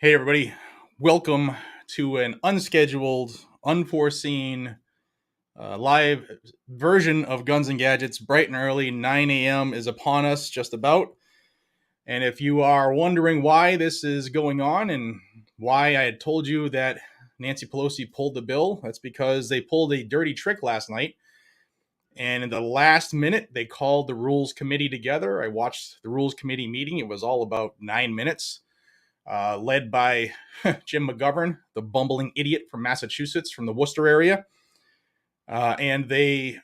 Hey, everybody. Welcome to an unscheduled, unforeseen, live version of Guns and Gadgets. Bright and early, 9 a.m. is upon us, just about. And if you are wondering why this is going on and why I had told you that Nancy Pelosi pulled the bill, that's because they pulled a dirty trick last night. And in the last minute, they called the Rules Committee together. I watched the Rules Committee meeting. It was all about 9 minutes. Led by Jim McGovern, the bumbling idiot from Massachusetts, from the Worcester area. And they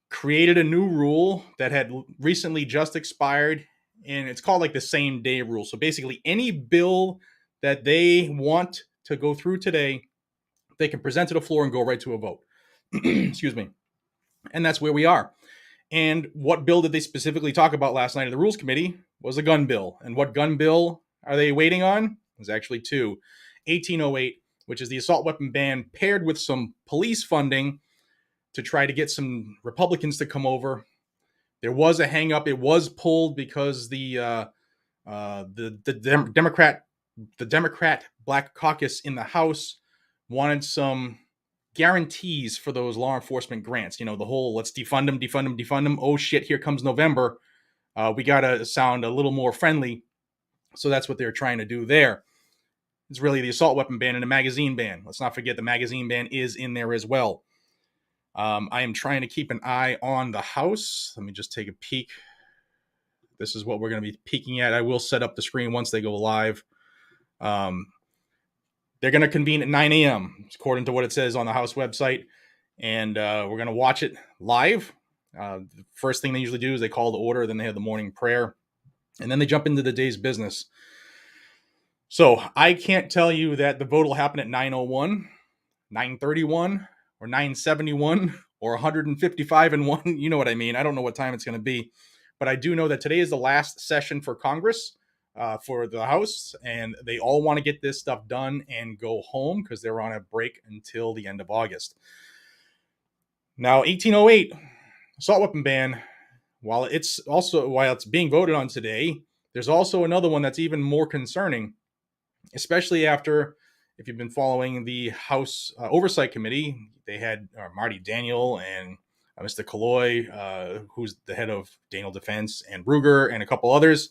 created a new rule that had recently just expired, and it's called like the same day rule. So basically, any bill that they want to go through today, they can present to the floor and go right to a vote. Excuse me. And that's where we are. And what bill did they specifically talk about last night at the Rules Committee was a gun bill. And what gun bill are they waiting on? There's actually two. 1808, which is the assault weapon ban paired with some police funding to try to get some Republicans to come over. There was a hang-up. It was pulled because the Democrat Black Caucus in the House wanted some guarantees for those law enforcement grants. You know, the whole let's defund them. Oh shit, here comes November. We got to sound a little more friendly. So that's what they're trying to do there. It's really the assault weapon ban and a magazine ban. Let's not forget the magazine ban is in there as well. I am trying to keep an eye on the House. Let me just take a peek. This is what we're going to be peeking at. I will set up the screen once they go live. They're going to convene at 9 a.m., according to what it says on the House website. And we're going to watch it live. The first thing they usually do is they call the order, then they have the morning prayer, and then they jump into the day's business. So I can't tell you that the vote will happen at 9:01, 9:31, or 9:71, or 155 and 1. You know what I mean. I don't know what time it's going to be. But I do know that today is the last session for Congress, for the House, and they all want to get this stuff done and go home because they're on a break until the end of August. Now, 1808, assault weapon ban, while it's being voted on today, there's also another one that's even more concerning, especially after, if you've been following the House Oversight Committee, they had Marty Daniel and Mr. Colloy, who's the head of Daniel Defense, and Ruger, and a couple others.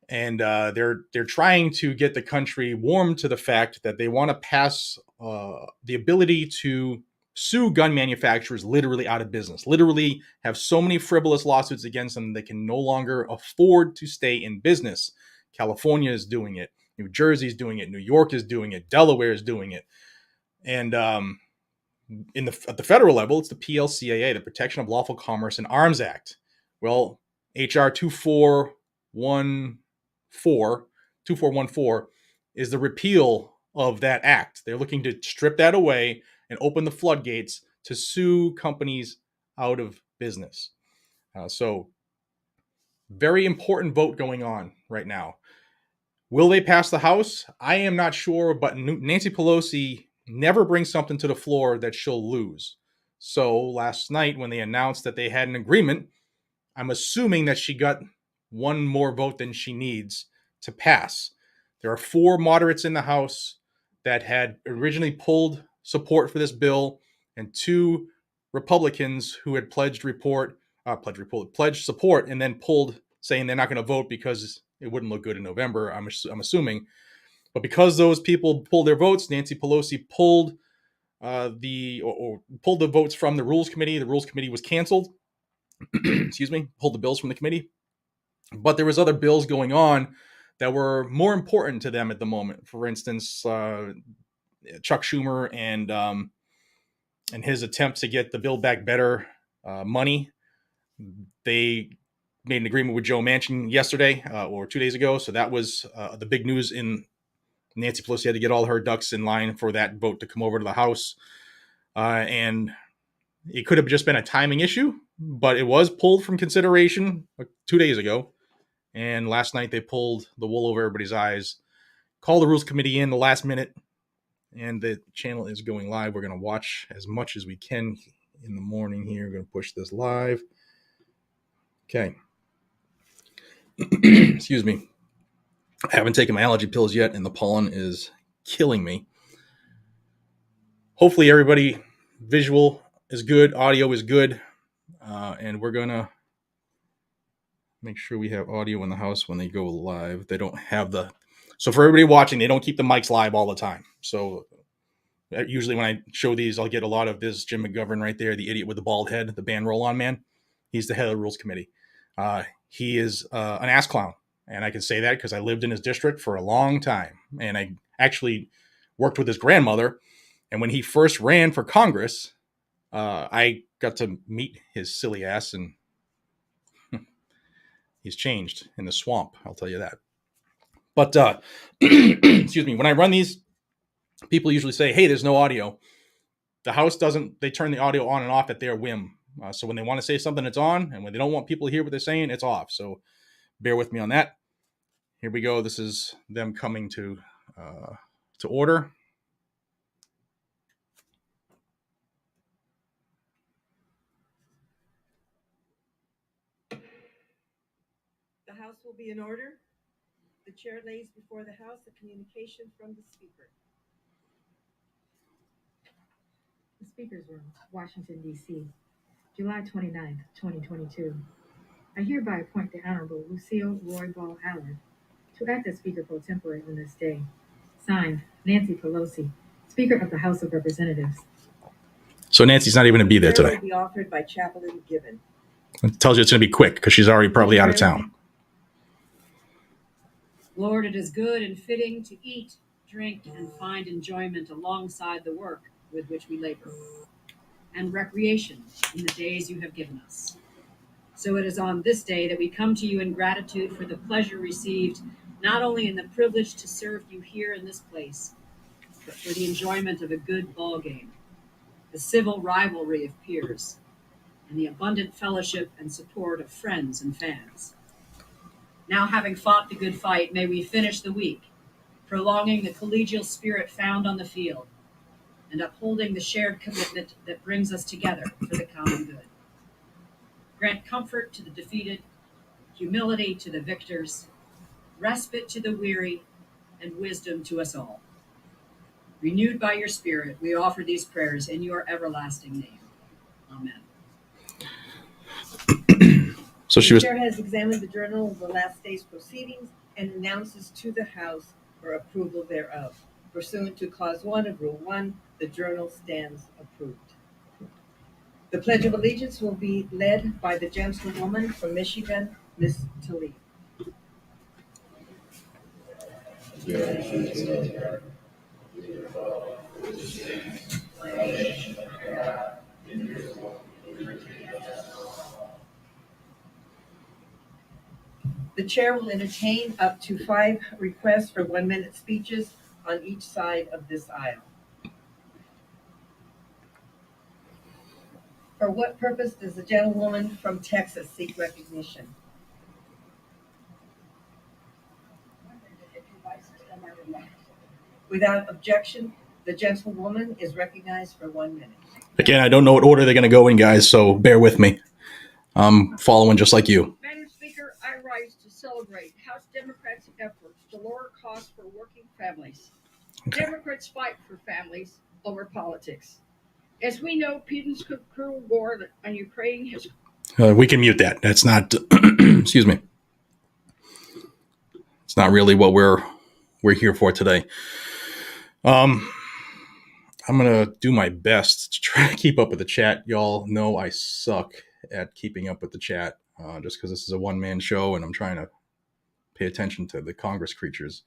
And they're trying to get the country warm to the fact that they want to pass the ability to sue gun manufacturers literally out of business, literally have so many frivolous lawsuits against them they can no longer afford to stay in business. California is doing it. New Jersey is doing it. New York is doing it. Delaware is doing it. And at the federal level, it's the PLCAA, the Protection of Lawful Commerce and Arms Act. Well, HR 2414 is the repeal of that act. They're looking to strip that away and open the floodgates to sue companies out of business. So very important vote going on right now. Will they pass the House? I am not sure, but Nancy Pelosi never brings something to the floor that she'll lose. So last night when they announced that they had an agreement, I'm assuming that she got one more vote than she needs to pass. There are 4 moderates in the House that had originally pulled support for this bill, and 2 Republicans who had pledged support and then pulled, saying they're not going to vote because it wouldn't look good in November, I'm assuming. But because those people pulled their votes, Nancy Pelosi pulled pulled the votes from the Rules Committee. The Rules Committee was canceled. Excuse me, pulled the bills from the committee. But there was other bills going on that were more important to them at the moment. For instance, Chuck Schumer and his attempt to get the Build Back Better money. They made an agreement with Joe Manchin yesterday or 2 days ago. So that was the big news. In Nancy Pelosi had to get all her ducks in line for that vote to come over to the House. And it could have just been a timing issue, but it was pulled from consideration 2 days ago. And last night they pulled the wool over everybody's eyes, called the Rules Committee in the last minute, and the channel is going live. We're going to watch as much as we can in the morning here. We're going to push this live. Okay. Excuse me. I haven't taken my allergy pills yet, and the pollen is killing me. Hopefully everybody, visual is good, audio is good, and we're going to make sure we have audio in the house when they go live. They don't have so for everybody watching, they don't keep the mics live all the time. So usually when I show these, I'll get a lot of this Jim McGovern right there, the idiot with the bald head, the band roll-on man. He's the head of the rules committee. He is an ass clown. And I can say that because I lived in his district for a long time. And I actually worked with his grandmother. And when he first ran for Congress, I got to meet his silly ass, and he's changed in the swamp. I'll tell you that. But excuse me, when I run these, people usually say, hey, there's no audio. The House doesn't, they turn the audio on and off at their whim. So when they want to say something, it's on. And when they don't want people to hear what they're saying, it's off. So bear with me on that. Here we go. This is them coming to order. The House will be in order. The chair lays before the House a communication from the Speaker. The Speaker's Room, Washington, D.C., July 29th, 2022. I hereby appoint the Honorable Lucille Roy Ball Allard to act as Speaker pro tempore on this day. Signed, Nancy Pelosi, Speaker of the House of Representatives. So Nancy's not even going to be there today. Will be offered by Chaplain Gibbon. It tells you it's going to be quick because she's already probably out of town. Lord, it is good and fitting to eat, drink, and find enjoyment alongside the work with which we labor, and recreation in the days you have given us. So it is on this day that we come to you in gratitude for the pleasure received, not only in the privilege to serve you here in this place, but for the enjoyment of a good ball game, the civil rivalry of peers, and the abundant fellowship and support of friends and fans. Now, having fought the good fight, may we finish the week, prolonging the collegial spirit found on the field, and upholding the shared commitment that brings us together for the common good. Grant comfort to the defeated, humility to the victors, respite to the weary, and wisdom to us all. Renewed by your Spirit, we offer these prayers in your everlasting name. Amen. So the chair has examined the journal of the last day's proceedings and announces to the House for approval thereof. Pursuant to Clause 1 of Rule 1, the journal stands approved. The Pledge of Allegiance will be led by the gentlewoman from Michigan, Ms. Tlaib. The chair will entertain up to 5 requests for 1-minute speeches on each side of this aisle. For what purpose does the gentlewoman from Texas seek recognition? Without objection, the gentlewoman is recognized for 1 minute. Again, I don't know what order they're going to go in, guys, so bear with me. I'm following just like you. Madam Speaker, I rise to celebrate House Democrats' efforts to lower costs for working families. Okay. Democrats fight for families over politics. As we know, Putin's cruel war on Ukraine has... We can mute that. That's not, excuse me. It's not really what we're here for today. I'm going to do my best to try to keep up with the chat. Y'all know I suck at keeping up with the chat just because this is a one-man show and I'm trying to pay attention to the Congress creatures.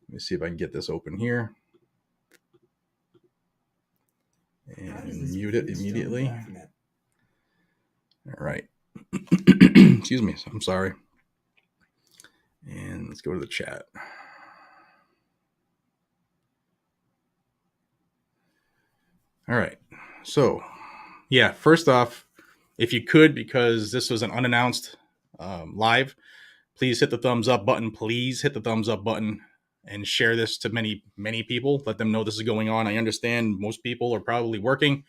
Let me see if I can get this open here. And mute it immediately. All right. Excuse me. I'm sorry. And let's go to the chat. All right. So, yeah, first off, if you could, because this was an unannounced live, please hit the thumbs up button. Please hit the thumbs up button and share this to many, many people. Let them know this is going on. I understand most people are probably working,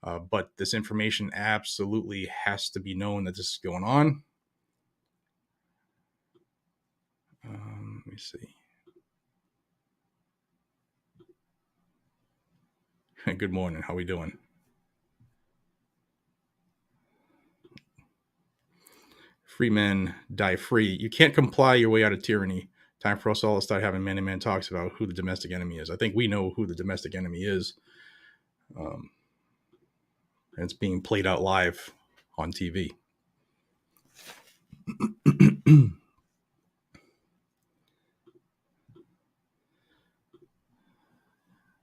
but this information absolutely has to be known that this is going on. Let me see. Good morning. How we doing? Free men die free. You can't comply your way out of tyranny. Time for us all to start having man-to-man talks about who the domestic enemy is. I think we know who the domestic enemy is. And it's being played out live on TV.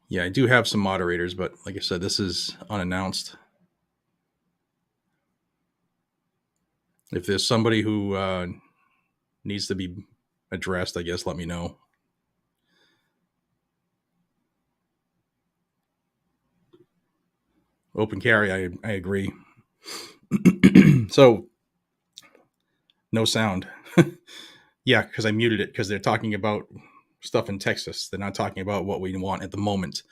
Yeah, I do have some moderators, but like I said, this is unannounced. If there's somebody who needs to be addressed, I guess let me know. Open carry, I agree. So, no sound. Yeah, because I muted it because they're talking about stuff in Texas. They're not talking about what we want at the moment.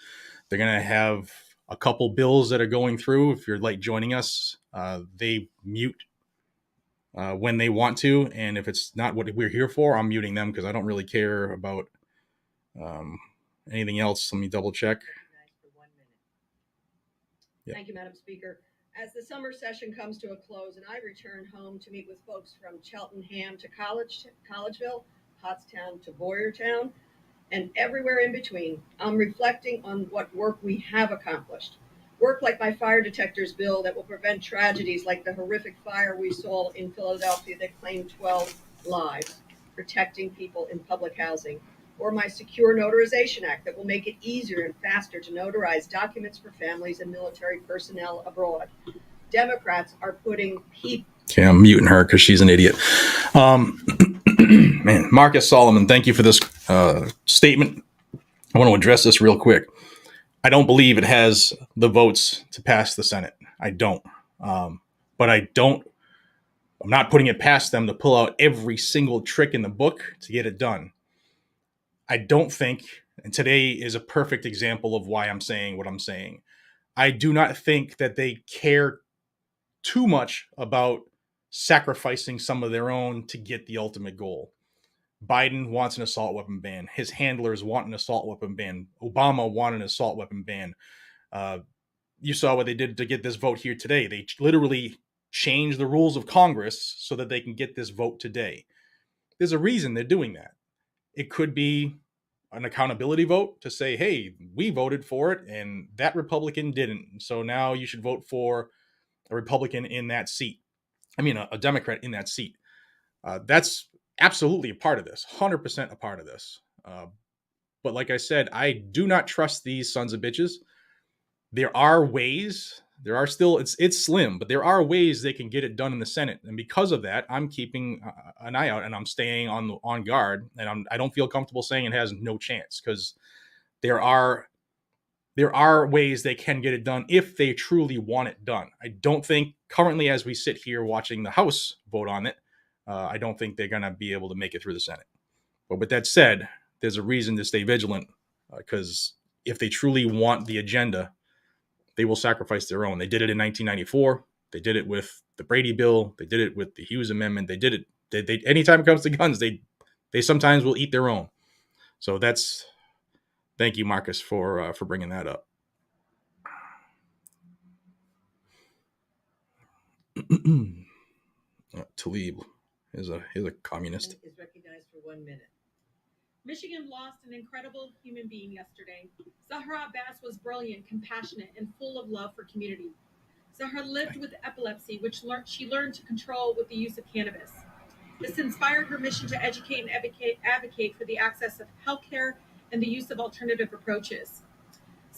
They're going to have a couple bills that are going through. If you're like joining us, they mute when they want to. And if it's not what we're here for, I'm muting them because I don't really care about anything else. Let me double check. Yeah. Thank you, Madam Speaker. As the summer session comes to a close and I return home to meet with folks from Cheltenham to Collegeville, Pottstown to Boyertown, and everywhere in between, I'm reflecting on what work we have accomplished. Work like my fire detectors bill that will prevent tragedies like the horrific fire we saw in Philadelphia that claimed 12 lives, protecting people in public housing, or my Secure Notarization Act that will make it easier and faster to notarize documents for families and military personnel abroad. Democrats are putting people... Okay, I'm muting her because she's an idiot. Man, Marcus Solomon, thank you for this statement. I want to address this real quick. I don't believe it has the votes to pass the Senate. I don't. But I'm not putting it past them to pull out every single trick in the book to get it done. I don't think, and today is a perfect example of why I'm saying what I'm saying. I do not think that they care too much about sacrificing some of their own to get the ultimate goal. Biden wants an assault weapon ban. His handlers want an assault weapon ban. Obama wanted an assault weapon ban. You saw what they did to get this vote here today. They literally changed the rules of Congress so that they can get this vote today. There's a reason they're doing that. It could be an accountability vote to say, hey, we voted for it and that Republican didn't. So now you should vote for a Republican in that seat. I mean, a Democrat in that seat. That's absolutely a part of this, 100% a part of this. But like I said, I do not trust these sons of bitches. There are ways, there are still, it's slim, but there are ways they can get it done in the Senate. And because of that, I'm keeping an eye out and I'm staying on guard. And I don't feel comfortable saying it has no chance because there are ways they can get it done if they truly want it done. I don't think currently as we sit here watching the House vote on it, I don't think they're going to be able to make it through the Senate. But with that said, there's a reason to stay vigilant because if they truly want the agenda, they will sacrifice their own. They did it in 1994. They did it with the Brady bill. They did it with the Hughes Amendment. They did it. They anytime it comes to guns, they sometimes will eat their own. So that's, thank you, Marcus, for bringing that up. Talib is a communist. Is recognized for 1 minute. Michigan lost an incredible human being yesterday. Zahra Abbas was brilliant, compassionate, and full of love for community. Zahra lived with epilepsy, which she learned to control with the use of cannabis. This inspired her mission to educate and advocate for the access of healthcare and the use of alternative approaches.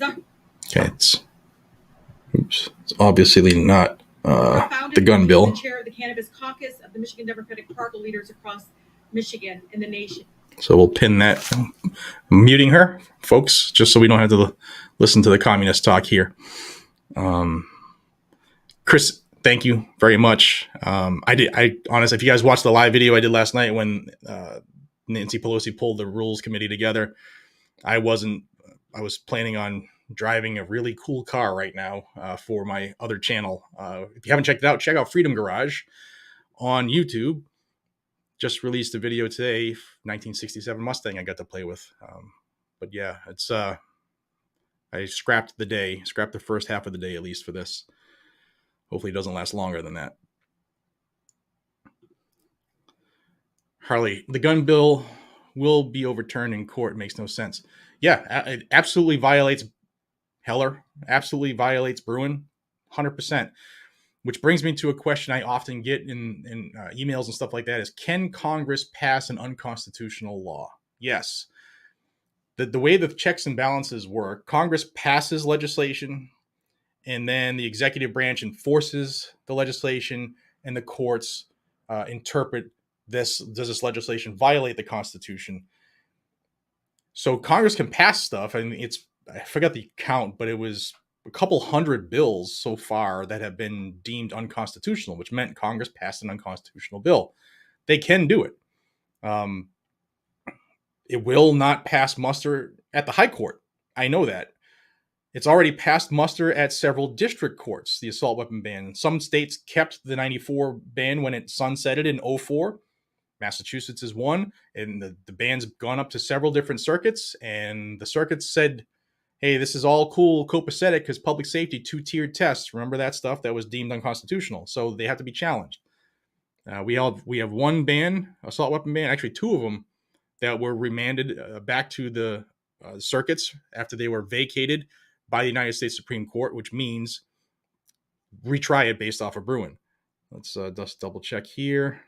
Okay, it's obviously not the gun bill. The chair of the Cannabis Caucus of the Michigan Democratic Party leaders across Michigan and the nation. So we'll pin that. I'm muting her, folks, just so we don't have to listen to the communist talk here. Chris, thank you very much. I honestly, if you guys watched the live video I did last night when Nancy Pelosi pulled the Rules Committee together, I was planning on driving a really cool car right now for my other channel. If you haven't checked it out, check out Freedom Garage on YouTube. just released a video today, 1967 Mustang I got to play with. But yeah, it's I scrapped the first half of the day at least for this. Hopefully it doesn't last longer than that. Harley, the gun bill will be overturned in court. It makes no sense. Yeah, it absolutely violates Heller, absolutely violates Bruen, 100%. Which brings me to a question I often get in emails and stuff like that is, can Congress pass an unconstitutional law? Yes. The way the checks and balances work, Congress passes legislation, and then the executive branch enforces the legislation, and the courts interpret this. Does this legislation violate the Constitution? So Congress can pass stuff. I mean, I forgot the count, but it was a couple hundred bills so far that have been deemed unconstitutional, which meant Congress passed an unconstitutional bill. They can do it. It will not pass muster at the high court. I know that. It's already passed muster at several district courts, the assault weapon ban. Some states kept the 94 ban when it sunsetted in 2004. Massachusetts is one, and the ban's gone up to several different circuits, and the circuits said, hey, this is all cool, copacetic, because public safety, 2-tiered tests. Remember that stuff that was deemed unconstitutional. So they have to be challenged. We have one ban, assault weapon ban, actually two of them, that were remanded back to the circuits after they were vacated by the United States Supreme Court, which means retry it based off of Bruen. Let's just double check here.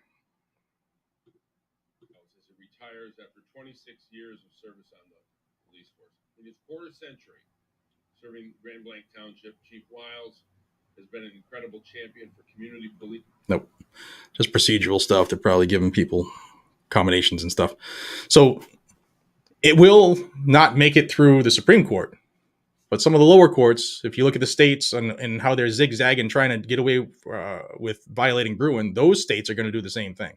It retires after 26 years of service on the police force. In his quarter century serving Grand Blanc Township, Chief Wiles has been an incredible champion for community police. Nope. Just procedural stuff. They're probably giving people accommodations and stuff. So it will not make it through the Supreme Court. But some of the lower courts, if you look at the states and how they're zigzagging trying to get away with violating Bruen, those states are going to do the same thing.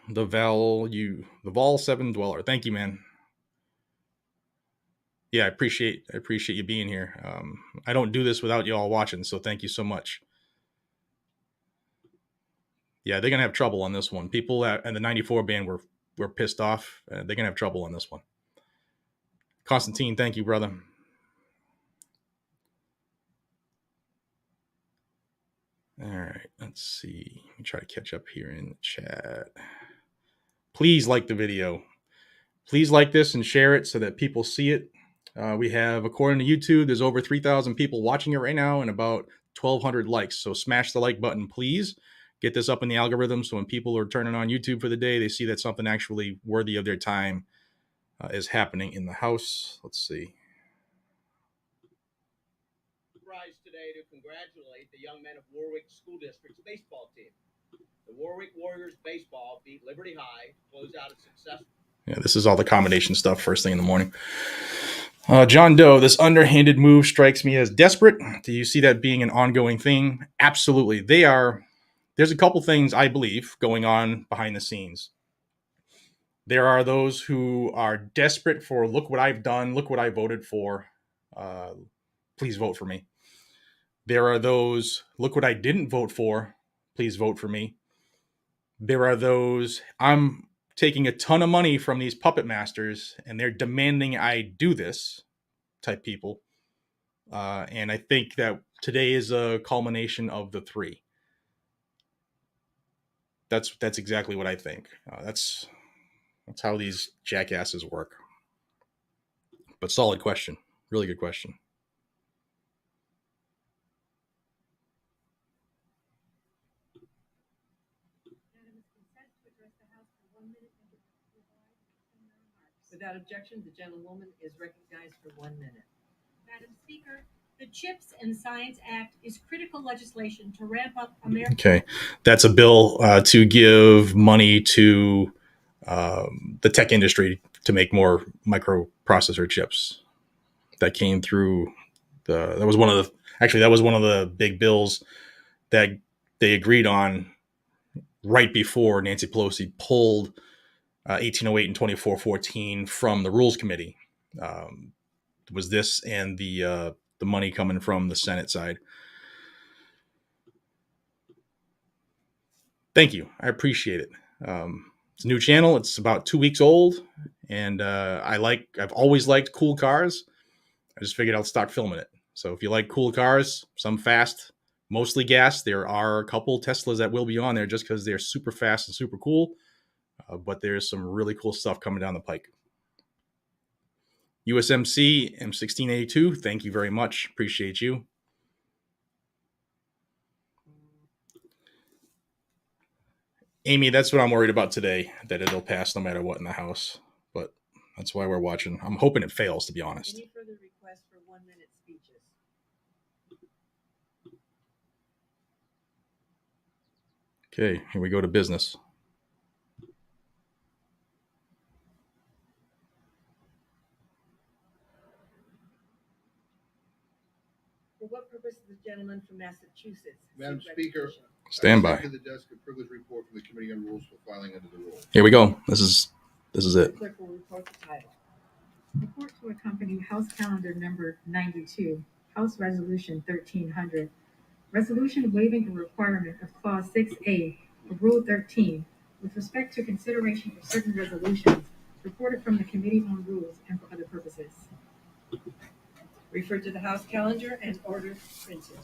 The Vol 7 Dweller. Thank you, man. Yeah, I appreciate you being here. I don't do this without you all watching, so thank you so much. Yeah, they're going to have trouble on this one. People and the 94 ban were pissed off. They're going to have trouble on this one. Constantine, thank you, brother. All right, let's see. Let me try to catch up here in the chat. Please like the video. Please like this and share it so that people see it. We have, according to YouTube, there's over 3,000 people watching it right now and about 1,200 likes. So smash the like button, please. Get this up in the algorithm so when people are turning on YouTube for the day, they see that something actually worthy of their time is happening in the house. Let's see. Rise today to congratulate the young men of Warwick School District's baseball team. The Warwick Warriors baseball beat Liberty High to close out a successful. Yeah, this is all the combination stuff first thing in the morning. John Doe, this underhanded move strikes me as desperate. Do you see that being an ongoing thing? Absolutely. There's a couple things I believe going on behind the scenes. There are those who are desperate for, look what I've done, look what I voted for. Please vote for me. There are those, look what I didn't vote for. Please vote for me. There are those, I'm taking a ton of money from these puppet masters and they're demanding I do this type people. And I think that today is a culmination of the three. That's exactly what I think. That's how these jackasses work. But solid question. Really good question. Without objection, the gentlewoman is recognized for 1 minute. Madam Speaker, the CHIPS and Science Act is critical legislation to ramp up American. Okay, that's a bill to give money to the tech industry to make more microprocessor chips. That came through that was one of the big bills that they agreed on right before Nancy Pelosi pulled 1808 and 2414 from the Rules Committee. Was this and the money coming from the Senate side. Thank you. I appreciate it. It's a new channel. It's about 2 weeks old, and I've always liked cool cars. I just figured I'll start filming it. So if you like cool cars, some fast, mostly gas, there are a couple Teslas that will be on there just because they're super fast and super cool. But there's some really cool stuff coming down the pike. USMC M1682, thank you very much. Appreciate you. Amy, that's what I'm worried about today, that it'll pass no matter what in the House. But that's why we're watching. I'm hoping it fails, to be honest. Any further requests for 1-minute speeches? Okay, here we go to business. For what purpose is the gentleman from Massachusetts? Madam seek Speaker. recognition? Stand I by. to the desk a privilege report from the Committee on Rules for filing under the rule. Here we go. This is The it. clerk will report the title. Report to accompany House Calendar Number 92, House Resolution 1300. Resolution waiving the requirement of Clause 6A of Rule 13 with respect to consideration of certain resolutions reported from the Committee on Rules and for other purposes. Refer to the House calendar and order printed.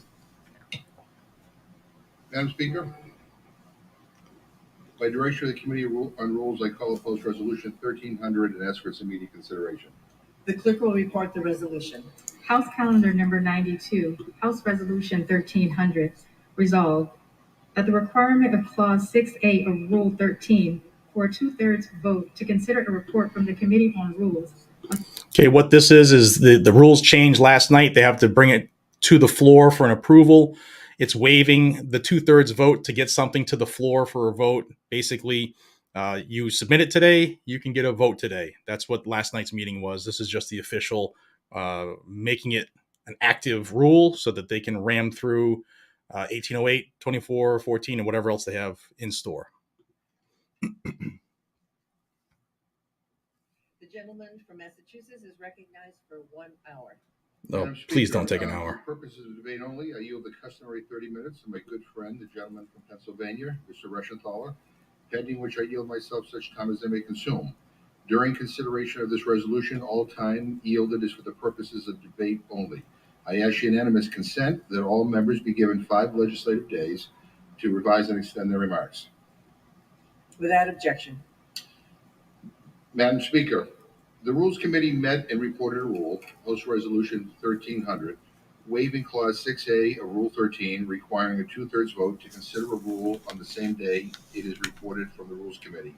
Madam Speaker. By direction of the Committee on Rules, I call opposed Resolution 1300 and ask for its immediate consideration. The clerk will report the resolution. House Calendar Number 92, House Resolution 1300, resolved that the requirement of Clause 6A of Rule 13 for a 2/3 vote to consider a report from the Committee on Rules. Okay, what this is the rules changed last night. They have to bring it to the floor for an approval. It's waiving the 2/3 vote to get something to the floor for a vote. Basically, you submit it today, you can get a vote today. That's what last night's meeting was. This is just the official making it an active rule so that they can ram through 1808, 2414, and whatever else they have in store. The gentleman from Massachusetts is recognized for 1 hour. No, Madam please Speaker, don't take an hour. For purposes of debate only, I yield the customary 30 minutes to my good friend, the gentleman from Pennsylvania, Mr. Reschenthaler, pending which I yield myself such time as I may consume. During consideration of this resolution, all time yielded is for the purposes of debate only. I ask unanimous consent that all members be given 5 legislative days to revise and extend their remarks. Without objection. Madam Speaker, the Rules Committee met and reported a rule, House Resolution 1300, waiving Clause 6A of Rule 13, requiring a 2/3 vote to consider a rule on the same day it is reported from the Rules Committee,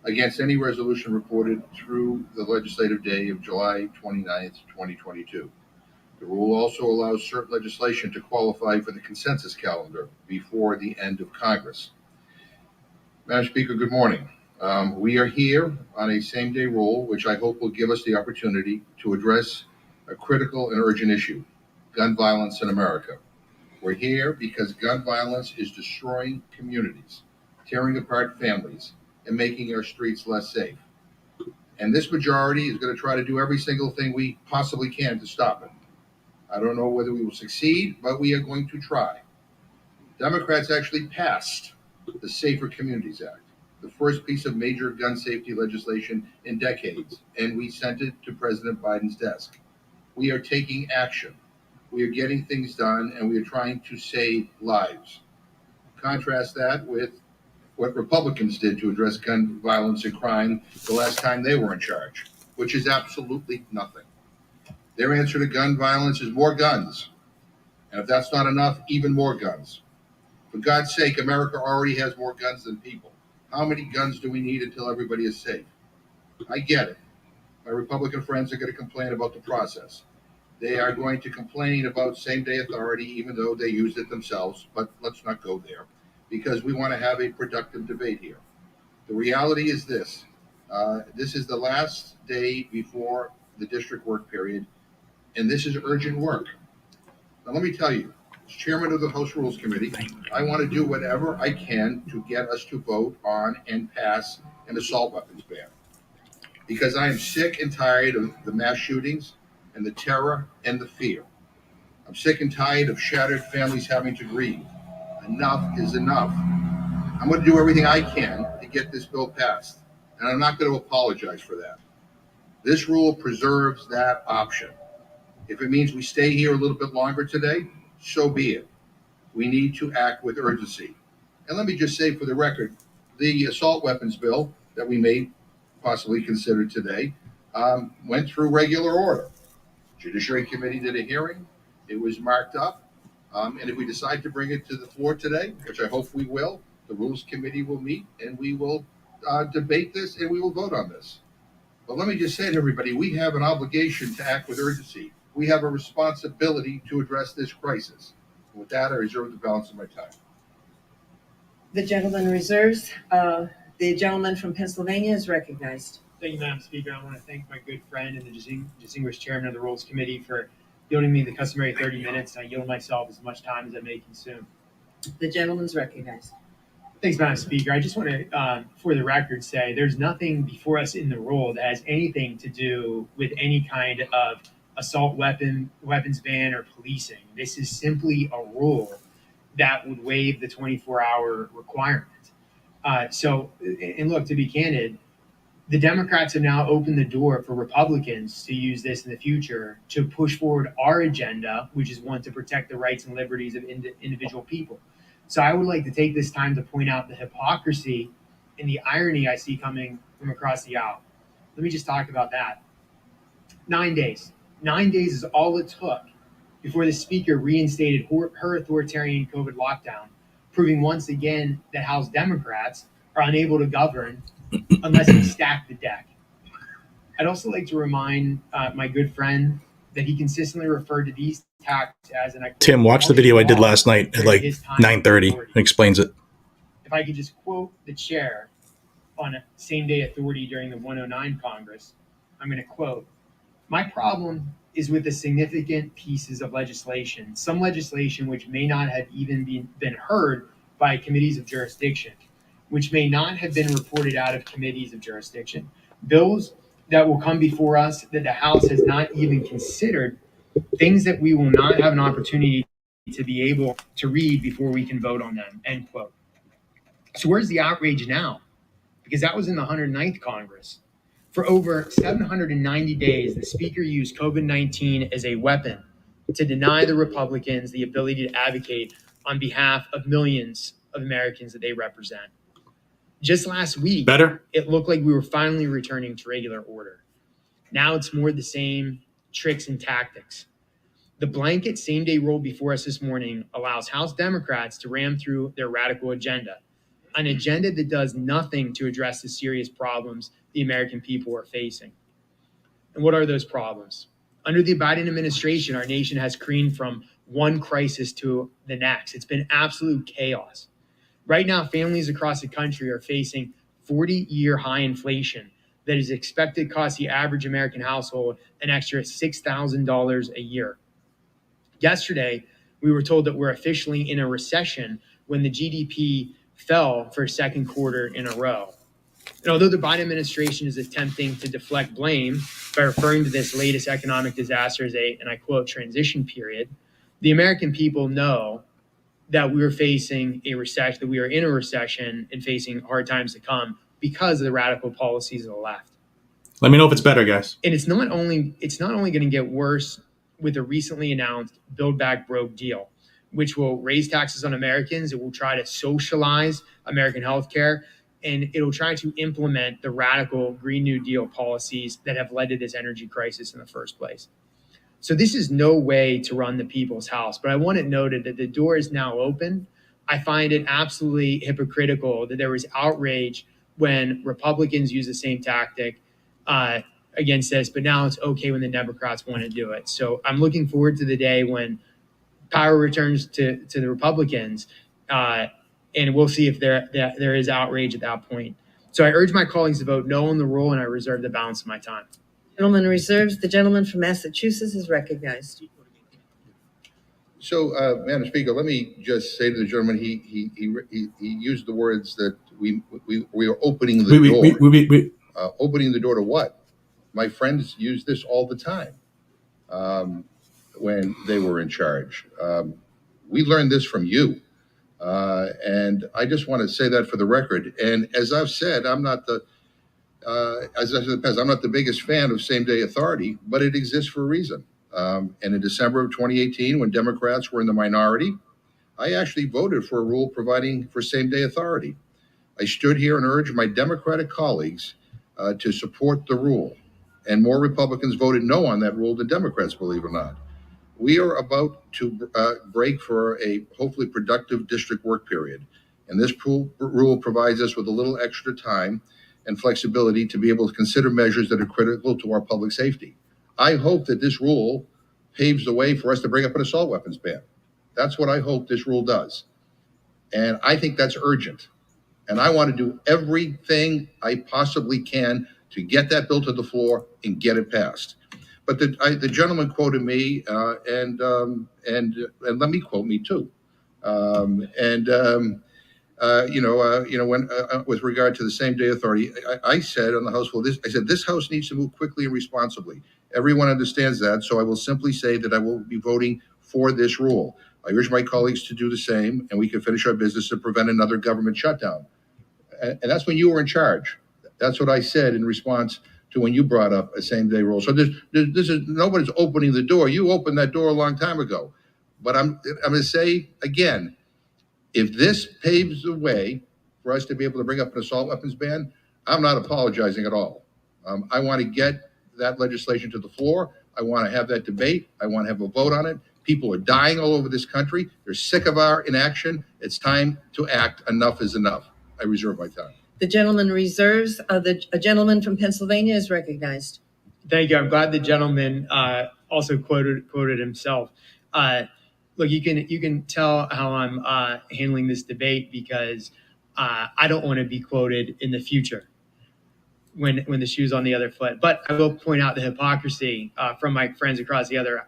against any resolution reported through the legislative day of July 29th, 2022. The rule also allows certain legislation to qualify for the consensus calendar before the end of Congress. Madam Speaker, good morning. We are here on a same-day rule, which I hope will give us the opportunity to address a critical and urgent issue, gun violence in America. We're here because gun violence is destroying communities, tearing apart families, and making our streets less safe. And this majority is going to try to do every single thing we possibly can to stop it. I don't know whether we will succeed, but we are going to try. Democrats actually passed the Safer Communities Act, the first piece of major gun safety legislation in decades, and we sent it to President Biden's desk. We are taking action. We are getting things done, and we are trying to save lives. Contrast that with what Republicans did to address gun violence and crime the last time they were in charge, which is absolutely nothing. Their answer to gun violence is more guns. And if that's not enough, even more guns. For God's sake, America already has more guns than people. How many guns do we need until everybody is safe? I get it. My Republican friends are going to complain about the process. They are going to complain about same-day authority, even though they used it themselves. But let's not go there, because we want to have a productive debate here. The reality is this. This is the last day before the district work period, and this is urgent work. Now, let me tell you, as chairman of the House Rules Committee, I want to do whatever I can to get us to vote on and pass an assault weapons ban. Because I am sick and tired of the mass shootings and the terror and the fear. I'm sick and tired of shattered families having to grieve. Enough is enough. I'm going to do everything I can to get this bill passed, and I'm not going to apologize for that. This rule preserves that option. If it means we stay here a little bit longer today, so be it. We need to act with urgency. And let me just say for the record, the assault weapons bill that we may possibly consider today went through regular order. Judiciary Committee did a hearing. It was marked up. And if we decide to bring it to the floor today, which I hope we will, the Rules Committee will meet and we will debate this and we will vote on this. But let me just say to everybody, we have an obligation to act with urgency. We have a responsibility to address this crisis. With that, I reserve the balance of my time. The gentleman reserves. The gentleman from Pennsylvania is recognized. Thank you, Madam Speaker. I want to thank my good friend and the distinguished chairman of the Rules Committee for yielding me the customary 30 minutes. I yield myself as much time as I may consume. The gentleman's recognized. Thanks, Madam Speaker. I just want to, for the record, say there's nothing before us in the rule that has anything to do with any kind of assault weapons ban or policing. This is simply a rule that would waive the 24-hour requirement. And look, to be candid, the Democrats have now opened the door for Republicans to use this in the future to push forward our agenda, which is one to protect the rights and liberties of individual people. So I would like to take this time to point out the hypocrisy and the irony I see coming from across the aisle. Let me just talk about that. 9 days. 9 days is all it took before the speaker reinstated her authoritarian COVID lockdown, proving once again that House Democrats are unable to govern unless they stack the deck. I'd also like to remind my good friend that he consistently referred to these tactics as an Tim, watch the video I did last night at like 9:30. It explains it. If I could just quote the chair on a same-day authority during the 109 Congress, I'm going to quote, "My problem is with the significant pieces of legislation, some legislation which may not have even been heard by committees of jurisdiction, which may not have been reported out of committees of jurisdiction, bills that will come before us that the House has not even considered, things that we will not have an opportunity to be able to read before we can vote on them," end quote. So where's the outrage now? Because that was in the 109th Congress. For over 790 days, the speaker used COVID-19 as a weapon to deny the Republicans the ability to advocate on behalf of millions of Americans that they represent. Just last week, it looked like we were finally returning to regular order. Now it's more the same tricks and tactics. The blanket same-day rule before us this morning allows House Democrats to ram through their radical agenda, an agenda that does nothing to address the serious problems the American people are facing. And what are those problems? Under the Biden administration, our nation has careened from one crisis to the next. It's been absolute chaos. Right now, families across the country are facing 40-year high inflation that is expected to cost the average American household an extra $6,000 a year. Yesterday, we were told that we're officially in a recession when the GDP fell for a second quarter in a row. And although the Biden administration is attempting to deflect blame by referring to this latest economic disaster as a, and I quote, transition period, the American people know that we are facing a recession, that we are in a recession and facing hard times to come because of the radical policies of the left. Let me know if it's better, guys. And it's not only going to get worse with the recently announced Build Back Broke deal, which will raise taxes on Americans. It will try to socialize American healthcare, and it will try to implement the radical Green New Deal policies that have led to this energy crisis in the first place. So this is no way to run the people's house. But I want it noted that the door is now open. I find it absolutely hypocritical that there was outrage when Republicans use the same tactic against this, but now it's okay when the Democrats want to do it. So I'm looking forward to the day when power returns to the Republicans, and we'll see if there is outrage at that point. So I urge my colleagues to vote no on the rule, and I reserve the balance of my time. Gentleman reserves. The gentleman from Massachusetts is recognized. So, Madam Speaker, let me just say to the gentleman, he used the words that we are opening the door. Opening the door to what? My friends use this all the time when they were in charge. We learned this from you. And I just want to say that for the record. And as I've said, I'm not the as I said in the past, I'm not the biggest fan of same-day authority, but it exists for a reason. And in December of 2018, when Democrats were in the minority, I actually voted for a rule providing for same-day authority. I stood here and urged my Democratic colleagues to support the rule. And more Republicans voted no on that rule than Democrats, believe it or not. We are about to break for a hopefully productive district work period. And this rule provides us with a little extra time and flexibility to be able to consider measures that are critical to our public safety. I hope that this rule paves the way for us to bring up an assault weapons ban. That's what I hope this rule does. And I think that's urgent. And I want to do everything I possibly can to get that bill to the floor and get it passed. But the gentleman quoted me, and let me quote me too. When with regard to the same day authority, I said on the House floor, I said this House needs to move quickly and responsibly. Everyone understands that, so I will simply say that I will be voting for this rule. I urge my colleagues to do the same, and we can finish our business and prevent another government shutdown. And that's when you were in charge. That's what I said in response to when you brought up a same-day rule. So this is nobody's opening the door. You opened that door a long time ago. But I'm going to say again, if this paves the way for us to be able to bring up an assault weapons ban, I'm not apologizing at all. I want to get that legislation to the floor. I want to have that debate. I want to have a vote on it. People are dying all over this country. They're sick of our inaction. It's time to act. Enough is enough. I reserve my time. The gentleman reserves. A gentleman from Pennsylvania is recognized. Thank you. I'm glad the gentleman also quoted himself. Look, you can tell how I'm handling this debate because I don't want to be quoted in the future when the shoe's on the other foot. But I will point out the hypocrisy from my friends across the other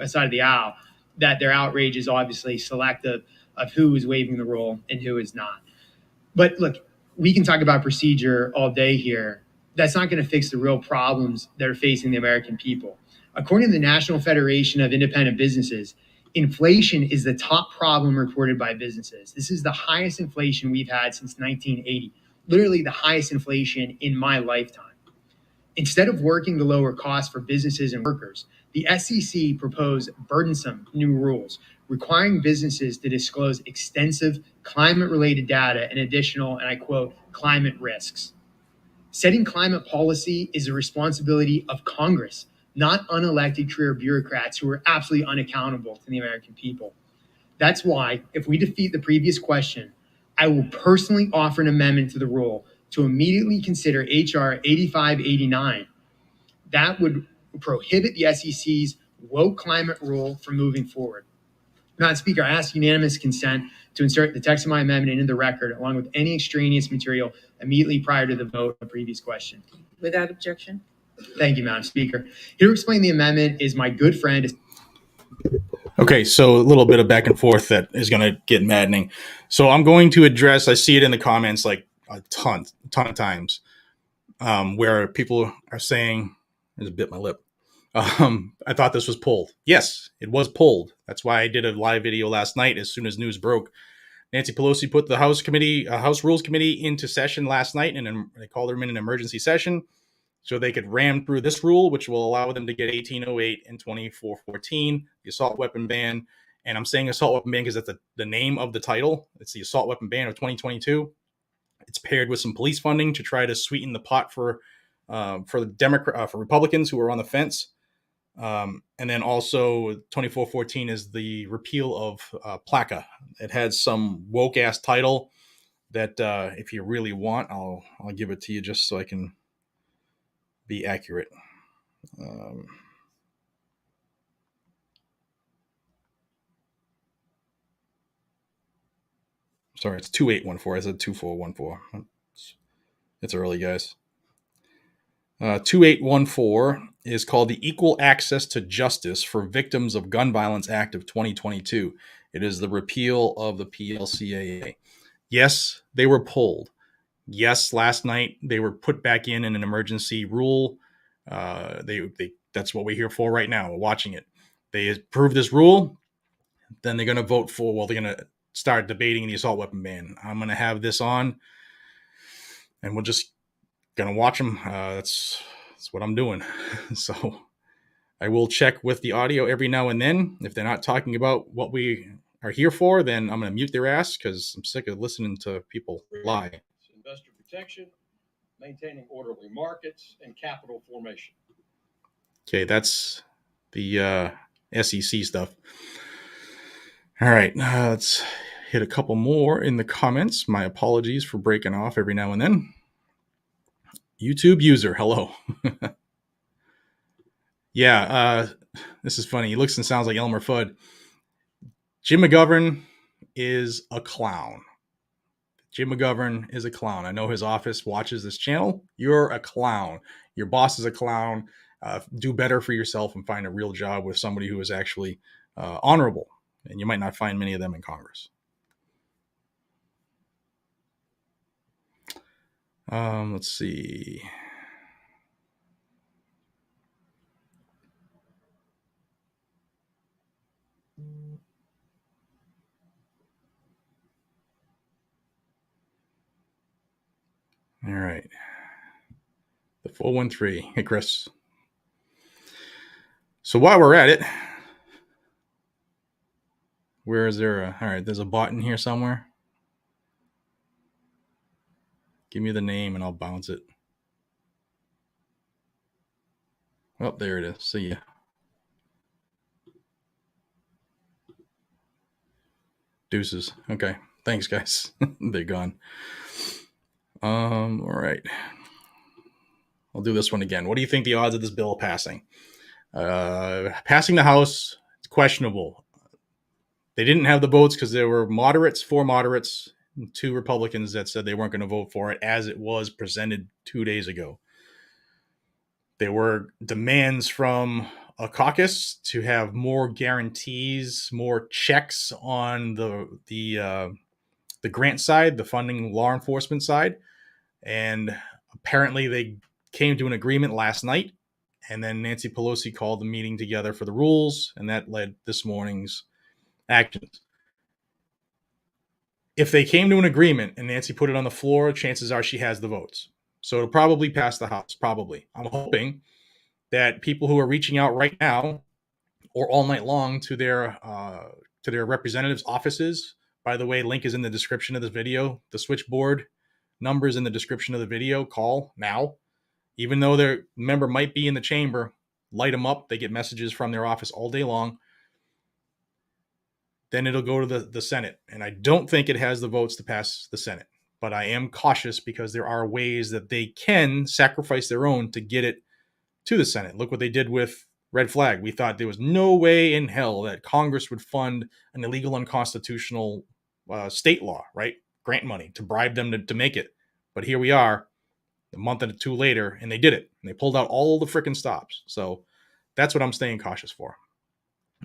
side of the aisle, that their outrage is obviously selective of who is waiving the rule and who is not. But look, we can talk about procedure all day here. That's not going to fix the real problems that are facing the American people. According to the National Federation of Independent Businesses, inflation is the top problem reported by businesses. This is the highest inflation we've had since 1980, literally the highest inflation in my lifetime. Instead of working to lower costs for businesses and workers, the SEC proposed burdensome new rules requiring businesses to disclose extensive climate-related data and additional, and I quote, climate risks. Setting climate policy is the responsibility of Congress, not unelected career bureaucrats who are absolutely unaccountable to the American people. That's why, if we defeat the previous question, I will personally offer an amendment to the rule to immediately consider H.R. 8589. That would prohibit the SEC's woke climate rule from moving forward. Madam Speaker, I ask unanimous consent to insert the text of my amendment into the record, along with any extraneous material immediately prior to the vote on the previous question. Without objection. Thank you, Madam Speaker. Here to explain the amendment is my good friend. Okay, so a little bit of back and forth that is going to get maddening. So I'm going to address, I see it in the comments like a ton of times, where people are saying, I just bit my lip. I thought this was pulled. Yes, it was pulled. That's why I did a live video last night as soon as news broke. Nancy Pelosi put the House Rules Committee into session last night, and they called them in an emergency session so they could ram through this rule, which will allow them to get 1808 and 2414, the assault weapon ban. And I'm saying assault weapon ban because that's the name of the title. It's the assault weapon ban of 2022. It's paired with some police funding to try to sweeten the pot for the for Republicans who are on the fence. And then also 2414 is the repeal of PLACA. It has some woke ass title that if you really want, I'll give it to you just so I can be accurate. Sorry, it's 2814. I said 2414. It's early, guys. 2814 is called the Equal Access to Justice for Victims of Gun Violence Act of 2022. It is the repeal of the PLCAA. Yes, they were pulled. Yes, last night they were put back in an emergency rule. That's what we're here for right now. We're watching it. They approved this rule. Then they're going to vote for, they're going to start debating the assault weapon ban. I'm going to have this on, and we're just going to watch them. That's what I'm doing. So I will check with the audio every now and then. If they're not talking about what we are here for, then I'm going to mute their ass because I'm sick of listening to people lie. Investor protection, maintaining orderly markets, and capital formation. Okay, that's the SEC stuff. All right, let's hit a couple more in the comments. My apologies for breaking off every now and then. YouTube user, hello. Yeah, this is funny. He looks and sounds like Elmer Fudd. Jim McGovern is a clown. Jim McGovern is a clown. I know his office watches this channel. You're a clown. Your boss is a clown. Do better for yourself and find a real job with somebody who is actually honorable. And you might not find many of them in Congress. Let's see. All right. The 413. Hey, Chris. So while we're at it, where is there all right, there's a bot in here somewhere. Give me the name and I'll bounce it. Oh, there it is. See ya. Deuces. Okay. Thanks, guys. They're gone. All right. I'll do this one again. What do you think the odds of this bill passing? Passing the House, it's questionable. They didn't have the votes because there were moderates, 4 moderates, and 2 Republicans that said they weren't going to vote for it as it was presented 2 days ago. There were demands from a caucus to have more guarantees, more checks on the grant side, the funding law enforcement side. And apparently they came to an agreement last night. And then Nancy Pelosi called the meeting together for the rules, and that led this morning's actions. If they came to an agreement and Nancy put it on the floor, chances are she has the votes. So it'll probably pass the House, probably. I'm hoping that people who are reaching out right now or all night long to their representatives' offices, by the way, link is in the description of this video. The switchboard number is in the description of the video. Call now. Even though their member might be in the chamber, light them up. They get messages from their office all day long. Then it'll go to the Senate. And I don't think it has the votes to pass the Senate. But I am cautious because there are ways that they can sacrifice their own to get it to the Senate. Look what they did with red flag. We thought there was no way in hell that Congress would fund an illegal, unconstitutional state law, right? Grant money to bribe them to make it. But here we are, a month and 2 later, and they did it. And they pulled out all the freaking stops. So that's what I'm staying cautious for.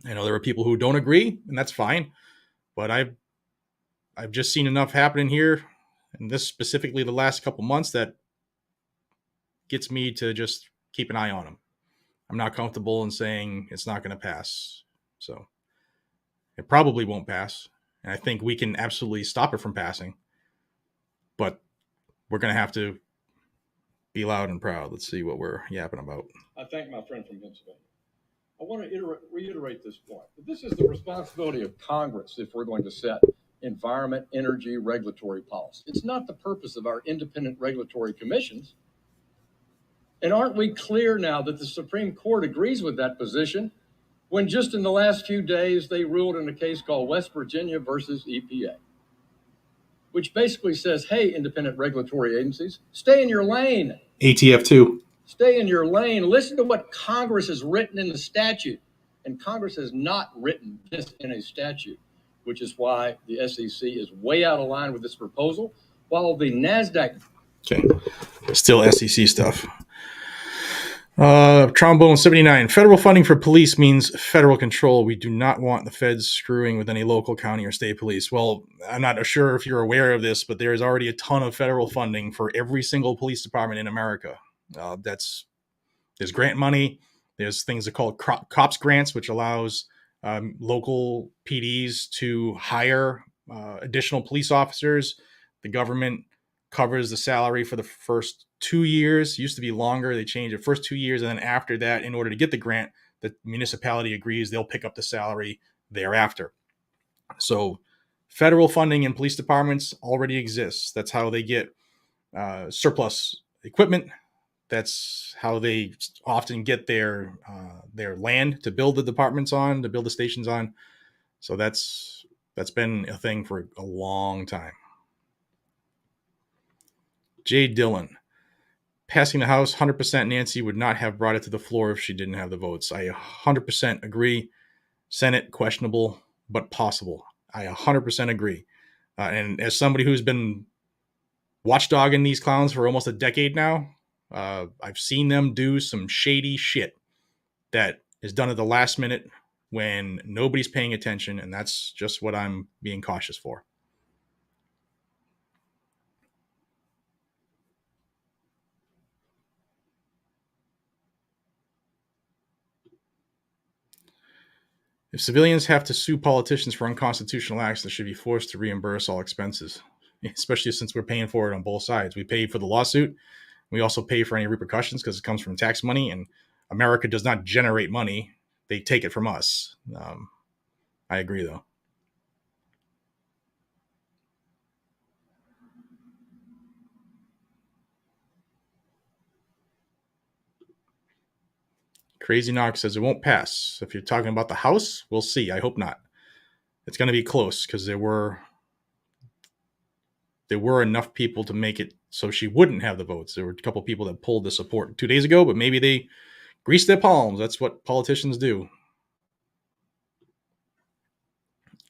I know there are people who don't agree, and that's fine. But I've just seen enough happening here, and this specifically the last couple months, that gets me to just keep an eye on them. I'm not comfortable in saying it's not going to pass. So it probably won't pass. And I think we can absolutely stop it from passing. But we're going to have to be loud and proud. Let's see what we're yapping about. I thank my friend from Pennsylvania. I want to reiterate this point. This is the responsibility of Congress if we're going to set environment, energy, regulatory policy. It's not the purpose of our independent regulatory commissions. And aren't we clear now that the Supreme Court agrees with that position when just in the last few days they ruled in a case called West Virginia versus EPA, which basically says, hey, independent regulatory agencies, stay in your lane. ATF2. Stay in your lane. Listen to what Congress has written in the statute. And Congress has not written this in a statute, which is why the SEC is way out of line with this proposal, while the NASDAQ. Okay. Still SEC stuff. Trombone 79. Federal funding for police means federal control. We do not want the feds screwing with any local, county, or state police. Well, I'm not sure if you're aware of this, but there is already a ton of federal funding for every single police department in America. There's grant money. There's things that are called COPS grants, which allows local PDs to hire additional police officers. The government covers the salary for the first 2 years. It used to be longer. They changed it first 2 years. And then after that, in order to get the grant, the municipality agrees they'll pick up the salary thereafter. So federal funding in police departments already exists. That's how they get surplus equipment. That's how they often get their land to build the departments on, to build the stations on. So that's been a thing for a long time. Jay Dillon. Passing the House, 100% Nancy would not have brought it to the floor if she didn't have the votes. I 100% agree. Senate, questionable, but possible. I 100% agree. And as somebody who's been watchdogging these clowns for almost a decade now, I've seen them do some shady shit that is done at the last minute when nobody's paying attention, and that's just what I'm being cautious for. If civilians have to sue politicians for unconstitutional acts, they should be forced to reimburse all expenses, especially since we're paying for it on both sides. We pay for the lawsuit. We also pay for any repercussions because it comes from tax money, and America does not generate money. They take it from us. I agree, though. Crazy Knock says it won't pass. If you're talking about the House, we'll see. I hope not. It's going to be close because there were enough people to make it so she wouldn't have the votes. There were a couple of people that pulled the support 2 days ago, but maybe they greased their palms. That's what politicians do.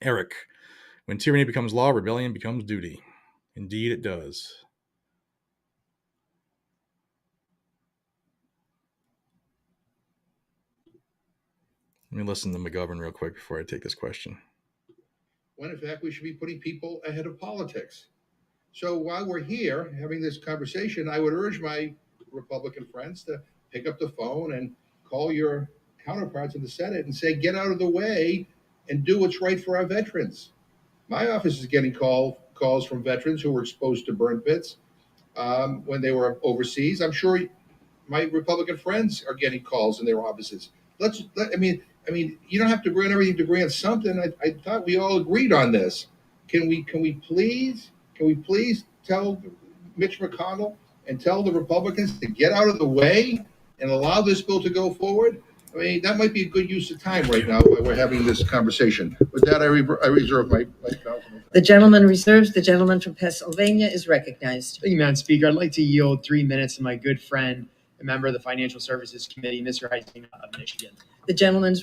Eric, when tyranny becomes law, rebellion becomes duty. Indeed, it does. Let me listen to McGovern real quick before I take this question. When in fact we should be putting people ahead of politics. So while we're here having this conversation, I would urge my Republican friends to pick up the phone and call your counterparts in the Senate and say, get out of the way and do what's right for our veterans. My office is getting calls from veterans who were exposed to burn pits when they were overseas. I'm sure my Republican friends are getting calls in their offices. I mean, you don't have to grant everything to grant something. I thought we all agreed on this. Can we please tell Mitch McConnell and tell the Republicans to get out of the way and allow this bill to go forward? I mean, that might be a good use of time right now while we're having this conversation. With that, I reserve my time. The gentleman reserves. The gentleman from Pennsylvania is recognized. Thank you, Madam Speaker. I'd like to yield 3 minutes to my good friend, a member of the Financial Services Committee, Mr. Heising of Michigan. The gentleman's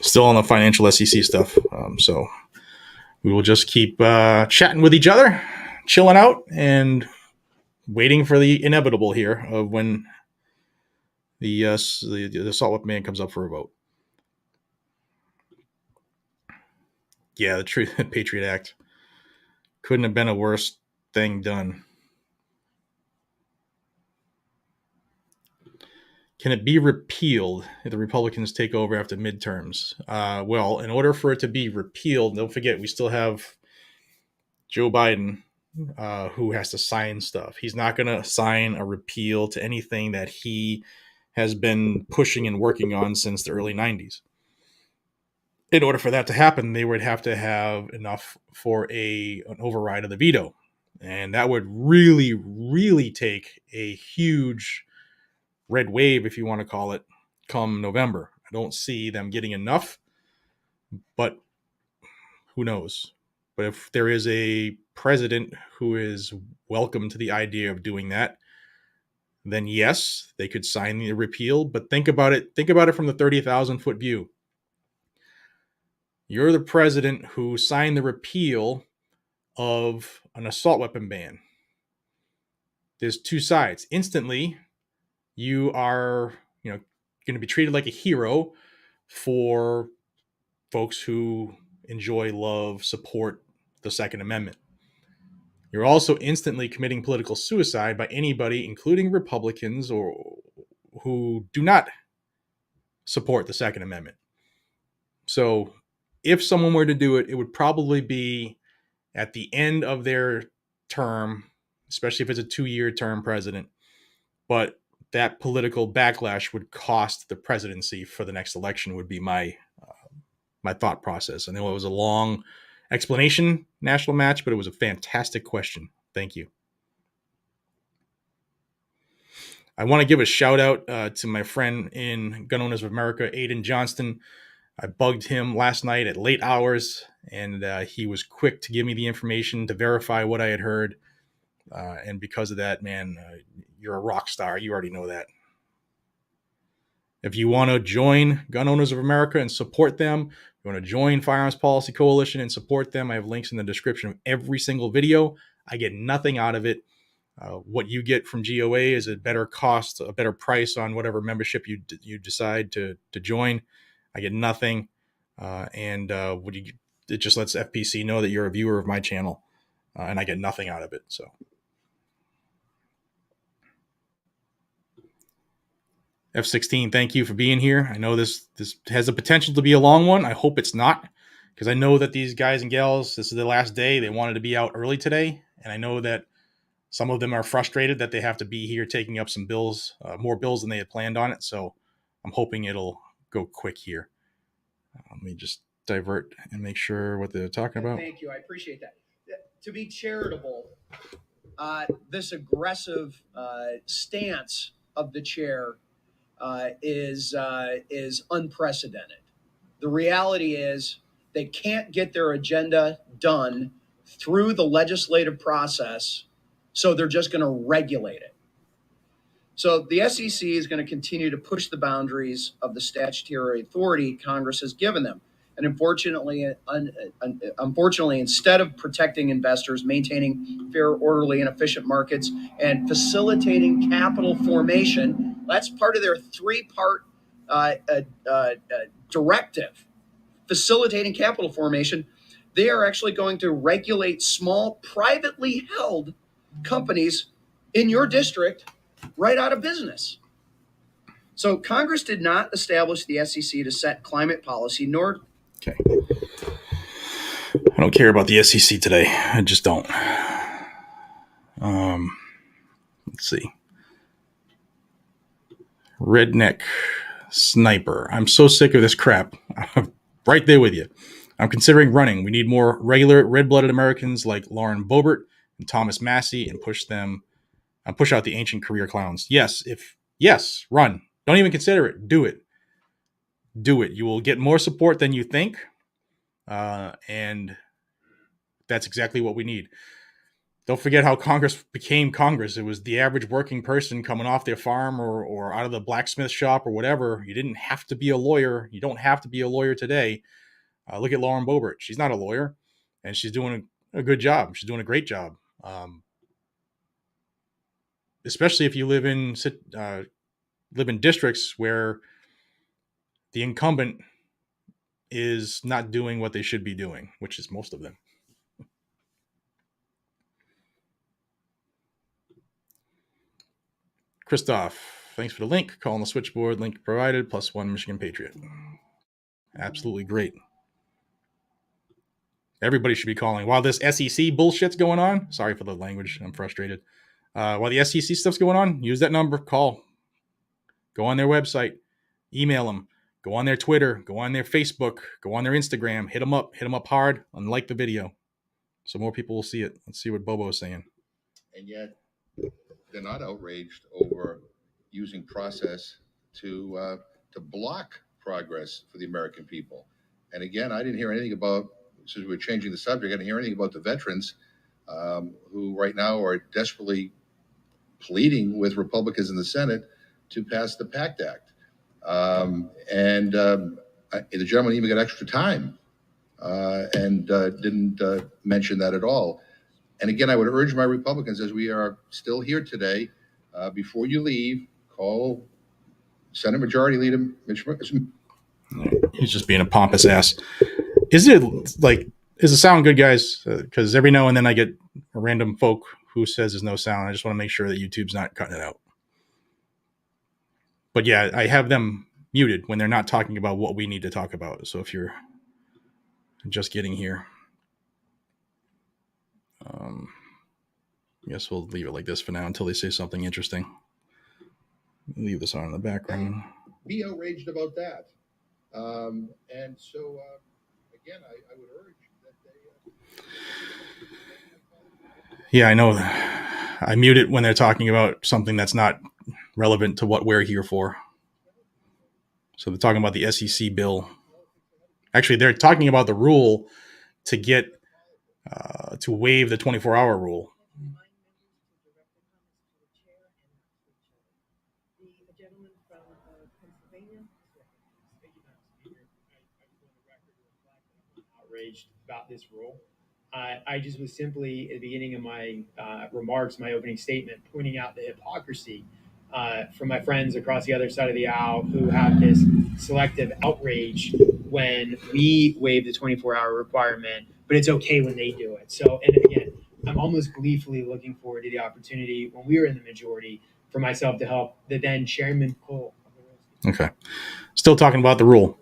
Still on the financial SEC stuff. So we will just keep chatting with each other, chilling out, and waiting for the inevitable here of when the assault weapon ban comes up for a vote. Yeah, the Patriot Act couldn't have been a worse thing done. Can it be repealed if the Republicans take over after midterms? Well, in order for it to be repealed, don't forget, we still have Joe Biden who has to sign stuff. He's not going to sign a repeal to anything that he has been pushing and working on since the early 90s. In order for that to happen, they would have to have enough for an override of the veto. And that would really, really take a huge red wave, if you want to call it, come November. I don't see them getting enough, but who knows? But if there is a president who is welcome to the idea of doing that, then yes, they could sign the repeal. But think about it from the 30,000-foot view. You're the president who signed the repeal of an assault weapon ban. There's two sides. Instantly, you are, going to be treated like a hero for folks who enjoy, love, support the Second Amendment. You're also instantly committing political suicide by anybody, including Republicans or who do not support the Second Amendment. So if someone were to do it, it would probably be at the end of their term, especially if it's a 2-year term president. But that political backlash would cost the presidency for the next election would be my thought process. I know it was a long explanation, national match, but it was a fantastic question. Thank you. I want to give a shout out to my friend in Gun Owners of America, Aiden Johnston. I bugged him last night at late hours, and he was quick to give me the information to verify what I had heard. And because of that, man, you're a rock star. You already know that. If you want to join Gun Owners of America and support them, you want to join Firearms Policy Coalition and support them, I have links in the description of every single video. I get nothing out of it. What you get from GOA is a better cost, a better price on whatever membership you decide to join. I get nothing. It just lets FPC know that you're a viewer of my channel, and I get nothing out of it. So. F16, thank you for being here. I know this has the potential to be a long one. I hope it's not, because I know that these guys and gals, this is their last day. They wanted to be out early today, and I know that some of them are frustrated that they have to be here taking up some bills, more bills than they had planned on it. So I'm hoping it'll go quick here. Let me just divert and make sure what they're talking about. Thank you. I appreciate that. To be charitable, this aggressive stance of the chair is unprecedented. The reality is they can't get their agenda done through the legislative process, so they're just going to regulate it. So the SEC is going to continue to push the boundaries of the statutory authority Congress has given them. And unfortunately, instead of protecting investors, maintaining fair, orderly, and efficient markets, and facilitating capital formation, that's part of their 3-part directive, facilitating capital formation. They are actually going to regulate small, privately held companies in your district right out of business. So Congress did not establish the SEC to set climate policy, nor... Okay. I don't care about the SEC today. I just don't. Let's see. Redneck Sniper. I'm so sick of this crap. I'm right there with you. I'm considering running. We need more regular red-blooded Americans like Lauren Boebert and Thomas Massey and push out the ancient career clowns. Yes, run. Don't even consider it. Do it. Do it. You will get more support than you think. And that's exactly what we need. Don't forget how Congress became Congress. It was the average working person coming off their farm or out of the blacksmith shop or whatever. You didn't have to be a lawyer. You don't have to be a lawyer today. Look at Lauren Boebert. She's not a lawyer, and she's doing a good job. She's doing a great job. Especially if you live in districts where the incumbent is not doing what they should be doing, which is most of them. Christoph, thanks for the link. Call on the switchboard. Link provided. +1 Michigan Patriot. Absolutely great. Everybody should be calling. While this SEC bullshit's going on, sorry for the language, I'm frustrated. While the SEC stuff's going on, use that number, call. Go on their website, email them, go on their Twitter, go on their Facebook, go on their Instagram, hit them up hard, and like the video so more people will see it. Let's see what Bobo is saying. And yet they're not outraged over using process to block progress for the American people. And again, I didn't hear anything about, since we're changing the subject, I didn't hear anything about the veterans who right now are desperately pleading with Republicans in the Senate to pass the PACT Act. The gentleman even got extra time and didn't mention that at all. And again, I would urge my Republicans, as we are still here today, before you leave, call Senate Majority Leader Mitch McConnell. He's just being a pompous ass. Does it sound good, guys? Because every now and then I get a random folk who says there's no sound. I just want to make sure that YouTube's not cutting it out. But yeah, I have them muted when they're not talking about what we need to talk about. So if you're just getting here. I guess we'll leave it like this for now until they say something interesting. Leave this on in the background. Be outraged about that. And so, again, I would urge that they. Yeah, I know. I mute it when they're talking about something that's not relevant to what we're here for. So they're talking about the SEC bill. Actually, they're talking about the rule to get to waive the 24-hour rule. The gentleman from Pennsylvania. Outraged about this rule. I just was simply at the beginning of my remarks, my opening statement, pointing out the hypocrisy from my friends across the other side of the aisle who have this selective outrage when we waive the 24-hour requirement, but it's okay when they do it. So, and again, I'm almost gleefully looking forward to the opportunity when we were in the majority for myself to help the then Chairman Cole. Okay. Still talking about the rule.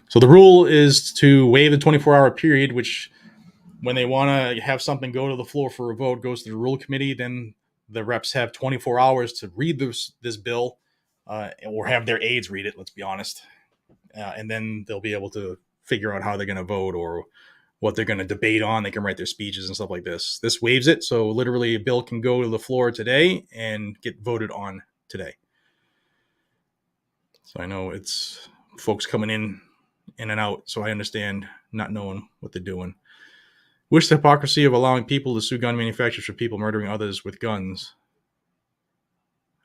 So the rule is to waive the 24-hour period, which when they want to have something go to the floor for a vote, goes to the rule committee. Then the reps have 24 hours to read this bill or have their aides read it, let's be honest. And then they'll be able to figure out how they're going to vote or what they're going to debate on. They can write their speeches and stuff like this. This waives it. So literally a bill can go to the floor today and get voted on today. So I know it's folks coming in and out. So I understand not knowing what they're doing. Wish the hypocrisy of allowing people to sue gun manufacturers for people murdering others with guns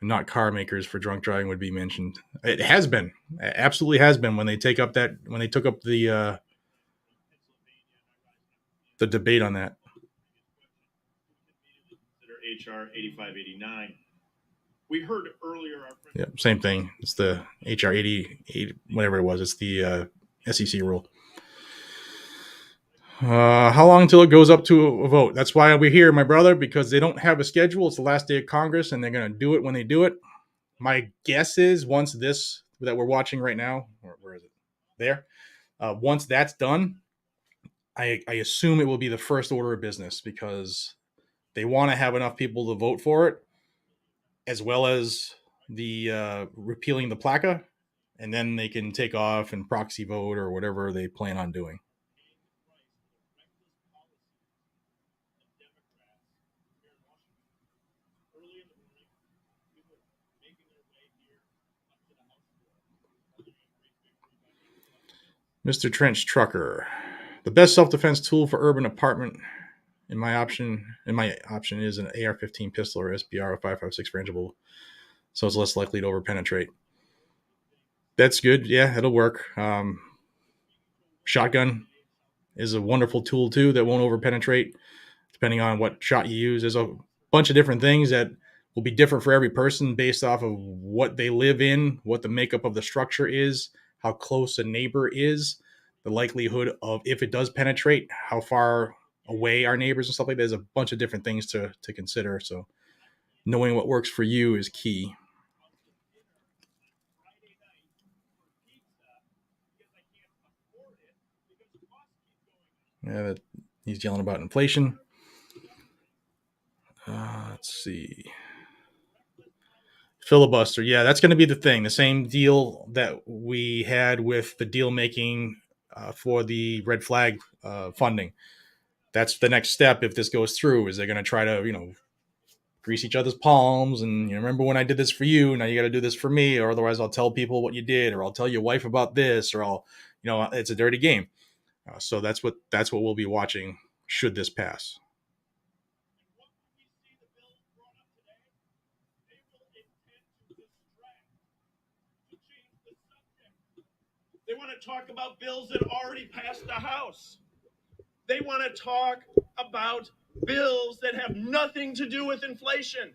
and not car makers for drunk driving would be mentioned. It has been. It absolutely has been when they took up the debate on that. HR 8589. We heard earlier our friend. Yeah, same thing. It's the HR 88, whatever it was. It's the SEC rule. How long until it goes up to a vote? That's why we're here, my brother, because they don't have a schedule. It's the last day of Congress, and they're going to do it when they do it. My guess is once this that we're watching right now, where is it? There. Once that's done, I assume it will be the first order of business because they want to have enough people to vote for it, as well as the repealing the PLACA, and then they can take off and proxy vote or whatever they plan on doing. Mr. Trench Trucker, the best self-defense tool for urban apartment in my option is an AR-15 pistol or SBR 5.56 frangible, so it's less likely to overpenetrate. That's good. Yeah, it'll work. Shotgun is a wonderful tool too that won't overpenetrate depending on what shot you use. There's a bunch of different things that will be different for every person based off of what they live in, what the makeup of the structure is, how close a neighbor is, the likelihood of, if it does penetrate, how far away our neighbors and stuff like that. There's a bunch of different things to consider. So knowing what works for you is key. Yeah, he's yelling about inflation. Let's see. Filibuster. Yeah, that's going to be the thing. The same deal that we had with the deal making for the red flag funding. That's the next step if this goes through, is they're going to try to, grease each other's palms and remember when I did this for you, now you got to do this for me, or otherwise I'll tell people what you did, or I'll tell your wife about this, or I'll, it's a dirty game. So that's what we'll be watching should this pass. They want to talk about bills that already passed the House. They want to talk about bills that have nothing to do with inflation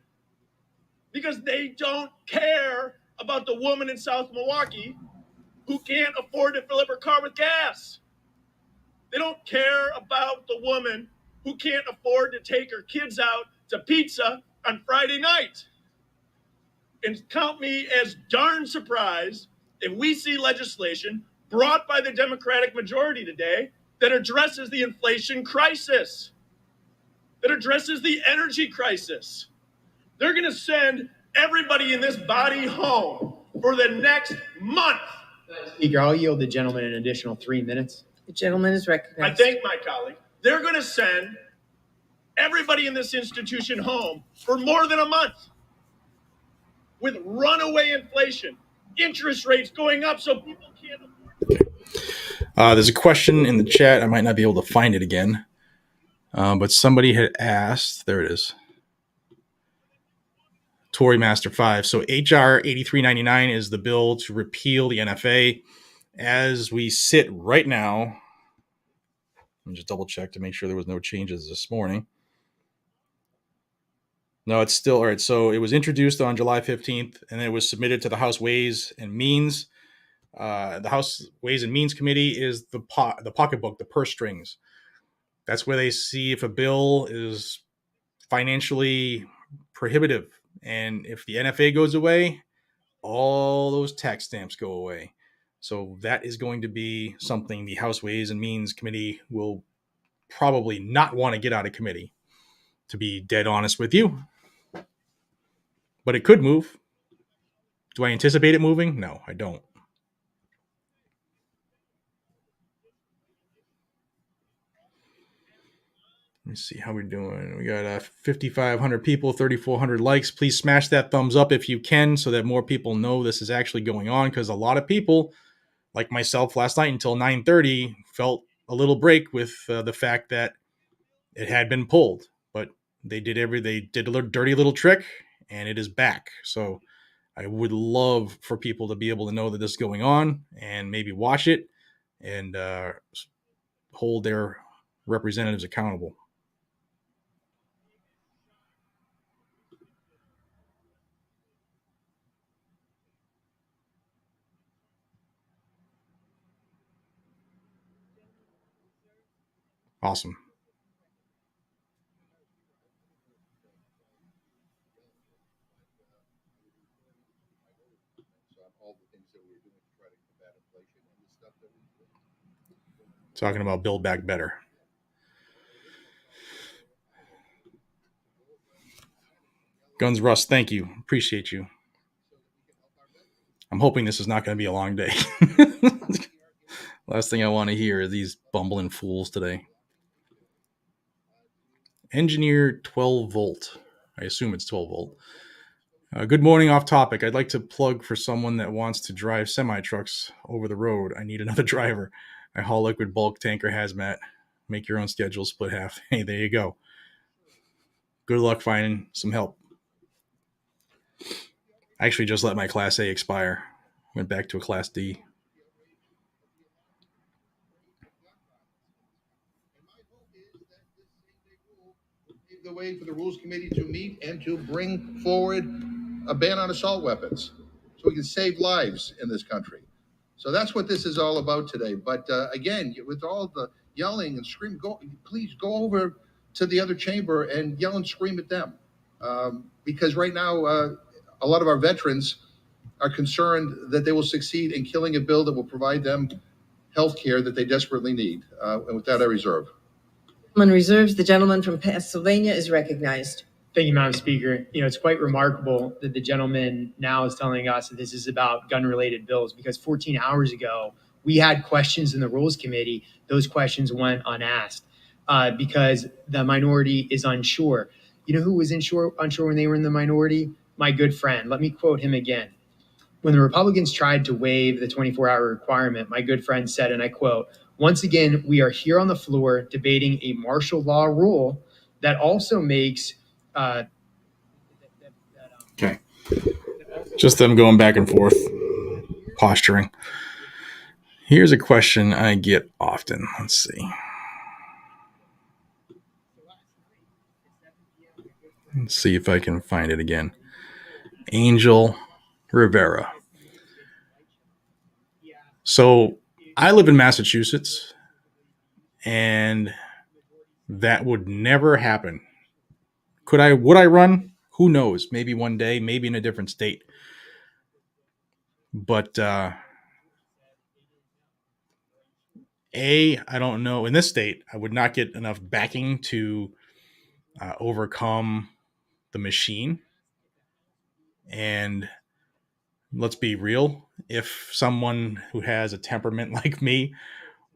because they don't care about the woman in South Milwaukee who can't afford to fill up her car with gas. They don't care about the woman who can't afford to take her kids out to pizza on Friday night. And count me as darn surprised if we see legislation brought by the Democratic majority today that addresses the inflation crisis, that addresses the energy crisis. They're going to send everybody in this body home for the next month. Speaker, I'll yield the gentleman an additional 3 minutes. The gentleman is I recognized. thank my colleague. They're going to send everybody in this institution home for more than a month with runaway inflation, interest rates going up so people can't afford. There's a question in the chat. I might not be able to find it again. But somebody had asked, there it is. Tory Master 5. So HR 8399 is the bill to repeal the NFA. As we sit right now, let me just double check to make sure there was no changes this morning. No, it's still all right. So it was introduced on July 15th, and it was submitted to the House Ways and Means. The House Ways and Means Committee is the pocketbook, the purse strings. That's where they see if a bill is financially prohibitive. And if the NFA goes away, all those tax stamps go away. So that is going to be something the House Ways and Means Committee will probably not want to get out of committee, to be dead honest with you. But it could move. Do I anticipate it moving? No, I don't. Let me see how we're doing. We got 5,500 people, 3,400 likes. Please smash that thumbs up if you can so that more people know this is actually going on, because a lot of people, like myself last night until 9:30, felt a little break with the fact that it had been pulled. But they did a dirty little trick, and it is back. So I would love for people to be able to know that this is going on and maybe watch it and hold their representatives accountable. Awesome. Talking about Build Back Better. Guns Rust, thank you. Appreciate you. I'm hoping this is not going to be a long day. Last thing I want to hear is these bumbling fools today. Engineer 12 volt. I assume it's 12 volt. Good morning, off topic. I'd like to plug for someone that wants to drive semi-trucks over the road. I need another driver. I haul liquid, bulk, tanker, hazmat. Make your own schedule, split half. Hey, there you go. Good luck finding some help. I actually just let my Class A expire. Went back to a Class D. The way for the Rules Committee to meet and to bring forward a ban on assault weapons so we can save lives in this country. So that's what this is all about today. But again, with all the yelling and screaming, please go over to the other chamber and yell and scream at them. Because right now, a lot of our veterans are concerned that they will succeed in killing a bill that will provide them health care that they desperately need. And with that, I reserve. Reserves. The gentleman from Pennsylvania is recognized. Thank you, Madam Speaker. It's quite remarkable that the gentleman now is telling us that this is about gun-related bills, because 14 hours ago, we had questions in the Rules Committee. Those questions went unasked because the minority is unsure. You know who was unsure when they were in the minority? My good friend. Let me quote him again. When the Republicans tried to waive the 24-hour requirement, my good friend said, and I quote, "Once again, we are here on the floor debating a martial law rule that also makes..." Okay. Just them going back and forth, posturing. Here's a question I get often. Let's see. Let's see if I can find it again. Angel Rivera. So I live in Massachusetts, and that would never happen. Would I run? Who knows? Maybe one day, maybe in a different state. But I don't know. In this state, I would not get enough backing to overcome the machine. And let's be real, if someone who has a temperament like me,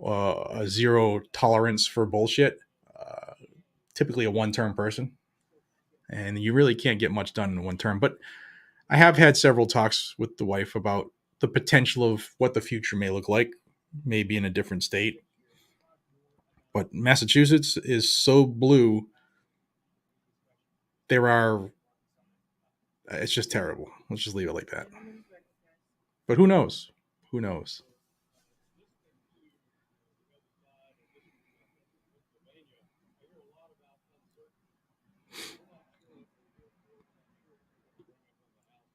a zero tolerance for bullshit, typically a one-term person, and you really can't get much done in one term. But I have had several talks with the wife about the potential of what the future may look like, maybe in a different state. But Massachusetts is so blue. It's just terrible. Let's just leave it like that. But who knows? Who knows?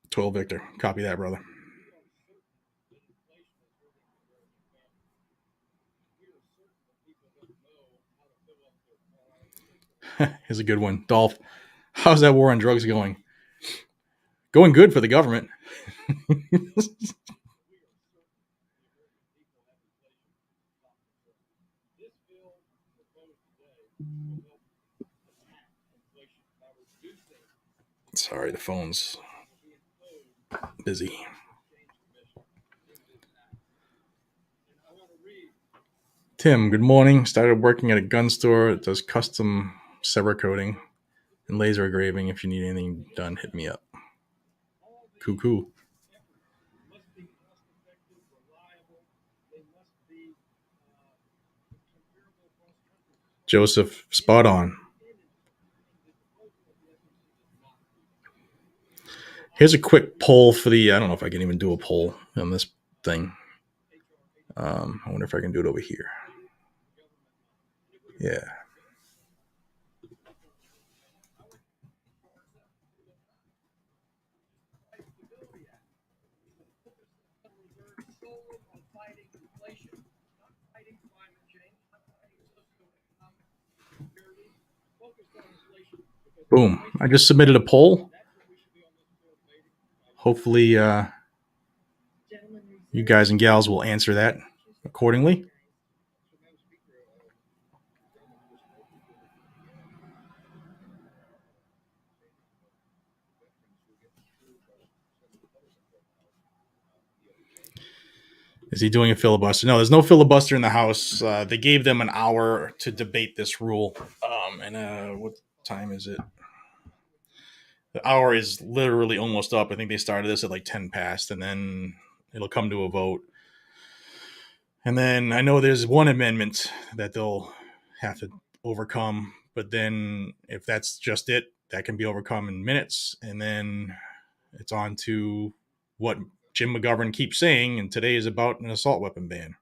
"12 Victor." Copy that, brother. Here's a good one. Dolph, how's that war on drugs going? Going good for the government. Sorry, the phone's busy. Tim, good morning. Started working at a gun store that does custom Cerakoting and laser engraving. If you need anything done, hit me up. Cool. Joseph, spot on. Here's a quick poll for the. I don't know if I can even do a poll on this thing. I wonder if I can do it over here. Yeah. Boom. I just submitted a poll. Hopefully, you guys and gals will answer that accordingly. Is he doing a filibuster? No, there's no filibuster in the House. They gave them an hour to debate this rule. What time is it? The hour is literally almost up. I think they started this at like 10 past, and then it'll come to a vote. And then I know there's one amendment that they'll have to overcome. But then if that's just it, that can be overcome in minutes. And then it's on to what Jim McGovern keeps saying, and today is about an assault weapon ban.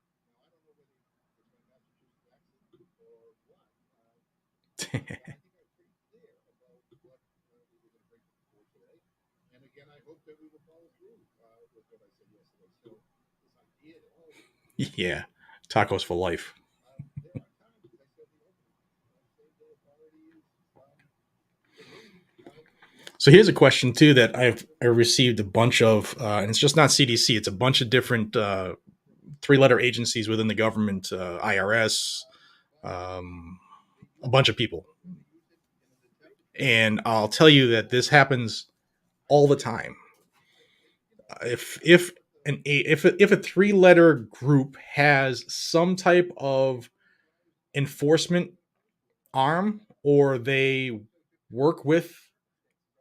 Yeah, tacos for life. So here's a question too that I received a bunch of, and it's just not CDC. It's a bunch of different 3-letter agencies within the government, IRS, a bunch of people. And I'll tell you that this happens all the time. If a 3-letter group has some type of enforcement arm, or they work with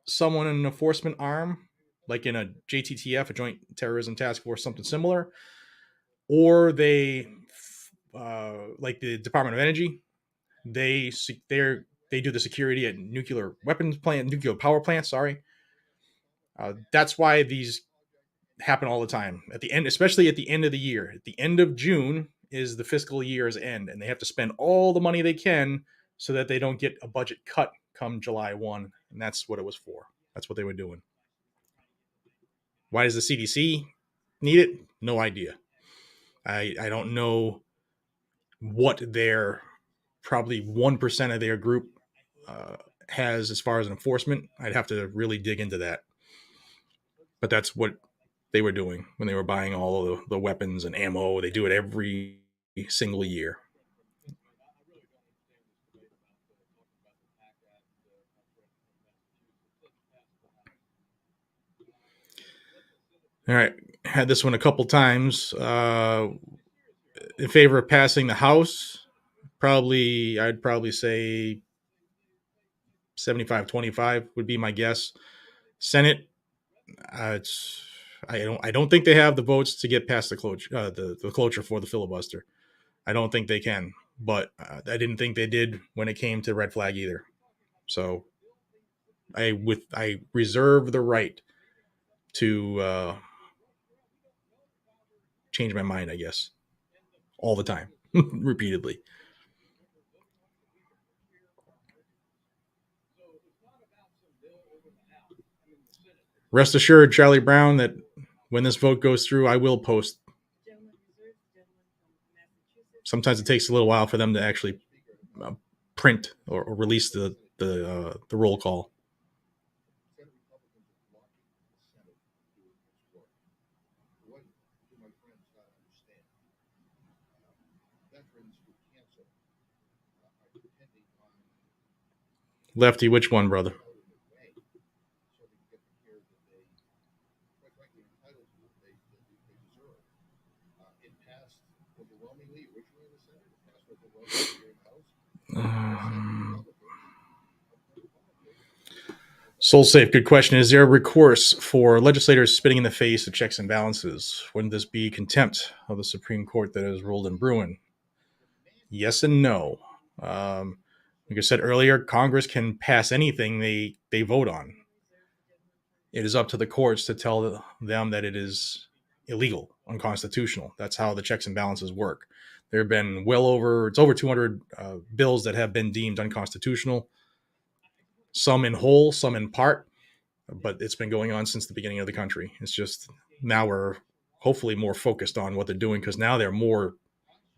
someone in an enforcement arm, like in a JTTF, a Joint Terrorism Task Force, something similar, or they, like the Department of Energy, they do the security at nuclear power plants. Sorry, that's why these happen all the time at the end, especially at the end of the year. At the end of June is the fiscal year's end, and they have to spend all the money they can so that they don't get a budget cut come July 1. And that's what it was for. That's what they were doing. Why does the CDC need it? No idea. I don't know what their probably 1% of their group has as far as enforcement. I'd have to really dig into that. But that's what they were doing when they were buying all of the weapons and ammo. They do it every single year. All right, had this one a couple times. In favor of passing the House, I'd probably say 75-25 would be my guess. Senate, I don't think they have the votes to get past the cloture for the filibuster. I don't think they can, but I didn't think they did when it came to red flag either. So I reserve the right to change my mind, I guess, all the time, repeatedly. Rest assured, Charlie Brown, that when this vote goes through, I will post. Sometimes it takes a little while for them to actually print or release the roll call. Lefty, which one, brother? Soul Safe, good question. Is there a recourse for legislators spitting in the face of checks and balances? Wouldn't this be contempt of the Supreme Court that has ruled in Bruin? Yes and no. Like I said earlier, Congress can pass anything they vote on. It is up to the courts to tell them that it is illegal, unconstitutional. That's how the checks and balances work. There have been over 200 bills that have been deemed unconstitutional, some in whole, some in part, but it's been going on since the beginning of the country. It's just now we're hopefully more focused on what they're doing because now they're more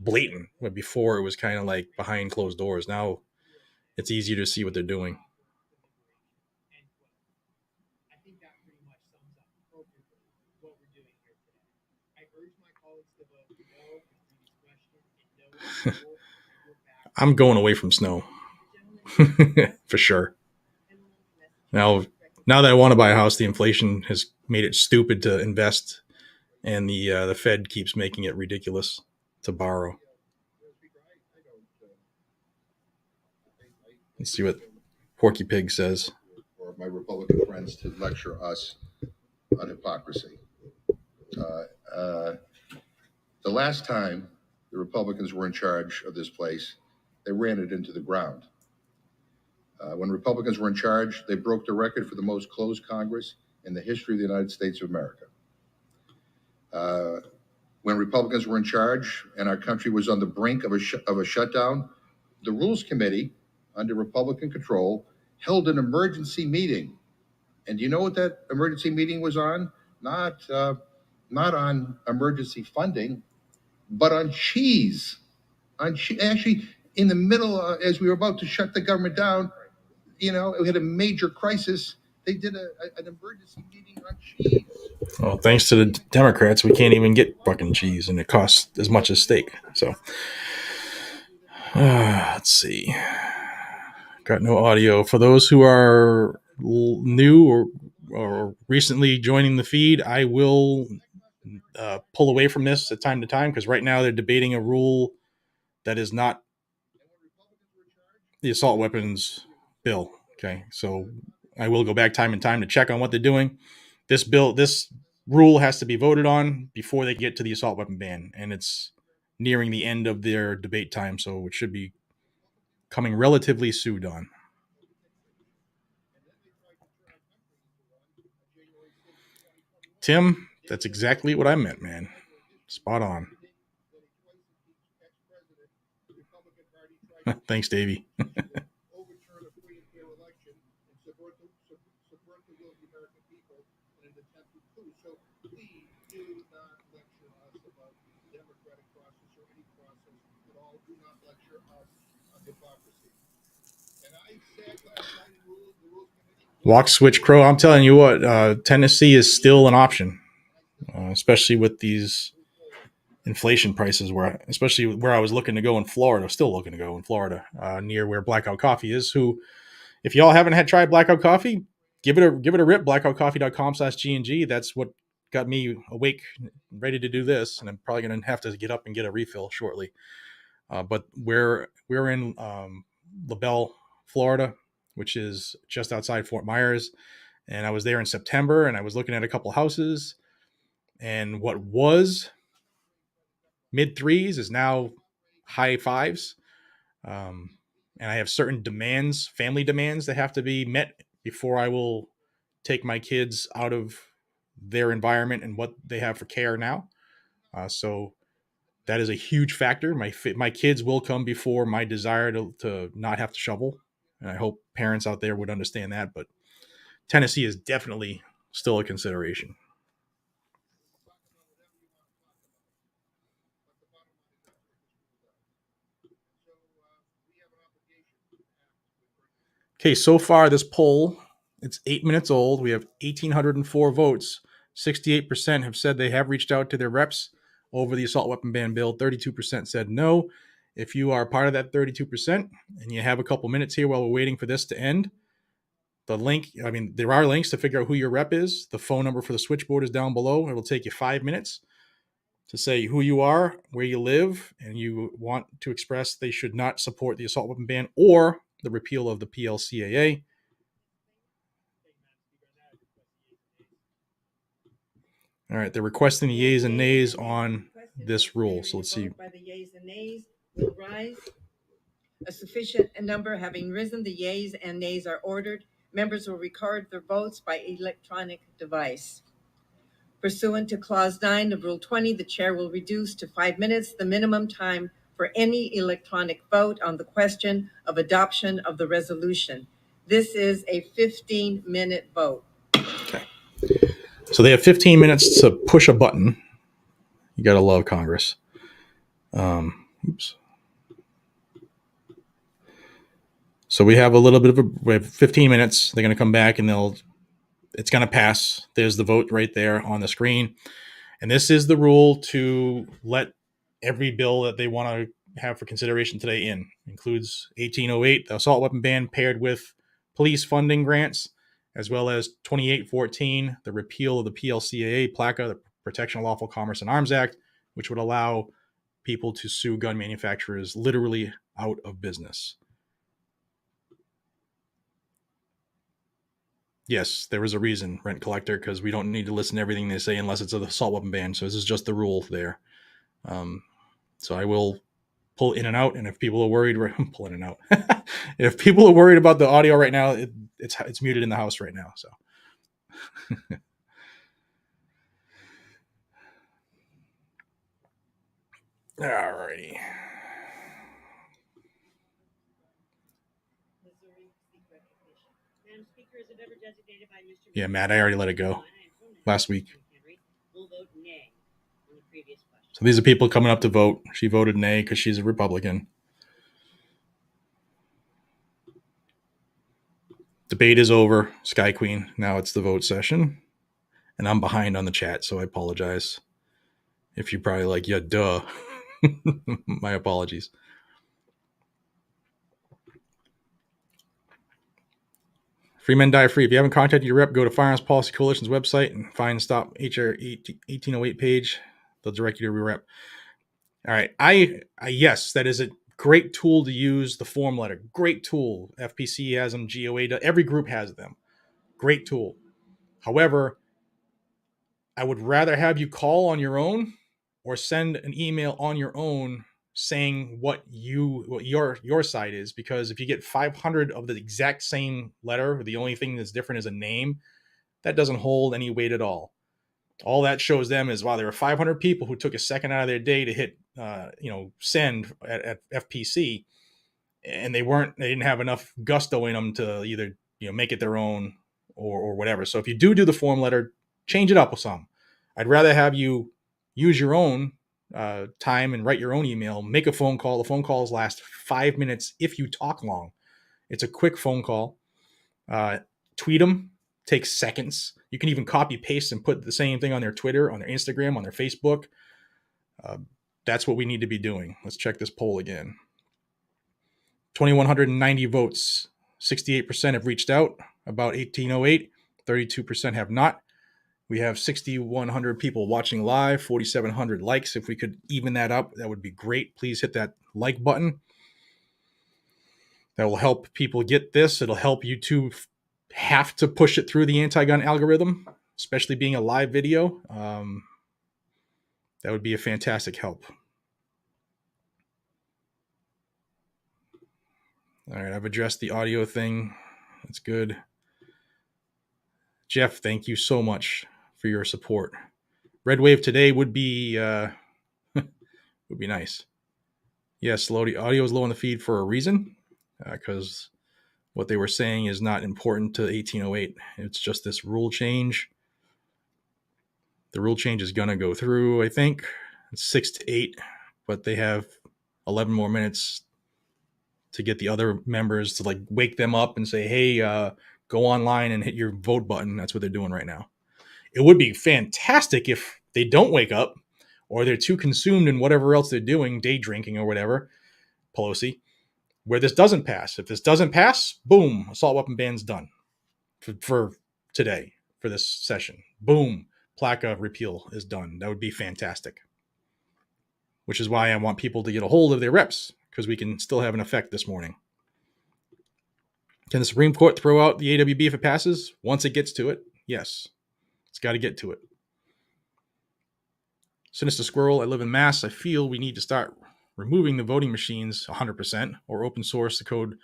blatant. But before it was kind of like behind closed doors. Now it's easier to see what they're doing. I think that pretty much sums up appropriately what we're doing here today. I urge my colleagues to vote no for this question and no. I'm going away from snow for sure. Now that I want to buy a house, the inflation has made it stupid to invest, and the Fed keeps making it ridiculous to borrow. Let's see what Porky Pig says. Or my Republican friends to lecture us on hypocrisy. The last time the Republicans were in charge of this place, they ran it into the ground. When Republicans were in charge, they broke the record for the most closed Congress in the history of the United States of America. When Republicans were in charge and our country was on the brink of a shutdown, the Rules Committee, under Republican control, held an emergency meeting. And do you know what that emergency meeting was on? Not on emergency funding, but on cheese. Actually, in the middle, as we were about to shut the government down, we had a major crisis. They did an emergency meeting on cheese. Well, thanks to the Democrats, we can't even get fucking cheese, and it costs as much as steak. So, let's see. Got no audio. For those who are new or recently joining the feed, I will pull away from this at time to time because right now they're debating a rule that is not the assault weapons bill. Okay, so I will go back time and time to check on what they're doing. This rule has to be voted on before they get to the assault weapon ban, and it's nearing the end of their debate time, so it should be coming relatively soon on. Tim, that's exactly what I meant, man. Spot on. Thanks, Davey. Walk, switch, crow. I'm telling you what, Tennessee is still an option, especially with these inflation prices were, especially where I was looking to go in Florida, still looking to go in Florida, near where Blackout Coffee is. Who, if y'all haven't had tried Blackout Coffee, give it a rip. blackoutcoffee.com/GNG. That's what got me awake, ready to do this, and I'm probably going to have to get up and get a refill shortly. But we're in LaBelle, Florida, which is just outside Fort Myers, and I was there in September, and I was looking at a couple houses, and what was mid threes is now high fives. And I have certain demands, family demands, that have to be met before I will take my kids out of their environment and what they have for care now. So that is a huge factor. My kids will come before my desire to not have to shovel. And I hope parents out there would understand that. But Tennessee is definitely still a consideration. Okay, so far this poll, it's 8 minutes old. We have 1,804 votes. 68% have said they have reached out to their reps over the assault weapon ban bill. 32% said no. If you are part of that 32% and you have a couple minutes here while we're waiting for this to end, the link, there are links to figure out who your rep is. The phone number for the switchboard is down below. It will take you 5 minutes to say who you are, where you live, and you want to express they should not support the assault weapon ban or the repeal of the PLCAA. All right, they're requesting the yeas and nays on this rule. So let's see. By the yeas and nays will rise. A sufficient number having risen, the yeas and nays are ordered. Members will record their votes by electronic device. Pursuant to Clause 9 of Rule 20, the chair will reduce to 5 minutes the minimum time for any electronic vote on the question of adoption of the resolution. This is a 15-minute vote. Okay. So they have 15 minutes to push a button. You got to love Congress. Oops. So we have we have 15 minutes. They're going to come back and it's going to pass. There's the vote right there on the screen. And this is the rule to let every bill that they want to have for consideration today in. Includes 1808, the assault weapon ban paired with police funding grants, as well as 2814, the repeal of the PLCAA, PLACA, the Protection of Lawful Commerce and Arms Act, which would allow people to sue gun manufacturers literally out of business. Yes, there is a reason, rent collector, because we don't need to listen to everything they say unless it's an assault weapon ban. So this is just the rule there. So I will pull in and out, and if people are worried, I'm pulling in and out. If people are worried about the audio right now, it's muted in the house right now. So. Alrighty. Yeah, Matt, I already let it go last week. So these are people coming up to vote. She voted nay because she's a Republican. Debate is over. Sky Queen. Now it's the vote session. And I'm behind on the chat, so I apologize. If you're probably like, yeah, duh. My apologies. Free men die free. If you haven't contacted your rep, go to Firearms Policy Coalition's website and find Stop HR 1808 page. They'll direct you to your rep. All right. I yes, that is a great tool to use. The form letter, great tool. FPC has them. GOA does. Every group has them. Great tool. However, I would rather have you call on your own or send an email on your own saying what your side is, because if you get 500 of the exact same letter, the only thing that's different is a name, that doesn't hold any weight at all. All that shows them is, wow, there were 500 people who took a second out of their day to hit send at FPC, and they didn't have enough gusto in them to either make it their own or whatever. So if you do the form letter, change it up with some. I'd rather have you use your own time and write your own email, make a phone call. The phone calls last 5 minutes if you talk long. It's a quick phone call. Tweet them, takes seconds. You can even copy paste and put the same thing on their Twitter, on their Instagram, on their Facebook. that's what we need to be doing. Let's check this poll again. 2,190 votes. 68% have reached out about 1808. 32% have not. We have 6,100 people watching live, 4,700 likes. If we could even that up, that would be great. Please hit that like button. That will help people get this. It'll help YouTube have to push it through the anti-gun algorithm, especially being a live video. That would be a fantastic help. All right, I've addressed the audio thing. That's good. Jeff, thank you so much for your support. Red wave today would be would be nice. Yes, audio is low on the feed for a reason, because what they were saying is not important to 1808. It's just this rule change. The rule change is going to go through, I think. It's 6 to 8, but they have 11 more minutes to get the other members to like wake them up and say, hey, go online and hit your vote button. That's what they're doing right now. It would be fantastic if they don't wake up or they're too consumed in whatever else they're doing, day drinking or whatever, Pelosi, where this doesn't pass. If this doesn't pass, boom, assault weapon ban's done for today, for this session. Boom, PLACA repeal is done. That would be fantastic. Which is why I want people to get a hold of their reps, because we can still have an effect this morning. Can the Supreme Court throw out the AWB if it passes? Once it gets to it, yes. It's got to get to it. Sinister Squirrel, I live in Mass. I feel we need to start removing the voting machines 100% or open source the code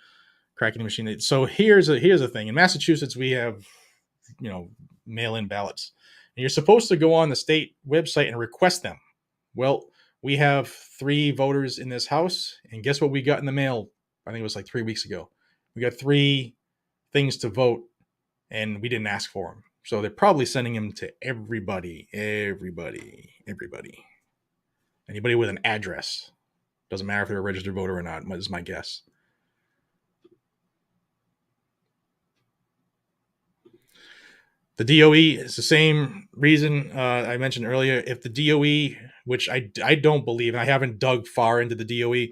cracking the machine. So here's a thing. In Massachusetts, we have, mail-in ballots. And you're supposed to go on the state website and request them. Well, we have 3 voters in this house, and guess what we got in the mail? I think it was like 3 weeks ago. We got 3 things to vote, and we didn't ask for them. So they're probably sending them to everybody. Anybody with an address. Doesn't matter if they're a registered voter or not, is my guess. The DOE is the same reason I mentioned earlier. If the DOE, which I don't believe, and I haven't dug far into the DOE,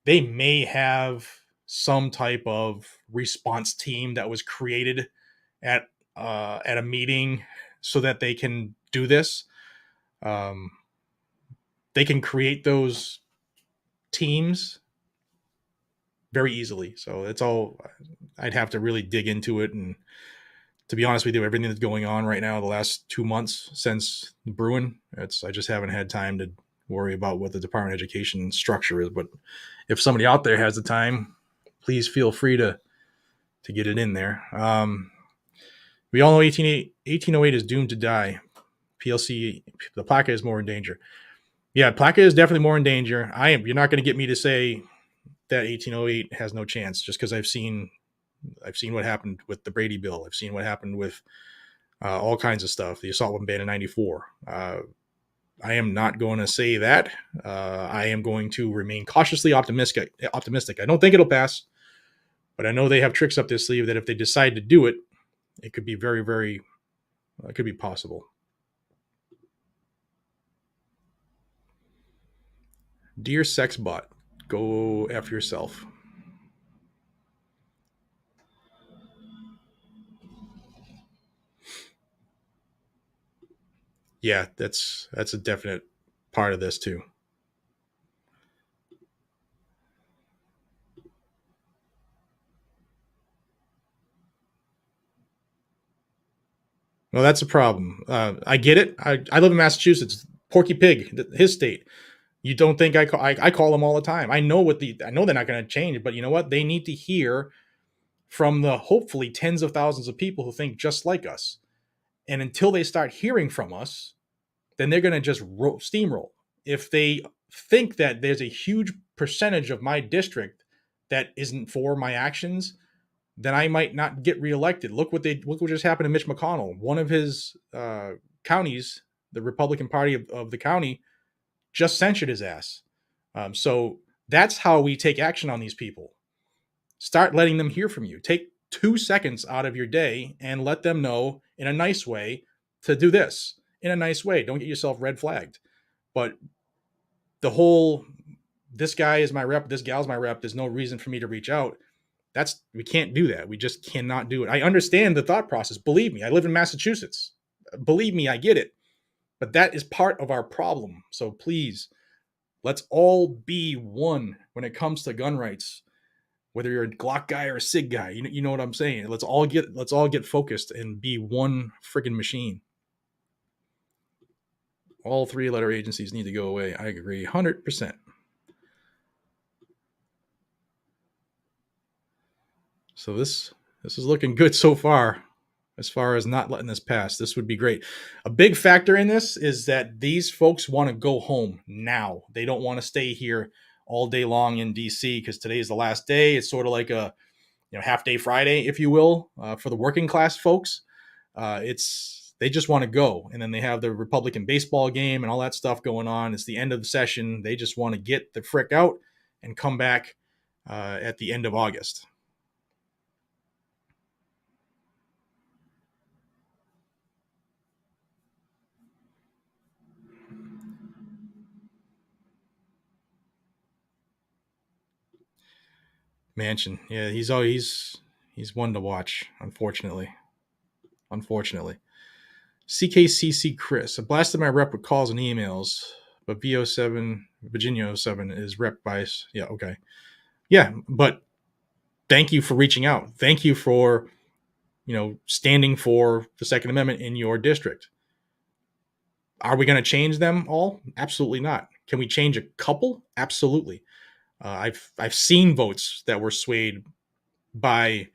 they may have some type of response team that was created at a meeting so that they can do this. They can create those teams very easily. So it's all, I'd have to really dig into it. And to be honest with you, everything that's going on right now, the last 2 months since the Bruin, I just haven't had time to worry about what the Department of Education structure is. But if somebody out there has the time, please feel free to get it in there. We all know 1808 is doomed to die. PLC, the PLACA is more in danger. Yeah, PLACA is definitely more in danger. You're not going to get me to say that 1808 has no chance just because I've seen what happened with the Brady bill. I've seen what happened with all kinds of stuff. The assault weapon ban in 94. I am not going to say that. I am going to remain cautiously optimistic. I don't think it'll pass, but I know they have tricks up their sleeve that if they decide to do it, it could be very, very, it could be possible. Dear Sexbot, go F yourself. Yeah, that's a definite part of this too. Well, that's a problem. I get it. I live in Massachusetts. Porky Pig, his state. You don't think I call them all the time. I know they're not going to change, but you know what? They need to hear from the hopefully tens of thousands of people who think just like us. And until they start hearing from us, then they're going to just steamroll. If they think that there's a huge percentage of my district that isn't for my actions, then I might not get reelected. Look what just happened to Mitch McConnell. One of his counties, the Republican Party of the county, just censured his ass. So that's how we take action on these people. Start letting them hear from you. Take 2 seconds out of your day and let them know in a nice way to do this. In a nice way. Don't get yourself red flagged. But the whole, this guy is my rep, this gal's my rep, there's no reason for me to reach out. We can't do that. We just cannot do it. I understand the thought process. Believe me, I live in Massachusetts. Believe me, I get it. But that is part of our problem. So please, let's all be one when it comes to gun rights. Whether you're a Glock guy or a SIG guy, you know what I'm saying. Let's all get focused and be one friggin' machine. All 3-letter agencies need to go away. I agree 100%. So this is looking good so far as not letting this pass. This would be great. A big factor in this is that these folks want to go home now. They don't want to stay here all day long in DC because today is the last day. It's sort of like a half-day Friday, if you will, for the working class folks. They just want to go, and then they have the Republican baseball game and all that stuff going on. It's the end of the session. They just want to get the frick out and come back at the end of August. Manchin, yeah, he's one to watch. Unfortunately. CKCC Chris, I blasted my rep with calls and emails, but VO7 Virginia 07 is rep by, yeah, okay, yeah, but thank you for reaching out. Thank you for standing for the Second Amendment in your district. Are we going to change them all? Absolutely not. Can we change a couple? Absolutely. I've seen votes that were swayed by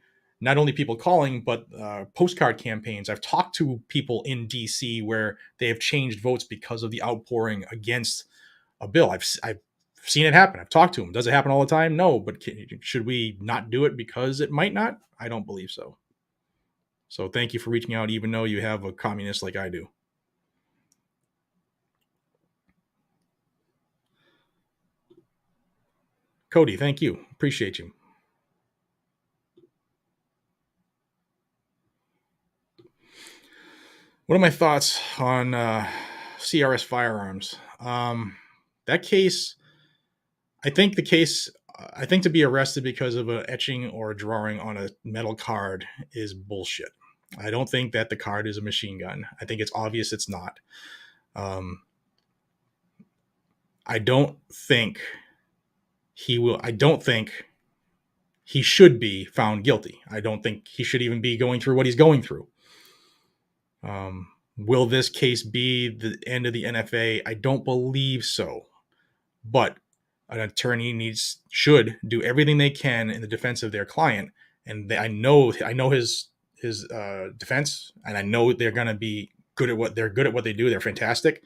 not only people calling, but postcard campaigns. I've talked to people in DC where they have changed votes because of the outpouring against a bill. I've seen it happen. I've talked to them. Does it happen all the time? No, but should we not do it because it might not? I don't believe so. So thank you for reaching out, even though you have a communist like I do. Cody, thank you. Appreciate you. What are my thoughts on CRS Firearms? That case, I think to be arrested because of an etching or a drawing on a metal card is bullshit. I don't think that the card is a machine gun. I think it's obvious it's not. I don't think he should be found guilty. I don't think he should even be going through what he's going through. Will this case be the end of the NFA? I don't believe so. But an attorney should do everything they can in the defense of their client. And I know his defense, and I know they're going to be good at what they do. They're fantastic.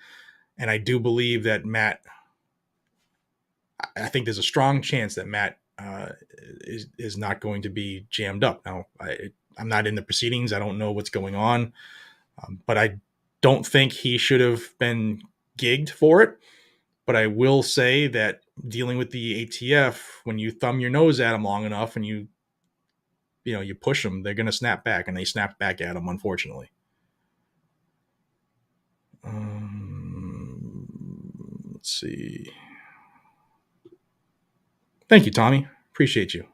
And I do believe that Matt, I think there's a strong chance that Matt is not going to be jammed up. Now, I'm not in the proceedings. I don't know what's going on. But I don't think he should have been gigged for it. But I will say that dealing with the ATF, when you thumb your nose at them long enough and you push them, they're going to snap back, and they snapped back at him, unfortunately. Let's see. Thank you, Tommy. Appreciate you.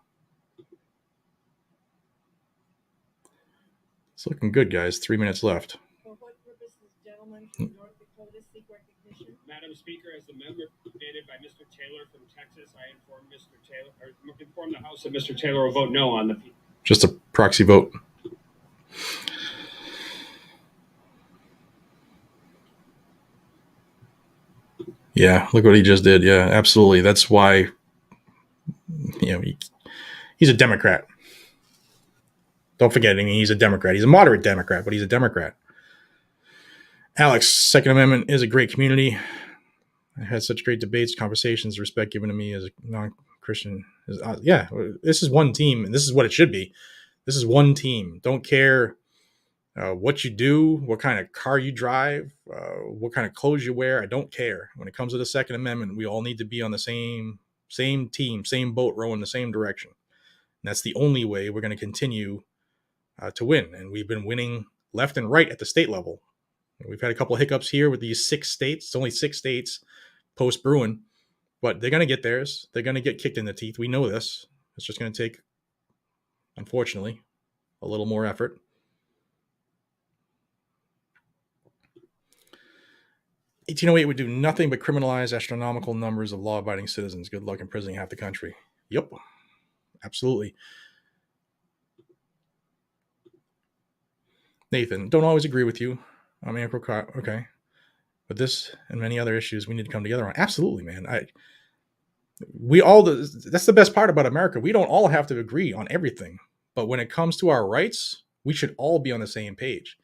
It's looking good, guys. 3 minutes left. For what purpose does gentleman from North Dakota seek recognition? Madam Speaker, as the member nominated by Mr. Taylor from Texas, I inform the House that Mr. Taylor will vote no on the. Just a proxy vote. Yeah, look what he just did. Yeah, absolutely. That's why, he's a Democrat. Don't forget, he's a Democrat. He's a moderate Democrat, but he's a Democrat. Alex, Second Amendment is a great community. I had such great debates, conversations, respect given to me as a non-Christian. This is one team, and this is what it should be. This is one team. Don't care what you do, what kind of car you drive, what kind of clothes you wear. I don't care. When it comes to the Second Amendment, we all need to be on the same team, same boat, rowing the same direction. And that's the only way we're going to continue to win. And we've been winning left and right at the state level. We've had a couple of hiccups here with these 6 states. It's only 6 states post-Bruin. But they're going to get theirs. They're going to get kicked in the teeth. We know this. It's just going to take, unfortunately, a little more effort. (1808) would do nothing but criminalize astronomical numbers of law-abiding citizens. Good luck imprisoning half the country. Yep, absolutely. Nathan, don't always agree with you. I'm okay. But this and many other issues we need to come together on. Absolutely, man. That's the best part about America. We don't all have to agree on everything. But when it comes to our rights, we should all be on the same page.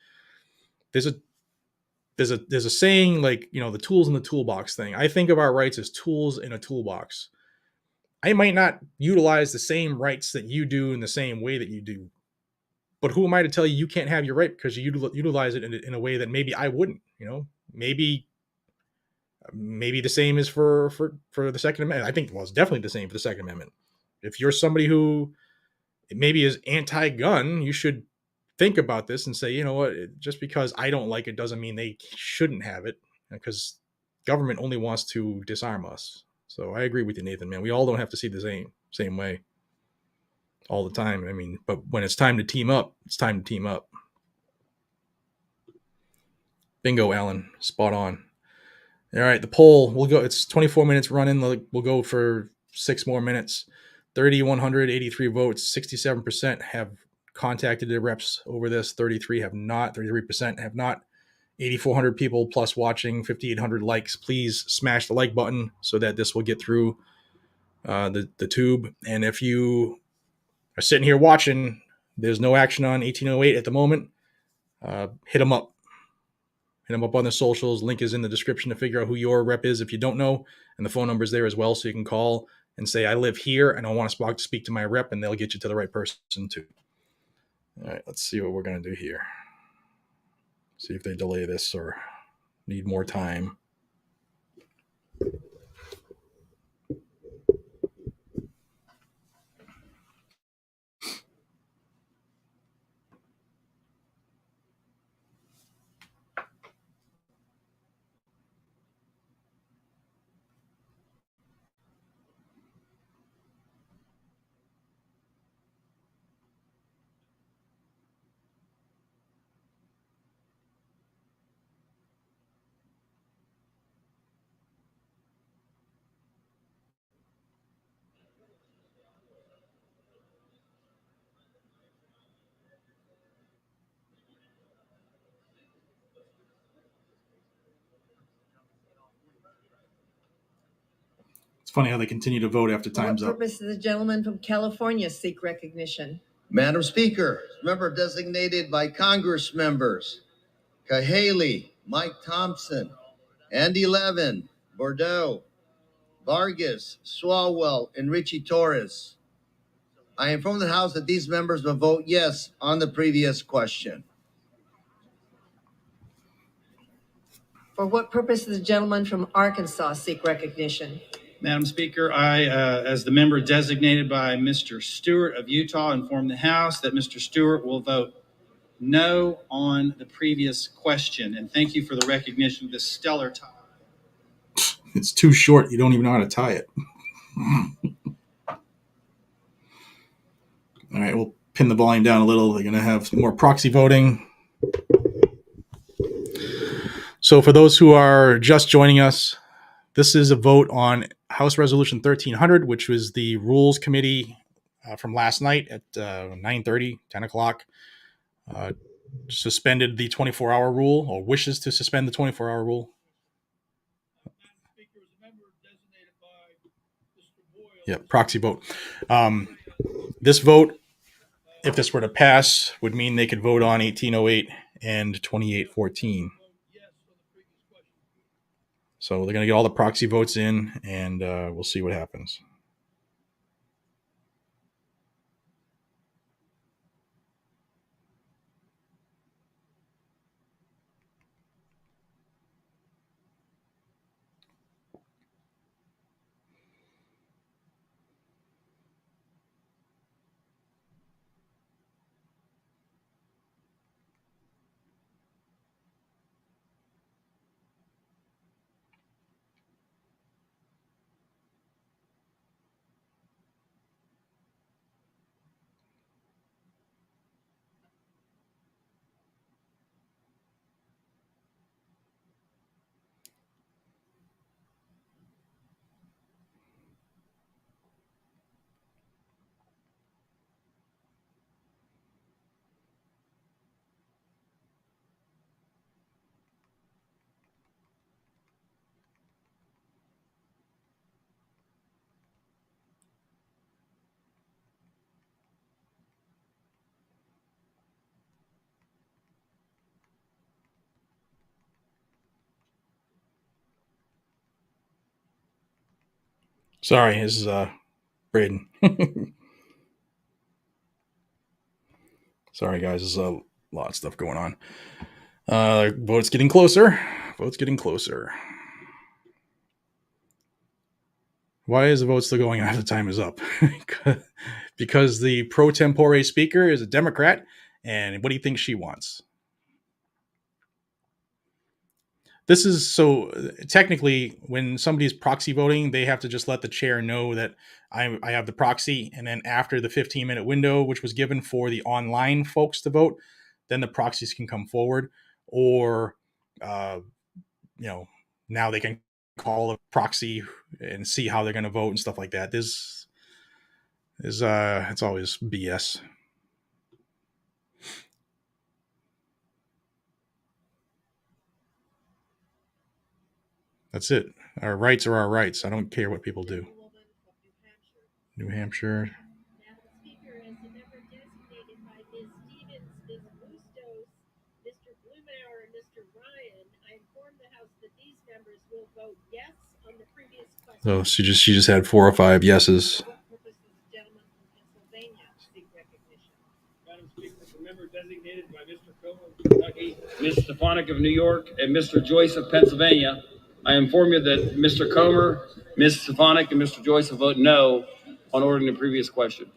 There's a saying, like, the tools in the toolbox thing. I think of our rights as tools in a toolbox. I might not utilize the same rights that you do in the same way that you do. But who am I to tell you can't have your right because you utilize it in a way that maybe I wouldn't? Maybe the same is for the Second Amendment. I think, well, it's definitely the same for the Second Amendment. If you're somebody who maybe is anti-gun, you should think about this and say, you know what, just because I don't like it doesn't mean they shouldn't have it, because government only wants to disarm us. So I agree with you, Nathan, man. We all don't have to see the same way all the time. I mean, but when it's time to team up, it's time to team up. Bingo, Alan. Spot on. All right, the poll, we'll go. It's 24 minutes running. We'll go for 6 more minutes. 3,183 votes. 67% have contacted their reps over this. 33% have not. 8,400 people plus watching. 5,800 likes. Please smash the like button so that this will get through the tube. And if you are sitting here watching, there's no action on 1808 at the moment. Hit them up. Hit them up on the socials. Link is in the description to figure out who your rep is if you don't know. And the phone number is there as well, so you can call and say, I live here and I want to speak to my rep, and they'll get you to the right person too. All right, let's see what we're going to do here. See if they delay this or need more time. It's funny how they continue to vote after time's up. For what purpose does the gentleman from California seek recognition? Madam Speaker, member designated by Congress members Cahaley, Mike Thompson, Andy Levin, Bordeaux, Vargas, Swalwell, and Richie Torres. I inform the House that these members will vote yes on the previous question. For what purpose does the gentleman from Arkansas seek recognition? Madam Speaker, I, as the member designated by Mr. Stewart of Utah, inform the House that Mr. Stewart will vote no on the previous question. And thank you for the recognition of this stellar tie. It's too short. You don't even know how to tie it. All right, we'll pin the volume down a little. They're going to have some more proxy voting. So for those who are just joining us, this is a vote on House Resolution 1300, which was the Rules Committee from last night at 9:30, 10 o'clock. Suspended the 24-hour rule, or wishes to suspend the 24-hour rule. Yeah, proxy vote. This vote, if this were to pass, would mean they could vote on 1808 and 2814. So they're going to get all the proxy votes in, and we'll see what happens. Sorry, this is Braden. Sorry, guys. There's a lot of stuff going on. Vote's getting closer. Vote's getting closer. Why is the vote still going after the time is up? Because the pro tempore speaker is a Democrat, and what do you think she wants? This is so technically when somebody's proxy voting, they have to just let the chair know that I have the proxy, and then after the 15-minute window, which was given for the online folks to vote, then the proxies can come forward, or now they can call a proxy and see how they're going to vote and stuff like that. This is it's always BS. That's it. Our rights are our rights. I don't care what people do. New Hampshire. Madam Speaker, as the member designated by Ms. Stevens, Ms. Bustos, Mr. Blumenauer, and Mr. Ryan, I inform the House that these members will vote yes on the previous question. So she just had 4 or 5 yeses. What purpose does the gentleman from Pennsylvania seek recognition? Madam Speaker, the member designated by Mr. Comer of Kentucky, Ms. Stefanik of New York, and Mr. Joyce of Pennsylvania, I inform you that Mr. Comer, Ms. Stefanik, and Mr. Joyce will vote no on ordering the previous question.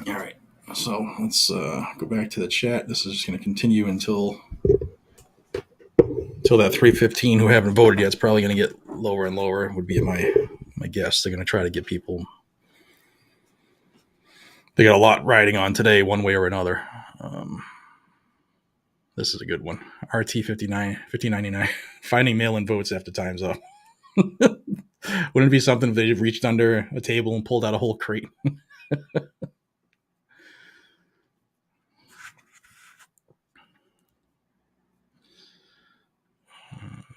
All right. So let's go back to the chat. This is just going to continue until that 315 who haven't voted yet. It's probably going to get lower and lower, would be my guess. They're going to try to get people. They got a lot riding on today, one way or another. This is a good one. RT 5099. Finding mail-in votes after time's up. Wouldn't it be something if they reached under a table and pulled out a whole crate?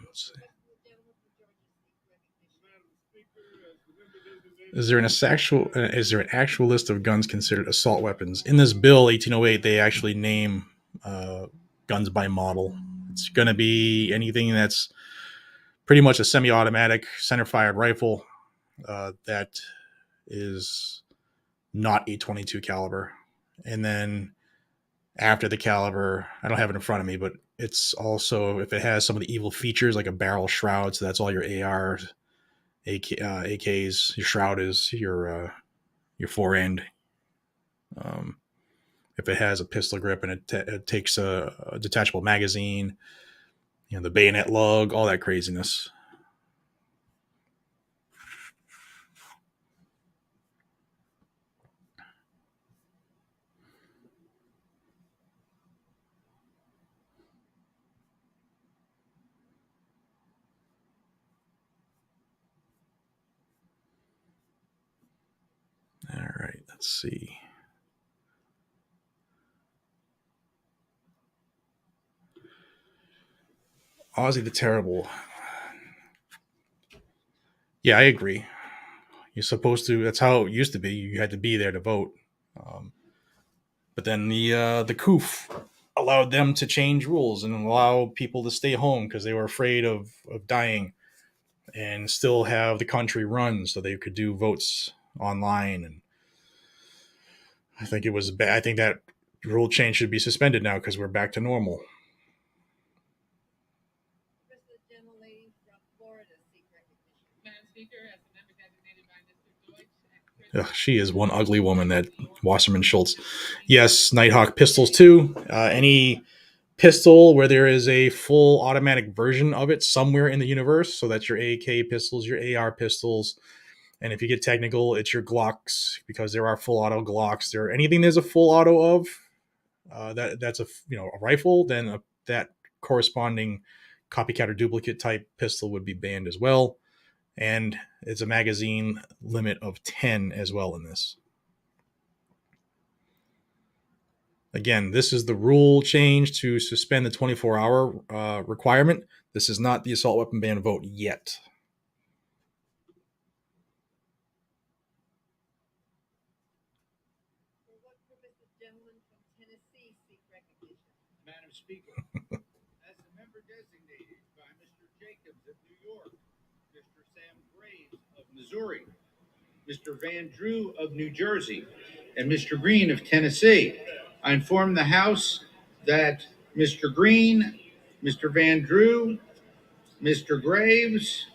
Let's see. Is there an actual list of guns considered assault weapons? In this bill, 1808, they actually name guns by model. It's going to be anything that's pretty much a semi-automatic center-fired rifle that is not a .22 caliber. And then after the caliber, I don't have it in front of me, but it's also, if it has some of the evil features like a barrel shroud, so that's all your ARs, AKs, your shroud is your forend. If it has a pistol grip and it takes a detachable magazine, the bayonet lug, all that craziness. All right, let's see. Ozzy the Terrible. Yeah, I agree. You're supposed to. That's how it used to be. You had to be there to vote. But then the COOF allowed them to change rules and allow people to stay home because they were afraid of dying, and still have the country run so they could do votes online. And I think it was bad. I think that rule change should be suspended now because we're back to normal. Ugh, she is one ugly woman, that Wasserman Schultz. Yes, Nighthawk pistols too. Any pistol where there is a full automatic version of it somewhere in the universe. So that's your AK pistols, your AR pistols. And if you get technical, it's your Glocks, because there are full auto Glocks. There, anything there's a full auto of, that's a rifle, then that corresponding copycat or duplicate type pistol would be banned as well. And it's a magazine limit of 10 as well in this. Again, this is the rule change to suspend the 24-hour requirement. This is not the assault weapon ban vote yet. For what purpose the gentleman from Tennessee seek recognition? Madam Speaker, as the member designated by Mr. Jacobs of New York, Mr. Sam Graves of Missouri, Mr. Van Drew of New Jersey, and Mr. Green of Tennessee, I inform the House that Mr. Green, Mr. Van Drew, Mr. Graves,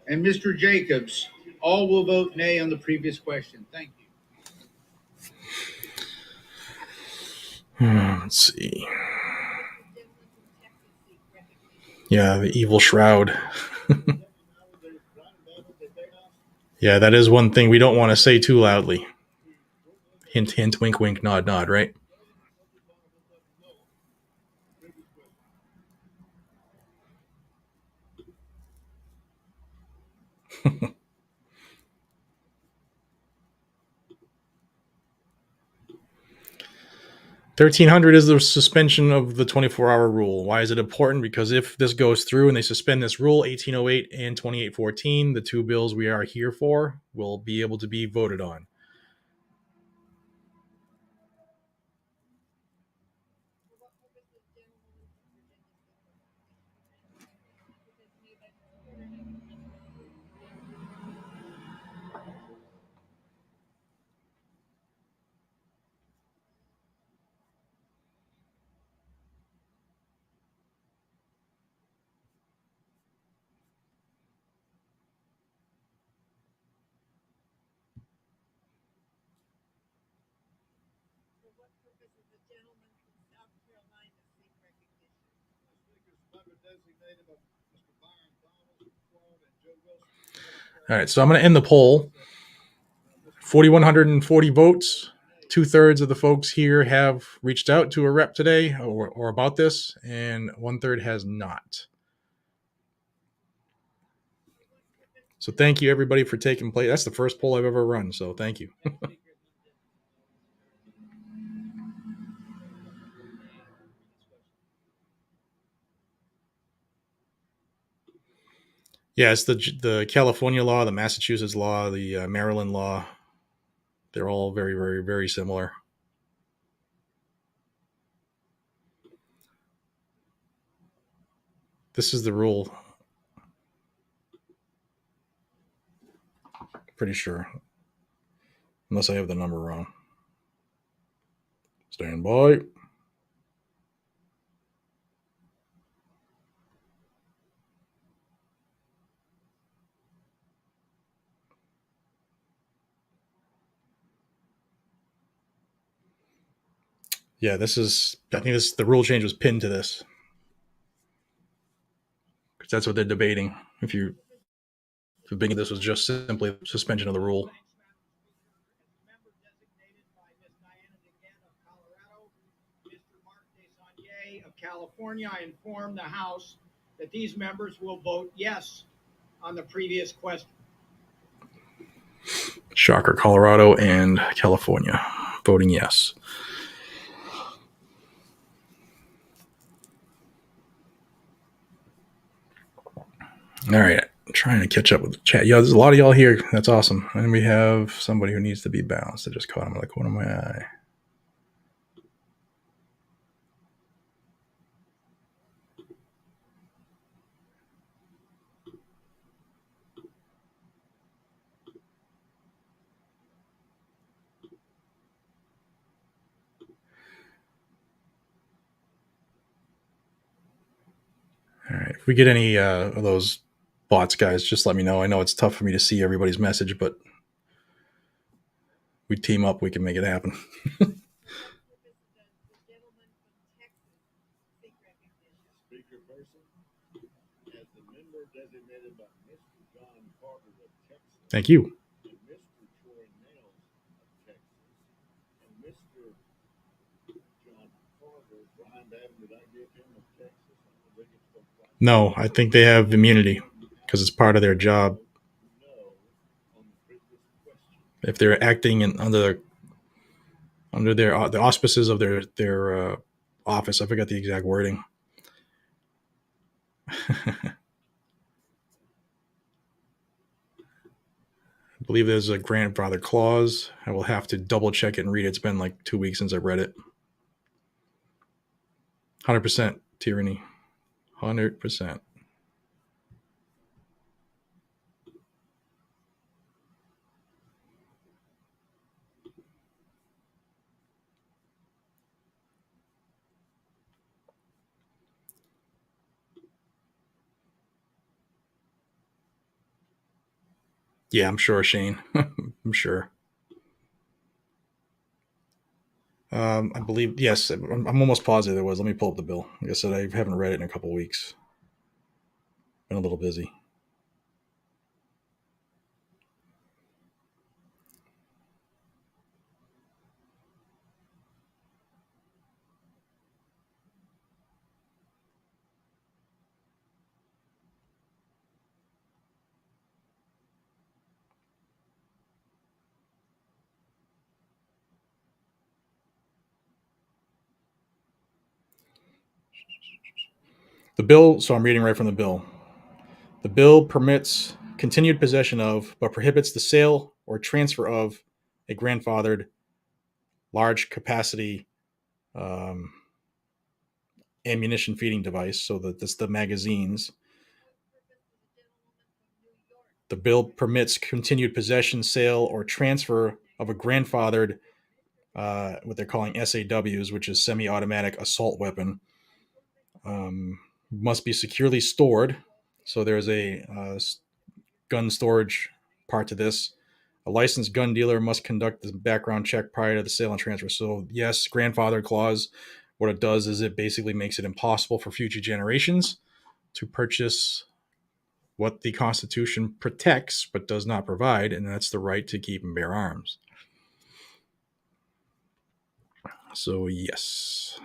and Mr. Jacobs all will vote nay on the previous question. Thank you. Let's see. Yeah, the evil shroud. Yeah, that is one thing we don't want to say too loudly. Hint, hint, wink, wink, nod, nod, right? $1,300 is the suspension of the 24-hour rule. Why is it important? Because if this goes through and they suspend this rule, 1808 and 2814, the two bills we are here for, will be able to be voted on. For what purpose is the gentleman from South Carolina seek recognition? All right, so I'm going to end the poll. 4,140 votes. 2/3 of the folks here have reached out to a rep today or about this, and 1/3 has not. So thank you, everybody, for taking place. That's the first poll I've ever run, so thank you. Yeah, it's the California law, the Massachusetts law, the Maryland law. They're all very, very, very similar. This is the rule. Pretty sure. Unless I have the number wrong. Stand by. Yeah, I think the rule change was pinned to this. Because that's what they're debating. If thinking this was just simply suspension of the rule. Of California, I inform the House that these members will vote yes on the previous question. Shocker, Colorado and California voting yes. All right, I'm trying to catch up with the chat. Yeah, there's a lot of y'all here. That's awesome. And we have somebody who needs to be bounced. I just caught him like one of my eye. All right, if we get any of those bots, guys, just let me know. I know it's tough for me to see everybody's message, but we team up, we can make it happen. Speaker person, as the member designated by Mr. John Carter of Texas. Thank you. And Mr. Troy Nails of Texas. And Mr. John Carter, Brian Batten, did I give him of Texas? No, I think they have immunity because it's part of their job. If they're acting under the auspices of their office, I forgot the exact wording. I believe there's a grandfather clause. I will have to double check it and read it. It's been like 2 weeks since I read it. 100% tyranny. 100%. Yeah, I'm sure, Shane. I'm sure. I believe, yes, I'm almost positive there was. Let me pull up the bill. Like I said, I haven't read it in a couple of weeks. Been a little busy. The bill, so I'm reading right from the bill. The bill permits continued possession of, but prohibits the sale or transfer of a grandfathered large capacity ammunition feeding device. So that's the magazines. The bill permits continued possession, sale, or transfer of a grandfathered, what they're calling SAWs, which is semi-automatic assault weapon. Must be securely stored. So there's a gun storage part to this. A licensed gun dealer must conduct the background check prior to the sale and transfer. So yes, grandfather clause, what it does is it basically makes it impossible for future generations to purchase what the Constitution protects but does not provide, and that's the right to keep and bear arms. So yes.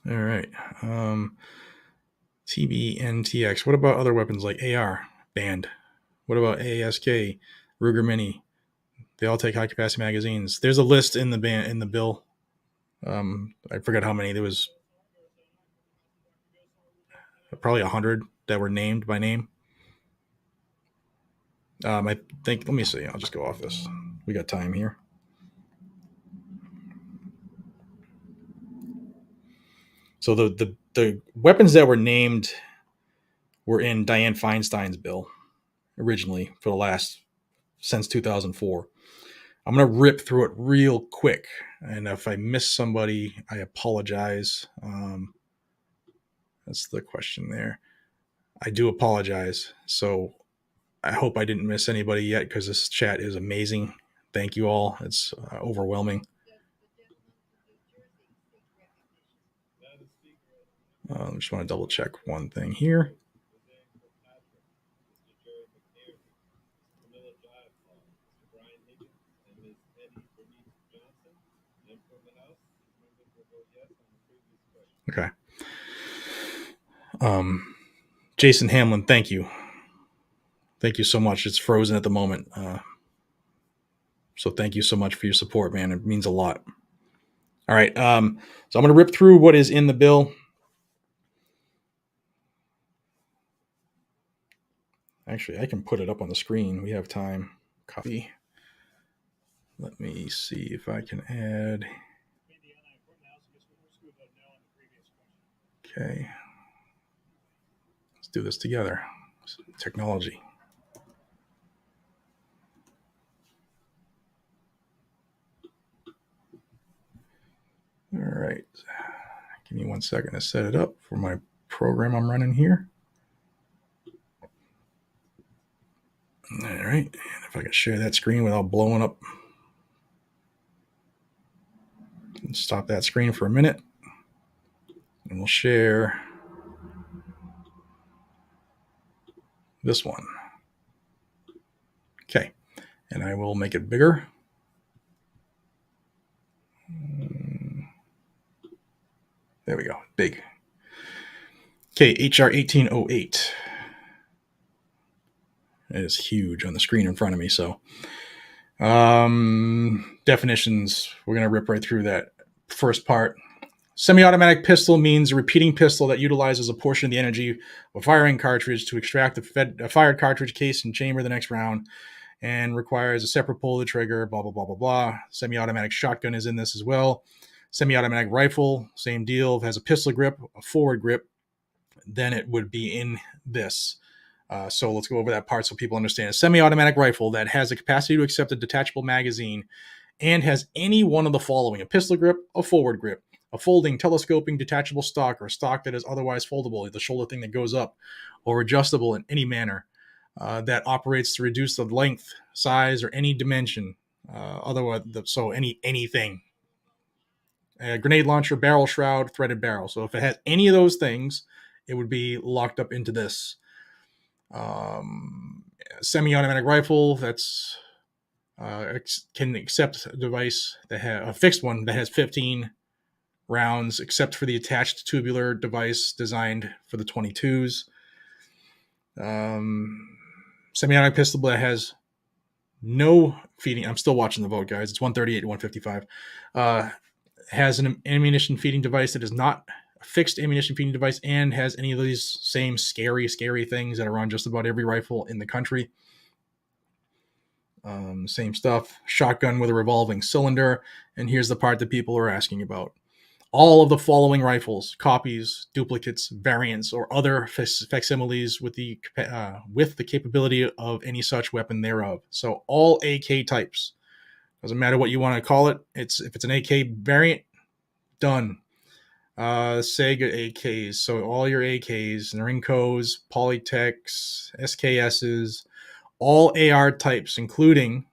All right. TBNTX. What about other weapons like AR? Banned. What about ASK, Ruger Mini? They all take high capacity magazines. There's a list in the bill. I forgot how many. There was probably 100 that were named by name. I think. Let me see. I'll just go off this. We got time here. So the weapons that were named were in Dianne Feinstein's bill originally for the last since 2004. I'm going to rip through it real quick. And if I miss somebody, I apologize. That's the question there. I do apologize. So I hope I didn't miss anybody yet because this chat is amazing. Thank you all. It's overwhelming. I just want to double check one thing here. Okay. Jason Hamlin, thank you. Thank you so much. It's frozen at the moment. So thank you so much for your support, man. It means a lot. All right. So I'm going to rip through what is in the bill. Actually, I can put it up on the screen. We have time. Copy. Let me see if I can add. Okay. Let's do this together. Technology. All right. Give me 1 second to set it up for my program I'm running here. All right. And if I can share that screen without blowing up. Stop that screen for a minute. And we'll share this one. Okay. And I will make it bigger. There we go. Big. Okay, HR 1808. It is huge on the screen in front of me. So definitions, we're going to rip right through that first part. Semi-automatic pistol means a repeating pistol that utilizes a portion of the energy of a firing cartridge to extract a fired cartridge case and chamber the next round, and requires a separate pull of the trigger, blah, blah, blah, blah, blah. Semi-automatic shotgun is in this as well. Semi-automatic rifle, same deal. If it has a pistol grip, a forward grip, then it would be in this. So let's go over that part so people understand. A semi-automatic rifle that has the capacity to accept a detachable magazine and has any one of the following: a pistol grip, a forward grip, a folding, telescoping, detachable stock, or a stock that is otherwise foldable, the shoulder thing that goes up, or adjustable in any manner, that operates to reduce the length, size, or any dimension. Otherwise, so anything. A grenade launcher, barrel shroud, threaded barrel. So if it has any of those things, it would be locked up into this. Semi-automatic rifle that's can accept a device that has a fixed one that has 15 rounds, except for the attached tubular device designed for the 22s. Semi-automatic pistol that has no feeding. I'm still watching the vote, guys. It's 138 to 155. Has an ammunition feeding device that is not a fixed ammunition feeding device and has any of these same scary things that are on just about every rifle in the country. Same stuff. Shotgun with a revolving cylinder. And here's the part that people are asking about. All of the following rifles, copies, duplicates, variants, or other facsimiles with the capability of any such weapon thereof. So all AK types. Doesn't matter what you want to call it. If it's an AK variant, done. Sega AKs. So all your AKs, Narinkos, Polytechs, SKSs, all AR types, including,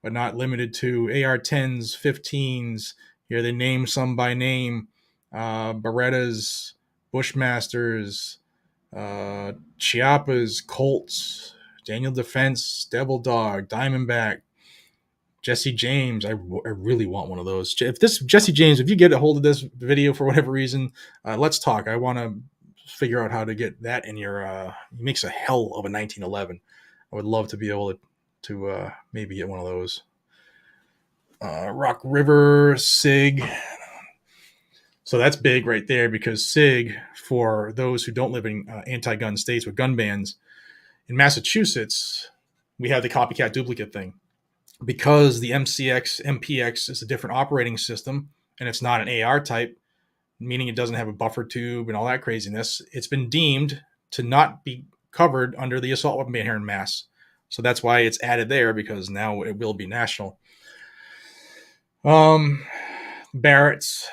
but not limited to, AR-10s, 15s. Here they name some by name. Berettas, Bushmasters, Chiapas, Colts, Daniel Defense, Devil Dog, Diamondback, Jesse James. I really want one of those. If this Jesse James, if you get a hold of this video for whatever reason, let's talk. I want to figure out how to get that in your. He makes a hell of a 1911. I would love to be able to maybe get one of those. Rock River, SIG. So that's big right there, because SIG, for those who don't live in anti-gun states with gun bans, in Massachusetts, we have the copycat duplicate thing. Because the MPX is a different operating system and it's not an AR type, meaning it doesn't have a buffer tube and all that craziness, it's been deemed to not be covered under the assault weapon ban here in Mass. So that's why it's added there, because now it will be national. Barrett's.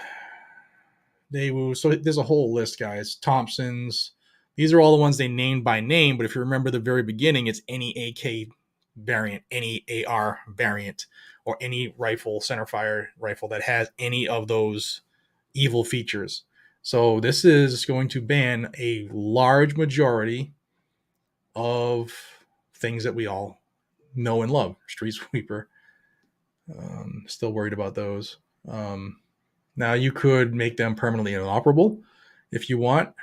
So there's a whole list, guys. Thompsons. These are all the ones they named by name, but if you remember the very beginning, it's any AK variant, any AR variant, or any rifle, centerfire rifle that has any of those evil features. So this is going to ban a large majority of things that we all know and love. Street Sweeper. Still worried about those. Now you could make them permanently inoperable if you want.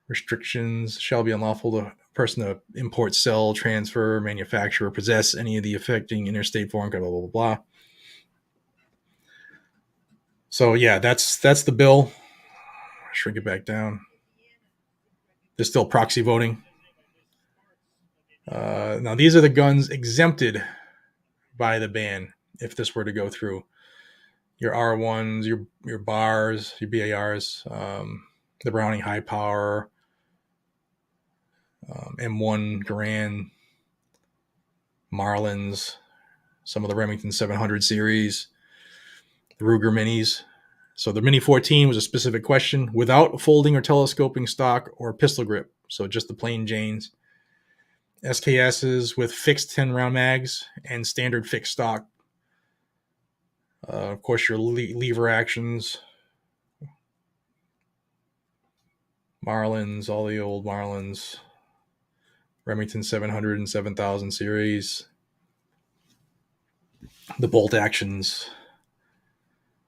Restrictions: shall be unlawful to person to import, sell, transfer, manufacture, or possess any of the affecting interstate foreign, blah, blah, blah, blah. So yeah, that's the bill. Shrink it back down. There's still proxy voting. Now these are the guns exempted by the ban if this were to go through. Your R1s, your bars, your BARs, the Browning High Power, M1 Garand, Marlins, some of the Remington 700 series, the Ruger Minis. So the Mini 14 was a specific question without folding or telescoping stock or pistol grip. So just the plain Janes. SKSs with fixed 10-round mags and standard fixed stock. Of course, your lever actions. Marlins, all the old Marlins. Remington 700 and 7000 series. The bolt actions.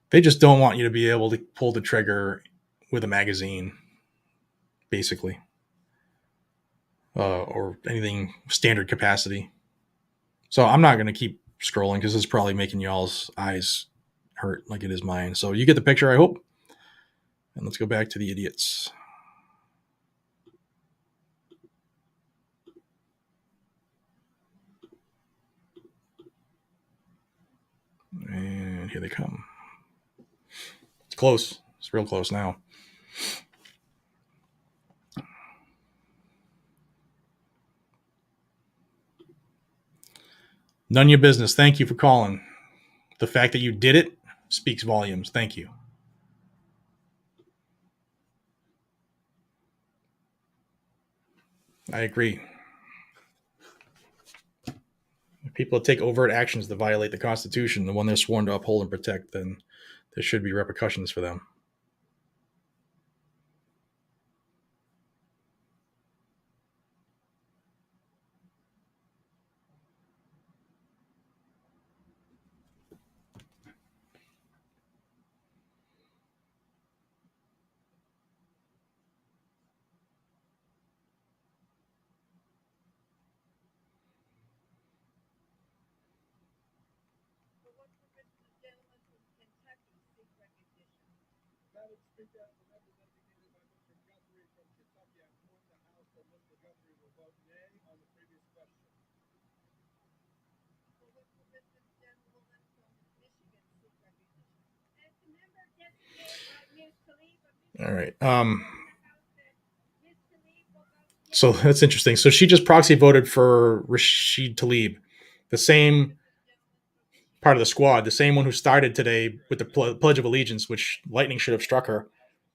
They just don't want you to be able to pull the trigger with a magazine, basically. Or anything standard capacity. So I'm not going to keep scrolling because it's probably making y'all's eyes hurt like it is mine. So you get the picture, I hope. And let's go back to the idiots. And here they come. It's close. It's real close now. None of your business. Thank you for calling. The fact that you did it speaks volumes. Thank you. I agree. If people take overt actions to violate the Constitution, the one they're sworn to uphold and protect, then there should be repercussions for them. All right. So that's interesting. So she just proxy voted for Rashid Tlaib, the same part of the squad, the same one who started today with the Pledge of Allegiance, which lightning should have struck her.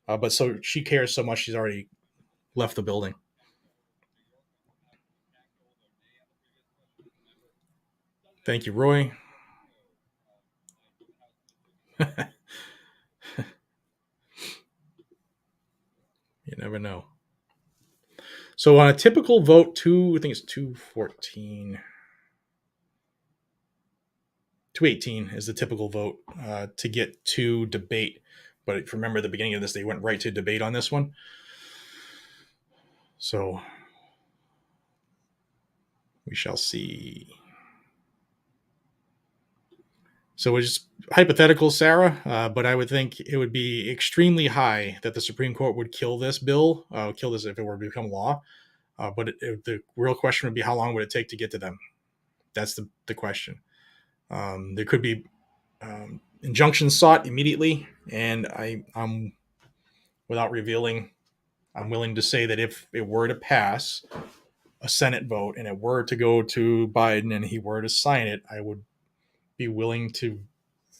But so she cares so much, she's already left the building. Thank you, Roy. You never know. So on a typical vote, I think it's 214. 218 is the typical vote to get to debate. But if you remember the beginning of this, they went right to debate on this one. So we shall see. So it's hypothetical, Sarah, but I would think it would be extremely high that the Supreme Court would kill this bill, kill this if it were to become law. But the real question would be, how long would it take to get to them? That's the question. There could be injunctions sought immediately, and I'm without revealing, I'm willing to say that if it were to pass a Senate vote and it were to go to Biden and he were to sign it, I would be willing to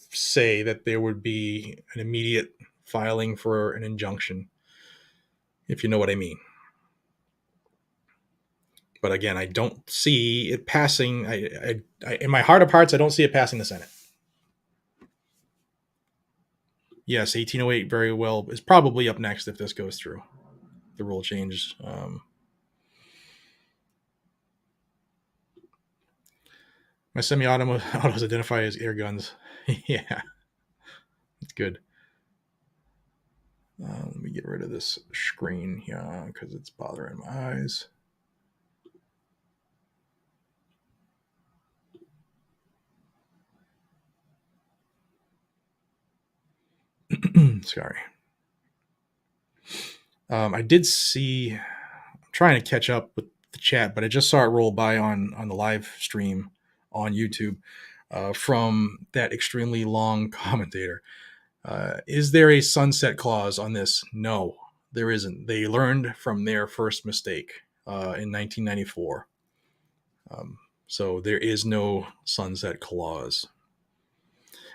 say that there would be an immediate filing for an injunction, if you know what I mean. But again, I don't see it passing. I in my heart of hearts, I don't see it passing the Senate. Yes, 1808 very well is probably up next if this goes through. The rule change. My semi-autos identify as air guns. Yeah, it's good. Let me get rid of this screen here because it's bothering my eyes. Sorry. I did see, I'm trying to catch up with the chat, but I just saw it roll by on the live stream on YouTube. from that extremely long commentator. Is there a sunset clause on this? No, there isn't. They learned from their first mistake in 1994. So there is no sunset clause.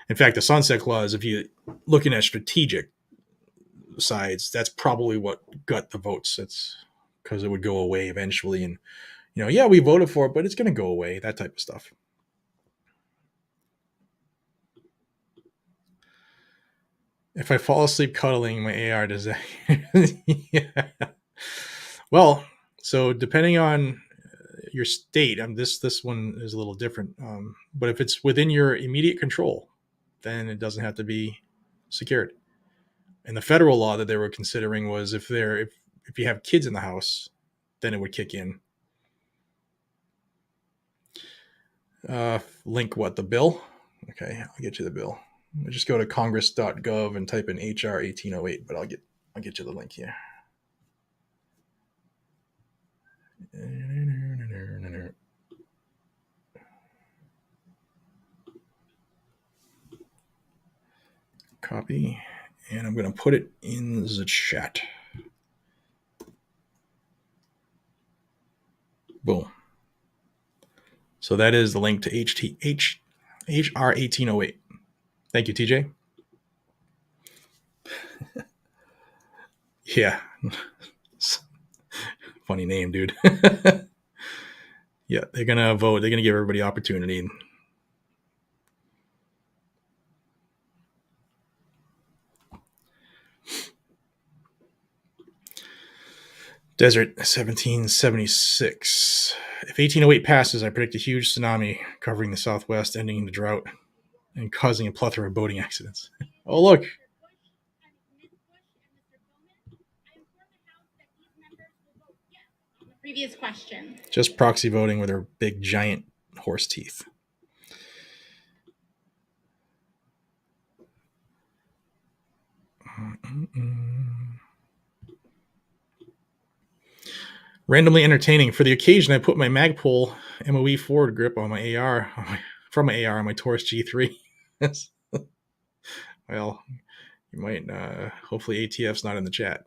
In fact, the sunset clause, if you're looking at strategic sides, that's probably what got the votes. It's because it would go away eventually. And, yeah, we voted for it, but it's going to go away, that type of stuff. If I fall asleep cuddling my AR, does that... Yeah. Well, so depending on your state, this one is a little different. But if it's within your immediate control, then it doesn't have to be secured. And the federal law that they were considering was if you have kids in the house, then it would kick in. Link what? The bill? Okay, I'll get you the bill. Just go to congress.gov and type in HR 1808, but I'll get you the link here. Copy, and I'm going to put it in the chat. Boom. So that is the link to HR 1808. Thank you, TJ. Yeah. Funny name, dude. Yeah, they're going to vote. They're going to give everybody opportunity. Desert 1776. If 1808 passes, I predict a huge tsunami covering the Southwest, ending the drought and causing a plethora of boating accidents. Oh, look. Previous question. Just proxy voting with her big, giant horse teeth. Randomly entertaining. For the occasion, I put my Magpul MOE forward grip on my AR, from my AR on my Taurus G3. Well, you might, hopefully ATF's not in the chat.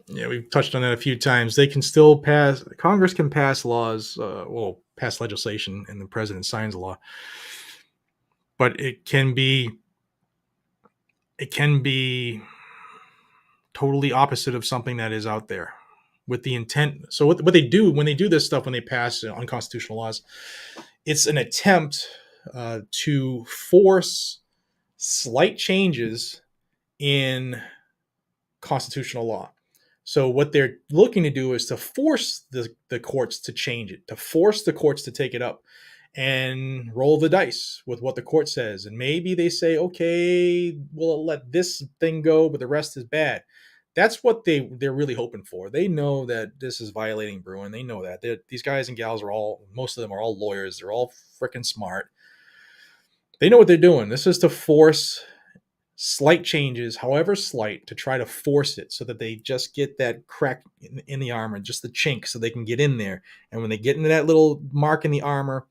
Yeah, we've touched on that a few times. They can still pass, Congress can pass laws, pass legislation, and the president signs a law. But it can be totally opposite of something that is out there with the intent. So what they do when they do this stuff, when they pass unconstitutional laws, it's an attempt to force slight changes in constitutional law. So what they're looking to do is to force the courts to change it, to force the courts to take it up and roll the dice with what the court says. And maybe they say, okay, we'll let this thing go, but the rest is bad. That's what they're really hoping for. They know that this is violating Bruin. They know that. These guys and gals most of them are all lawyers. They're all freaking smart. They know what they're doing. This is to force slight changes, however slight, to try to force it so that they just get that crack in the armor, just the chink, so they can get in there. And when they get into that little mark in the armor,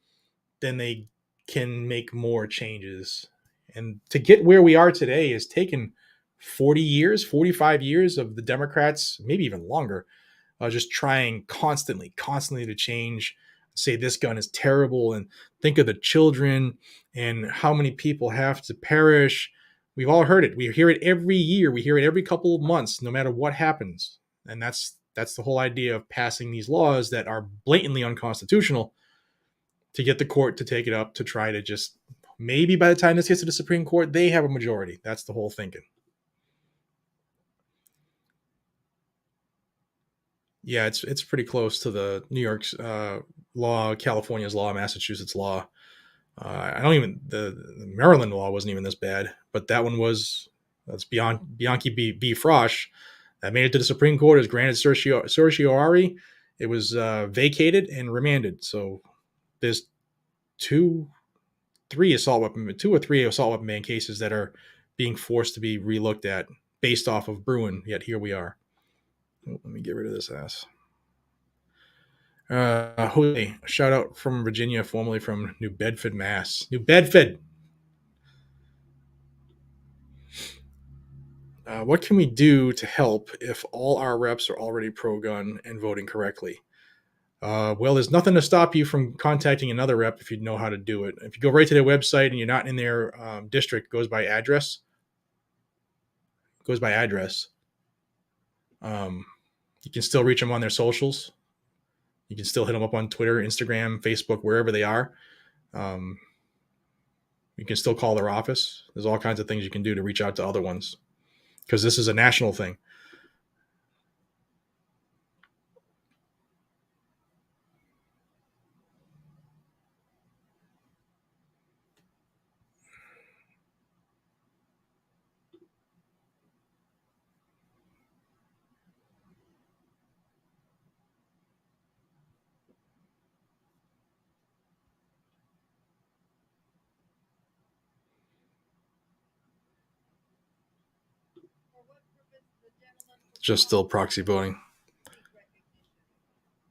then they can make more changes. And to get where we are today has taken 40 years, 45 years of the Democrats, maybe even longer, just trying constantly to change, say this gun is terrible, and think of the children and how many people have to perish. We've all heard it. We hear it every year. We hear it every couple of months, no matter what happens. And that's the whole idea of passing these laws that are blatantly unconstitutional to get the court to take it up, to try to just, maybe by the time this gets to the Supreme Court, they have a majority. That's the whole thinking. Yeah, it's pretty close to the New York's law, California's law, Massachusetts law. The Maryland law wasn't even this bad, but that one that's Bianchi B. Frosch. That made it to the Supreme Court. It was granted certiorari. It was vacated and remanded. So there's two 2 or 3 assault weapon ban cases that are being forced to be relooked at based off of Bruin. Yet here we are. Let me get rid of this ass. Jose, a shout out from Virginia, formerly from New Bedford, Mass. New Bedford. What can we do to help if all our reps are already pro-gun and voting correctly? Well, there's nothing to stop you from contacting another rep if you know how to do it. If you go right to their website and you're not in their district, goes by address. You can still reach them on their socials. You can still hit them up on Twitter, Instagram, Facebook, wherever they are. You can still call their office. There's all kinds of things you can do to reach out to other ones, because this is a national thing. Just still proxy voting.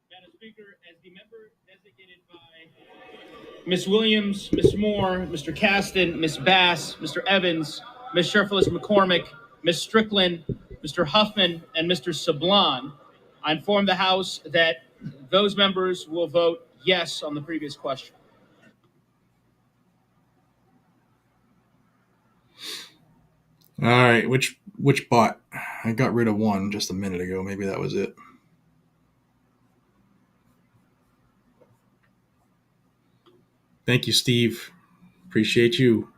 Madam Speaker, as the member designated by Ms. Williams, Ms. Moore, Mr. Caston, Ms. Bass, Mr. Evans, Ms. Sherfilis McCormick, Ms. Strickland, Mr. Huffman, and Mr. Sablon, I inform the House that those members will vote yes on the previous question. All right, which bot? I got rid of one just a minute ago. Maybe that was it. Thank you, Steve. Appreciate you.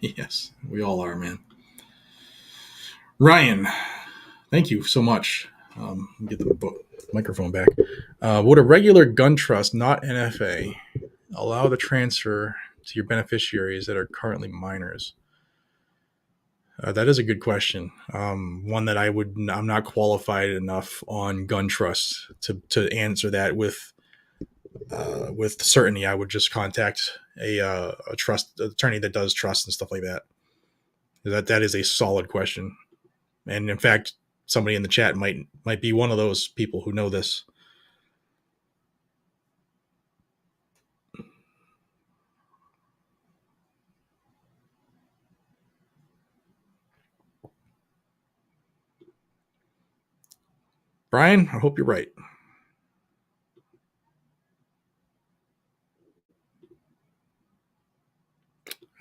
Yes, we all are, man. Ryan, thank you so much. Get the microphone back. Would a regular gun trust, not NFA, allow the transfer to your beneficiaries that are currently minors? That is a good question. One that I'm not qualified enough on gun trusts to answer that with certainty. I would just contact a trust attorney that does trust and stuff like that. That is a solid question, and in fact, somebody in the chat might be one of those people who know this. Brian, I hope you're right.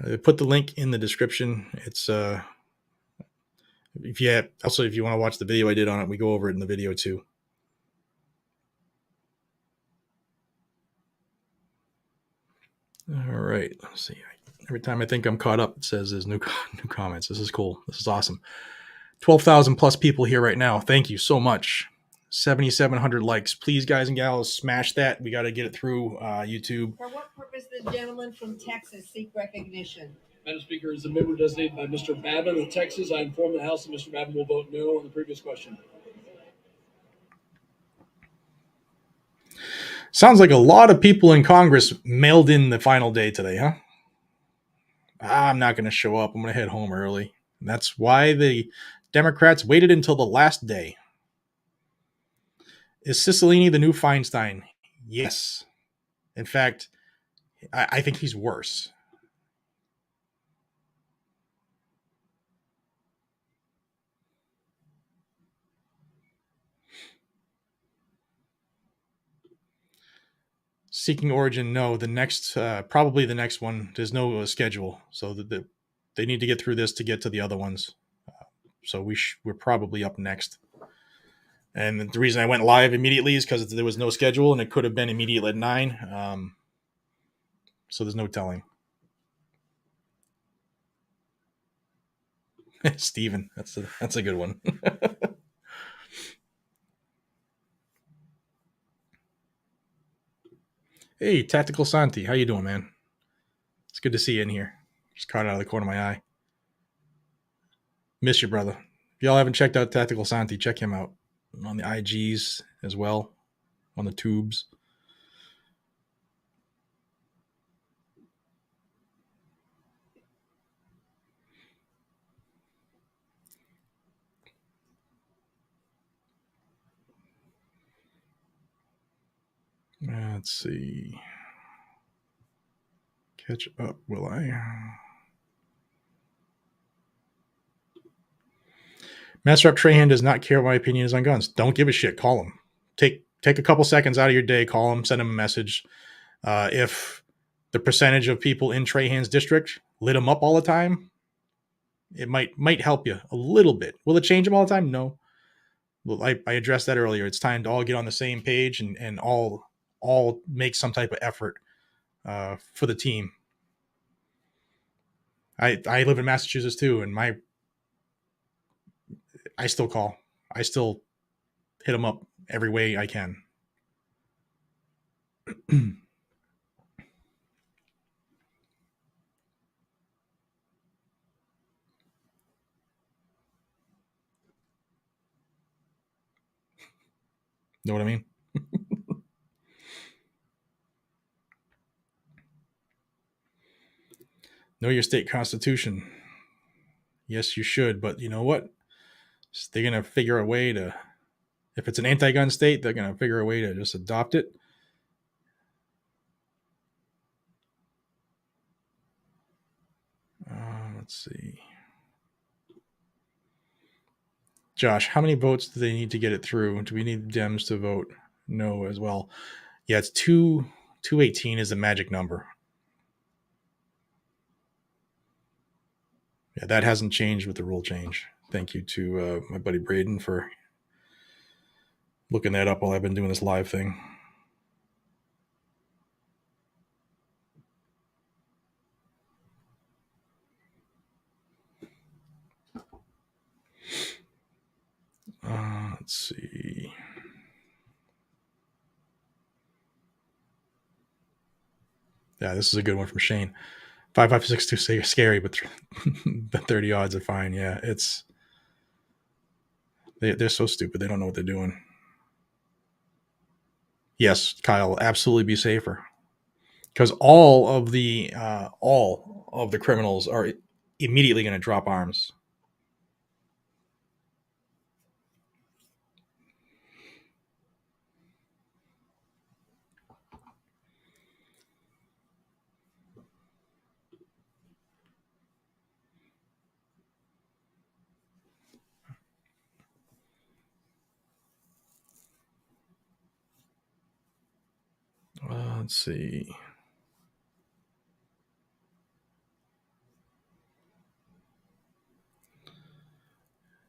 I put the link in the description. It's if you want to watch the video I did on it, we go over it in the video too. All right, let's see. Every time I think I'm caught up, it says there's new comments. This is cool. This is awesome. 12,000 plus people here right now. Thank you so much. 7,700 likes. Please, guys and gals, smash that. We got to get it through YouTube. For what purpose the gentleman from Texas seek recognition? Madam Speaker, as a member designated by Mr. Babin of Texas, I inform the House that Mr. Babin will vote no on the previous question. Sounds like a lot of people in Congress mailed in the final day today, huh? I'm not going to show up. I'm going to head home early. And that's why the Democrats waited until the last day. Is Cicilline the new Feinstein? Yes. In fact, I think he's worse. Seeking Origin, no. The next, probably the next one, there's no schedule. So they need to get through this to get to the other ones. So we're probably up next. And the reason I went live immediately is because there was no schedule, and it could have been immediately at 9. So there's no telling. Steven, that's a good one. Hey, Tactical Santi, how you doing, man? It's good to see you in here. Just caught it out of the corner of my eye. Miss you, brother. If y'all haven't checked out Tactical Santi, check him out on the IGs as well, on the tubes. Let's see. Catch up, will I? Master Rep Trahan does not care what my opinion is on guns. Don't give a shit. Call him. Take a couple seconds out of your day. Call him. Send him a message. If the percentage of people in Trahan's district lit him up all the time, it might help you a little bit. Will it change him all the time? No. Well, I addressed that earlier. It's time to all get on the same page and all make some type of effort for the team. I live in Massachusetts too, and I still call. I still hit them up every way I can. Know what I mean? Know your state constitution. Yes, you should, but you know what? They're going to figure a way to, if it's an anti-gun state, they're going to figure a way to just adopt it. Let's see. Josh, how many votes do they need to get it through? Do we need Dems to vote no as well? Yeah, it's 218 is the magic number. Yeah, that hasn't changed with the rule change. Thank you to my buddy Braden for looking that up while I've been doing this live thing. Let's see. Yeah, this is a good one from Shane. 5562 scary, but the 30 odds are fine. Yeah, they're so stupid. They don't know what they're doing. Yes, Kyle, absolutely be safer, because all of the criminals are immediately going to drop arms. Let's see.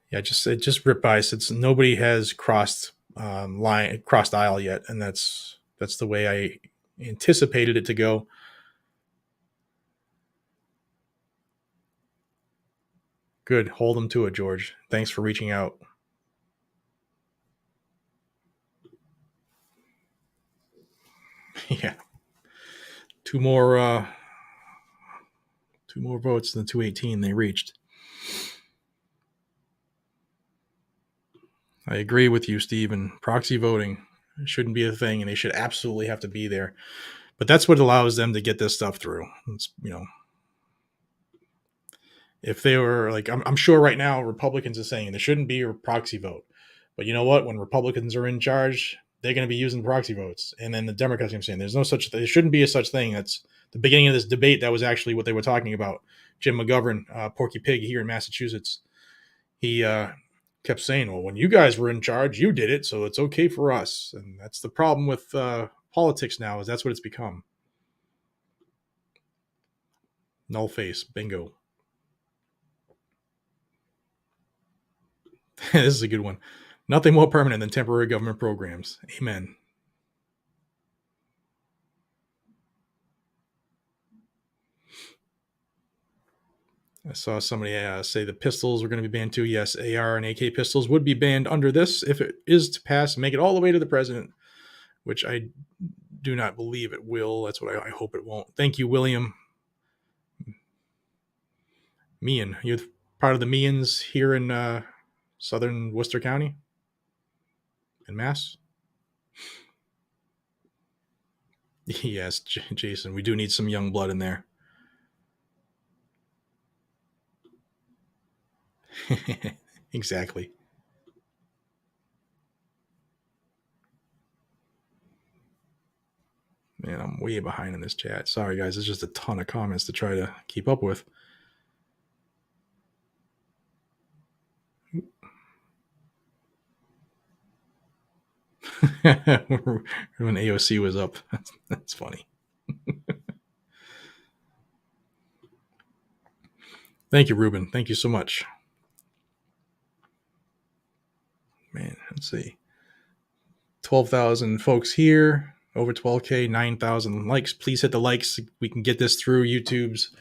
Yeah, just rip by since nobody has crossed aisle yet, and that's the way I anticipated it to go. Good, hold them to it, George. Thanks for reaching out. Yeah, two more votes than 218 they reached. I agree with you, Stephen. Proxy voting shouldn't be a thing, and they should absolutely have to be there. But that's what allows them to get this stuff through. It's, if they were like, I'm sure right now Republicans are saying there shouldn't be a proxy vote. But you know what? When Republicans are in charge, they're going to be using proxy votes. And then the Democrats are saying there shouldn't be a such thing. That's the beginning of this debate. That was actually what they were talking about. Jim McGovern, Porky Pig here in Massachusetts. He kept saying, well, when you guys were in charge, you did it, so it's okay for us. And that's the problem with politics now, is that's what it's become. Null face, bingo. This is a good one. Nothing more permanent than temporary government programs. Amen. I saw somebody say the pistols were going to be banned too. Yes, AR and AK pistols would be banned under this if it is to pass and make it all the way to the president, which I do not believe it will. That's what I hope it won't. Thank you, William. Meehan, you're part of the Meehans here in Southern Worcester County in Mass. Yes, Jason, we do need some young blood in there. Exactly. Man, I'm way behind in this chat. Sorry, guys. There's just a ton of comments to try to keep up with. When AOC was up. That's funny. Thank you, Ruben. Thank you so much. Man, let's see. 12,000 folks here. Over 12K, 9,000 likes. Please hit the likes. We can get this through YouTube's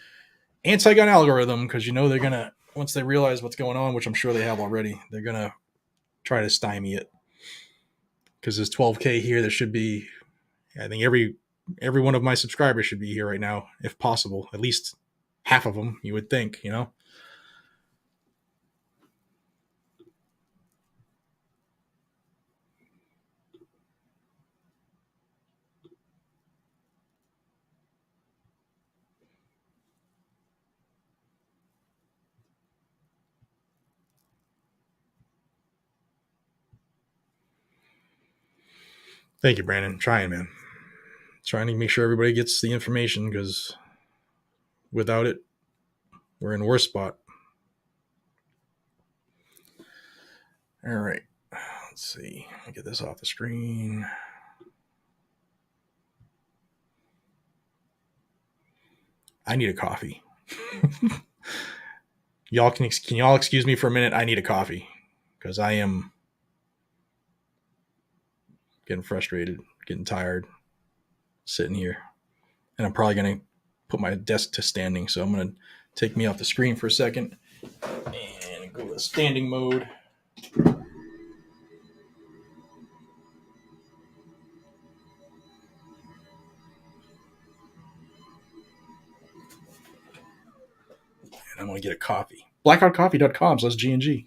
anti-gun algorithm, because you know they're going to, once they realize what's going on, which I'm sure they have already, they're going to try to stymie it. Because there's 12K here. There should be, I think every one of my subscribers should be here right now, if possible. At least half of them, you would think, you know? Thank you, Brandon. Trying, man. Trying to make sure everybody gets the information, because without it, we're in a worse spot. All right. Let's see. Let me get this off the screen. I need a coffee. Can y'all excuse me for a minute? I need a coffee, because I am getting frustrated, getting tired, sitting here. And I'm probably going to put my desk to standing. So I'm going to take me off the screen for a second and go to standing mode. And I'm going to get a coffee. Blackoutcoffee.com/GNG.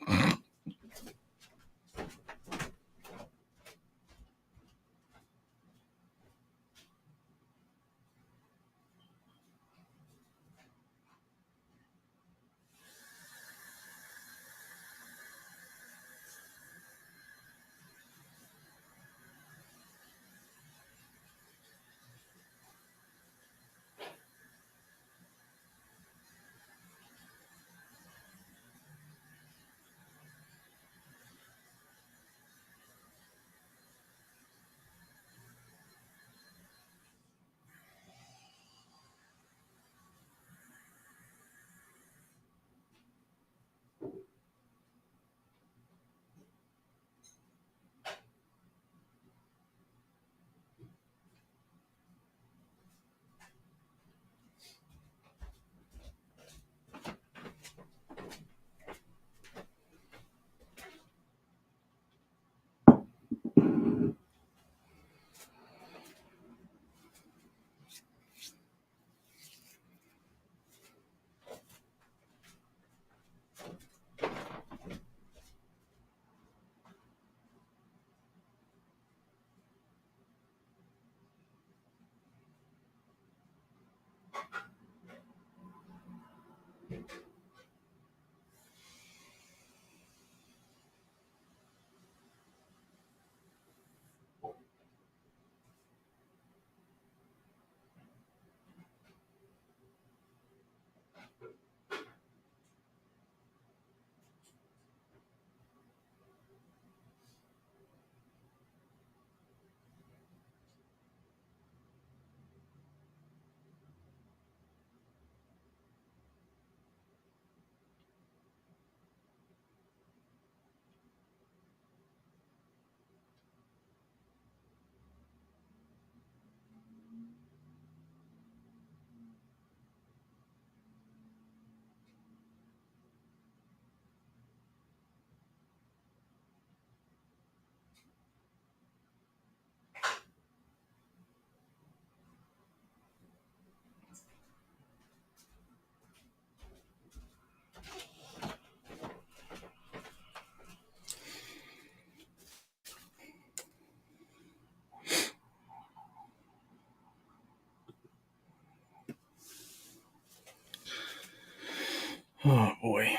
Oh boy.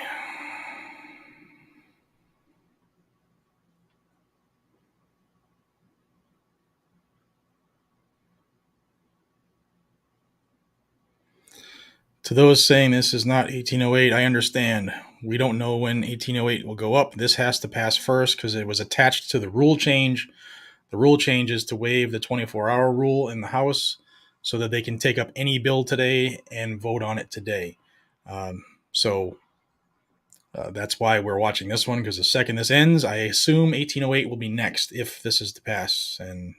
To those saying this is not 1808, I understand. We don't know when 1808 will go up. This has to pass first because it was attached to the rule change. The rule change is to waive the 24-hour rule in the House so that they can take up any bill today and vote on it today. So that's why we're watching this one, because the second this ends, I assume 1808 will be next if this is to pass, and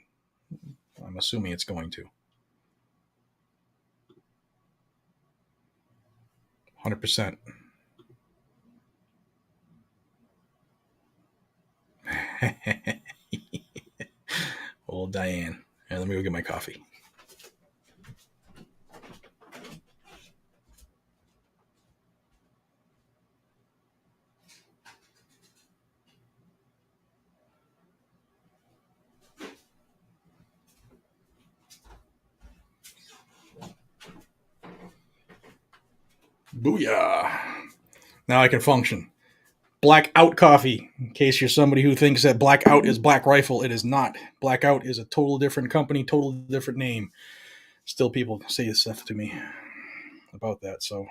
I'm assuming it's going to. 100%. Old Diane. Yeah, let me go get my coffee. Booyah. Now I can function. Blackout coffee. In case you're somebody who thinks that Blackout is Black Rifle, it is not. Blackout is a total different company, total different name. Still, people say stuff to me about that, so.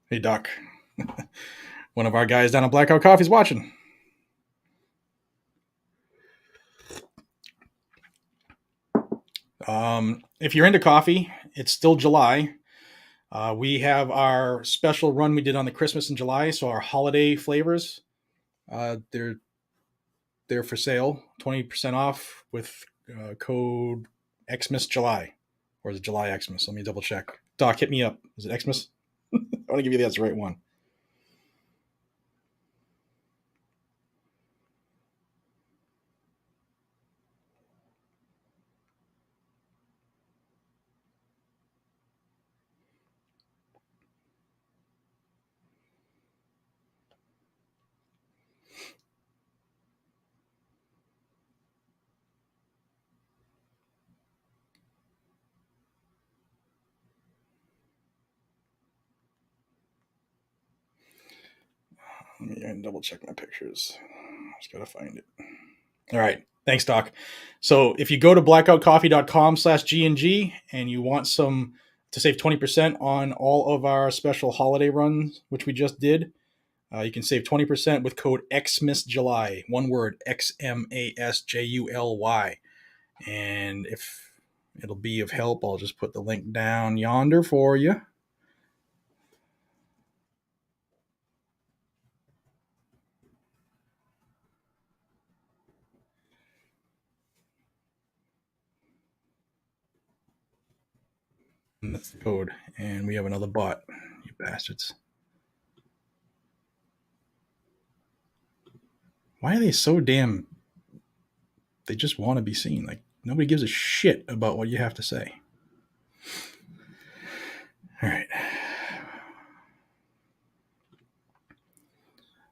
Hey, Doc. One of our guys down at Blackout Coffee is watching. If you're into coffee, it's still July. We have our special run we did on the Christmas in July, so our holiday flavors, they're for sale, 20% off with code Xmas July, or is it July Xmas? Let me double check. Doc, hit me up. Is it Xmas? I want to give you that's the right one. Let me double check my pictures. Just gotta find it. All right. Thanks, Doc. So if you go to blackoutcoffee.com/GNG and you want some to save 20% on all of our special holiday runs, which we just did, you can save 20% with code XMASJuly. One word, XMASJULY. And if it'll be of help, I'll just put the link down yonder for you. And that's the code. And we have another bot, you bastards. Why are they so damn... They just want to be seen. Like, nobody gives a shit about what you have to say. All right.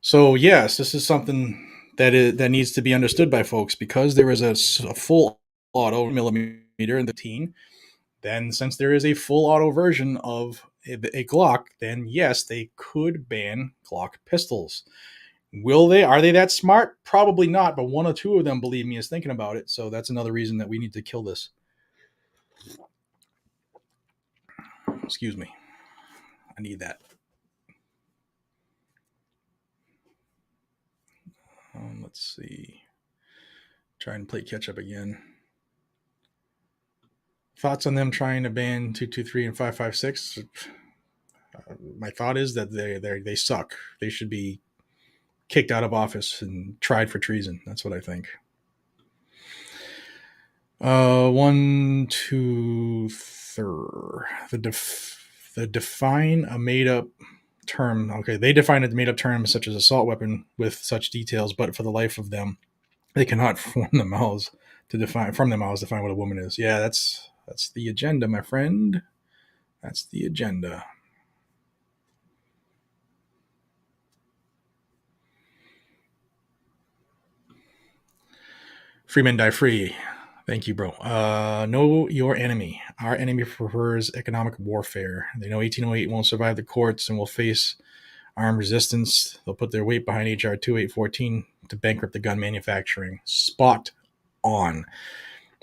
So, yes, this is something that needs to be understood by folks, because there is a full auto millimeter in the teen. Then, since there is a full auto version of a Glock, then yes, they could ban Glock pistols. Will they? Are they that smart? Probably not, but one or two of them, believe me, is thinking about it. So that's another reason that we need to kill this. Excuse me. I need that. Let's see. Try and play catch up again. Thoughts on them trying to ban 223 and 556? My thought is that they suck. They should be kicked out of office and tried for treason. That's what I think. 1, 2, 3. The define a made-up term. Okay, they define a made-up term such as assault weapon with such details, but for the life of them, they cannot from their mouths define what a woman is. Yeah, that's the agenda, my friend. That's the agenda. Free men die free. Thank you, bro. Know your enemy. Our enemy prefers economic warfare. They know 1808 won't survive the courts and will face armed resistance. They'll put their weight behind H.R. 2814 to bankrupt the gun manufacturing. Spot on.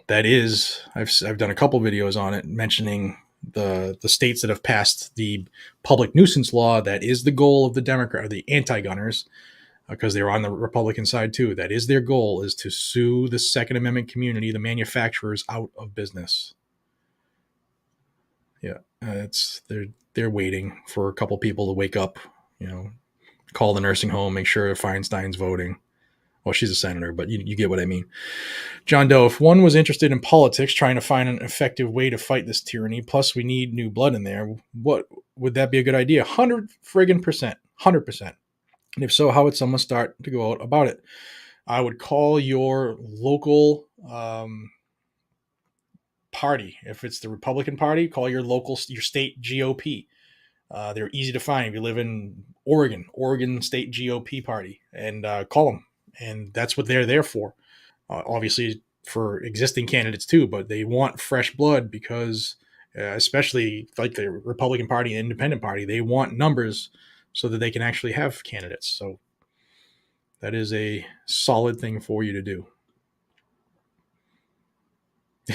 That is, I've done a couple videos on it mentioning the states that have passed the public nuisance law. That is the goal of the Democrat or the anti-gunners, because they're on the Republican side too. That is their goal, is to sue the Second Amendment community, the manufacturers, out of business. Yeah, they're waiting for a couple people to wake up, call the nursing home, make sure Feinstein's voting. Well, she's a senator, but you get what I mean. John Doe, if one was interested in politics, trying to find an effective way to fight this tyranny, plus we need new blood in there, what would that be a good idea? 100%. And if so, how would someone start to go out about it? I would call your local party. If it's the Republican Party, call your state GOP. They're easy to find. If you live in Oregon State GOP Party, and call them. And that's what they're there for. Obviously for existing candidates too, but they want fresh blood because especially like the Republican Party and Independent Party, they want numbers so that they can actually have candidates. So that is a solid thing for you to do.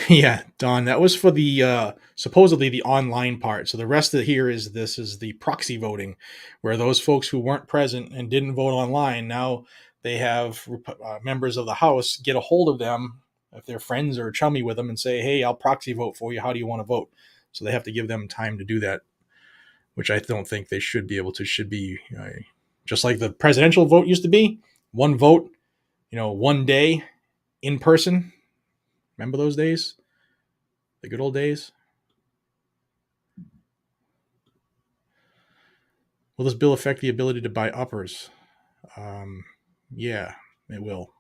Yeah, Don, that was for the supposedly the online part. So the rest of here is the proxy voting, where those folks who weren't present and didn't vote online, now they have members of the House get a hold of them if they're friends or chummy with them and say, hey, I'll proxy vote for you. How do you want to vote? So they have to give them time to do that, which I don't think they should be able to. Should be just like the presidential vote used to be, one vote, one day in person. Remember those days? The good old days? Will this bill affect the ability to buy uppers? Yeah, it will.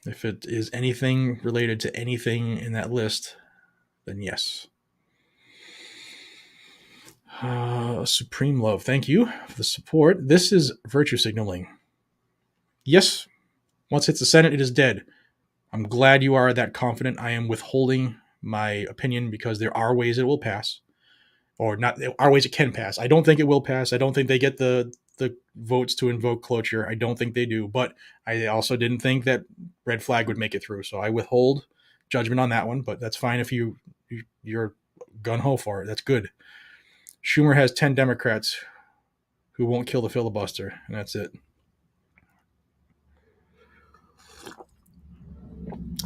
If it is anything related to anything in that list, then yes. Supreme Love, thank you for the support. This is virtue signaling. Yes, once it hits the Senate, it is dead. I'm glad you are that confident. I am withholding my opinion because there are ways it will pass. Or not, there are ways it can pass. I don't think it will pass. I don't think they get the votes to invoke cloture. I don't think they do. But I also didn't think that red flag would make it through. So I withhold judgment on that one. But that's fine if you're gung-ho for it. That's good. Schumer has 10 Democrats who won't kill the filibuster. And that's it.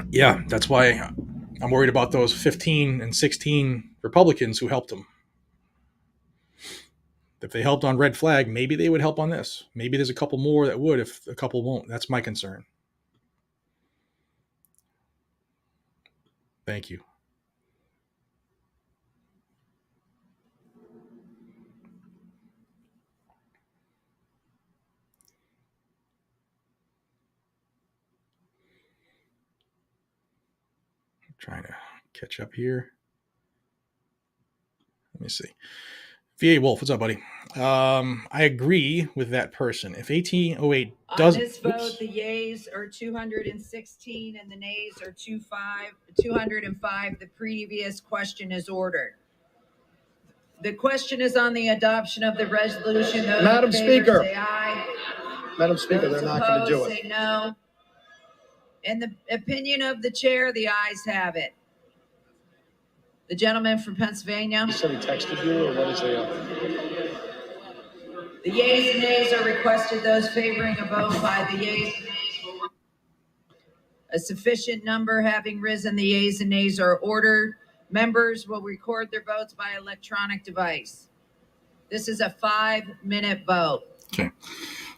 Yeah, that's why I'm worried about those 15 and 16 Republicans who helped him. If they helped on red flag, maybe they would help on this. Maybe there's a couple more that would if a couple won't. That's my concern. Thank you. I'm trying to catch up here. Let me see. VA Wolf, what's up, buddy? I agree with that person. If 1808 doesn't... On this vote, the yeas are 216 and the nays are 205. The previous question is ordered. The question is on the adoption of the resolution. Those Madam in favor Speaker. say aye. Madam Speaker, Those they're not going to do opposed it. say no. In the opinion of the chair, the ayes have it. The gentleman from Pennsylvania. He said he texted you, or what is he? The yeas and nays are requested. Those favoring a vote by the yeas and nays will... A sufficient number having risen, the yeas and nays are ordered. Members will record their votes by electronic device. This is a 5-minute vote. Okay.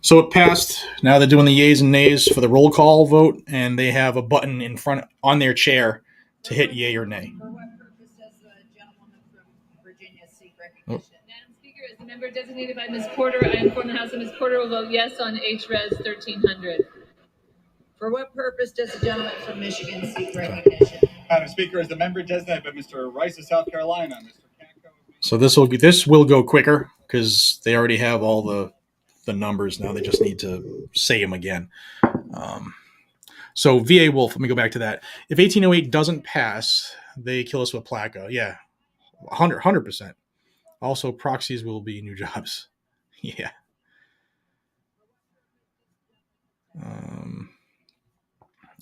So it passed. Now they're doing the yeas and nays for the roll call vote, and they have a button in front on their chair to hit yay or nay. For what purpose does the gentleman from Virginia seek recognition? Madam Speaker, as the member designated by Ms. Porter, I inform the House that Ms. Porter will vote yes on H.Res. 1300. For what purpose does the gentleman from Michigan seek recognition? Madam Speaker, as the member designated by Mr. Rice of South Carolina, Mr. So this will go quicker because they already have all the the numbers now. They just need to say them again. So VA Wolf, let me go back to that. If 1808 doesn't pass, they kill us with PLACA. Yeah, 100%. Also, proxies will be new jobs. Yeah.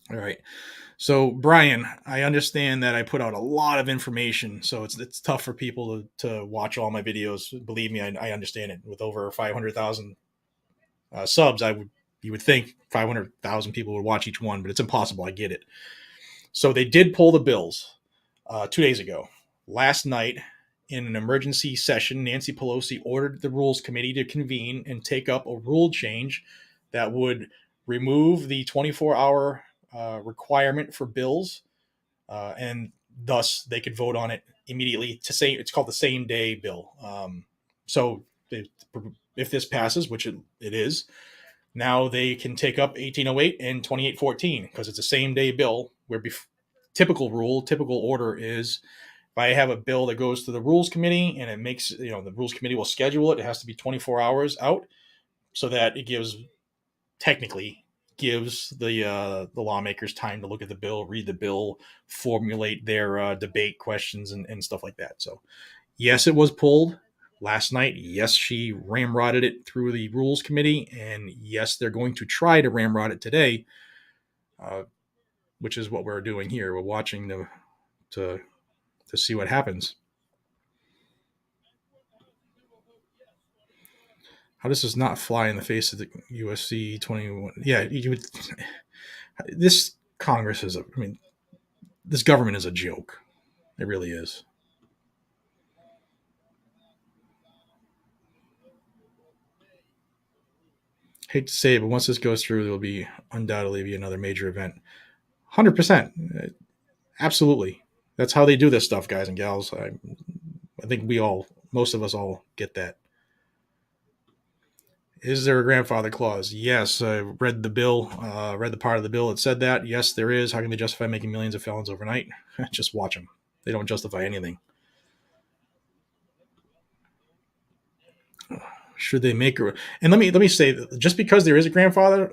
All right. So, Brian, I understand that I put out a lot of information, so it's tough for people to watch all my videos. Believe me, I understand it. With over 500,000 subs, you would think 500,000 people would watch each one, but it's impossible. I get it. So they did pull the bills 2 days ago. Last night, in an emergency session, Nancy Pelosi ordered the Rules Committee to convene and take up a rule change that would remove the 24-hour requirement for bills, and thus they could vote on it immediately. It's called the same day bill. So if this passes, which it is, now they can take up 1808 and 2814 because it's a same day bill. Where typical order is, if I have a bill that goes to the Rules Committee and it makes, the Rules Committee will schedule it. It has to be 24 hours out, so that it technically gives the lawmakers time to look at the bill, read the bill, formulate their debate questions and stuff like that. So, yes, it was pulled last night. Yes, she ramrodded it through the Rules Committee, and yes, they're going to try to ramrod it today, which is what we're doing here. We're watching to see what happens. How does this not fly in the face of the USC 21? Yeah, you would. This Congress this government is a joke. It really is. Hate to say it, but once this goes through, there will be undoubtedly be another major event. 100%. Absolutely. That's how they do this stuff, guys and gals. I think most of us all get that. Is there a grandfather clause? Yes. I read the bill, read the part of the bill that said that. Yes, there is. How can they justify making millions of felons overnight? Just watch them. They don't justify anything. Should they make and let me say, just because there is a grandfather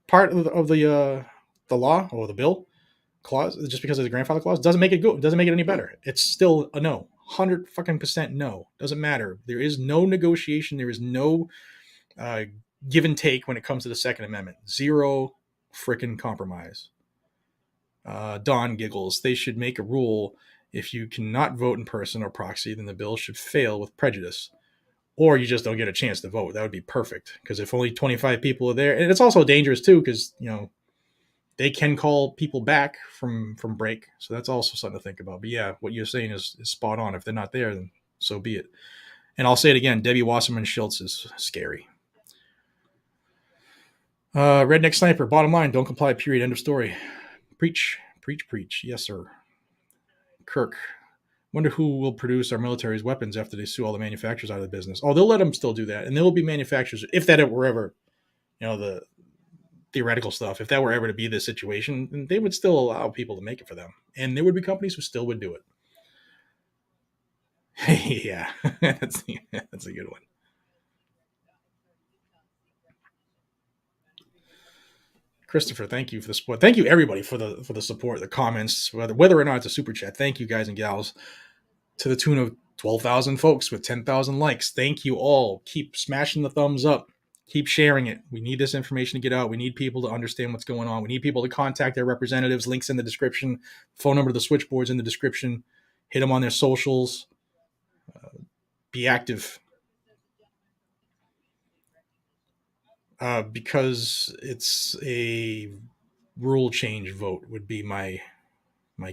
part of the law or the bill clause, just because there's a grandfather clause, doesn't make it good. Doesn't make it any better. It's still a no. 100% no. Doesn't matter. There is no negotiation. There is no give and take when it comes to the Second Amendment. Zero frickin' compromise. Don giggles. They should make a rule: if you cannot vote in person or proxy, then the bill should fail with prejudice. Or you just don't get a chance to vote. That would be perfect. Because if only 25 people are there, and it's also dangerous too, because they can call people back from break. So that's also something to think about. But yeah, what you're saying is spot on. If they're not there, then so be it. And I'll say it again: Debbie Wasserman Schultz is scary. Redneck Sniper, bottom line, don't comply, period, end of story. Preach, preach, preach. Yes, sir. Kirk, wonder who will produce our military's weapons after they sue all the manufacturers out of the business. Oh, they'll let them still do that. And there will be manufacturers, if that were ever, the theoretical stuff, if that were ever to be the situation, then they would still allow people to make it for them. And there would be companies who still would do it. Yeah, that's a good one. Christopher, thank you for the support. Thank you everybody for the support, the comments, whether or not it's a super chat. Thank you guys and gals, to the tune of 12,000 folks with 10,000 likes. Thank you all. Keep smashing the thumbs up. Keep sharing it. We need this information to get out. We need people to understand what's going on. We need people to contact their representatives. Links in the description. Phone number to the switchboards in the description. Hit them on their socials. Be active. Because it's a rule change vote would be my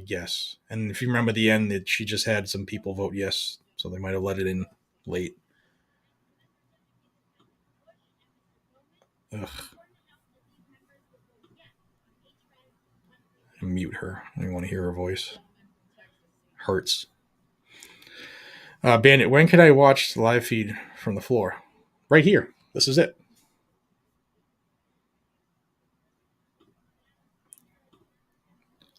guess. And if you remember the end, that she just had some people vote yes, so they might have let it in late. Ugh. Mute her. I don't want to hear her voice. Hurts. Bandit, when can I watch the live feed from the floor? Right here. This is it.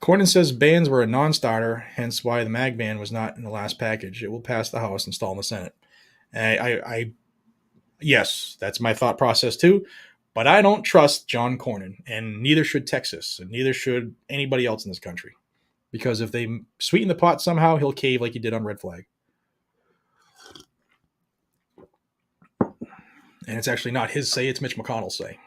Cornyn says bans were a non-starter, hence why the mag ban was not in the last package. It will pass the House, install in the Senate. And I Yes, that's my thought process too. But I don't trust John Cornyn, and neither should Texas, and neither should anybody else in this country. Because if they sweeten the pot somehow, he'll cave like he did on Red Flag. And it's actually not his say, it's Mitch McConnell's say.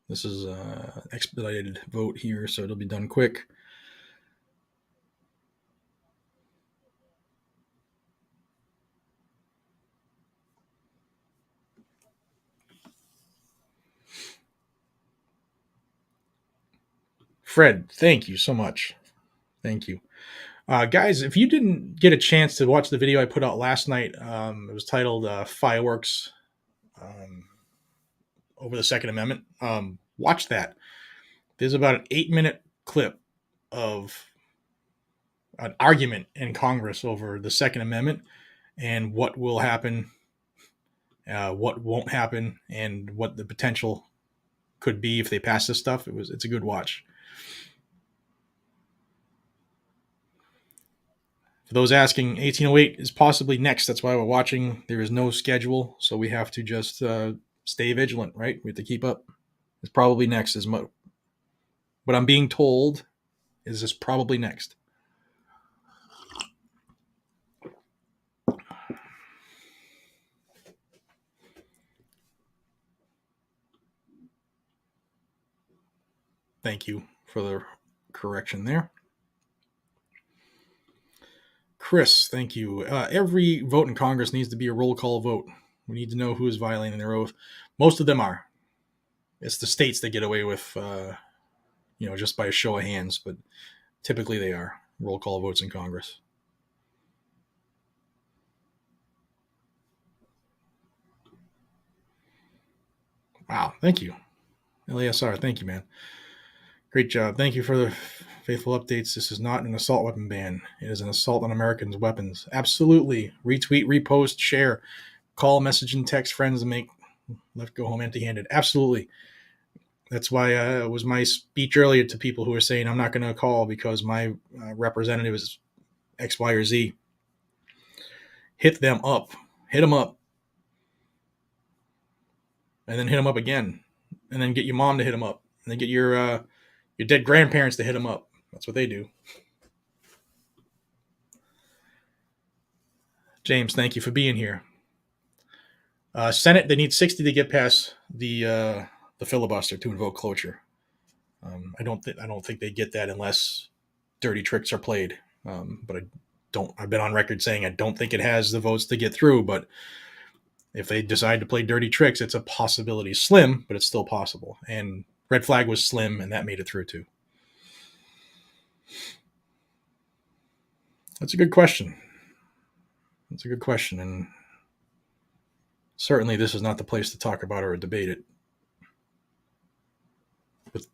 This is an expedited vote here, so it'll be done quick. Fred, thank you so much. Thank you. Guys, if you didn't get a chance to watch the video I put out last night, it was titled Fireworks over the Second Amendment. Watch that. There's about an 8-minute clip of an argument in Congress over the Second Amendment and what will happen, what won't happen, and what the potential could be if they pass this stuff. It's a good watch. For those asking, 1808 is possibly next. That's why we're watching. There is no schedule, so we have to just stay vigilant, right? We have to keep up. It's probably next. What I'm being told is this probably next. Thank you for the correction there. Chris, thank you. Every vote in Congress needs to be a roll call vote. We need to know who is violating their oath. Most of them are. It's the states that get away with, just by a show of hands, but typically they are roll call votes in Congress. Wow, thank you. LASR, thank you, man. Great job. Thank you for the faithful updates. This is not an assault weapon ban. It is an assault on Americans' weapons. Absolutely. Retweet, repost, share, call, message, and text friends and make left go home empty-handed. Absolutely. That's why it was my speech earlier to people who are saying I'm not going to call because my representative is X, Y, or Z. Hit them up. Hit them up. And then hit them up again. And then get your mom to hit them up. And then get your dead grandparents to hit them up. That's what they do. James, thank you for being here. Senate, they need 60 to get past the filibuster to invoke cloture. I don't think they get that unless dirty tricks are played. But I've been on record saying I don't think it has the votes to get through. But if they decide to play dirty tricks, it's a possibility. Slim, but it's still possible. And Red Flag was slim, and that made it through too. That's a good question. And certainly this is not the place to talk about or debate it, with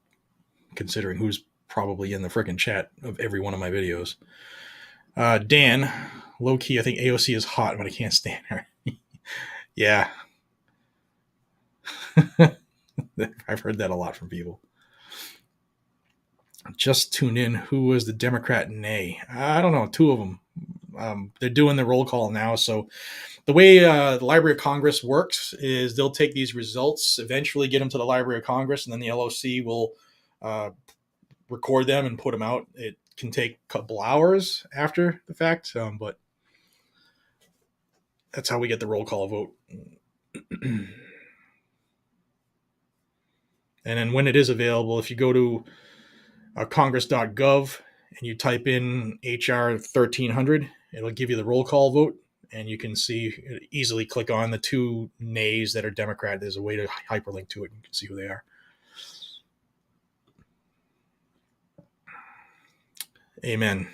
considering who's probably in the frickin' chat of every one of my videos. Dan, low-key, I think AOC is hot, but I can't stand her. Yeah. I've heard that a lot from people. Just tune in. Who was the Democrat nay? I don't know. Two of them. They're doing the roll call now. So the way the Library of Congress works is they'll take these results, eventually get them to the Library of Congress, and then the LOC will record them and put them out. It can take a couple hours after the fact, but that's how we get the roll call vote. And then when it is available, if you go to congress.gov and you type in HR 1300, it'll give you the roll call vote, and you can easily click on the two nays that are Democrat. There's a way to hyperlink to it. You can see who they are. Amen.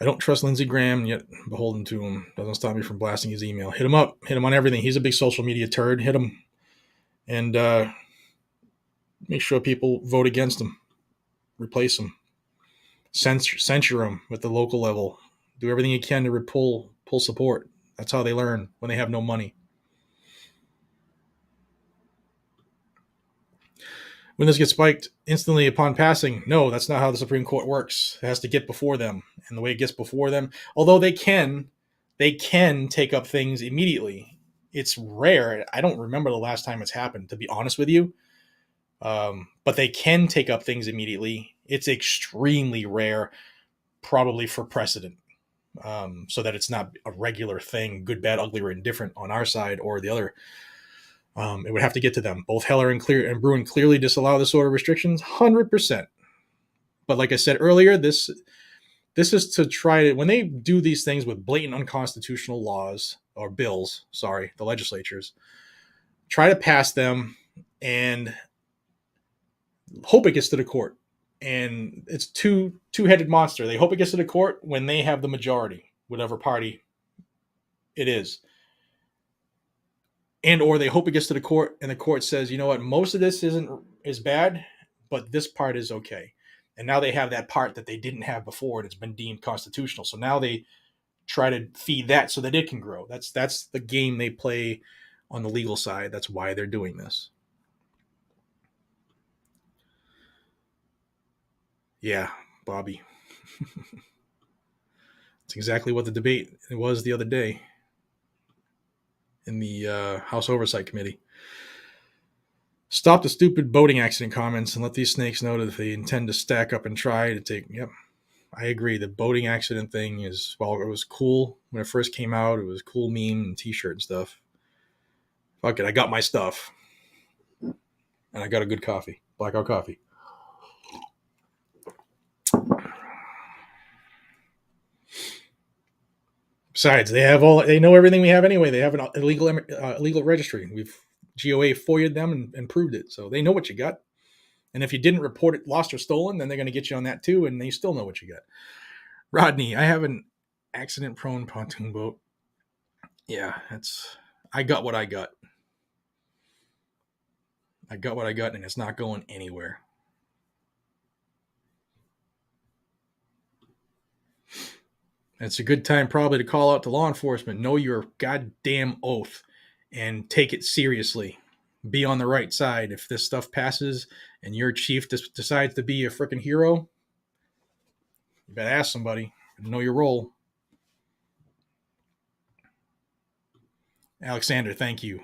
I don't trust Lindsey Graham, yet beholden to him. Doesn't stop me from blasting his email. Hit him up. Hit him on everything. He's a big social media turd. Hit him. And make sure people vote against him. Replace him. Censure him at the local level. Do everything you can to pull support. That's how they learn when they have no money. When this gets spiked instantly upon passing, no, that's not how the Supreme Court works. It has to get before them. And the way it gets before them, although they can take up things immediately. It's rare. I don't remember the last time it's happened, to be honest with you. But they can take up things immediately. It's extremely rare, probably for precedent, so that it's not a regular thing, good, bad, ugly, or indifferent on our side or the other. It would have to get to them. Both Heller and Bruen clearly disallow this sort of restrictions, 100%. But like I said earlier, this is to try to, when they do these things with blatant unconstitutional laws or bills, the legislatures try to pass them and hope it gets to the court. And it's two-headed monster. They hope it gets to the court when they have the majority, whatever party it is. And or they hope it gets to the court and the court says, you know what, most of this is bad, but this part is okay. And now they have that part that they didn't have before and it's been deemed constitutional. So now they try to feed that so that it can grow. That's the game they play on the legal side. That's why they're doing this. Yeah, Bobby. It's exactly what the debate was the other day in the House Oversight Committee. Stop the stupid boating accident comments and let these snakes know that if they intend to stack up and try to take... Yep, I agree. The boating accident thing is... Well, it was cool when it first came out. It was a cool meme and t-shirt and stuff. Fuck it, I got my stuff. And I got a good coffee. Blackout coffee. Besides, they know everything we have anyway. They have an illegal registry. We've GOA FOIA'd them and proved it. So they know what you got. And if you didn't report it lost or stolen, then they're going to get you on that too. And they still know what you got. Rodney, I have an accident-prone pontoon boat. Yeah, I got what I got. I got what I got, and it's not going anywhere. It's a good time probably to call out to law enforcement. Know your goddamn oath and take it seriously. Be on the right side. If this stuff passes and your chief decides to be a freaking hero, you better ask somebody. Know your role. Alexander, thank you.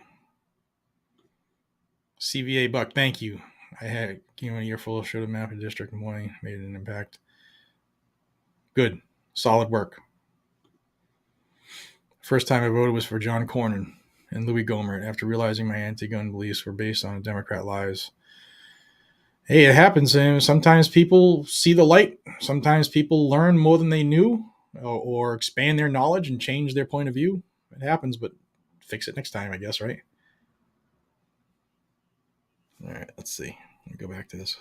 CVA Buck, thank you. I had a year full of showed a map of district in the morning, made an impact. Good. Solid work. First time I voted was for John Cornyn and Louis Gohmert after realizing my anti-gun beliefs were based on Democrat lies. Hey, it happens. Sometimes people see the light. Sometimes people learn more than they knew or expand their knowledge and change their point of view. It happens, but fix it next time, I guess, right? All right, let's see. Let me go back to this.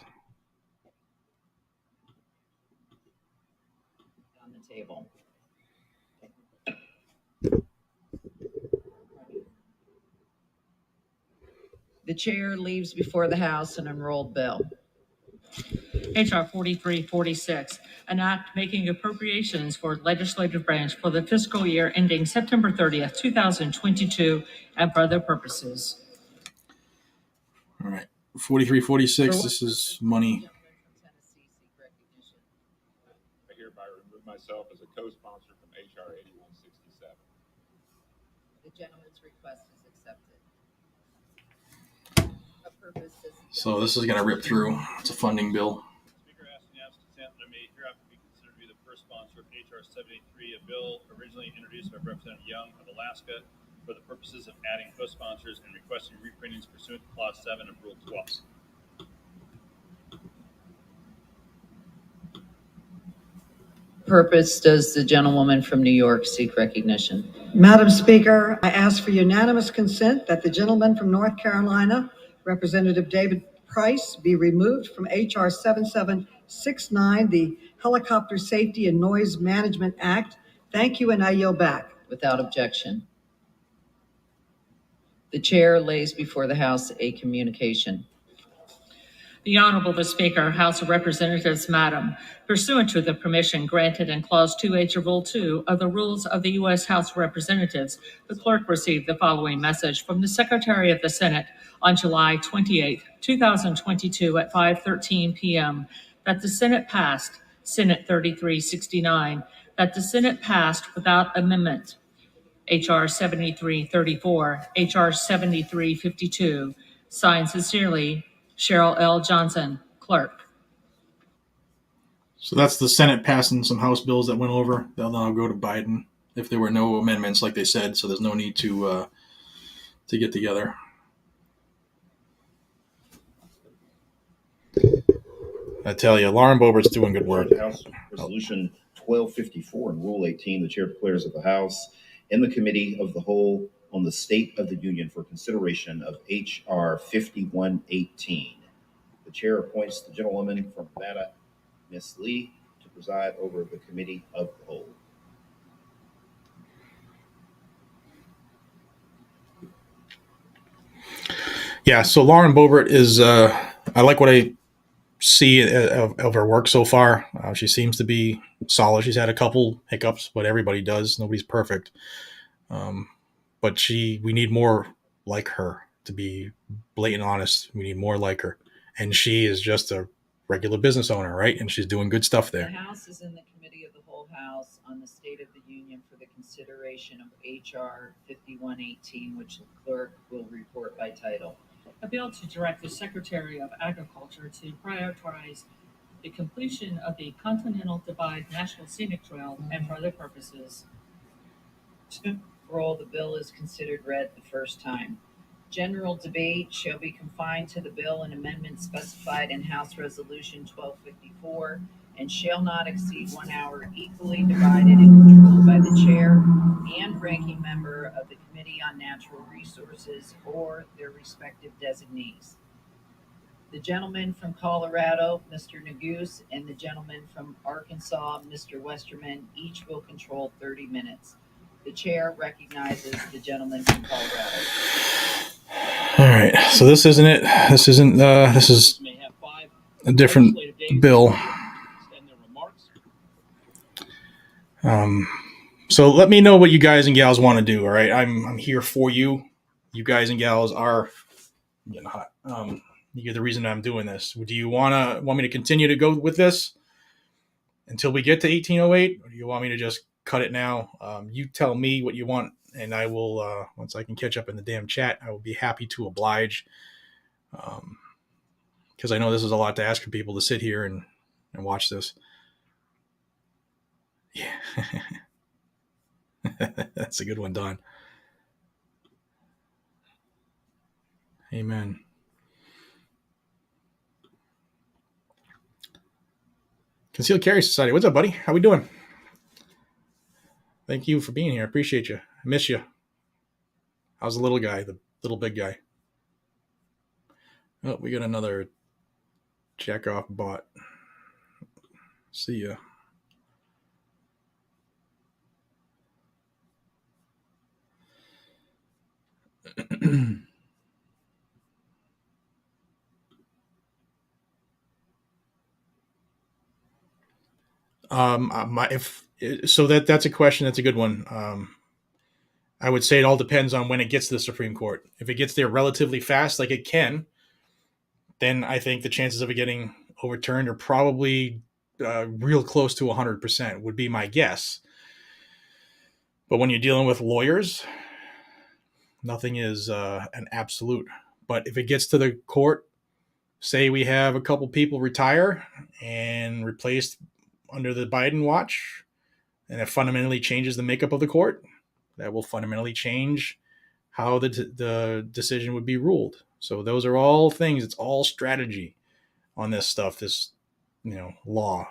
On the table. The chair leaves before the House an enrolled bill. H.R. 4346, an act making appropriations for legislative branch for the fiscal year ending September 30th, 2022, and for other purposes. All right, 4346, this is money. I hereby remove myself as a co-sponsor from H.R. 8167. The gentleman's request is accepted. A purpose is... So this is going to rip through. It's a funding bill. Speaker asks unanimous consent that I may hereafter be considered to be the first sponsor of H.R. 783, a bill originally introduced by Representative Young of Alaska for the purposes of adding co-sponsors and requesting reprintings pursuant to Clause 7 of Rule 12. Purpose does the gentlewoman from New York seek recognition? Madam Speaker, I ask for unanimous consent that the gentleman from North Carolina, Representative David Price, be removed from H.R. 7769, the Helicopter Safety and Noise Management Act. Thank you, and I yield back. Without objection. The chair lays before the House a communication. The Honorable the Speaker, House of Representatives, Madam, pursuant to the permission granted in Clause 2H of Rule 2 of the Rules of the U.S. House of Representatives, the clerk received the following message from the Secretary of the Senate on July 28, 2022 at 5:13 p.m. that the Senate passed, Senate 3369, that the Senate passed without amendment, H.R. 7334, H.R. 7352. Signed sincerely, Cheryl L. Johnson, Clerk. So that's the Senate passing some House bills that went over. They'll now go to Biden if there were no amendments, like they said. So there's no need to get together. I tell you, Lauren Boebert's doing good work. House Resolution 1254 and Rule 18, the chair declares of the House in the Committee of the Whole on the State of the Union for consideration of H.R. 5118. The chair appoints the gentlewoman from Nevada, Ms. Lee, to preside over the Committee of the Whole. Yeah, so Lauren Boebert is, I like what I see of her work so far. She seems to be solid. She's had a couple hiccups, but everybody does. Nobody's perfect. But we need more like her, to be blatant honest. We need more like her. And she is just a regular business owner, right? And she's doing good stuff there. The House is in the Committee of the Whole House on the State of the Union for the consideration of H.R. 5118, which the clerk will report by title. A bill to direct the Secretary of Agriculture to prioritize the completion of the Continental Divide National Scenic Trail and for other purposes. For all, the bill is considered read the first time. General debate shall be confined to the bill and amendments specified in House Resolution 1254 and shall not exceed 1 hour, equally divided and controlled by the chair and ranking member of the Committee on Natural Resources or their respective designees. The gentleman from Colorado, Mr. Neguse, and the gentleman from Arkansas, Mr. Westerman, each will control 30 minutes. The chair recognizes the gentleman from Colorado. All right, so this isn't it. This isn't. This is a different bill. So let me know what you guys and gals want to do. All right, I'm here for you. You guys and gals are getting hot. You're the reason I'm doing this. Do you want me to continue to go with this until we get to 1808, or do you want me to just cut it now? You tell me what you want. And I will, once I can catch up in the damn chat, I will be happy to oblige. Because I know this is a lot to ask for people to sit here and watch this. Yeah. That's a good one, Don. Amen. Concealed Carry Society. What's up, buddy? How we doing? Thank you for being here. I appreciate you. I miss you. How's the little guy, the little big guy? Oh, we got another jack-off bot. See ya. That's a question. That's a good one. I would say it all depends on when it gets to the Supreme Court. If it gets there relatively fast, like it can, then I think the chances of it getting overturned are probably real close to 100%, would be my guess. But when you're dealing with lawyers, nothing is an absolute. But if it gets to the court, say we have a couple people retire and replaced under the Biden watch, and it fundamentally changes the makeup of the court, that will fundamentally change how the decision would be ruled. So those are all things. It's all strategy on this stuff, this law.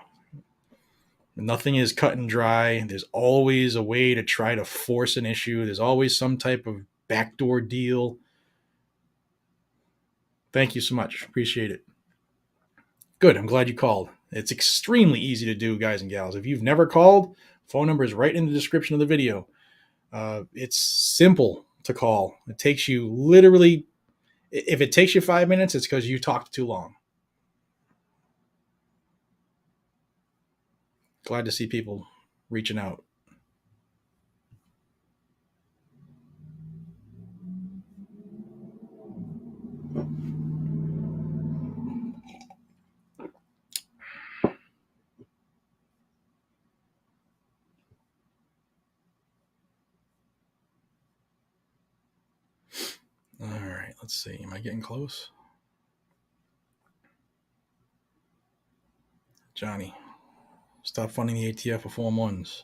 Nothing is cut and dry. There's always a way to try to force an issue. There's always some type of backdoor deal. Thank you so much. Appreciate it. Good. I'm glad you called. It's extremely easy to do, guys and gals. If you've never called, phone number is right in the description of the video. It's simple to call. It takes you literally, if it takes you 5 minutes, it's because you talked too long. Glad to see people reaching out. All right, let's see. Am I getting close? Johnny, stop funding the ATF with Form 1s.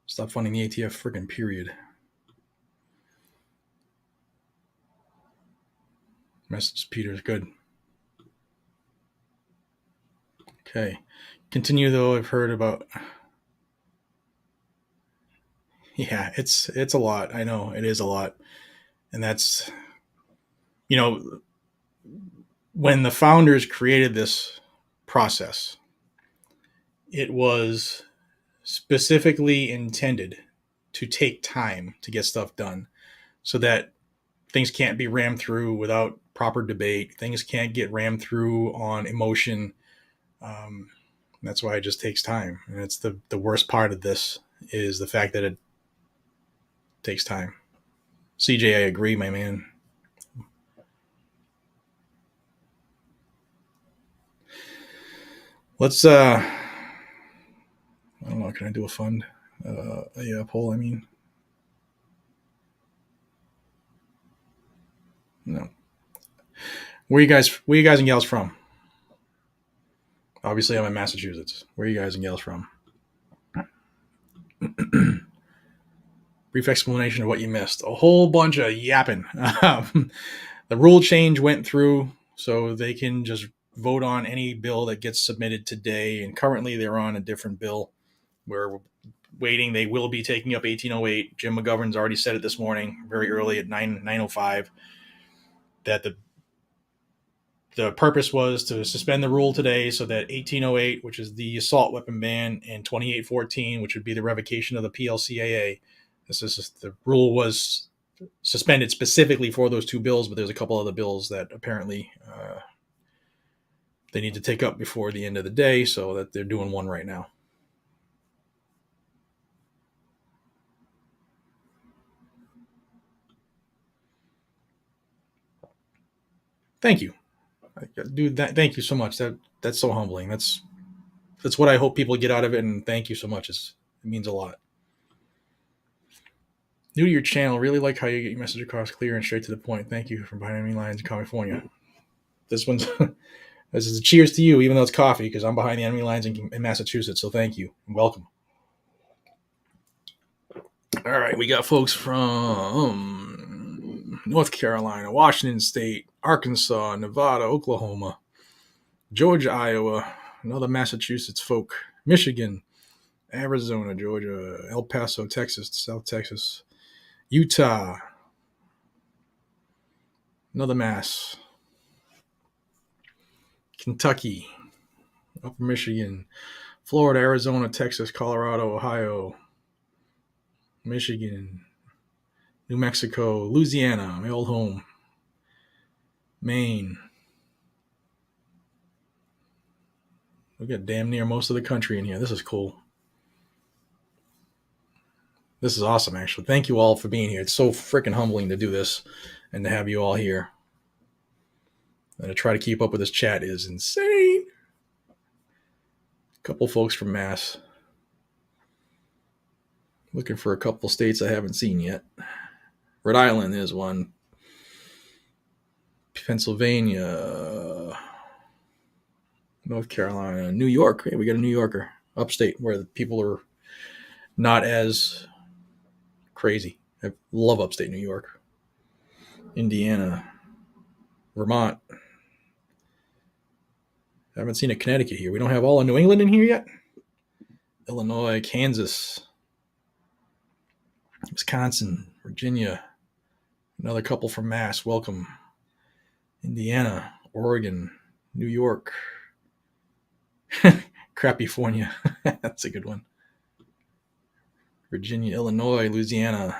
Stop funding the ATF friggin' period. Message Peter's good. Okay. Continue though. I've heard about. Yeah, it's a lot. I know it is a lot. And that's, you know, when the founders created this process, it was specifically intended to take time to get stuff done so that things can't be rammed through without proper debate. Things can't get rammed through on emotion. That's why it just takes time. And it's the worst part of this is the fact that it takes time. CJ, I agree, my man. Let's I don't know, can I do a fund? A poll, I mean. No. Where you guys and gals from? Obviously I'm in Massachusetts. Where are you guys and gals from? Brief explanation of what you missed. A whole bunch of yapping. The rule change went through, so they can just vote on any bill that gets submitted today. And currently they're on a different bill. We're waiting. They will be taking up 1808. Jim McGovern's already said it this morning, very early at 9:05, that the purpose was to suspend the rule today so that 1808, which is the assault weapon ban, and 2814, which would be the revocation of the PLCAA, the rule was suspended specifically for those two bills, but there's a couple other bills that apparently they need to take up before the end of the day, so that they're doing one right now. Thank you. Dude, thank you so much. That's so humbling. That's what I hope people get out of it, and thank you so much. It means a lot. New to your channel, really like how you get your message across clear and straight to the point. Thank you from behind enemy lines in California. This one's this is a cheers to you, even though it's coffee, because I'm behind the enemy lines in Massachusetts. So thank you and welcome. All right, we got folks from North Carolina, Washington State, Arkansas, Nevada, Oklahoma, Georgia, Iowa, another Massachusetts folk, Michigan, Arizona, Georgia, El Paso, Texas, South Texas, Utah, another Mass, Kentucky, Upper Michigan, Florida, Arizona, Texas, Colorado, Ohio, Michigan, New Mexico, Louisiana, my old home, Maine. We got damn near most of the country in here. This is cool. This is awesome, actually. Thank you all for being here. It's so freaking humbling to do this and to have you all here. And to try to keep up with this chat is insane. A couple folks from Mass. Looking for a couple states I haven't seen yet. Rhode Island is one. Pennsylvania. North Carolina. New York. Yeah, we got a New Yorker. Upstate, where the people are not as crazy. I love upstate New York. Indiana. Vermont. I haven't seen a Connecticut here. We don't have all of New England in here yet. Illinois, Kansas, Wisconsin, Virginia. Another couple from Mass. Welcome. Indiana, Oregon, New York. Crappyfornia. That's a good one. Virginia, Illinois, Louisiana.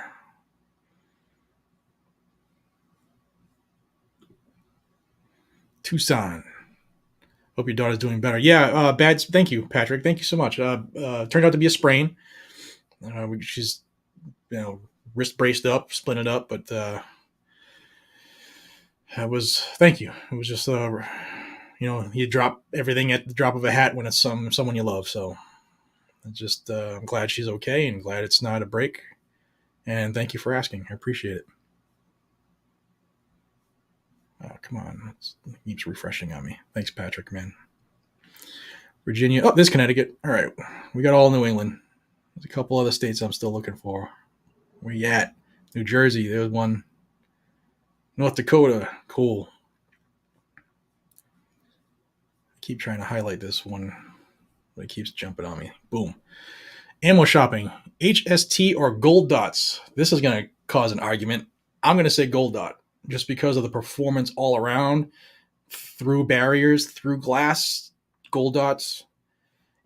Tucson, Hope your daughter's doing better. Yeah, thank you, Patrick. Thank you so much. Turned out to be a sprain. She's, wrist braced up, split it up, but thank you. It was just, you drop everything at the drop of a hat when it's someone you love. So I'm glad she's okay and glad it's not a break. And thank you for asking. I appreciate it. Oh, come on. It keeps refreshing on me. Thanks, Patrick, man. Virginia. Oh, this Connecticut. All right. We got all New England. There's a couple other states I'm still looking for. Where you at? New Jersey. There's one. North Dakota. Cool. I keep trying to highlight this one, but it keeps jumping on me. Boom. Ammo shopping. HST or gold dots? This is going to cause an argument. I'm going to say gold dot just because of the performance all around, through barriers, through glass. Gold dots.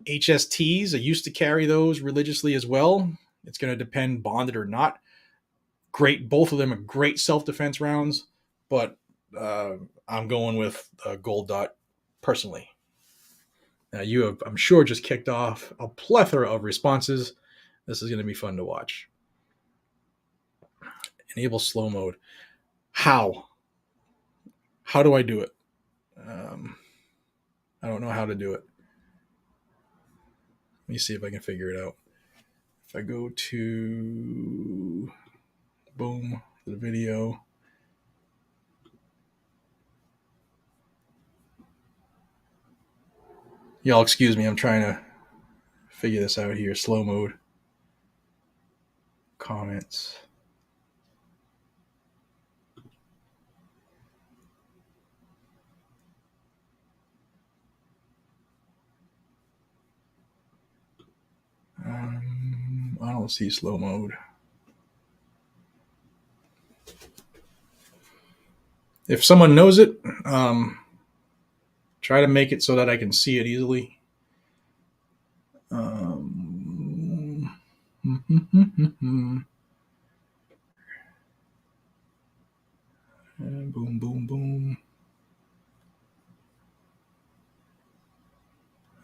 HSTs, I used to carry those religiously as well. It's going to depend bonded or not. Great, both of them are great self-defense rounds, but I'm going with gold dot personally. Now you have, I'm sure, just kicked off a plethora of responses. This is going to be fun to watch. Enable slow mode. How do I do it? I don't know how to do it. Let me see if I can figure it out. If I go to boom, the video. Y'all excuse me, I'm trying to figure this out here. Slow mode. Comments. I don't see slow mode. If someone knows it, try to make it so that I can see it easily. Boom, boom, boom.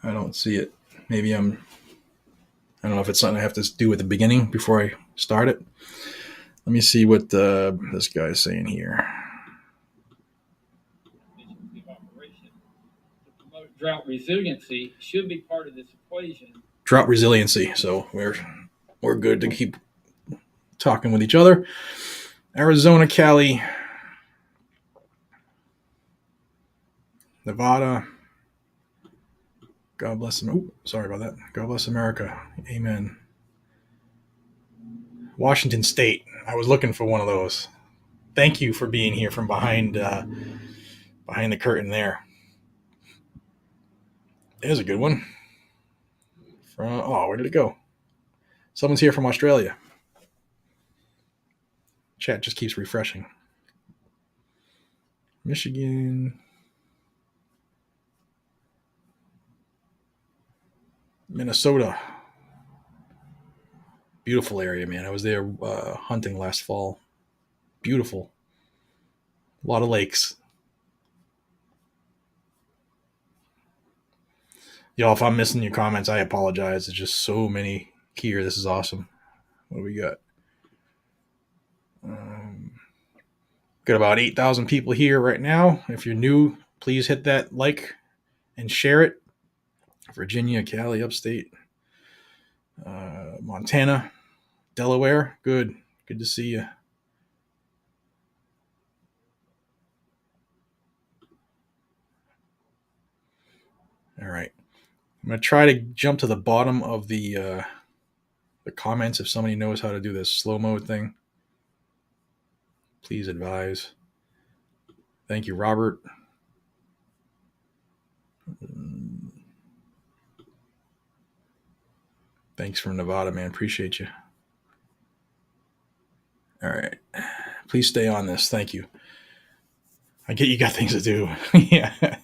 I don't see it. Maybe I don't know if it's something I have to do at the beginning before I start it. Let me see what this guy is saying here. Drought resiliency should be part of this equation. Drought resiliency. So we're good to keep talking with each other. Arizona, Cali, Nevada. God bless them. Oh, sorry about that. God bless America. Amen. Washington State. I was looking for one of those. Thank you for being here from behind the curtain there. There's a good one. Where did it go? Someone's here from Australia. Chat just keeps refreshing. Michigan. Minnesota. Beautiful area, man. I was there hunting last fall. Beautiful. A lot of lakes. Y'all, if I'm missing your comments, I apologize. There's just so many here. This is awesome. What do we got? Got about 8,000 people here right now. If you're new, please hit that like and share it. Virginia, Cali, upstate, Montana, Delaware. Good to see you. All right. I'm going to try to jump to the bottom of the comments if somebody knows how to do this slow mode thing. Please advise. Thank you, Robert. Thanks from Nevada, man. Appreciate you. All right. Please stay on this. Thank you. I get you got things to do. Yeah.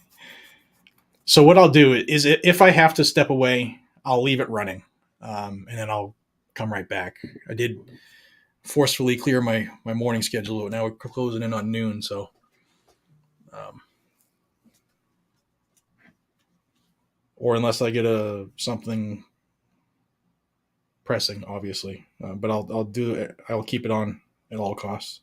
So what I'll do is if I have to step away, I'll leave it running. And then I'll come right back. I did forcefully clear my morning schedule. Now we're closing in on noon. So or unless I get something pressing, obviously. But I'll do it. I'll keep it on at all costs.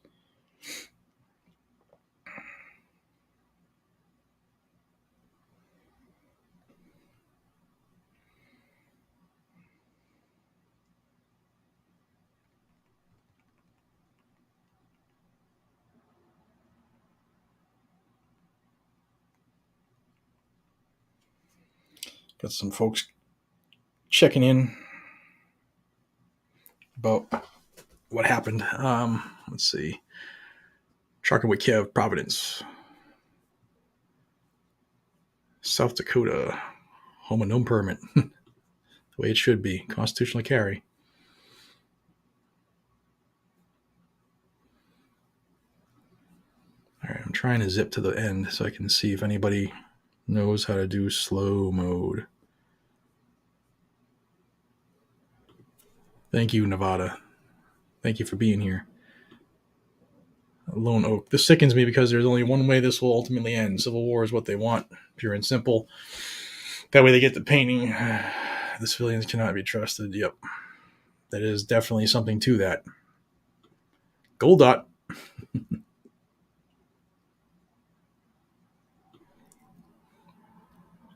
Got some folks checking in about what happened. Let's see. Trucking with Kev, Providence. South Dakota. Home and no permit. The way it should be. Constitutional carry. All right, I'm trying to zip to the end so I can see if anybody knows how to do slow mode. Thank you, Nevada. Thank you for being here. Lone Oak. This sickens me because there's only one way this will ultimately end. Civil war is what they want, pure and simple. That way they get the painting. The civilians cannot be trusted. Yep. That is definitely something to that. Gold dot.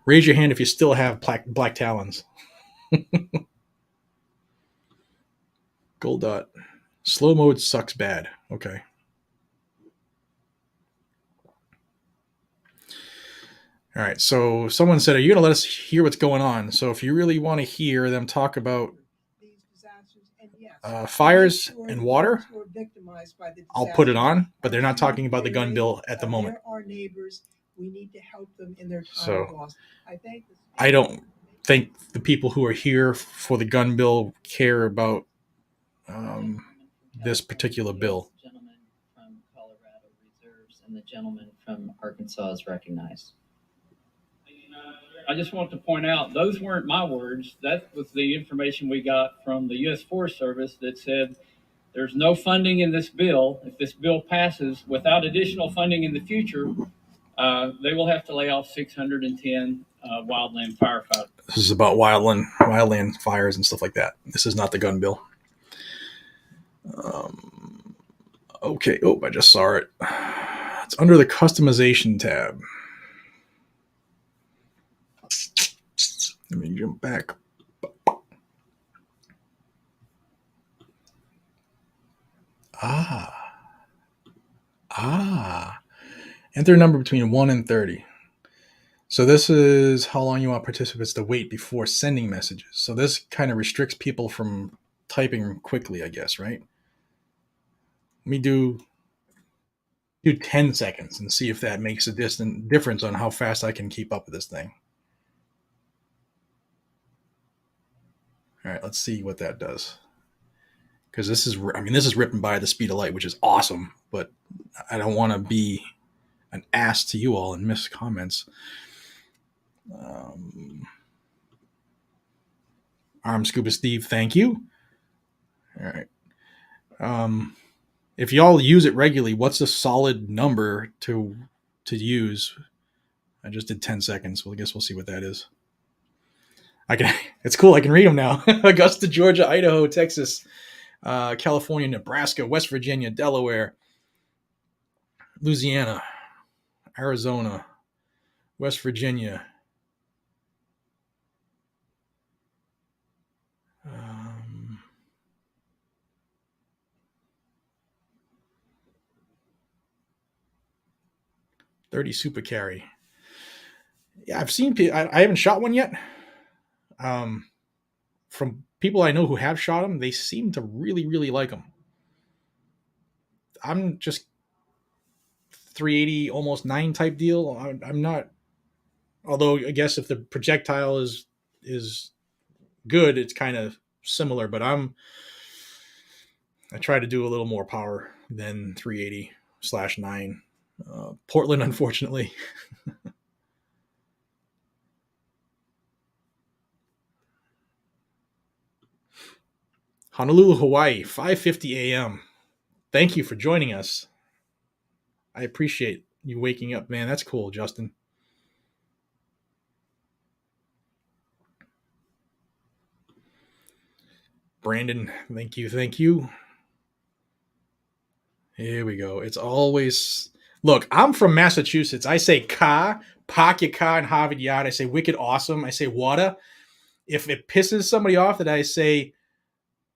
Raise your hand if you still have black talons. Gold dot. Slow mode sucks bad. Okay. All right. So someone said, are you going to let us hear what's going on? So if you really want to hear them talk about fires and water, I'll put it on, but they're not talking about the gun bill at the moment. There are neighbors. We need to help them in their time So lost. I don't think the people who are here for the gun bill care about this particular bill. The gentleman from Colorado reserves and the gentleman from Arkansas is recognized. I just want to point out, those weren't my words. That was the information we got from the U.S. Forest Service that said there's no funding in this bill. If this bill passes without additional funding in the future, they will have to lay off 610 wildland firefighters. This is about wildland fires and stuff like that. This is not the gun bill. Okay. Oh, I just saw it. It's under the customization tab. Let me jump back. Enter a number between 1 and 30. So this is how long you want participants to wait before sending messages. So this kind of restricts people from typing quickly, I guess, right? Let me do 10 seconds and see if that makes a difference on how fast I can keep up with this thing. All right, let's see what that does. Because this is ripping by the speed of light, which is awesome, but I don't want to be an ass to you all and miss comments. Arm Scuba Steve, thank you. All right. If y'all use it regularly, what's a solid number to use? I just did 10 seconds. Well, I guess we'll see what that is. It's cool. I can read them now. Augusta, Georgia, Idaho, Texas, California, Nebraska, West Virginia, Delaware, Louisiana, Arizona, West Virginia, .30 super carry. Yeah, I've seen. I haven't shot one yet. From people I know who have shot them, they seem to really, really like them. I'm just 380, almost 9 type deal. I'm not. Although I guess if the projectile is good, it's kind of similar. But I try to do a little more power than 380/9. Portland, unfortunately. Honolulu, Hawaii, 5:50 a.m. Thank you for joining us. I appreciate you waking up, man. That's cool, Justin. Brandon, thank you. Thank you. Here we go. It's always look. I'm from Massachusetts. I say "ka," "park your car in Harvard Yard." I say "wicked awesome." I say "water." If it pisses somebody off that I say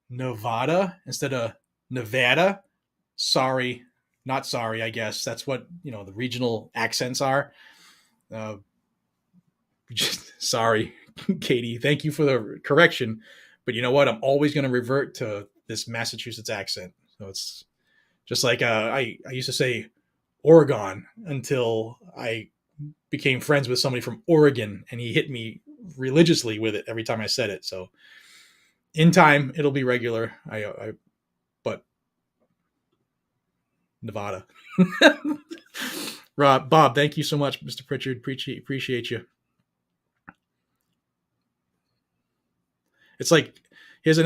Nevada instead of Nevada, sorry, not sorry. I guess that's what the regional accents are. Uh, sorry, Katie. Thank you for the correction. But you know what? I'm always going to revert to this Massachusetts accent. So it's just like I used to say Oregon until I became friends with somebody from Oregon, and he hit me religiously with it every time I said it. So in time, it'll be regular. But Nevada. Bob, thank you so much, Mr. Pritchard. Appreciate you. It's like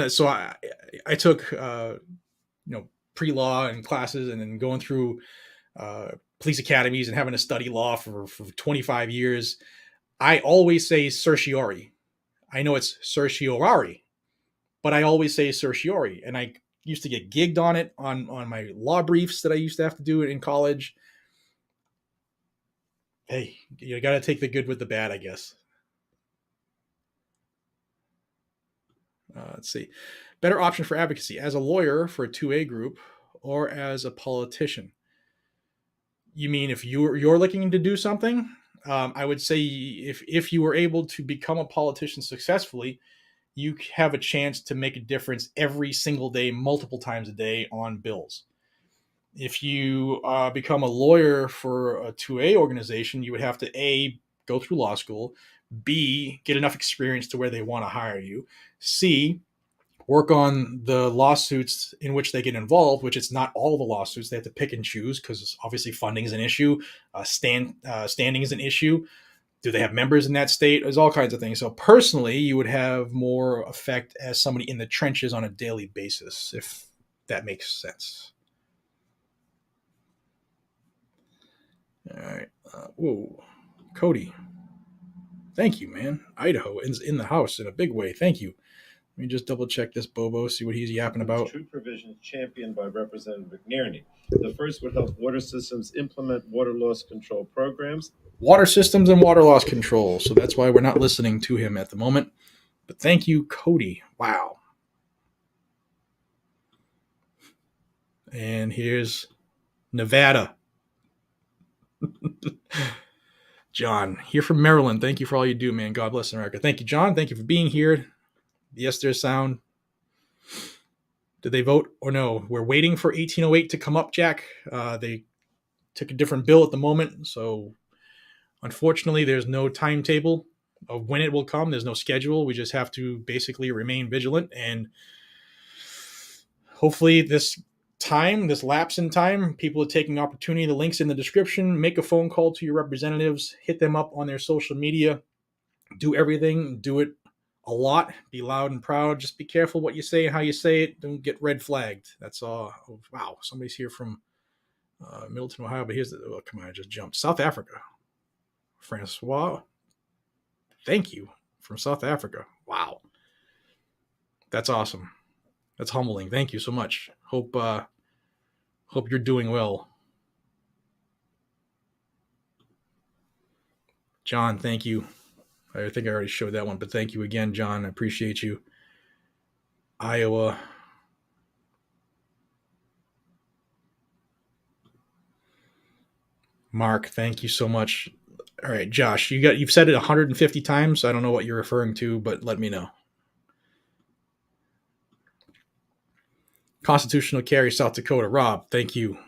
so I took pre-law and classes, and then going through police academies and having to study law for 25 years. I always say certiorari. I know it's certiorari, but I always say certiorari, and I used to get gigged on it on my law briefs that I used to have to do in college. Hey, you got to take the good with the bad, I guess. Let's see. Better option for advocacy as a lawyer for a 2A group or as a politician. You mean if you're looking to do something? I would say if you were able to become a politician successfully, you have a chance to make a difference every single day, multiple times a day on bills. If you become a lawyer for a 2A organization, you would have to A, go through law school, B, get enough experience to where they want to hire you, C, work on the lawsuits in which they get involved, which it's not all the lawsuits. They have to pick and choose because obviously funding is an issue, standing is an issue. Do they have members in that state? There's all kinds of things. So personally, you would have more effect as somebody in the trenches on a daily basis, if that makes sense. All right. Whoa. Cody. Thank you, man. Idaho is in the house in a big way. Thank you. Let me just double check this Bobo, see what he's yapping about. Two provisions championed by Representative McNerney. The first would help water systems implement water loss control programs. Water systems and water loss control. So that's why we're not listening to him at the moment. But thank you, Cody. Wow. And here's Nevada. John, here from Maryland. Thank you for all you do, man. God bless America. Thank you, John. Thank you for being here. Yes, there's sound. Did they vote or no? We're waiting for 1808 to come up, Jack. They took a different bill at the moment. So unfortunately, there's no timetable of when it will come. There's no schedule. We just have to basically remain vigilant. And hopefully this lapse in time, people are taking opportunity. The link's in the description. Make a phone call to your representatives. Hit them up on their social media. Do everything. Do it a lot. Be loud and proud. Just be careful what you say and how you say it. Don't get red flagged. That's all. Oh, wow. Somebody's here from Middleton, Ohio. But here's come on, I just jumped. South Africa. Francois. Thank you. From South Africa. Wow. That's awesome. That's humbling. Thank you so much. Hope you're doing well. John, thank you. I think I already showed that one, but thank you again, John. I appreciate you. Iowa. Mark, thank you so much. All right, Josh, you've said it 150 times. I don't know what you're referring to, but let me know. Constitutional carry, South Dakota. Rob, thank you.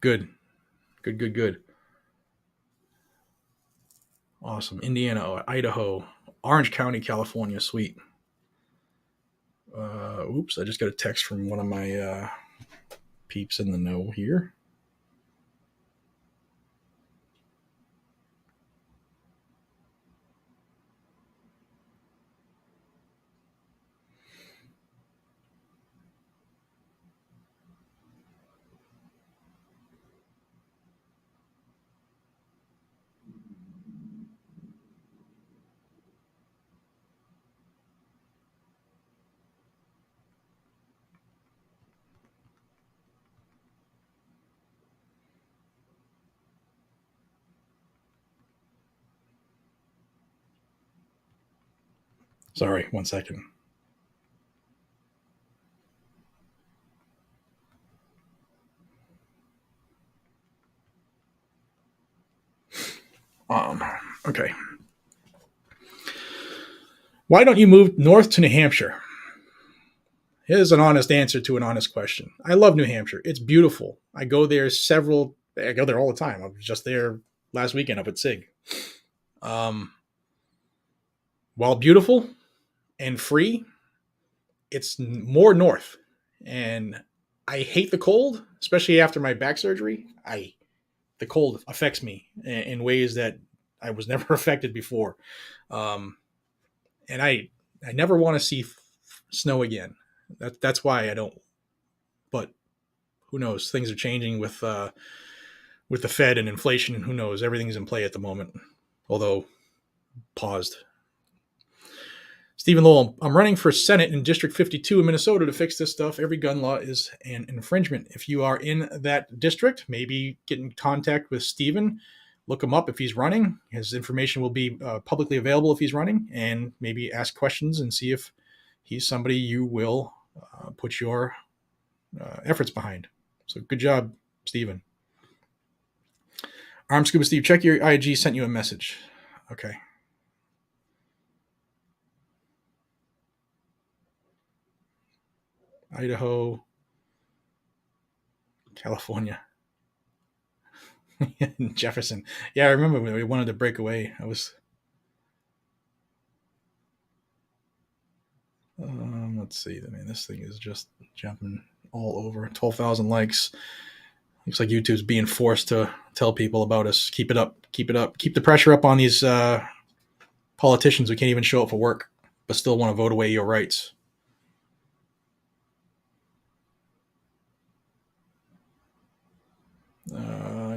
Good. Awesome. Indiana, Idaho, Orange County, California. Sweet. Oops, I just got a text from one of my peeps in the know here. Sorry, 1 second. Okay. Why don't you move north to New Hampshire? Here's an honest answer to an honest question. I love New Hampshire. It's beautiful. I go there all the time. I was just there last weekend up at SIG. While beautiful and free, it's more north. And I hate the cold, especially after my back surgery. The cold affects me in ways that I was never affected before. And I never want to see snow again. That's why I don't. But who knows? Things are changing with the Fed and inflation, and who knows? Everything's in play at the moment, although paused. Stephen Lowell, I'm running for Senate in District 52 in Minnesota to fix this stuff. Every gun law is an infringement. If you are in that district, maybe get in contact with Stephen. Look him up if he's running. His information will be publicly available if he's running, and maybe ask questions and see if he's somebody you will put your efforts behind. So good job, Stephen. Armed Scuba Steve, check your IG sent you a message. Okay. Idaho, California, Jefferson. Yeah, I remember when we wanted to break away. I was. Let's see. I mean, this thing is just jumping all over. 12,000 likes. Looks like YouTube's being forced to tell people about us. Keep it up. Keep it up. Keep the pressure up on these politicians who can't even show up for work, but still want to vote away your rights.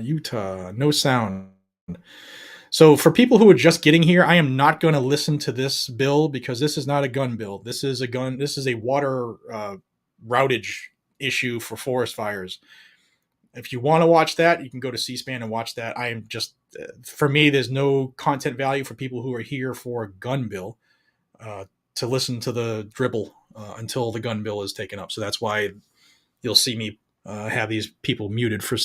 Utah, no sound. So for people who are just getting here, I am not going to listen to this bill because this is not a gun bill. This is a water routage issue for forest fires. If you want to watch that, you can go to C-SPAN and watch that. I am just, for me, there's no content value for people who are here for a gun bill to listen to the dribble until the gun bill is taken up. So that's why you'll see me have these people muted for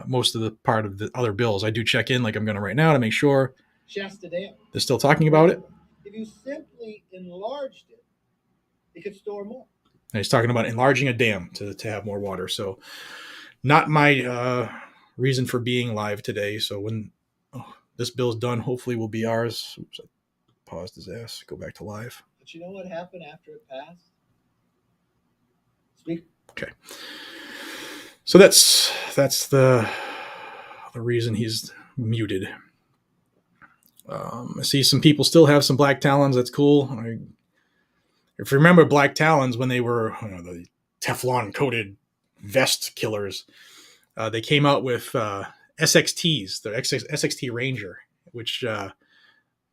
most of the part of the other bills. I do check in like I'm going to right now to make sure Shasta Dam. they're still talking about it. If you simply enlarged it, it could store more. And he's talking about enlarging a dam to have more water. So not my reason for being live today. So when this bill's done, hopefully will be ours. Oops, I paused his ass. Go back to live. But you know what happened after it passed? Speak. Okay. So that's the reason he's muted. I see some people still have some black talons. That's cool. If you remember black talons when they were the Teflon coated vest killers, they came out with SXTs, the SXT Ranger, which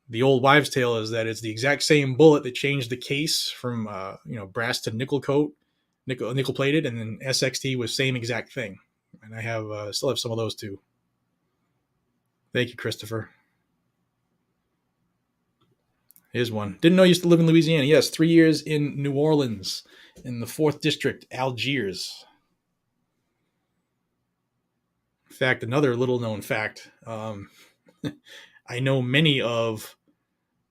the old wives' tale is that it's the exact same bullet that changed the case from brass to nickel plated, and then SXT was same exact thing. And I have still have some of those too. Thank you, Christopher. Here's one. Didn't know you used to live in Louisiana. Yes, 3 years in New Orleans, in the 4th District, Algiers. In fact, another little known fact. I know many of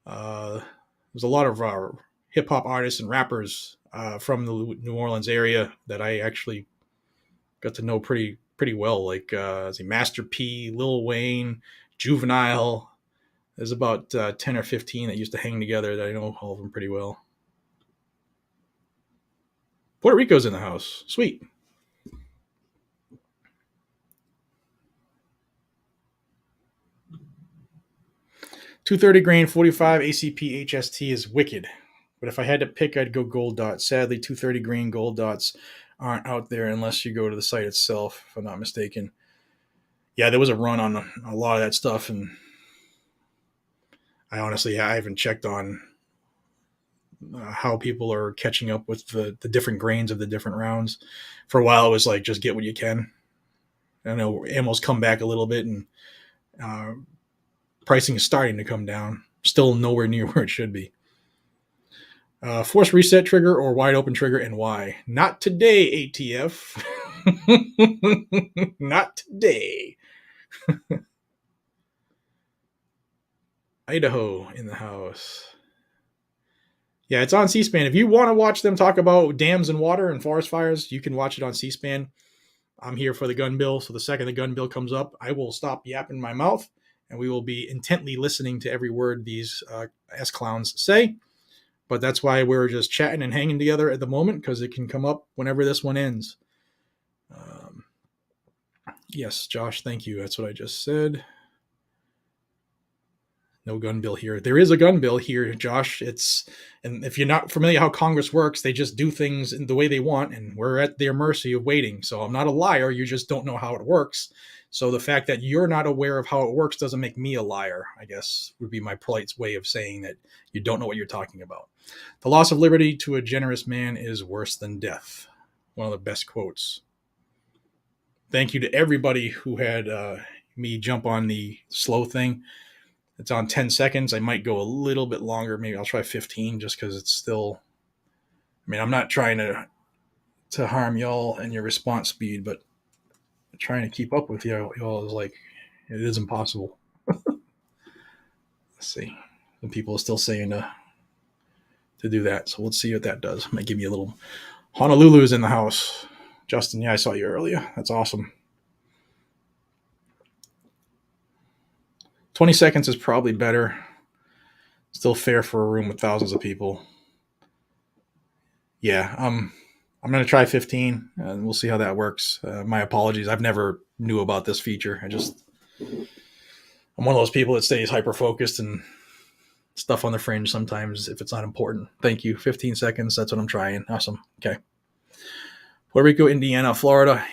there's a lot of hip hop artists and rappers from the New Orleans area that I actually got to know pretty well, like Master P, Lil Wayne, Juvenile. There's about 10 or 15 that used to hang together that I know all of them pretty well. Puerto Rico's in the house. Sweet. .230 grain 45 ACP HST is wicked. But if I had to pick, I'd go gold dot. Sadly, .230 grain gold dots aren't out there unless you go to the site itself, if I'm not mistaken. Yeah, there was a run on a lot of that stuff, and I haven't checked on how people are catching up with the different grains of the different rounds. For a while, it was like, just get what you can. I know ammo's come back a little bit, and pricing is starting to come down. Still nowhere near where it should be. Force reset trigger or wide open trigger, and why? Not today, ATF. Not today. Idaho in the house. Yeah, it's on C-SPAN. If you want to watch them talk about dams and water and forest fires, you can watch it on C-SPAN. I'm here for the gun bill, so the second the gun bill comes up, I will stop yapping my mouth, and we will be intently listening to every word these S-clowns say. But that's why we're just chatting and hanging together at the moment, because it can come up whenever this one ends. Yes, Josh, thank you. That's what I just said. No gun bill here. There is a gun bill here, Josh. And if you're not familiar how Congress works, they just do things in the way they want, and we're at their mercy of waiting. So I'm not a liar. You just don't know how it works. So the fact that you're not aware of how it works doesn't make me a liar, I guess, would be my polite way of saying that you don't know what you're talking about. The loss of liberty to a generous man is worse than death. One of the best quotes. Thank you to everybody who had me jump on the slow thing. It's on 10 seconds. I might go a little bit longer. Maybe I'll try 15 just because it's still... I mean, I'm not trying to harm y'all and your response speed, but trying to keep up with y'all is like, it is impossible. Let's see. Some people are still saying to do that, so let's see what that does. Might give you a little... Honolulu's in the house. Justin, yeah, I saw you earlier. That's awesome. 20 seconds is probably better. Still fair for a room with thousands of people. Yeah, I'm going to try 15, and we'll see how that works. My apologies. I've never knew about this feature. I'm one of those people that stays hyper-focused and stuff on the fringe sometimes if it's not important. Thank you. 15 seconds. That's what I'm trying. Awesome. Okay. Puerto Rico, Indiana, Florida.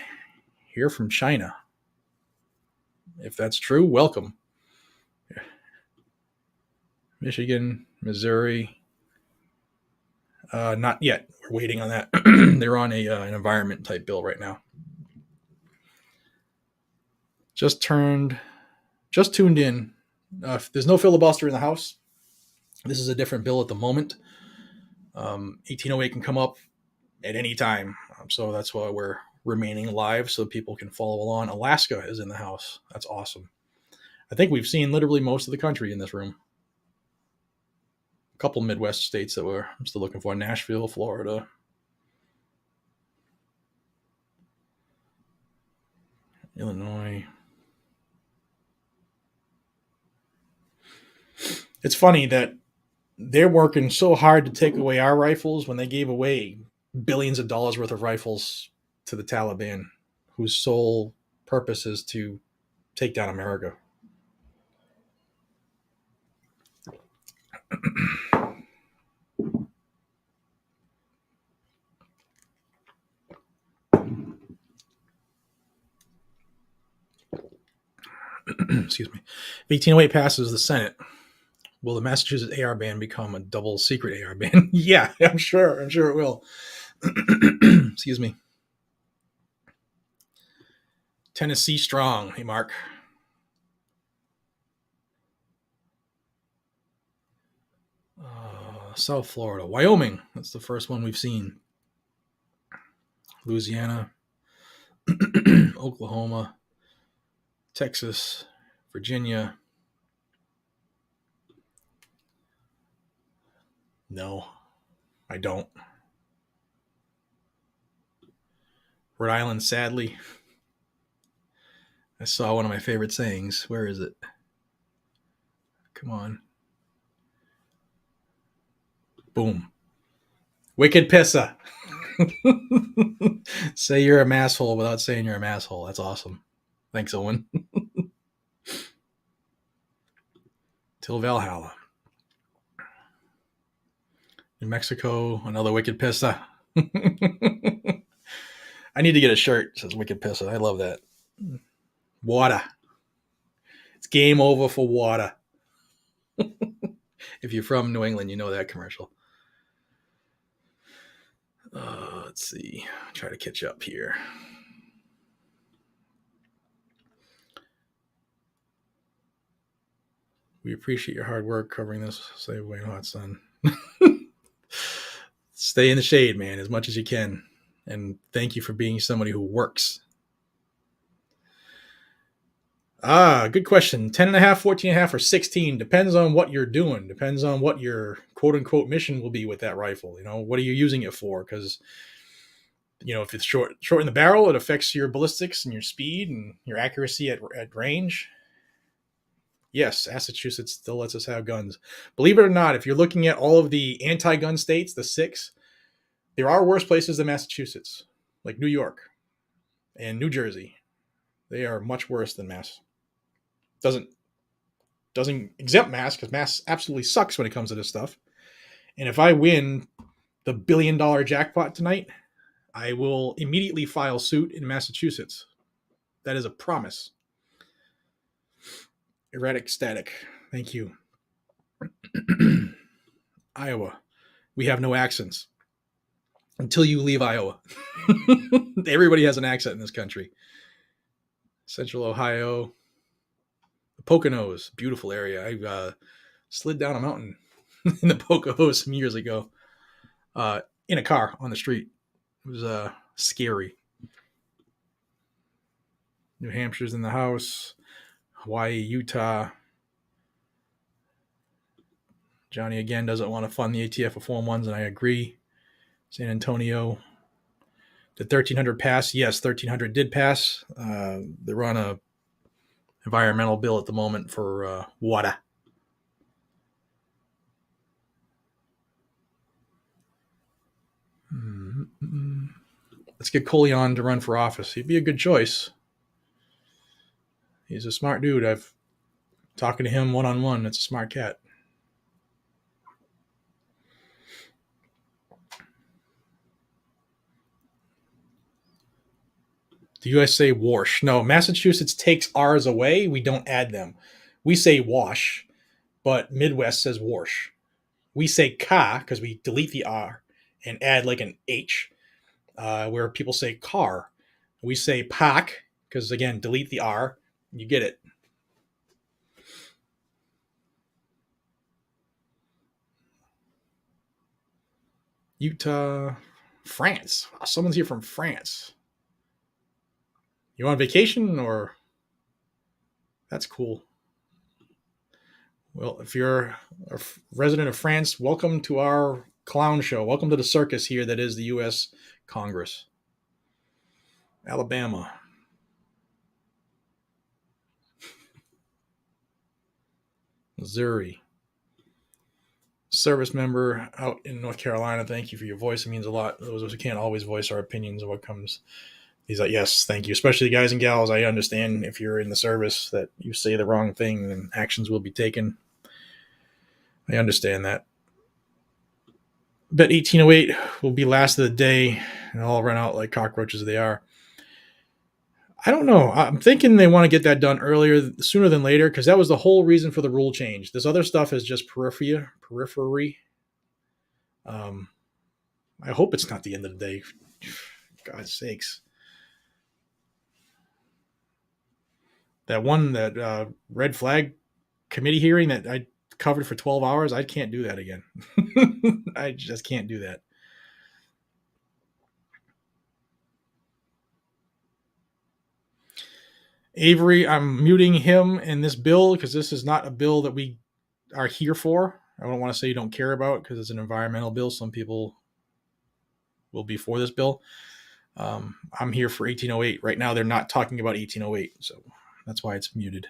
Here from China. If that's true, welcome. Michigan, Missouri. Not yet. We're waiting on that. They're on an environment type bill right now. Just tuned in. There's no filibuster in the House. This is a different bill at the moment. 1808 can come up at any time. So that's why we're remaining live so people can follow along. Alaska is in the House. That's awesome. I think we've seen literally most of the country in this room. A couple Midwest states that I'm still looking for. Nashville, Florida. Illinois. It's funny that they're working so hard to take away our rifles when they gave away billions of dollars worth of rifles to the Taliban, whose sole purpose is to take down America. Excuse me. If 1808 passes the Senate, will the Massachusetts AR ban become a double secret AR ban? Yeah, I'm sure it will. Excuse me. Tennessee strong. Hey, Mark. South Florida. Wyoming. That's the first one we've seen. Louisiana. Oklahoma. Texas. Virginia. No, I don't. Rhode Island, sadly. I saw one of my favorite sayings. Where is it? Come on. Boom. Wicked pissa. Say you're a masshole without saying you're a masshole. That's awesome. Thanks, Owen. Till Valhalla. New Mexico, another wicked pissa. I need to get a shirt that says wicked pissa. I love that. Water. It's game over for water. If you're from New England, you know that commercial. Let's see. Try to catch up here. We appreciate your hard work covering this. Save Wayne Hot Sun. Stay in the shade, man, as much as you can. And thank you for being somebody who works. Good question. 10.5, 14.5, or 16. Depends on what you're doing. Depends on what your quote unquote mission will be with that rifle. What are you using it for? Because, if it's short in the barrel, it affects your ballistics and your speed and your accuracy at range. Yes, Massachusetts still lets us have guns. Believe it or not, if you're looking at all of the anti-gun states, the 6, there are worse places than Massachusetts, like New York and New Jersey. They are much worse than Mass. Doesn't exempt Mass, because Mass absolutely sucks when it comes to this stuff. And if I win the $1 billion jackpot tonight, I will immediately file suit in Massachusetts. That is a promise. Erratic static. Thank you. Iowa. We have no accents. Until you leave Iowa. Everybody has an accent in this country. Central Ohio. The Poconos. Beautiful area. I slid down a mountain in the Poconos some years ago. In a car on the street. It was scary. New Hampshire's in the house. Hawaii, Utah. Johnny again doesn't want to fund the ATF reform ones, and I agree. San Antonio. Did 1300 pass? Yes, 1300 did pass. They're on a environmental bill at the moment for water. Let's get Coley on to run for office. He'd be a good choice. He's a smart dude. I've talking to him one-on-one. It's a smart cat. Do you guys say wash? No, Massachusetts takes R's away. We don't add them. We say wash, but Midwest says wash. We say ka because we delete the R and add like an H, where people say car. We say pack because, again, delete the R. You get it. Utah, France. Oh, someone's here from France. You on vacation or? That's cool. Well, if you're a resident of France, welcome to our clown show. Welcome to the circus here that is the U.S. Congress. Alabama. Missouri. Service member out in North Carolina, thank you for your voice. It means a lot. Those of us who can't always voice our opinions of what comes. He's like, yes, thank you. Especially the guys and gals. I understand if you're in the service that you say the wrong thing and actions will be taken. I understand that. Bet 1808 will be last of the day and all run out like cockroaches they are. I don't know. I'm thinking they want to get that done sooner than later, because that was the whole reason for the rule change. This other stuff is just periphery. I hope it's not the end of the day. For God's sakes. That red flag committee hearing that I covered for 12 hours, I can't do that again. I just can't do that. Avery, I'm muting him in this bill because this is not a bill that we are here for. I don't want to say you don't care about because it's an environmental bill. Some people will be for this bill. I'm here for 1808. Right now, they're not talking about 1808, so that's why it's muted.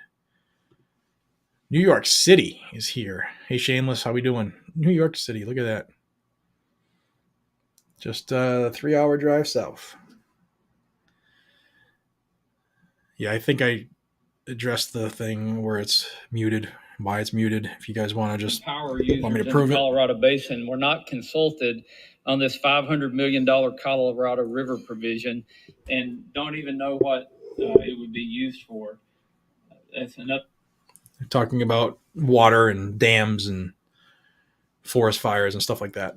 New York City is here. Hey, Shameless, how we doing? New York City, look at that. Just a 3-hour drive south. Yeah, I think I addressed the thing where it's muted, why it's muted. If you guys want to just Power want me to users in prove the it. Colorado Basin were not consulted on this $500 million Colorado River provision and don't even know what it would be used for. That's enough. They're talking about water and dams and forest fires and stuff like that.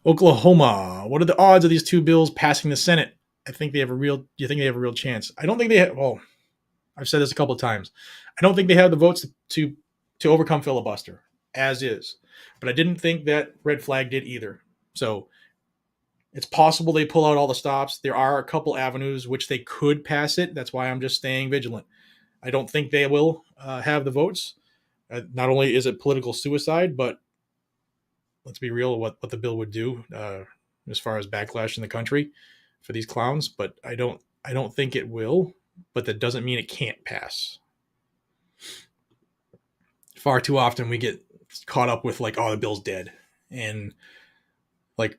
Oklahoma. What are the odds of these two bills passing the Senate? Do you think they have a real chance? I don't think they have. Well, I've said this a couple of times. I don't think they have the votes to overcome filibuster. as is. But I didn't think that red flag did either. So it's possible they pull out all the stops. There are a couple avenues which they could pass it. That's why I'm just staying vigilant. I don't think they will have the votes. Not only is it political suicide, but let's be real, what the bill would do as far as backlash in the country for these clowns. But I don't think it will. But that doesn't mean it can't pass. Far too often we get caught up with like, oh, the bill's dead, and like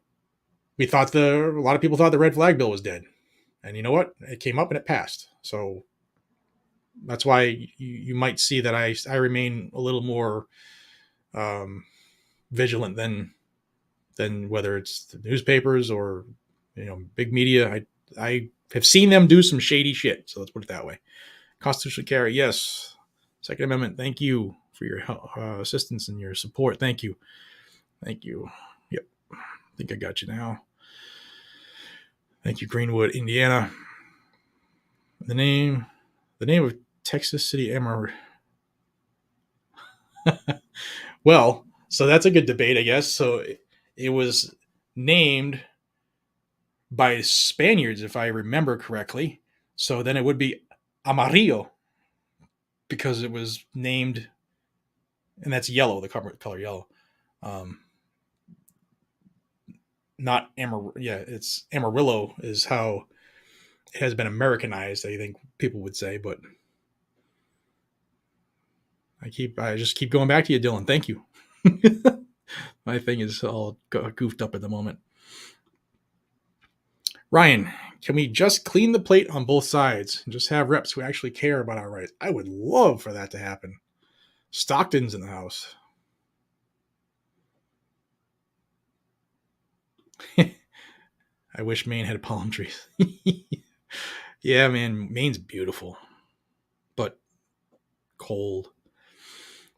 a lot of people thought the red flag bill was dead, and you know what? It came up and it passed. So that's why you might see that I remain a little more vigilant than whether it's the newspapers or big media. I have seen them do some shady shit. So let's put it that way. Constitutional carry, yes. Second Amendment, thank you for your assistance and your support. Thank you. Yep, I think I got you now. Thank you, Greenwood, Indiana. The name of Texas City Amarillo. Well, so that's a good debate, I guess. So it was named by Spaniards, if I remember correctly. So then it would be Amarillo, because it was named, and that's yellow, the color yellow. Not Amarillo. Yeah, it's Amarillo is how it has been Americanized, I think people would say, but I just keep going back to you, Dylan. Thank you. My thing is all goofed up at the moment. Ryan, can we just clean the plate on both sides and just have reps who actually care about our rights? I would love for that to happen. Stockton's in the house. I wish Maine had palm trees. Yeah, man, Maine's beautiful, but cold.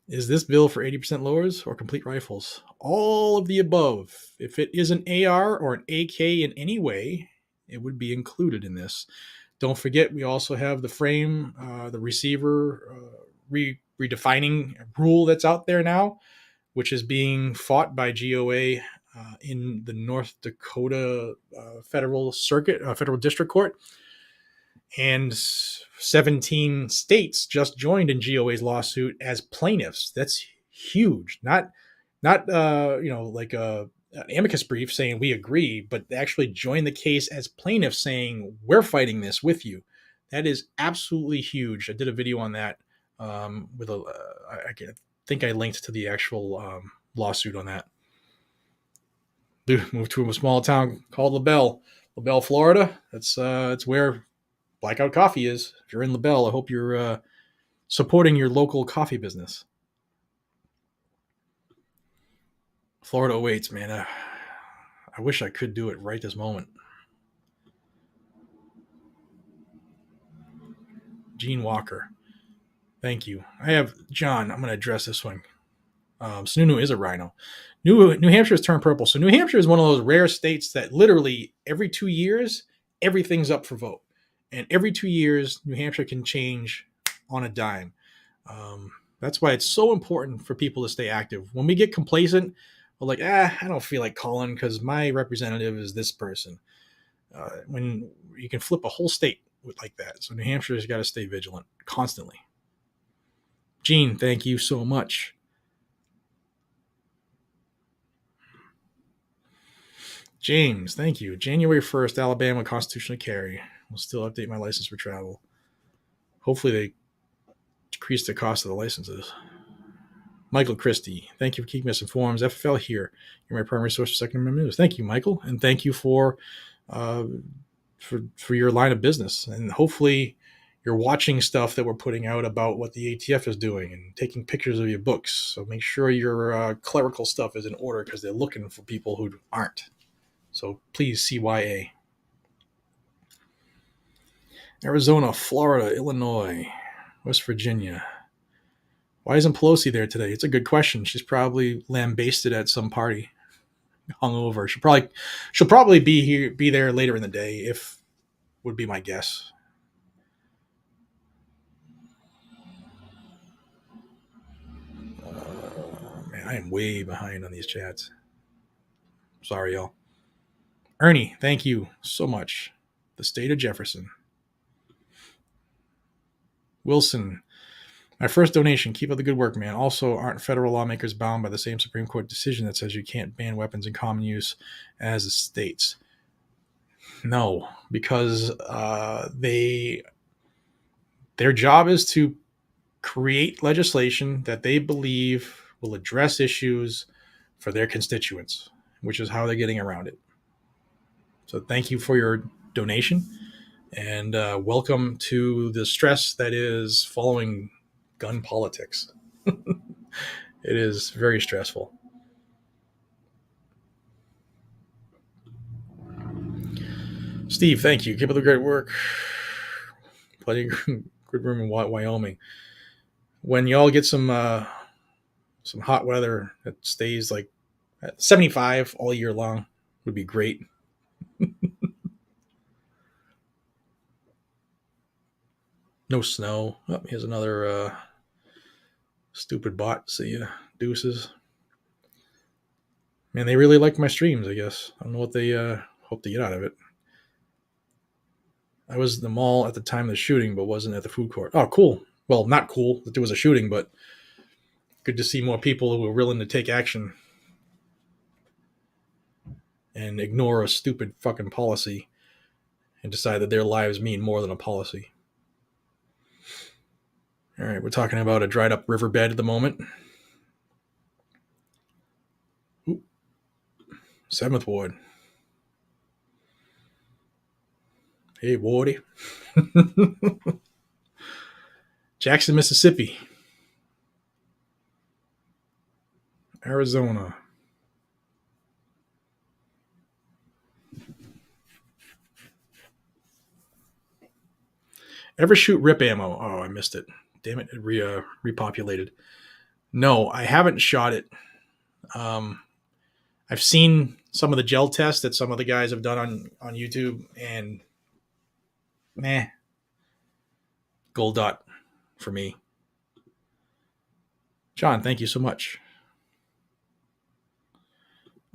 Is this bill for 80% lowers or complete rifles? All of the above. If it is an AR or an AK in any way, it would be included in this. Don't forget, we also have the frame, the receiver redefining rule that's out there now, which is being fought by GOA in the North Dakota Federal District Court. And 17 states just joined in GOA's lawsuit as plaintiffs. That's huge. Not like an amicus brief saying we agree, but they actually join the case as plaintiffs saying we're fighting this with you. That is absolutely huge. I did a video on that with I think I linked to the actual lawsuit on that. Moved to a small town called LaBelle, Florida. That's where Blackout Coffee is. If you're in LaBelle, I hope you're supporting your local coffee business. Florida awaits, man. I wish I could do it right this moment. Gene Walker. Thank you. I have John. I'm going to address this one. Sununu is a rhino. New Hampshire has turned purple. So New Hampshire is one of those rare states that literally every 2 years, everything's up for vote. And every 2 years, New Hampshire can change on a dime. That's why it's so important for people to stay active. When we get complacent, we're like, I don't feel like calling because my representative is this person. When you can flip a whole state like that. So New Hampshire's got to stay vigilant constantly. Gene, thank you so much. James, thank you. January 1st, Alabama constitutional carry. We'll still update my license for travel. Hopefully they decrease the cost of the licenses. Michael Christie, thank you for keeping us informed. FFL here. You're my primary source for Second Amendment news. Thank you, Michael. And thank you for your line of business. And hopefully you're watching stuff that we're putting out about what the ATF is doing and taking pictures of your books. So make sure your clerical stuff is in order because they're looking for people who aren't. So please CYA. Arizona, Florida, Illinois, West Virginia. Why isn't Pelosi there today? It's a good question. She's probably lambasted at some party, hungover. She'll probably be there later in the day, if would be my guess. Man, I am way behind on these chats. Sorry, y'all. Ernie, thank you so much. The state of Jefferson. Wilson, my first donation. Keep up the good work, man. Also, aren't federal lawmakers bound by the same Supreme Court decision that says you can't ban weapons in common use as the states? No, because their job is to create legislation that they believe will address issues for their constituents, which is how they're getting around it. So thank you for your donation, and welcome to the stress that is following gun politics. It is very stressful. Steve, thank you. Keep up the great work. Plenty of good room in Wyoming. When y'all get some hot weather that stays like at 75 all year long, would be great. No snow. Oh, here's another stupid bot. See ya. Deuces. Man, they really like my streams, I guess. I don't know what they hope to get out of it. I was at the mall at the time of the shooting, but wasn't at the food court. Oh, cool. Well, not cool that there was a shooting, but good to see more people who were willing to take action and ignore a stupid fucking policy and decide that their lives mean more than a policy. All right, we're talking about a dried up riverbed at the moment. Ooh. 7th Ward. Hey, Wardy. Jackson, Mississippi. Arizona. Ever shoot rip ammo? Oh, I missed it. Damn it, it repopulated. No, I haven't shot it. I've seen some of the gel tests that some of the guys have done on YouTube, and meh. Gold dot for me. John, thank you so much.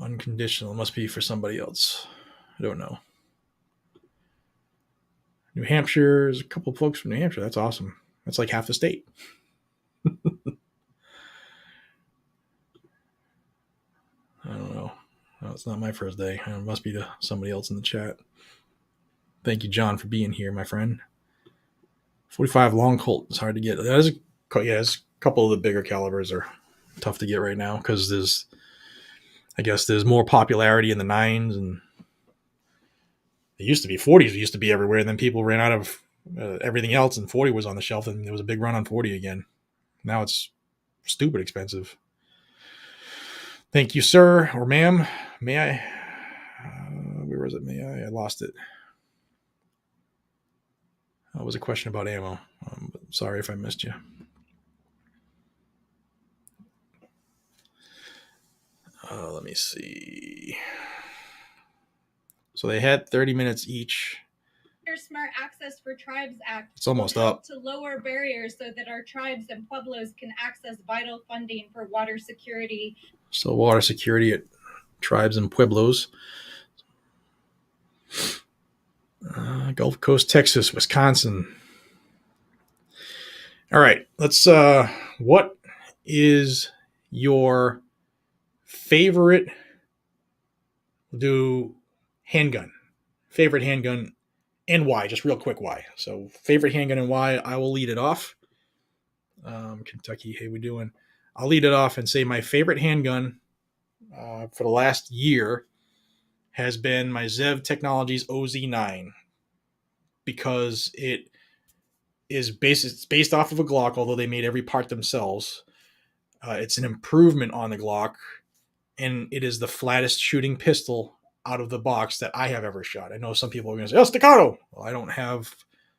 Unconditional must be for somebody else. I don't know. New Hampshire, there's a couple of folks from New Hampshire. That's awesome. That's like half the state. I don't know. No, it's not my first day. It must be to somebody else in the chat. Thank you, John, for being here, my friend. 45 long Colt is hard to get. There's a couple of the bigger calibers are tough to get right now because there's more popularity in the 9s, and it used to be 40s. It used to be everywhere, and then people ran out of everything else, and 40 was on the shelf, and there was a big run on 40 again. Now it's stupid expensive. Thank you, sir or ma'am. May I? Where was it? May I? I lost it. That was a question about ammo. Sorry if I missed you. Let me see. So they had 30 minutes each. Smart Access for Tribes Act. It's almost will help up. To lower barriers so that our tribes and pueblos can access vital funding for water security. So water security at tribes and pueblos. Gulf Coast, Texas, Wisconsin. All right, let's. What is your favorite? We'll do handgun. Favorite handgun and why? Just real quick, why? So favorite handgun and why? I will lead it off. Kentucky, hey, we doing? I'll lead it off and say my favorite handgun for the last year has been my Zev Technologies OZ9 because it is based off of a Glock, although they made every part themselves. It's an improvement on the Glock, and it is the flattest shooting pistol out of the box that I have ever shot. I know some people are going to say, oh, staccato. Well, I don't have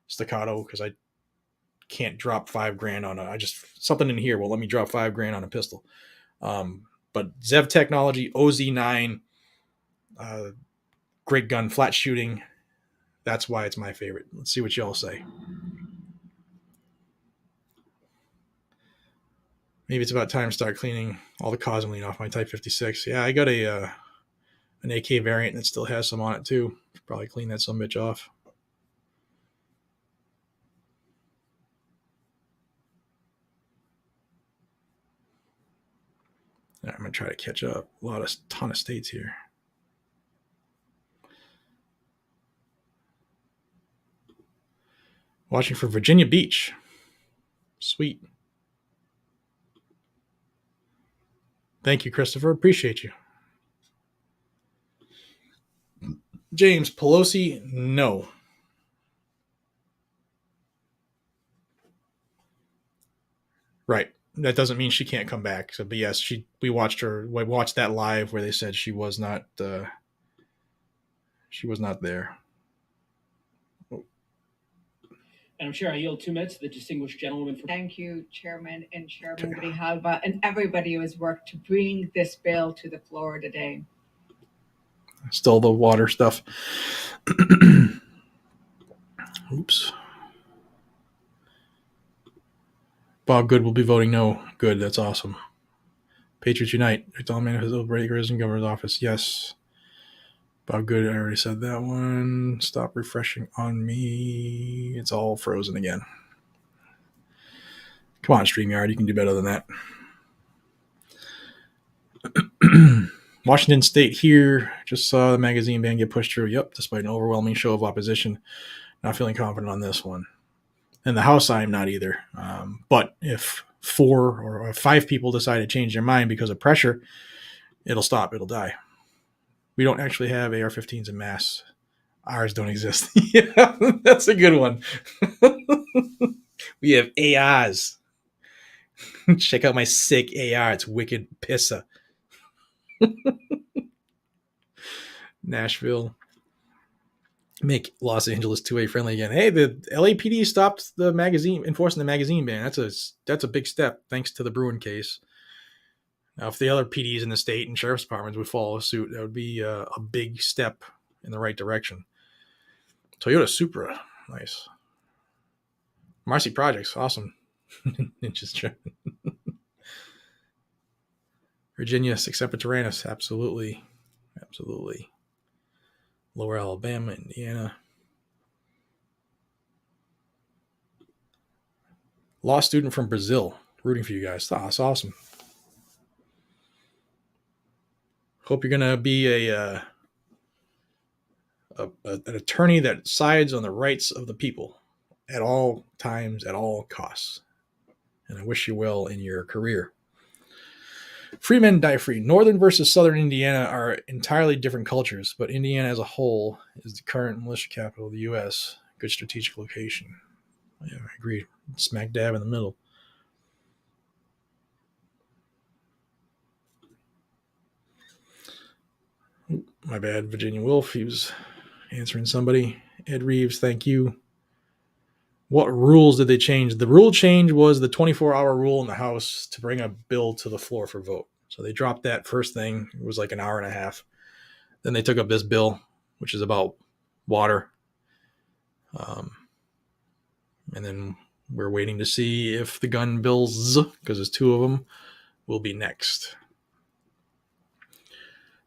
staccato because I can't drop $5,000 on something in here will let me drop $5,000 on a pistol. But Zev Technology OZ9, great gun, flat shooting. That's why it's my favorite. Let's see what y'all say. Maybe it's about time to start cleaning all the cosmoline off my Type 56. Yeah, I got an AK variant that still has some on it too. Should probably clean that some bitch off. All right, I'm going to try to catch up. Ton of states here. Watching for Virginia Beach. Sweet. Thank you, Christopher. Appreciate you. James, Pelosi, no. Right. That doesn't mean she can't come back. So, but yes, we watched that live where they said she was not there. Madam Chair, I yield 2 minutes to the distinguished gentleman. Thank you, Chairman and Chairman Grijalva, and everybody who has worked to bring this bill to the floor today. Still the water stuff. Oops. Bob Good will be voting no. Good, that's awesome. Patriots Unite. All manifesto breakers in governor's office. Yes. Bob Good, I already said that one. Stop refreshing on me. It's all frozen again. Come on, StreamYard. You can do better than that. Washington State here. Just saw the magazine ban get pushed through. Yep, despite an overwhelming show of opposition. Not feeling confident on this one. In the House, I am not either. But if 4 or 5 people decide to change their mind because of pressure, it'll stop. It'll die. We don't actually have AR-15s in mass. Ours don't exist. Yeah, that's a good one. We have ARs. Check out my sick AR. It's wicked pissa. Nashville. Make Los Angeles 2A friendly again. Hey, the LAPD stopped the magazine, enforcing the magazine ban. That's a big step, thanks to the Bruin case. Now, if the other PDs in the state and sheriff's departments would follow suit, that would be a big step in the right direction. Toyota Supra, nice. Marcy Projects, awesome. Ninjas. Virginia, Semper Tyrannis, absolutely. Lower Alabama, Indiana. Law student from Brazil, rooting for you guys. That's awesome. Hope you're gonna be an attorney that sides on the rights of the people at all times, at all costs. And I wish you well in your career. Free men die free. Northern versus Southern Indiana are entirely different cultures, but Indiana as a whole is the current militia capital of the U.S. Good strategic location. Yeah, I agree. Smack dab in the middle. My bad, Virginia Wolf. He was answering somebody. Ed Reeves, thank you. What rules did they change? The rule change was the 24-hour rule in the House to bring a bill to the floor for vote. So they dropped that first thing. It was like an hour and a half. Then they took up this bill, which is about water. And then we're waiting to see if the gun bills, because there's 2 of them, will be next.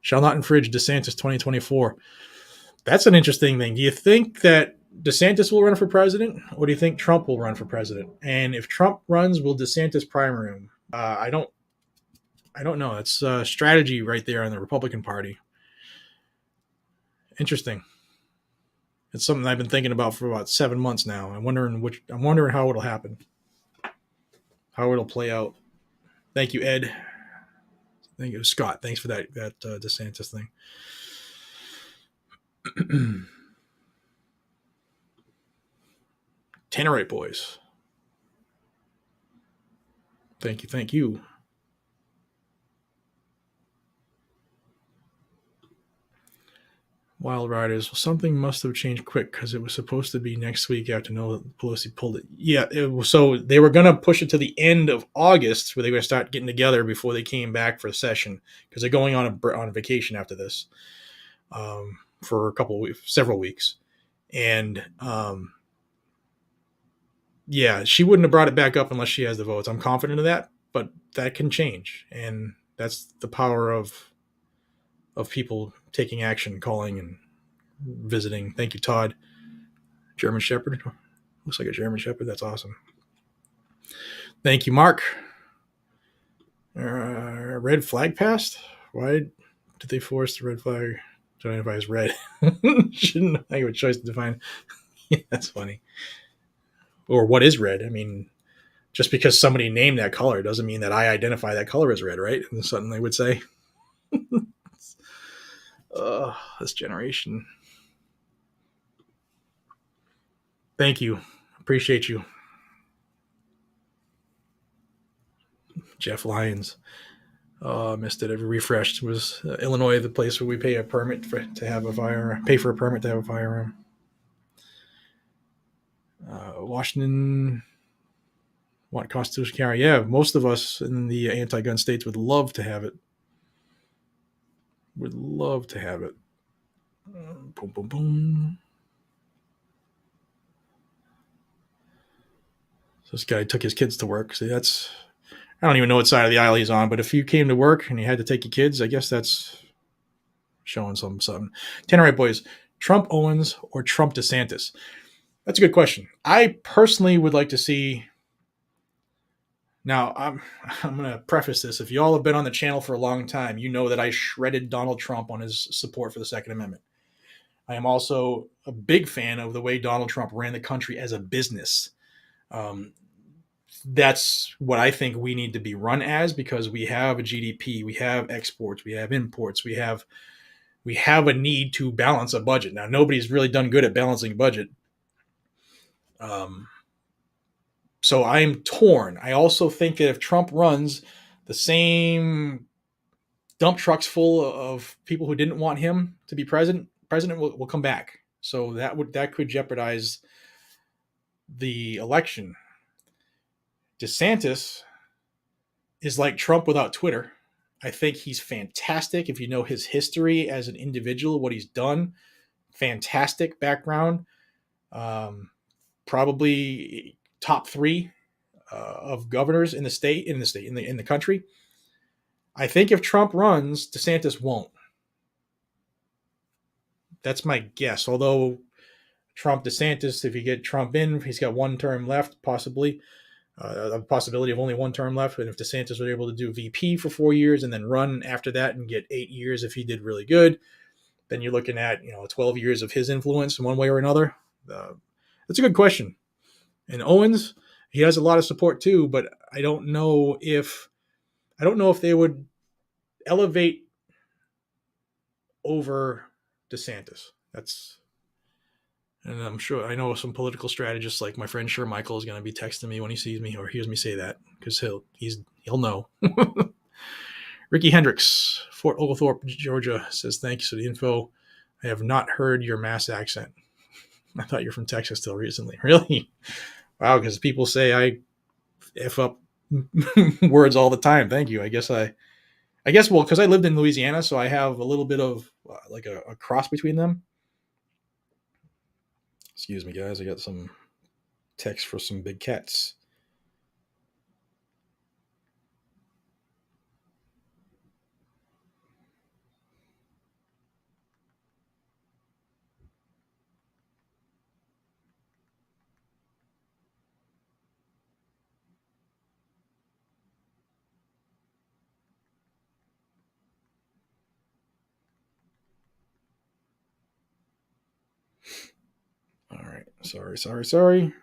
Shall not infringe DeSantis 2024. That's an interesting thing. Do you think that DeSantis will run for president, or do you think Trump will run for president? And if Trump runs, will DeSantis primary him? I don't know. It's a strategy right there in the Republican Party. Interesting. It's something I've been thinking about for about 7 months now. I'm wondering how it'll happen, how it'll play out. Thank you, Ed. Thank you, Scott. Thanks for that DeSantis thing. Tannerite boys. Thank you. Wild Riders. Well, something must have changed quick because it was supposed to be next week after Pelosi pulled it. Yeah, so they were going to push it to the end of August where they were going to start getting together before they came back for a session because they're going on a vacation after this for several weeks. And yeah, she wouldn't have brought it back up unless she has the votes. I'm confident of that. but that can change, and that's the power of people taking action, calling and visiting. Thank you, Todd. German Shepherd. Looks like a German Shepherd. That's awesome. Thank you, Mark. Red flag passed? Why did they force the red flag to identify as red? Shouldn't I have a choice to define? Yeah, that's funny. Or what is red? I mean, just because somebody named that color doesn't mean that I identify that color as red, right? And something they would say. This generation. Thank you. Appreciate you. Jeff Lyons. Missed it. Every refreshed was Illinois, the place where we pay a permit to have a firearm. Pay for a permit to have a firearm. Washington, what constitutional carry? Yeah, most of us in the anti-gun states would love to have it. Would love to have it. Boom, boom, boom. So this guy took his kids to work. See, that's, I don't even know what side of the aisle he's on, but if you came to work and you had to take your kids, I guess that's showing something. Tannerite boys, Trump Owens or Trump DeSantis? That's a good question. I personally would like to see. Now, I'm going to preface this. If you all have been on the channel for a long time, you know that I shredded Donald Trump on his support for the Second Amendment. I am also a big fan of the way Donald Trump ran the country as a business. That's what I think we need to be run as, because we have a GDP, we have exports, we have imports, we have a need to balance a budget. Now, nobody's really done good at balancing a budget. So I'm torn. I also think that if Trump runs, the same dump trucks full of people who didn't want him to be president will come back. So that could jeopardize the election. DeSantis is like Trump without Twitter. I think he's fantastic. If you know his history as an individual, what he's done, fantastic background. Probably top 3 of governors in the country. I think if Trump runs, DeSantis won't. That's my guess. Although DeSantis, if you get Trump in, he's got 1 term left, possibly. A possibility of only 1 term left. And if DeSantis was able to do VP for 4 years and then run after that and get 8 years if he did really good, then you're looking at 12 years of his influence in one way or another. That's a good question. And Owens, he has a lot of support too, but I don't know if they would elevate over DeSantis. And I'm sure I know some political strategists like my friend Sher Michael is going to be texting me when he sees me or hears me say that, because he'll know. Ricky Hendricks, Fort Oglethorpe, Georgia, says thanks for the info. I have not heard your Mass accent. I thought you're from Texas till recently. Really? Wow, because people say I F up words all the time. Thank you. I guess because I lived in Louisiana, so I have a little bit of like a cross between them. Excuse me, guys. I got some text for some big cats. All right. Sorry.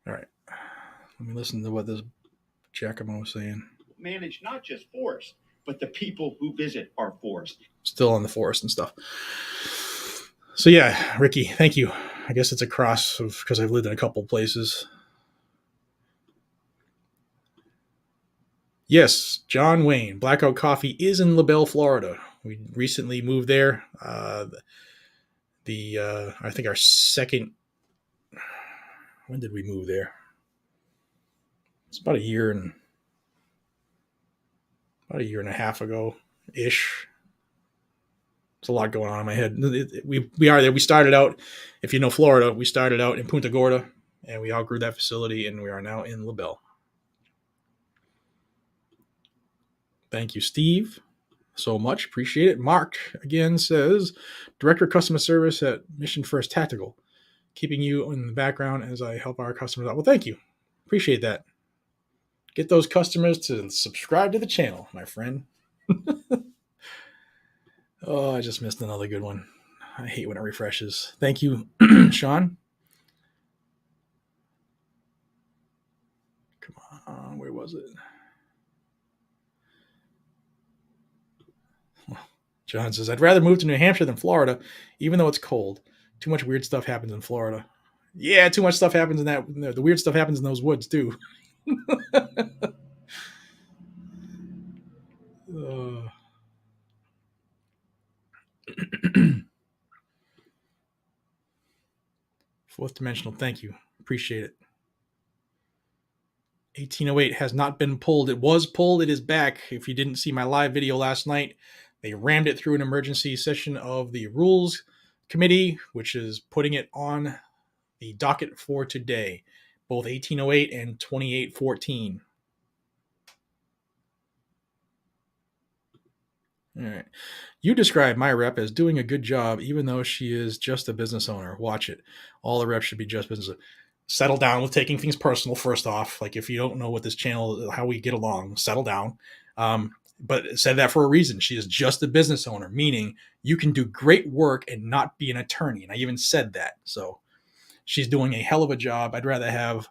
All right. Let me listen to what this Giacomo is saying. Manage not just forest, but the people who visit our forest. Still on the forest and stuff. So yeah, Ricky, thank you. I guess it's a cross of because I've lived in a couple places. Yes, John Wayne. Blackout Coffee is in LaBelle, Florida. We recently moved there. I think our second. When did we move there? It's about a year and a half ago ish. There's a lot going on in my head. We are there. We started out, if you know Florida, we started out in Punta Gorda, and we outgrew that facility, and we are now in LaBelle. Thank you, Steve, so much. Appreciate it. Mark, again, says, Director of Customer Service at Mission First Tactical. Keeping you in the background as I help our customers out. Well, thank you. Appreciate that. Get those customers to subscribe to the channel, my friend. Oh, I just missed another good one. I hate when it refreshes. Thank you, Sean. Come on, where was it? John says, I'd rather move to New Hampshire than Florida, even though it's cold. Too much weird stuff happens in Florida. Yeah, too much stuff happens in that. The weird stuff happens in those woods, too. Fourth dimensional, thank you. Appreciate it. 1808 has not been pulled. It was pulled. It is back. If you didn't see my live video last night, they rammed it through an emergency session of the Rules Committee, which is putting it on the docket for today, both 1808 and 2814. All right. You describe my rep as doing a good job, even though she is just a business owner. Watch it. All the reps should be just business. Settle down with taking things personal, first off. Like, if you don't know what this channel, how we get along, settle down. But it said that for a reason. She is just a business owner, meaning you can do great work and not be an attorney. And I even said that. So she's doing a hell of a job. I'd rather have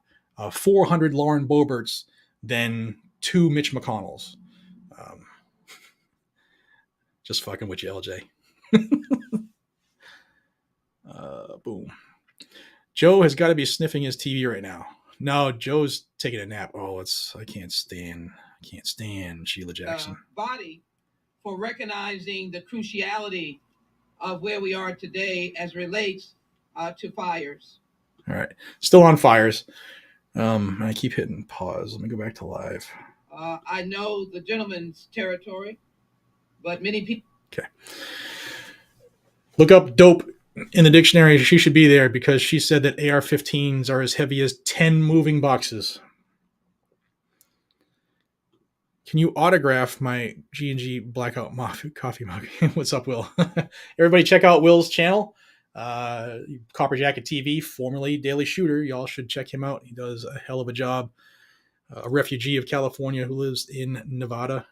400 Lauren Boeberts than 2 Mitch McConnells. Just fucking with you, LJ. Boom. Joe has got to be sniffing his TV right now. No, Joe's taking a nap. Oh, I can't stand Sheila Jackson. Body for recognizing the cruciality of where we are today as relates to fires. All right. Still on fires. I keep hitting pause. Let me go back to live. I know the gentleman's territory, but many people. Okay. Look up dope in the dictionary. She should be there because she said that AR-15s are as heavy as 10 moving boxes. Can you autograph my G&G Blackout coffee mug? What's up, Will? Everybody check out Will's channel. Copper Jacket TV, formerly Daily Shooter. Y'all should check him out. He does a hell of a job. A refugee of California who lives in Nevada.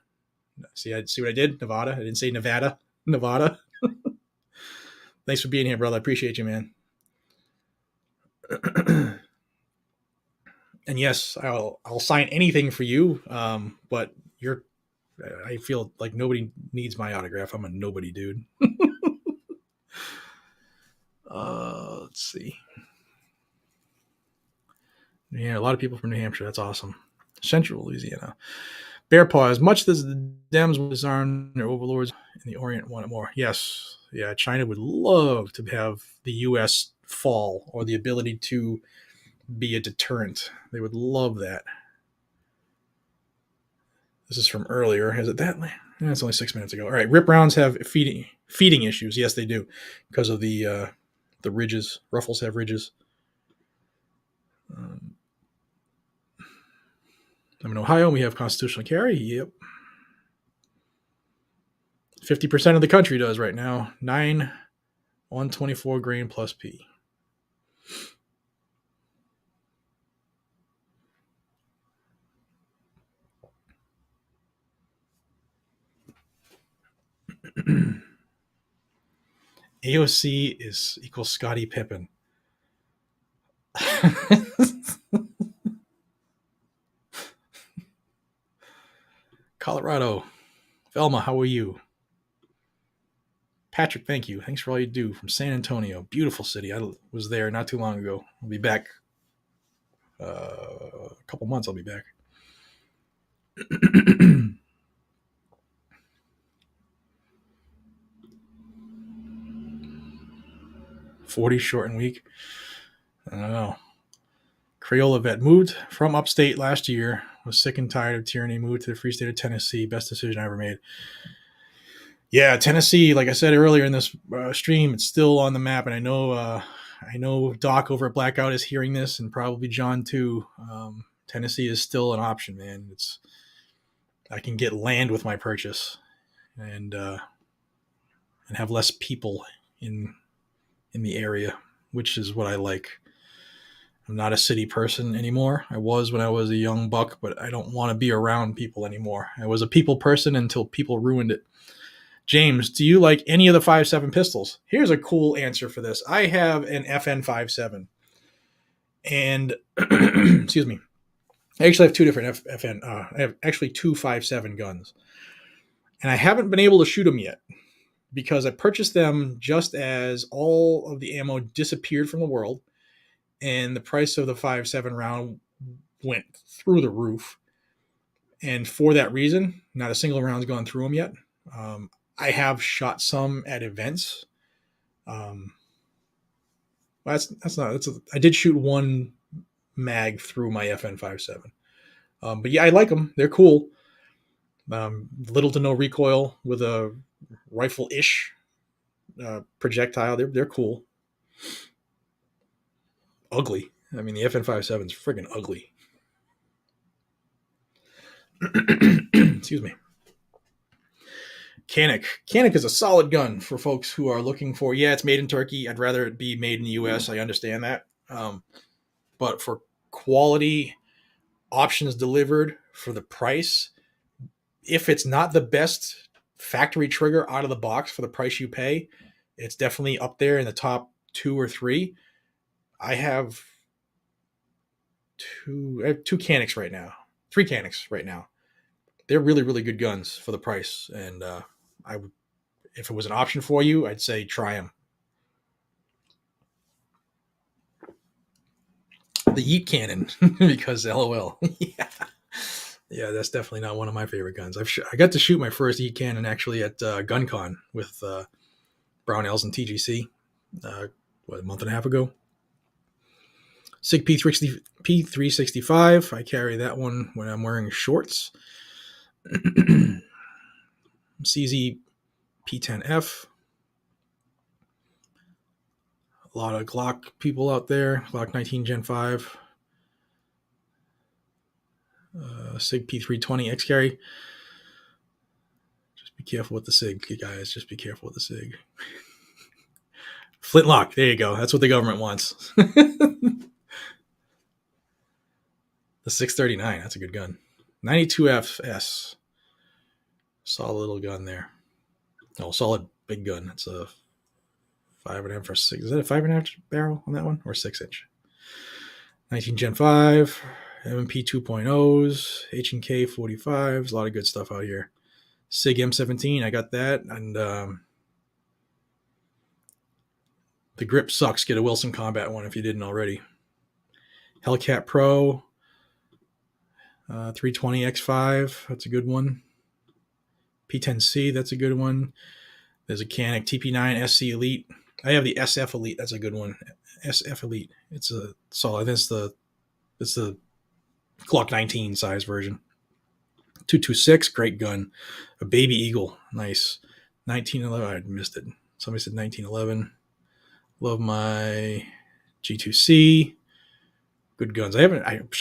See what I did? Nevada. I didn't say Nevada. Nevada. Thanks for being here, brother. I appreciate you, man. And yes, I'll sign anything for you. But I feel like nobody needs my autograph. I'm a nobody, dude. Let's see. Yeah, a lot of people from New Hampshire. That's awesome. Central Louisiana. Bear Paw, as much as the Dems disarm their overlords in the Orient want it more. Yes. Yeah, China would love to have the U.S. fall, or the ability to be a deterrent. They would love that. This is from earlier. Is it that? It's only 6 minutes ago. All right. Rip rounds have feeding issues. Yes, they do, because of the ridges. Ruffles have ridges. I'm in Ohio. We have constitutional carry. Yep. 50% of the country does right now. 9 124 grain plus P. AOC is equals Scottie Pippen. Colorado. Velma, how are you? Patrick, thank you. Thanks for all you do. From San Antonio. Beautiful city. I was there not too long ago. I'll be back. A couple months I'll be back. 40 shortened week. I don't know. Crayola vet moved from upstate last year. Was sick and tired of tyranny. Moved to the free state of Tennessee. Best decision I ever made. Yeah, Tennessee, like I said earlier in this stream, it's still on the map, and I know Doc over at Blackout is hearing this, and probably John too. Tennessee is still an option, man. I can get land with my purchase, and have less people in the area, which is what I like. I'm not a city person anymore. I was when I was a young buck, but I don't want to be around people anymore. I was a people person until people ruined it. James, do you like any of the 5.7 pistols? Here's a cool answer for this. I have an FN 5.7, and excuse me, I actually have two different FN. I have actually two 5.7 guns, and I haven't been able to shoot them yet because I purchased them just as all of the ammo disappeared from the world, and the price of the 5.7 round went through the roof. And for that reason, not a single round's gone through them yet. I have shot some at events. I did shoot one mag through my FN 5.7. But yeah, I like them. They're cool. Little to no recoil with a rifle-ish projectile. They're cool. Ugly. I mean, the FN 5.7 is friggin' ugly. Excuse me. Canik. Canik is a solid gun for folks who are looking for, yeah, it's made in Turkey. I'd rather it be made in the U.S. I understand that. But for quality options delivered for the price, if it's not the best factory trigger out of the box for the price you pay, it's definitely up there in the top 2 or 3. I have two Caniks right now. 3 Caniks right now. They're really, really good guns for the price. And if it was an option for you, I'd say try them. The Yeet Cannon, because LOL. Yeah, that's definitely not one of my favorite guns. I got to shoot my first Yeet Cannon actually at GunCon with Brownells and TGC, a month and a half ago. SIG P365. I carry that one when I'm wearing shorts. CZ P10F. A lot of Glock people out there. Glock 19 Gen 5. SIG P320 X-Carry. Just be careful with the SIG, guys. Just be careful with the SIG. Flintlock. There you go. That's what the government wants. The 639. That's a good gun. 92FS. Solid little gun there. Oh, solid big gun. That's a 5.5 or 6. Is that a 5.5 barrel on that one, or 6-inch? 19 Gen 5, MP 2.0s, H&K 45s. A lot of good stuff out here. SIG M17. I got that, and the grip sucks. Get a Wilson Combat one if you didn't already. Hellcat Pro. 320 X5. That's a good one. P10C, that's a good one. There's a Canik TP9 SC Elite. I have the SF Elite. That's a good one. SF Elite. It's a solid. It's the Glock 19 size version. 226, great gun. A Baby Eagle, nice. 1911, I missed it. Somebody said 1911. Love my G2C. Good guns.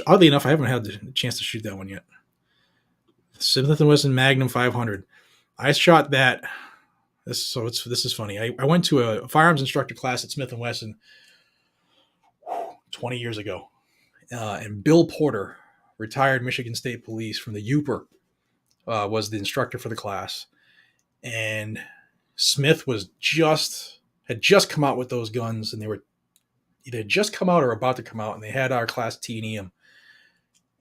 Oddly enough, I haven't had the chance to shoot that one yet. Smith & Wesson Magnum 500. I shot that. This is funny. I went to a firearms instructor class at Smith & Wesson 20 years ago. And Bill Porter, retired Michigan State Police from the Uper, was the instructor for the class. And Smith had just come out with those guns, and they were either just come out or about to come out, and they had our class T&E them.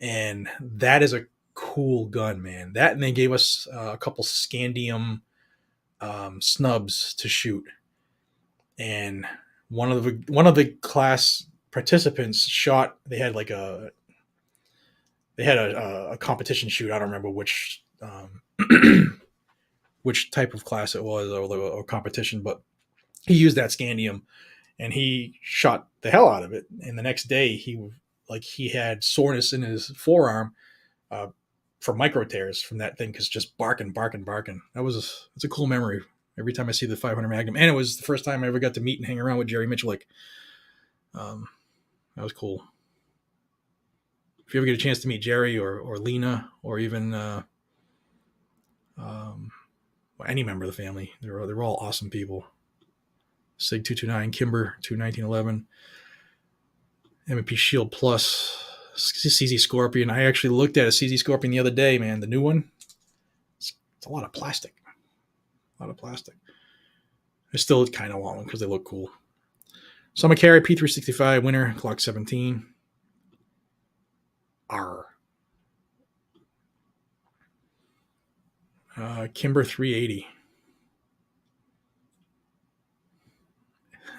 And that is a cool gun, man. That, and they gave us a couple Scandium snubs to shoot. And one of the class participants shot. They had a competition shoot. I don't remember which which type of class it was or competition, but he used that Scandium and he shot the hell out of it. And the next day he had soreness in his forearm for micro tears from that thing because just barking. It's a cool memory every time I see the 500 Magnum, and it was the first time I ever got to meet and hang around with Jerry Mitchell. That was cool. If you ever get a chance to meet Jerry or Lena or even any member of the family, they're all awesome people. Sig 229, Kimber 21911, M&P Shield Plus, CZ Scorpion. I actually looked at a CZ Scorpion the other day, man. The new one. It's a lot of plastic. I still kind of want one because they look cool. So I'm going to carry P365 Winter Glock 17. R. Kimber 380.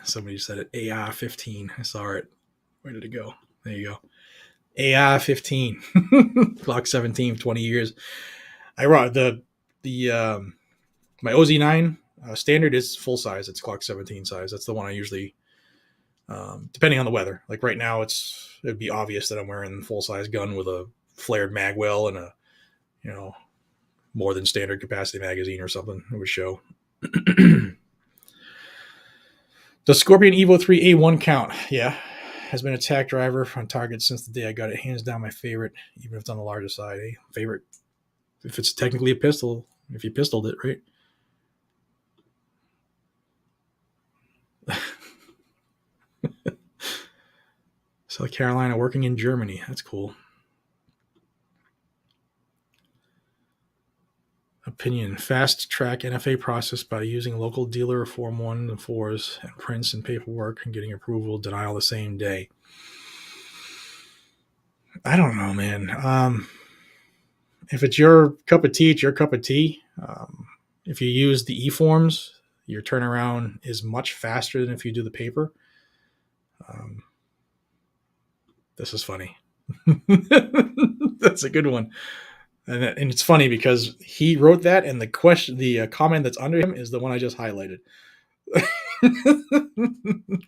Somebody said it. AI 15. I saw it. Where did it go? There you go. AI 15. Glock 17, 20 years. I brought my OZ9 standard is full size. It's Glock 17 size. That's the one I usually, depending on the weather. Like right now, it'd be obvious that I'm wearing full size gun with a flared mag well and a, more than standard capacity magazine or something. It would show. Does Scorpion Evo 3 A1 count? Yeah. Has been a tack driver on target since the day I got it. Hands down my favorite, even if it's on the larger side. Favorite. If it's technically a pistol, if you pistoled it, right? South Carolina working in Germany. That's cool. Opinion. Fast track NFA process by using local dealer Form 1 and 4s and prints and paperwork and getting approval, denial the same day. I don't know, man. If it's your cup of tea, it's your cup of tea. If you use the e-forms, your turnaround is much faster than if you do the paper. This is funny. That's a good one. And it's funny because he wrote that, and the comment that's under him is the one I just highlighted.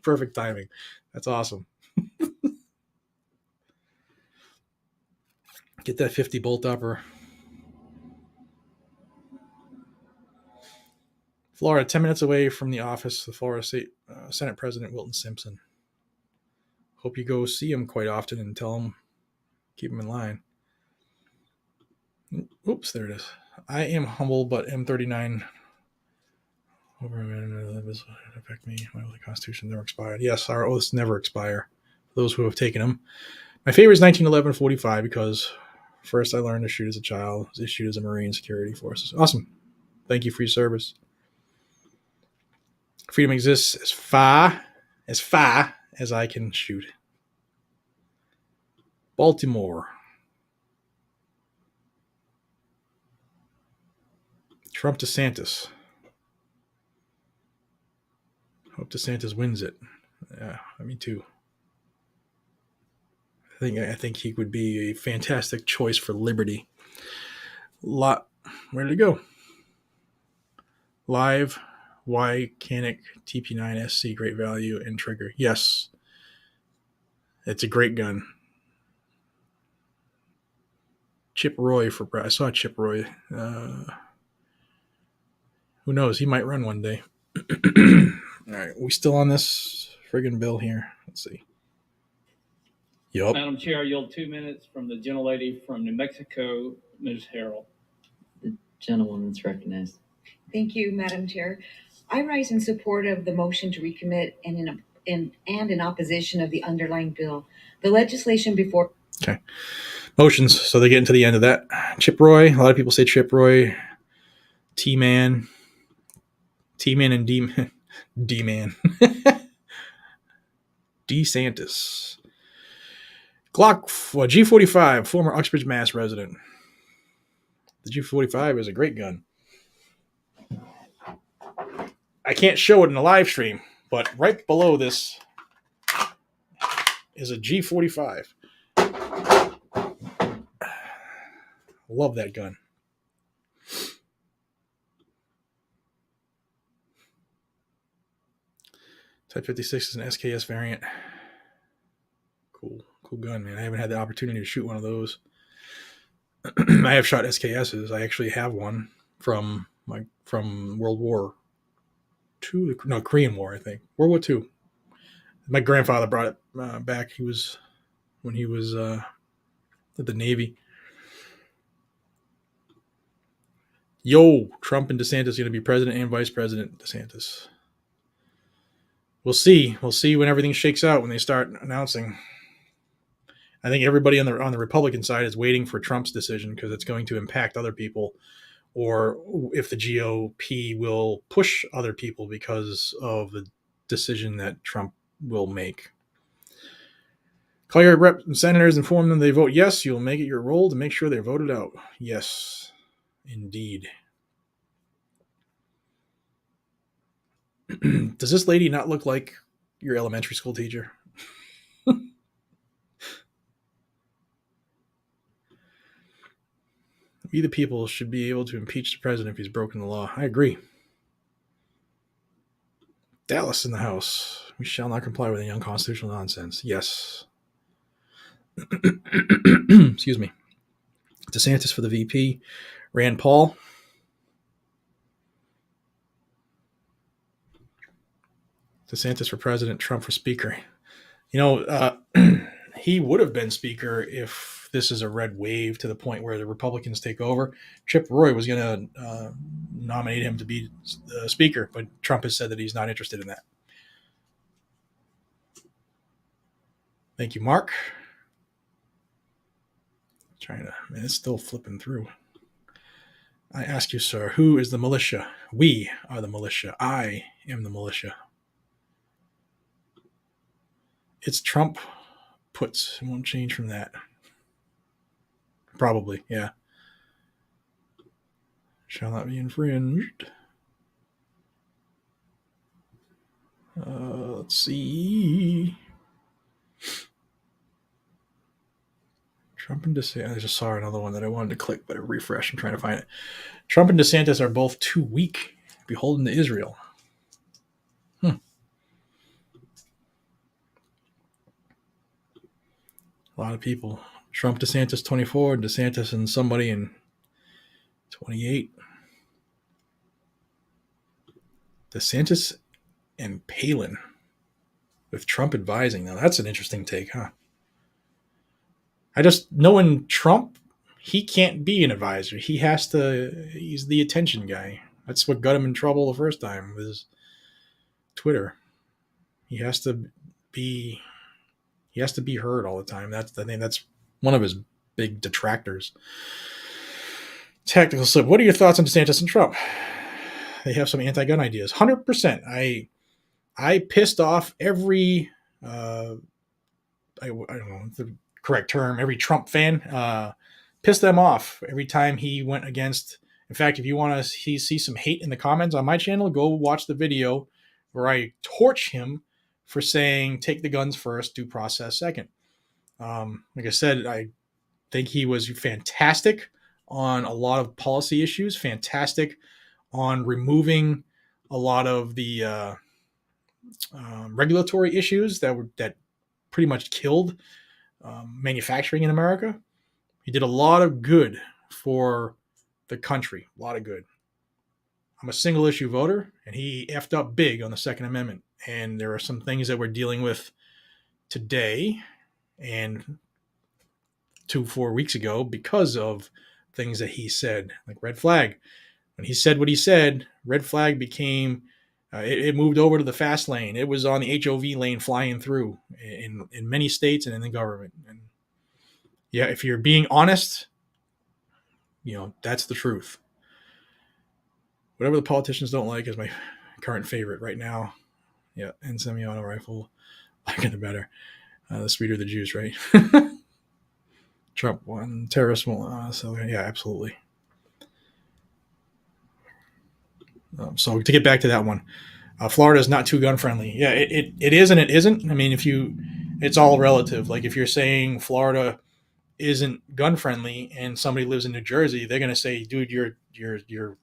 Perfect timing. That's awesome. Get that 50 bolt upper. Florida, 10 minutes away from the office, the Florida State Senate President Wilton Simpson. Hope you go see him quite often and tell him, keep him in line. Oops, there it is. I am humble, but M39 over a minute this affect me. My oath of Constitution never expired. Yes, our oaths never expire. For those who have taken them. My favorite is 1911-45 because first I learned to shoot as a child. I was issued as a Marine Security Forces. Awesome. Thank you for your service. Freedom exists as far as I can shoot. Baltimore. Trump DeSantis. Hope DeSantis wins it. Yeah, me too. I think he would be a fantastic choice for liberty. Where did it go? Live, Y, Canic, TP9, SC, great value, and trigger. Yes. It's a great gun. Chip Roy I saw Chip Roy. Who knows? He might run one day. All right. We still on this friggin' bill here? Let's see. Yup. Madam Chair, I yield 2 minutes from the gentlelady from New Mexico, Ms. Harrell. The gentlewoman's recognized. Thank you, Madam Chair. I rise in support of the motion to recommit and in opposition of the underlying bill. The legislation before. Okay. Motions. So they're getting to the end of that. Chip Roy. A lot of people say Chip Roy. T-Man and D-Man. D-Man. DeSantis. Glock G45, former Uxbridge, Mass. resident. The G45 is a great gun. I can't show it in the live stream, but right below this is a G45. Love that gun. Type 56 is an SKS variant. Cool gun, man. I haven't had the opportunity to shoot one of those. I have shot SKSs. I actually have one from World War II. No, Korean War, I think. World War II. My grandfather brought it back. When he was at the Navy. Yo, Trump and DeSantis are going to be president and vice president. DeSantis. We'll see. We'll see when everything shakes out, when they start announcing. I think everybody on the Republican side is waiting for Trump's decision because it's going to impact other people, or if the GOP will push other people because of the decision that Trump will make. Call your reps and senators, inform them they vote yes. You'll make it your role to make sure they're voted out. Yes, indeed. Does this lady not look like your elementary school teacher? We the people should be able to impeach the president if he's broken the law. I agree. Dallas in the House. We shall not comply with any unconstitutional nonsense. Yes. Excuse me. DeSantis for the VP. Rand Paul. DeSantis for president. Trump for speaker. You know, he would have been speaker if this is a red wave to the point where the Republicans take over. Chip Roy was going to nominate him to be speaker, but Trump has said that he's not interested in that. Thank you, Mark. Man, it's still flipping through. I ask you, sir, who is the militia? We are the militia. I am the militia. It's Trump puts. It won't change from that. Probably, yeah. Shall not be infringed. Let's see. Trump and DeSantis. I just saw another one that I wanted to click, but I refreshed. I'm trying to find it. Trump and DeSantis are both too weak, beholden to Israel. A lot of people. Trump, DeSantis 24, DeSantis and somebody in 28. DeSantis and Palin with Trump advising. Now that's an interesting take, huh? Knowing Trump, he can't be an advisor. He's the attention guy. That's what got him in trouble the first time with his Twitter. He has to be heard all the time. I think that's one of his big detractors. Tactical slip. What are your thoughts on DeSantis and Trump? They have some anti-gun ideas. 100%. I pissed off every I don't know the correct term, every Trump fan. Pissed them off every time he went against. In fact, if you want to see some hate in the comments on my channel, go watch the video where I torch him for saying take the guns first, due process second. Like I said, I think he was fantastic on a lot of policy issues, fantastic on removing a lot of the regulatory issues that pretty much killed manufacturing in America. He did a lot of good for the country, a lot of good. I'm a single issue voter, and he effed up big on the Second Amendment. And there are some things that we're dealing with today and 2-4 weeks ago because of things that he said, like red flag. When he said what he said, red flag became, it moved over to the fast lane. It was on the HOV lane flying through in many states and in the government. And yeah, if you're being honest, that's the truth. Whatever the politicians don't like is my current favorite right now. Yeah, and semi-auto rifle, liker the better. The sweeter the juice, right? Trump won, terrorists won. So yeah, absolutely. So to get back to that one, Florida is not too gun friendly. Yeah, it is and it isn't. I mean, it's all relative. Like if you're saying Florida isn't gun friendly and somebody lives in New Jersey, they're going to say, dude, your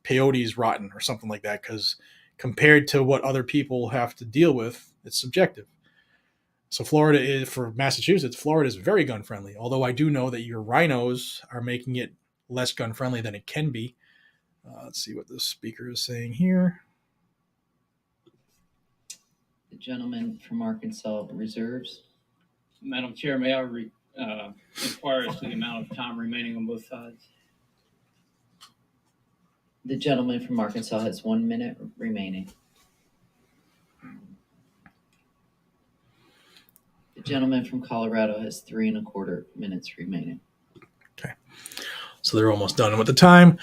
peyote's rotten or something like that, because compared to what other people have to deal with, it's subjective. So Florida is, for Massachusetts, Florida is very gun friendly. Although I do know that your rhinos are making it less gun friendly than it can be. Let's see what the speaker is saying here. The gentleman from Arkansas reserves. Madam Chair, may I inquire as to the amount of time remaining on both sides? The gentleman from Arkansas has 1 minute remaining. The gentleman from Colorado has 3¼ minutes remaining. Okay. So they're almost done with the time.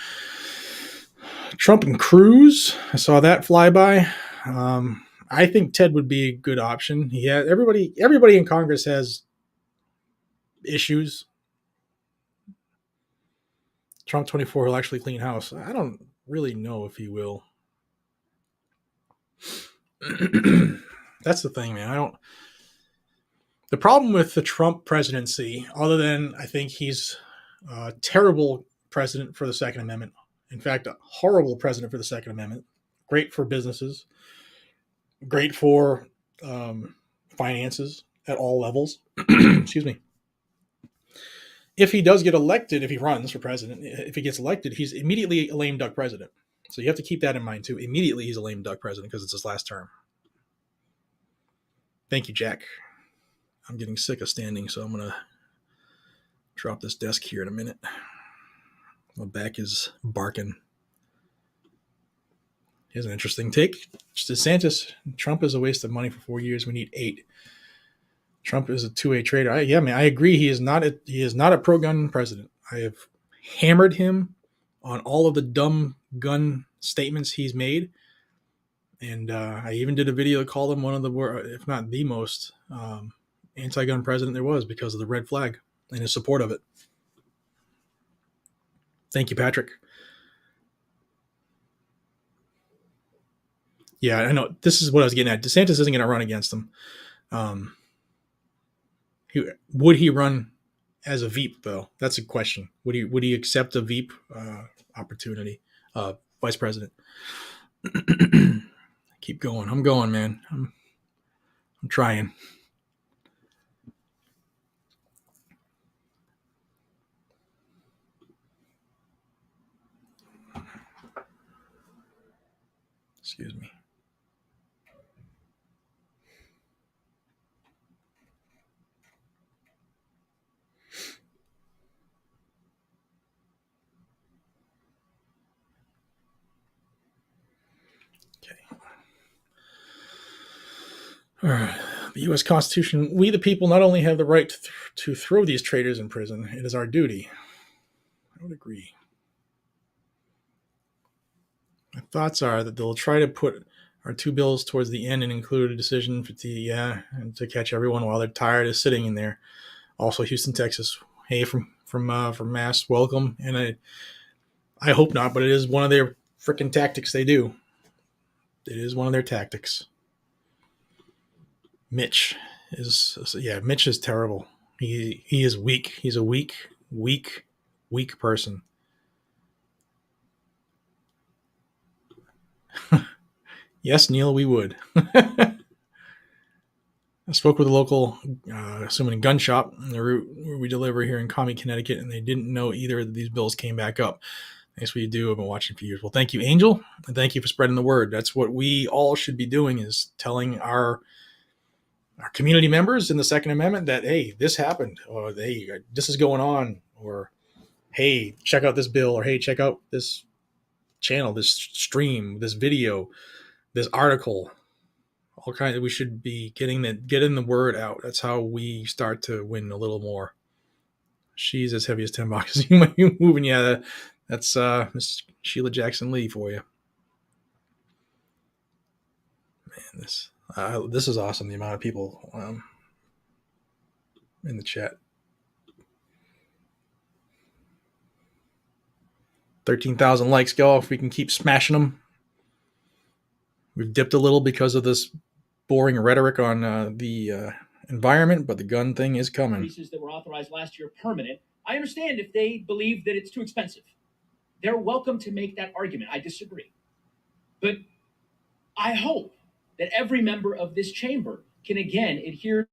Trump and Cruz, I saw that fly by. I think Ted would be a good option. Everybody in Congress has issues. Trump 24 will actually clean house. I don't really know if he will. That's the thing, man. The problem with the Trump presidency, other than I think he's a terrible president for the Second Amendment. In fact, a horrible president for the Second Amendment. Great for businesses. Great for finances at all levels. Excuse me. If he does get elected, if he runs for president, if he gets elected, he's immediately a lame duck president. So you have to keep that in mind too. Immediately he's a lame duck president because it's his last term. Thank you, Jack. I'm getting sick of standing, so I'm going to drop this desk here in a minute. My back is barking. Here's an interesting take. DeSantis, Trump is a waste of money for 4 years. We need 8. Trump is a two-way trader. I agree. He is not a pro-gun president. I have hammered him on all of the dumb gun statements he's made. And I even did a video that called him one of the, if not the most anti-gun president there was because of the red flag and his support of it. Thank you, Patrick. Yeah, I know. This is what I was getting at. DeSantis isn't going to run against him. Would he run as a Veep, though? That's a question. Would he accept a Veep opportunity, vice president? Keep going. I'm going, man. I'm trying. Excuse me. Okay. All right. The U.S. Constitution, we the people not only have the right to throw these traitors in prison, it is our duty. I would agree. My thoughts are that they'll try to put our 2 bills towards the end and include a decision and to catch everyone while they're tired of sitting in there. Also, Houston, Texas. Hey, from Mass, welcome. And I hope not, but it is one of their freaking tactics they do. It is one of their tactics. Mitch is terrible. He is weak. He's a weak person. Yes, Neil, we would. I spoke with a local, assuming gun shop, the route where we deliver here in Commie, Connecticut, and they didn't know either of these bills came back up. That's what you do. I've been watching for years. Well, thank you, Angel, and thank you for spreading the word. That's what we all should be doing, is telling our community members in the Second Amendment that, hey, this happened, or hey, this is going on, or hey, check out this bill, or hey, check out this channel, this stream, this video, this article. All kinds of, we should be getting the word out. That's how we start to win a little more. She's as heavy as 10 boxes. You might be moving. Yeah, that's Miss Sheila Jackson Lee for you. Man, this is awesome. The amount of people in the chat. 13,000 likes, go. If we can keep smashing them. We've dipped a little because of this boring rhetoric on the environment, but the gun thing is coming. Increases that were authorized last year permanent. I understand if they believe that it's too expensive. They're welcome to make that argument. I disagree. But I hope that every member of this chamber can again adhere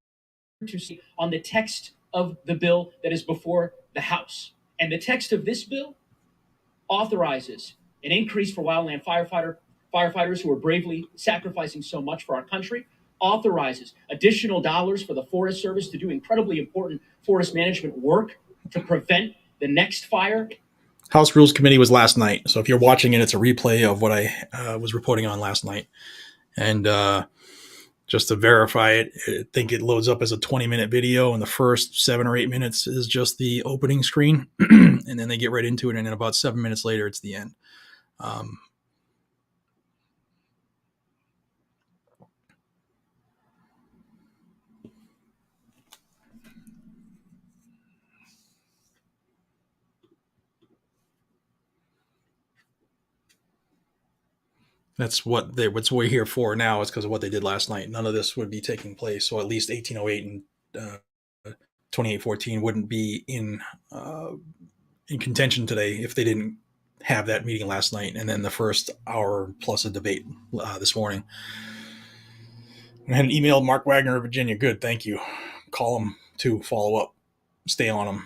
to on the text of the bill that is before the House. And the text of this bill authorizes an increase for wildland firefighters who are bravely sacrificing so much for our country, authorizes additional dollars for the Forest Service to do incredibly important forest management work to prevent the next fire. House Rules Committee was last night. So if you're watching it, it's a replay of what I was reporting on last night. And just to verify it, I think it loads up as a 20-minute video, and the first 7 or 8 minutes is just the opening screen. And then they get right into it, and then about 7 minutes later, it's the end. That's what we're here for now, is because of what they did last night. None of this would be taking place. So at least 1808 and 2814 wouldn't be in contention today if they didn't have that meeting last night, and then the first hour plus of debate this morning. I had an email, Mark Wagner of Virginia. Good, thank you. Call him to follow up. Stay on him.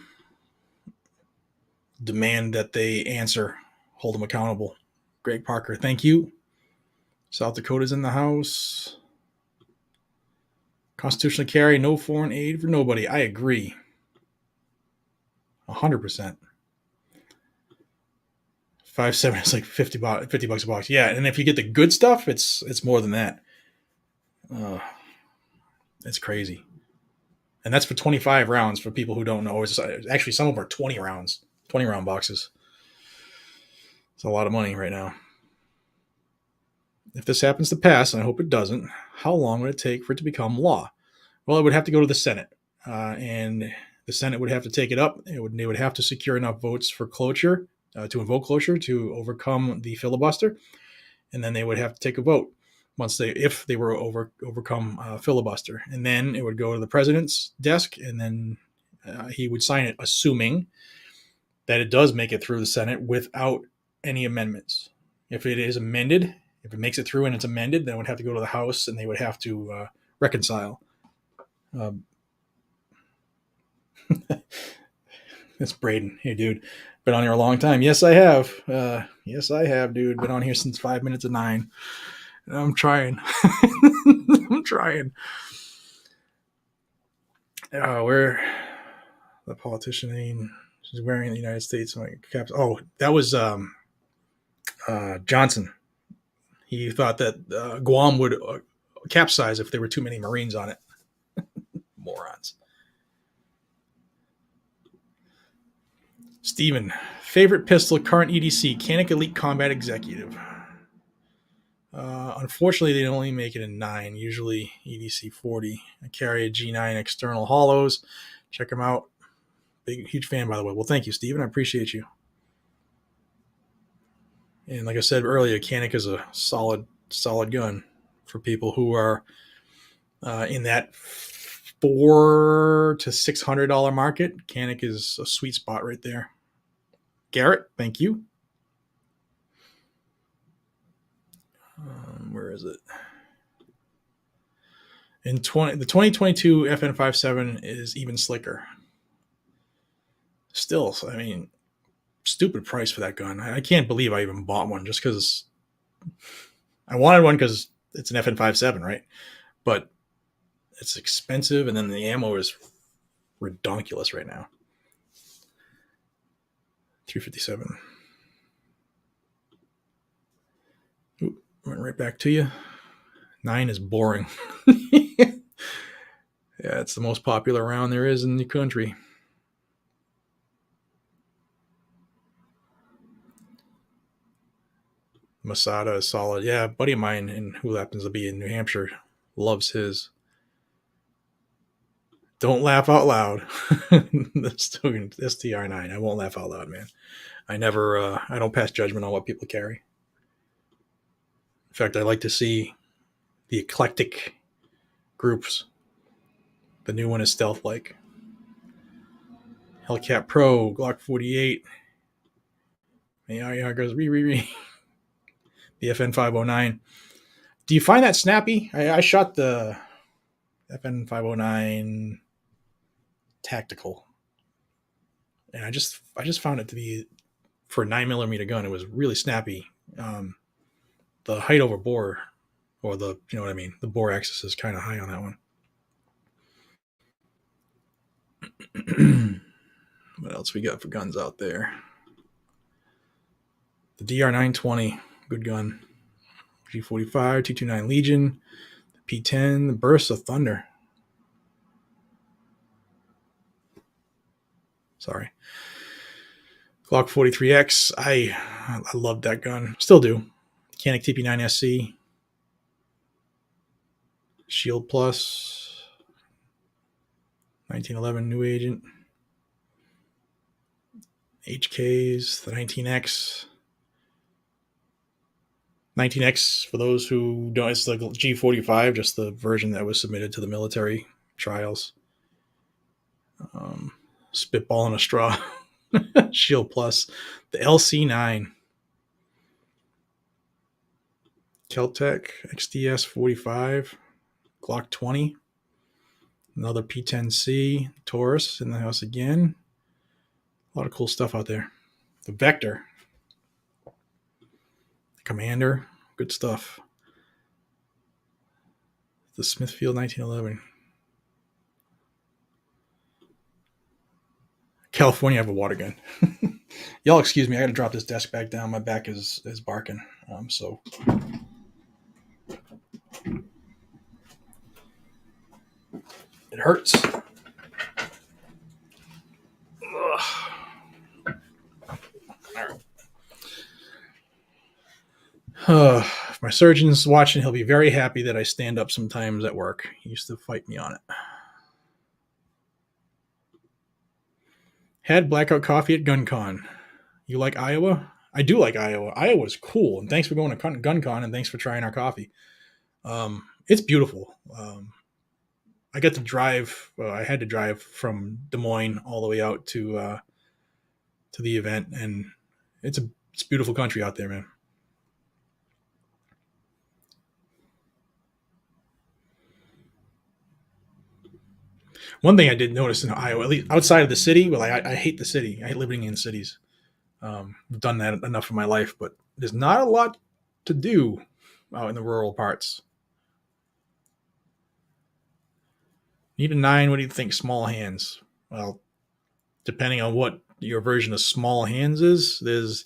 Demand that they answer. Hold them accountable. Greg Parker, thank you. South Dakota's in the house. Constitutional carry, no foreign aid for nobody. I agree. 100%. 5.7 is like $50 a box. Yeah, and if you get the good stuff, it's more than that. It's crazy. And that's for 25 rounds for people who don't know. It's actually, some of them are 20 rounds, 20 round boxes. It's a lot of money right now. If this happens to pass, and I hope it doesn't, how long would it take for it to become law? Well, it would have to go to the Senate, and the Senate would have to take it up. They would have to secure enough votes for cloture, to invoke cloture, to overcome the filibuster, and then they would have to take a vote if they were overcome filibuster, and then it would go to the president's desk, and then he would sign it, assuming that it does make it through the Senate without any amendments. If it is amended, if it makes it through and it's amended, then it would have to go to the House, and they would have to reconcile. That's Braden. Hey, dude. Been on here a long time. Yes, I have. Yes, I have, dude. Been on here since 5 minutes of 9. I'm trying. I'm trying. Where the politician she's wearing in the United States caps. Oh, that was Johnson. He thought that Guam would capsize if there were too many Marines on it. Morons. Steven, favorite pistol, current EDC, Canik Elite Combat Executive. Unfortunately, they only make it in 9, usually EDC 40. I carry a G9 external hollows. Check them out. Huge fan, by the way. Well, thank you, Steven. I appreciate you. And like I said earlier, Canik is a solid gun for people who are in that $400 to $600 market. Canik is a sweet spot right there. Garrett, thank you. Where is it? The 2022 FN57 is even slicker. Still, I mean, stupid price for that gun. I can't believe I even bought one just because I wanted one because it's an FN57, right? But it's expensive, and then the ammo is redonkulous right now. 357. Oop, went right back to you. 9 is boring. Yeah, it's the most popular round there is in the country. Masada is solid. Yeah, a buddy of mine, and who happens to be in New Hampshire, loves his. Don't laugh out loud. The student STR9. I won't laugh out loud, man. I don't pass judgment on what people carry. In fact, I like to see the eclectic groups. The new one is stealth-like. Hellcat Pro, Glock 48. AR goes re. The FN509. Do you find that snappy? I shot the FN509 tactical, and I just found it to be for a 9mm gun. It was really snappy. The height over bore, or the, you know what I mean, the bore axis is kind of high on that one. What else we got for guns out there? The DR920, good gun. G45, T29 Legion, the P10, the Burst of Thunder. Sorry. Glock 43X. I loved that gun. Still do. Mechanic TP9SC. Shield Plus. 1911 New Agent. HKs. The 19X. 19X, for those who don't, it's the G45, just the version that was submitted to the military trials. Spitball in a straw. Shield Plus. The LC9. Keltec XDS 45. Glock 20. Another P10C. Taurus in the house again. A lot of cool stuff out there. The Vector. The Commander. Good stuff. The Smithfield 1911. California, I have a water gun. Y'all excuse me, I gotta drop this desk back down. My back is barking. So it hurts. If my surgeon's watching, he'll be very happy that I stand up sometimes at work. He used to fight me on it. Had blackout coffee at GunCon. You like Iowa? I do like Iowa. Iowa's cool, and thanks for going to GunCon, and thanks for trying our coffee. It's beautiful. I got to drive. I had to drive from Des Moines all the way out to the event, and it's beautiful country out there, man. One thing I did notice in Iowa, at least outside of the city, well, I hate the city. I hate living in cities. I've done that enough in my life, but there's not a lot to do out in the rural parts. Need a 9. What do you think? Small hands. Well, depending on what your version of small hands is, there's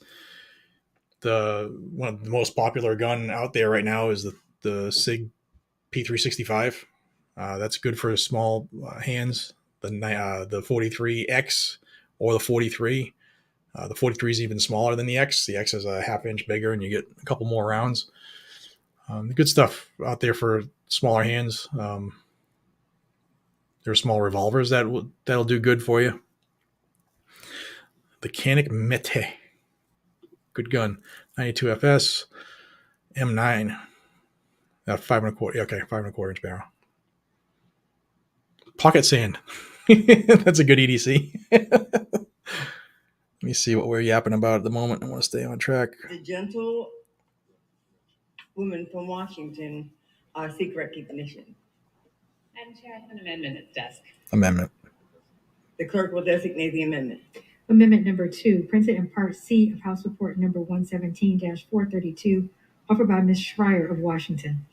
one of the most popular gun out there right now is the SIG P365. That's good for small hands. The 43X or the 43. The 43 is even smaller than the X. The X is a half inch bigger, and you get a couple more rounds. Good stuff out there for smaller hands. There are small revolvers that'll do good for you. The Canik Mete. Good gun. 92 FS. M9. 5 1/4. Okay, 5 1/4 inch barrel. Pocket Sand. That's a good EDC. Let me see what we're yapping about at the moment. I want to stay on track. The gentle woman from Washington seek recognition. Madam Chair, I have an amendment at the desk. Amendment. The clerk will designate the amendment. Amendment number 2, printed in Part C of House Report number 117-432, offered by Ms. Schreier of Washington.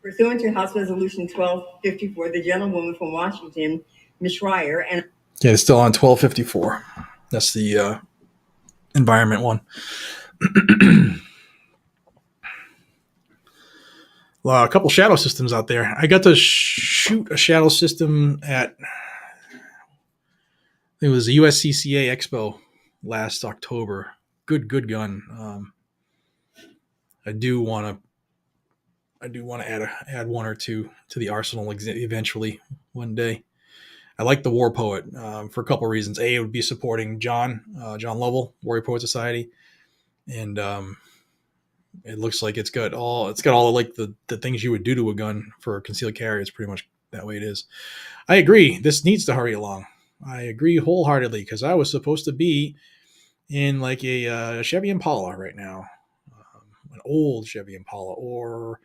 Pursuant to House Resolution 1254, the gentlewoman from Washington, Ms. Schreier, and Yeah, it's still on 1254. That's the environment one. Well, a couple shadow systems out there. I got to shoot a shadow system at, it was a USCCA Expo last October. Good gun. I do want to add one or two to the arsenal eventually one day. I like the War Poet for a couple of reasons. A, it would be supporting John Lovell, Warrior Poet Society, and it looks like it's got all like the things you would do to a gun for a concealed carry. It's pretty much that way it is. I agree. This needs to hurry along. I agree wholeheartedly, because I was supposed to be in like a Chevy Impala right now, an old Chevy Impala, or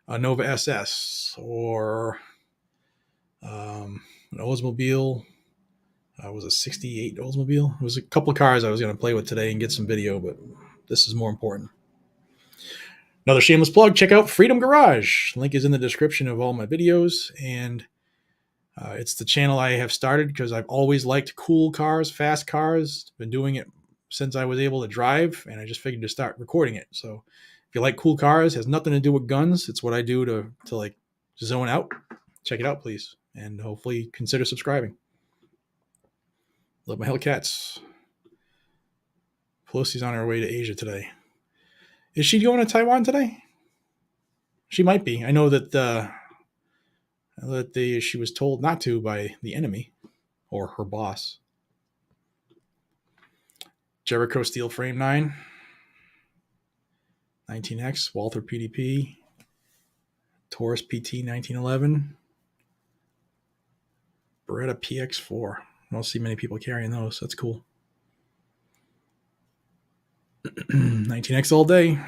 a Nova SS, or an Oldsmobile Was a 68 Oldsmobile. It was a couple of cars I was going to play with today and get some video, but this is more important. Another shameless plug, check out Freedom Garage. Link is in the description of all my videos, and it's the channel I have started because I've always liked cool cars, fast cars. Been doing it since I was able to drive, and I just figured to start recording it. So if you like cool cars, has nothing to do with guns. It's what I do to like zone out. Check it out, please, and hopefully consider subscribing. Love my Hellcats. Pelosi's on her way to Asia today. Is she going to Taiwan today? She might be. I know that she was told not to by the enemy or her boss. Jericho Steel Frame 9. 19X. Walther PDP. Taurus PT 1911. Beretta PX4. I don't see many people carrying those. That's cool. 19X all day.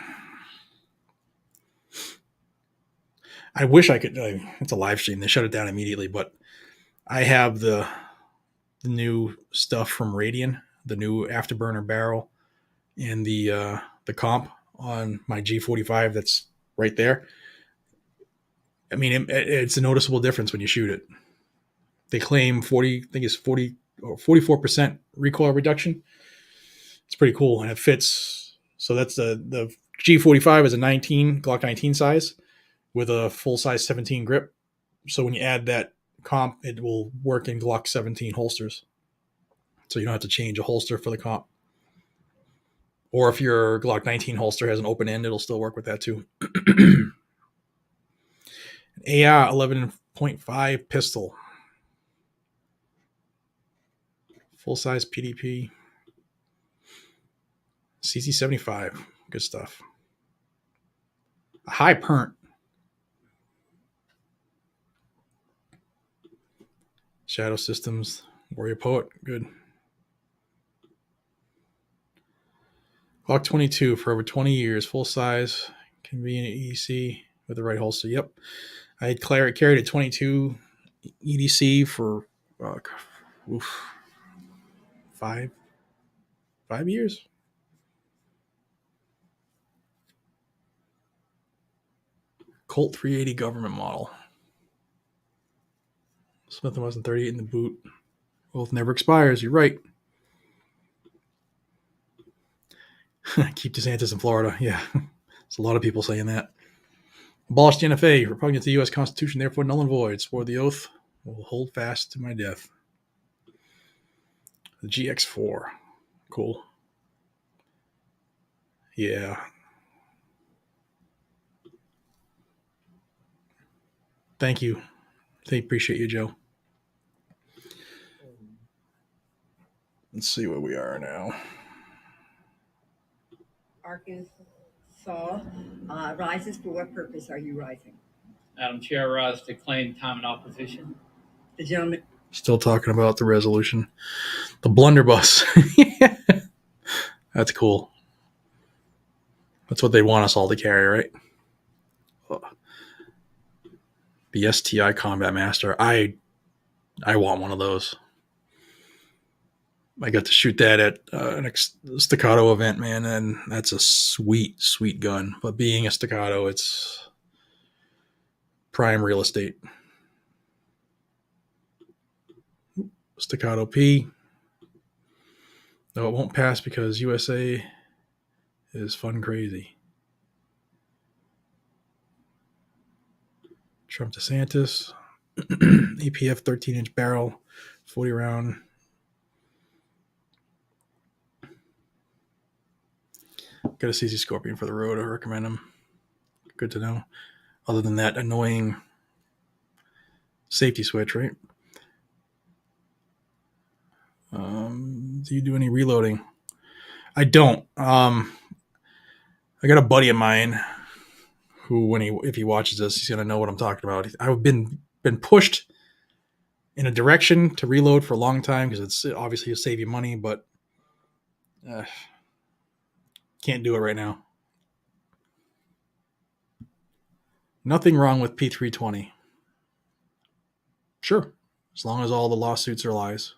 I wish I could. It's a live stream. They shut it down immediately, but I have the new stuff from Radian, the new afterburner barrel, and the comp on my G45 that's right there. I mean, it's a noticeable difference when you shoot it. They claim 44% recoil reduction. It's pretty cool, and it fits. So that's the G45 is a Glock 19 size with a full size 17 grip. So when you add that comp, it will work in Glock 17 holsters. So you don't have to change a holster for the comp. Or if your Glock 19 holster has an open end, it'll still work with that too. AR 11.5 pistol. Full size PDP. CC75. Good stuff. A high pernt. Shadow Systems. Warrior Poet. Good. Glock 22 for over 20 years. Full size. Convenient EDC with the right holster. Yep. I had carried a 22 EDC for 5 years. Colt 380 government model. Smith & Wesson 38 in the boot. Both never expires. You're right. Keep DeSantis in Florida. Yeah. There's a lot of people saying that. Abolish the NFA. Repugnant to the U.S. Constitution, therefore null and void. Swore the oath. Will hold fast to my death. The GX4. Cool. Yeah. Thank you. I appreciate you, Joe. Let's see where we are now. Arkansas rises. For what purpose are you rising? Madam Chair, I rise to claim time in opposition. The gentleman. Still talking about the resolution. The blunderbuss. That's cool. That's what they want us all to carry, right? The STI Combat Master. I want one of those. I got to shoot that at an Staccato event, man, and that's a sweet, sweet gun. But being a Staccato, it's prime real estate. Staccato P. No, it won't pass because USA is fun crazy. Trump DeSantis. APF 13-inch barrel, 40 round. Got a CZ Scorpion for the road. I recommend them. Good to know. Other than that annoying safety switch, right? Do you do any reloading? I don't. I got a buddy of mine who, if he watches this, he's gonna know what I'm talking about. I've been pushed in a direction to reload for a long time because it's obviously to save you money, but can't do it right now. Nothing wrong with P320. Sure, as long as all the lawsuits are lies.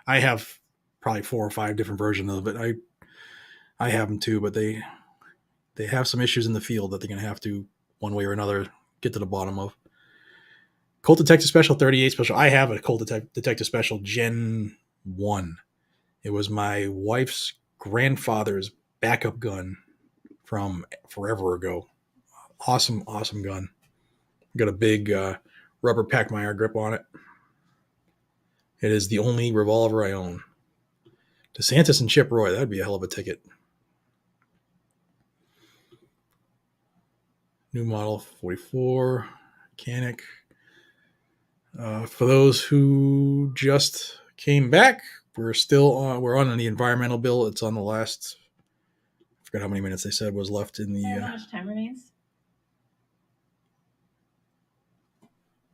I have probably 4 or 5 different versions of it. I have them too, but they have some issues in the field that they're going to have to, one way or another, get to the bottom of. Colt Detective Special 38 Special. I have a Colt Detective Special Gen 1. It was my wife's grandfather's backup gun from forever ago. Awesome, awesome gun. Got a big rubber Packmeyer grip on it. It is the only revolver I own. DeSantis and Chip Roy, that would be a hell of a ticket. New model 44, mechanic. For those who just came back, we're on the environmental bill. It's on the last, I forgot how many minutes they said was left in the. How much time remains?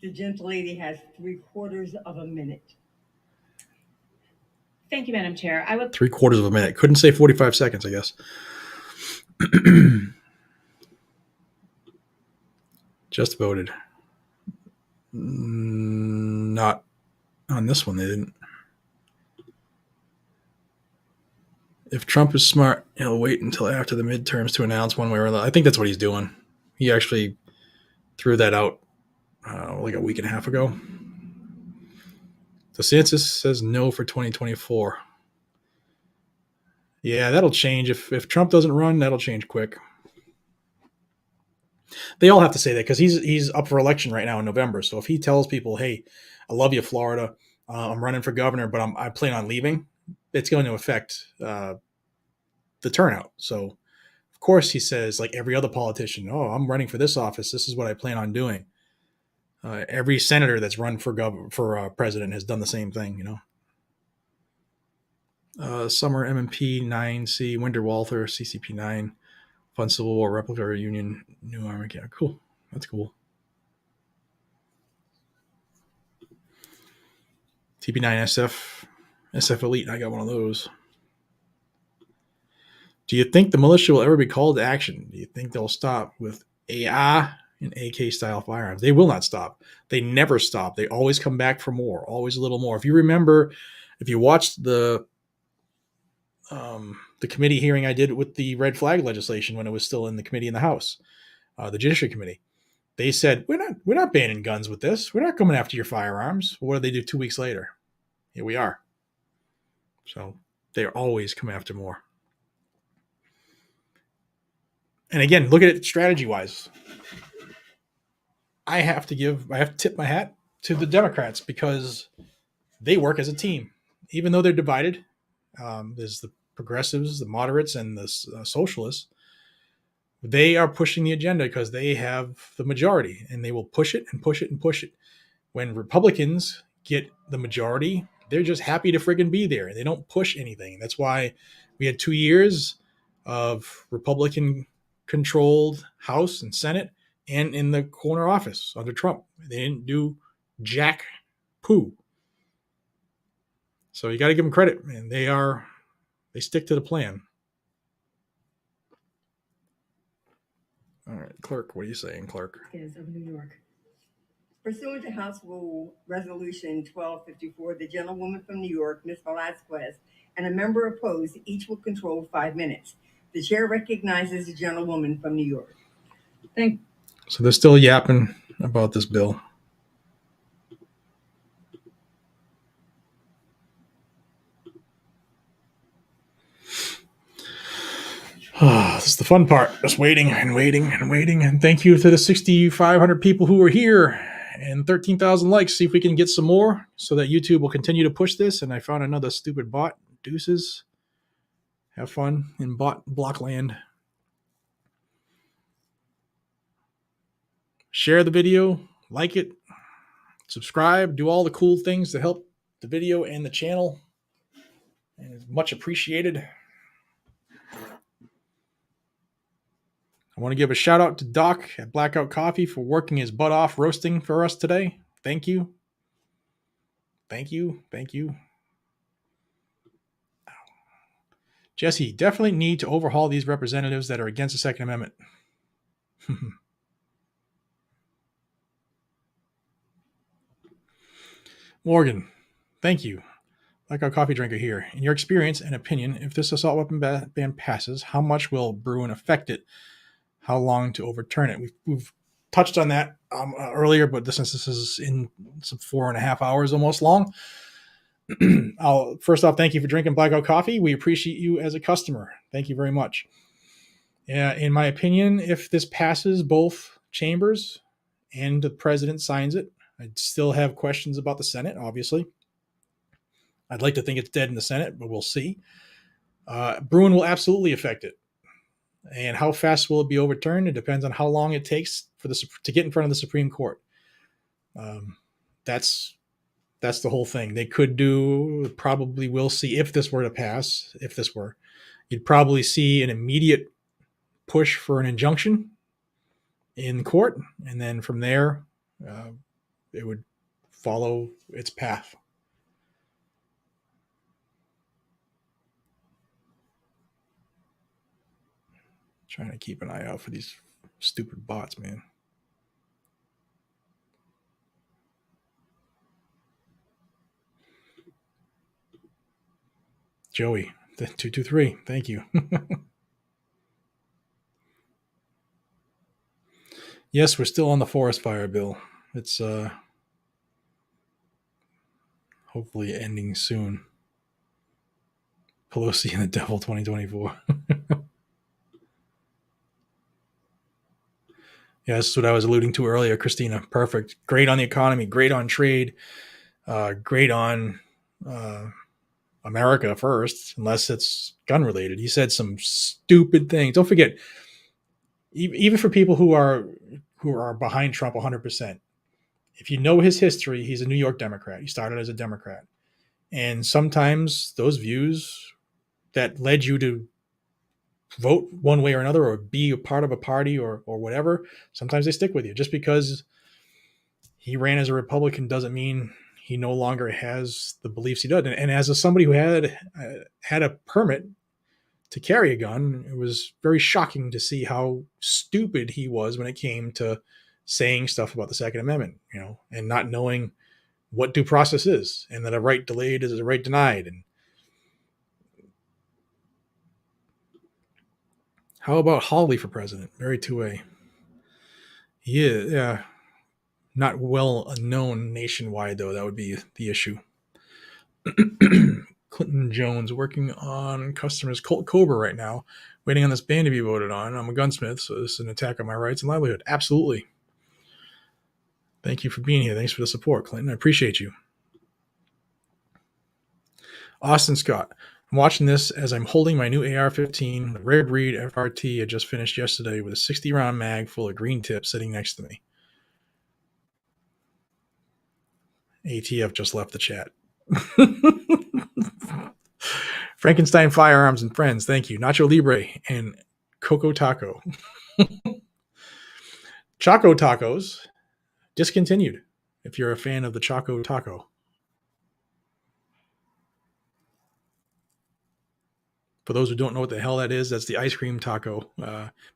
The gentle lady has 3/4 of a minute. Thank you, Madam Chair. I would 3/4 of a minute. Couldn't say 45 seconds, I guess. Just voted. Not on this one, they didn't. If Trump is smart, he'll wait until after the midterms to announce one way or another. I think that's what he's doing. He actually threw that out like a week and a half ago. DeSantis says no for 2024. Yeah, that'll change. If Trump doesn't run, that'll change quick. They all have to say that because he's up for election right now in November. So if he tells people, hey, I love you, Florida, I'm running for governor, but I plan on leaving, it's going to affect the turnout. So, of course, he says, like every other politician, oh, I'm running for this office. This is what I plan on doing. Every senator that's run for president has done the same thing, you know. Summer MMP 9C, Winter Walther, CCP 9, Fun Civil War Replica Union, New Army. Yeah, cool. That's cool. TP9 SF Elite. I got one of those. Do you think the militia will ever be called to action? Do you think they'll stop with AR and AK style firearms? They will not stop. They never stop. They always come back for more, always a little more. If you remember, if you watched the committee hearing I did with the red flag legislation when it was still in the committee in the House, the Judiciary Committee, they said, we're not banning guns with this. We're not coming after your firearms. What do they do 2 weeks later? Here we are. So they always come after more. And again, look at it strategy-wise. I have to tip my hat to the Democrats because they work as a team. Even though they're divided, there's the progressives, the moderates, and the socialists. They are pushing the agenda because they have the majority, and they will push it and push it and push it. When Republicans get the majority, they're just happy to friggin' be there. They don't push anything. That's why we had 2 years of Republican-controlled House and Senate and in the corner office under Trump. They didn't do jack poo. So you got to give them credit, man. They stick to the plan. All right, Clerk, what are you saying, Clerk? Is of New York. Pursuant to House Rule Resolution 1254, the gentlewoman from New York, Ms. Velasquez, and a member opposed, each will control 5 minutes. The chair recognizes the gentlewoman from New York. So they're still yapping about this bill. This is the fun part. Just waiting and waiting and waiting. And thank you to the 6,500 people who are here and 13,000 likes. See if we can get some more so that YouTube will continue to push this. And I found another stupid bot. Deuces. Have fun in bot blockland. Share the video. Like it. Subscribe. Do all the cool things to help the video and the channel. And it's much appreciated. I want to give a shout out to Doc at Blackout Coffee for working his butt off roasting for us today. Thank you. Thank you. Thank you. Jesse, definitely need to overhaul these representatives that are against the Second Amendment. Morgan, thank you. Blackout Coffee Drinker here. In your experience and opinion, if this assault weapon ban passes, how much will Bruin affect it? How long to overturn it? We've touched on that earlier, but since this is in some 4.5 hours almost long, I'll first off thank you for drinking Blackout Coffee. We appreciate you as a customer. Thank you very much. In my opinion, if this passes both chambers and the president signs it, I'd still have questions about the Senate, obviously. I'd like to think it's dead in the Senate, but we'll see. Bruin will absolutely affect it. And how fast will it be overturned? It depends on how long it takes to get in front of the Supreme Court. That's the whole thing. They probably will see, if this were to pass, you'd probably see an immediate push for an injunction in court. And then from there, it would follow its path. Trying to keep an eye out for these stupid bots, man. Joey, 223, thank you. Yes, we're still on the forest fire bill. It's hopefully ending soon. Pelosi and the devil 2024. Yeah, this is what I was alluding to earlier, Christina. Perfect. Great on the economy, great on trade, great on America first, unless it's gun related. He said some stupid things. Don't forget, even for people who are behind Trump 100%, if you know his history, he's a New York Democrat. He started as a Democrat. And sometimes those views that led you to vote one way or another, or be a part of a party or whatever, sometimes they stick with you. Just because he ran as a Republican doesn't mean he no longer has the beliefs he does. And as somebody who had a permit to carry a gun, it was very shocking to see how stupid he was when it came to saying stuff about the Second Amendment, and not knowing what due process is, and that a right delayed is a right denied. And how about Hawley for president? Very 2A. He is, yeah. Not well known nationwide, though. That would be the issue. Clinton Jones working on customers. Colt Cobra right now, waiting on this ban to be voted on. I'm a gunsmith, so this is an attack on my rights and livelihood. Absolutely. Thank you for being here. Thanks for the support, Clinton. I appreciate you. Austin Scott. I'm watching this as I'm holding my new AR-15, the rare breed FRT I just finished yesterday, with a 60-round mag full of green tips sitting next to me. ATF just left the chat. Frankenstein Firearms and Friends, thank you. Nacho Libre and Coco Taco. Choco Tacos discontinued, if you're a fan of the Choco Taco. For those who don't know what the hell that is, that's the ice cream taco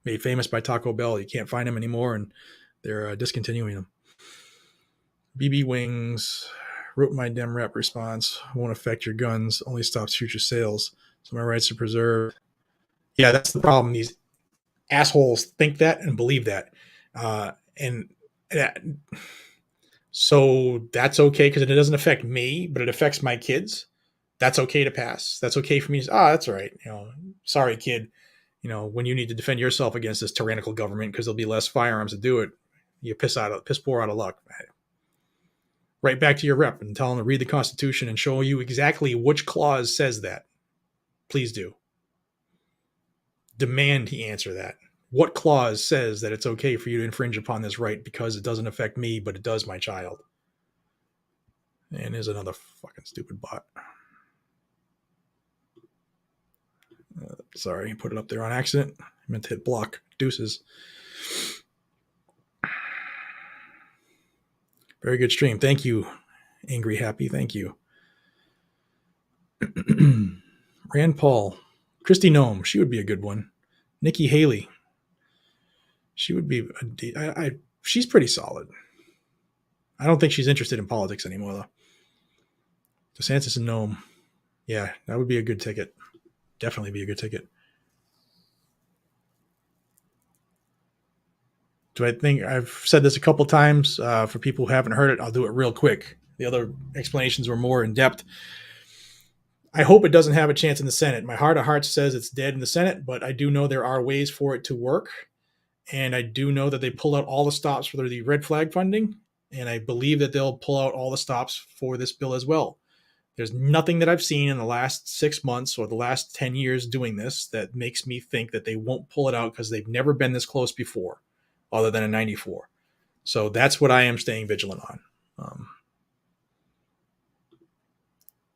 made famous by Taco Bell. You can't find them anymore, and they're discontinuing them. BB Wings wrote my Dem Rep response. Won't affect your guns, only stops future sales. So my rights are preserved. Yeah, that's the problem. These assholes think that and believe that. So that's okay because it doesn't affect me, but it affects my kids. That's okay to pass. That's okay for me to say, that's all right. Sorry, kid. When you need to defend yourself against this tyrannical government because there'll be less firearms to do it, you piss poor out of luck. Right back to your rep and tell them to read the Constitution and show you exactly which clause says that. Please do. Demand he answer that. What clause says that it's okay for you to infringe upon this right because it doesn't affect me, but it does my child? And there's another fucking stupid bot. Sorry, put it up there on accident. I meant to hit block. Deuces. Very good stream. Thank you, Angry Happy. Thank you. Rand Paul. Christy Nome. She would be a good one. Nikki Haley. She would be she's pretty solid. I don't think she's interested in politics anymore, though. DeSantis and Nome. Yeah, that would be a good ticket. Definitely be a good ticket. Do I think I've said this a couple times? For people who haven't heard it, I'll do it real quick. The other explanations were more in depth. I hope it doesn't have a chance in the Senate. My heart of hearts says it's dead in the Senate, but I do know there are ways for it to work. And I do know that they pulled out all the stops for the red flag funding. And I believe that they'll pull out all the stops for this bill as well. There's nothing that I've seen in the last 6 months or the last 10 years doing this that makes me think that they won't pull it out because they've never been this close before, other than in 94. So that's what I am staying vigilant on.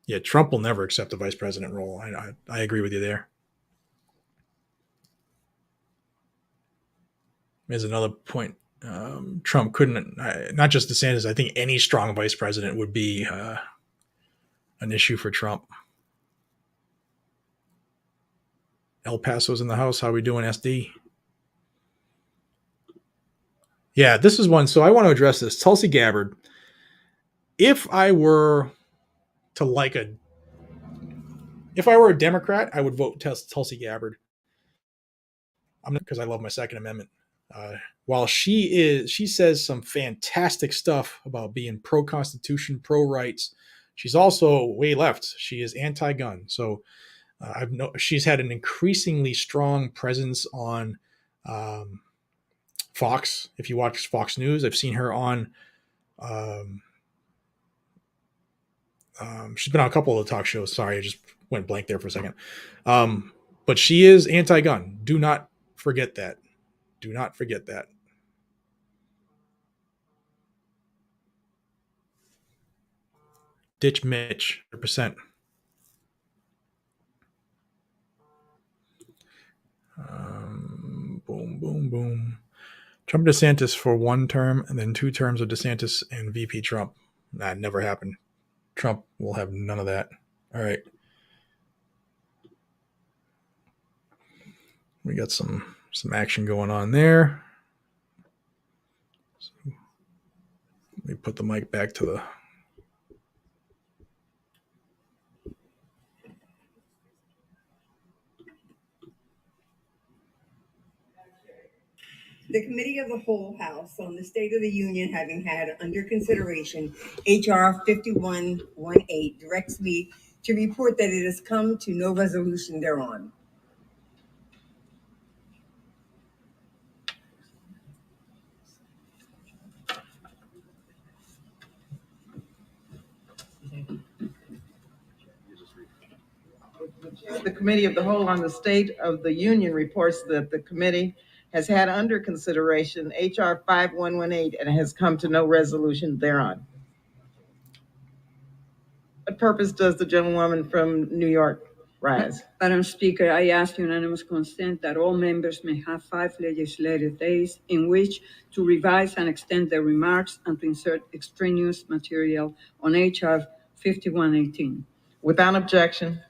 Yeah, Trump will never accept the vice president role. I agree with you there. There's another point. Trump couldn't, not just DeSantis, I think any strong vice president would be an issue for Trump. El Paso's in the house. How are we doing, SD? Yeah, this is one. So I want to address this. Tulsi Gabbard. If I were a Democrat, I would vote Tulsi Gabbard. Because I love my Second Amendment. While she says some fantastic stuff about being pro-Constitution, pro-rights, she's also way left. She is anti-gun. So she's had an increasingly strong presence on Fox. If you watch Fox News, I've seen her on. She's been on a couple of the talk shows. Sorry, I just went blank there for a second. But she is anti-gun. Do not forget that. Do not forget that. Ditch Mitch, 100%. Boom, boom, boom. Trump DeSantis for 1 term and then 2 terms of DeSantis and VP Trump. That never happened. Trump will have none of that. All right. We got some action going on there. So let me put the mic back to the... The Committee of the Whole House on the State of the Union, having had under consideration H.R. 5118, directs me to report that it has come to no resolution thereon. The Committee of the Whole on the State of the Union reports that the committee has had under consideration H.R. 5118 and has come to no resolution thereon. What purpose does the gentlewoman from New York rise? Madam Speaker, I ask unanimous consent that all members may have 5 legislative days in which to revise and extend their remarks and to insert extraneous material on H.R. 5118. Without objection.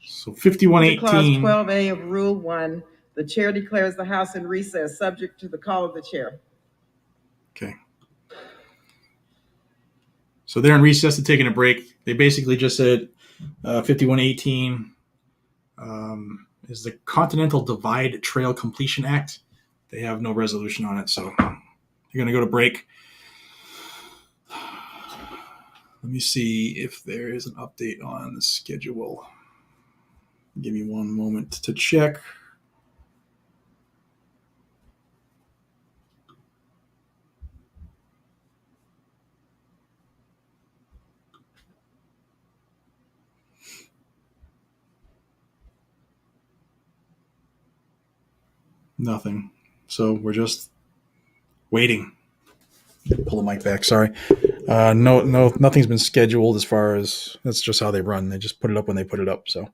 So 5118. Clause 12A of Rule 1, the chair declares the House in recess, subject to the call of the chair. Okay. So they're in recess and taking a break. They basically just said 5118 is the Continental Divide Trail Completion Act. They have no resolution on it, so they're going to go to break. Let me see if there is an update on the schedule. Give me one moment to check. Nothing. So we're just waiting. Pull the mic back. Sorry. No, nothing's been scheduled as far as that's just how they run. They just put it up when they put it up. So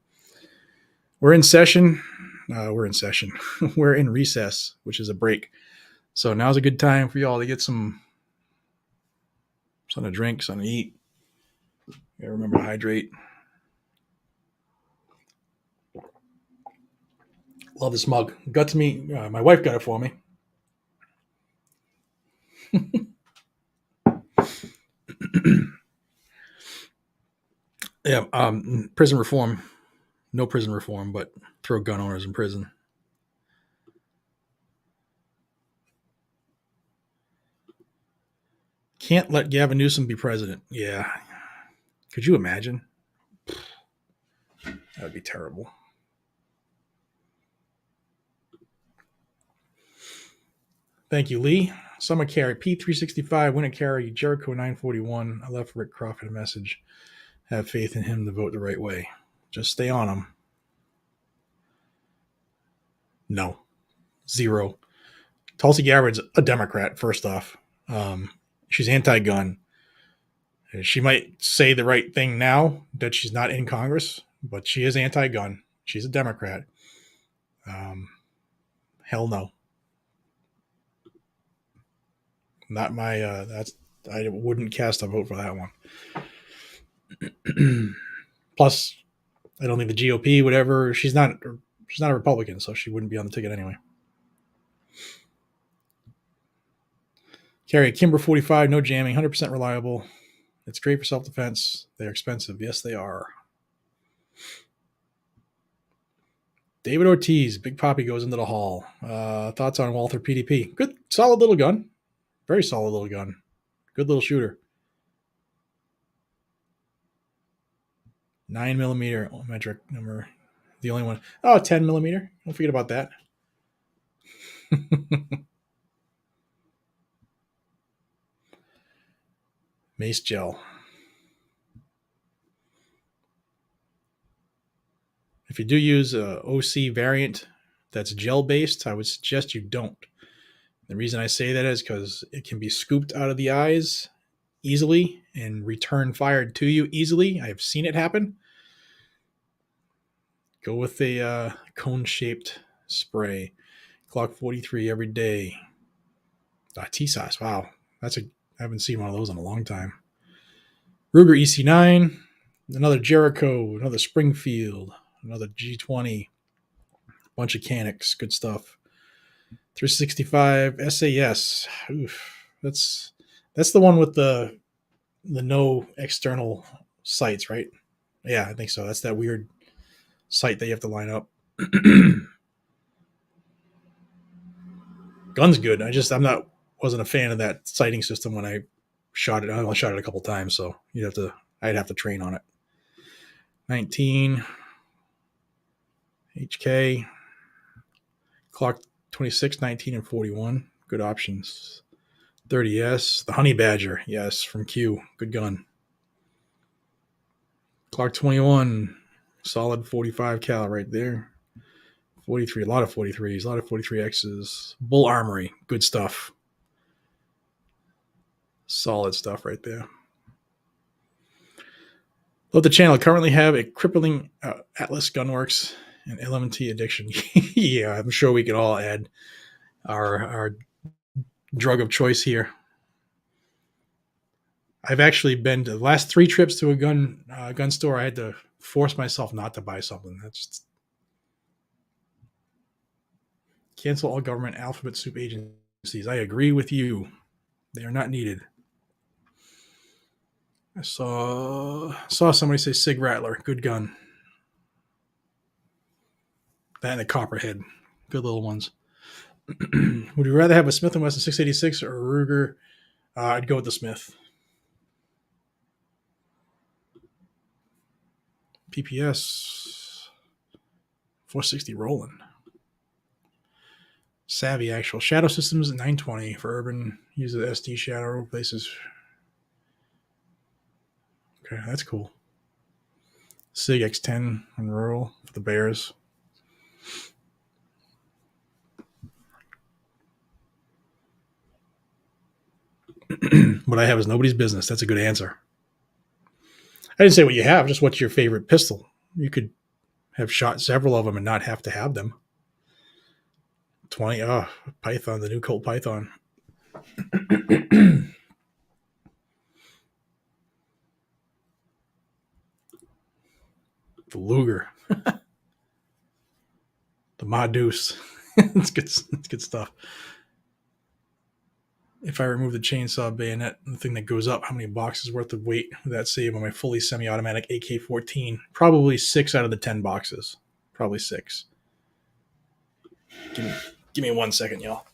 we're in session. We're in recess, which is a break. So now's a good time for y'all to get something to drink, something to eat. You gotta remember to hydrate. Love this mug. Got to me. My wife got it for me. Yeah, prison reform. No prison reform, but throw gun owners in prison. Can't let Gavin Newsom be president. Yeah. Could you imagine? That would be terrible. Thank you, Lee. Summer carry P365, winter carry Jericho 941. I left Rick Crawford a message. Have faith in him to vote the right way. Just stay on him. No. 0. Tulsi Gabbard's a Democrat, first off. She's anti-gun. She might say the right thing now that she's not in Congress, but she is anti-gun. She's a Democrat. Hell no. Not my, I wouldn't cast a vote for that one. Plus, I don't think the GOP, whatever, she's not a Republican, so she wouldn't be on the ticket anyway. Carry Kimber 45, no jamming, 100% reliable. It's great for self-defense. They're expensive. Yes, they are. David Ortiz, Big Poppy goes into the hall. Thoughts on Walther PDP? Good, solid little gun. Very solid little gun. Good little shooter. 9mm metric number. The only one. Oh, 10mm. Don't forget about that. Mace gel. If you do use a OC variant that's gel-based, I would suggest you don't. The reason I say that is because it can be scooped out of the eyes easily and return fired to you easily. I have seen it happen. Go with a cone-shaped spray. Glock 43 every day. T-size. Wow. I haven't seen one of those in a long time. Ruger EC9. Another Jericho. Another Springfield. Another G20. Bunch of Canics. Good stuff. 365 SAS. Oof. That's the one with the no external sights, right? Yeah, I think so. That's that weird sight that you have to line up. Gun's good. Wasn't a fan of that sighting system when I shot it. I only shot it a couple times, so I'd have to train on it. 19 HK Clock 26, 19, and 41. Good options. 30S. The Honey Badger. Yes, from Q. Good gun. Clock 21. Solid 45 cal right there. 43. A lot of 43s. A lot of 43Xs. Bull Armory. Good stuff. Solid stuff right there. Love the channel. Currently have a crippling Atlas Gunworks and LMT addiction. Yeah, I'm sure we could all add our drug of choice here. I've actually been to the last 3 trips to a gun store. I had to force myself not to buy something. That's cancel all government alphabet soup agencies. I agree with you. They are not needed. I saw somebody say Sig Rattler. Good gun. That and the Copperhead. Good little ones. Would you rather have a Smith & Wesson 686 or a Ruger? I'd go with the Smith. PPS 460 Roland. Savvy actual Shadow Systems 920 for urban. Use the SD Shadow replaces. Okay, that's cool. SIG X10 and rural for the Bears. What I have is nobody's business. That's a good answer. I didn't say what you have, just what's your favorite pistol. You could have shot several of them and not have to have them. 20. Oh, Python, the new Colt Python. The Luger. The Ma Deuce. It's good stuff. if I remove the chainsaw bayonet, the thing that goes up, how many boxes worth of weight would that save on my fully semi-automatic AK-14? Probably 6 out of the 10 boxes. Probably 6. Give me 1 second, y'all.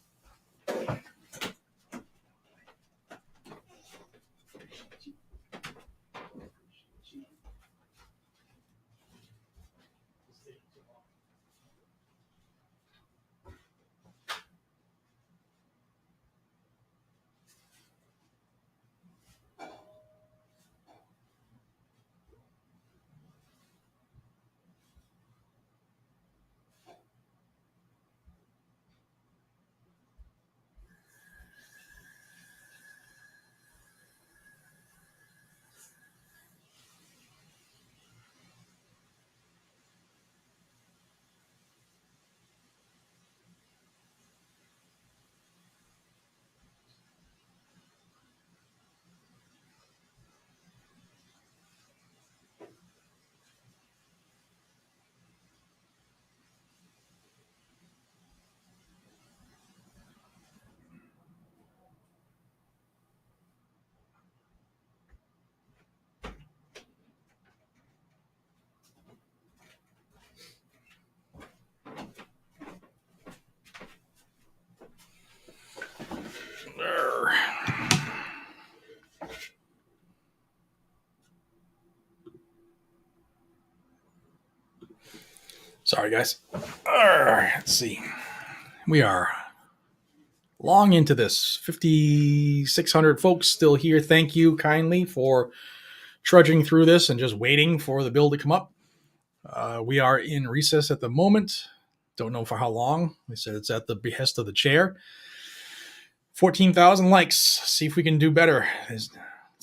Sorry, guys. Let's see. We are long into this. 5,600 folks still here. Thank you kindly for trudging through this and just waiting for the bill to come up. We are in recess at the moment. Don't know for how long. We said it's at the behest of the chair. 14,000 likes. See if we can do better. Let's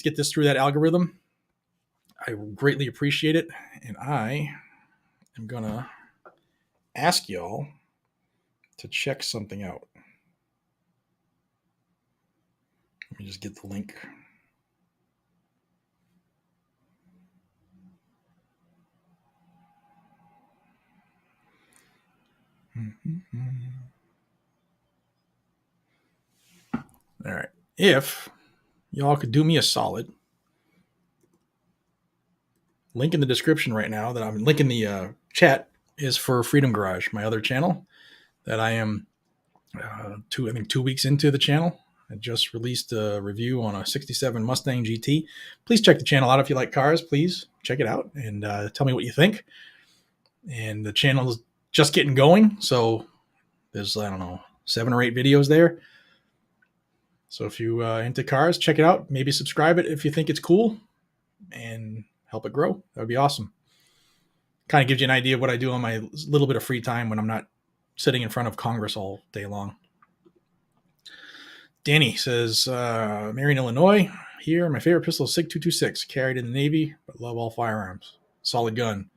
get this through that algorithm. I greatly appreciate it. And I am going to ask y'all to check something out. Let me just get the link. All right. If y'all could do me a solid, link in the description right now that I'm linking the chat is for Freedom Garage, my other channel that I am 2 weeks into the channel. I just released a review on a 67 Mustang GT. Please check the channel out if you like cars. Please check it out and tell me what you think. And the channel is just getting going, so there's, 7 or 8 videos there. So if you into cars, check it out. Maybe subscribe it if you think it's cool and help it grow. That would be awesome. Kind of gives you an idea of what I do on my little bit of free time when I'm not sitting in front of Congress all day long. Danny says, Marion, Illinois. Here, my favorite pistol is SIG 226, carried in the Navy, but love all firearms. Solid gun.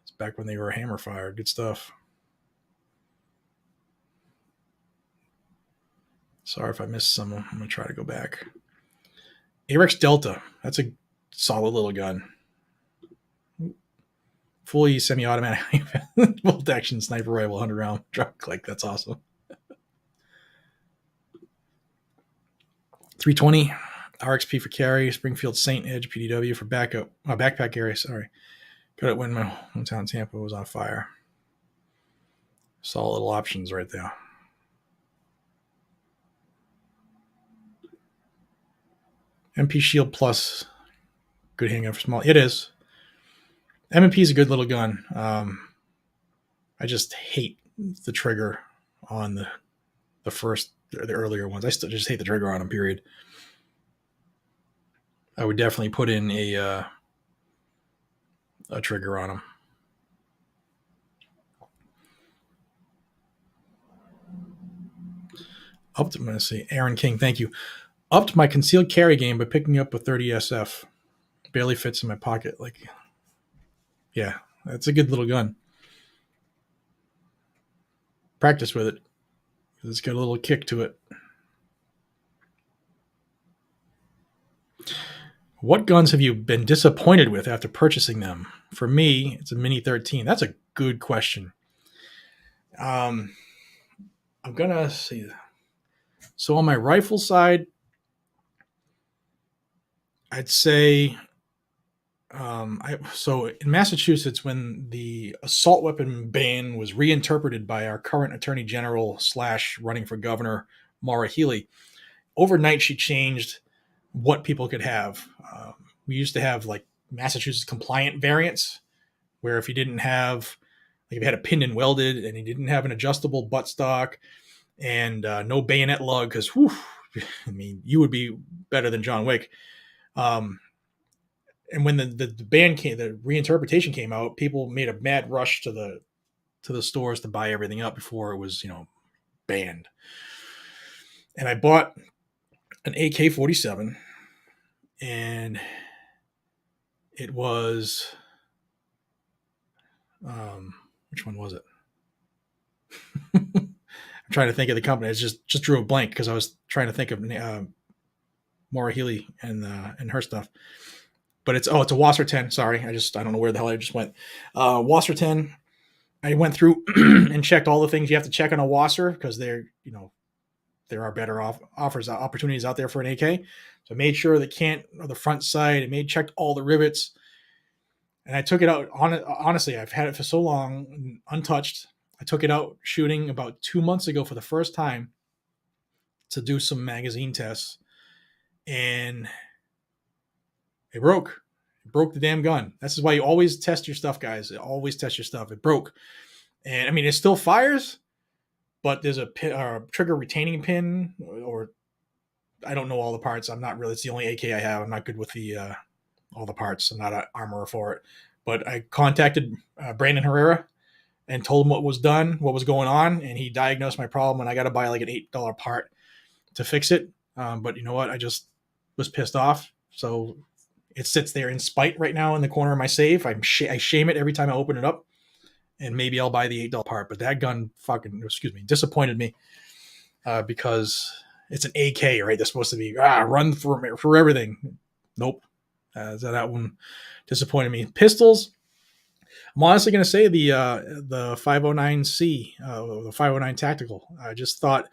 It's back when they were hammer fire. Good stuff. Sorry if I missed some. I'm going to try to go back. Arex Delta. That's a solid little gun. Fully semi-automatic bolt action sniper rifle, 100 round drop click. That's awesome. 320 RXP for carry. Springfield St. Edge PDW for backup. Backpack area. Sorry. Got it when my hometown Tampa was on fire. Solid little options right there. MP Shield Plus, good handgun for small. It is. M&P is a good little gun. I just hate the trigger on the earlier ones. I still just hate the trigger on them, period. I would definitely put in a trigger on them. I'm going to see. Aaron King, thank you. Upped my concealed carry game by picking up a 30 SF. Barely fits in my pocket. Yeah, that's a good little gun. Practice with it. It's got a little kick to it. What guns have you been disappointed with after purchasing them? For me, it's a Mini 13. That's a good question. I'm going to see. So on my rifle side, I'd say, so in Massachusetts, when the assault weapon ban was reinterpreted by our current Attorney General / running for governor, Maura Healey, overnight she changed what people could have. We used to have like Massachusetts compliant variants, where if you didn't have, like if you had a pinned and welded and you didn't have an adjustable buttstock and no bayonet lug, because I mean, you would be better than John Wick. And when the ban came, the reinterpretation came out, people made a mad rush to the stores to buy everything up before it was, banned. And I bought an AK-47, and it was, which one was it? I'm trying to think of the company. I just drew a blank because I was trying to think of Maura Healey and her stuff. But it's a Wasser 10. Sorry, I don't know where the hell I just went. Wasser 10. I went through and checked all the things you have to check on a Wasser, because there are better opportunities out there for an AK. So I made sure the front side. Checked all the rivets, and I took it out. Honestly, I've had it for so long, untouched. I took it out shooting about 2 months ago for the first time to do some magazine tests, and it broke. It broke the damn gun. This is why you always test your stuff, guys. Always test your stuff. It broke. And I mean, it still fires, but there's a trigger retaining pin, or I don't know all the parts. I'm not really, it's the only AK I have. I'm not good with all the parts. I'm not an armorer for it. But I contacted Brandon Herrera and told him what was going on. And he diagnosed my problem, and I got to buy like an $8 part to fix it. But you know what? I just was pissed off. So it sits there in spite right now in the corner of my safe. I shame it every time I open it up, and maybe I'll buy the $8 part. But that gun disappointed me because it's an AK, right? They're supposed to be run for everything. Nope. So that one disappointed me. Pistols, I'm honestly going to say the 509C, the 509 Tactical. I just thought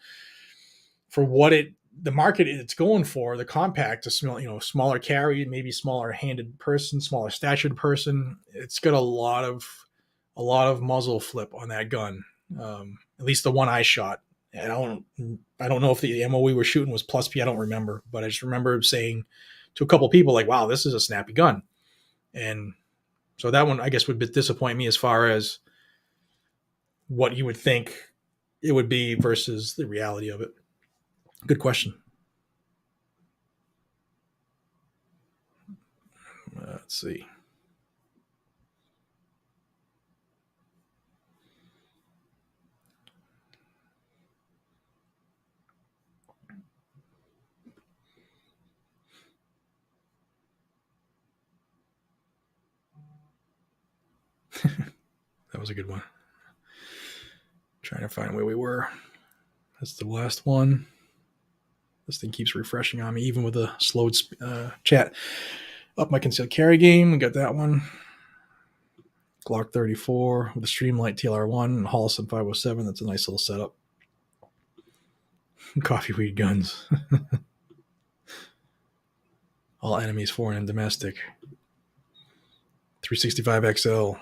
for what the market it's going for, the compact, smaller carry, maybe smaller handed person, smaller statured person. It's got a lot of muzzle flip on that gun. At least the one I shot. I don't know if the ammo we were shooting was plus P. I don't remember, but I just remember saying to a couple people like, "Wow, this is a snappy gun." And so that one, I guess, would disappoint me as far as what you would think it would be versus the reality of it. Good question. Let's see. That was a good one. Trying to find where we were. That's the last one. This thing keeps refreshing on me, even with a slowed chat. Up my concealed carry game. We got that one. Glock 34 with a Streamlight TLR1 and Holliston 507. That's a nice little setup. Coffee weed guns. All enemies, foreign and domestic. 365 XL.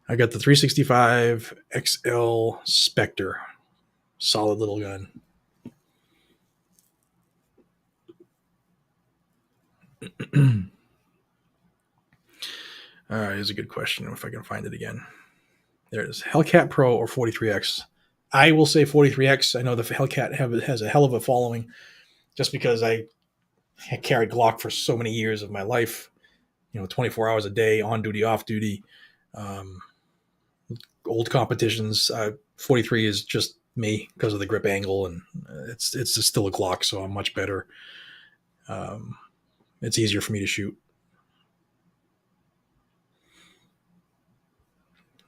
I got the 365 XL Spectre. Solid little gun. All right, here's a good question if I can find it again. There it is. Hellcat Pro or 43X? I will say 43X. I know the Hellcat has a hell of a following just because I carried Glock for so many years of my life. 24 hours a day, on duty, off duty. Old competitions. 43 is just me because of the grip angle, and it's just still a Glock, so I'm much better. It's easier for me to shoot.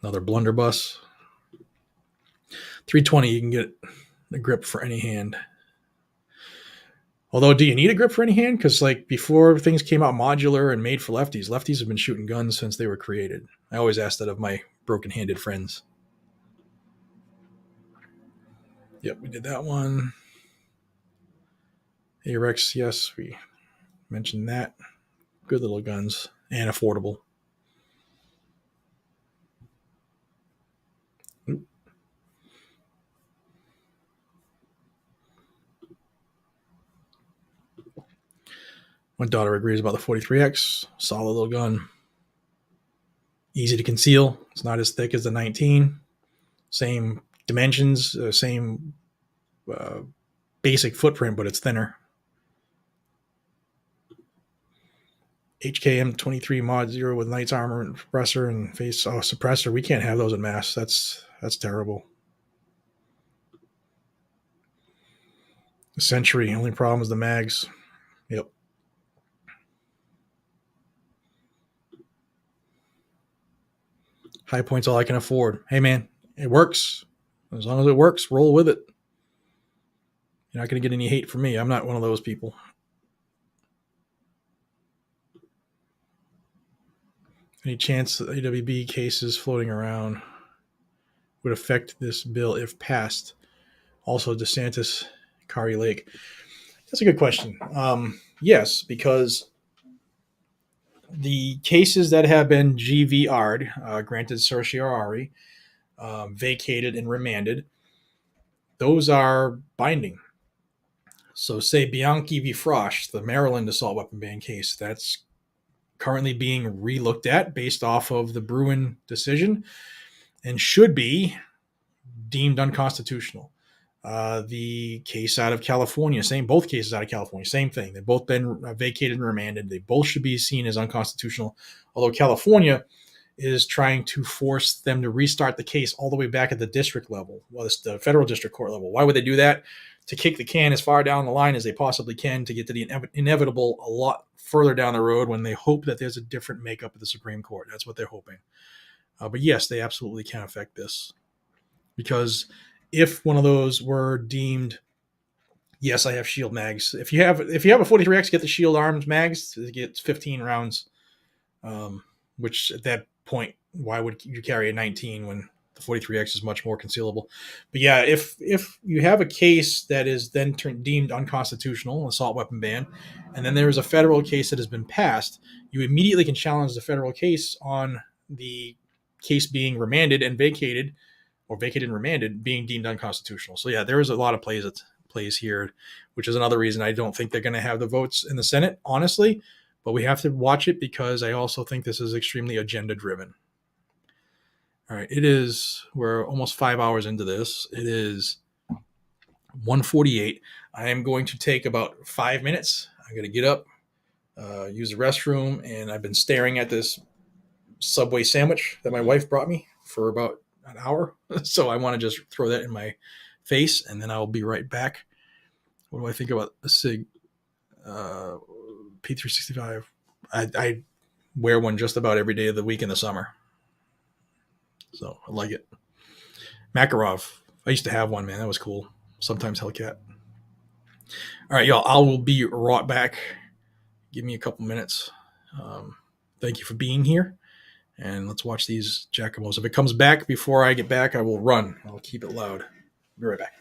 Another blunderbuss. 320, you can get a grip for any hand. Although, do you need a grip for any hand? Because before things came out modular and made for lefties have been shooting guns since they were created. I always ask that of my broken-handed friends. Yep, we did that one. ARX, yes, we mentioned that. Good little guns and affordable. Oop. My daughter agrees about the 43X. Solid little gun. Easy to conceal. It's not as thick as the 19. Same dimensions, same basic footprint, but it's thinner. HKM 23 Mod 0 with Knight's armor and suppressor and face suppressor. We can't have those in mass. That's terrible. The Century. Only problem is the mags. Yep. High Point's all I can afford. Hey, man, it works. As long as it works, roll with it. You're not going to get any hate from me. I'm not one of those people. Any chance that AWB cases floating around would affect this bill if passed? Also, DeSantis, Kari Lake. That's a good question. Yes, because the cases that have been GVR'd, granted certiorari, vacated and remanded, those are binding. So say Bianchi v. Frosch, the Maryland assault weapon ban case, that's currently being re-looked at based off of the Bruin decision and should be deemed unconstitutional. The case out of California, both cases out of California, same thing. They've both been vacated and remanded. They both should be seen as unconstitutional, although California is trying to force them to restart the case all the way back at the district level. Well, it's the federal district court level. Why would they do that? To kick the can as far down the line as they possibly can to get to the inevitable a lot further down the road when they hope that there's a different makeup of the Supreme Court. That's what they're hoping. But yes, they absolutely can affect this. Because if one of those were deemed, yes, I have shield mags. If you have a 43X, get the shield arms mags. It gets 15 rounds. Which at that point, why would you carry a 19 when the 43X is much more concealable? But yeah, if you have a case that is then deemed unconstitutional, assault weapon ban, and then there is a federal case that has been passed, you immediately can challenge the federal case on the case being remanded and vacated, or vacated and remanded, being deemed unconstitutional. So yeah, there is a lot of plays here, which is another reason I don't think they're going to have the votes in the Senate, honestly. But we have to watch it because I also think this is extremely agenda driven. All right, we're almost 5 hours into this. It is 1:48. I am going to take about 5 minutes. I'm going to get up, use the restroom, and I've been staring at this Subway sandwich that my wife brought me for about an hour. So I want to just throw that in my face, and then I'll be right back. What do I think about the SIG? P365. I wear one just about every day of the week in the summer. So I like it. Makarov. I used to have one, man. That was cool. Sometimes Hellcat. All right, y'all. I will be right back. Give me a couple minutes. Thank you for being here. And let's watch these Jacomos. If it comes back before I get back, I will run. I'll keep it loud. Be right back.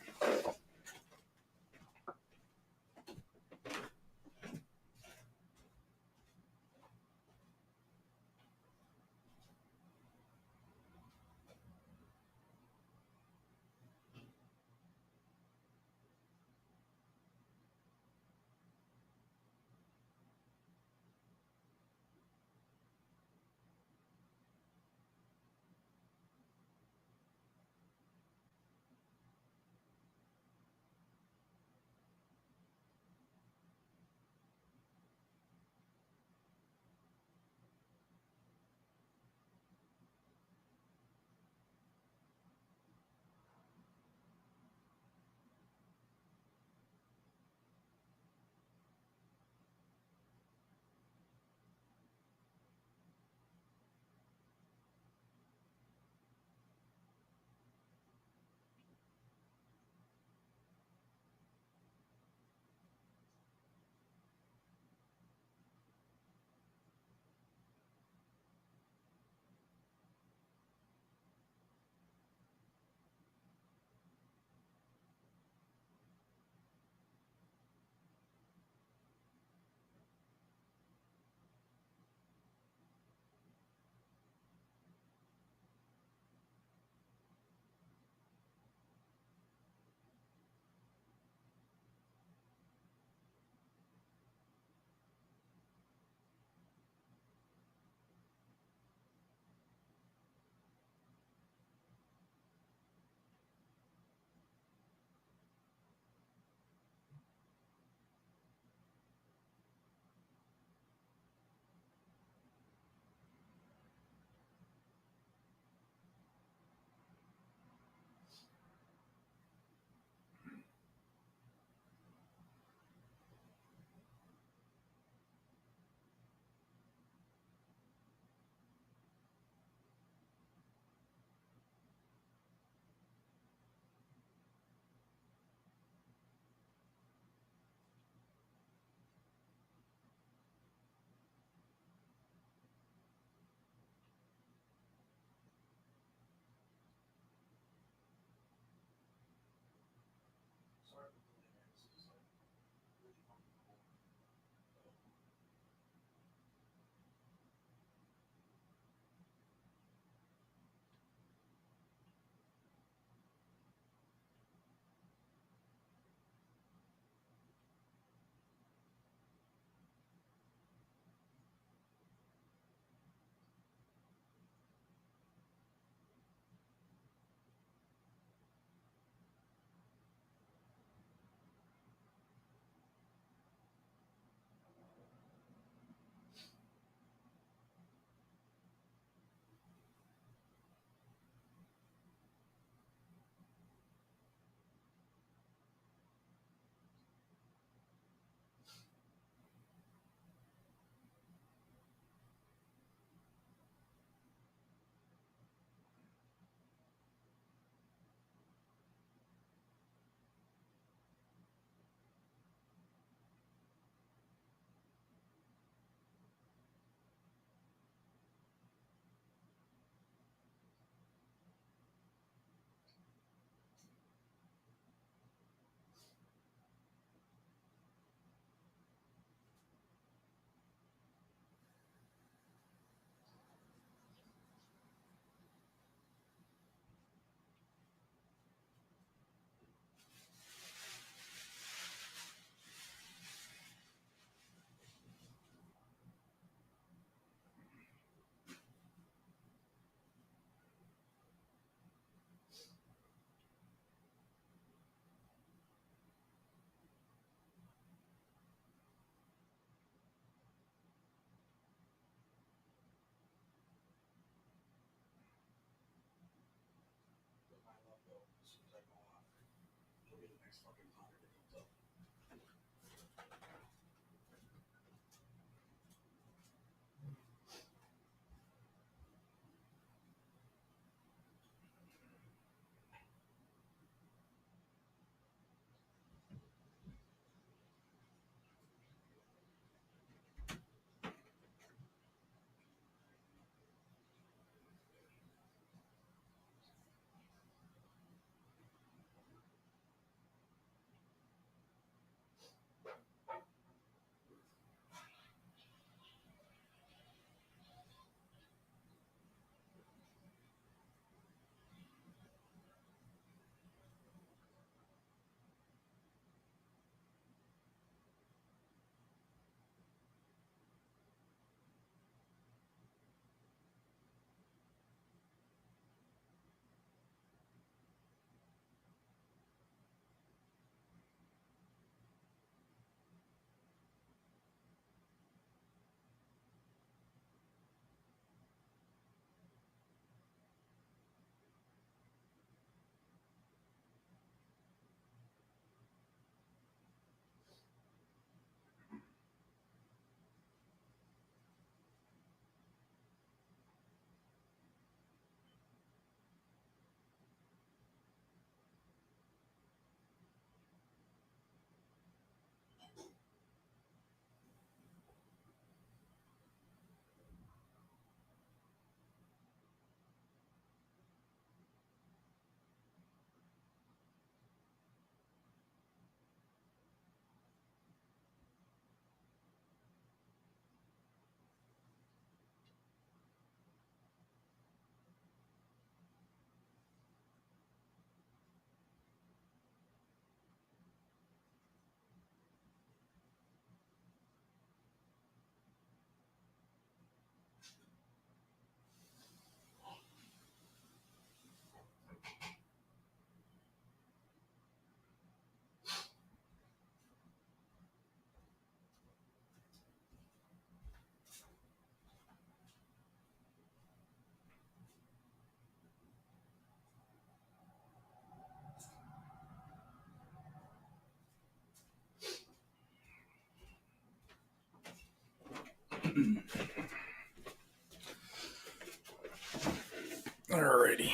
Alrighty.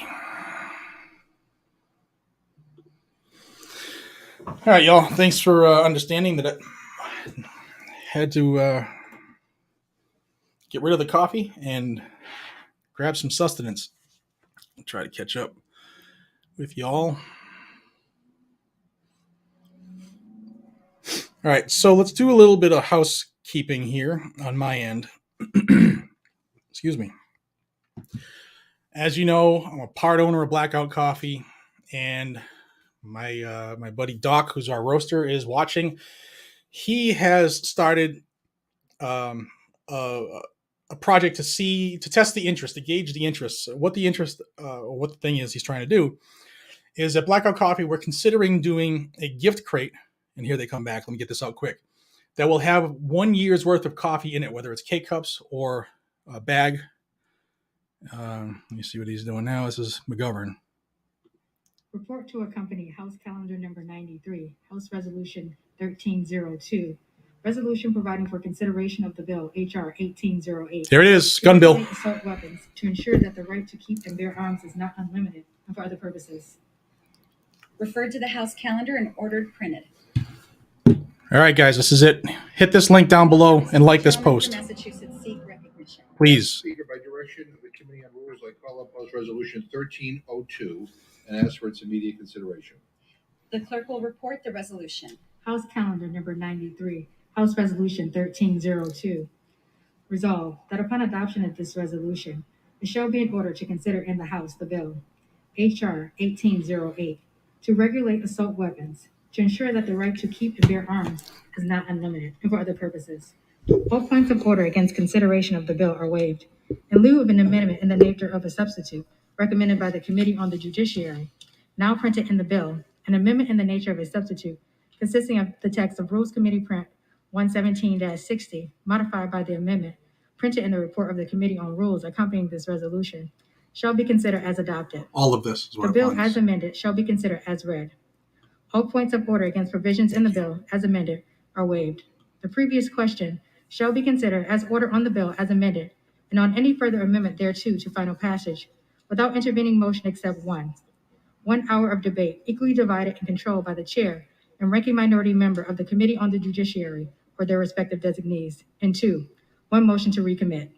All right, y'all. Thanks for understanding that I had to get rid of the coffee and grab some sustenance. I'll try to catch up with y'all. All right, so let's do a little bit of housekeeping here on my end. Excuse me. As you know, I'm a part owner of Blackout Coffee, and my buddy Doc, who's our roaster, is watching. He has started a project to test the interest, to gauge the interest. What the thing is he's trying to do is at Blackout Coffee, we're considering doing a gift crate. And here they come back. Let me get this out quick. That will have 1 year's worth of coffee in it, whether it's K-Cups or a bag. Let me see what he's doing now. This is McGovern. Report to accompany House Calendar Number 93, House Resolution 1302. Resolution providing for consideration of the bill, H.R. 1808. There it is, gun bill. Assault weapons to ensure that the right to keep and bear arms is not unlimited and for other purposes. Referred to the House calendar and ordered printed. All right, guys, this is it. Hit this link down below and like this post. Massachusetts seek recognition. Please. Speaker, by direction of the Committee on Rules, I call up House Resolution 1302 and ask for its immediate consideration. The clerk will report the resolution. House Calendar Number 93, House Resolution 1302. Resolved that upon adoption of this resolution, it shall be in order to consider in the House the bill, H.R. 1808, to regulate assault weapons, to ensure that the right to keep and bear arms is not unlimited and for other purposes. All points of order against consideration of the bill are waived. In lieu of an amendment in the nature of a substitute recommended by the Committee on the Judiciary, now printed in the bill, an amendment in the nature of a substitute consisting of the text of Rules Committee Print 117-60, modified by the amendment printed in the report of the Committee on Rules accompanying this resolution, shall be considered as adopted. All of this is what the bill as amended shall be considered as read. All points of order against provisions in the bill as amended are waived. The previous question shall be considered as order on the bill as amended and on any further amendment thereto to final passage without intervening motion except one. 1 hour of debate equally divided and controlled by the chair and ranking minority member of the Committee on the Judiciary or their respective designees. And 2, 1 motion to recommit.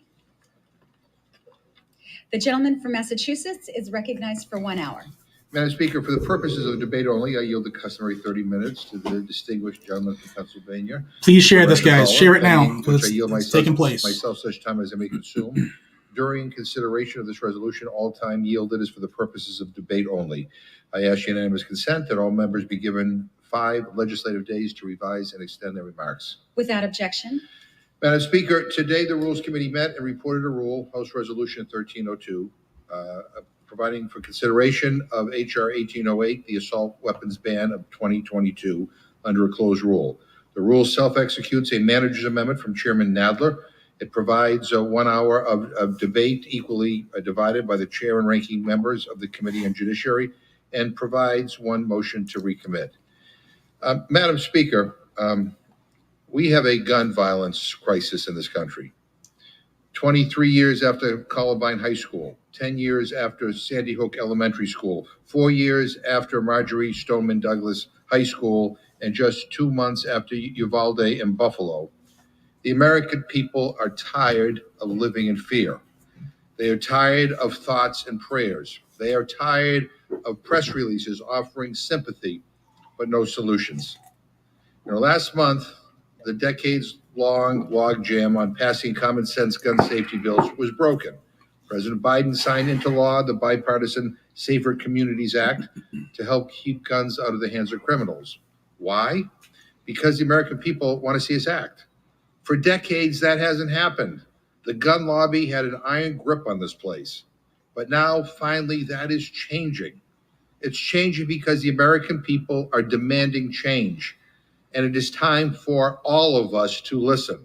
The gentleman from Massachusetts is recognized for 1 hour. Madam Speaker, for the purposes of debate only, I yield the customary 30 minutes to the distinguished gentleman from Pennsylvania. Please share this, guys. Share it now, Which I because yield it's taking place. myself such time as I may consume. During consideration of this resolution, all time yielded is for the purposes of debate only. I ask unanimous consent that all members be given 5 legislative days to revise and extend their remarks. Without objection. Madam Speaker, today the Rules Committee met and reported a rule, House Resolution 1302, providing for consideration of H.R. 1808, the assault weapons ban of 2022, under a closed rule. The rule self-executes a manager's amendment from Chairman Nadler. It provides 1 hour of debate equally divided by the chair and ranking members of the Committee on Judiciary, and provides 1 motion to recommit. Madam Speaker, we have a gun violence crisis in this country. 23 years after Columbine High School, 10 years after Sandy Hook Elementary School, 4 years after Marjorie Stoneman Douglas High School, and just 2 months after Uvalde in Buffalo, the American people are tired of living in fear. They are tired of thoughts and prayers. They are tired of press releases offering sympathy, but no solutions. Last month, the decades-long logjam on passing common sense gun safety bills was broken. President Biden signed into law the bipartisan Safer Communities Act to help keep guns out of the hands of criminals. Why? Because the American people want to see us act. For decades, that hasn't happened. The gun lobby had an iron grip on this place. But now, finally, that is changing. It's changing because the American people are demanding change. And it is time for all of us to listen.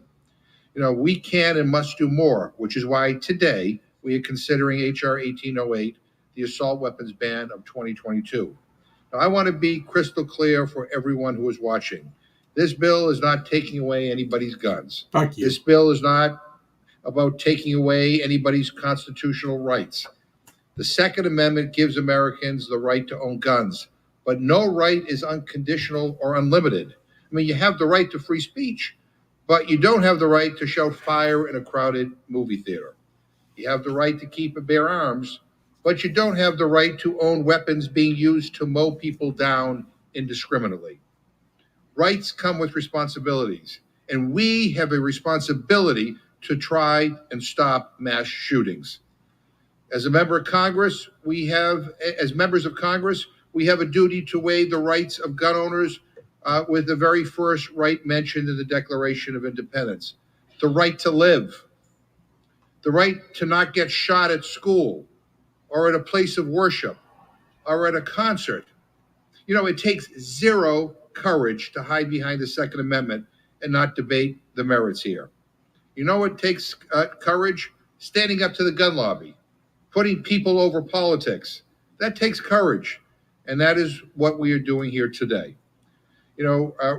We can and must do more, which is why today we are considering H.R. 1808, the assault weapons ban of 2022. Now, I want to be crystal clear for everyone who is watching. This bill is not taking away anybody's guns. Fuck you. This bill is not about taking away anybody's constitutional rights. The Second Amendment gives Americans the right to own guns, but no right is unconditional or unlimited. You have the right to free speech, but you don't have the right to shout fire in a crowded movie theater. You have the right to keep and bear arms, but you don't have the right to own weapons being used to mow people down indiscriminately. Rights come with responsibilities, and we have a responsibility to try and stop mass shootings. As members of Congress, we have a duty to weigh the rights of gun owners with the very first right mentioned in the Declaration of Independence, the right to live, the right to not get shot at school or at a place of worship or at a concert. It takes zero courage to hide behind the Second Amendment and not debate the merits here. What takes courage? Standing up to the gun lobby, putting people over politics. That takes courage, and that is what we are doing here today.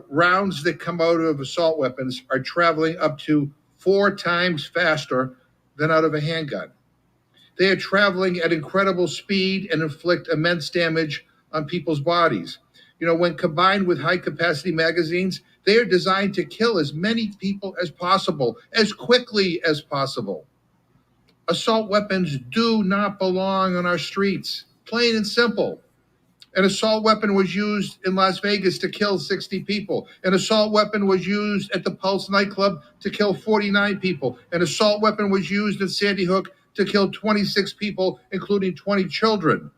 Rounds that come out of assault weapons are traveling up to 4 times faster than out of a handgun. They are traveling at incredible speed and inflict immense damage on people's bodies. When combined with high-capacity magazines, they are designed to kill as many people as possible, as quickly as possible. Assault weapons do not belong on our streets, plain and simple. An assault weapon was used in Las Vegas to kill 60 people. An assault weapon was used at the Pulse nightclub to kill 49 people. An assault weapon was used at Sandy Hook to kill 26 people, including 20 children.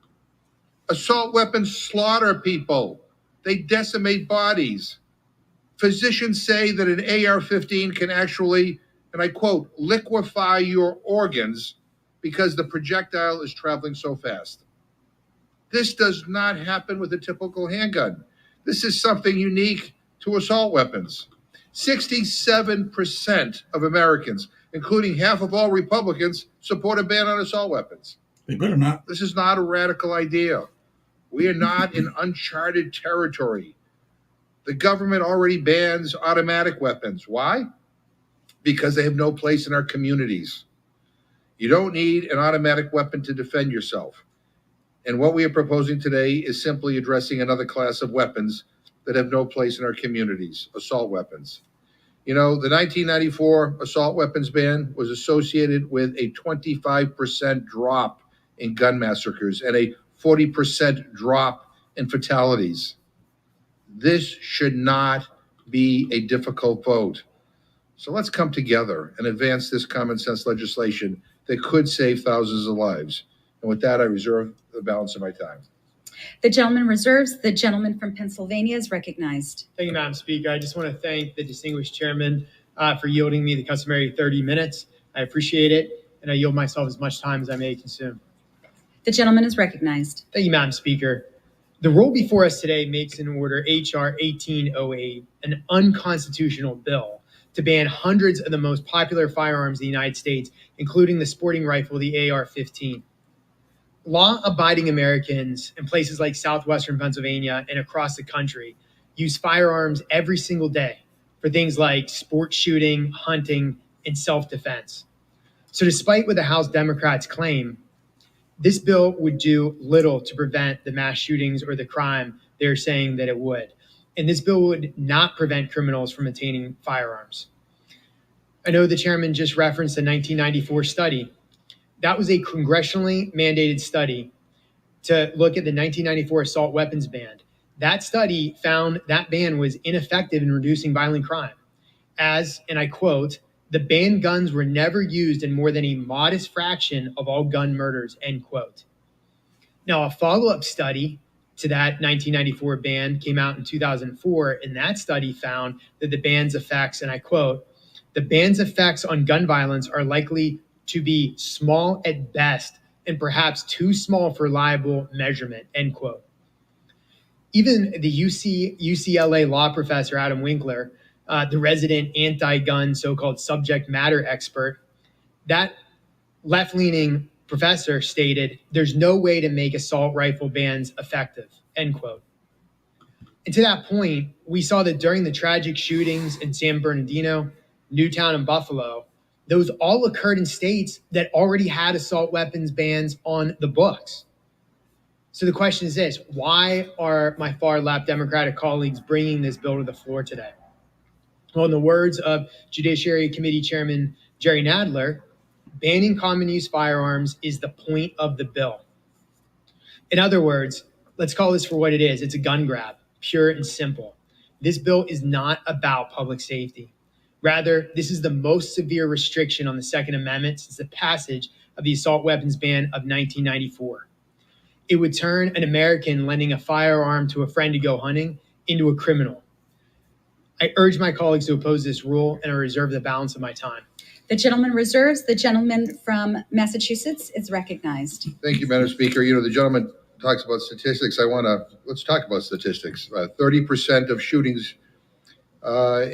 Assault weapons slaughter people. They decimate bodies. Physicians say that an AR-15 can actually, and I quote, liquefy your organs because the projectile is traveling so fast. This does not happen with a typical handgun. This is something unique to assault weapons. 67% of Americans, including half of all Republicans, support a ban on assault weapons. They better not. This is not a radical idea. We are not in uncharted territory. The government already bans automatic weapons. Why? Because they have no place in our communities. You don't need an automatic weapon to defend yourself. And what we are proposing today is simply addressing another class of weapons that have no place in our communities, assault weapons. You know, the 1994 assault weapons ban was associated with a 25% drop in gun massacres and a 40% drop in fatalities. This should not be a difficult vote. So let's come together and advance this common sense legislation that could save thousands of lives. And with that, I reserve the balance of my time. The gentleman reserves. The gentleman from Pennsylvania is recognized. Thank you, Madam Speaker. I just want to thank the distinguished chairman for yielding me the customary 30 minutes. I appreciate it, and I yield myself as much time as I may consume. The gentleman is recognized. Thank you, Madam Speaker. The rule before us today makes an order H.R. 1808 an unconstitutional bill to ban hundreds of the most popular firearms in the United States, including the sporting rifle, the AR-15. Law-abiding Americans in places like southwestern Pennsylvania and across the country use firearms every single day for things like sport shooting, hunting, and self-defense. So despite what the House Democrats claim, this bill would do little to prevent the mass shootings or the crime they're saying that it would. And this bill would not prevent criminals from obtaining firearms. I know the chairman just referenced a 1994 study. That was a congressionally mandated study to look at the 1994 assault weapons ban. That study found that ban was ineffective in reducing violent crime, as, and I quote, "the banned guns were never used in more than a modest fraction of all gun murders," end quote. Now, a follow-up study to that 1994 ban came out in 2004, and that study found that the ban's effects, and I quote, "the ban's effects on gun violence are likely to be small at best and perhaps too small for reliable measurement," end quote. Even the UCLA law professor, Adam Winkler, the resident anti-gun so-called subject matter expert, that left-leaning professor stated, "there's no way to make assault rifle bans effective," end quote. And to that point, we saw that during the tragic shootings in San Bernardino, Newtown, and Buffalo, those all occurred in states that already had assault weapons bans on the books. So the question is this: why are my far left Democratic colleagues bringing this bill to the floor today? Well, in the words of Judiciary Committee Chairman Jerry Nadler, banning common use firearms is the point of the bill. In other words, let's call this for what it is. It's a gun grab, pure and simple. This bill is not about public safety. Rather, this is the most severe restriction on the Second Amendment since the passage of the assault weapons ban of 1994. It would turn an American lending a firearm to a friend to go hunting into a criminal. I urge my colleagues to oppose this rule, and I reserve the balance of my time. The gentleman reserves. The gentleman from Massachusetts is recognized. Thank you, Madam Speaker. You know, the gentleman talks about statistics. Let's talk about statistics. 30% of shootings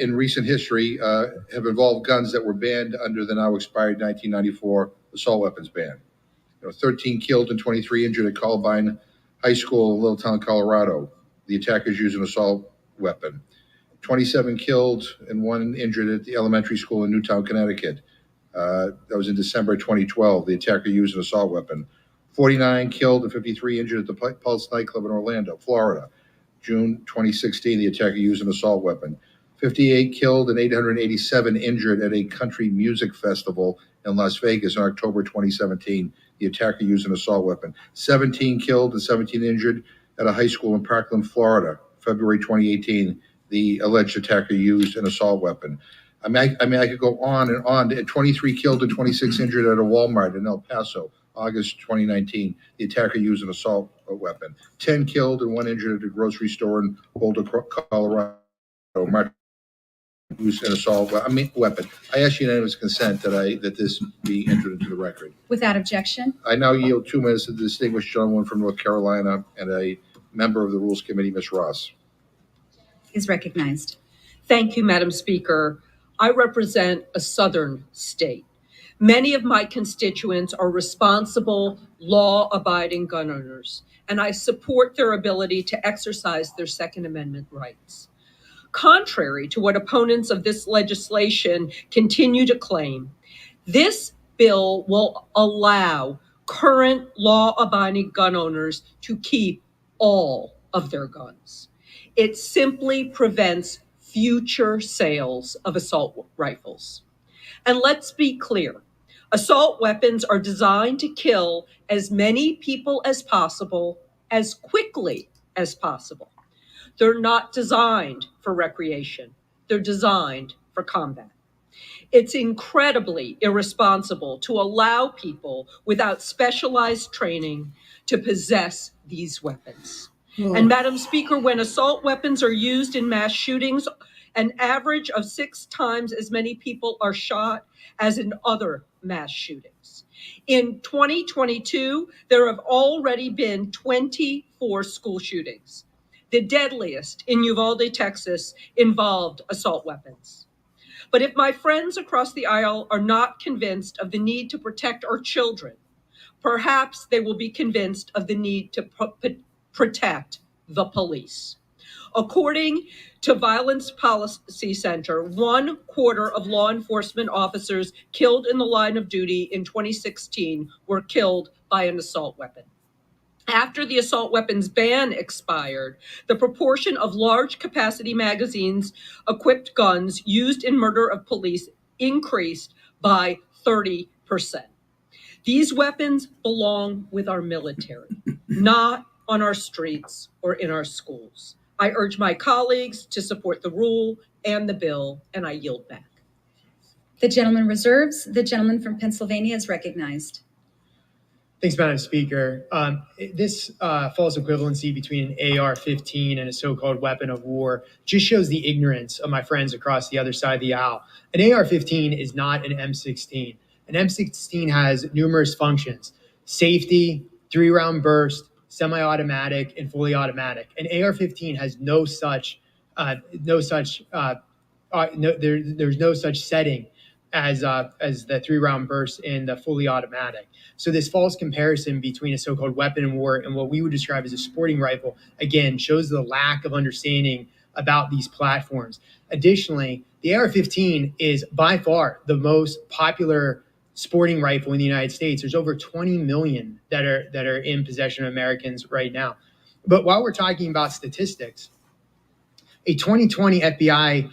in recent history have involved guns that were banned under the now expired 1994 assault weapons ban. 13 killed and 23 injured at Columbine High School in Littletown, Colorado. The attackers used an assault weapon. 27 killed and 1 injured at the elementary school in Newtown, Connecticut. That was in December 2012. The attacker used an assault weapon. 49 killed and 53 injured at the Pulse nightclub in Orlando, Florida. June 2016, the attacker used an assault weapon. 58 killed and 887 injured at a country music festival in Las Vegas in October 2017. The attacker used an assault weapon. 17 killed and 17 injured at a high school in Parkland, Florida, February 2018. The alleged attacker used an assault weapon. I could go on and on. 23 killed and 26 injured at a Walmart in El Paso, August 2019. The attacker used an assault weapon. 10 killed and 1 injured at a grocery store in Boulder, Colorado. Mark used an assault weapon. I ask unanimous consent that this be entered into the record. Without objection. I now yield 2 minutes to the distinguished gentleman from North Carolina and a member of the Rules Committee, Ms. Ross. Is recognized. Thank you, Madam Speaker. I represent a southern state. Many of my constituents are responsible law-abiding gun owners, and I support their ability to exercise their Second Amendment rights. Contrary to what opponents of this legislation continue to claim, this bill will allow current law-abiding gun owners to keep all of their guns. It simply prevents future sales of assault rifles. And let's be clear, assault weapons are designed to kill as many people as possible, as quickly as possible. They're not designed for recreation. They're designed for combat. It's incredibly irresponsible to allow people without specialized training to possess these weapons. And Madam Speaker, when assault weapons are used in mass shootings, an average of 6 times as many people are shot as in other mass shootings. In 2022, there have already been 24 school shootings. The deadliest in Uvalde, Texas, involved assault weapons. But if my friends across the aisle are not convinced of the need to protect our children, perhaps they will be convinced of the need to protect the police. According to Violence Policy Center, 1/4 of law enforcement officers killed in the line of duty in 2016 were killed by an assault weapon. After the assault weapons ban expired, the proportion of large capacity magazines equipped guns used in murder of police increased by 30%. These weapons belong with our military, not on our streets or in our schools. I urge my colleagues to support the rule and the bill, and I yield back. The gentleman reserves. The gentleman from Pennsylvania is recognized. Thanks, Madam Speaker. This false equivalency between an AR-15 and a so-called weapon of war just shows the ignorance of my friends across the other side of the aisle. An AR-15 is not an M16. An M16 has numerous functions: safety, 3-round burst, semi-automatic, and fully automatic. An AR-15 has there's no such setting as the 3-round burst and the fully automatic. So this false comparison between a so-called weapon of war and what we would describe as a sporting rifle, again, shows the lack of understanding about these platforms. Additionally, the AR-15 is by far the most popular sporting rifle in the United States. There's over 20 million that are in possession of Americans right now. But while we're talking about statistics, a 2020 FBI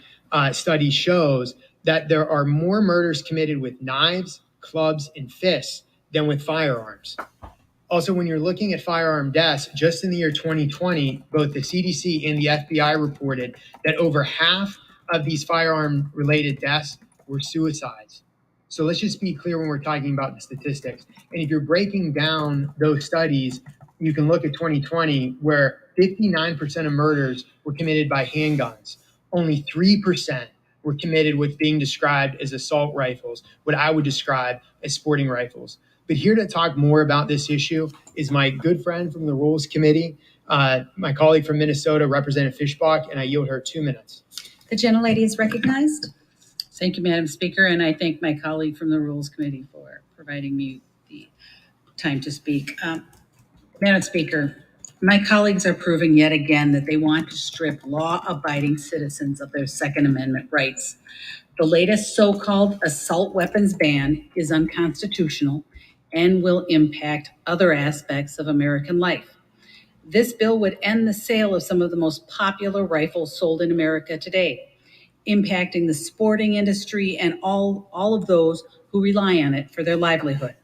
study shows that there are more murders committed with knives, clubs, and fists than with firearms. Also, when you're looking at firearm deaths, just in the year 2020, both the CDC and the FBI reported that over half of these firearm-related deaths were suicides. So let's just be clear when we're talking about the statistics. And if you're breaking down those studies, you can look at 2020, where 59% of murders were committed by handguns. Only 3% were committed with being described as assault rifles, what I would describe as sporting rifles. But here to talk more about this issue is my good friend from the Rules Committee, my colleague from Minnesota, Representative Fishbach, and I yield her 2 minutes. The gentlelady is recognized. Thank you, Madam Speaker, and I thank my colleague from the Rules Committee for providing me the time to speak. Madam Speaker, my colleagues are proving yet again that they want to strip law-abiding citizens of their Second Amendment rights. The latest so-called assault weapons ban is unconstitutional and will impact other aspects of American life. This bill would end the sale of some of the most popular rifles sold in America today, impacting the sporting industry and all of those who rely on it for their livelihood.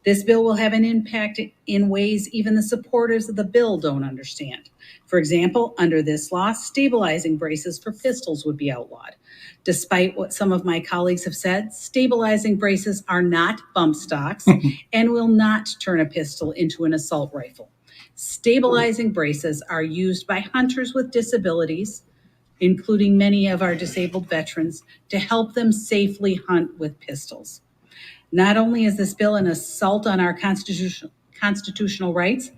This bill will have an impact in ways even the supporters of the bill don't understand. For example, under this law, stabilizing braces for pistols would be outlawed. Despite what some of my colleagues have said, stabilizing braces are not bump stocks and will not turn a pistol into an assault rifle. Stabilizing braces are used by hunters with disabilities, including many of our disabled veterans, to help them safely hunt with pistols. Not only is this bill an assault on our constitutional rights,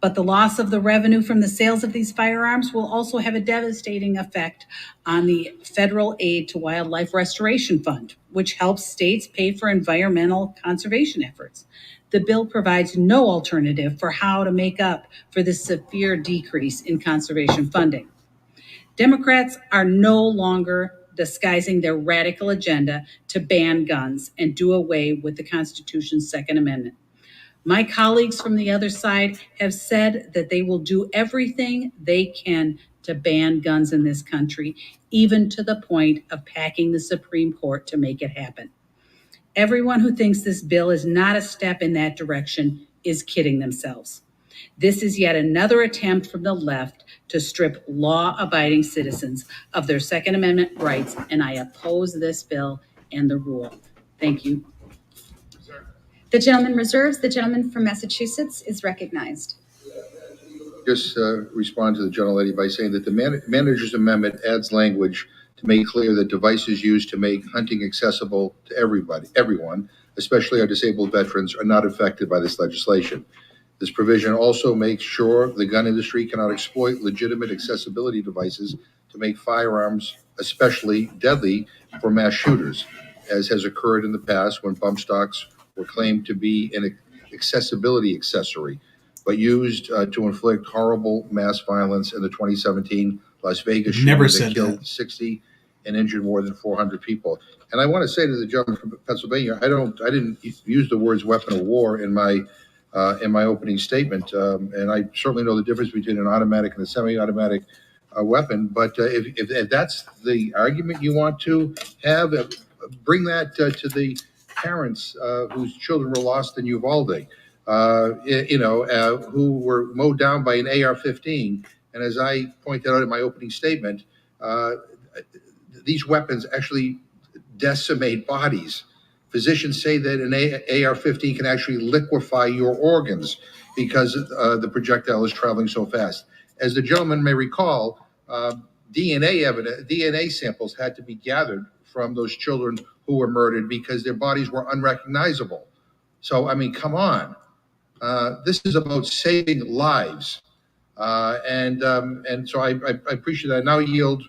but the loss of the revenue from the sales of these firearms will also have a devastating effect on the federal aid to Wildlife Restoration Fund, which helps states pay for environmental conservation efforts. The bill provides no alternative for how to make up for this severe decrease in conservation funding. Democrats are no longer disguising their radical agenda to ban guns and do away with the Constitution's Second Amendment. My colleagues from the other side have said that they will do everything they can to ban guns in this country, even to the point of packing the Supreme Court to make it happen. Everyone who thinks this bill is not a step in that direction is kidding themselves. This is yet another attempt from the left to strip law-abiding citizens of their Second Amendment rights, and I oppose this bill and the rule. Thank you. The gentleman reserves. The gentleman from Massachusetts is recognized. Just respond to the gentlelady by saying that the manager's amendment adds language to make clear that devices used to make hunting accessible to everyone, especially our disabled veterans, are not affected by this legislation. This provision also makes sure the gun industry cannot exploit legitimate accessibility devices to make firearms especially deadly for mass shooters, as has occurred in the past when bump stocks were claimed to be an accessibility accessory, but used to inflict horrible mass violence in the 2017 Las Vegas shooting Never that said killed that. 60 and injured more than 400 people. And I want to say to the gentleman from Pennsylvania, I didn't use the words weapon of war in my opening statement, and I certainly know the difference between an automatic and a semi-automatic weapon. But if that's the argument you want to have, bring that to the parents whose children were lost in Uvalde, who were mowed down by an AR-15. And as I pointed out in my opening statement, these weapons actually decimate bodies. Physicians say that an AR-15 can actually liquefy your organs because the projectile is traveling so fast. As the gentleman may recall, DNA samples had to be gathered from those children who were murdered because their bodies were unrecognizable. So, I mean, come on. This is about saving lives. And so I appreciate that. I now yield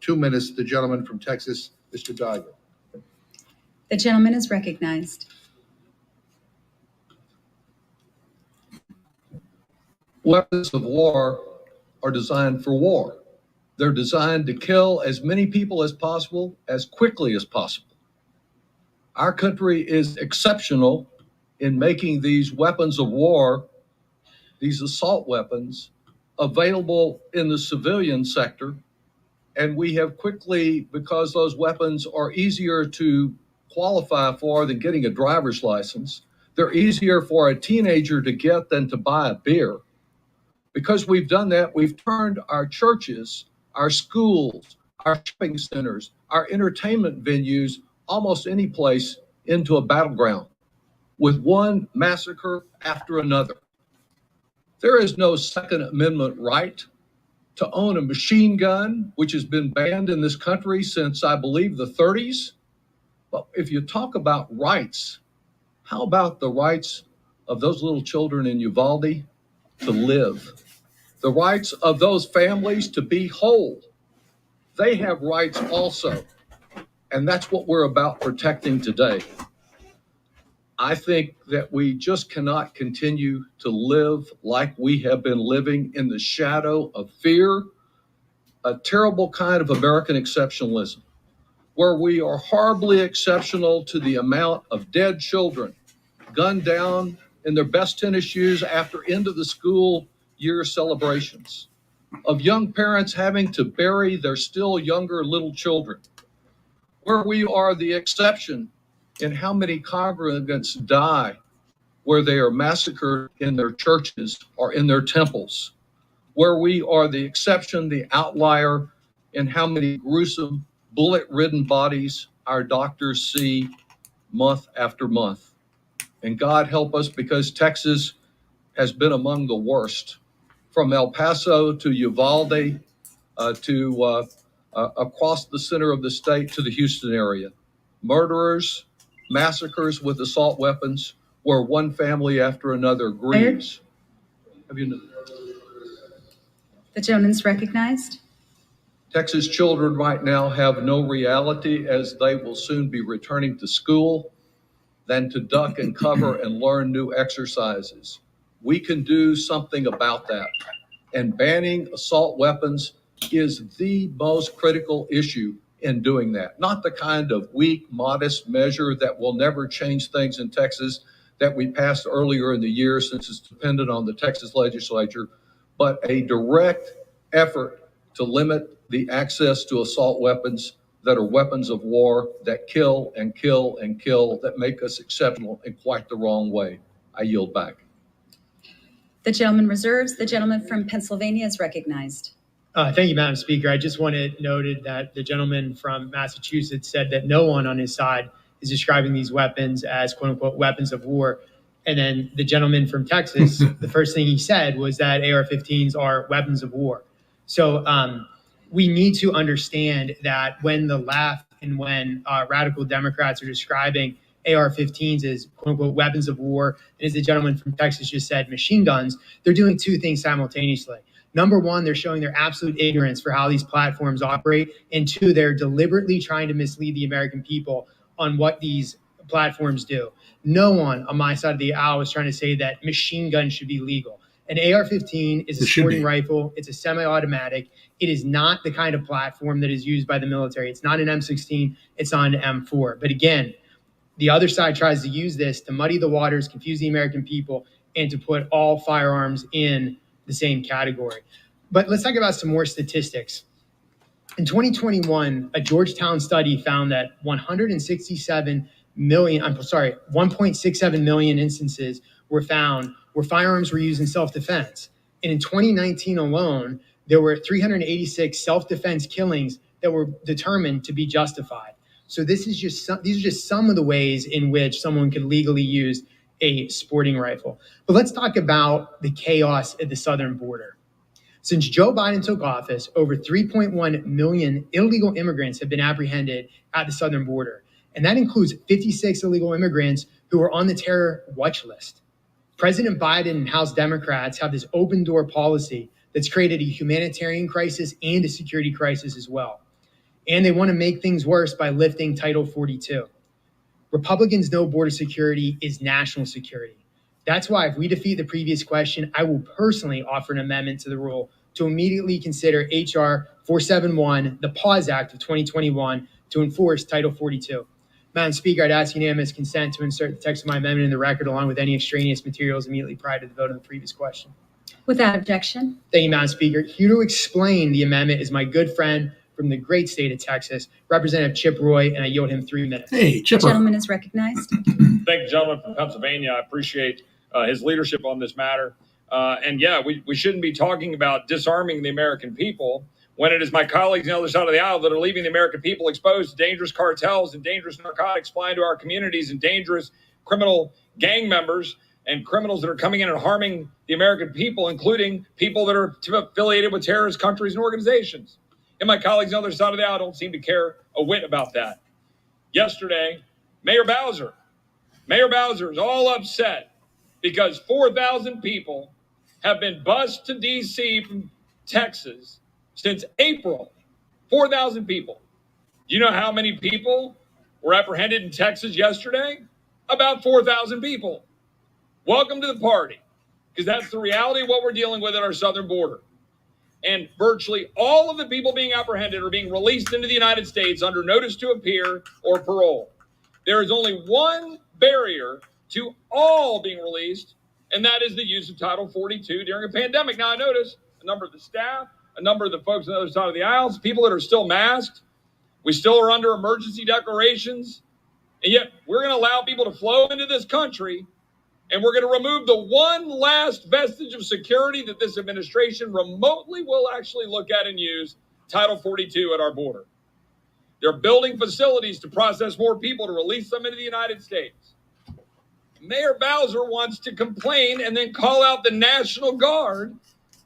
2 minutes to the gentleman from Texas, Mr. Daigle. The gentleman is recognized. Weapons of war are designed for war. They're designed to kill as many people as possible, as quickly as possible. Our country is exceptional in making these weapons of war, these assault weapons, available in the civilian sector. And we have quickly, because those weapons are easier to qualify for than getting a driver's license, they're easier for a teenager to get than to buy a beer. Because we've done that, we've turned our churches, our schools, our shopping centers, our entertainment venues, almost any place, into a battleground with one massacre after another. There is no Second Amendment right to own a machine gun, which has been banned in this country since, I believe, the 30s. But if you talk about rights, how about the rights of those little children in Uvalde to live? The rights of those families to be whole. They have rights also. And that's what we're about protecting today. I think that we just cannot continue to live like we have been living in the shadow of fear, a terrible kind of American exceptionalism, where we are horribly exceptional to the amount of dead children gunned down in their best tennis shoes after end of the school year celebrations, of young parents having to bury their still younger little children, where we are the exception in how many congregants die where they are massacred in their churches or in their temples, where we are the exception, the outlier in how many gruesome bullet-ridden bodies our doctors see month after month. And God help us, because Texas has been among the worst, from El Paso to Uvalde to across the center of the state to the Houston area. Murderers, massacres with assault weapons, where one family after another grieves. The gentleman's recognized. Texas children right now have no reality as they will soon be returning to school. than to duck and cover and learn new exercises. We can do something about that. And banning assault weapons is the most critical issue in doing that. Not the kind of weak, modest measure that will never change things in Texas that we passed earlier in the year, since it's dependent on the Texas legislature, but a direct effort to limit the access to assault weapons that are weapons of war that kill and kill and kill, that make us exceptional in quite the wrong way. I yield back. The gentleman reserves. The gentleman from Pennsylvania is recognized. Thank you, Madam Speaker. I just wanted noted that the gentleman from Massachusetts said that no one on his side is describing these weapons as quote unquote weapons of war. And then the gentleman from Texas, the first thing he said was that AR-15s are weapons of war. So we need to understand that when the left and when radical Democrats are describing AR-15s as quote unquote weapons of war, and as the gentleman from Texas just said, machine guns, they're doing two things simultaneously. Number one, they're showing their absolute ignorance for how these platforms operate. And two, they're deliberately trying to mislead the American people on what these platforms do. No one on my side of the aisle is trying to say that machine guns should be legal. An AR-15 is a sporting rifle. It's a semi-automatic. It is not the kind of platform that is used by the military. It's not an M16. It's not an M4. But again, the other side tries to use this to muddy the waters, confuse the American people, and to put all firearms in the same category. But let's talk about some more statistics. In 2021, a Georgetown study found that 1.67 million instances were found where firearms were used in self-defense. And in 2019 alone, there were 386 self-defense killings that were determined to be justified. So these are just some of the ways in which someone could legally use a sporting rifle. But let's talk about the chaos at the southern border. Since Joe Biden took office, over 3.1 million illegal immigrants have been apprehended at the southern border. And that includes 56 illegal immigrants who are on the terror watch list. President Biden and House Democrats have this open door policy that's created a humanitarian crisis and a security crisis as well. And they want to make things worse by lifting Title 42. Republicans know border security is national security. That's why if we defeat the previous question, I will personally offer an amendment to the rule to immediately consider H.R. 471, the Pause Act of 2021, to enforce Title 42. Madam Speaker, I'd ask unanimous consent to insert the text of my amendment in the record along with any extraneous materials immediately prior to the vote on the previous question. Without objection. Thank you, Madam Speaker. Here to explain the amendment is my good friend from the great state of Texas, Representative Chip Roy, and I yield him 3 minutes. Hey, Chip. The gentleman is recognized. Thank the gentleman from Pennsylvania. I appreciate his leadership on this matter. And yeah, we shouldn't be talking about disarming the American people when it is my colleagues on the other side of the aisle that are leaving the American people exposed to dangerous cartels and dangerous narcotics flying to our communities and dangerous criminal gang members and criminals that are coming in and harming the American people, including people that are affiliated with terrorist countries and organizations. And my colleagues on the other side of the aisle don't seem to care a whit about that. Yesterday, Mayor Bowser is all upset because 4,000 people have been bused to D.C. from Texas since April. 4,000 people. You know how many people were apprehended in Texas yesterday? About 4,000 people. Welcome to the party, because that's the reality of what we're dealing with at our southern border. And virtually all of the people being apprehended are being released into the United States under notice to appear or parole. There is only one barrier to all being released, and that is the use of Title 42 during a pandemic. Now, I notice a number of the staff, a number of the folks on the other side of the aisles, people that are still masked. We still are under emergency declarations, and yet we're going to allow people to flow into this country, and we're going to remove the one last vestige of security that this administration remotely will actually look at and use, Title 42 at our border. They're building facilities to process more people to release them into the United States. Mayor Bowser wants to complain and then call out the National Guard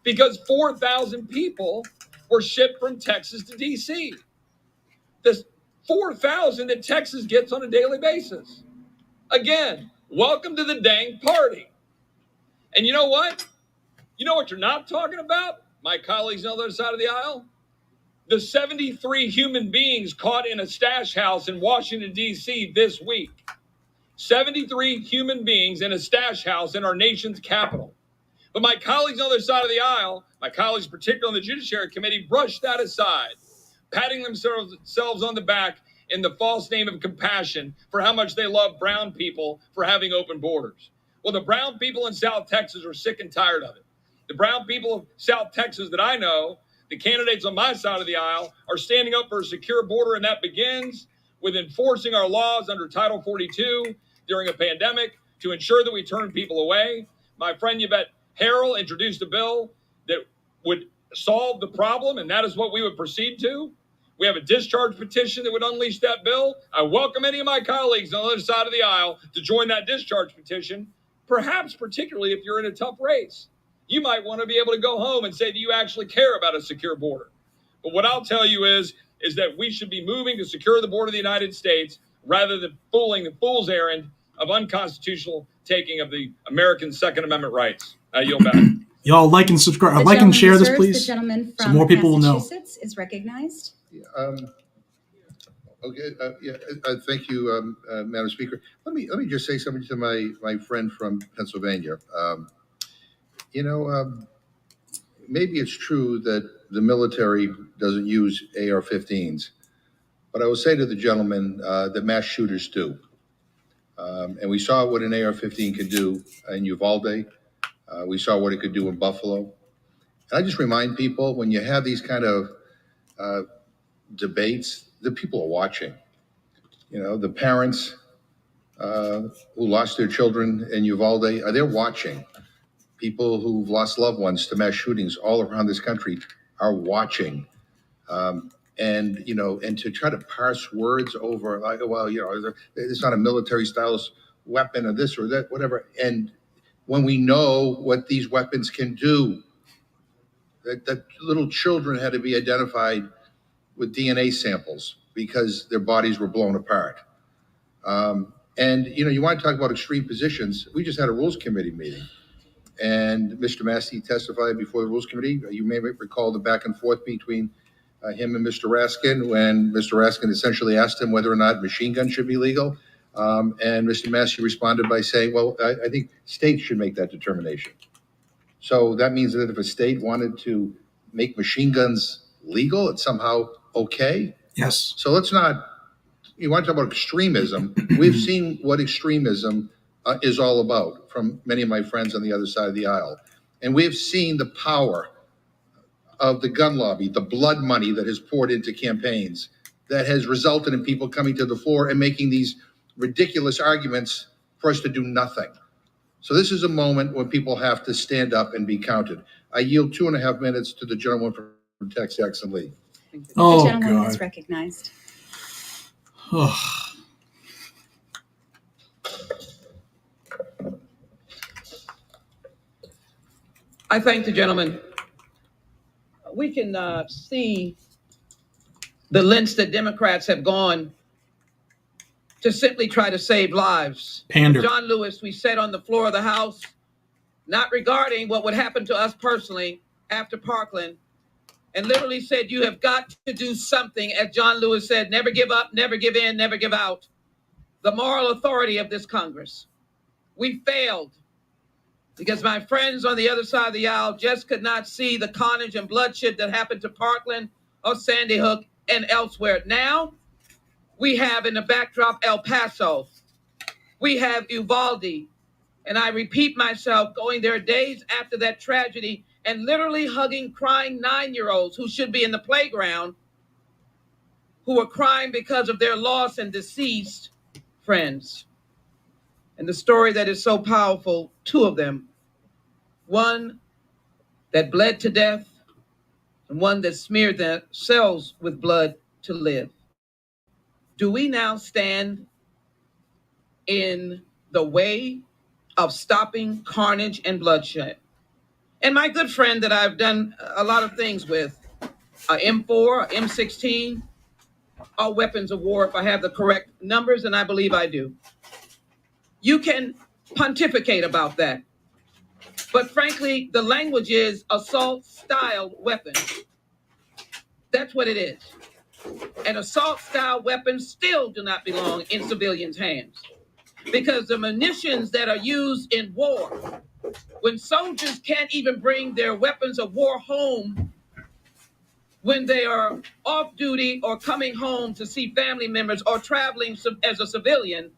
because 4,000 people were shipped from Texas to D.C. This 4,000 that Texas gets on a daily basis. Again, welcome to the dang party. And you know what? You know what you're not talking about, my colleagues on the other side of the aisle? The 73 human beings caught in a stash house in Washington, D.C. this week. 73 human beings in a stash house in our nation's capital. But my colleagues on the other side of the aisle, my colleagues particularly on the Judiciary Committee, brushed that aside, patting themselves on the back in the false name of compassion for how much they love brown people for having open borders. Well, the brown people in South Texas are sick and tired of it. The brown people of South Texas that I know, the candidates on my side of the aisle, are standing up for a secure border, and that begins with enforcing our laws under Title 42 during a pandemic to ensure that we turn people away. My friend Yvette Harrell introduced a bill that would solve the problem, and that is what we would proceed to. We have a discharge petition that would unleash that bill. I welcome any of my colleagues on the other side of the aisle to join that discharge petition, perhaps particularly if you're in a tough race. You might want to be able to go home and say that you actually care about a secure border. But what I'll tell you is that we should be moving to secure the border of the United States rather than fooling the fool's errand of unconstitutional taking of the American Second Amendment rights. I yield back. Y'all like and subscribe. The Like and gentleman share this, reserves. please. The gentleman So from more people will know. Massachusetts is recognized. Thank you, Madam Speaker. Let me just say something to my friend from Pennsylvania. Maybe it's true that the military doesn't use AR-15s, but I will say to the gentleman that mass shooters do. And we saw what an AR-15 could do in Uvalde. We saw what it could do in Buffalo. And I just remind people, when you have these kind of debates, the people are watching. The parents who lost their children in Uvalde, they're watching. People who've lost loved ones to mass shootings all around this country are watching. And to try to parse words over, like, well, it's not a military style weapon or this or that, whatever. And when we know what these weapons can do, that little children had to be identified with DNA samples because their bodies were blown apart. And you want to talk about extreme positions. We just had a Rules Committee meeting, and Mr. Massey testified before the Rules Committee. You may recall the back and forth between him and Mr. Raskin, when Mr. Raskin essentially asked him whether or not machine guns should be legal. And Mr. Massey responded by saying, well, I think states should make that determination. So that means that if a state wanted to make machine guns legal, it's somehow okay. Yes. So let's not, you want to talk about extremism. We've seen what extremism is all about from many of my friends on the other side of the aisle. And we've seen the power of the gun lobby, the blood money that has poured into campaigns that has resulted in people coming to the floor and making these ridiculous arguments for us to do nothing. So this is a moment when people have to stand up and be counted. I yield 2.5 minutes to the gentleman from Texas, Jackson Lee. Oh, the gentleman God. is recognized. I thank the gentleman. We can see the lengths that Democrats have gone to simply try to save lives. Pander. John Lewis, we said on the floor of the House, not regarding what would happen to us personally after Parkland, and literally said, you have got to do something. As John Lewis said, never give up, never give in, never give out. The moral authority of this Congress. We failed because my friends on the other side of the aisle just could not see the carnage and bloodshed that happened to Parkland or Sandy Hook and elsewhere. Now we have in the backdrop El Paso. We have Uvalde. And I repeat myself, going there days after that tragedy and literally hugging crying 9-year-olds who should be in the playground, who are crying because of their lost and deceased friends. And the story that is so powerful, 2 of them, one that bled to death and one that smeared themselves with blood to live. Do we now stand in the way of stopping carnage and bloodshed? And my good friend that I've done a lot of things with, M4, M16, are weapons of war if I have the correct numbers, and I believe I do. You can pontificate about that. But frankly, the language is assault-style weapon. That's what it is. And assault-style weapons still do not belong in civilians' hands. because the munitions that are used in war, when soldiers can't even bring their weapons of war home when they are off duty or coming home to see family members or traveling as a civilian,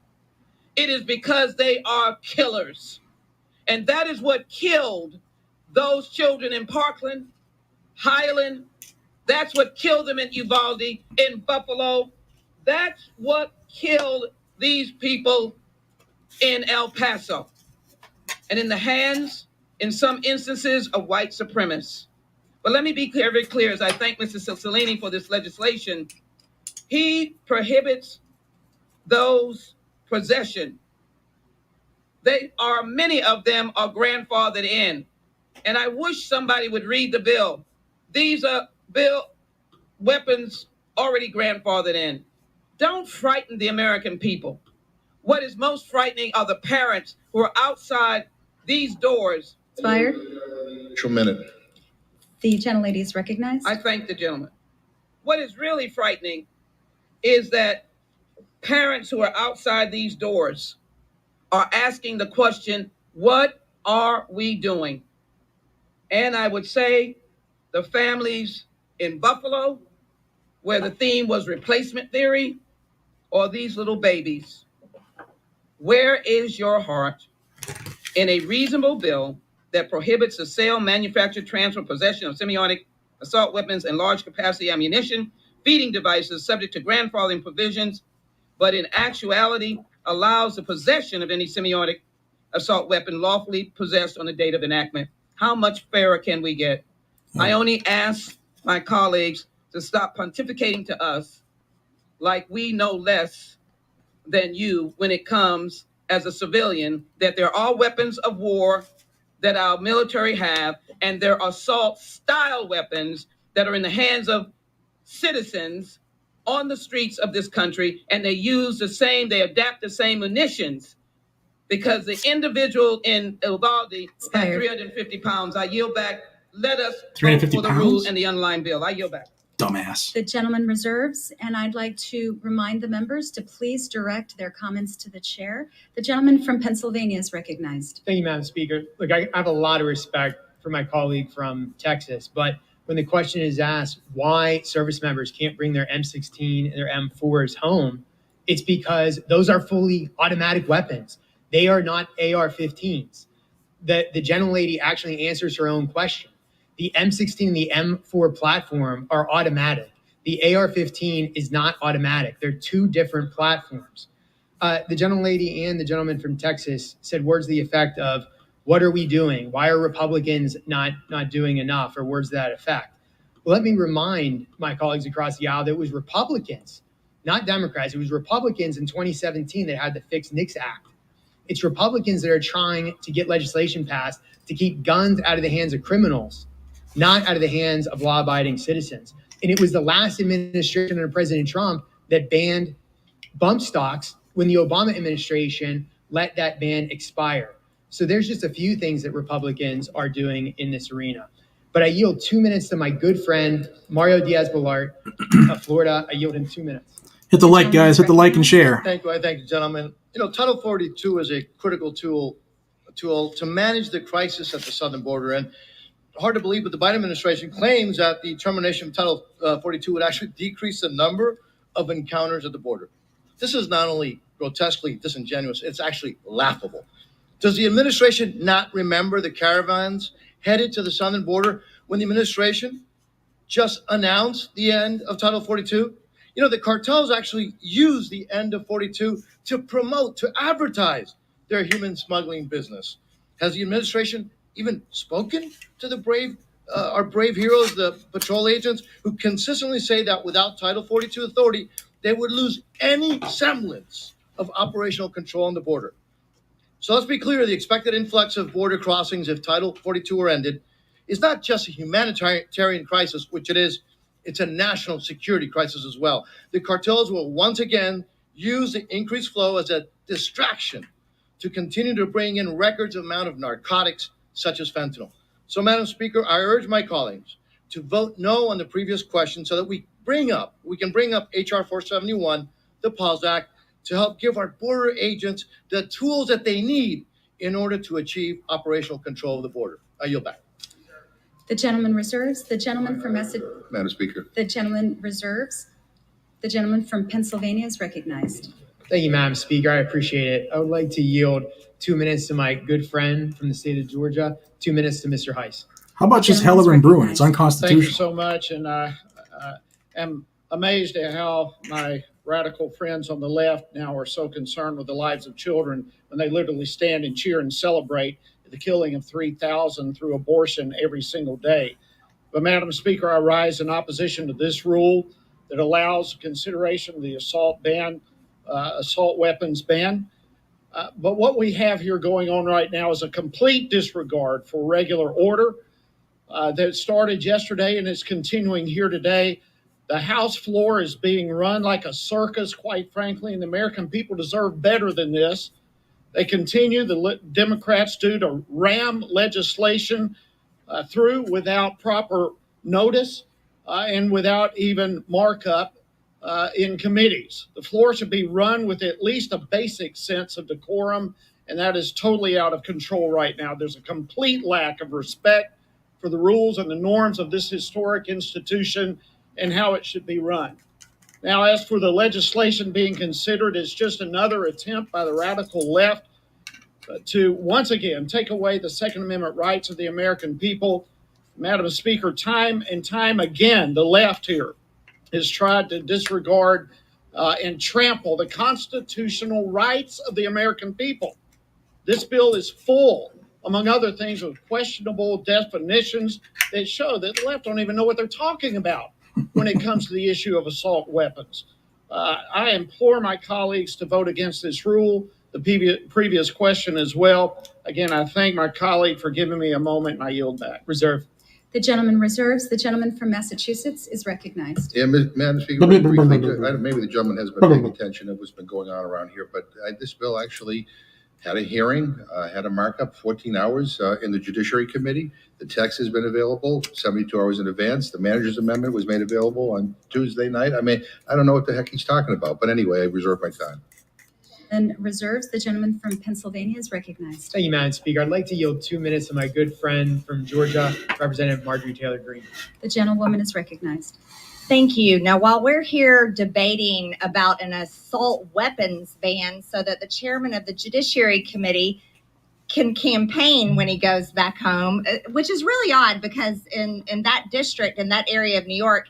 it is because they are killers. And that is what killed those children in Parkland, Highland. That's what killed them in Uvalde, in Buffalo. That's what killed these people in El Paso. And in the hands, in some instances, of white supremacists. But let me be very clear, as I thank Mr. Cicilline for this legislation. He prohibits those possession. Many of them are grandfathered in. And I wish somebody would read the bill. These are weapons already grandfathered in. Don't frighten the American people. What is most frightening are the parents who are outside these doors. Expired. Minute. The gentlelady is recognized. I thank the gentleman. What is really frightening is that parents who are outside these doors are asking the question, what are we doing? And I would say the families in Buffalo, where the theme was replacement theory, or these little babies, where is your heart in a reasonable bill that prohibits the sale, manufacture, transfer, possession of semiotic assault weapons and large capacity ammunition, feeding devices subject to grandfathering provisions, but in actuality allows the possession of any semiotic assault weapon lawfully possessed on the date of enactment? How much fairer can we get? I only ask my colleagues to stop pontificating to us like we know less than you when it comes as a civilian, that there are weapons of war that our military have, and there are assault style weapons that are in the hands of citizens on the streets of this country, and they adapt the same munitions, because the individual in Uvalde had 350 pounds. I yield back. Let us vote for the rule and the underlying bill. I yield back. Dumbass. The gentleman reserves, and I'd like to remind the members to please direct their comments to the chair. The gentleman from Pennsylvania is recognized. Thank you, Madam Speaker. Look, I have a lot of respect for my colleague from Texas, but when the question is asked why service members can't bring their M16 and their M4s home, it's because those are fully automatic weapons. They are not AR-15s. The gentlelady actually answers her own question. The M16 and the M4 platform are automatic. The AR-15 is not automatic. They're two different platforms. The gentlelady and the gentleman from Texas said words to the effect of, what are we doing? Why are Republicans not doing enough, or words to that effect? Well, let me remind my colleagues across the aisle that it was Republicans, not Democrats. It was Republicans in 2017 that had the Fix NICS Act. It's Republicans that are trying to get legislation passed to keep guns out of the hands of criminals, not out of the hands of law-abiding citizens. And it was the last administration under President Trump that banned bump stocks when the Obama administration let that ban expire. So there's just a few things that Republicans are doing in this arena. But I yield 2 minutes to my good friend, Mario Diaz-Balart of Florida. I yield him 2 minutes. Hit the like, guys. Hit the like and share. Thank you. I thank you, gentlemen. Title 42 is a critical tool to manage the crisis at the southern border. And hard to believe, but the Biden administration claims that the termination of Title 42 would actually decrease the number of encounters at the border. This is not only grotesquely disingenuous, it's actually laughable. Does the administration not remember the caravans headed to the southern border when the administration just announced the end of Title 42? The cartels actually use the end of 42 to promote, to advertise their human smuggling business. Has the administration even spoken to our brave heroes, the patrol agents, who consistently say that without Title 42 authority, they would lose any semblance of operational control on the border? So let's be clear, the expected influx of border crossings if Title 42 were ended is not just a humanitarian crisis, which it is, it's a national security crisis as well. The cartels will once again use the increased flow as a distraction to continue to bring in record amount of narcotics, such as fentanyl. So, Madam Speaker, I urge my colleagues to vote no on the previous question so that we can bring up H.R. 471, the Pause Act, to help give our border agents the tools that they need in order to achieve operational control of the border. I yield back. The gentleman reserves. The gentleman from Massachusetts. Madam Speaker. The gentleman reserves. The gentleman from Pennsylvania is recognized. Thank you, Madam Speaker. I appreciate it. I would like to yield 2 minutes to my good friend from the state of Georgia, 2 minutes to Mr. Heiss. How about just Heller and Bruin? It's unconstitutional. Thank you so much, and I am amazed at how my radical friends on the left now are so concerned with the lives of children when they literally stand and cheer and celebrate the killing of 3,000 through abortion every single day. But Madam Speaker, I rise in opposition to this rule that allows consideration of the assault weapons ban. But what we have here going on right now is a complete disregard for regular order that started yesterday and is continuing here today. The House floor is being run like a circus, quite frankly, and the American people deserve better than this. They continue, the Democrats do, to ram legislation through without proper notice and without even markup in committees. The floor should be run with at least a basic sense of decorum, and that is totally out of control right now. There's a complete lack of respect for the rules and the norms of this historic institution and how it should be run. Now, as for the legislation being considered, it's just another attempt by the radical left to once again take away the Second Amendment rights of the American people. Madam Speaker, time and time again, the left here has tried to disregard and trample the constitutional rights of the American people. This bill is full, among other things, of questionable definitions that show that the left don't even know what they're talking about when it comes to the issue of assault weapons. I implore my colleagues to vote against this rule, the previous question as well. Again, I thank my colleague for giving me a moment, and I yield back. Reserve. The gentleman reserves. The gentleman from Massachusetts is recognized. Yeah, Madam Speaker, briefly, maybe the gentleman hasn't been paying attention to what's been going on around here, but this bill actually had a hearing, had a markup, 14 hours in the Judiciary Committee. The text has been available 72 hours in advance. The manager's amendment was made available on Tuesday night. I mean, I don't know what the heck he's talking about, but anyway, I reserve my time. And reserves. The gentleman from Pennsylvania is recognized. Thank you, Madam Speaker. I'd like to yield 2 minutes to my good friend from Georgia, Representative Marjorie Taylor Greene. The gentlewoman is recognized. Thank you. Now, while we're here debating about an assault weapons ban so that the chairman of the Judiciary Committee can campaign when he goes back home, which is really odd because in that district, in that area of New York,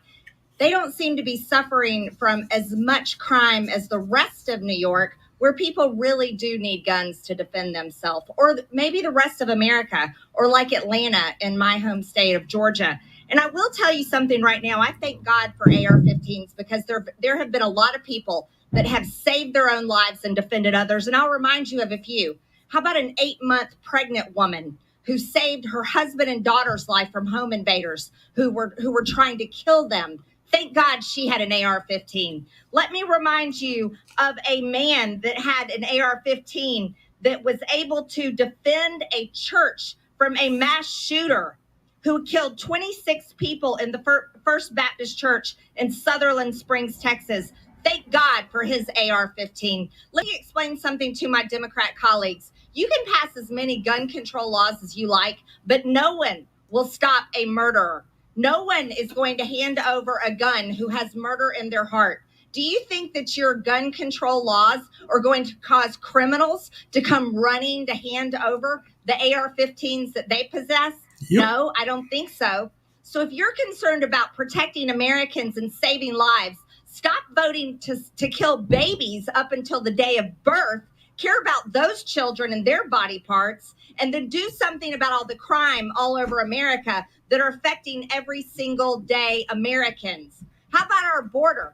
they don't seem to be suffering from as much crime as the rest of New York, where people really do need guns to defend themselves, or maybe the rest of America, or like Atlanta in my home state of Georgia. And I will tell you something right now. I thank God for AR-15s because there have been a lot of people that have saved their own lives and defended others. And I'll remind you of a few. How about an 8-month pregnant woman who saved her husband and daughter's life from home invaders who were trying to kill them? Thank God she had an AR-15. Let me remind you of a man that had an AR-15 that was able to defend a church from a mass shooter who killed 26 people in the First Baptist Church in Sutherland Springs, Texas. Thank God for his AR-15. Let me explain something to my Democrat colleagues. You can pass as many gun control laws as you like, but no one will stop a murderer. No one is going to hand over a gun who has murder in their heart. Do you think that your gun control laws are going to cause criminals to come running to hand over the AR-15s that they possess? Yep. No, I don't think so. So if you're concerned about protecting Americans and saving lives, stop voting to kill babies up until the day of birth. Care about those children and their body parts, and then do something about all the crime all over America that are affecting every single day Americans. How about our border?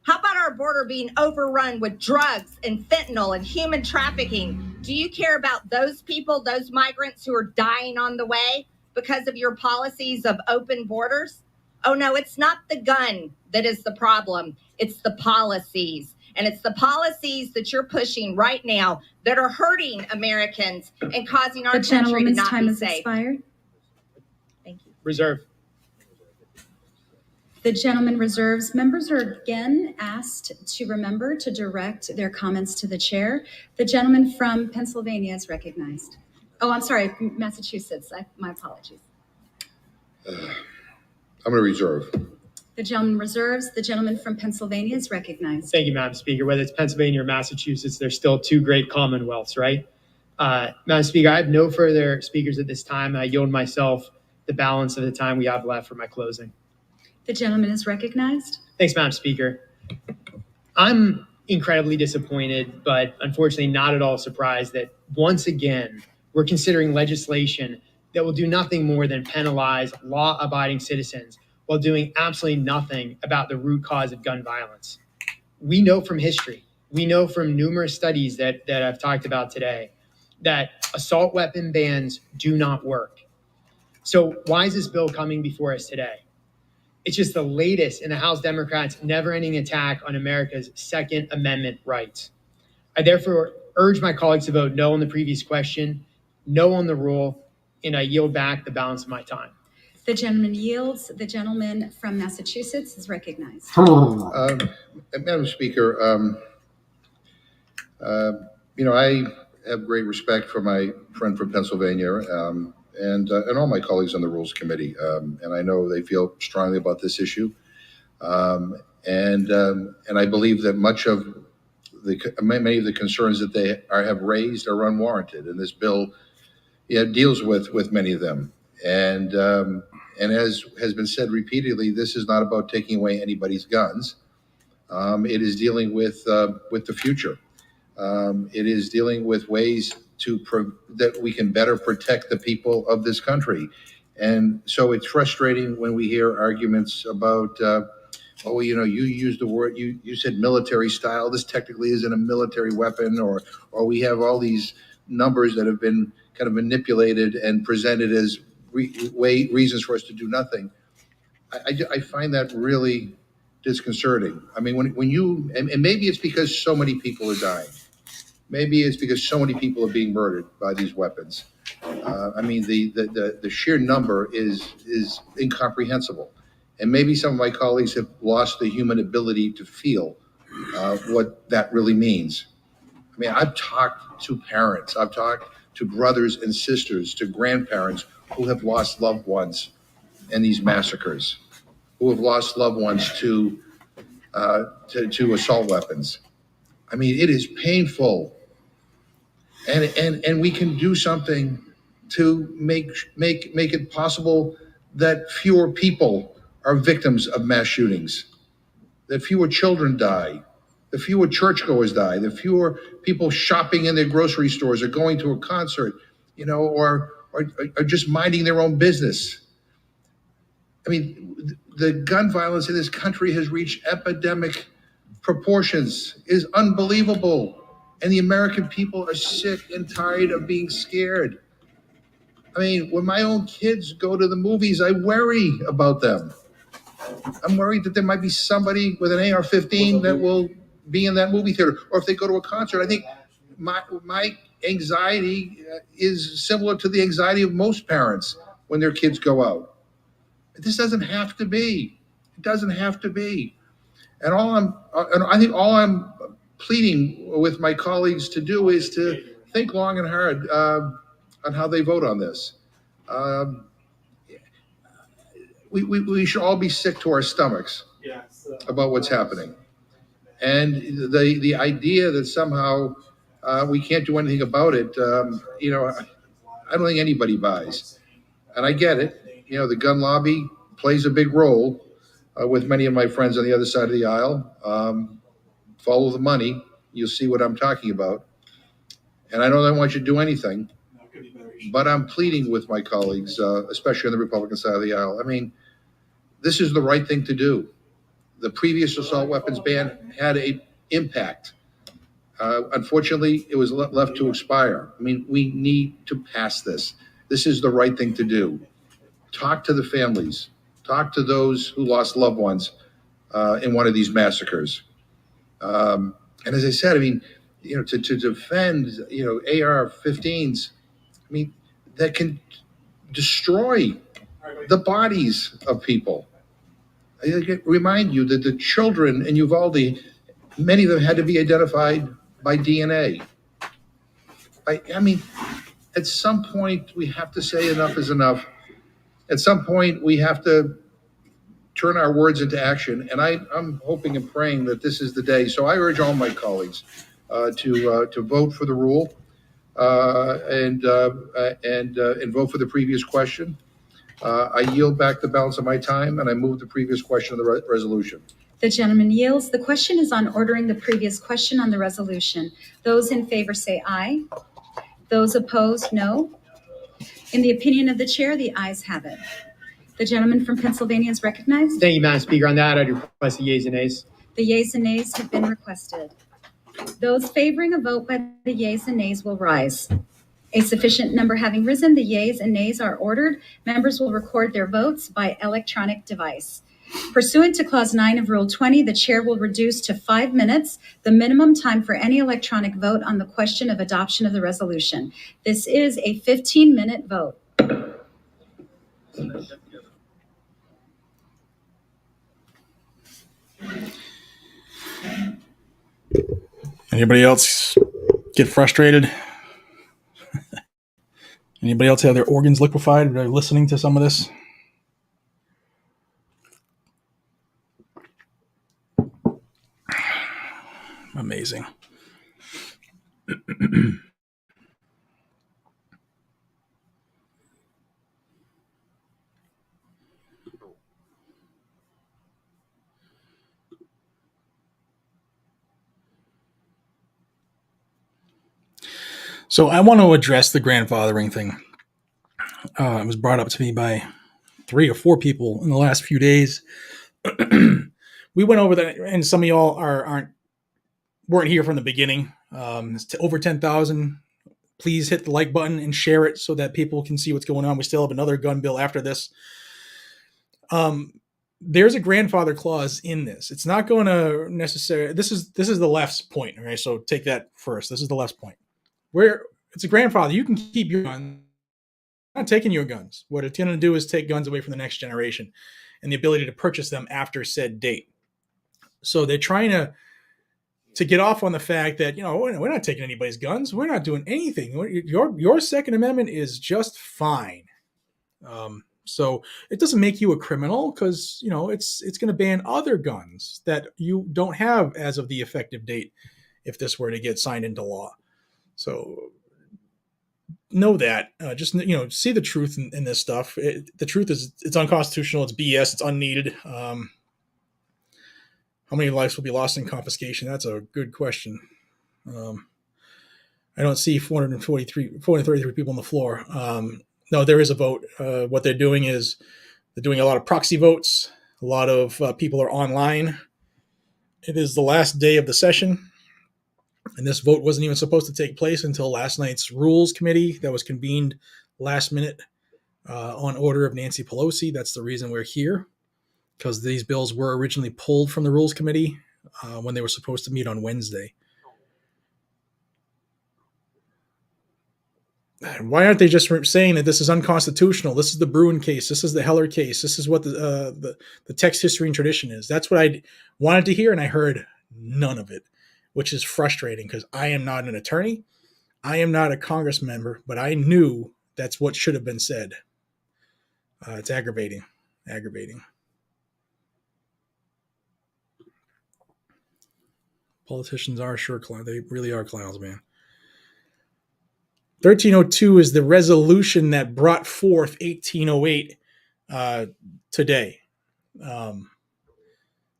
How about our border being overrun with drugs and fentanyl and human trafficking? Do you care about those people, those migrants who are dying on the way because of your policies of open borders? Oh, no, it's not the gun that is the problem. It's the policies. And it's the policies that you're pushing right now that are hurting Americans and causing our country to not be safe. Expired. Thank you. Reserve. The gentleman reserves. Members are again asked to remember to direct their comments to the chair. The gentleman from Pennsylvania is recognized. Oh, I'm sorry, Massachusetts. My apologies. I'm going to reserve. The gentleman reserves. The gentleman from Pennsylvania is recognized. Thank you, Madam Speaker. Whether it's Pennsylvania or Massachusetts, there's still two great commonwealths, right? Madam Speaker, I have no further speakers at this time. I yield myself the balance of the time we have left for my closing. The gentleman is recognized. Thanks, Madam Speaker. I'm incredibly disappointed, but unfortunately not at all surprised that once again, we're considering legislation that will do nothing more than penalize law-abiding citizens while doing absolutely nothing about the root cause of gun violence. We know from history, we know from numerous studies that I've talked about today, that assault weapon bans do not work. So why is this bill coming before us today? It's just the latest in the House Democrats' never-ending attack on America's Second Amendment rights. I therefore urge my colleagues to vote no on the previous question, no on the rule, and I yield back the balance of my time. The gentleman yields. The gentleman from Massachusetts is recognized. Madam Speaker, I have great respect for my friend from Pennsylvania and all my colleagues on the Rules Committee, and I know they feel strongly about this issue, and I believe that many of the concerns that they have raised are unwarranted, and this bill deals with many of them. And as has been said repeatedly, this is not about taking away anybody's guns. It is dealing with the future. It is dealing with ways that we can better protect the people of this country. And so it's frustrating when we hear arguments about, you used the word, you said military style. This technically isn't a military weapon, or we have all these numbers that have been kind of manipulated and presented as reasons for us to do nothing. I find that really disconcerting. I mean, when you, and maybe it's because so many people are dying. Maybe it's because so many people are being murdered by these weapons. I mean, the sheer number is incomprehensible. And maybe some of my colleagues have lost the human ability to feel what that really means. I mean, I've talked to parents, I've talked to brothers and sisters, to grandparents who have lost loved ones in these massacres, who have lost loved ones to assault weapons. I mean, it is painful, and we can do something to make it possible that fewer people are victims of mass shootings, that fewer children die, the fewer churchgoers die, the fewer people shopping in their grocery stores or going to a concert, or just minding their own business. I mean, the gun violence in this country has reached epidemic proportions. It is unbelievable. And the American people are sick and tired of being scared. I mean, when my own kids go to the movies, I worry about them. I'm worried that there might be somebody with an AR-15 that will be in that movie theater. Or if they go to a concert, I think my anxiety is similar to the anxiety of most parents when their kids go out. This doesn't have to be. It doesn't have to be. And I think all I'm pleading with my colleagues to do is to think long and hard on how they vote on this. We should all be sick to our stomachs about what's happening. And the idea that somehow we can't do anything about it, I don't think anybody buys. And I get it. The gun lobby plays a big role with many of my friends on the other side of the aisle. Follow the money. You'll see what I'm talking about. And I don't want you to do anything, but I'm pleading with my colleagues, especially on the Republican side of the aisle. I mean, this is the right thing to do. The previous assault weapons ban had an impact. Unfortunately, it was left to expire. I mean, we need to pass this. This is the right thing to do. Talk to the families. Talk to those who lost loved ones in one of these massacres. And as I said, I mean, to defend, AR-15s, I mean, that can destroy the bodies of people. I remind you that the children in Uvalde, many of them had to be identified by DNA. I mean, at some point, we have to say enough is enough. At some point, we have to turn our words into action. And I'm hoping and praying that this is the day. So I urge all my colleagues to vote for the rule and vote for the previous question. I yield back the balance of my time, and I move the previous question of the resolution. The gentleman yields. The question is on ordering the previous question on the resolution. Those in favor say aye. Those opposed, no. In the opinion of the chair, the ayes have it. The gentleman from Pennsylvania is recognized. Thank you, Madam Speaker. On that, I'd request the yeas and nays. The yeas and nays have been requested. Those favoring a vote by the yeas and nays will rise. A sufficient number having risen, the yeas and nays are ordered. Members will record their votes by electronic device. Pursuant to Clause 9 of Rule 20, the chair will reduce to 5 minutes the minimum time for any electronic vote on the question of adoption of the resolution. This is a 15-minute vote. Anybody else get frustrated? Anybody else have their organs liquefied by listening to some of this? Amazing. So I want to address the grandfathering thing. It was brought up to me by 3 or 4 people in the last few days. We went over that, and some of y'all weren't here from the beginning. It's over 10,000. Please hit the like button and share it so that people can see what's going on. We still have another gun bill after this. There's a grandfather clause in this. It's not going to necessarily. This is the left's point. Okay, so take that first. This is the left's point. Where it's a grandfather, you can keep your gun. Not taking your guns. What it's going to do is take guns away from the next generation and the ability to purchase them after said date. So they're trying to get off on the fact that, we're not taking anybody's guns. We're not doing anything. Your Second Amendment is just fine. So it doesn't make you a criminal because, it's going to ban other guns that you don't have as of the effective date if this were to get signed into law. So know that. Just, see the truth in this stuff. The truth is it's unconstitutional. It's BS. It's unneeded. How many lives will be lost in confiscation? That's a good question. I don't see 433 people on the floor. No, there is a vote. What they're doing is they're doing a lot of proxy votes. A lot of people are online. It is the last day of the session. And this vote wasn't even supposed to take place until last night's Rules Committee that was convened last minute on order of Nancy Pelosi. That's the reason we're here, because these bills were originally pulled from the Rules Committee when they were supposed to meet on Wednesday. Why aren't they just saying that this is unconstitutional? This is the Bruin case. This is the Heller case. This is what the text, history, and tradition is. That's what I wanted to hear, and I heard none of it, which is frustrating because I am not an attorney. I am not a Congress member, but I knew that's what should have been said. It's aggravating. Politicians are sure clowns. They really are clowns, man. 1302 is the resolution that brought forth 1808 today.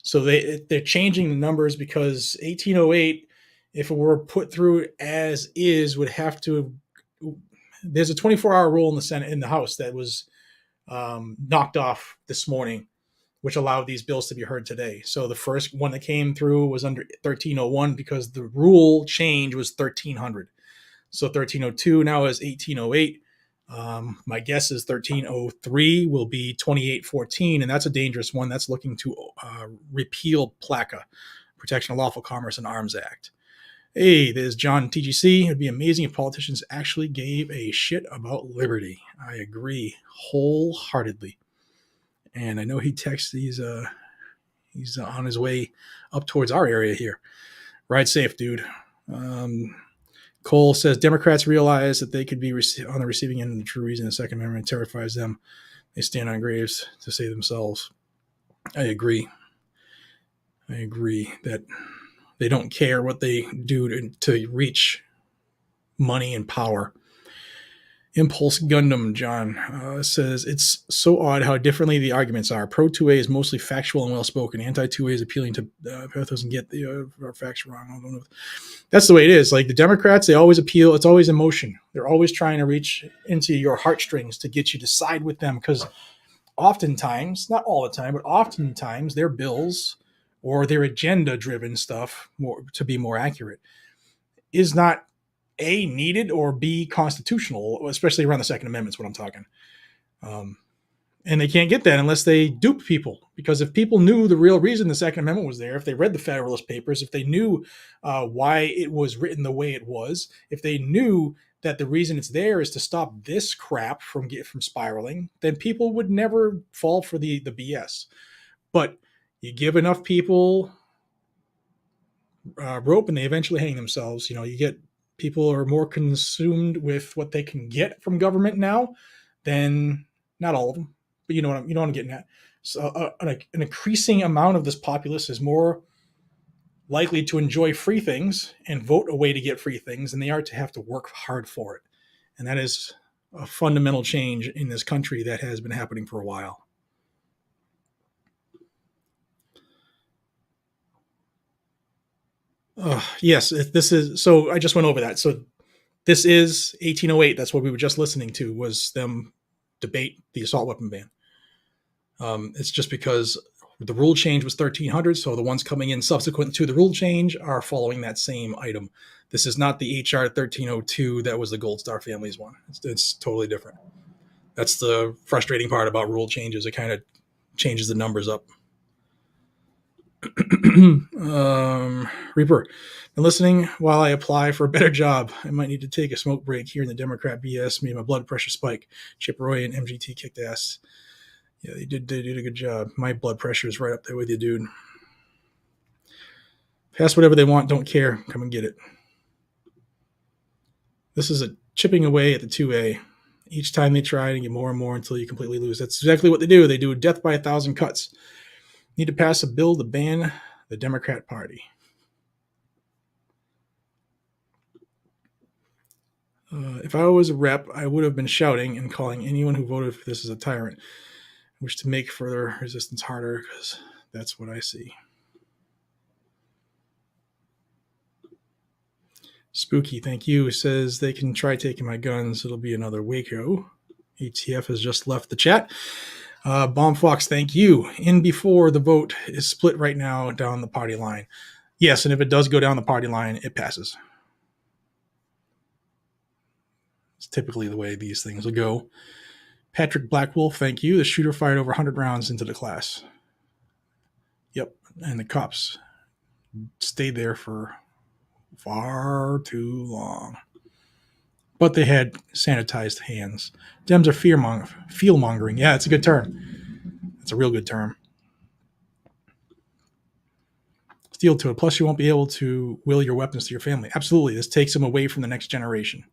So they're changing the numbers because 1808, if it were put through as is, would have to. There's a 24-hour rule in the Senate, in the House, that was knocked off this morning, which allowed these bills to be heard today. So the first one that came through was under 1301 because the rule change was 1300. So 1302 now is 1808. My guess is 1303 will be 2814, and that's a dangerous one. That's looking to repeal PLACA, Protection of Lawful Commerce and Arms Act. Hey, there's John TGC. It'd be amazing if politicians actually gave a shit about liberty. I agree wholeheartedly. And I know he texts these He's on his way up towards our area here. Ride safe, dude. Cole says Democrats realize that they could be on the receiving end of the true reason the Second Amendment terrifies them. They stand on graves to save themselves. I agree that they don't care what they do to reach money and power. Impulse Gundam John says, it's so odd how differently the arguments are. Pro 2A is mostly factual and well-spoken. Anti 2A is appealing to pathos and get the facts wrong. I don't know. That's the way it is. Like the Democrats, they always appeal. It's always emotion. They're always trying to reach into your heartstrings to get you to side with them, because oftentimes, not all the time, but oftentimes their bills or their agenda-driven stuff, to be more accurate, is not A, needed, or B, constitutional, especially around the Second Amendment is what I'm talking. And they can't get that unless they dupe people. Because if people knew the real reason the Second Amendment was there, if they read the Federalist Papers, if they knew why it was written the way it was, if they knew that the reason it's there is to stop this crap from spiraling, then people would never fall for the BS. But you give enough people rope and they eventually hang themselves. You get people are more consumed with what they can get from government now than, not all of them, but you know what I'm getting at. So an increasing amount of this populace is more likely to enjoy free things and vote a way to get free things than they are to have to work hard for it. And that is a fundamental change in this country that has been happening for a while. Yes, this is, so I just went over that. So this is 1808. That's what we were just listening to, was them debate the assault weapon ban. It's just because the rule change was 1300. So the ones coming in subsequent to the rule change are following that same item. This is not the HR 1302. That was the Gold Star Families one. It's totally different. That's the frustrating part about rule changes. It kind of changes the numbers up. Reaper, been listening while I apply for a better job. I might need to take a smoke break here in the Democrat BS. Made my blood pressure spike. Chip Roy and MGT kicked ass. Yeah, they did a good job. My blood pressure is right up there with you, dude. Pass whatever they want. Don't care. Come and get it. This is a chipping away at the 2A. Each time they try to get more and more until you completely lose. That's exactly what they do. They do a death by 1,000 cuts. Need to pass a bill to ban the Democrat Party. If I was a rep, I would have been shouting and calling anyone who voted for this as a tyrant. I wish to make further resistance harder, because that's what I see. Spooky, thank you, says they can try taking my guns. It'll be another Waco. ATF has just left the chat. Bomb Fox, thank you. In before the vote is split right now down the party line. Yes, and if it does go down the party line, it passes. It's typically the way these things will go. Patrick Blackwolf, thank you. The shooter fired over 100 rounds into the class. Yep, and the cops stayed there for far too long. But they had sanitized hands. Dems are fear-mongering. Yeah, it's a good term. It's a real good term. Steel to it. Plus, you won't be able to will your weapons to your family. Absolutely. This takes them away from the next generation.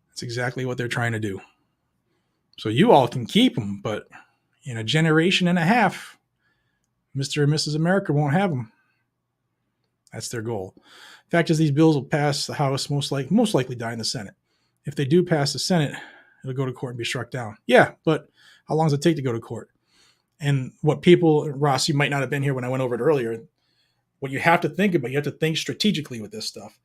That's exactly what they're trying to do. So you all can keep them, but in a generation and a half, Mr. and Mrs. America won't have them. That's their goal. Fact is, these bills will pass the House, most likely die in the Senate. If they do pass the Senate, it'll go to court and be struck down. Yeah, but how long does it take to go to court? And what people, Ross, you might not have been here when I went over it earlier. What you have to think about, you have to think strategically with this stuff.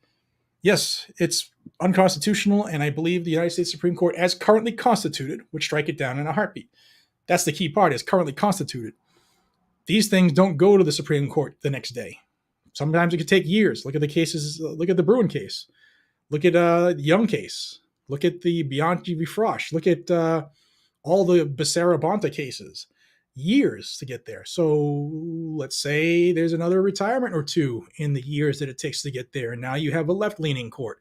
Yes, it's unconstitutional, and I believe the United States Supreme Court, as currently constituted, would strike it down in a heartbeat. That's the key part, as currently constituted. These things don't go to the Supreme Court the next day. Sometimes it could take years. Look at the cases. Look at the Bruin case. Look at the Young case. Look at the Bianchi v. Frosch. Look at all the Becerra-Bonta cases. Years to get there. So let's say there's another retirement or two in the years that it takes to get there. And now you have a left-leaning court.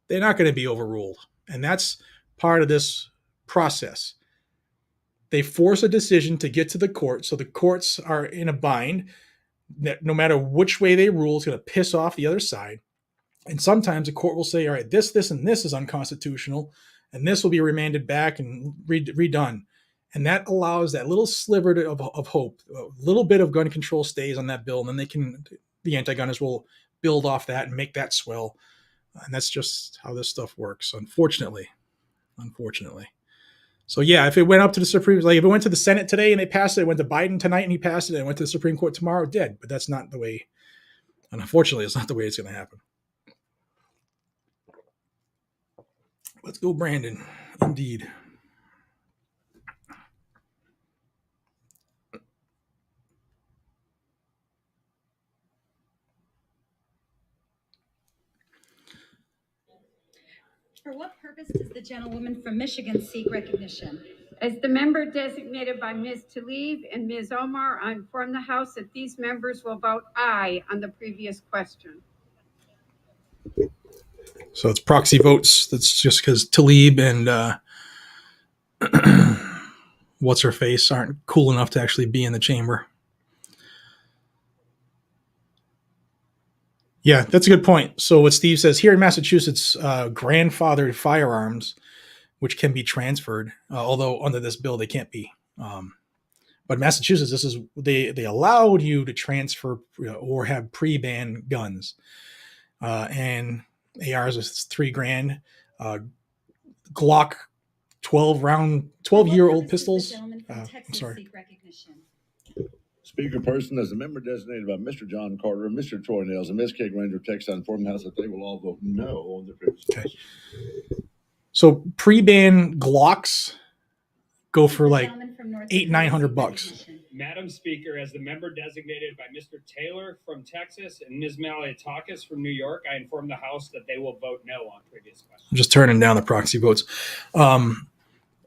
They're not going to be overruled. And that's part of this process. they force a decision to get to the court, so the courts are in a bind that no matter which way they rule, it's going to piss off the other side. And sometimes the court will say, all right, this, and this is unconstitutional, and this will be remanded back and redone. And that allows that little sliver of hope. A little bit of gun control stays on that bill, and then the anti-gunners will build off that and make that swell. And that's just how this stuff works, unfortunately. So yeah, if it went up to the Supreme, like if it went to the Senate today and they passed it, it went to Biden tonight and he passed it, and it went to the Supreme Court tomorrow, dead. But that's not the way, and unfortunately, it's not the way it's going to happen. Let's go, Brandon. Indeed. For what purpose does the gentlewoman from Michigan seek recognition? As the member designated by Ms. Tlaib and Ms. Omar, I inform the House that these members will vote aye on the previous question. So it's proxy votes. That's just because Tlaib and what's her face aren't cool enough to actually be in the chamber. Yeah, that's a good point. So what Steve says here in Massachusetts, grandfathered firearms, which can be transferred, although under this bill they can't be. But Massachusetts, this is they allowed you to transfer or have pre-ban guns, and ARs is $3,000. Glock 12-year-old pistols. I'm sorry. Speaker person, as a member designated by Mr. John Carter, Mr. Troy Nails, and Ms. Kay Granger, text, I inform the House that they will all vote no on the previous question. So pre-ban Glocks go for like $800-900. Madam Speaker, as the member designated by Mr. Taylor from Texas and Ms. Maliatakis from New York, I inform the House that they will vote no on previous question. I'm just turning down the proxy votes.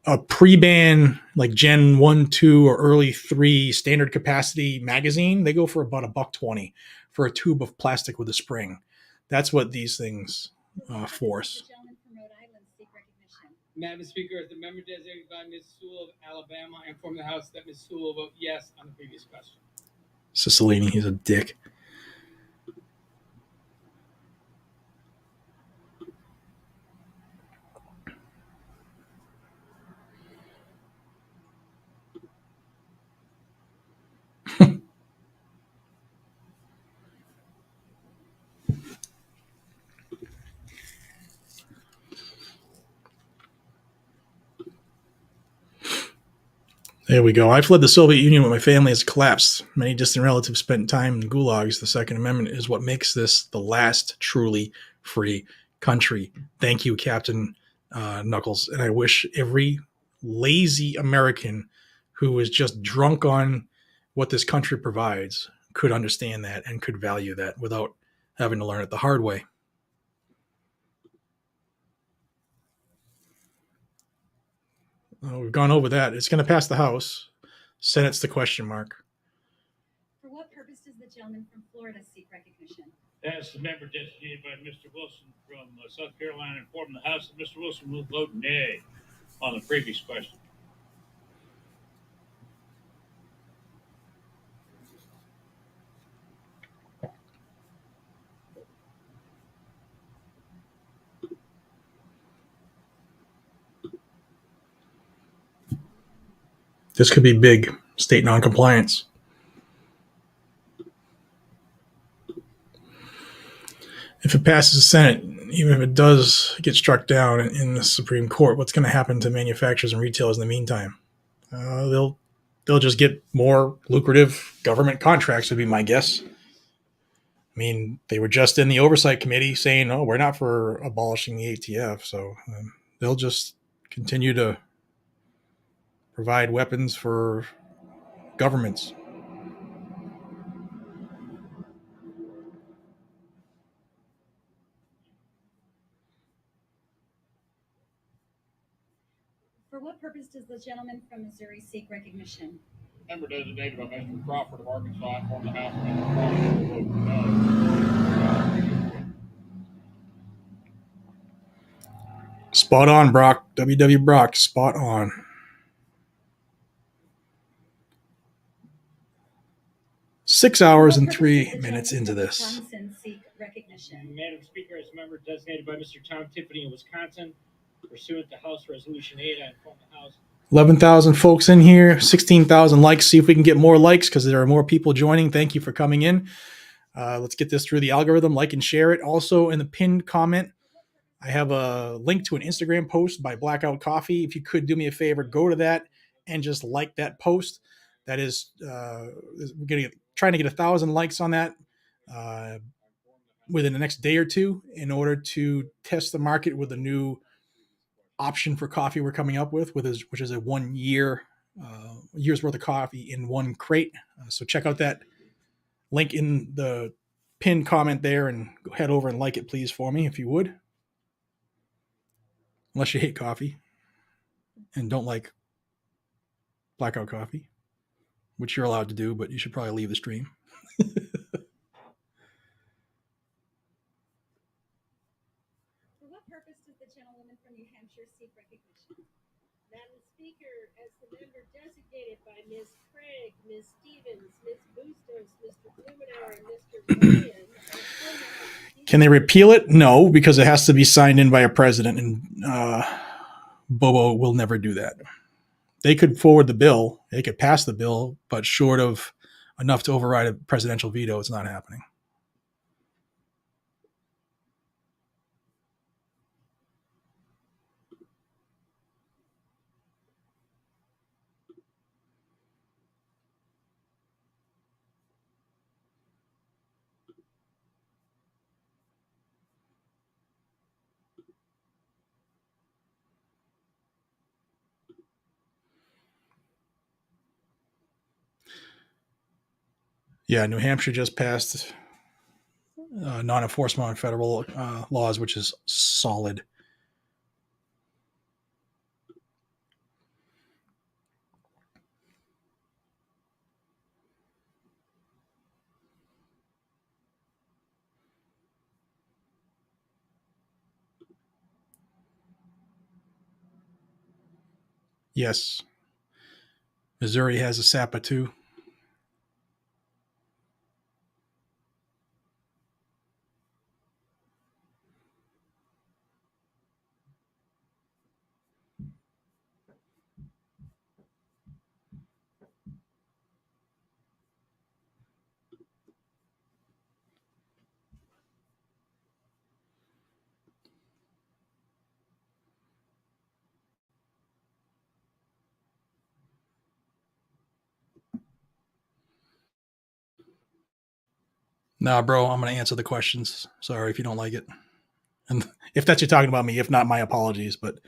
A pre-ban like Gen 1, 2, or early 3 standard capacity magazine, they go for about $120 for a tube of plastic with a spring. That's what these things force. Madam Speaker, as the member designated by Ms. Sewell of Alabama, I inform the House that Ms. Sewell will vote yes on the previous question. Cicilline, he's a dick. There we go. I fled the Soviet Union when my family has collapsed. Many distant relatives spent time in gulags. The Second Amendment is what makes this the last truly free country. Thank you, Captain Knuckles. And I wish every lazy American who is just drunk on what this country provides could understand that and could value that without having to learn it the hard way. We've gone over that. It's going to pass the House. Senate's the question mark. For what purpose does the gentleman from Florida seek recognition? As the member designated by Mr. Wilson from South Carolina, inform the House that Mr. Wilson will vote nay on the previous question. This could be big. State noncompliance. If it passes the Senate, even if it does get struck down in the Supreme Court, what's going to happen to manufacturers and retailers in the meantime? They'll just get more lucrative government contracts, would be my guess. I mean, they were just in the Oversight Committee saying, "Oh, we're not for abolishing the ATF," so they'll just continue to provide weapons for governments. For what purpose does the gentleman from Missouri seek recognition? Member designated by Mr. Crawford of Arkansas, inform the House that Mr. Crawford will vote no. Spot on, Brock. WW Brock, spot on. 6 hours and 3 minutes into this. Guns and seek recognition. Madam Speaker, as a member designated by Mr. Tom Tiffany of Wisconsin, pursuant to House Resolution 8, I inform the House. 11,000 folks in here, 16,000 likes. See if we can get more likes because there are more people joining. Thank you for coming in. Let's get this through the algorithm. Like and share it. Also, in the pinned comment, I have a link to an Instagram post by Blackout Coffee. If you could do me a favor, go to that and just like that post. That is, we're trying to get 1,000 likes on that within the next day or two in order to test the market with a new option for coffee we're coming up with which is a 1 year year's worth of coffee in one crate. So check out that link in the pinned comment there and go head over and like it, please, for me, if you would. Unless you hate coffee and don't like Blackout Coffee, which you're allowed to do, but you should probably leave the stream. For what purpose does the gentlewoman from New Hampshire seek recognition? Madam Speaker, as the member designated by Ms. Craig, Ms. Stevens, Ms. Bustos, Mr. Blumenauer, and Mr. Ryan. Can they repeal it? No, because it has to be signed in by a president, and Bobo will never do that. They could forward the bill, they could pass the bill, but short of enough to override a presidential veto, it's not happening. Yeah, New Hampshire just passed non-enforcement on federal laws, which is solid. Yes. Missouri has a SAPA too. Nah, bro, I'm going to answer the questions. Sorry if you don't like it. And if that's you're talking about me, if not, my apologies. But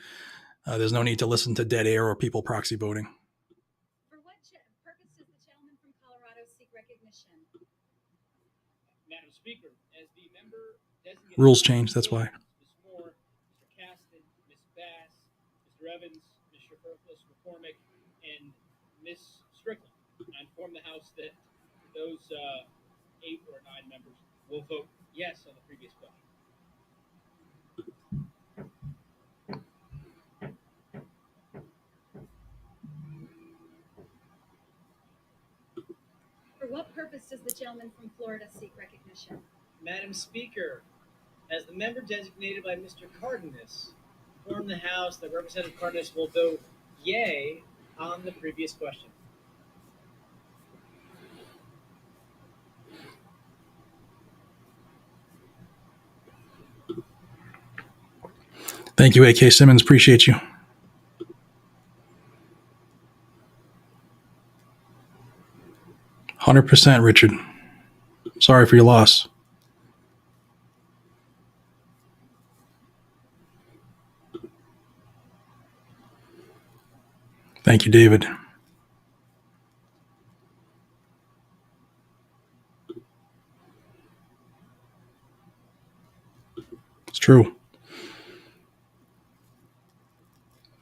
there's no need to listen to dead air or people proxy voting. For what purpose does the gentleman from Colorado seek recognition? Madam Speaker, as the member designated. Rules change, that's why. Ms. Moore, Mr. Caston, Ms. Bass, Mr. Evans, Mr. Burfus, McCormick, and Ms. Strickland. I inform the House that those 8 or 9 members will vote yes on the previous question. For what purpose does the gentleman from Florida seek recognition? Madam Speaker, as the member designated by Mr. Cardenas, inform the House that Representative Cardenas will vote yay on the previous question. Thank you, A.K. Simmons. Appreciate you. %, Richard. Sorry for your loss. Thank you, David. It's true.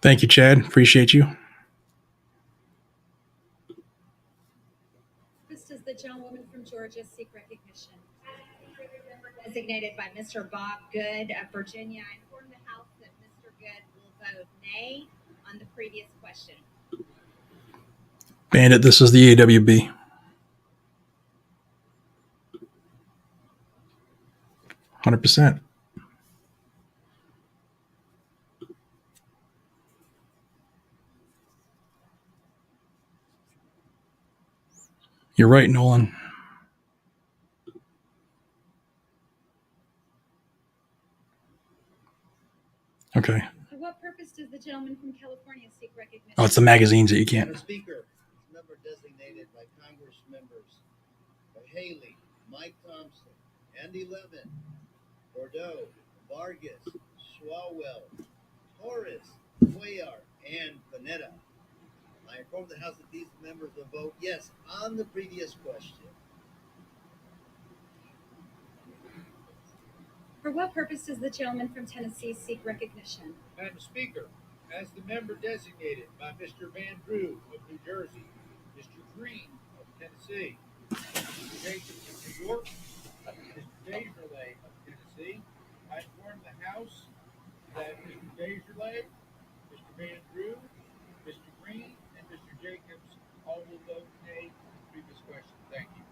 Thank you, Chad. Appreciate you. Does the gentlewoman from Georgia seek recognition? Designated by Mr. Bob Good of Virginia, I inform the House that Mr. Good will vote nay on the previous question. Bandit, this is the AWB. 100%. You're right, Nolan. Okay. For what purpose does the gentleman from California seek recognition? Oh, it's the magazines that you can't. Madam Speaker, member designated by Congress members Haley, Mike Thompson, Andy Levin, Bordeaux, Vargas, Swalwell, Torres, Cuellar, and Panetta. I inform the House that these members will vote yes on the previous question. For what purpose does the gentleman from Tennessee seek recognition? Madam Speaker, as the member designated by Mr. Van Drew of New Jersey, Mr. Green of Tennessee, Mr. Jacobs of New York, Mr. Desjardins of Tennessee, I inform the House that Mr. Desjardins, Mr. Van Drew, Mr. Green, and Mr. Jacobs all will vote nay on the previous question. Thank you.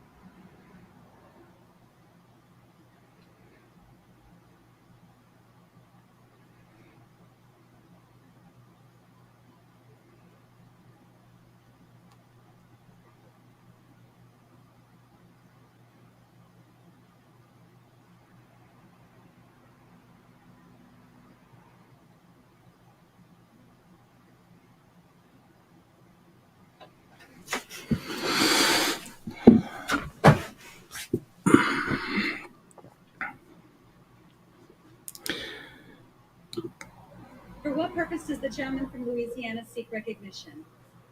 For what purpose does the gentleman from Louisiana seek recognition?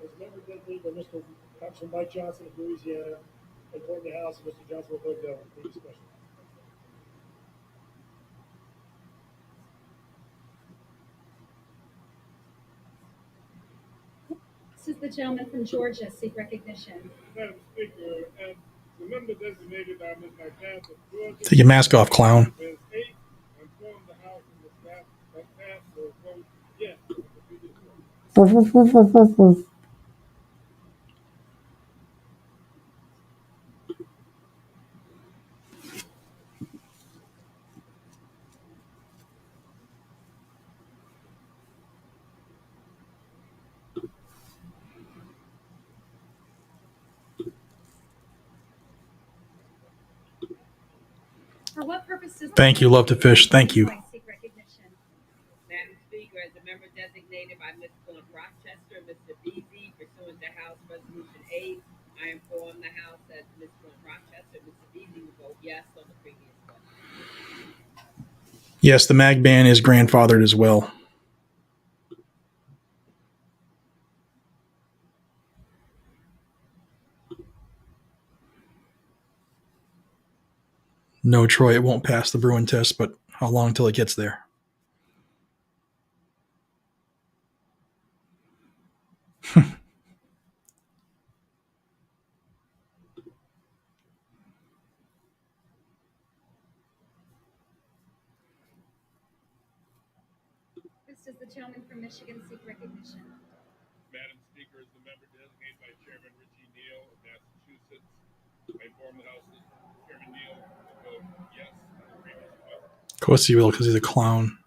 As a member designated by Mr. Congressman Mike Johnson of Louisiana, I inform the House that Mr. Johnson will vote no on the previous question. Does the gentleman from Georgia seek recognition? Madam Speaker, as the member designated by Ms. McCaff of Georgia, Take your mask off, clown. Ms. 8, I inform the House and the staff that McCaff will vote yes on the previous question. For what purpose does Thank you, love to fish. Thank you. seek recognition? Madam Speaker, as a member designated by Ms. Glenn Rochester, Mr. Beasy, pursuant to House Resolution 8, I inform the House that Ms. Glenn Rochester, Mr. Beasy will vote yes on the previous question. Yes, the mag ban is grandfathered as well. No, Troy, it won't pass the Bruin test, but how long till it gets there? Does the gentleman from Michigan seek recognition? Madam Speaker, as the member designated by Chairman Richie Neal of Massachusetts, I inform the House that Chairman Neal will vote yes on the previous question. Of course he will, because he's a clown.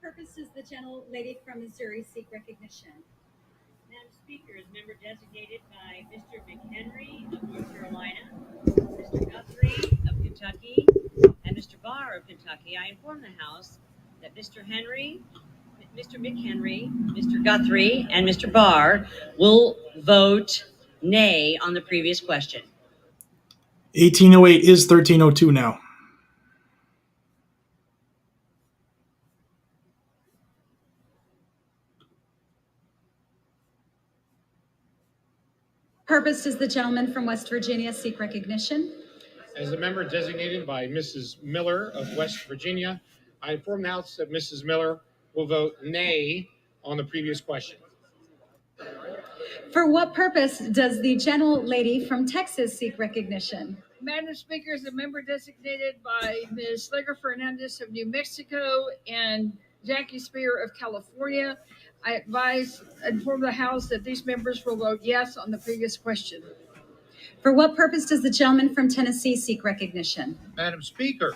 Purpose does the gentle lady from Missouri seek recognition? Madam Speaker, as member designated by Mr. McHenry of North Carolina, Mr. Guthrie of Kentucky, and Mr. Barr of Kentucky, I inform the House that Mr. McHenry, Mr. Guthrie, and Mr. Barr will vote nay on the previous question. 1808 is 1302 now. Purpose does the gentleman from West Virginia seek recognition? As a member designated by Mrs. Miller of West Virginia, I inform the House that Mrs. Miller will vote nay on the previous question. For what purpose does the gentlelady from Texas seek recognition? Madam Speaker, as a member designated by Ms. Leger Fernandez of New Mexico and Jackie Spear of California, I inform the House that these members will vote yes on the previous question. For what purpose does the gentleman from Tennessee seek recognition? Madam Speaker,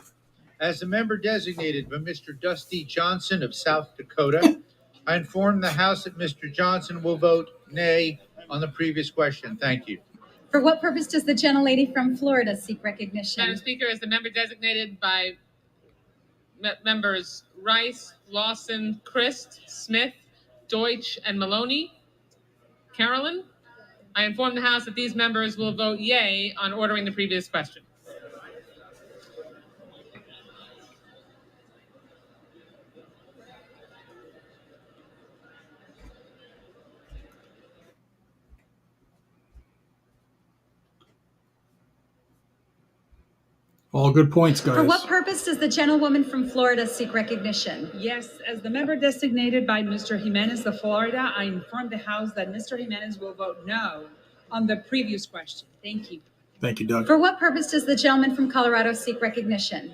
as the member designated by Mr. Dusty Johnson of South Dakota, I inform the House that Mr. Johnson will vote nay on the previous question. Thank you. For what purpose does the gentlelady from Florida seek recognition? Madam Speaker, as the member designated by members Rice, Lawson, Christ, Smith, Deutsch, and Maloney, Carolyn, I inform the House that these members will vote yay on ordering the previous question. All good points, guys. For what purpose does the gentlewoman from Florida seek recognition? Yes, as the member designated by Mr. Jimenez of Florida, I inform the House that Mr. Jimenez will vote no on the previous question. Thank you. Thank you, Doug. For what purpose does the gentleman from Colorado seek recognition?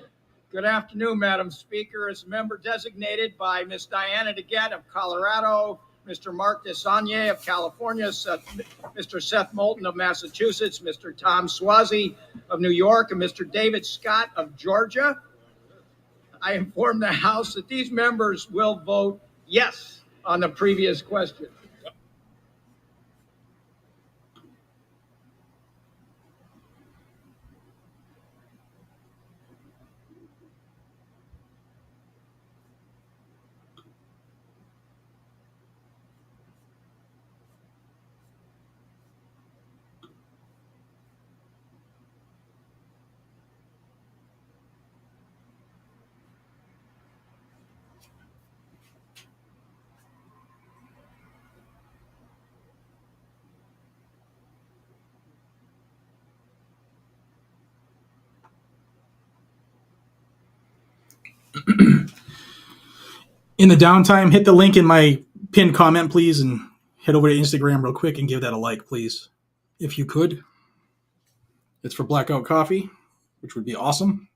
Good afternoon, Madam Speaker. As a member designated by Ms. Diana DeGette of Colorado, Mr. Mark Desagne of California, Mr. Seth Moulton of Massachusetts, Mr. Tom Swazi of New York, and Mr. David Scott of Georgia, I inform the House that these members will vote yes on the previous question. In the downtime, hit the link in my pinned comment, please, and head over to Instagram real quick and give that a like, please, if you could. It's for Blackout Coffee, which would be awesome.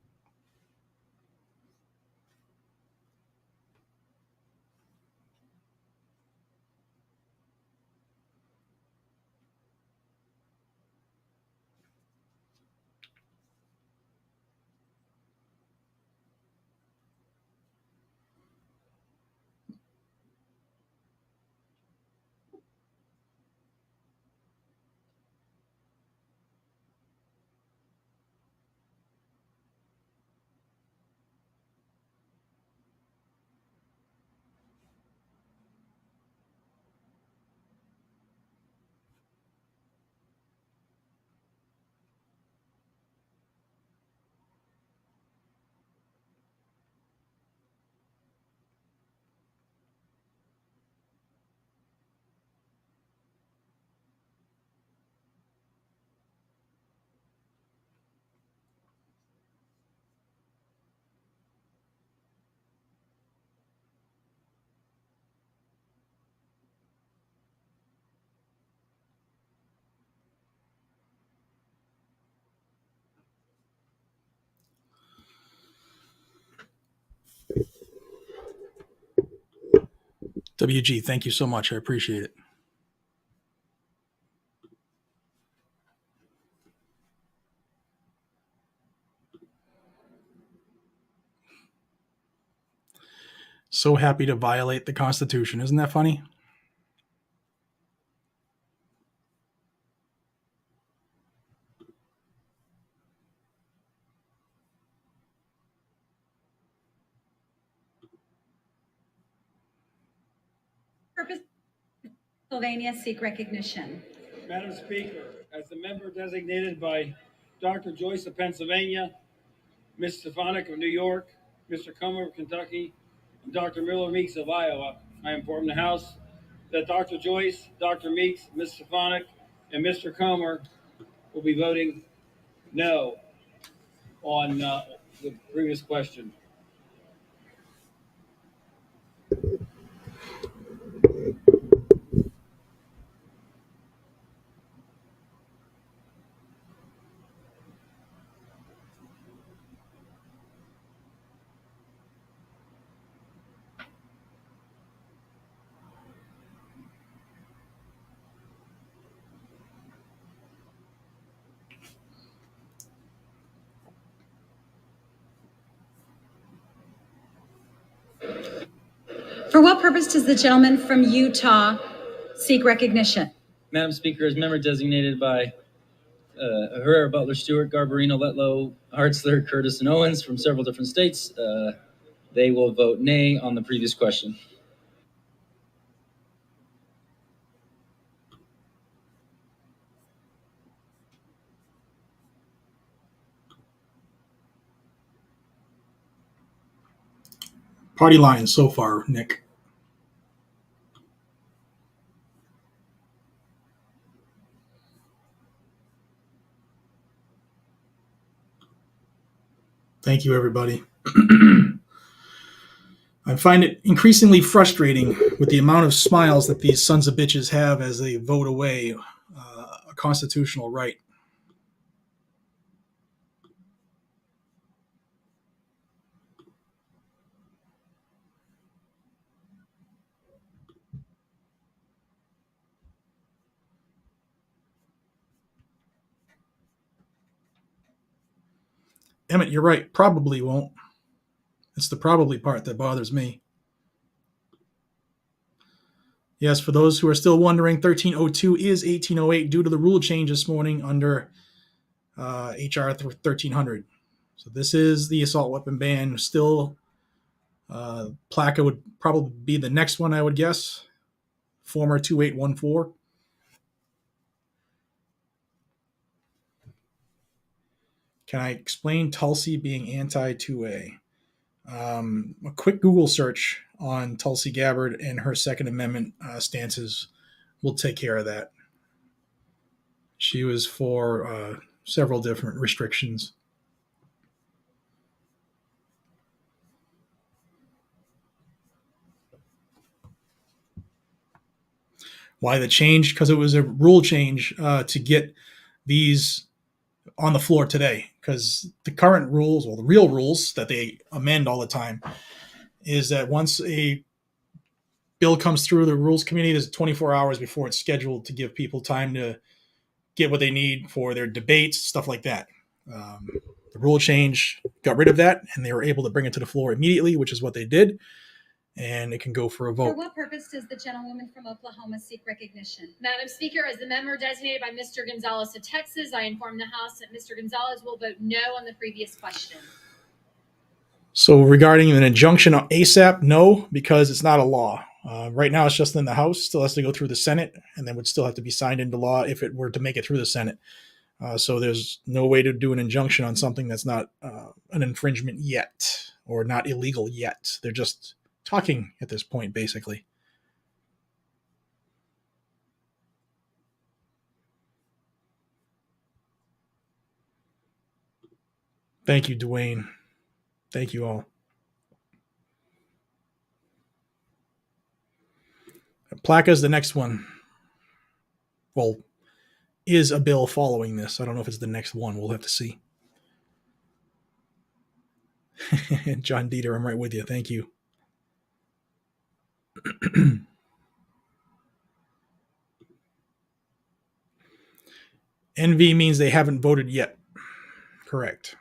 WG, thank you so much. I appreciate it. So happy to violate the Constitution. Isn't that funny? Purpose Pennsylvania seek recognition. Madam Speaker, as the member designated by Dr. Joyce of Pennsylvania, Ms. Stefanik of New York, Mr. Comer of Kentucky, and Dr. Miller Meeks of Iowa, I inform the House that Dr. Joyce, Dr. Meeks, Ms. Stefanik, and Mr. Comer will be voting no on the previous question. For what purpose does the gentleman from Utah seek recognition? Madam Speaker, as member designated by Herrera, Butler, Stewart, Garbarino, Letlow, Hartzler, Curtis, and Owens from several different states, they will vote nay on the previous question. Party line so far, Nick. Thank you, everybody. I find it increasingly frustrating with the amount of smiles that these sons of bitches have as they vote away a constitutional right. Emmett, you're right. Probably won't. It's the probably part that bothers me. Yes, for those who are still wondering, 1302 is 1808 due to the rule change this morning under HR 1300. So this is the assault weapon ban. Still, PLACA would probably be the next one, I would guess. Former 2814. Can I explain Tulsi being anti-2A? A quick Google search on Tulsi Gabbard and her Second Amendment stances will take care of that. She was for several different restrictions. Why the change? Because it was a rule change to get these on the floor today. Because the current rules, or the real rules that they amend all the time, is that once a bill comes through the Rules Committee, there's 24 hours before it's scheduled to give people time to get what they need for their debates, stuff like that. The rule change got rid of that, and they were able to bring it to the floor immediately, which is what they did, and it can go for a vote. For what purpose does the gentlewoman from Oklahoma seek recognition? Madam Speaker, as the member designated by Mr. Gonzalez of Texas, I inform the House that Mr. Gonzalez will vote no on the previous question. So regarding an injunction on ASAP, no, because it's not a law. Right now it's just in the House, still has to go through the Senate, and then would still have to be signed into law if it were to make it through the Senate. So there's no way to do an injunction on something that's not an infringement yet, or not illegal yet. They're just talking at this point, basically. Thank you, Dwayne. Thank you all. PLACA is the next one. Well, is a bill following this. I don't know if it's the next one. We'll have to see. John Dieter, I'm right with you. Thank you. NV means they haven't voted yet. Correct.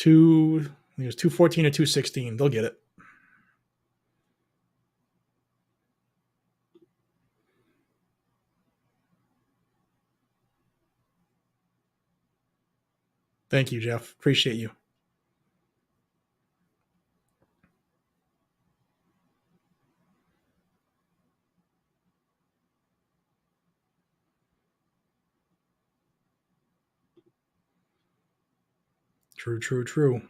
It was 214 or 216. They'll get it. Thank you, Jeff. Appreciate you. True.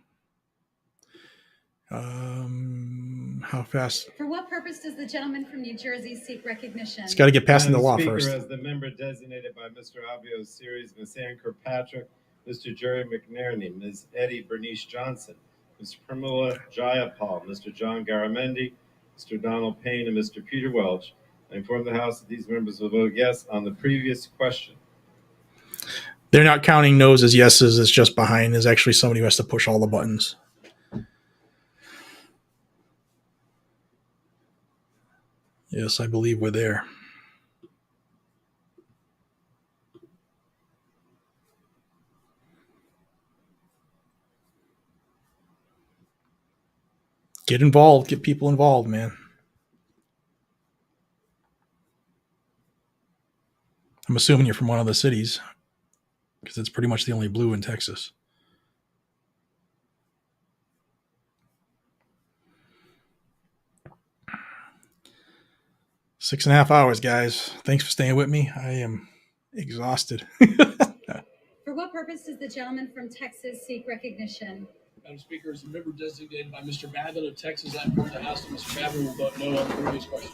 How fast? For what purpose does the gentleman from New Jersey seek recognition? It's got to get passed into law Speaker, first. as the member designated by Mr. Avio's series, Ms. Ann Kirkpatrick, Mr. Jerry McNerney, Ms. Eddie Bernice Johnson, Ms. Pramila Jayapal, Mr. John Garamendi, Mr. Donald Payne, and Mr. Peter Welch. I inform the House that these members will vote yes on the previous question. They're not counting no's as yeses. It's just behind. There's actually somebody who has to push all the buttons. Yes, I believe we're there. Get involved. Get people involved, man. I'm assuming you're from one of the cities because it's pretty much the only blue in Texas. Six and a half hours, guys. Thanks for staying with me. I am exhausted. For what purpose does the gentleman from Texas seek recognition? Madam Speaker, as a member designated by Mr. Babin of Texas, I inform the House that Mr. Babin will vote no on the previous question.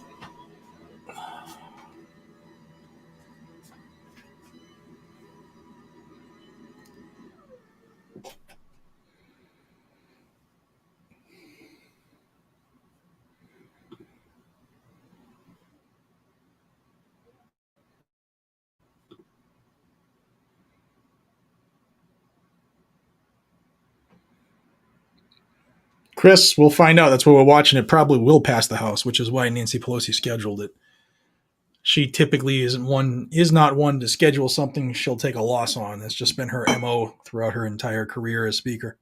Chris, we'll find out. That's what we're watching. It probably will pass the House, which is why Nancy Pelosi scheduled it. She typically is not one to schedule something she'll take a loss on. That's just been her MO throughout her entire career as Speaker.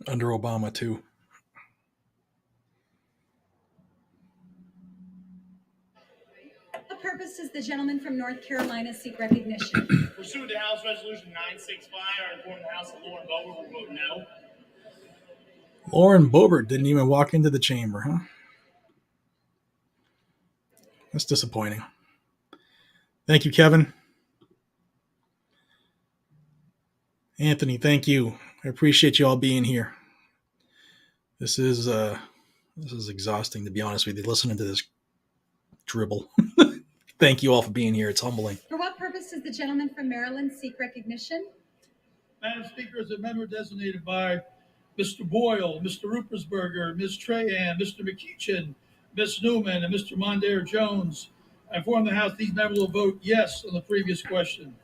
Under Obama, too. What purpose does the gentleman from North Carolina seek recognition? Pursuant to House Resolution 965, I inform the House that Lauren Boebert will vote no. Lauren Boebert didn't even walk into the chamber, huh? That's disappointing. Thank you, Kevin. Anthony, thank you. I appreciate you all being here. This is exhausting, to be honest with you, listening to this dribble. Thank you all for being here. It's humbling. For what purpose does the gentleman from Maryland seek recognition? Madam Speaker, as a member designated by Mr. Boyle, Mr. Ruppersberger, Ms. Trahan, Mr. McEachin, Ms. Newman, and Mr. Mondare Jones, I inform the House these members will vote yes on the previous question.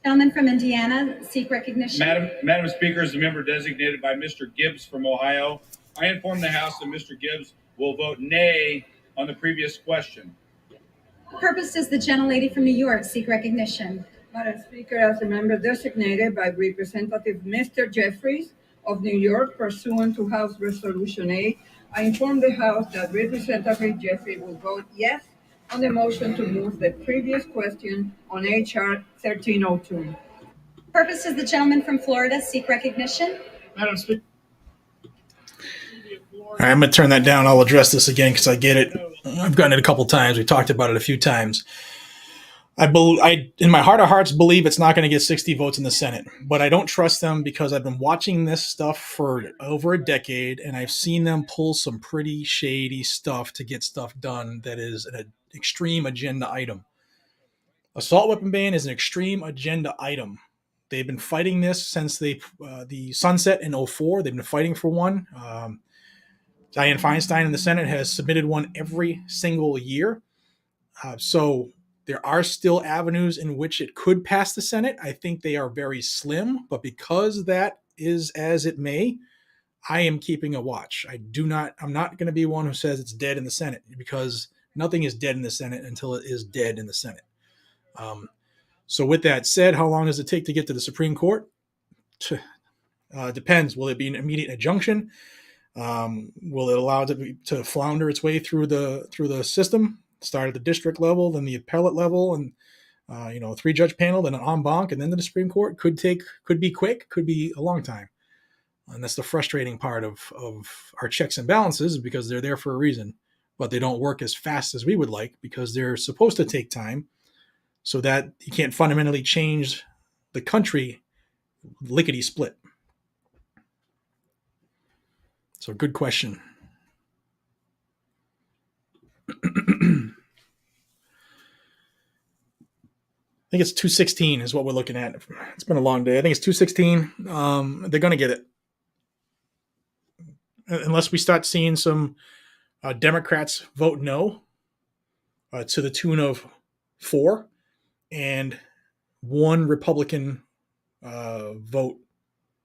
Gentleman from Indiana seek recognition. Madam Speaker, as a member designated by Mr. Gibbs from Ohio, I inform the House that Mr. Gibbs will vote nay on the previous question. What purpose does the gentlelady from New York seek recognition? Madam Speaker, as a member designated by Representative Mr. Jeffries of New York pursuant to House Resolution 8, I inform the House that Representative Jeffries will vote yes on the motion to move the previous question on H.R. 1302. Purpose does the gentleman from Florida seek recognition? Madam Speaker. All right, I'm going to turn that down. I'll address this again because I get it. I've gotten it a couple times. We talked about it a few times. I in my heart of hearts believe it's not going to get 60 votes in the Senate, but I don't trust them because I've been watching this stuff for over a decade and I've seen them pull some pretty shady stuff to get stuff done that is an extreme agenda item. Assault weapon ban is an extreme agenda item. They've been fighting this since the sunset in 2004. They've been fighting for one. Dianne Feinstein in the Senate has submitted one every single year. So there are still avenues in which it could pass the Senate. I think they are very slim, but because that is as it may, I am keeping a watch. I'm not going to be one who says it's dead in the Senate because nothing is dead in the Senate until it is dead in the Senate. So with that said, how long does it take to get to the Supreme Court? Depends. Will it be an immediate injunction? Will it allow it to flounder its way through the system? Start at the district level, then the appellate level, and a 3-judge panel, then an en banc, and then to the Supreme Court. Could be quick, could be a long time. And that's the frustrating part of our checks and balances because they're there for a reason, but they don't work as fast as we would like because they're supposed to take time so that you can't fundamentally change the country lickety split. So good question. I think it's 216 is what we're looking at. It's been a long day. I think it's 216. They're going to get it. Unless we start seeing some Democrats vote no to the tune of 4 and 1 Republican vote.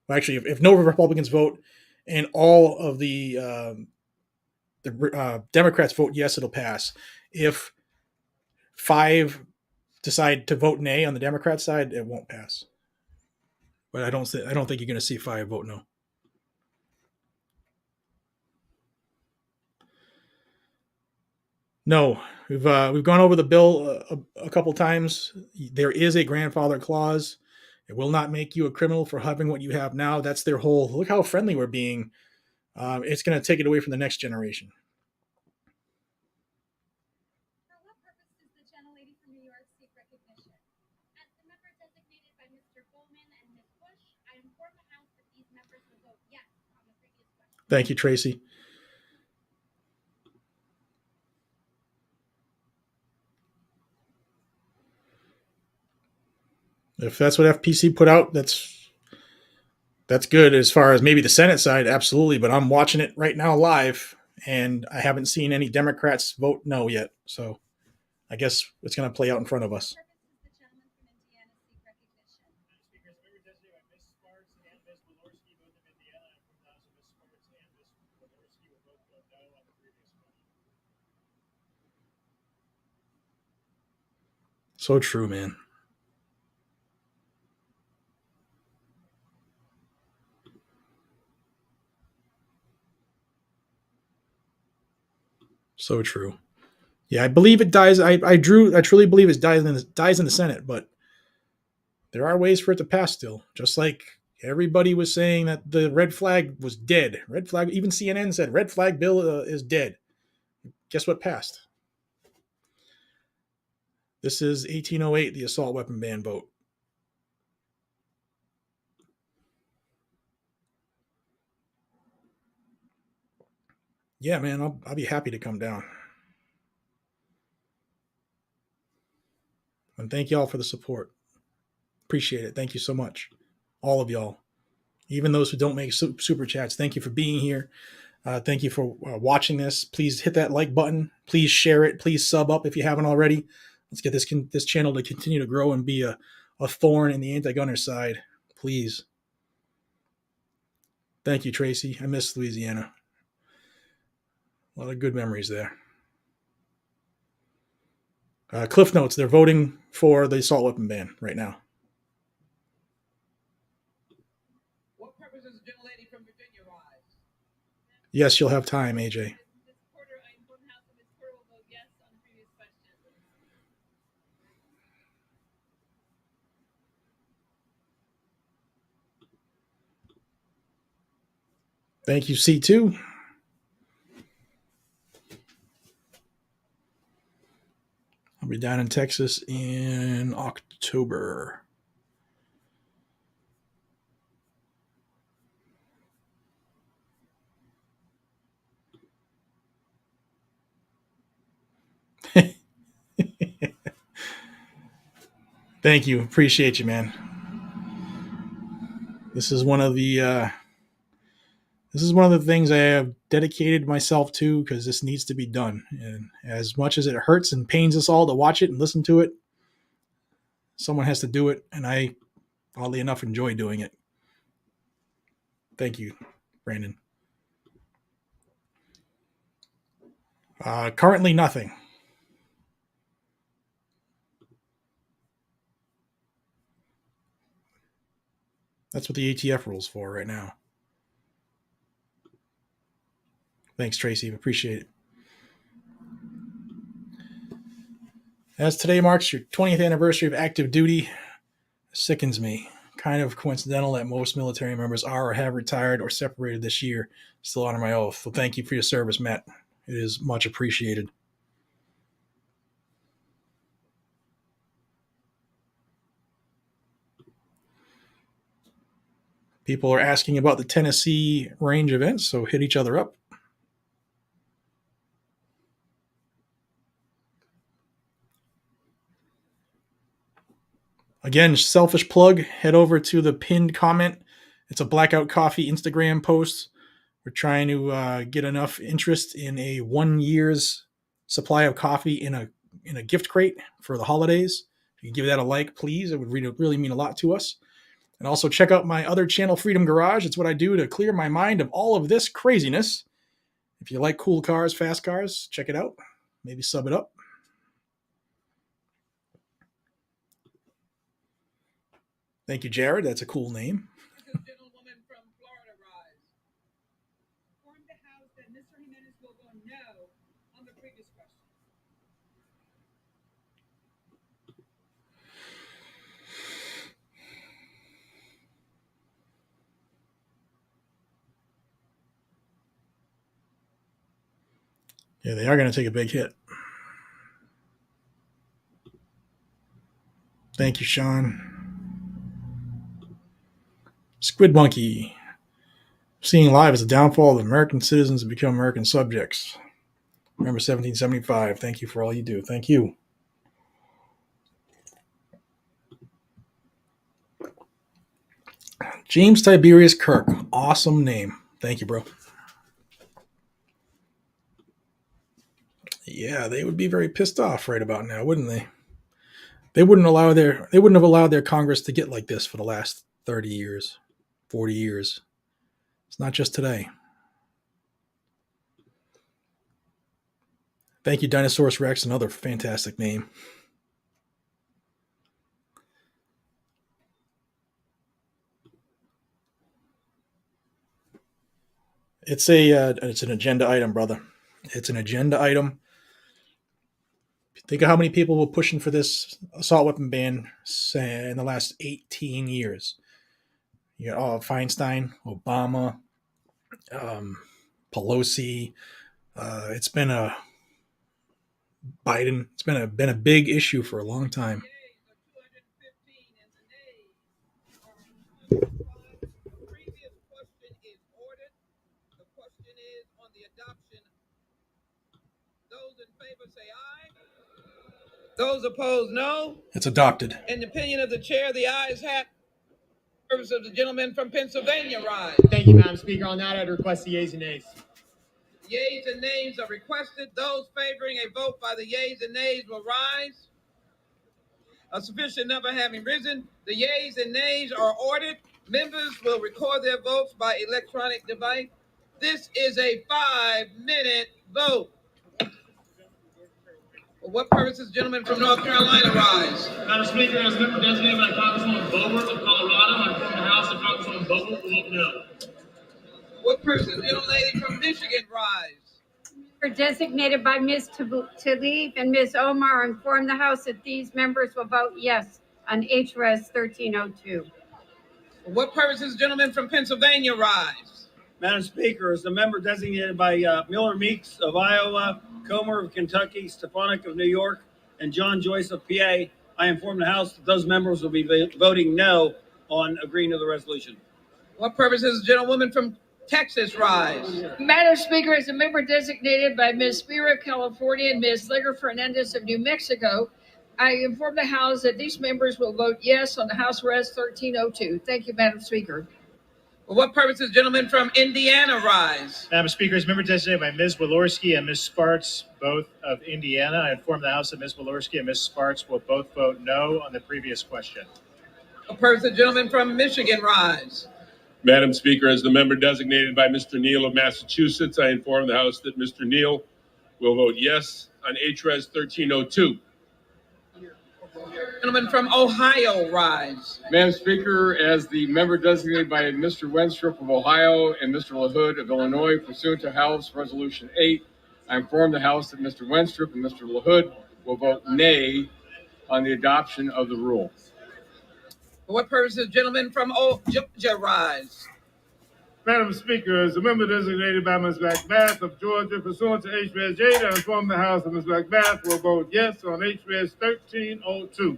Well, actually, if no Republicans vote and all of the Democrats vote yes, it'll pass. If 5 decide to vote nay on the Democrat side, it won't pass. But I don't think you're going to see 5 vote no. No, we've gone over the bill a couple times. There is a grandfather clause. It will not make you a criminal for having what you have now. That's their whole. Look how friendly we're being. It's going to take it away from the next generation. For what purpose does the gentlelady from New York seek recognition? As the member designated by Mr. Bowman and Ms. Bush, I inform the House that these members will vote yes on the previous question. Thank you, Tracy. If that's what FPC put out, that's good. As far as maybe the Senate side, absolutely. But I'm watching it right now live, and I haven't seen any Democrats vote no yet. So I guess it's going to play out in front of us. So true, man. So true. Yeah, I believe it dies. I truly believe it dies in the Senate, but there are ways for it to pass still. Just like everybody was saying that the red flag was dead. Red flag, even CNN said red flag bill is dead. Guess what passed? This is 1808, the assault weapon ban vote. Yeah, man, I'll be happy to come down. And thank y'all for the support. Appreciate it. Thank you so much. All of y'all. Even those who don't make super chats, thank you for being here. Thank you for watching this. Please hit that like button. Please share it. Please sub up if you haven't already. Let's get this channel to continue to grow and be a thorn in the anti-gunner side. Please. Thank you, Tracy. I miss Louisiana. A lot of good memories there. Cliff Notes, they're voting for the assault weapon ban right now. What purpose does the gentlelady from Virginia rise? Yes, you'll have time, AJ. Thank you, C2. I'll be down in Texas in October. Thank you. Appreciate you, man. This is one of the things I have dedicated myself to because this needs to be done. And as much as it hurts and pains us all to watch it and listen to it, someone has to do it. And I, oddly enough, enjoy doing it. Thank you, Brandon. Currently nothing. That's what the ATF rule's for right now. Thanks, Tracy. Appreciate it. As today marks your 20th anniversary of active duty, sickens me. Kind of coincidental that most military members are or have retired or separated this year. Still honor my oath. So thank you for your service, Matt. It is much appreciated. People are asking about the Tennessee range events, so hit each other up. Again, selfish plug, head over to the pinned comment. It's a Blackout Coffee Instagram post. We're trying to get enough interest in a 1 year's supply of coffee in a gift crate for the holidays. If you can give that a like, please. It would really mean a lot to us. And also check out my other channel, Freedom Garage. It's what I do to clear my mind of all of this craziness. If you like cool cars, fast cars, check it out. Maybe sub it up. Thank you, Jared. That's a cool name. Gentlewoman from Florida rise. Inform the House that Mr. Jimenez will vote no on the previous question. Yeah, they are going to take a big hit. Thank you, Sean. Squid Monkey. Seeing live as the downfall of American citizens to become American subjects. Remember 1775. Thank you for all you do. Thank you. James Tiberius Kirk. Awesome name. Thank you, bro. Yeah, they would be very pissed off right about now, wouldn't they? They wouldn't have allowed their Congress to get like this for the last 30 years, 40 years. It's not just today. Thank you, Dinosaurus Rex, another fantastic name. It's an agenda item, brother. It's an agenda item. Think of how many people were pushing for this assault weapon ban in the last 18 years. You got Feinstein, Obama, Pelosi. It's been a Biden. It's been a big issue for a long time. Those opposed, no. It's adopted. In the opinion of the chair, the ayes have. Purpose of the gentleman from Pennsylvania rise. Thank you, Madam Speaker. On that, I'd request the yeas and nays. Yeas and nays are requested. Those favoring a vote by the yeas and nays will rise. A sufficient number having risen, the yeas and nays are ordered. Members will record their votes by electronic device. This is a 5-minute vote. For what purposes, gentlemen from North Carolina rise? Madam Speaker, as a member designated by Congresswoman Boebert of Colorado, I inform the House that Congresswoman Boebert will vote no. What purposes, gentlelady from Michigan rise? Member designated by Ms. Tlaib and Ms. Omar inform the House that these members will vote yes on HRS 1302. For what purposes, gentlemen from Pennsylvania rise? Madam Speaker, as the member designated by Miller Meeks of Iowa, Comer of Kentucky, Stefanik of New York, and John Joyce of PA, I inform the House that those members will be voting no on agreeing to the resolution. What purposes, gentlewoman from Texas rise? Madam Speaker, as a member designated by Ms. Spira of California and Ms. Legger Fernandez of New Mexico, I inform the House that these members will vote yes on the House Res 1302. Thank you, Madam Speaker. For what purposes, gentlemen from Indiana rise? Madam Speaker, as member designated by Ms. Walorski and Ms. Sparks, both of Indiana, I inform the House that Ms. Walorski and Ms. Sparks will both vote no on the previous question. For purposes, gentlemen from Michigan rise? Madam Speaker, as the member designated by Mr. Neal of Massachusetts, I inform the House that Mr. Neal will vote yes on HRES 1302. Gentleman from Ohio rise. Madam Speaker, as the member designated by Mr. Wenstrup of Ohio and Mr. LaHood of Illinois, pursuant to House Resolution 8, I inform the House that Mr. Wenstrup and Mr. LaHood will vote nay on the adoption of the rule. For what purposes, gentlemen from Georgia rise? Madam Speaker, as a member designated by Ms. Macbeth of Georgia, pursuant to HRES 8, I inform the House that Ms. Macbeth will vote yes on HRES 1302.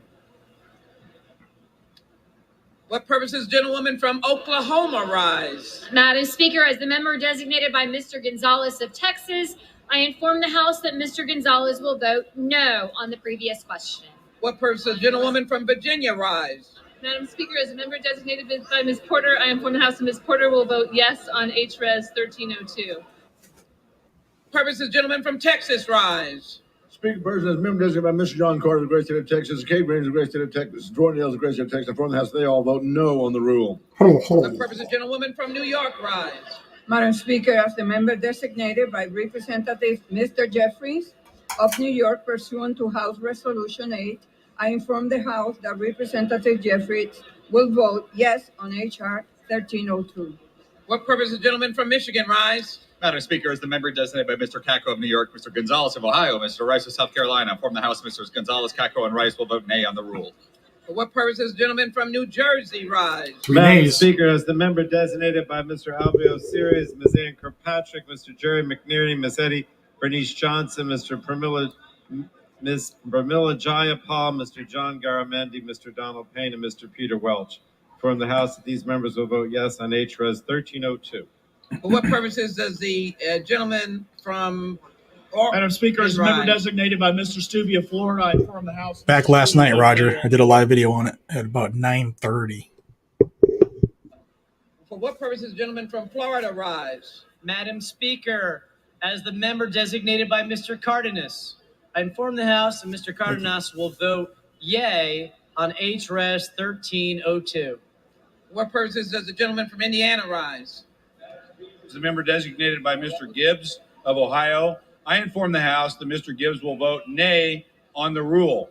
What purposes, gentlewoman from Oklahoma rise? Madam Speaker, as the member designated by Mr. Gonzalez of Texas, I inform the House that Mr. Gonzalez will vote no on the previous question. What purposes, gentlewoman from Virginia rise? Madam Speaker, as a member designated by Ms. Porter, I inform the House that Ms. Porter will vote yes on HRES 1302. Purposes, gentlemen from Texas rise. Speaker, person as member designated by Mr. John Carter of the great state of Texas, Kate Raines of the great state of Texas, Jordan Ailes of the great state of Texas, I inform the House they all vote no on the rule. What purposes, gentlewoman from New York rise? Madam Speaker, as the member designated by Representative Mr. Jeffries of New York pursuant to House Resolution 8, I inform the House that Representative Jeffries will vote yes on H.R. 1302. What purpose does the gentleman from Michigan rise? Madam Speaker, as the member designated by Mr. Cacco of New York, Mr. Gonzalez of Ohio, Mr. Rice of South Carolina, I inform the House Mr. Gonzalez, Cacco, and Rice will vote nay on the rule. For what purpose does the gentleman from New Jersey rise? Madam Speaker, as the member designated by Mr. Alveo Series, Ms. Ann Kirkpatrick, Mr. Jerry McNerney, Ms. Eddie Bernice Johnson, Ms. Pramila Jayapal, Mr. John Garamendi, Mr. Donald Payne, and Mr. Peter Welch. Inform the House that these members will vote yes on H.Res. 1302. For what purposes does the gentleman from Madam Speaker, as a member designated by Mr. Stuvey of Florida, I inform the House. Back last night, Roger. I did a live video on it at about 9:30. For what purposes the gentleman from Florida rise? Madam Speaker, as the member designated by Mr. Cardenas, I inform the House that Mr. Cardenas will vote yay on H.Res. 1302. For what purposes does the gentleman from Indiana rise? As a member designated by Mr. Gibbs of Ohio, I inform the House that Mr. Gibbs will vote nay on the rule.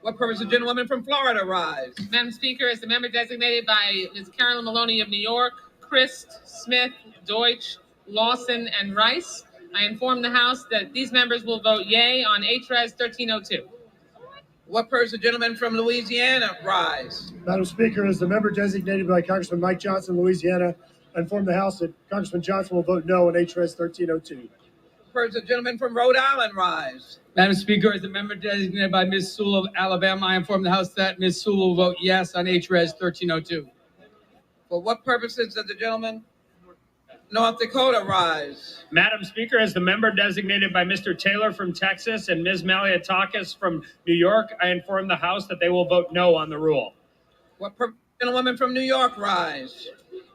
What purpose does the gentlewoman from Florida rise? Madam Speaker, as the member designated by Ms. Carolyn Maloney of New York, Christ, Smith, Deutsch, Lawson, and Rice, I inform the House that these members will vote yay on H.Res. 1302. What purpose does the gentleman from Louisiana rise? Madam Speaker, as the member designated by Congressman Mike Johnson of Louisiana, I inform the House that Congressman Johnson will vote no on H.Res. 1302. What purpose does the gentleman from Rhode Island rise? Madam Speaker, as the member designated by Ms. Sewell of Alabama, I inform the House that Ms. Sewell will vote yes on H.Res. 1302. For what purposes does the gentleman North Dakota rise? Madam Speaker, as the member designated by Mr. Taylor from Texas and Ms. Maliatakis from New York, I inform the House that they will vote no on the rule. What purpose does the gentlewoman from New York rise?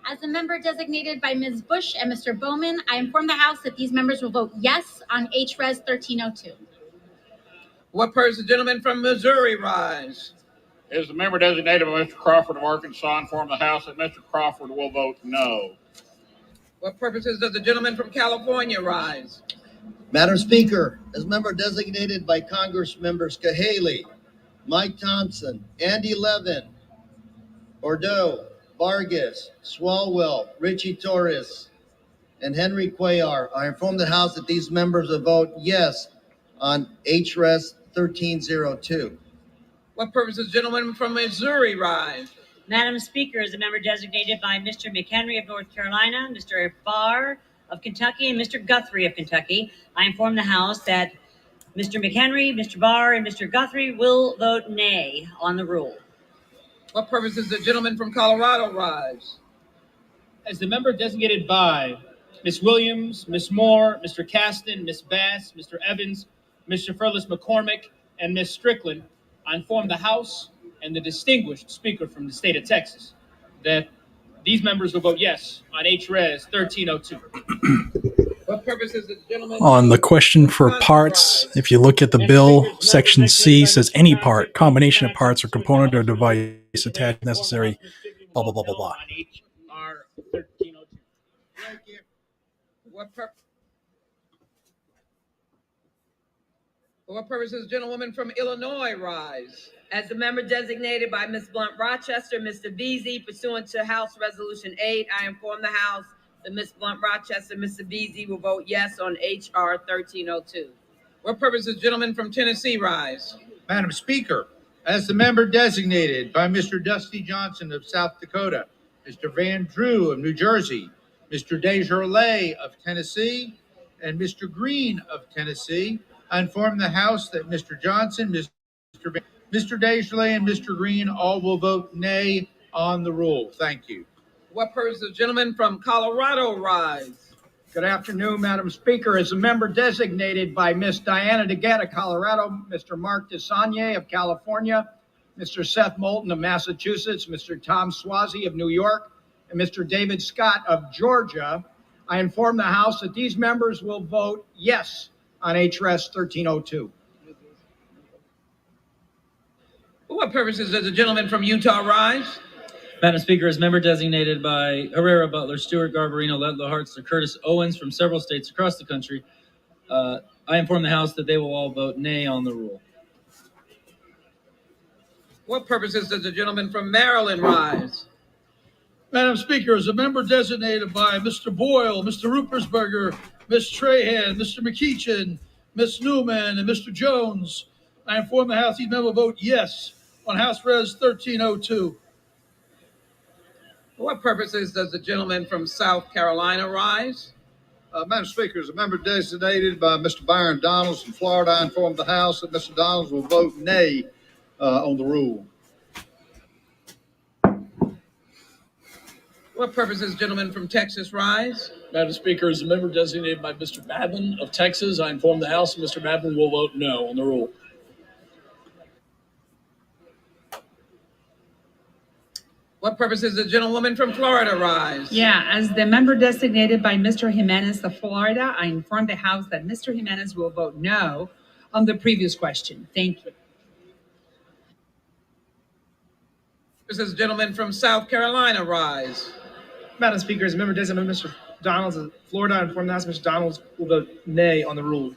As a member designated by Ms. Bush and Mr. Bowman, I inform the House that these members will vote yes on H.Res. 1302. What purpose does the gentleman from Missouri rise? As the member designated by Mr. Crawford of Arkansas, I inform the House that Mr. Crawford will vote no. What purposes does the gentleman from California rise? Madam Speaker, as member designated by Congress members Cahaley, Mike Thompson, Andy Levin, Bordeaux, Vargas, Swalwell, Richie Torres, and Henry Cuellar, I inform the House that these members will vote yes on H.Res. 1302. What purpose does the gentleman from Missouri rise? Madam Speaker, as a member designated by Mr. McHenry of North Carolina, Mr. Barr of Kentucky, and Mr. Guthrie of Kentucky, I inform the House that Mr. McHenry, Mr. Barr, and Mr. Guthrie will vote nay on the rule. What purpose does the gentleman from Colorado rise? As the member designated by Ms. Williams, Ms. Moore, Mr. Caston, Ms. Bass, Mr. Evans, Mr. Furless McCormick, and Ms. Strickland, I inform the House and the distinguished speaker from the state of Texas that these members will vote yes on H.Res. 1302. What purpose is the gentleman On the question for parts, if you look at the bill, section C says any part, combination of parts or component or device attached necessary, blah, blah, blah, blah, blah. R 1302. What purpose does the gentlewoman from Illinois rise? As the member designated by Ms. Blunt Rochester, Mr. Beasy, pursuant to House Resolution 8, I inform the House that Ms. Blunt Rochester, Mr. Beasy will vote yes on H.R. 1302. What purpose does the gentleman from Tennessee rise? Madam Speaker, as the member designated by Mr. Dusty Johnson of South Dakota, Mr. Van Drew of New Jersey, Mr. Desjardins of Tennessee, and Mr. Green of Tennessee, I inform the House that Mr. Johnson, Mr. Desjardins, and Mr. Green all will vote nay on the rule. Thank you. What purpose does the gentleman from Colorado rise? Good afternoon, Madam Speaker. As a member designated by Miss Diana DeGette of Colorado, Mr. Mark DeSagne of California, Mr. Seth Moulton of Massachusetts, Mr. Tom Swazi of New York, and Mr. David Scott of Georgia, I inform the House that these members will vote yes on H.Res. 1302. What purposes does the gentleman from Utah rise? Madam Speaker, as member designated by Herrera, Butler, Stewart, Garbarino, Letlow, Hartzler, Curtis, Owens from several states across the country, I inform the House that they will all vote nay on the rule. What purposes does the gentleman from Maryland rise? Madam Speaker, as a member designated by Mr. Boyle, Mr. Ruppersberger, Ms. Trahan, Mr. McEachin, Ms. Newman, and Mr. Jones, I inform the House each member will vote yes on House Res 1302. For what purposes does the gentleman from South Carolina rise? Madam Speaker, as a member designated by Mr. Byron Donalds from Florida, I inform the House that Mr. Donalds will vote nay on the rule. What purposes, gentleman from Texas, rise? Madam Speaker, as a member designated by Mr. Babin of Texas, I inform the House that Mr. Babin will vote no on the rule. What purposes the gentlewoman from Florida rise? Yeah, as the member designated by Mr. Jimenez of Florida, I inform the House that Mr. Jimenez will vote no on the previous question. Thank you. This is the gentleman from South Carolina rise. Madam Speaker, as a member designated by Mr. Donalds of Florida, I inform the House Mr. Donalds will vote nay on the rule.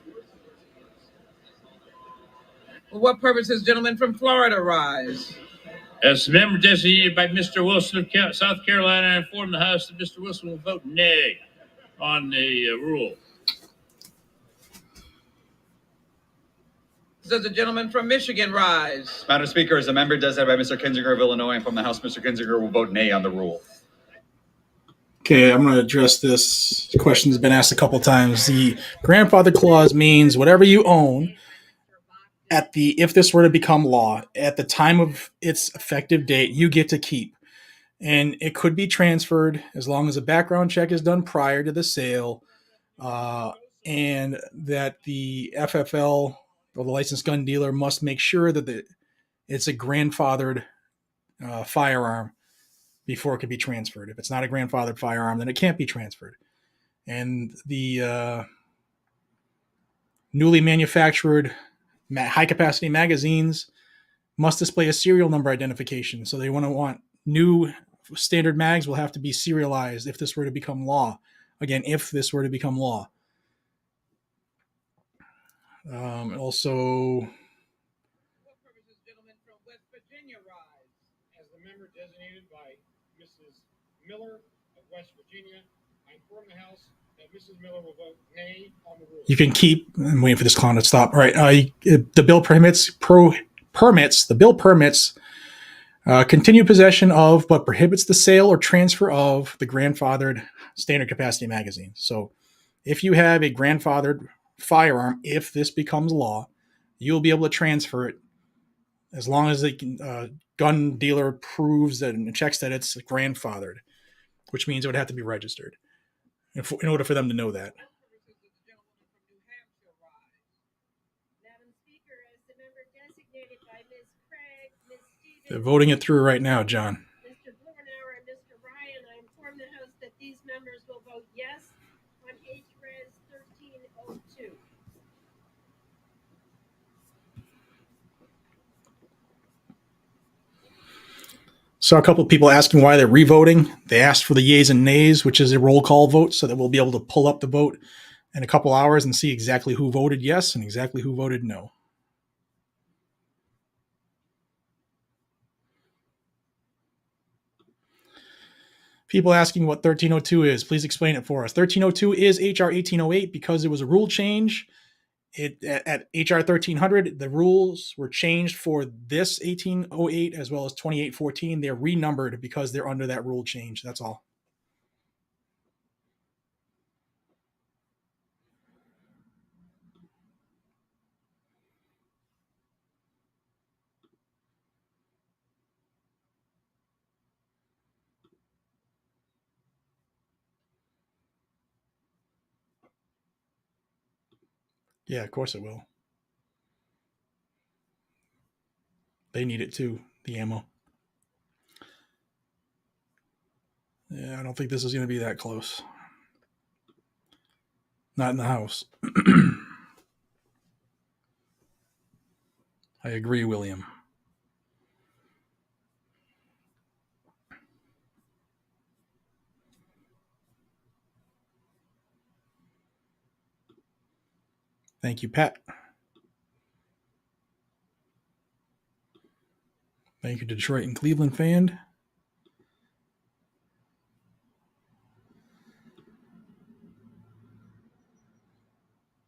For what purposes, gentleman from Florida rise? As a member designated by Mr. Wilson of South Carolina, I inform the House that Mr. Wilson will vote nay on the rule. Does the gentleman from Michigan rise? Madam Speaker, as a member designated by Mr. Kinzinger of Illinois, and from the House, Mr. Kinzinger will vote nay on the rule. Okay, I'm going to address this. The question has been asked a couple times. The grandfather clause means whatever you own if this were to become law, at the time of its effective date, you get to keep. And it could be transferred as long as a background check is done prior to the sale, and that the FFL, or the licensed gun dealer, must make sure that it's a grandfathered firearm before it can be transferred. If it's not a grandfathered firearm, then it can't be transferred. And the newly manufactured high-capacity magazines must display a serial number identification. So they want new standard mags will have to be serialized if this were to become law. Again, if this were to become law. Also, As the member designated by Mrs. Miller of West Virginia, I inform the House that Mrs. Miller will vote nay on the rule. you can keep. I'm waiting for this clown to stop. All right, the bill permits continued possession of, but prohibits the sale or transfer of the grandfathered standard capacity magazine. So, if you have a grandfathered firearm, if this becomes law, you'll be able to transfer it as long as the gun dealer proves that and checks that it's grandfathered, which means it would have to be registered in order for them to know that. They're voting it through right now, John. Mr. Blumenauer and Mr. Ryan, I inform the House that these members will vote yes on HRES 1302. Saw a couple of people asking why they're revoting. They asked for the yeas and nays, which is a roll call vote, so that we'll be able to pull up the vote in a couple hours and see exactly who voted yes and exactly who voted no. People asking what 1302 is, please explain it for us. 1302 is HR 1808 because it was a rule change. At HR 1300, the rules were changed for this 1808 as well as 2814. They're renumbered because they're under that rule change. That's all. Yeah, of course it will. They need it too, the ammo. Yeah, I don't think this is going to be that close. Not in the House. I agree, William. Thank you, Pat. Thank you, Detroit and Cleveland fan.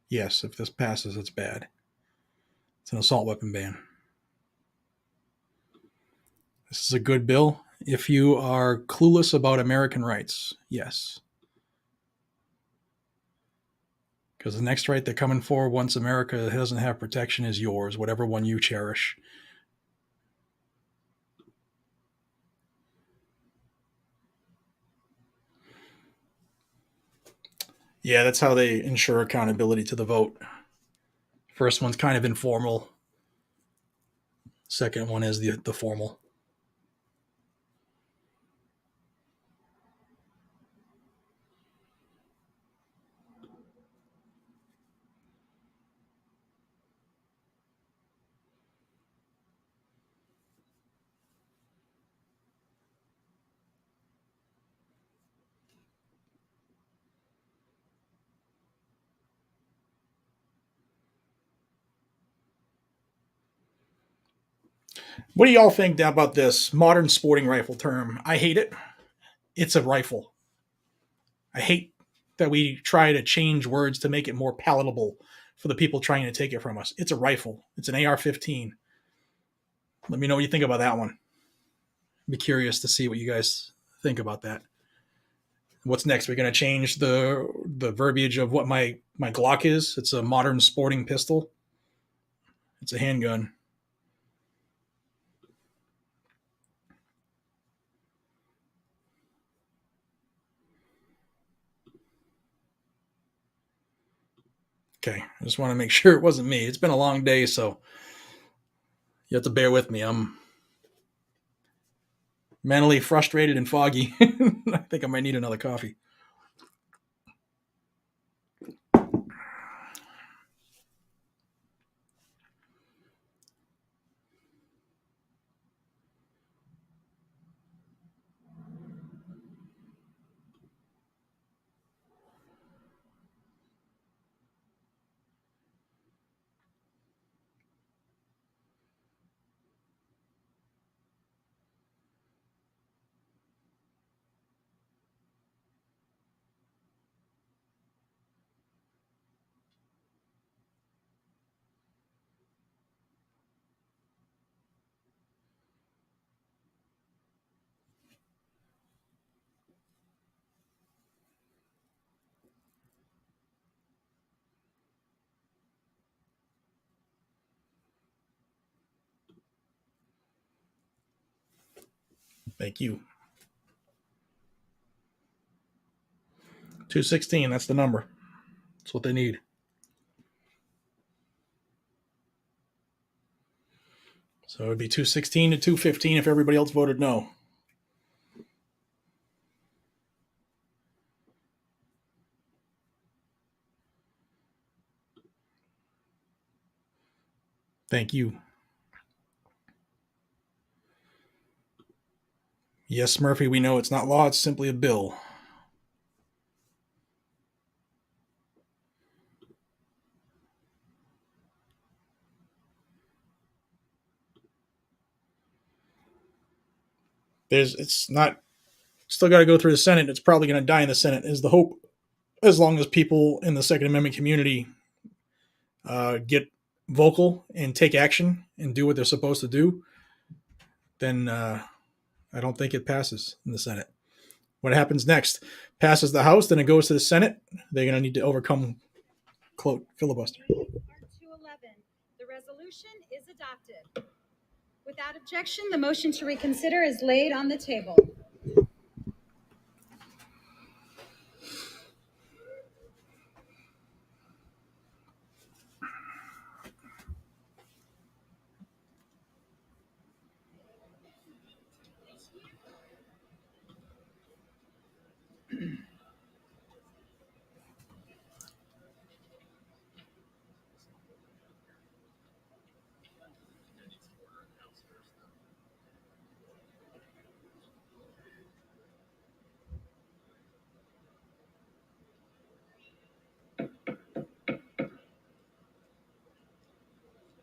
Yes, if this passes, it's bad. It's an assault weapon ban. This is a good bill. If you are clueless about American rights, yes. Because the next right they're coming for, once America doesn't have protection, is yours, whatever one you cherish. Yeah, that's how they ensure accountability to the vote. First one's kind of informal. Second one is the formal. What do y'all think about this modern sporting rifle term? I hate it. It's a rifle. I hate that we try to change words to make it more palatable for the people trying to take it from us. It's a rifle. It's an AR-15. Let me know what you think about that one. I'd be curious to see what you guys think about that. What's next? We're going to change the verbiage of what my Glock is. It's a modern sporting pistol. It's a handgun. Okay, I just want to make sure it wasn't me. It's been a long day, so you have to bear with me. I'm mentally frustrated and foggy. I think I might need another coffee. Thank you. 216, that's the number. That's what they need. So it would be 216 to 215 if everybody else voted no. Thank you. Yes, Murphy, we know it's not law, it's simply a bill. It's not, still got to go through the Senate. It's probably going to die in the Senate, is the hope, as long as people in the Second Amendment community get vocal and take action and do what they're supposed to do. Then I don't think it passes in the Senate. What happens next? Passes the House, then it goes to the Senate. They're going to need to overcome filibuster. R211. The resolution is adopted. Without objection, the motion to reconsider is laid on the table.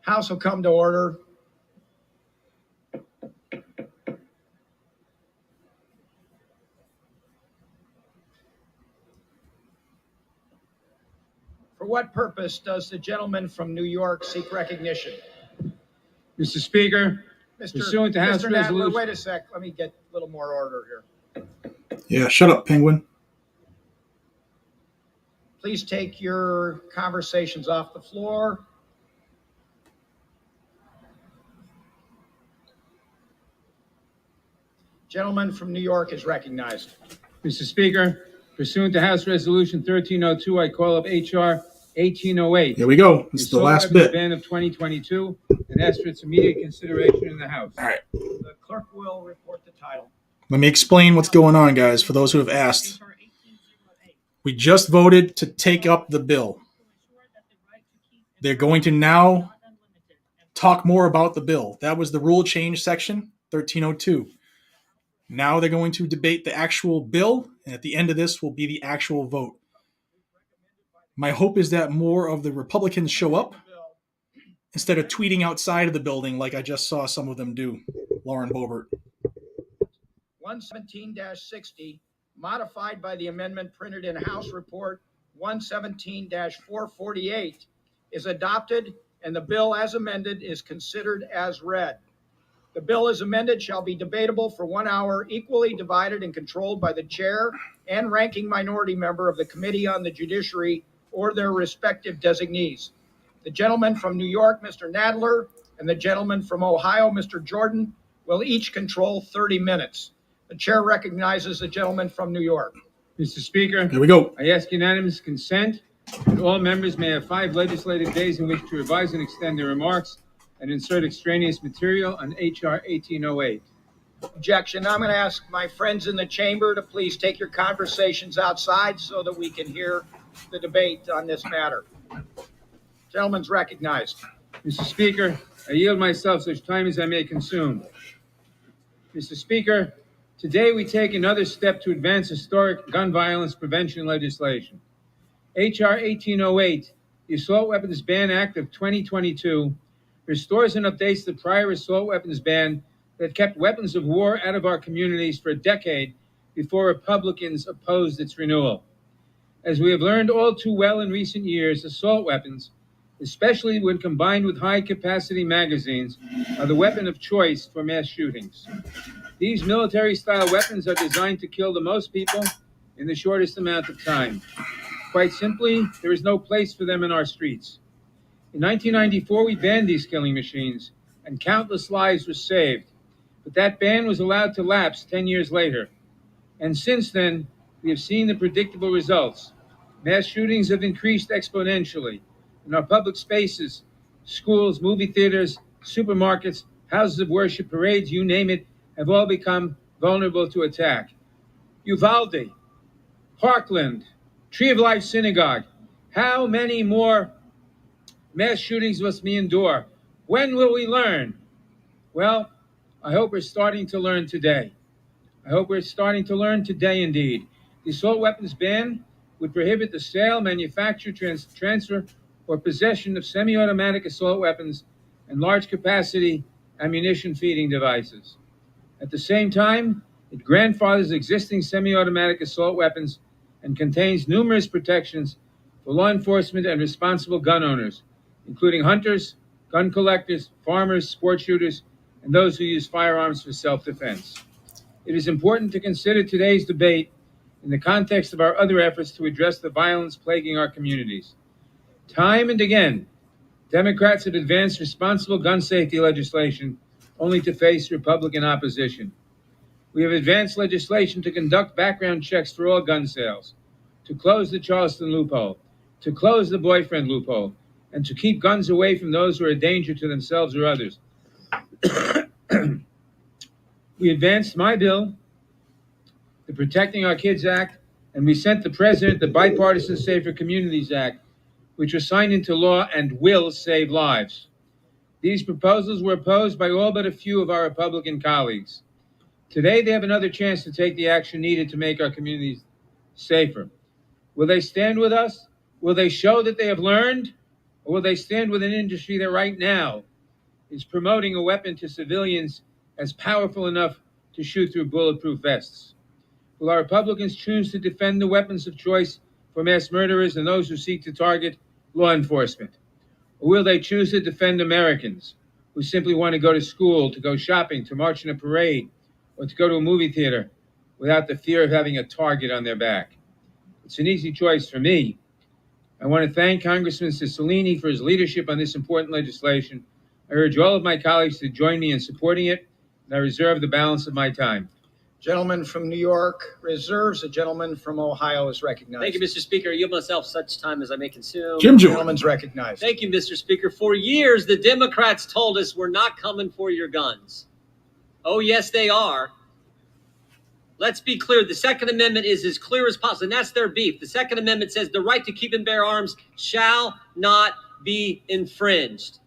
House will come to order. For what purpose does the gentleman from New York seek recognition? Mr. Speaker, pursuant to House Mr. Nadler, Resolution. wait a sec. Let me get a little more order here. Yeah, shut up, Penguin. Please take your conversations off the floor. Gentleman from New York is recognized. Mr. Speaker, pursuant to House Resolution 1302, I call up H.R. 1808. Here we go. This is the last bit. Ban of 2022 and ask for its immediate consideration in the House. All right. The clerk will report the title. Let me explain what's going on, guys, for those who have asked. We just voted to take up the bill. They're going to now talk more about the bill. That was the rule change section, 1302. Now they're going to debate the actual bill, and at the end of this will be the actual vote. My hope is that more of the Republicans show up instead of tweeting outside of the building like I just saw some of them do. Lauren Boebert. 117-60, modified by the amendment printed in House Report 117-448, is adopted, and the bill as amended is considered as read. The bill as amended shall be debatable for 1 hour, equally divided and controlled by the chair and ranking minority member of the Committee on the Judiciary or their respective designees. The gentleman from New York, Mr. Nadler, and the gentleman from Ohio, Mr. Jordan, will each control 30 minutes. The chair recognizes the gentleman from New York. Mr. Speaker, here we go. I ask unanimous consent that all members may have 5 legislative days in which to revise and extend their remarks and insert extraneous material on H.R. 1808. Objection. I'm going to ask my friends in the chamber to please take your conversations outside so that we can hear the debate on this matter. Gentleman's recognized. Mr. Speaker, I yield myself such time as I may consume. Mr. Speaker, today we take another step to advance historic gun violence prevention legislation. H.R. 1808, the Assault Weapons Ban Act of 2022, restores and updates the prior assault weapons ban that kept weapons of war out of our communities for a decade before Republicans opposed its renewal. As we have learned all too well in recent years, assault weapons, especially when combined with high-capacity magazines, are the weapon of choice for mass shootings. These military-style weapons are designed to kill the most people in the shortest amount of time. Quite simply, there is no place for them in our streets. In 1994, we banned these killing machines, and countless lives were saved. But that ban was allowed to lapse 10 years later. And since then, we have seen the predictable results. Mass shootings have increased exponentially. In our public spaces, schools, movie theaters, supermarkets, houses of worship, parades, you name it, have all become vulnerable to attack. Uvalde, Parkland, Tree of Life Synagogue. How many more mass shootings must we endure? When will we learn? Well, I hope we're starting to learn today. I hope we're starting to learn today indeed. The assault weapons ban would prohibit the sale, manufacture, transfer, or possession of semi-automatic assault weapons and large-capacity ammunition feeding devices. At the same time, it grandfathers existing semi-automatic assault weapons and contains numerous protections for law enforcement and responsible gun owners, including hunters, gun collectors, farmers, sport shooters, and those who use firearms for self-defense. It is important to consider today's debate in the context of our other efforts to address the violence plaguing our communities. Time and again, Democrats have advanced responsible gun safety legislation only to face Republican opposition. We have advanced legislation to conduct background checks for all gun sales, to close the Charleston loophole, to close the boyfriend loophole, and to keep guns away from those who are a danger to themselves or others. We advanced my bill, the Protecting Our Kids Act, and we sent the President the Bipartisan Safer Communities Act, which was signed into law and will save lives. These proposals were opposed by all but a few of our Republican colleagues. Today, they have another chance to take the action needed to make our communities safer. Will they stand with us? Will they show that they have learned? Or will they stand with an industry that right now is promoting a weapon to civilians as powerful enough to shoot through bulletproof vests? Will our Republicans choose to defend the weapons of choice for mass murderers and those who seek to target law enforcement? Or will they choose to defend Americans who simply want to go to school, to go shopping, to march in a parade, or to go to a movie theater without the fear of having a target on their back? It's an easy choice for me. I want to thank Congressman Cicilline for his leadership on this important legislation. I urge all of my colleagues to join me in supporting it, and I reserve the balance of my time. Gentleman from New York reserves. The gentleman from Ohio is recognized. Thank you, Mr. Speaker. I yield myself such time as I may consume. Jim Jordan. Gentleman's recognized. Thank you, Mr. Speaker. For years, the Democrats told us we're not coming for your guns. Oh, yes, they are. Let's be clear. The Second Amendment is as clear as possible, and that's their beef. The Second Amendment says the right to keep and bear arms shall not be infringed.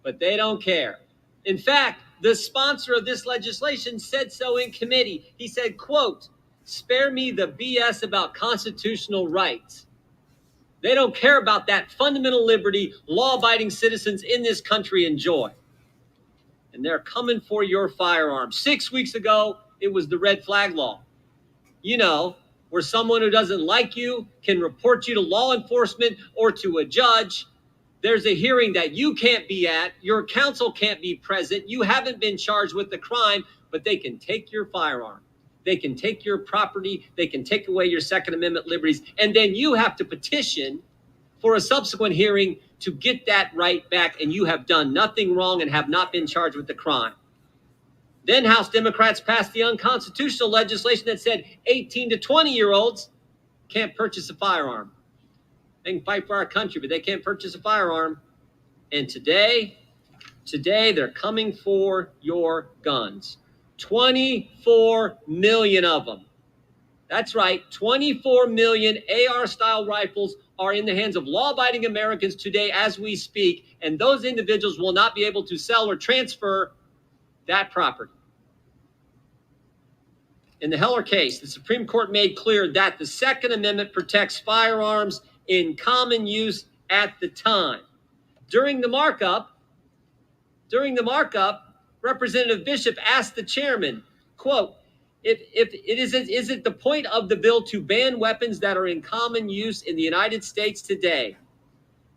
But they don't care. In fact, the sponsor of this legislation said so in committee. He said, quote, "Spare me the BS about constitutional rights." They don't care about that fundamental liberty law-abiding citizens in this country enjoy. And they're coming for your firearms. 6 weeks ago, it was the red flag law. You know, where someone who doesn't like you can report you to law enforcement or to a judge. There's a hearing that you can't be at, your counsel can't be present, you haven't been charged with the crime, but they can take your firearm. They can take your property, they can take away your Second Amendment liberties, and then you have to petition for a subsequent hearing to get that right back, and you have done nothing wrong and have not been charged with the crime. Then House Democrats passed the unconstitutional legislation that said 18 to 20-year-olds can't purchase a firearm. They can fight for our country, but they can't purchase a firearm. And today they're coming for your guns. 24 million of them. That's right. 24 million AR-style rifles are in the hands of law-abiding Americans today as we speak, and those individuals will not be able to sell or transfer that property. In the Heller case, the Supreme Court made clear that the Second Amendment protects firearms in common use at the time. During the markup, Representative Bishop asked the chairman, quote, is it the point of the bill to ban weapons that are in common use in the United States today?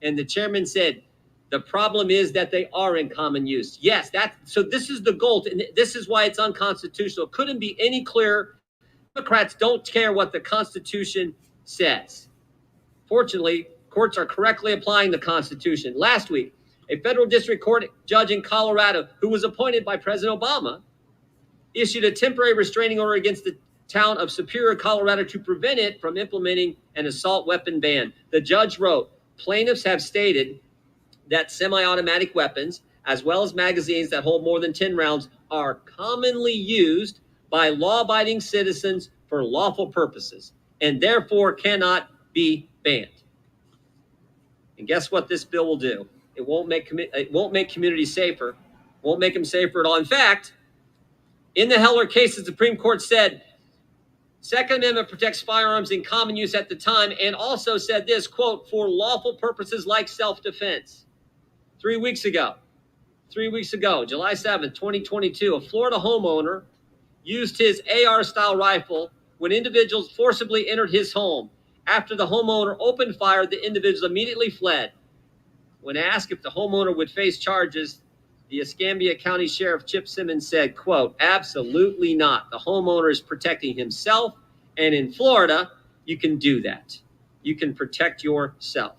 And the chairman said, the problem is that they are in common use. Yes, so this is the goal, and this is why it's unconstitutional. It couldn't be any clearer. Democrats don't care what the Constitution says. Fortunately, courts are correctly applying the Constitution. Last week, a federal district court judge in Colorado, who was appointed by President Obama, issued a temporary restraining order against the town of Superior, Colorado, to prevent it from implementing an assault weapon ban. The judge wrote, plaintiffs have stated that semi-automatic weapons, as well as magazines that hold more than 10 rounds, are commonly used by law-abiding citizens for lawful purposes, and therefore cannot be banned. And guess what this bill will do? It won't make communities safer. Won't make them safer at all. In fact, in the Heller case, the Supreme Court said, Second Amendment protects firearms in common use at the time, and also said this, quote, for lawful purposes like self-defense. 3 weeks ago, July 7th, 2022, a Florida homeowner used his AR-style rifle when individuals forcibly entered his home. After the homeowner opened fire, the individuals immediately fled. When asked if the homeowner would face charges, the Escambia County Sheriff Chip Simmons said, quote, absolutely not. The homeowner is protecting himself, and in Florida, you can do that. You can protect yourself.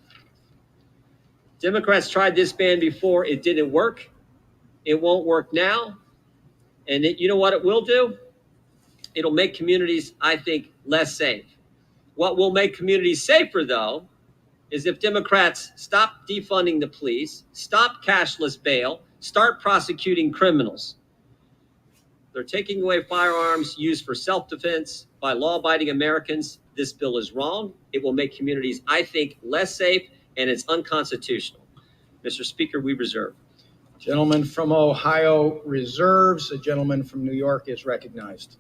Democrats tried this ban before. It didn't work. It won't work now. And you know what it will do? It'll make communities, I think, less safe. What will make communities safer, though, is if Democrats stop defunding the police, stop cashless bail, start prosecuting criminals. They're taking away firearms used for self-defense by law-abiding Americans. This bill is wrong. It will make communities, I think, less safe, and it's unconstitutional. Mr. Speaker, we reserve. Gentleman from Ohio reserves. The gentleman from New York is recognized.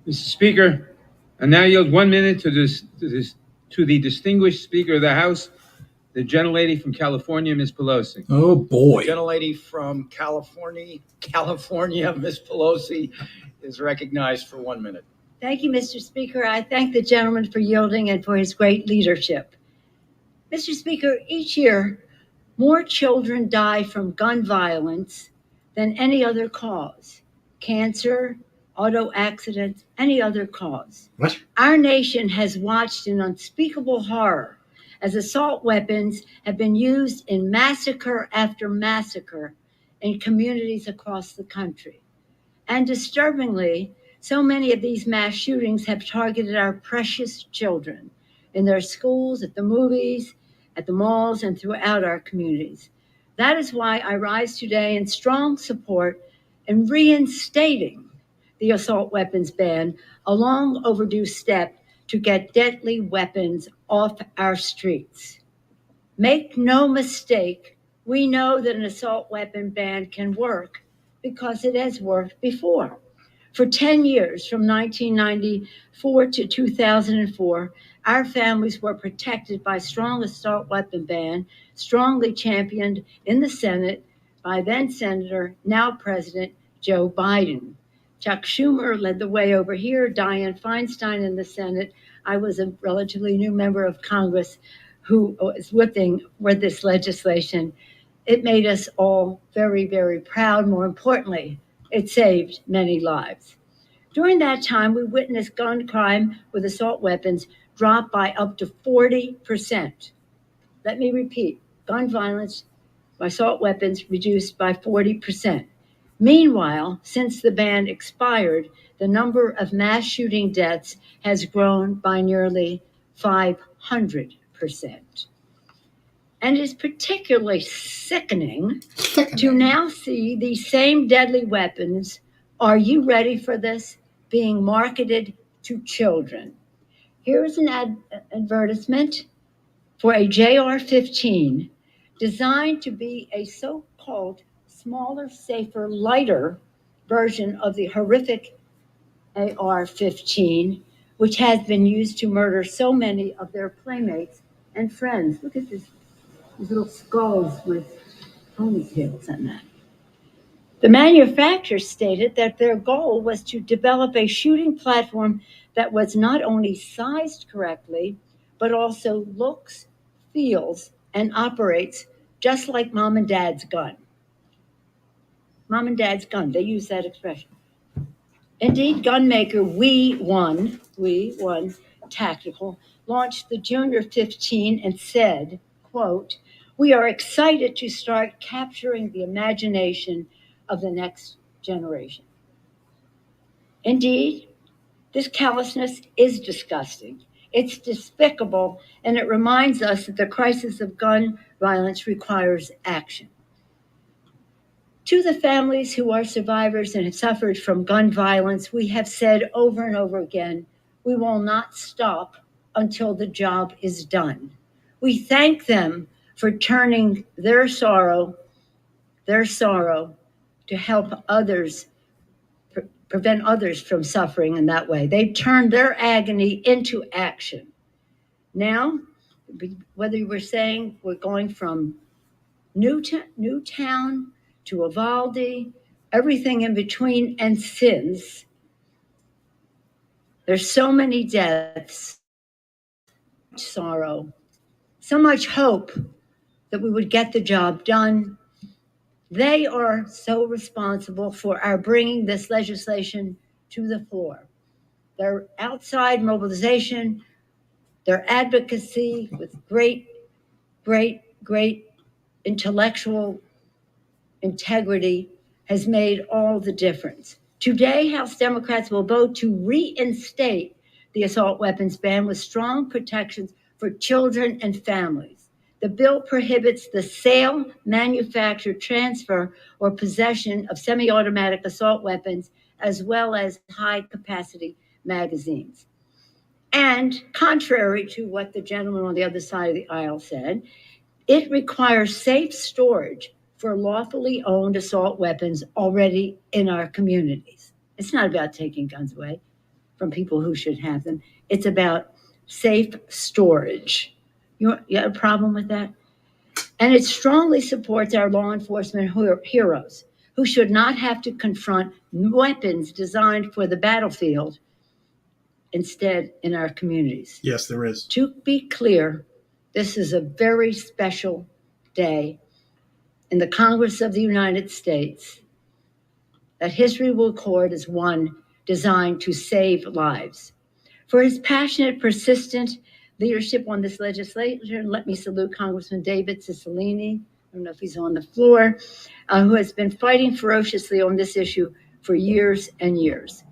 Mr. Speaker, I now yield 1 minute to the distinguished Speaker of the House, the gentlelady from California, Ms. Pelosi. Oh, boy. The gentlelady from California, Ms. Pelosi, is recognized for 1 minute. Thank you, Mr. Speaker. I thank the gentleman for yielding and for his great leadership. Mr. Speaker, each year, more children die from gun violence than any other cause. Cancer, auto accidents, any other cause. What? Our nation has watched in unspeakable horror as assault weapons have been used in massacre after massacre in communities across the country. And disturbingly, so many of these mass shootings have targeted our precious children in their schools, at the movies, at the malls, and throughout our communities. That is why I rise today in strong support in reinstating the assault weapons ban, a long overdue step to get deadly weapons off our streets. Make no mistake, we know that an assault weapon ban can work because it has worked before. For 10 years, from 1994 to 2004, our families were protected by a strong assault weapon ban, strongly championed in the Senate by then Senator, now President Joe Biden. Chuck Schumer led the way over here, Dianne Feinstein in the Senate. I was a relatively new member of Congress who was whipping with this legislation. It made us all very, very proud. More importantly, it saved many lives. During that time, we witnessed gun crime with assault weapons drop by up to 40%. Let me repeat, gun violence by assault weapons reduced by 40%. Meanwhile, since the ban expired, the number of mass shooting deaths has grown by nearly 500%. And it's particularly sickening to now see these same deadly weapons, are you ready for this, being marketed to children. Here's an advertisement for a JR-15 designed to be a so-called smaller, safer, lighter version of the horrific AR-15, which has been used to murder so many of their playmates and friends. Look at this, these little skulls with ponytails on that. The manufacturer stated that their goal was to develop a shooting platform that was not only sized correctly, but also looks, feels, and operates just like mom and dad's gun. Mom and dad's gun, they use that expression. Indeed, gun maker We One Tactical launched the Junior 15 and said, quote, "We are excited to start capturing the imagination of the next generation." Indeed, this callousness is disgusting. It's despicable, and it reminds us that the crisis of gun violence requires action. To the families who are survivors and have suffered from gun violence, we have said over and over again, we will not stop until the job is done. We thank them for turning their sorrow to help others, prevent others from suffering in that way. They turned their agony into action. Now, whether you were saying we're going from Newtown to Uvalde, everything in between, and since, there's so many deaths, sorrow, so much hope that we would get the job done. They are so responsible for our bringing this legislation to the floor. Their outside mobilization, their advocacy with great intellectual integrity has made all the difference. Today, House Democrats will vote to reinstate the assault weapons ban with strong protections for children and families. The bill prohibits the sale, manufacture, transfer, or possession of semi-automatic assault weapons, as well as high-capacity magazines. And contrary to what the gentleman on the other side of the aisle said, it requires safe storage for lawfully owned assault weapons already in our communities. It's not about taking guns away from people who should have them. It's about safe storage. You have a problem with that? And it strongly supports our law enforcement heroes who should not have to confront weapons designed for the battlefield, instead in our communities. Yes, there is. To be clear, This is a very special day in the Congress of the United States that history will record as one designed to save lives. For his passionate, persistent leadership on this legislation, let me salute Congressman David Cicilline, I don't know if he's on the floor, who has been fighting ferociously on this issue for years and years.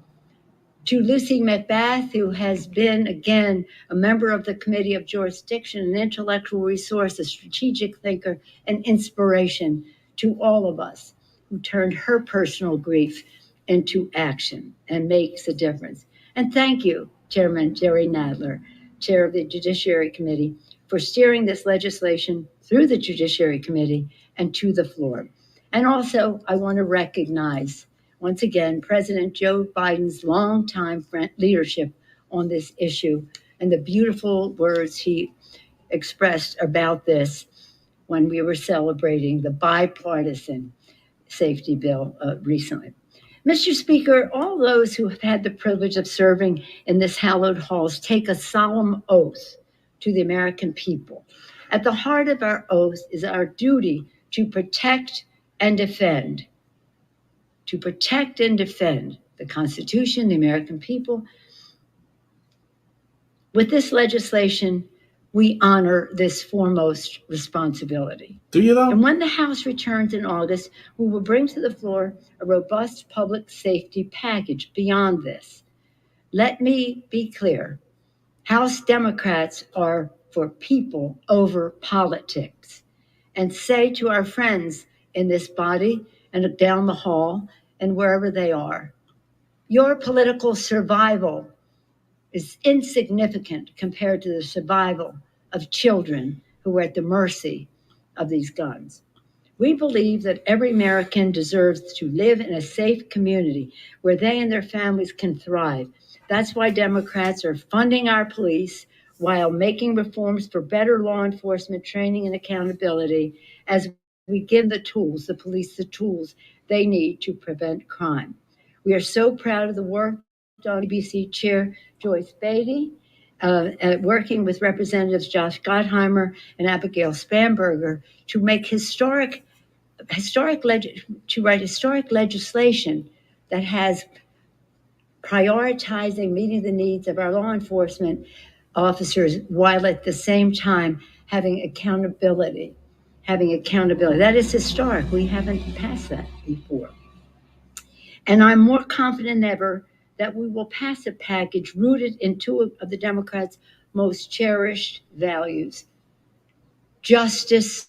To Lucy McBath, who has been, again, a member of the Committee of Jurisdiction, an intellectual resource, a strategic thinker, and inspiration to all of us who turned her personal grief into action and makes a difference. And thank you, Chairman Jerry Nadler, Chair of the Judiciary Committee, for steering this legislation through the Judiciary Committee and to the floor. And also, I want to recognize, once again, President Joe Biden's longtime leadership on this issue and the beautiful words he expressed about this when we were celebrating the bipartisan safety bill recently. Mr. Speaker, all those who have had the privilege of serving in this hallowed halls take a solemn oath to the American people. At the heart of our oath is our duty to protect and defend. To protect and defend the Constitution, the American people. With this legislation, we honor this foremost responsibility. Do you though? And when the House returns in August, we will bring to the floor a robust public safety package beyond this. Let me be clear. House Democrats are for people over politics. And say to our friends in this body and down the hall and wherever they are, your political survival is insignificant compared to the survival of children who are at the mercy of these guns. We believe that every American deserves to live in a safe community where they and their families can thrive. That's why Democrats are funding our police while making reforms for better law enforcement training and accountability as we give the police the tools they need to prevent crime. We are so proud of the work done by ABC Chair Joyce Beatty, working with Representatives Josh Gottheimer and Abigail Spanberger to make historic legislation that has prioritizing meeting the needs of our law enforcement officers while at the same time having accountability. That is historic. We haven't passed that before. And I'm more confident than ever that we will pass a package rooted in two of the Democrats' most cherished values: justice,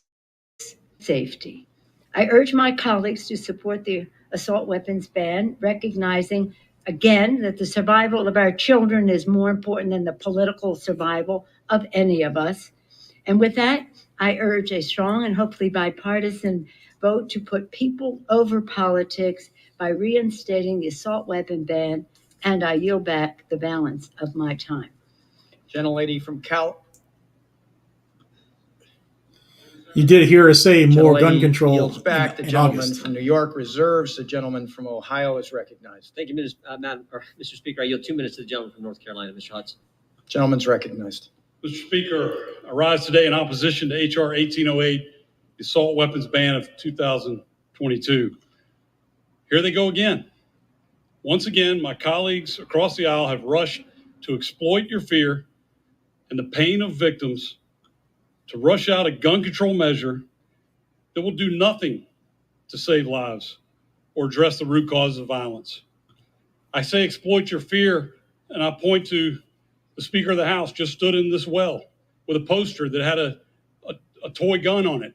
safety. I urge my colleagues to support the assault weapons ban, recognizing again that the survival of our children is more important than the political survival of any of us. And with that, I urge a strong and hopefully bipartisan vote to put people over politics by reinstating the assault weapon ban, and I yield back the balance of my time. Gentlelady from You did hear us say more gun control. Yields back. The in gentleman August. from New York reserves. The gentleman from Ohio is recognized. Thank you, Mr. Speaker. I yield 2 minutes to the gentleman from North Carolina, Mr. Hudson. Gentleman's recognized. Mr. Speaker, I rise today in opposition to H.R. 1808, the assault weapons ban of 2022. Here they go again. Once again, my colleagues across the aisle have rushed to exploit your fear and the pain of victims to rush out a gun control measure that will do nothing to save lives or address the root causes of violence. I say exploit your fear, and I point to the Speaker of the House just stood in this well with a poster that had a toy gun on it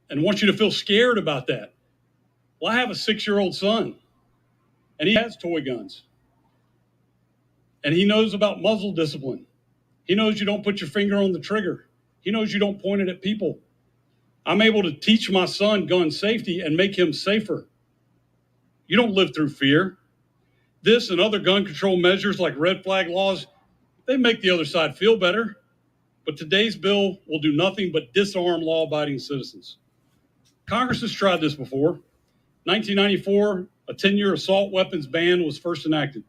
and wants you to feel scared about that. Well, I have a 6-year-old son, and he has toy guns. And he knows about muzzle discipline. He knows you don't put your finger on the trigger. He knows you don't point it at people. I'm able to teach my son gun safety and make him safer. You don't live through fear. This and other gun control measures like red flag laws, they make the other side feel better. But today's bill will do nothing but disarm law-abiding citizens. Congress has tried this before. 1994, a 10-year assault weapons ban was first enacted.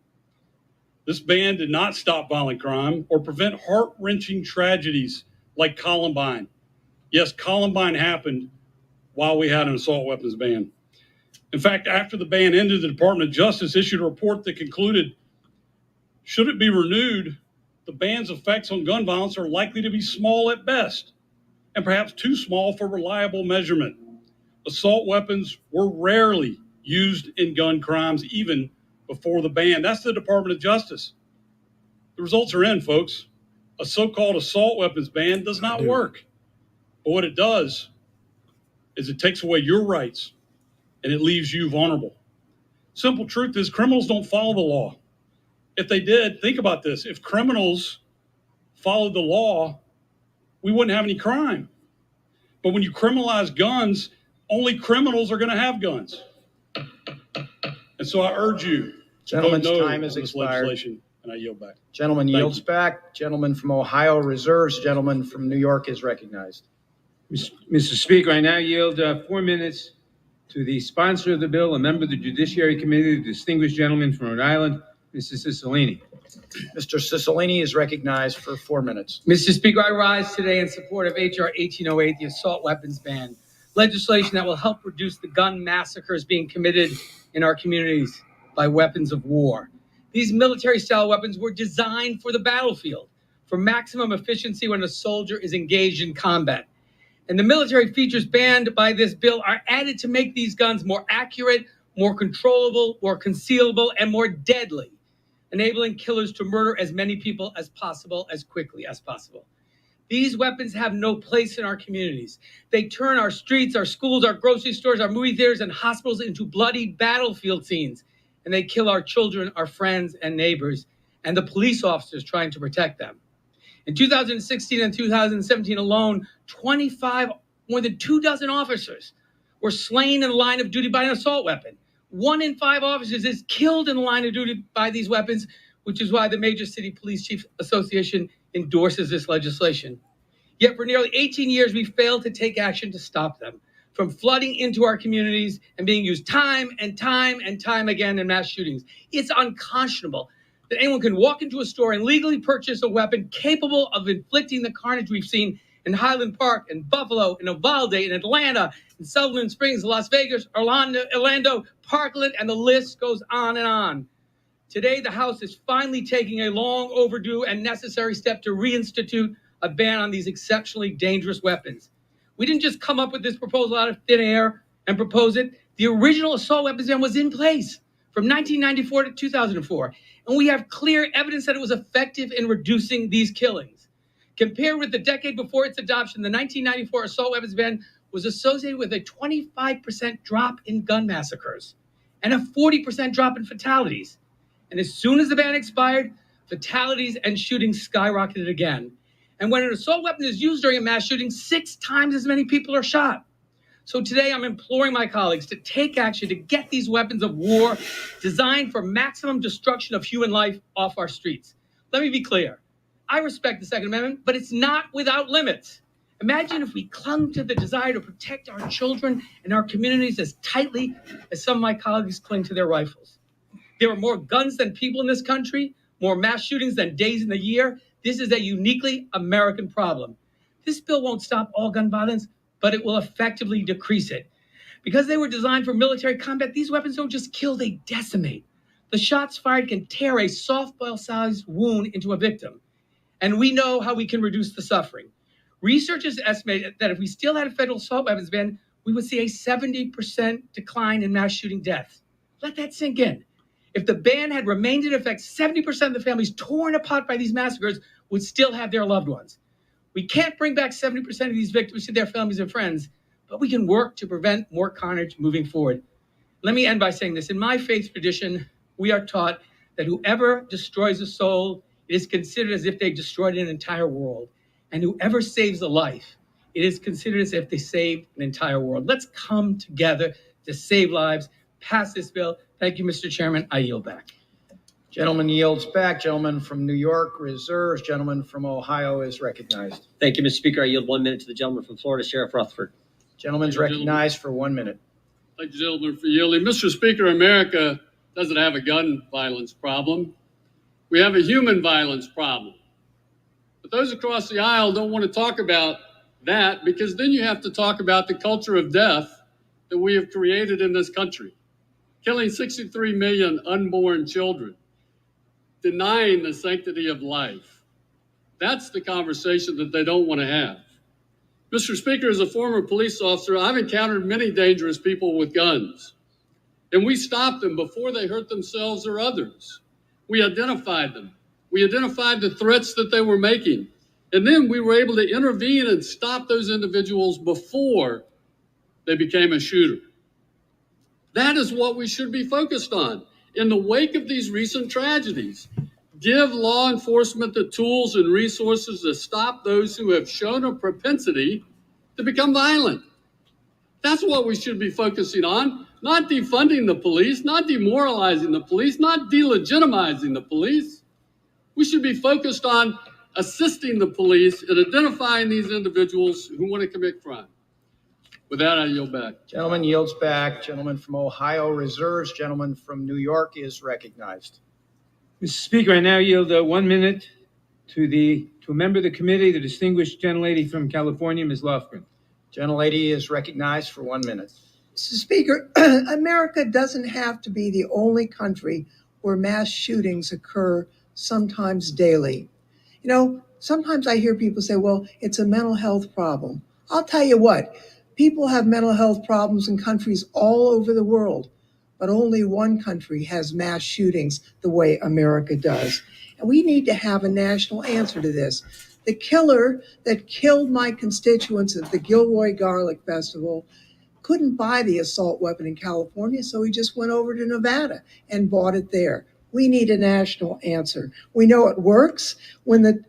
This ban did not stop violent crime or prevent heart-wrenching tragedies like Columbine. Yes, Columbine happened while we had an assault weapons ban. In fact, after the ban ended, the Department of Justice issued a report that concluded, should it be renewed, the ban's effects on gun violence are likely to be small at best, and perhaps too small for reliable measurement. Assault weapons were rarely used in gun crimes even before the ban. That's the Department of Justice. The results are in, folks. A so-called assault weapons ban does not work. But what it does is it takes away your rights and it leaves you vulnerable. Simple truth is criminals don't follow the law. If they did, think about this. If criminals followed the law, we wouldn't have any crime. But when you criminalize guns, only criminals are going to have guns. And so I urge you to vote Gentleman's no time has on this expired. legislation, and I yield back. Gentleman Thank yields you. back. Gentleman from Ohio reserves. Gentleman from New York is recognized. Mr. Speaker, I now yield 4 minutes to the sponsor of the bill, a member of the Judiciary Committee, the distinguished gentleman from Rhode Island, Mr. Cicilline. Mr. Cicilline is recognized for 4 minutes. Mr. Speaker, I rise today in support of H.R. 1808, the assault weapons ban, legislation that will help reduce the gun massacres being committed in our communities by weapons of war. These military-style weapons were designed for the battlefield, for maximum efficiency when a soldier is engaged in combat. And the military features banned by this bill are added to make these guns more accurate, more controllable, more concealable, and more deadly, enabling killers to murder as many people as possible, as quickly as possible. These weapons have no place in our communities. They turn our streets, our schools, our grocery stores, our movie theaters, and hospitals into bloody battlefield scenes. And they kill our children, our friends, and neighbors, and the police officers trying to protect them. In 2016 and 2017 alone, more than 24 officers were slain in the line of duty by an assault weapon. 1 in 5 officers is killed in the line of duty by these weapons, which is why the Major City Police Chiefs Association endorses this legislation. Yet for nearly 18 years, we failed to take action to stop them from flooding into our communities and being used time and time and time again in mass shootings. It's unconscionable that anyone can walk into a store and legally purchase a weapon capable of inflicting the carnage we've seen in Highland Park, in Buffalo, in Uvalde, in Atlanta, in Sutherland Springs, Las Vegas, Orlando, Parkland, and the list goes on and on. Today, the House is finally taking a long overdue and necessary step to reinstitute a ban on these exceptionally dangerous weapons. We didn't just come up with this proposal out of thin air and propose it. The original assault weapons ban was in place from 1994 to 2004, and we have clear evidence that it was effective in reducing these killings. Compared with the decade before its adoption, the 1994 assault weapons ban was associated with a 25% drop in gun massacres and a 40% drop in fatalities. And as soon as the ban expired, fatalities and shootings skyrocketed again. And when an assault weapon is used during a mass shooting, 6 times as many people are shot. So today I'm imploring my colleagues to take action to get these weapons of war designed for maximum destruction of human life off our streets. Let me be clear. I respect the Second Amendment, but it's not without limits. Imagine if we clung to the desire to protect our children and our communities as tightly as some of my colleagues cling to their rifles. There are more guns than people in this country, more mass shootings than days in the year. This is a uniquely American problem. This bill won't stop all gun violence, but it will effectively decrease it. Because they were designed for military combat, these weapons don't just kill, they decimate. The shots fired can tear a softball-sized wound into a victim. And we know how we can reduce the suffering. Researchers estimate that if we still had a federal assault weapons ban, we would see a 70% decline in mass shooting deaths. Let that sink in. If the ban had remained in effect, 70% of the families torn apart by these massacres would still have their loved ones. We can't bring back 70% of these victims to their families and friends, but we can work to prevent more carnage moving forward. Let me end by saying this. In my faith tradition, we are taught that whoever destroys a soul, it is considered as if they destroyed an entire world. And whoever saves a life, it is considered as if they saved an entire world. Let's come together to save lives. Pass this bill. Thank you, Mr. Chairman. I yield back. Gentleman yields back. Gentleman from New York reserves. Gentleman from Ohio is recognized. Thank you, Mr. Speaker. I yield 1 minute to the gentleman from Florida, Sheriff Rutherford. Gentleman's recognized for 1 minute. Thank you, gentlemen, for yielding. Mr. Speaker, America doesn't have a gun violence problem. We have a human violence problem. But those across the aisle don't want to talk about that, because then you have to talk about the culture of death that we have created in this country, killing 63 million unborn children, denying the sanctity of life. That's the conversation that they don't want to have. Mr. Speaker, as a former police officer, I've encountered many dangerous people with guns, and we stopped them before they hurt themselves or others. We identified them. We identified the threats that they were making, and then we were able to intervene and stop those individuals before they became a shooter. That is what we should be focused on. In the wake of these recent tragedies, give law enforcement the tools and resources to stop those who have shown a propensity to become violent. That's what we should be focusing on, not defunding the police, not demoralizing the police, not delegitimizing the police. We should be focused on assisting the police in identifying these individuals who want to commit crime. With that, I yield back. Gentleman yields back. Gentleman from Ohio reserves. Gentleman from New York is recognized. Mr. Speaker, I now yield 1 minute to a member of the committee, the distinguished gentlelady from California, Ms. Lofgren. Gentlelady is recognized for 1 minute. Mr. Speaker, America doesn't have to be the only country where mass shootings occur sometimes daily. You know, sometimes I hear people say, well, it's a mental health problem. I'll tell you what, people have mental health problems in countries all over the world, but only one country has mass shootings the way America does. And we need to have a national answer to this. The killer that killed my constituents at the Gilroy Garlic Festival couldn't buy the assault weapon in California, so he just went over to Nevada and bought it there. We need a national answer. We know it works. When the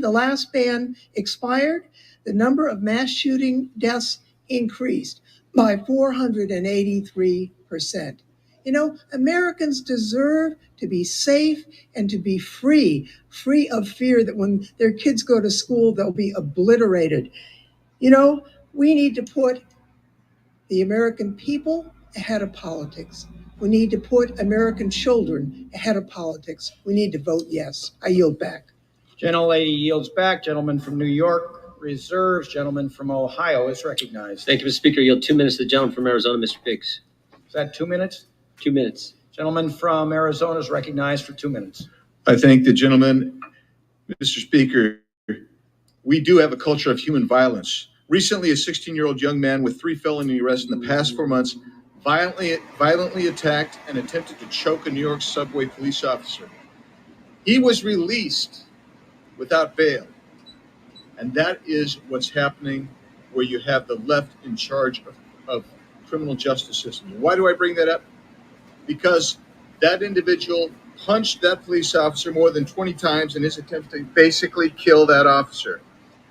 last ban expired, the number of mass shooting deaths increased by 483%. You know, Americans deserve to be safe and to be free of fear that when their kids go to school, they'll be obliterated. You know, we need to put the American people ahead of politics. We need to put American children ahead of politics. We need to vote yes. I yield back. Gentlelady yields back. Gentleman from New York reserves. Gentleman from Ohio is recognized. Thank you, Mr. Speaker. Yield 2 minutes to the gentleman from Arizona, Mr. Biggs. Is that 2 minutes? 2 minutes. Gentleman from Arizona is recognized for 2 minutes. I thank the gentleman. Mr. Speaker, we do have a culture of human violence. Recently, a 16-year-old young man with 3 felony arrests in the past 4 months violently attacked and attempted to choke a New York subway police officer. He was released without bail. And that is what's happening where you have the left in charge of criminal justice systems. Why do I bring that up? Because that individual punched that police officer more than 20 times in his attempt to basically kill that officer.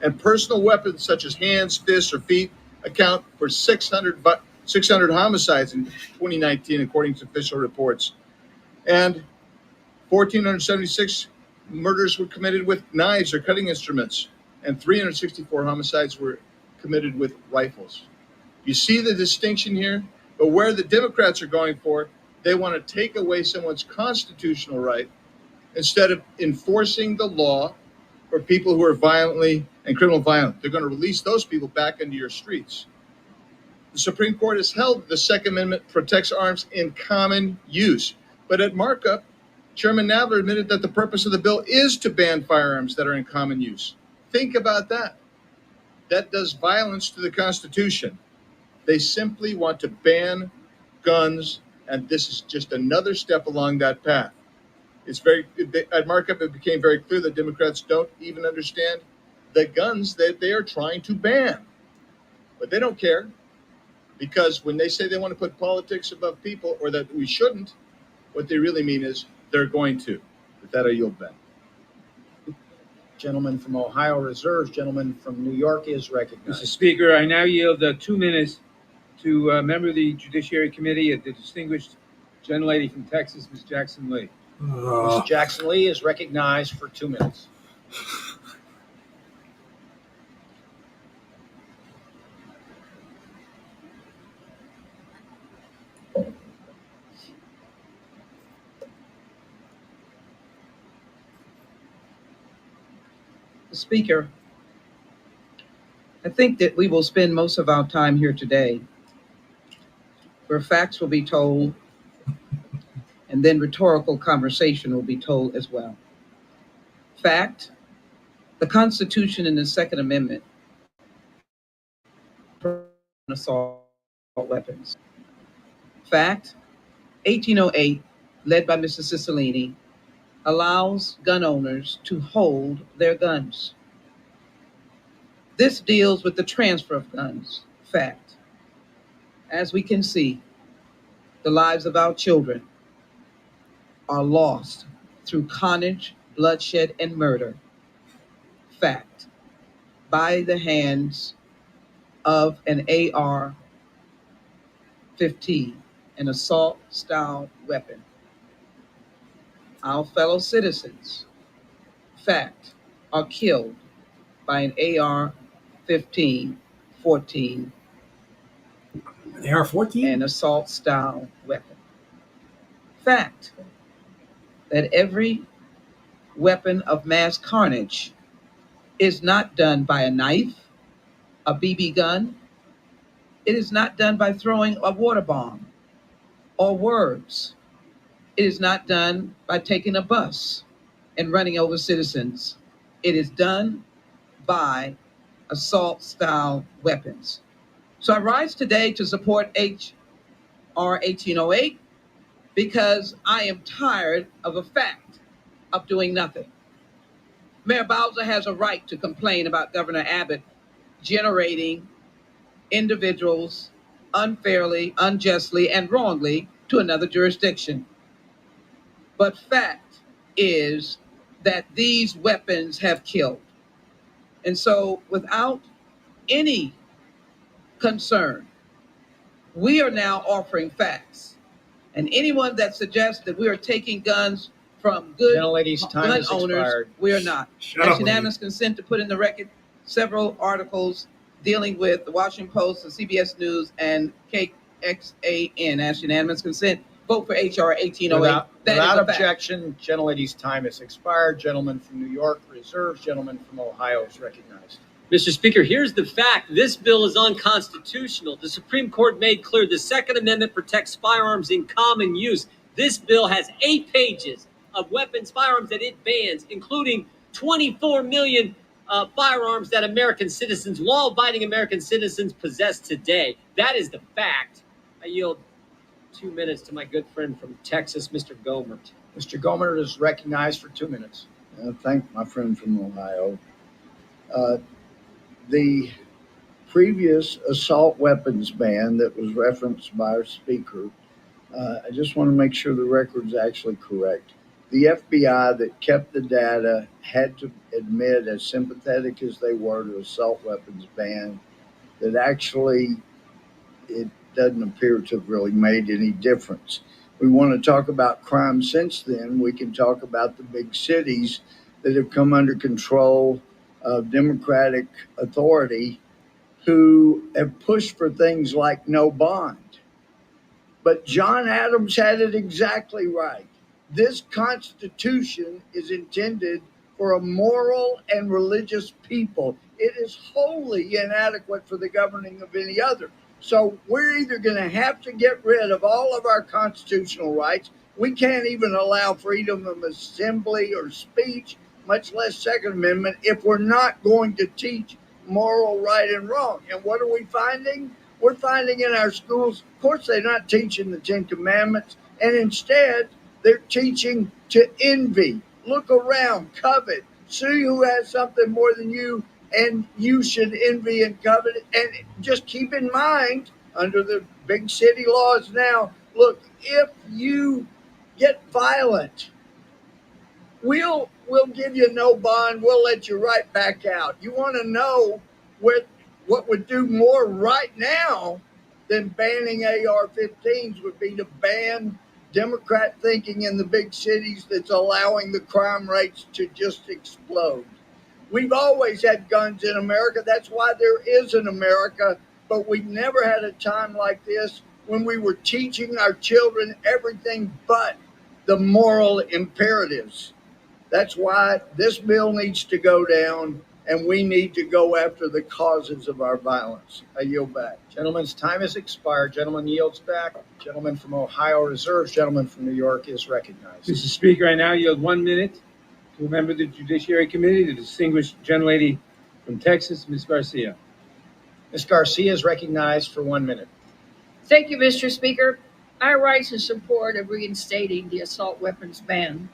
And personal weapons such as hands, fists, or feet account for 600 homicides in 2019, according to official reports. And 1,476 murders were committed with knives or cutting instruments, and 364 homicides were committed with rifles. You see the distinction here? But where the Democrats are going for, they want to take away someone's constitutional right instead of enforcing the law for people who are violently and criminal violent. They're going to release those people back into your streets. The Supreme Court has held the Second Amendment protects arms in common use. But at markup, Chairman Nadler admitted that the purpose of the bill is to ban firearms that are in common use. Think about that. That does violence to the Constitution. They simply want to ban guns, and this is just another step along that path. At markup, it became very clear that Democrats don't even understand the guns that they are trying to ban. But they don't care, because when they say they want to put politics above people, or that we shouldn't, what they really mean is they're going to. With that, I yield back. Gentleman from Ohio reserves. Gentleman from New York is recognized. Mr. Speaker, I now yield 2 minutes to a member of the Judiciary Committee, the distinguished gentlelady from Texas, Ms. Jackson Lee. Ms. Jackson Lee is recognized for 2 minutes. Speaker, I think that we will spend most of our time here today where facts will be told and then rhetorical conversation will be told as well. Fact, the Constitution and the Second Amendment assault weapons. Fact, 1808, led by Mr. Cicilline, allows gun owners to hold their guns. This deals with the transfer of guns. Fact, as we can see, the lives of our children are lost through carnage, bloodshed, and murder. Fact, by the hands of an AR-15, an assault-style weapon. Our fellow citizens, fact, are killed by an AR-15, 14, an AR-14, an assault-style weapon. Fact, that every weapon of mass carnage is not done by a knife, a BB gun. It is not done by throwing a water bomb or words. It is not done by taking a bus and running over citizens. It is done by assault-style weapons. So I rise today to support H.R. 1808 because I am tired of a fact of doing nothing. Mayor Bowser has a right to complain about Governor Abbott generating individuals unfairly, unjustly, and wrongly to another jurisdiction. But fact is that these weapons have killed. And so without any concern, we are now offering facts. And anyone that suggests that we are taking guns from good gun owners, we are not. That's unanimous consent to put in the record several articles dealing with the Washington Post, the CBS News, and KXAN. That's unanimous consent. Vote for H.R. 1808. Without objection, gentlelady's time has expired. Gentleman from New York reserves. Gentleman from Ohio is recognized. Mr. Speaker, here's the fact. This bill is unconstitutional. The Supreme Court made clear the Second Amendment protects firearms in common use. This bill has 8 pages of firearms that it bans, including 24 million firearms that American citizens, law-abiding American citizens, possess today. That is the fact. I yield 2 minutes to my good friend from Texas, Mr. Gomert. Mr. Gomert is recognized for 2 minutes. Thank my friend from Ohio. The previous assault weapons ban that was referenced by our speaker, I just want to make sure the record's actually correct. The FBI that kept the data had to admit, as sympathetic as they were to assault weapons ban, that actually it doesn't appear to have really made any difference. We want to talk about crime since then. We can talk about the big cities that have come under control of Democratic authority who have pushed for things like no bond. But John Adams had it exactly right. This Constitution is intended for a moral and religious people. It is wholly inadequate for the governing of any other. So we're either going to have to get rid of all of our constitutional rights. We can't even allow freedom of assembly or speech, much less Second Amendment, if we're not going to teach moral right and wrong. And what are we finding? We're finding in our schools, of course, they're not teaching the 10 Commandments, and instead they're teaching to envy, look around, covet, see who has something more than you, and you should envy and covet it. And just keep in mind, under the big city laws now, look, if you get violent, we'll give you no bond. We'll let you right back out. You want to know what would do more right now than banning AR-15s would be to ban Democrat thinking in the big cities that's allowing the crime rates to just explode. We've always had guns in America. That's why there is an America. But we've never had a time like this when we were teaching our children everything but the moral imperatives. That's why this bill needs to go down, and we need to go after the causes of our violence. I yield back. Gentleman's time has expired. Gentleman yields back. Gentleman from Ohio reserves. Gentleman from New York is recognized. Mr. Speaker, I now yield 1 minute to a member of the Judiciary Committee, the distinguished gentlelady from Texas, Ms. Garcia. Ms. Garcia is recognized for 1 minute. Thank you, Mr. Speaker. I rise in support of reinstating the assault weapons ban.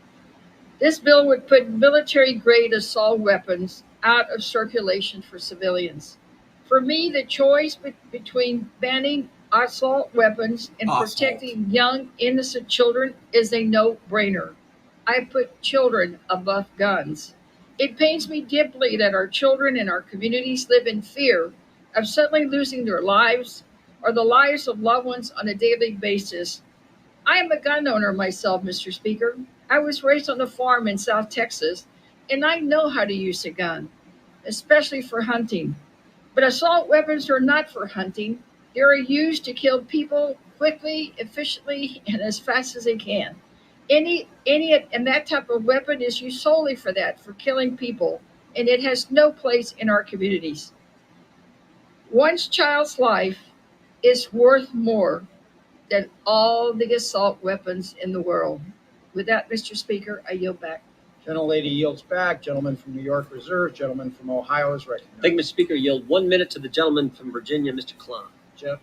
This bill would put military-grade assault weapons out of circulation for civilians. For me, the choice between banning assault weapons and protecting young, innocent children is a no-brainer. I put children above guns. It pains me deeply that our children in our communities live in fear of suddenly losing their lives or the lives of loved ones on a daily basis. I am a gun owner myself, Mr. Speaker. I was raised on a farm in South Texas, and I know how to use a gun, especially for hunting. But assault weapons are not for hunting. They are used to kill people quickly, efficiently, and as fast as they can. And that type of weapon is used solely for that, for killing people, and it has no place in our communities. One child's life is worth more than all the assault weapons in the world. With that, Mr. Speaker, I yield back. Gentlelady yields back. Gentleman from New York reserves. Gentleman from Ohio is recognized. Thank you, Mr. Speaker. Yield 1 minute to the gentleman from Virginia, Mr. Klein.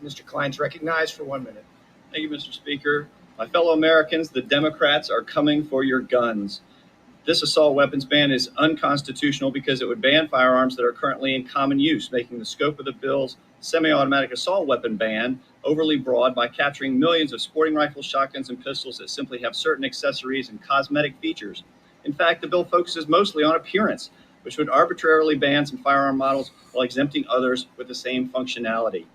Mr. Klein's recognized for 1 minute. Thank you, Mr. Speaker. My fellow Americans, the Democrats are coming for your guns. This assault weapons ban is unconstitutional because it would ban firearms that are currently in common use, making the scope of the bill's semi-automatic assault weapon ban overly broad by capturing millions of sporting rifles, shotguns, and pistols that simply have certain accessories and cosmetic features. In fact, the bill focuses mostly on appearance, which would arbitrarily ban some firearm models while exempting others with the same functionality.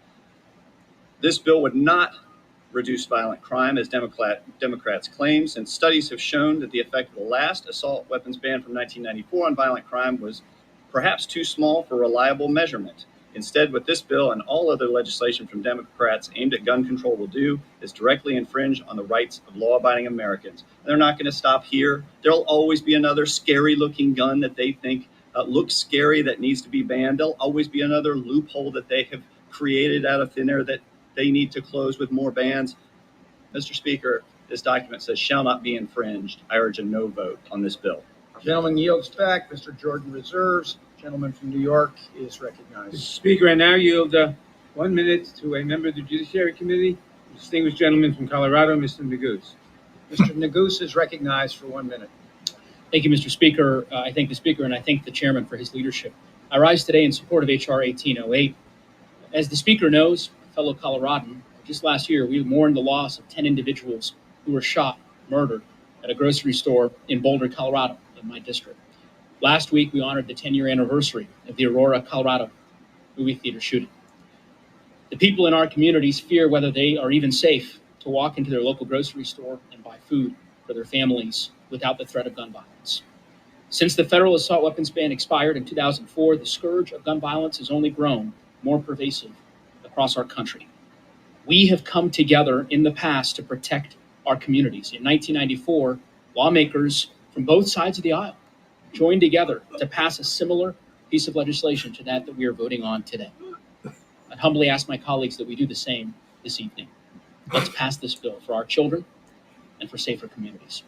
This bill would not reduce violent crime, as Democrats claim, since studies have shown that the effect of the last assault weapons ban from 1994 on violent crime was perhaps too small for reliable measurement. Instead, what this bill and all other legislation from Democrats aimed at gun control will do is directly infringe on the rights of law-abiding Americans. And they're not going to stop here. There'll always be another scary-looking gun that they think looks scary that needs to be banned. There'll always be another loophole that they have created out of thin air that they need to close with more bans. Mr. Speaker, this document says shall not be infringed. I urge a no vote on this bill. Gentleman yields back. Mr. Jordan reserves. Gentleman from New York is recognized. Mr. Speaker, I now yield 1 minute to a member of the Judiciary Committee, a distinguished gentleman from Colorado, Mr. Neguse. Mr. Neguse is recognized for 1 minute. Thank you, Mr. Speaker. I thank the Speaker and I thank the Chairman for his leadership. I rise today in support of H.R. 1808. As the Speaker knows, fellow Coloradan, just last year we mourned the loss of 10 individuals who were shot, murdered at a grocery store in Boulder, Colorado, in my district. Last week, we honored the 10-year anniversary of the Aurora, Colorado movie theater shooting. The people in our communities fear whether they are even safe to walk into their local grocery store and buy food for their families without the threat of gun violence. Since the federal assault weapons ban expired in 2004, the scourge of gun violence has only grown more pervasive across our country. We have come together in the past to protect our communities. In 1994, lawmakers from both sides of the aisle joined together to pass a similar piece of legislation to that we are voting on today. I'd humbly ask my colleagues that we do the same this evening. Let's pass this bill for our children and for safer communities.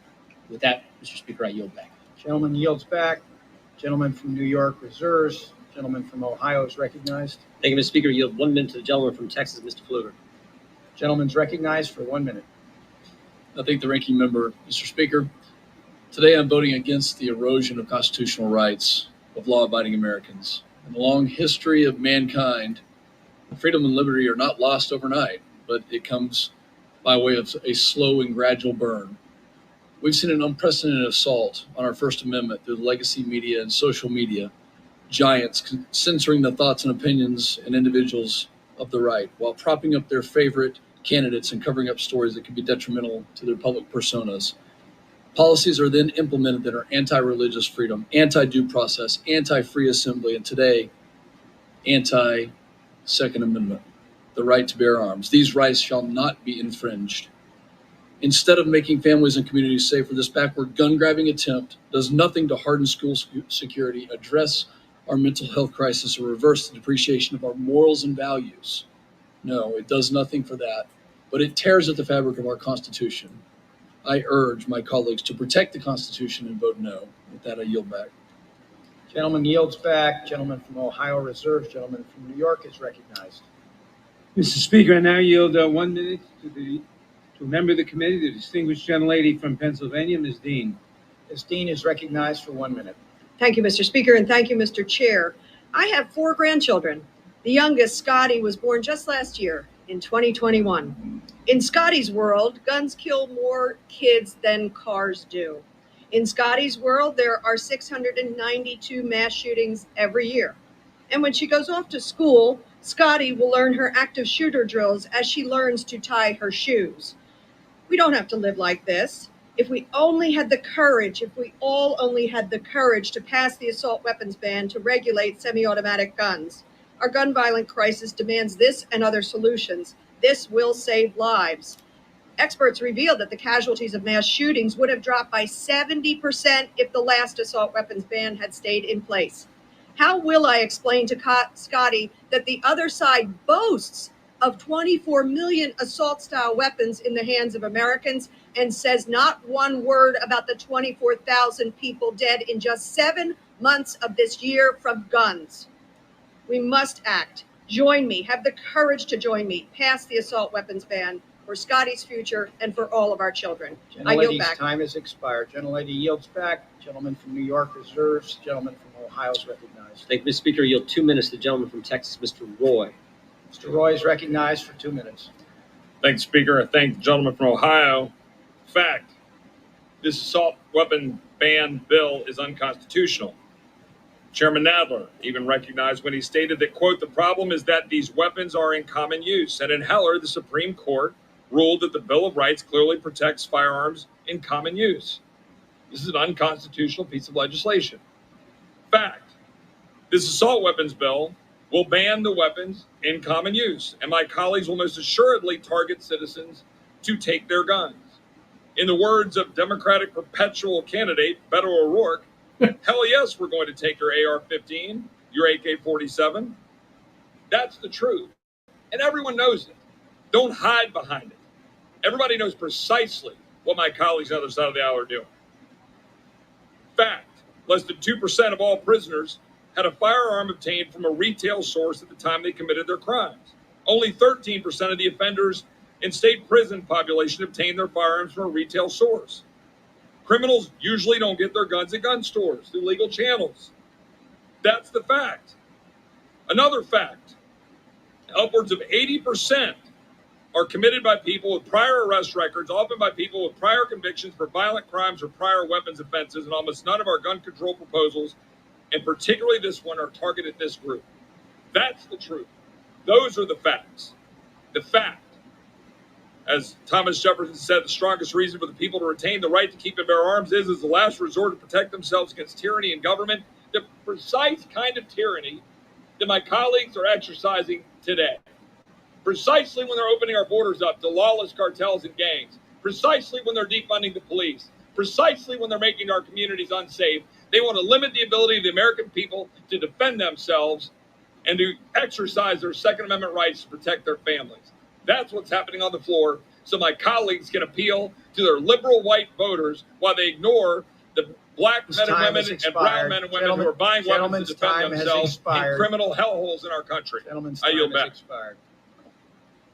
With that, Mr. Speaker, I yield back. Gentleman yields back. Gentleman from New York reserves. Gentleman from Ohio is recognized. Thank you, Mr. Speaker. Yield 1 minute to the gentleman from Texas, Mr. Pfluger. Gentleman's recognized for 1 minute. I thank the ranking member, Mr. Speaker. Today I'm voting against the erosion of constitutional rights of law-abiding Americans. In the long history of mankind, freedom and liberty are not lost overnight, but it comes by way of a slow and gradual burn. We've seen an unprecedented assault on our First Amendment through the legacy media and social media, giants censoring the thoughts and opinions and individuals of the right while propping up their favorite candidates and covering up stories that can be detrimental to their public personas. Policies are then implemented that are anti-religious freedom, anti-due process, anti-free assembly, and today, anti-Second Amendment, the right to bear arms. These rights shall not be infringed. Instead of making families and communities safer, this backward gun-grabbing attempt does nothing to harden school security, address our mental health crisis, or reverse the depreciation of our morals and values. No, it does nothing for that, but it tears at the fabric of our Constitution. I urge my colleagues to protect the Constitution and vote no. With that, I yield back. Gentleman yields back. Gentleman from Ohio reserves. Gentleman from New York is recognized. Mr. Speaker, I now yield 1 minute to a member of the committee, the distinguished gentlelady from Pennsylvania, Ms. Dean. Ms. Dean is recognized for 1 minute. Thank you, Mr. Speaker, and thank you, Mr. Chair. I have 4 grandchildren. The youngest, Scotty, was born just last year in 2021. In Scotty's world, guns kill more kids than cars do. In Scotty's world, there are 692 mass shootings every year. And when she goes off to school, Scotty will learn her active shooter drills as she learns to tie her shoes. We don't have to live like this. If we only had the courage, if we all only had the courage to pass the assault weapons ban to regulate semi-automatic guns. Our gun violence crisis demands this and other solutions. This will save lives. Experts revealed that the casualties of mass shootings would have dropped by 70% if the last assault weapons ban had stayed in place. How will I explain to Scotty that the other side boasts of 24 million assault-style weapons in the hands of Americans and says not one word about the 24,000 people dead in just 7 months of this year from guns? We must act. Join me. Have the courage to join me. Pass the assault weapons ban for Scotty's future and for all of our children. I yield Gentlelady's back. time has expired. Gentlelady yields back. Gentleman from New York reserves. Gentleman from Ohio is recognized. Thank you, Mr. Speaker. Yield 2 minutes to the gentleman from Texas, Mr. Roy. Mr. Roy is recognized for 2 minutes. Thanks, Speaker. I thank the gentleman from Ohio. Fact, this assault weapon ban bill is unconstitutional. Chairman Nadler even recognized when he stated that, quote, the problem is that these weapons are in common use. And in Heller, the Supreme Court ruled that the Bill of Rights clearly protects firearms in common use. This is an unconstitutional piece of legislation. Fact, this assault weapons bill will ban the weapons in common use, and my colleagues will most assuredly target citizens to take their guns. In the words of Democratic perpetual candidate Beto O'Rourke, hell yes, we're going to take your AR-15, your AK-47. That's the truth, and everyone knows it. Don't hide behind it. Everybody knows precisely what my colleagues on the other side of the aisle are doing. Fact, less than 2% of all prisoners had a firearm obtained from a retail source at the time they committed their crimes. Only 13% of the offenders in state prison population obtained their firearms from a retail source. Criminals usually don't get their guns at gun stores through legal channels. That's the fact. Another fact, upwards of 80% are committed by people with prior arrest records, often by people with prior convictions for violent crimes or prior weapons offenses, and almost none of our gun control proposals, and particularly this one, are targeted this group. That's the truth. Those are the facts. The fact, as Thomas Jefferson said, the strongest reason for the people to retain the right to keep and bear arms is the last resort to protect themselves against tyranny and government, the precise kind of tyranny that my colleagues are exercising today. Precisely when they're opening our borders up to lawless cartels and gangs, precisely when they're defunding the police, precisely when they're making our communities unsafe, they want to limit the ability of the American people to defend themselves and to exercise their Second Amendment rights to protect their families. That's what's happening on the floor, so my colleagues can appeal to their liberal white voters while they ignore the black men and women and brown men and women who are buying weapons to defend themselves in criminal hellholes in our country. I yield back. Expired.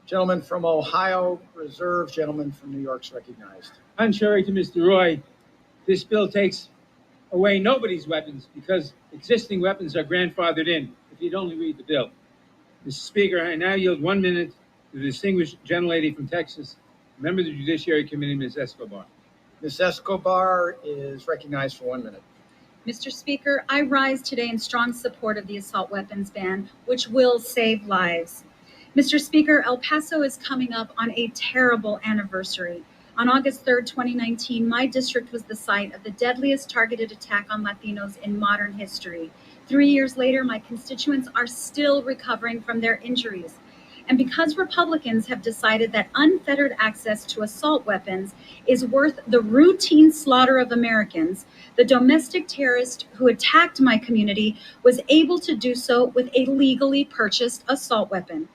Gentleman from Ohio reserved. Gentleman from New York is recognized. Contrary to Mr. Roy, this bill takes away nobody's weapons because existing weapons are grandfathered in, if you'd only read the bill. Mr. Speaker, I now yield 1 minute to the distinguished gentlelady from Texas, member of the Judiciary Committee, Ms. Escobar. Ms. Escobar is recognized for 1 minute. Mr. Speaker, I rise today in strong support of the assault weapons ban, which will save lives. Mr. Speaker, El Paso is coming up on a terrible anniversary. On August 3rd, 2019, my district was the site of the deadliest targeted attack on Latinos in modern history. 3 years later, my constituents are still recovering from their injuries. And because Republicans have decided that unfettered access to assault weapons is worth the routine slaughter of Americans, the domestic terrorist who attacked my community was able to do so with a legally purchased assault weapon.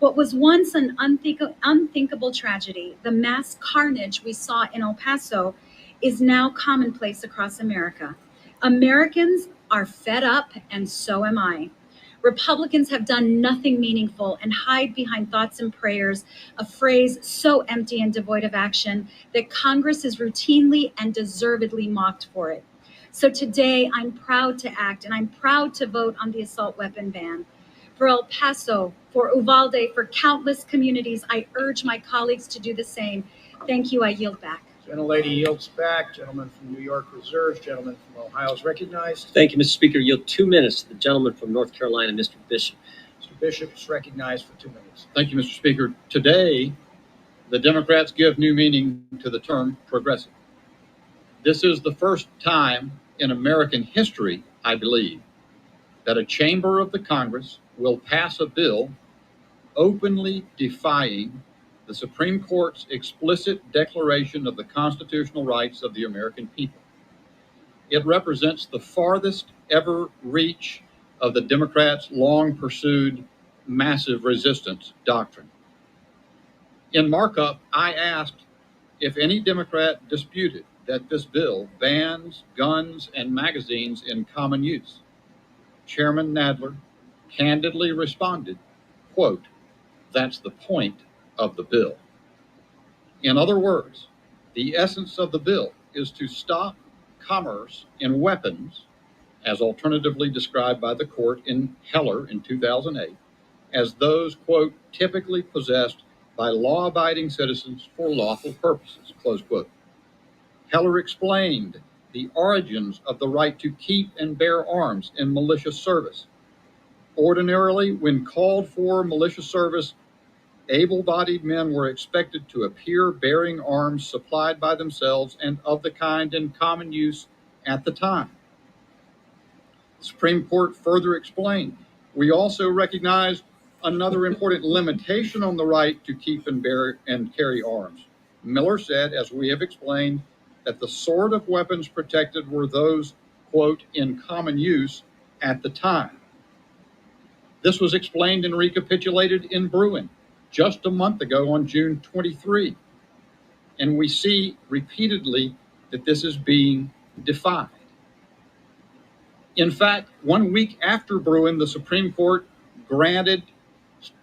What was once an unthinkable tragedy, the mass carnage we saw in El Paso, is now commonplace across America. Americans are fed up, and so am I. Republicans have done nothing meaningful and hide behind thoughts and prayers, a phrase so empty and devoid of action that Congress is routinely and deservedly mocked for it. So today, I'm proud to act, and I'm proud to vote on the assault weapon ban. For El Paso, for Uvalde, for countless communities, I urge my colleagues to do the same. Thank you. I yield back. Gentlelady yields back. Gentleman from New York reserves. Gentleman from Ohio is recognized. Thank you, Mr. Speaker. Yield 2 minutes to the gentleman from North Carolina, Mr. Bishop. Mr. Bishop is recognized for 2 minutes. Thank you, Mr. Speaker. Today, the Democrats give new meaning to the term progressive. This is the first time in American history, I believe, that a chamber of the Congress will pass a bill openly defying the Supreme Court's explicit declaration of the constitutional rights of the American people. It represents the farthest ever reach of the Democrats' long pursued massive resistance doctrine. In markup, I asked if any Democrat disputed that this bill bans guns and magazines in common use. Chairman Nadler candidly responded, quote, "That's the point of the bill." In other words, the essence of the bill is to stop commerce in weapons, as alternatively described by the court in Heller in 2008, as those, quote, "typically possessed by law-abiding citizens for lawful purposes," close quote. Heller explained the origins of the right to keep and bear arms in militia service. Ordinarily, when called for militia service, able-bodied men were expected to appear bearing arms supplied by themselves and of the kind in common use at the time. The Supreme Court further explained, we also recognize another important limitation on the right to keep and bear and carry arms. Miller said, as we have explained, that the sort of weapons protected were those, quote, "in common use at the time." This was explained and recapitulated in Bruin just a month ago on June 23. And we see repeatedly that this is being defied. In fact, 1 week after Bruin, the Supreme Court granted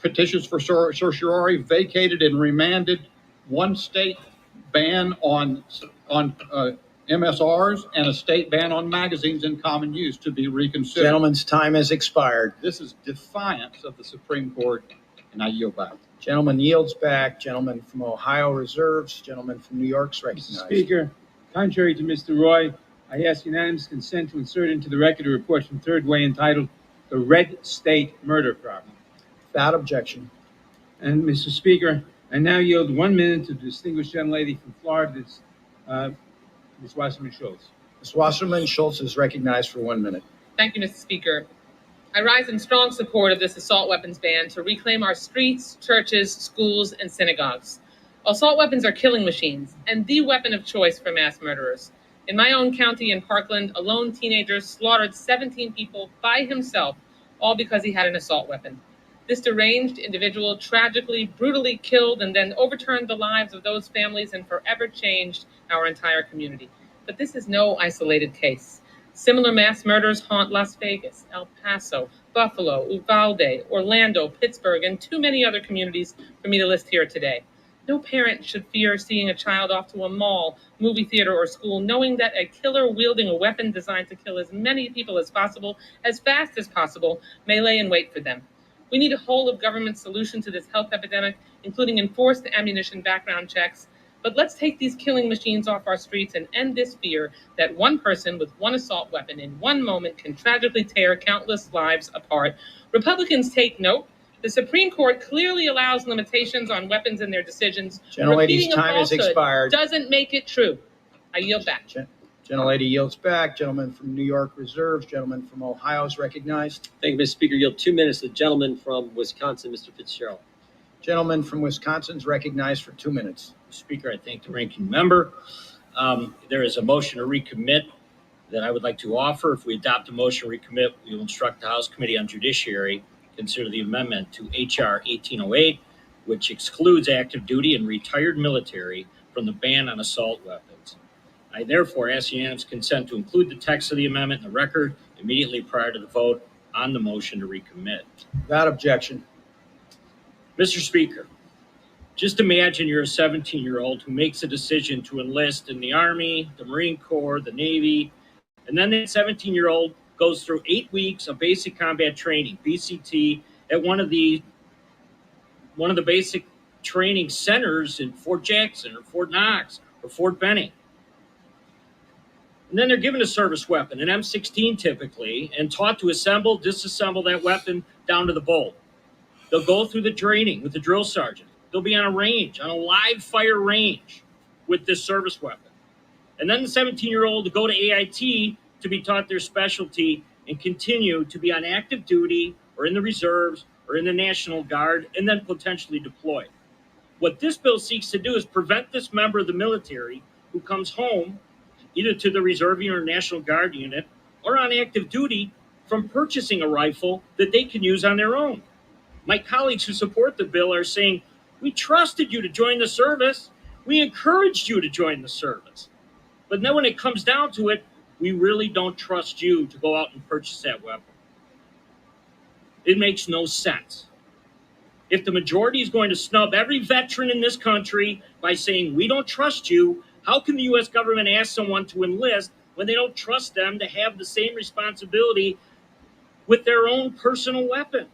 petitions for certiorari, vacated and remanded one state ban on MSRs and a state ban on magazines in common use to be reconsidered. Gentleman's time has expired. This is defiance of the Supreme Court, and I yield back. Gentleman yields back. Gentleman from Ohio reserves. Gentleman from New York is recognized. Mr. Speaker, contrary to Mr. Roy, I ask unanimous consent to insert into the record a report from Third Way entitled "The Red State Murder Problem." Without objection. And Mr. Speaker, I now yield 1 minute to the distinguished gentlelady from Florida, Ms. Wasserman Schultz. Ms. Wasserman Schultz is recognized for 1 minute. Thank you, Mr. Speaker. I rise in strong support of this assault weapons ban to reclaim our streets, churches, schools, and synagogues. Assault weapons are killing machines and the weapon of choice for mass murderers. In my own county in Parkland, a lone teenager slaughtered 17 people by himself, all because he had an assault weapon. This deranged individual tragically, brutally killed and then overturned the lives of those families and forever changed our entire community. But this is no isolated case. Similar mass murders haunt Las Vegas, El Paso, Buffalo, Uvalde, Orlando, Pittsburgh, and too many other communities for me to list here today. No parent should fear seeing a child off to a mall, movie theater, or school, knowing that a killer wielding a weapon designed to kill as many people as possible, as fast as possible, may lay in wait for them. We need a whole-of-government solution to this health epidemic, including enforced ammunition background checks. But let's take these killing machines off our streets and end this fear that one person with one assault weapon in one moment can tragically tear countless lives apart. Republicans take note. The Supreme Court clearly allows limitations on weapons in their decisions. Gentlelady's time has expired. Doesn't make it true. I yield back. Gentlelady yields back. Gentleman from New York reserves. Gentleman from Ohio is recognized. Thank you, Mr. Speaker. Yield 2 minutes to the gentleman from Wisconsin, Mr. Fitzgerald. Gentleman from Wisconsin is recognized for 2 minutes. Speaker, I thank the ranking member. There is a motion to recommit that I would like to offer. If we adopt a motion to recommit, we will instruct the House Committee on Judiciary to consider the amendment to H.R. 1808, which excludes active duty and retired military from the ban on assault weapons. I therefore ask unanimous consent to include the text of the amendment in the record immediately prior to the vote on the motion to recommit. Without objection. Mr. Speaker, just imagine you're a 17-year-old who makes a decision to enlist in the Army, the Marine Corps, the Navy, and then that 17-year-old goes through 8 weeks of basic combat training, BCT, at one of the basic training centers in Fort Jackson or Fort Knox or Fort Benning. And then they're given a service weapon, an M16 typically, and taught to assemble, disassemble that weapon down to the bolt. They'll go through the training with the drill sergeant. They'll be on a range, on a live fire range with this service weapon. And then the 17-year-old will go to AIT to be taught their specialty and continue to be on active duty or in the reserves or in the National Guard and then potentially deployed. What this bill seeks to do is prevent this member of the military who comes home either to the Reserve Unit or National Guard unit or on active duty from purchasing a rifle that they can use on their own. My colleagues who support the bill are saying, we trusted you to join the service. We encouraged you to join the service. But then when it comes down to it, we really don't trust you to go out and purchase that weapon. It makes no sense. If the majority is going to snub every veteran in this country by saying, we don't trust you, how can the U.S. government ask someone to enlist when they don't trust them to have the same responsibility with their own personal weapon?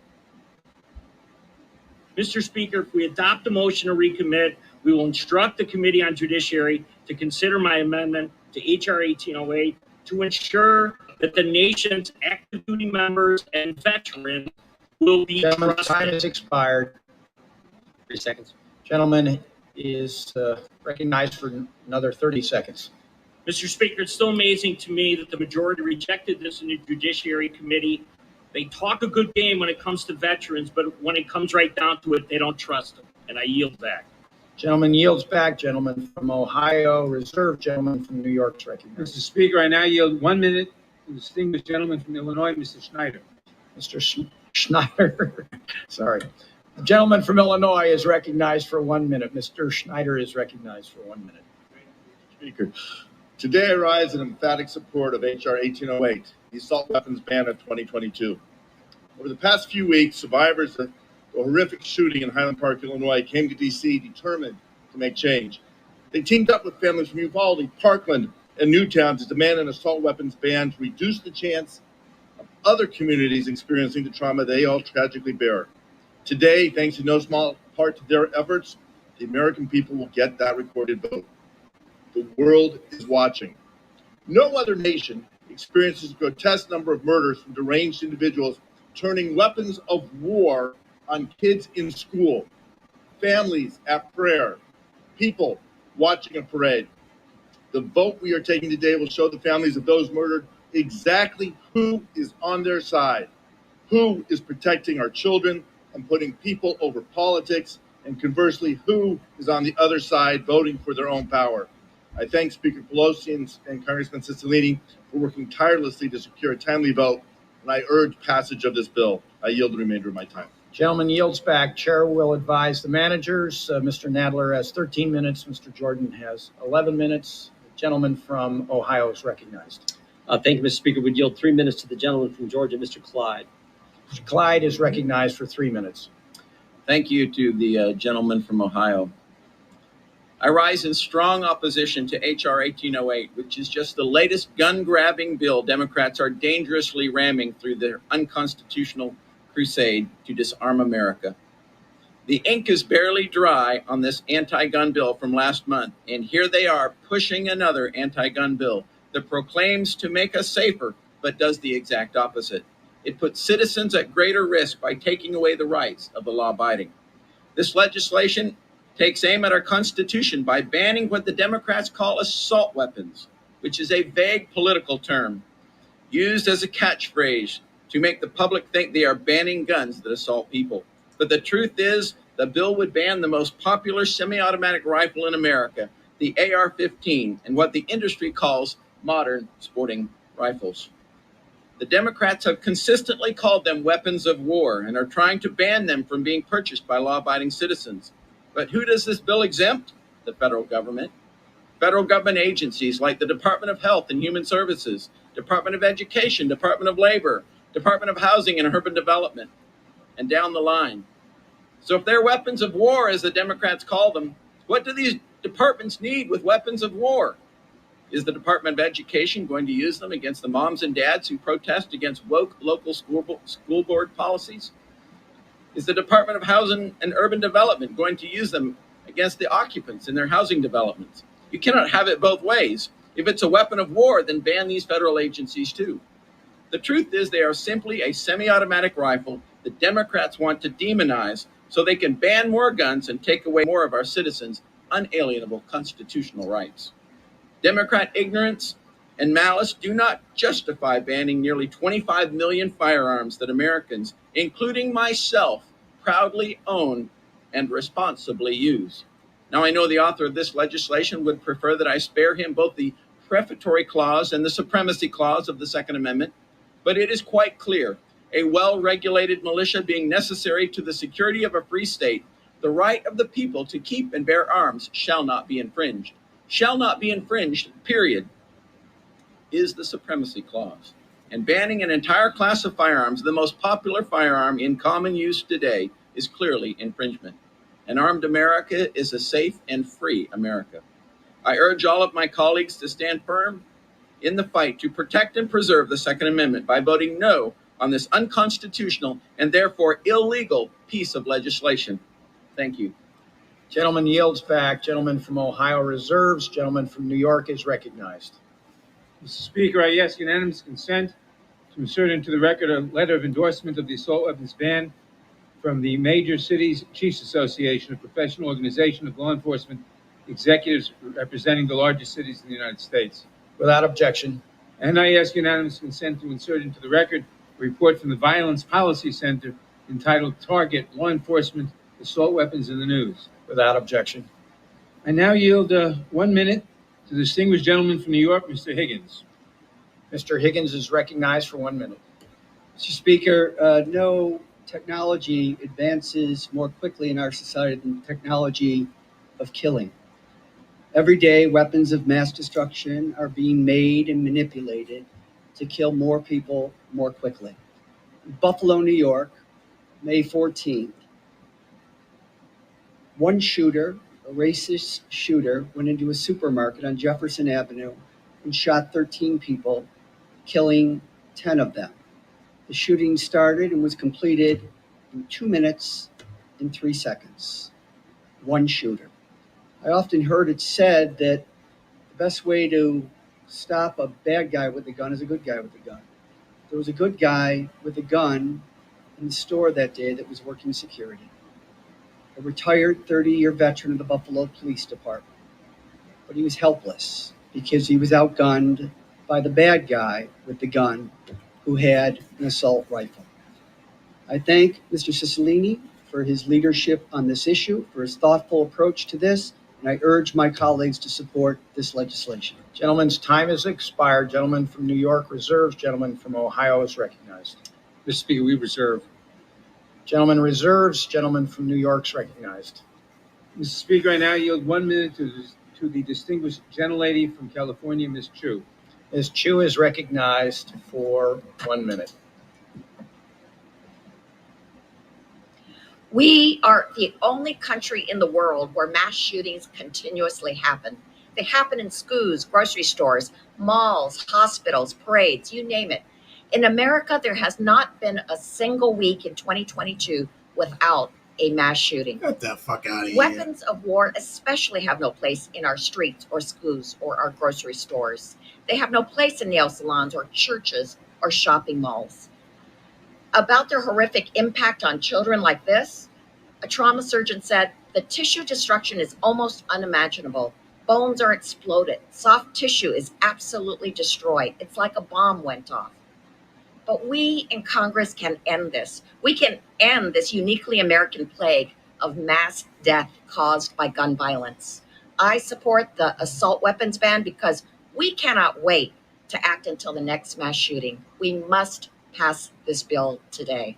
Mr. Speaker, if we adopt the motion to recommit, we will instruct the Committee on Judiciary to consider my amendment to H.R. 1808 to ensure that the nation's active duty members and veterans will be Gentleman's trusted. time has expired. 3 seconds. Gentleman is recognized for another 30 seconds. Mr. Speaker, it's still amazing to me that the majority rejected this in the Judiciary Committee. They talk a good game when it comes to veterans, but when it comes right down to it, they don't trust them. And I yield back. Gentleman yields back. Gentleman from Ohio, reserved. Gentleman from New York is recognized. Mr. Speaker, I now yield 1 minute to the distinguished gentleman from Illinois, Mr. Schneider. Mr. Schneider, sorry. The gentleman from Illinois is recognized for 1 minute. Mr. Schneider is recognized for 1 minute. Speaker, today I rise in emphatic support of H.R. 1808, the assault weapons ban of 2022. Over the past few weeks, survivors of a horrific shooting in Highland Park, Illinois, came to D.C. determined to make change. They teamed up with families from Uvalde, Parkland, and Newtown to demand an assault weapons ban to reduce the chance of other communities experiencing the trauma they all tragically bear. Today, thanks in no small part to their efforts, the American people will get that recorded vote. The world is watching. No other nation experiences a grotesque number of murders from deranged individuals turning weapons of war on kids in school, families at prayer, people watching a parade. The vote we are taking today will show the families of those murdered exactly who is on their side, who is protecting our children and putting people over politics, and conversely, who is on the other side voting for their own power. I thank Speaker Pelosi and Congressman Cicilline for working tirelessly to secure a timely vote, and I urge passage of this bill. I yield the remainder of my time. Gentleman yields back. Chair will advise the managers. Mr. Nadler has 13 minutes. Mr. Jordan has 11 minutes. The gentleman from Ohio is recognized. Thank you, Mr. Speaker. We yield 3 minutes to the gentleman from Georgia, Mr. Clyde. Mr. Clyde is recognized for 3 minutes. Thank you to the gentleman from Ohio. I rise in strong opposition to H.R. 1808, which is just the latest gun-grabbing bill Democrats are dangerously ramming through their unconstitutional crusade to disarm America. The ink is barely dry on this anti-gun bill from last month, and here they are pushing another anti-gun bill that proclaims to make us safer, but does the exact opposite. It puts citizens at greater risk by taking away the rights of the law-abiding. This legislation takes aim at our Constitution by banning what the Democrats call assault weapons, which is a vague political term used as a catchphrase to make the public think they are banning guns that assault people. But the truth is, The bill would ban the most popular semi-automatic rifle in America, the AR-15, and what the industry calls modern sporting rifles. The Democrats have consistently called them weapons of war and are trying to ban them from being purchased by law-abiding citizens. But who does this bill exempt? The federal government. Federal government agencies like the Department of Health and Human Services, Department of Education, Department of Labor, Department of Housing and Urban Development, and down the line. So if they're weapons of war, as the Democrats call them, what do these departments need with weapons of war? Is the Department of Education going to use them against the moms and dads who protest against woke local school board policies? Is the Department of Housing and Urban Development going to use them against the occupants in their housing developments? You cannot have it both ways. If it's a weapon of war, then ban these federal agencies too. The truth is they are simply a semi-automatic rifle that Democrats want to demonize so they can ban more guns and take away more of our citizens' unalienable constitutional rights. Democrat ignorance and malice do not justify banning nearly 25 million firearms that Americans, including myself, proudly own and responsibly use. Now, I know the author of this legislation would prefer that I spare him both the prefatory clause and the supremacy clause of the Second Amendment, but it is quite clear, a well-regulated militia being necessary to the security of a free state, the right of the people to keep and bear arms shall not be infringed. Shall not be infringed, period, is the supremacy clause. And banning an entire class of firearms, the most popular firearm in common use today, is clearly infringement. An armed America is a safe and free America. I urge all of my colleagues to stand firm in the fight to protect and preserve the Second Amendment by voting no on this unconstitutional and therefore illegal piece of legislation. Thank you. Gentleman yields back. Gentleman from Ohio reserves. Gentleman from New York is recognized. Mr. Speaker, I ask unanimous consent to insert into the record a letter of endorsement of the assault weapons ban from the Major Cities Chiefs Association, a professional organization of law enforcement executives representing the largest cities in the United States. Without objection. And I ask unanimous consent to insert into the record a report from the Violence Policy Center entitled Target Law Enforcement Assault Weapons in the News. Without objection. I now yield 1 minute to the distinguished gentleman from New York, Mr. Higgins. Mr. Higgins is recognized for 1 minute. Mr. Speaker, no technology advances more quickly in our society than the technology of killing. Every day, weapons of mass destruction are being made and manipulated to kill more people more quickly. In Buffalo, New York, May 14th, one shooter, a racist shooter, went into a supermarket on Jefferson Avenue and shot 13 people, killing 10 of them. The shooting started and was completed in 2 minutes and 3 seconds. One shooter. I often heard it said that the best way to stop a bad guy with a gun is a good guy with a gun. There was a good guy with a gun in the store that day that was working security. A retired 30-year veteran of the Buffalo Police Department. But he was helpless because he was outgunned by the bad guy with the gun who had an assault rifle. I thank Mr. Cicilline for his leadership on this issue, for his thoughtful approach to this, and I urge my colleagues to support this legislation. Gentleman's time has expired. Gentleman from New York reserves. Gentleman from Ohio is recognized. Mr. Speaker, we reserve. Gentleman reserves. Gentleman from New York is recognized. Mr. Speaker, I now yield 1 minute to the distinguished gentlelady from California, Ms. Chu. Ms. Chu is recognized for 1 minute. We are the only country in the world where mass shootings continuously happen. They happen in schools, grocery stores, malls, hospitals, parades, you name it. In America, there has not been a single week in 2022 without a mass shooting. Get the fuck out of here. Weapons of war especially have no place in our streets or schools or our grocery stores. They have no place in nail salons or churches or shopping malls. About their horrific impact on children like this, a trauma surgeon said, the tissue destruction is almost unimaginable. Bones are exploded. Soft tissue is absolutely destroyed. It's like a bomb went off. But we in Congress can end this. We can end this uniquely American plague of mass death caused by gun violence. I support the assault weapons ban because we cannot wait to act until the next mass shooting. We must pass this bill today.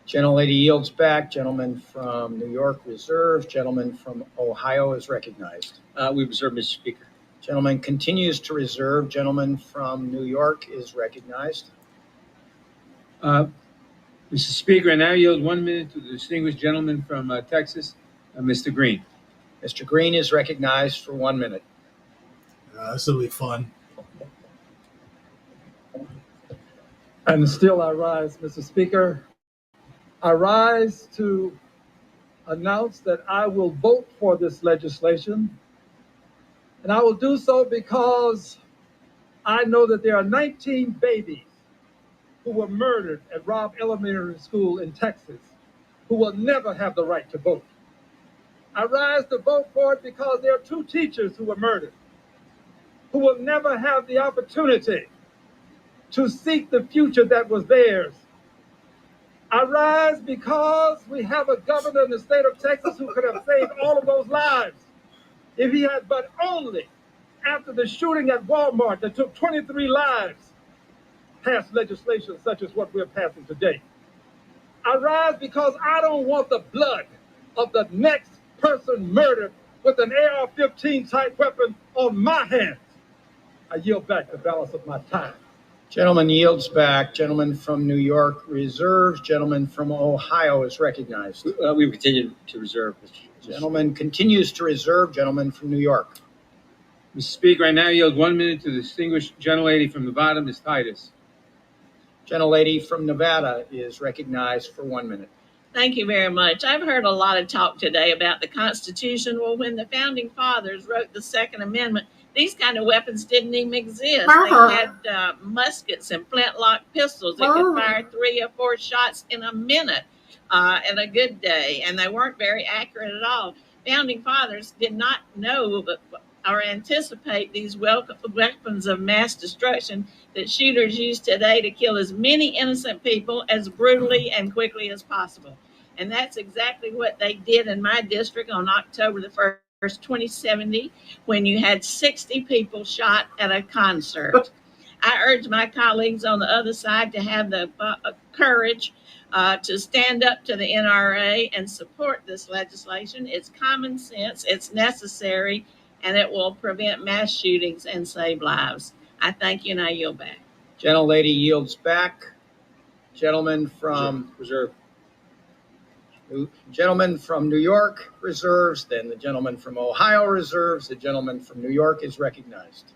Gentlelady yields back. Gentleman from New York reserves. Gentleman from Ohio is recognized. We reserve, Mr. Speaker. Gentleman continues to reserve. Gentleman from New York is recognized. Mr. Speaker, I now yield 1 minute to the distinguished gentleman from Texas, Mr. Green. Mr. Green is recognized for 1 minute. This will be fun. And still I rise, Mr. Speaker. I rise to announce that I will vote for this legislation. And I will do so because I know that there are 19 babies who were murdered at Robb Elementary School in Texas who will never have the right to vote. I rise to vote for it because there are 2 teachers who were murdered who will never have the opportunity to seek the future that was theirs. I rise because we have a governor in the state of Texas who could have saved all of those lives if he had but only, after the shooting at Walmart that took 23 lives, passed legislation such as what we're passing today. I rise because I don't want the blood of the next person murdered with an AR-15 type weapon on my hands. I yield back the balance of my time. Gentleman yields back. Gentleman from New York reserves. Gentleman from Ohio is recognized. We continue to reserve, Mr. Gentleman continues to reserve. Gentleman from New York. Mr. Speaker, I now yield 1 minute to the distinguished gentlelady from Nevada, Ms. Titus. Gentlelady from Nevada is recognized for 1 minute. Thank you very much. I've heard a lot of talk today about the Constitution. Well, when the Founding Fathers wrote the Second Amendment, these kind of weapons didn't even exist. They had muskets and flintlock pistols that could fire 3 or 4 shots in a minute in a good day, and they weren't very accurate at all. Founding Fathers did not know or anticipate these weapons of mass destruction that shooters use today to kill as many innocent people as brutally and quickly as possible. And that's exactly what they did in my district on October the 1st. 2070, when you had 60 people shot at a concert. I urge my colleagues on the other side to have the courage to stand up to the NRA and support this legislation. It's common sense, it's necessary, and it will prevent mass shootings and save lives. I thank you, and I yield back. Gentlelady yields back. Gentleman from reserve. Gentleman from New York reserves, then the gentleman from Ohio reserves. The gentleman from New York is recognized.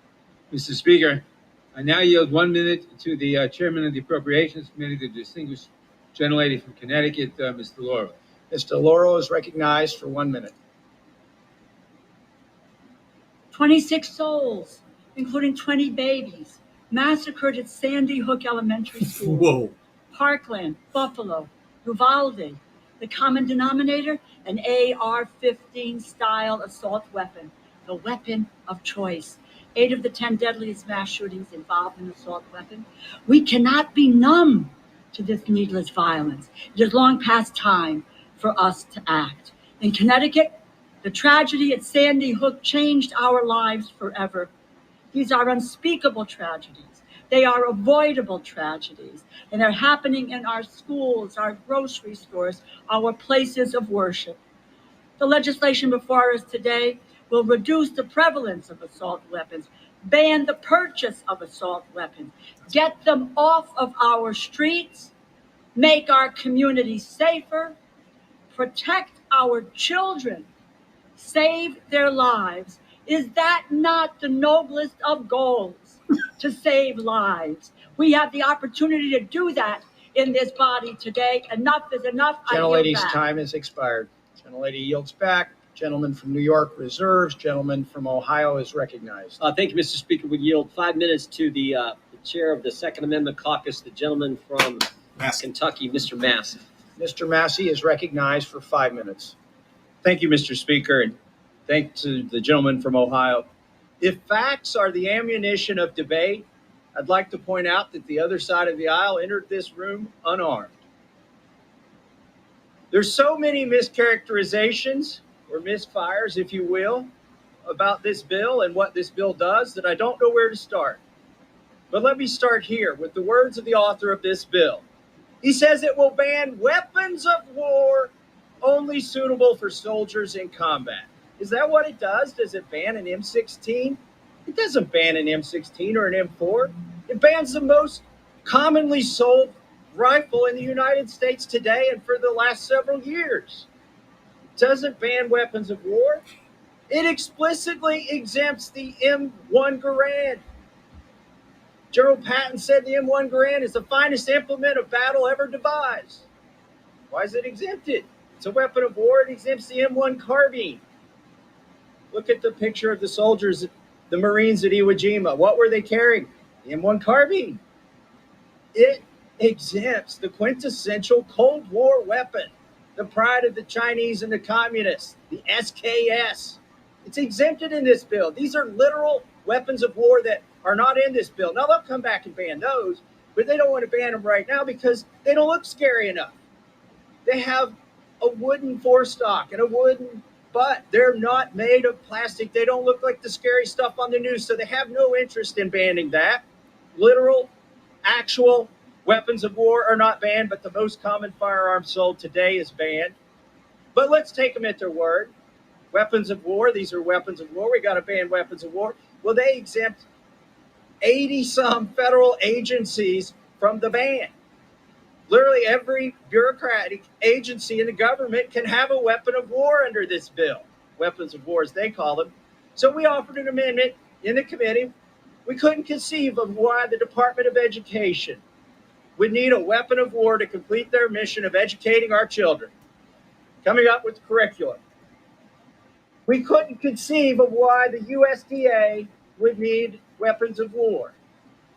Mr. Speaker, I now yield 1 minute to the chairman of the Appropriations Committee, the distinguished gentlelady from Connecticut, Mr. Lauro. Mr. Lauro is recognized for 1 minute. 26 souls, including 20 babies, massacred at Sandy Hook Elementary School. Whoa. Parkland, Buffalo, Uvalde. The common denominator, an AR-15 style assault weapon, the weapon of choice. 8 of the 10 deadliest mass shootings involved an assault weapon. We cannot be numb to this needless violence. It is long past time for us to act. In Connecticut, the tragedy at Sandy Hook changed our lives forever. These are unspeakable tragedies. They are avoidable tragedies, and they're happening in our schools, our grocery stores, our places of worship. The legislation before us today will reduce the prevalence of assault weapons, ban the purchase of assault weapons, get them off of our streets, make our communities safer, protect our children, save their lives. Is that not the noblest of goals? To save lives. We have the opportunity to do that in this body today. Enough is enough. Gentlelady's time has expired. Gentlelady yields back. Gentleman from New York reserves. Gentleman from Ohio is recognized. Thank you, Mr. Speaker. We yield 5 minutes to the chair of the Second Amendment Caucus, the gentleman from Kentucky, Mr. Massey. Mr. Massey is recognized for 5 minutes. Thank you, Mr. Speaker, and thanks to the gentleman from Ohio. If facts are the ammunition of debate, I'd like to point out that the other side of the aisle entered this room unarmed. There's so many mischaracterizations or misfires, if you will, about this bill and what this bill does that I don't know where to start. But let me start here with the words of the author of this bill. He says it will ban weapons of war only suitable for soldiers in combat. Is that what it does? Does it ban an M16? It doesn't ban an M16 or an M4. It bans the most commonly sold rifle in the United States today and for the last several years. It doesn't ban weapons of war. It explicitly exempts the M1 Garand. General Patton said the M1 Garand is the finest implement of battle ever devised. Why is it exempted? It's a weapon of war. It exempts the M1 carbine. Look at the picture of the soldiers, the Marines at Iwo Jima. What were they carrying? The M1 carbine. It exempts the quintessential Cold War weapon, the pride of the Chinese and the communists, the SKS. It's exempted in this bill. These are literal weapons of war that are not in this bill. Now, they'll come back and ban those, but they don't want to ban them right now because they don't look scary enough. They have a wooden forestock and a wooden butt. They're not made of plastic. They don't look like the scary stuff on the news, so they have no interest in banning that. Literal, actual weapons of war are not banned, but the most common firearm sold today is banned. But let's take them at their word. Weapons of war, these are weapons of war. We got to ban weapons of war. Well, they exempt 80-some federal agencies from the ban. Literally every bureaucratic agency in the government can have a weapon of war under this bill. Weapons of war, as they call them. So we offered an amendment in the committee. We couldn't conceive of why the Department of Education would need a weapon of war to complete their mission of educating our children, coming up with the curriculum. We couldn't conceive of why the USDA would need weapons of war.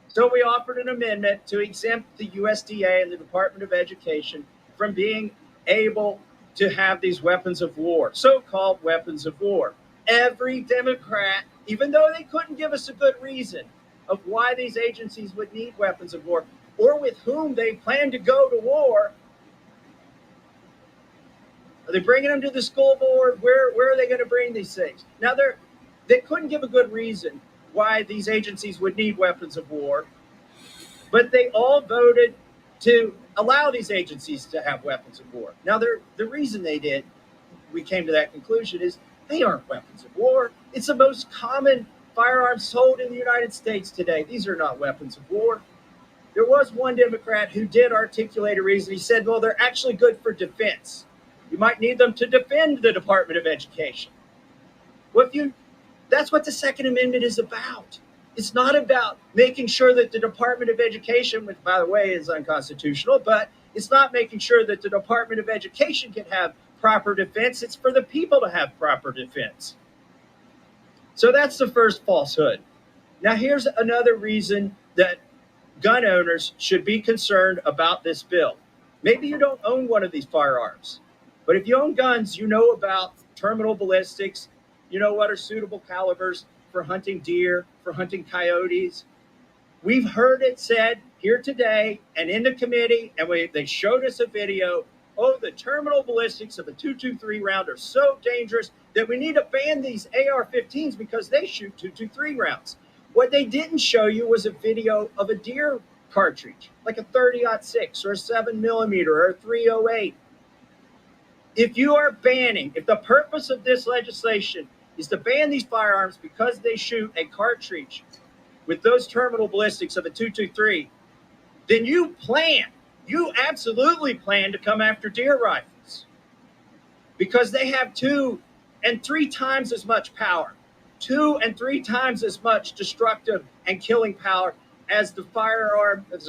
So we offered an amendment to exempt the USDA and the Department of Education from being able to have these weapons of war, so-called weapons of war. Every Democrat, even though they couldn't give us a good reason of why these agencies would need weapons of war or with whom they plan to go to war, are they bringing them to the school board? Where are they going to bring these things? Now, they couldn't give a good reason why these agencies would need weapons of war, but they all voted to allow these agencies to have weapons of war. Now, the reason we came to that conclusion is they aren't weapons of war. It's the most common firearm sold in the United States today. These are not weapons of war. There was one Democrat who did articulate a reason. He said, well, they're actually good for defense. You might need them to defend the Department of Education. Well, that's what the Second Amendment is about. It's not about making sure that the Department of Education, which, by the way, is unconstitutional, but it's not making sure that the Department of Education can have proper defense. It's for the people to have proper defense. So that's the first falsehood. Now, here's another reason that gun owners should be concerned about this bill. Maybe you don't own one of these firearms, but if you own guns, you know about terminal ballistics. You know what are suitable calibers for hunting deer, for hunting coyotes. We've heard it said here today and in the committee, and they showed us a video. Oh, the terminal ballistics of a .223 round are so dangerous that we need to ban these AR-15s because they shoot .223 rounds. What they didn't show you was a video of a deer cartridge, like a 30-06 or a 7mm or a 308. If the purpose of this legislation is to ban these firearms because they shoot a cartridge with those terminal ballistics of a .223, then you absolutely plan to come after deer rifles because they have 2 and 3 times as much power, 2 and 3 times as much destructive and killing power as the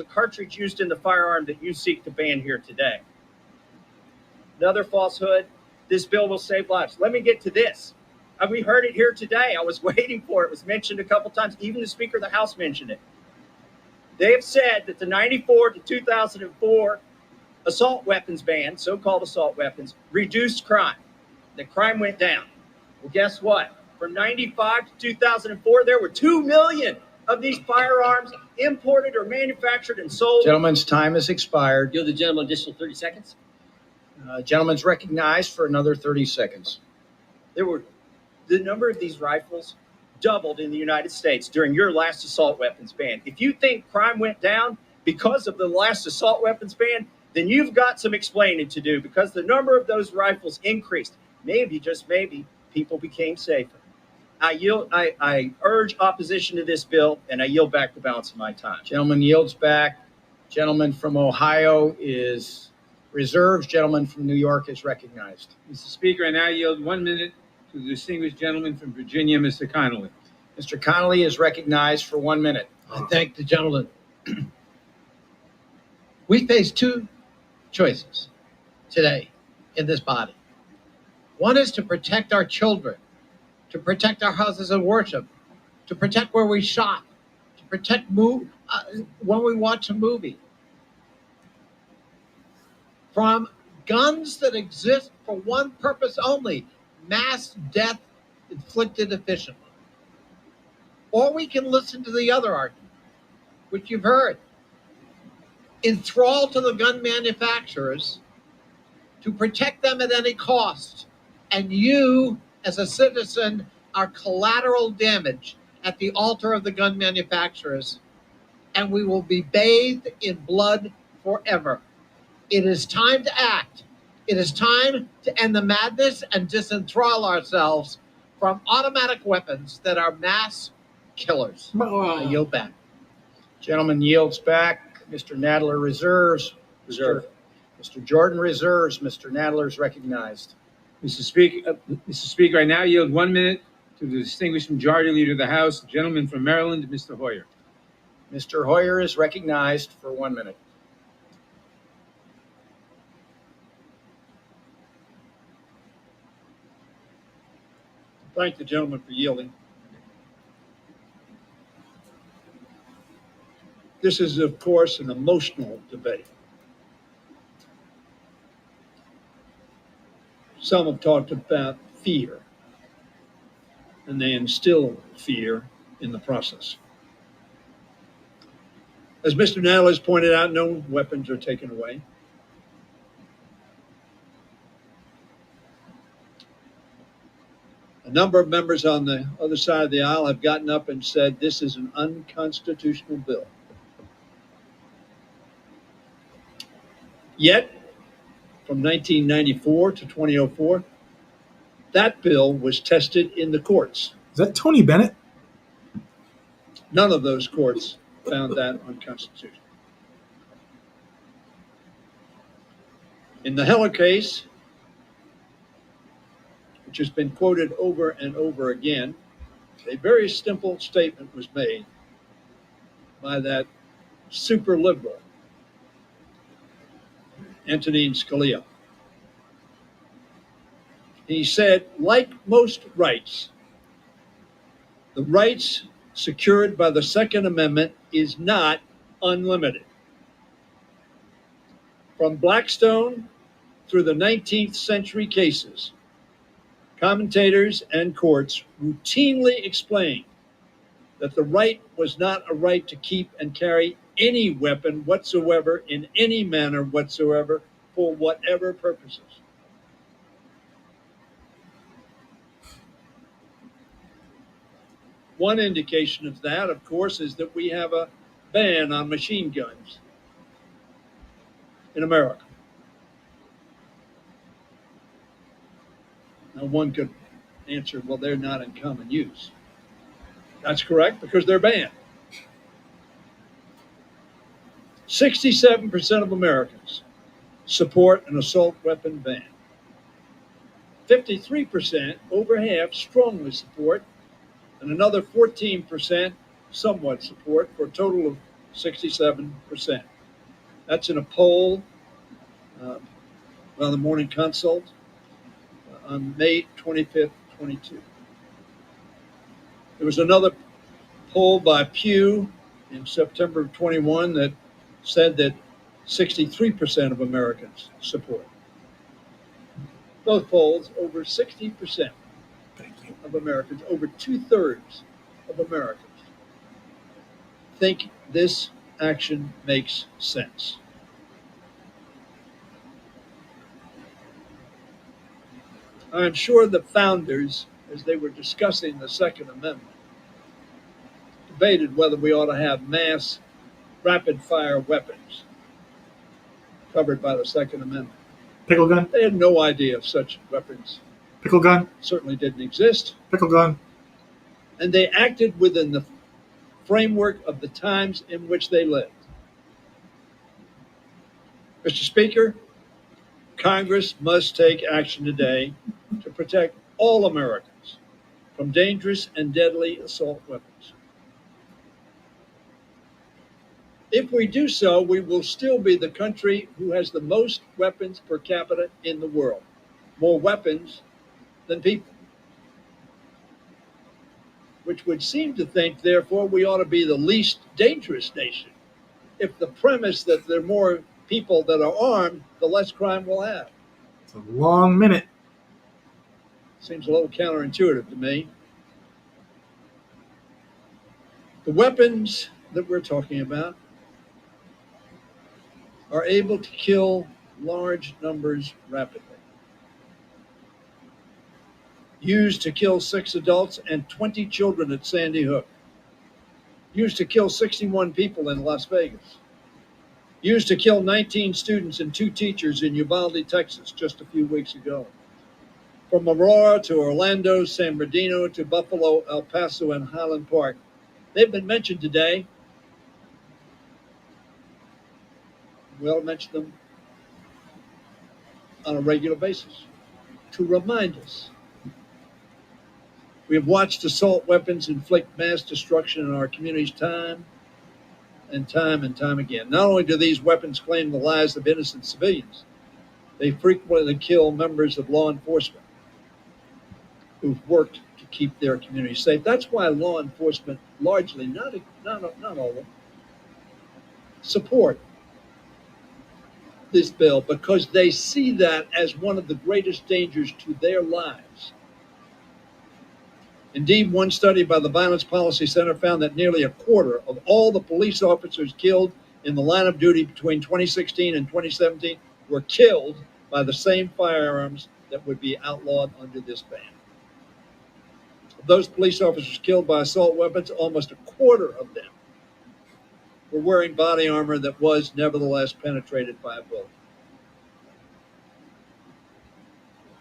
cartridge used in the firearm that you seek to ban here today. Another falsehood, this bill will save lives. Let me get to this. We heard it here today. I was waiting for it. It was mentioned a couple times. Even the Speaker of the House mentioned it. They have said that the 94 to 2004 assault weapons ban, so-called assault weapons, reduced crime. The crime went down. Well, guess what? From 95 to 2004, there were 2 million of these firearms imported or manufactured and sold. Gentleman's time has expired. Give the gentleman additional 30 seconds. Gentleman's recognized for another 30 seconds. The number of these rifles doubled in the United States during your last assault weapons ban. If you think crime went down because of the last assault weapons ban, then you've got some explaining to do, because the number of those rifles increased. Maybe, just maybe, people became safer. I urge opposition to this bill, and I yield back the balance of my time. Gentleman yields back. Gentleman from Ohio is reserved. Gentleman from New York is recognized. Mr. Speaker, I now yield 1 minute to the distinguished gentleman from Virginia, Mr. Connolly. Mr. Connolly is recognized for 1 minute. I thank the gentleman. We face two choices today in this body. One is to protect our children, to protect our houses of worship, to protect where we shop, to protect when we watch a movie from guns that exist for one purpose only: mass death inflicted efficiently. Or we can listen to the other argument, which you've heard: enthrall to the gun manufacturers to protect them at any cost. And you, as a citizen, are collateral damage at the altar of the gun manufacturers, and we will be bathed in blood forever. It is time to act. It is time to end the madness and disenthrall ourselves from automatic weapons that are mass killers. I yield back. Gentleman yields back. Mr. Nadler reserves. Reserve. Mr. Jordan reserves. Mr. Nadler is recognized. Mr. Speaker, I now yield 1 minute to the distinguished majority leader of the House, the gentleman from Maryland, Mr. Hoyer. Mr. Hoyer is recognized for 1 minute. Thank the gentleman for yielding. This is, of course, an emotional debate. Some have talked about fear, and they instill fear in the process. As Mr. Nadler has pointed out, no weapons are taken away. A number of members on the other side of the aisle have gotten up and said this is an unconstitutional bill. Yet, from 1994 to 2004, that bill was tested in the courts. Is that Tony Bennett? None of those courts found that unconstitutional. In the Heller case, which has been quoted over and over again, a very simple statement was made by that super liberal, Antonin Scalia. He said, like most rights, the rights secured by the Second Amendment is not unlimited. From Blackstone through the 19th century cases, commentators and courts routinely explained that the right was not a right to keep and carry any weapon whatsoever in any manner whatsoever for whatever purposes. One indication of that, of course, is that we have a ban on machine guns in America. Now, one could answer, well, they're not in common use. That's correct, because they're banned. 67% of Americans support an assault weapon ban. 53%, over half, strongly support, and another 14% somewhat support, for a total of 67%. That's in a poll by the Morning Consult on May 25th, 22. There was another poll by Pew in September of 21 that said that 63% of Americans support. Both polls, over 60% of Americans, over 2/3 of Americans, think this action makes sense. I'm sure the founders, as they were discussing the Second Amendment, debated whether we ought to have mass rapid-fire weapons covered by the Second Amendment. Pickle gun? They had no idea of such weapons. Pickle gun? Certainly didn't exist. Pickle gun? And they acted within the framework of the times in which they lived. Mr. Speaker, Congress must take action today to protect all Americans from dangerous and deadly assault weapons. If we do so, we will still be the country who has the most weapons per capita in the world. More weapons than people. Which would seem to think, therefore, we ought to be the least dangerous nation. If the premise that there are more people that are armed, the less crime we'll have. It's a long minute. Seems a little counterintuitive to me. The weapons that we're talking about are able to kill large numbers rapidly. Used to kill 6 adults and 20 children at Sandy Hook. Used to kill 61 people in Las Vegas. Used to kill 19 students and 2 teachers in Uvalde, Texas, just a few weeks ago. From Aurora to Orlando, San Bernardino to Buffalo, El Paso, and Highland Park. They've been mentioned today. We'll mention them on a regular basis to remind us. We have watched assault weapons inflict mass destruction in our communities time and time again. Not only do these weapons claim the lives of innocent civilians, they frequently kill members of law enforcement who've worked to keep their communities safe. That's why law enforcement largely, not all of them, support this bill because they see that as one of the greatest dangers to their lives. Indeed, one study by the Violence Policy Center found that nearly a quarter of all the police officers killed in the line of duty between 2016 and 2017 were killed by the same firearms that would be outlawed under this ban. Of those police officers killed by assault weapons, almost a quarter of them were wearing body armor that was nevertheless penetrated by a bullet.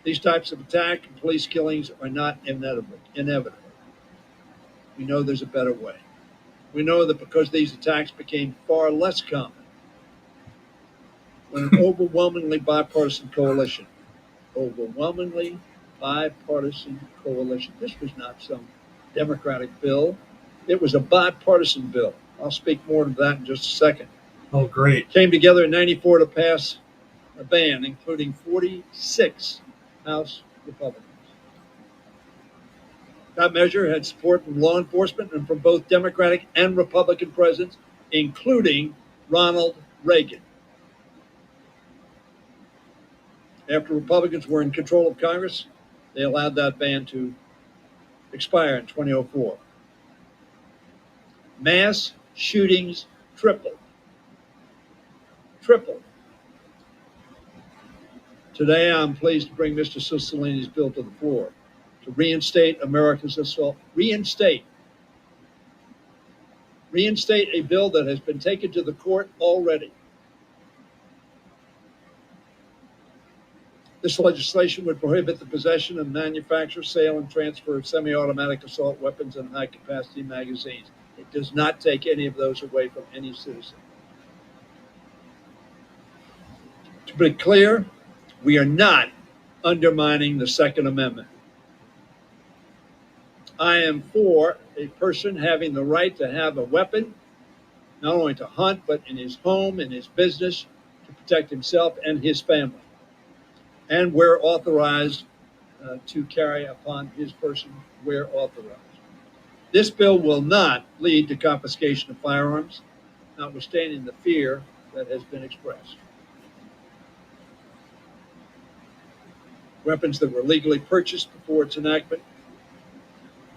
These types of attack and police killings are not inevitable. We know there's a better way. We know that because these attacks became far less common when an overwhelmingly bipartisan coalition, this was not some Democratic bill. It was a bipartisan bill. I'll speak more to that in just a second. Oh, great. Came together in '94 to pass a ban, including 46 House Republicans. That measure had support from law enforcement and from both Democratic and Republican presidents, including Ronald Reagan. After Republicans were in control of Congress, they allowed that ban to expire in 2004. Mass shootings tripled. Today, I'm pleased to bring Mr. Cicilline's bill to the floor to reinstate America's assault. Reinstate a bill that has been taken to the court already. This legislation would prohibit the possession of manufacture, sale, and transfer of semi-automatic assault weapons and high-capacity magazines. It does not take any of those away from any citizen. To be clear, we are not undermining the Second Amendment. I am for a person having the right to have a weapon, not only to hunt, but in his home, in his business, to protect himself and his family. And where authorized, to carry upon his person where authorized. This bill will not lead to confiscation of firearms, notwithstanding the fear that has been expressed. Weapons that were legally purchased before its enactment.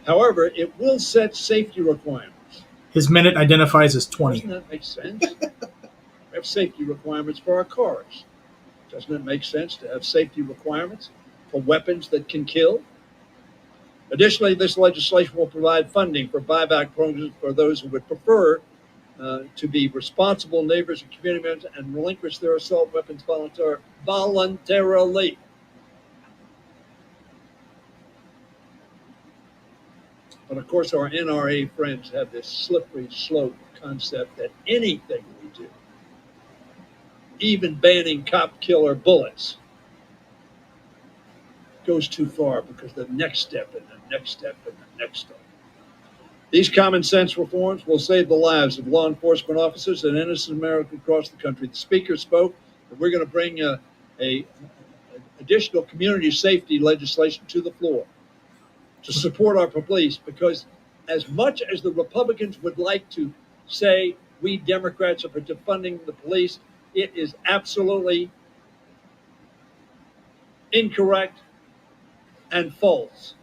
However, it will set safety requirements. His minute identifies as 20. Doesn't that make sense? We have safety requirements for our cars. Doesn't it make sense to have safety requirements for weapons that can kill. Additionally, this legislation will provide funding for buyback programs for those who would prefer to be responsible neighbors and community members and relinquish their assault weapons voluntarily. But of course, our NRA friends have this slippery slope concept that anything we do, even banning cop killer bullets, goes too far because the next step and the next step and the next step. These common sense reforms will save the lives of law enforcement officers and innocent Americans across the country. The speaker spoke, and we're going to bring a additional community safety legislation to the floor to support our police, because as much as the Republicans would like to say we Democrats are for defunding the police, it is absolutely incorrect and false.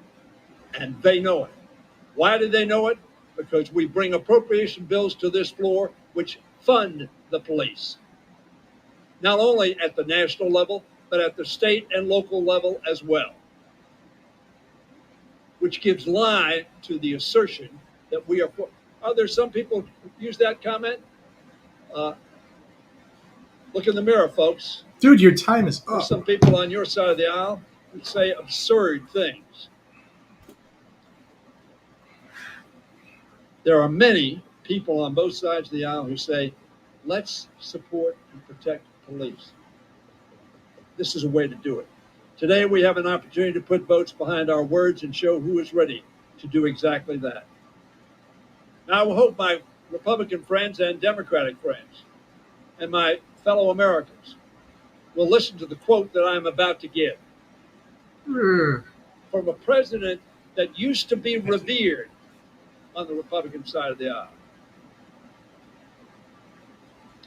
And they know it. Why do they know it? Because we bring appropriation bills to this floor which fund the police, not only at the national level, but at the state and local level as well, which gives lie to the assertion that we are for. Are there some people who use that comment? Look in the mirror, folks. Dude, your time is up. There's some people on your side of the aisle who say absurd things. There are many people on both sides of the aisle who say, let's support and protect police. This is a way to do it. Today, we have an opportunity to put votes behind our words and show who is ready to do exactly that. Now, I hope my Republican friends and Democratic friends and my fellow Americans will listen to the quote that I'm about to give from a president that used to be revered on the Republican side of the aisle,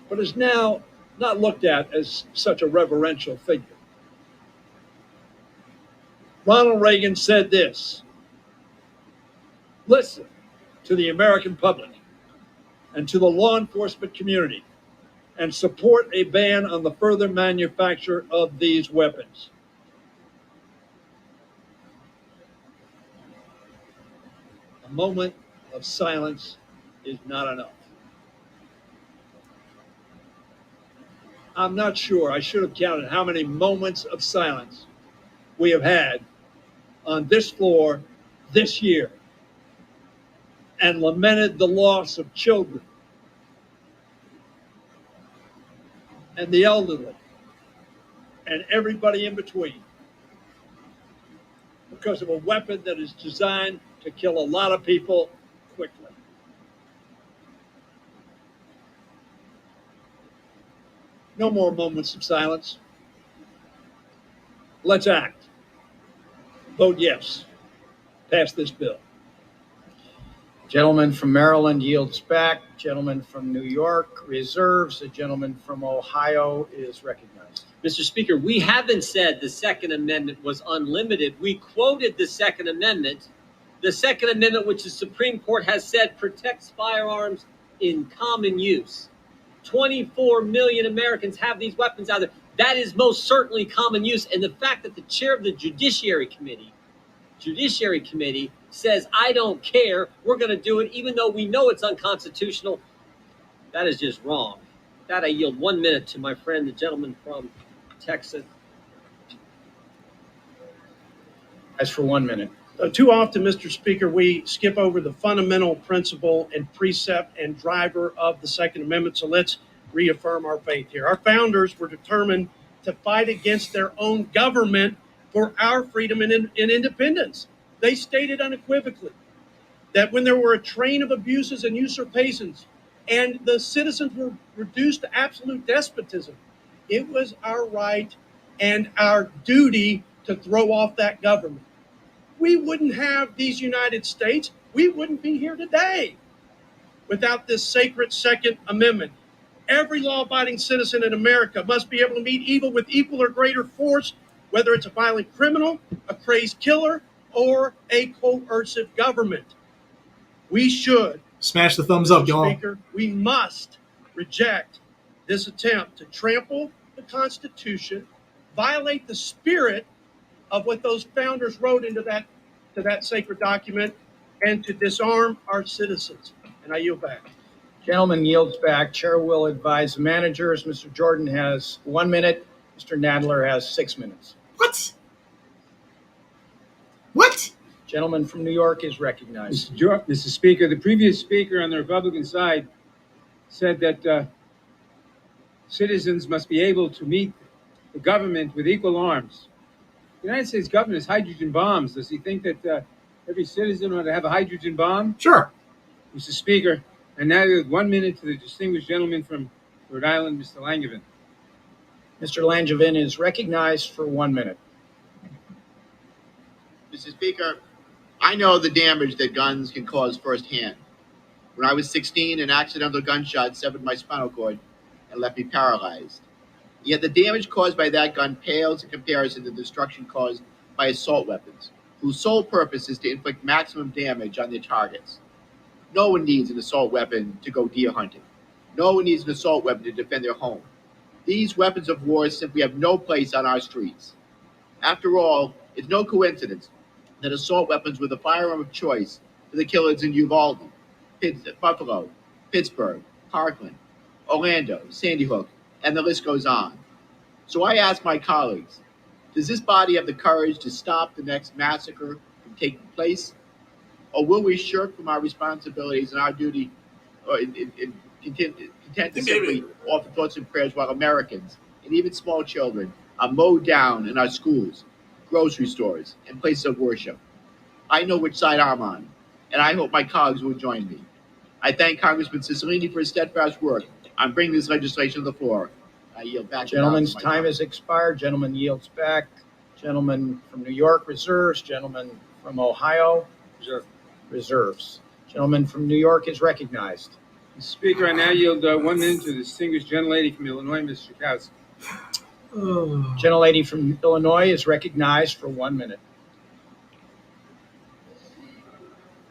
but is now not looked at as such a reverential figure. Ronald Reagan said this: listen to the American public and to the law enforcement community and support a ban on the further manufacture of these weapons. A moment of silence is not enough. I'm not sure, I should have counted how many moments of silence we have had on this floor this year and lamented the loss of children and the elderly and everybody in between because of a weapon that is designed to kill a lot of people quickly. No more moments of silence. Let's act. Vote yes. Pass this bill. Gentleman from Maryland yields back. Gentleman from New York reserves. The gentleman from Ohio is recognized. Mr. Speaker, we haven't said the Second Amendment was unlimited. We quoted the Second Amendment. The Second Amendment, which the Supreme Court has said protects firearms in common use. 24 million Americans have these weapons out there. That is most certainly common use. And the fact that the chair of the Judiciary Committee says, I don't care, we're going to do it, even though we know it's unconstitutional, that is just wrong. That I yield 1 minute to my friend, the gentleman from Texas. As for 1 minute. Too often, Mr. Speaker, we skip over the fundamental principle and precept and driver of the Second Amendment. So let's reaffirm our faith here. Our founders were determined to fight against their own government for our freedom and independence. They stated unequivocally that when there were a train of abuses and usurpations and the citizens were reduced to absolute despotism, it was our right and our duty to throw off that government. We wouldn't have these United States. We wouldn't be here today without this sacred Second Amendment. Every law-abiding citizen in America must be able to meet evil with equal or greater force, whether it's a violent criminal, a crazed killer, or a coercive government. We should smash the thumbs up, y'all. Speaker, we must reject this attempt to trample the Constitution, violate the spirit of what those founders wrote into that sacred document, and to disarm our citizens. And I yield back. Gentleman yields back. Chair will advise the managers. Mr. Jordan has 1 minute. Mr. Nadler has 6 minutes. What? What? Gentleman from New York is recognized. Mr. Speaker, the previous speaker on the Republican side said that citizens must be able to meet the government with equal arms. The United States government has hydrogen bombs. Does he think that every citizen ought to have a hydrogen bomb? Sure. Mr. Speaker, and now you have 1 minute to the distinguished gentleman from Rhode Island, Mr. Langevin. Mr. Langevin is recognized for 1 minute. Mr. Speaker, I know the damage that guns can cause firsthand. When I was 16, an accidental gunshot severed my spinal cord and left me paralyzed. Yet the damage caused by that gun pales in comparison to the destruction caused by assault weapons, whose sole purpose is to inflict maximum damage on their targets. No one needs an assault weapon to go deer hunting. No one needs an assault weapon to defend their home. These weapons of war simply have no place on our streets. After all, it's no coincidence that assault weapons were the firearm of choice for the killers in Uvalde, Buffalo, Pittsburgh, Parkland, Orlando, Sandy Hook, and the list goes on. So I ask my colleagues, does this body have the courage to stop the next massacre from taking place? Or will we shirk from our responsibilities and our duty content to simply offer thoughts and prayers while Americans, and even small children, are mowed down in our schools, grocery stores, and places of worship? I know which side I'm on, and I hope my colleagues will join me. I thank Congressman Cicilline for his steadfast work on bringing this legislation to the floor. I yield back. Gentleman's time has expired. Gentleman yields back. Gentleman from New York reserves. Gentleman from Ohio reserves. Gentleman from New York is recognized. Mr. Speaker, I now yield 1 minute to the distinguished gentlelady from Illinois, Ms. Schakowsky. Gentlelady from Illinois is recognized for 1 minute.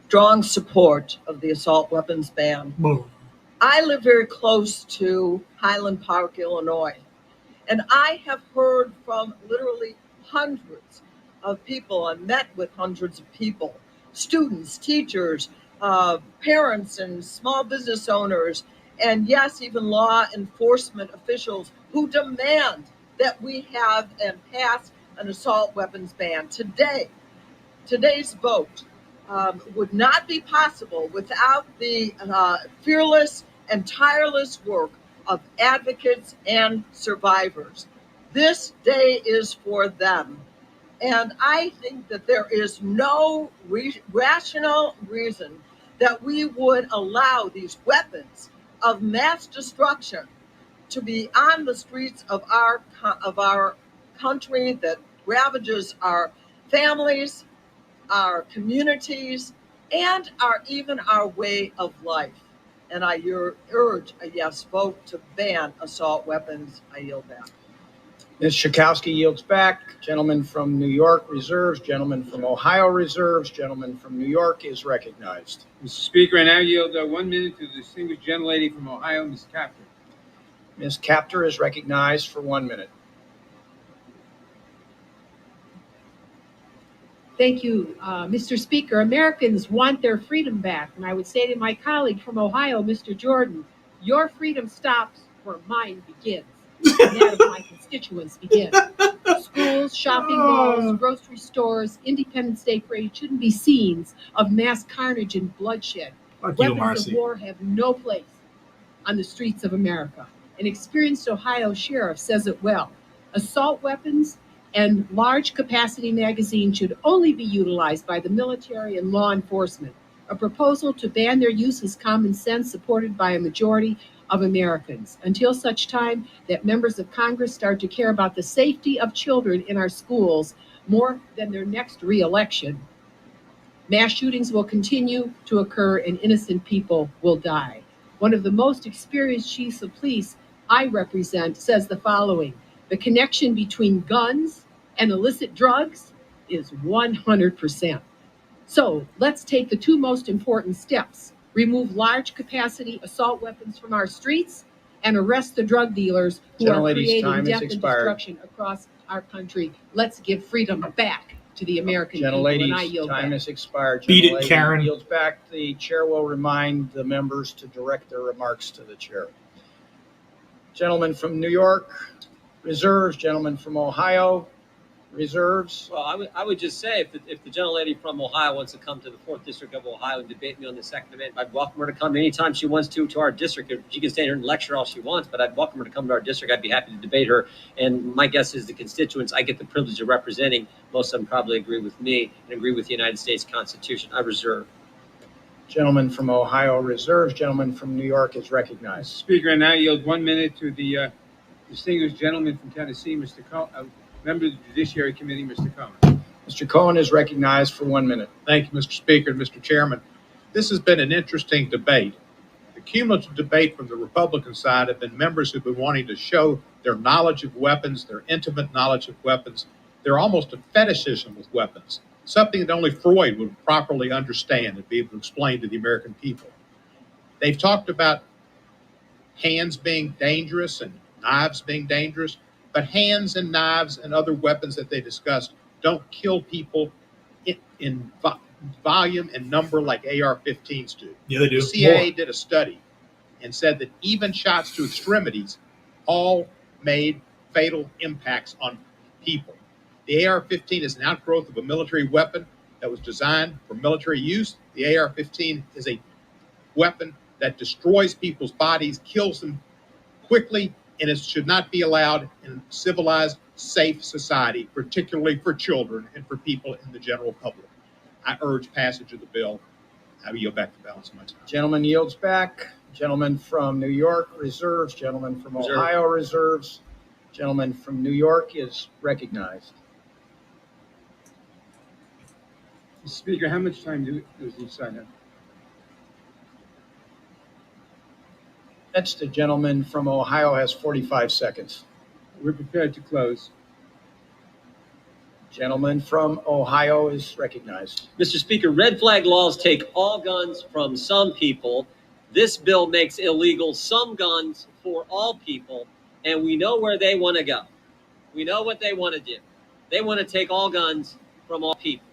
Strong support of the assault weapons ban. I live very close to Highland Park, Illinois, and I have heard from literally hundreds of people. I met with hundreds of people, students, teachers, parents, and small business owners, and yes, even law enforcement officials who demand that we have and pass an assault weapons ban today. Today's vote would not be possible without the fearless and tireless work of advocates and survivors. This day is for them. And I think that there is no rational reason that we would allow these weapons of mass destruction to be on the streets of our country that ravages our families, our communities, and even our way of life. And I urge a yes vote to ban assault weapons. I yield back. Ms. Schakowsky yields back. Gentleman from New York reserves. Gentleman from Ohio reserves. Gentleman from New York is recognized. Mr. Speaker, I now yield 1 minute to the distinguished gentlelady from Ohio, Ms. Capter. Ms. Capter is recognized for 1 minute. Thank you, Mr. Speaker. Americans want their freedom back. And I would say to my colleague from Ohio, Mr. Jordan, your freedom stops where mine begins. And that of my constituents begins. Schools, shopping malls, grocery stores, Independence Day parade shouldn't be scenes of mass carnage and bloodshed. Weapons of war have no place on the streets of America. An experienced Ohio sheriff says it well. Assault weapons and large capacity magazines should only be utilized by the military and law enforcement. A proposal to ban their use is common sense, supported by a majority of Americans, until such time that members of Congress start to care about the safety of children in our schools more than their next re-election. Mass shootings will continue to occur and innocent people will die. One of the most experienced chiefs of police I represent says the following: the connection between guns and illicit drugs is 100%. So let's take the two most important steps: remove large capacity assault weapons from our streets and arrest the drug dealers who are creating death and destruction across our country. Let's give freedom back to the American people. And I Gentlelady's yield time back. has expired. Beat it, Gentlelady Karen. yields back. The chair will remind the members to direct their remarks to the chair. Gentleman from New York, reserves. Gentleman from Ohio, reserves. Well, I would just say if the gentlelady from Ohio wants to come to the 4th District of Ohio and debate me on the Second Amendment, I'd welcome her to come anytime she wants to our district. She can stand here and lecture all she wants, but I'd welcome her to come to our district. I'd be happy to debate her. And my guess is the constituents I get the privilege of representing, most of them probably agree with me and agree with the United States Constitution. I reserve. Gentleman from Ohio reserves. Gentleman from New York is recognized. Speaker, I now yield 1 minute to the distinguished gentleman from Tennessee, Mr. Cohen, member of the Judiciary Committee, Mr. Cohen. Mr. Cohen is recognized for 1 minute. Thank you, Mr. Speaker and Mr. Chairman. This has been an interesting debate. The cumulative debate from the Republican side have been members who've been wanting to show their knowledge of weapons, their intimate knowledge of weapons. They're almost a fetishism with weapons, something that only Freud would properly understand and be able to explain to the American people. They've talked about hands being dangerous and knives being dangerous, but hands and knives and other weapons that they discussed don't kill people in volume and number like AR-15s do. Yeah, they do. The CIA did a study and said that even shots to extremities all made fatal impacts on people. The AR-15 is an outgrowth of a military weapon that was designed for military use. The AR-15 is a weapon that destroys people's bodies, kills them quickly, and it should not be allowed in a civilized, safe society, particularly for children and for people in the general public. I urge passage of the bill. I will yield back the balance of my time. Gentleman yields back. Gentleman from New York reserves. Gentleman from Ohio reserves. Gentleman from New York is recognized. Mr. Speaker, how much time does each side have? Next, the gentleman from Ohio has 45 seconds. We're prepared to close. Gentleman from Ohio is recognized. Mr. Speaker, red flag laws take all guns from some people. This bill makes illegal some guns for all people, and we know where they want to go. We know what they want to do. They want to take all guns from all people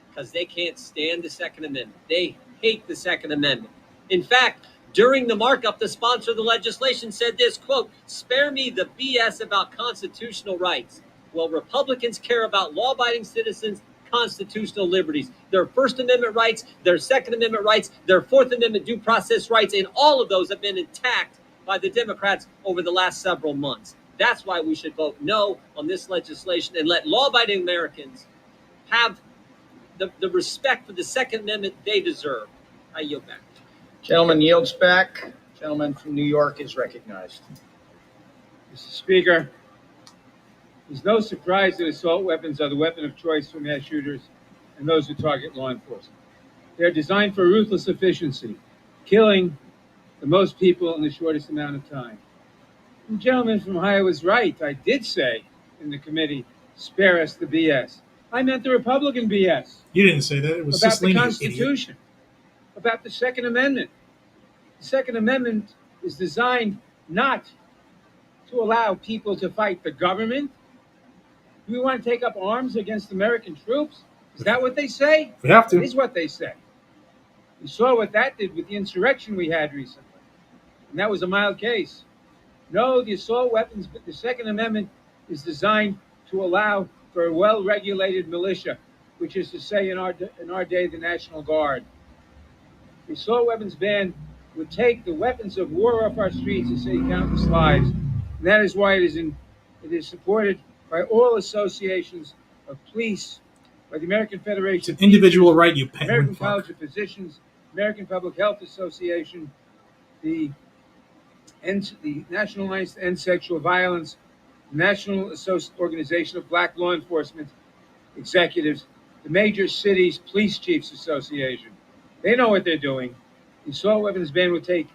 because they can't stand the Second Amendment. They hate the Second Amendment. In fact, during the markup, the sponsor of the legislation said this, quote, "Spare me the BS about constitutional rights." Well, Republicans care about law-abiding citizens' constitutional liberties, their First Amendment rights, their Second Amendment rights, their Fourth Amendment due process rights, and all of those have been attacked by the Democrats over the last several months. That's why we should vote no on this legislation and let law-abiding Americans have the respect for the Second Amendment they deserve. I yield back. Gentleman yields back. Gentleman from New York is recognized. Mr. Speaker, there's no surprise that assault weapons are the weapon of choice for mass shooters and those who target law enforcement. They're designed for ruthless efficiency, killing the most people in the shortest amount of time. The gentleman from Ohio was right. I did say in the committee, spare us the BS. I meant the Republican BS. You didn't say that. It was About the Cicilline, Constitution, about the Second Amendment. The Second Amendment is designed not to allow people to fight the government. Do we want to take up arms against American troops? Is that what they say? We have to. It is what they say. We saw what that did with the insurrection we had recently, and that was a mild case. No, the assault weapons, but the Second Amendment is designed to allow for a well-regulated militia, which is to say in our day, the National Guard. The assault weapons ban would take the weapons of war off our streets and save countless lives. And that is why it is supported by all associations of police, by the American Federation It's an individual right, you penguin American fuck. College of Physicians, American Public Health Association, the National Alliance to End Sexual Violence, National Organization of Black Law Enforcement Executives, the Major Cities Police Chiefs Association. They know what they're doing. The assault weapons ban would take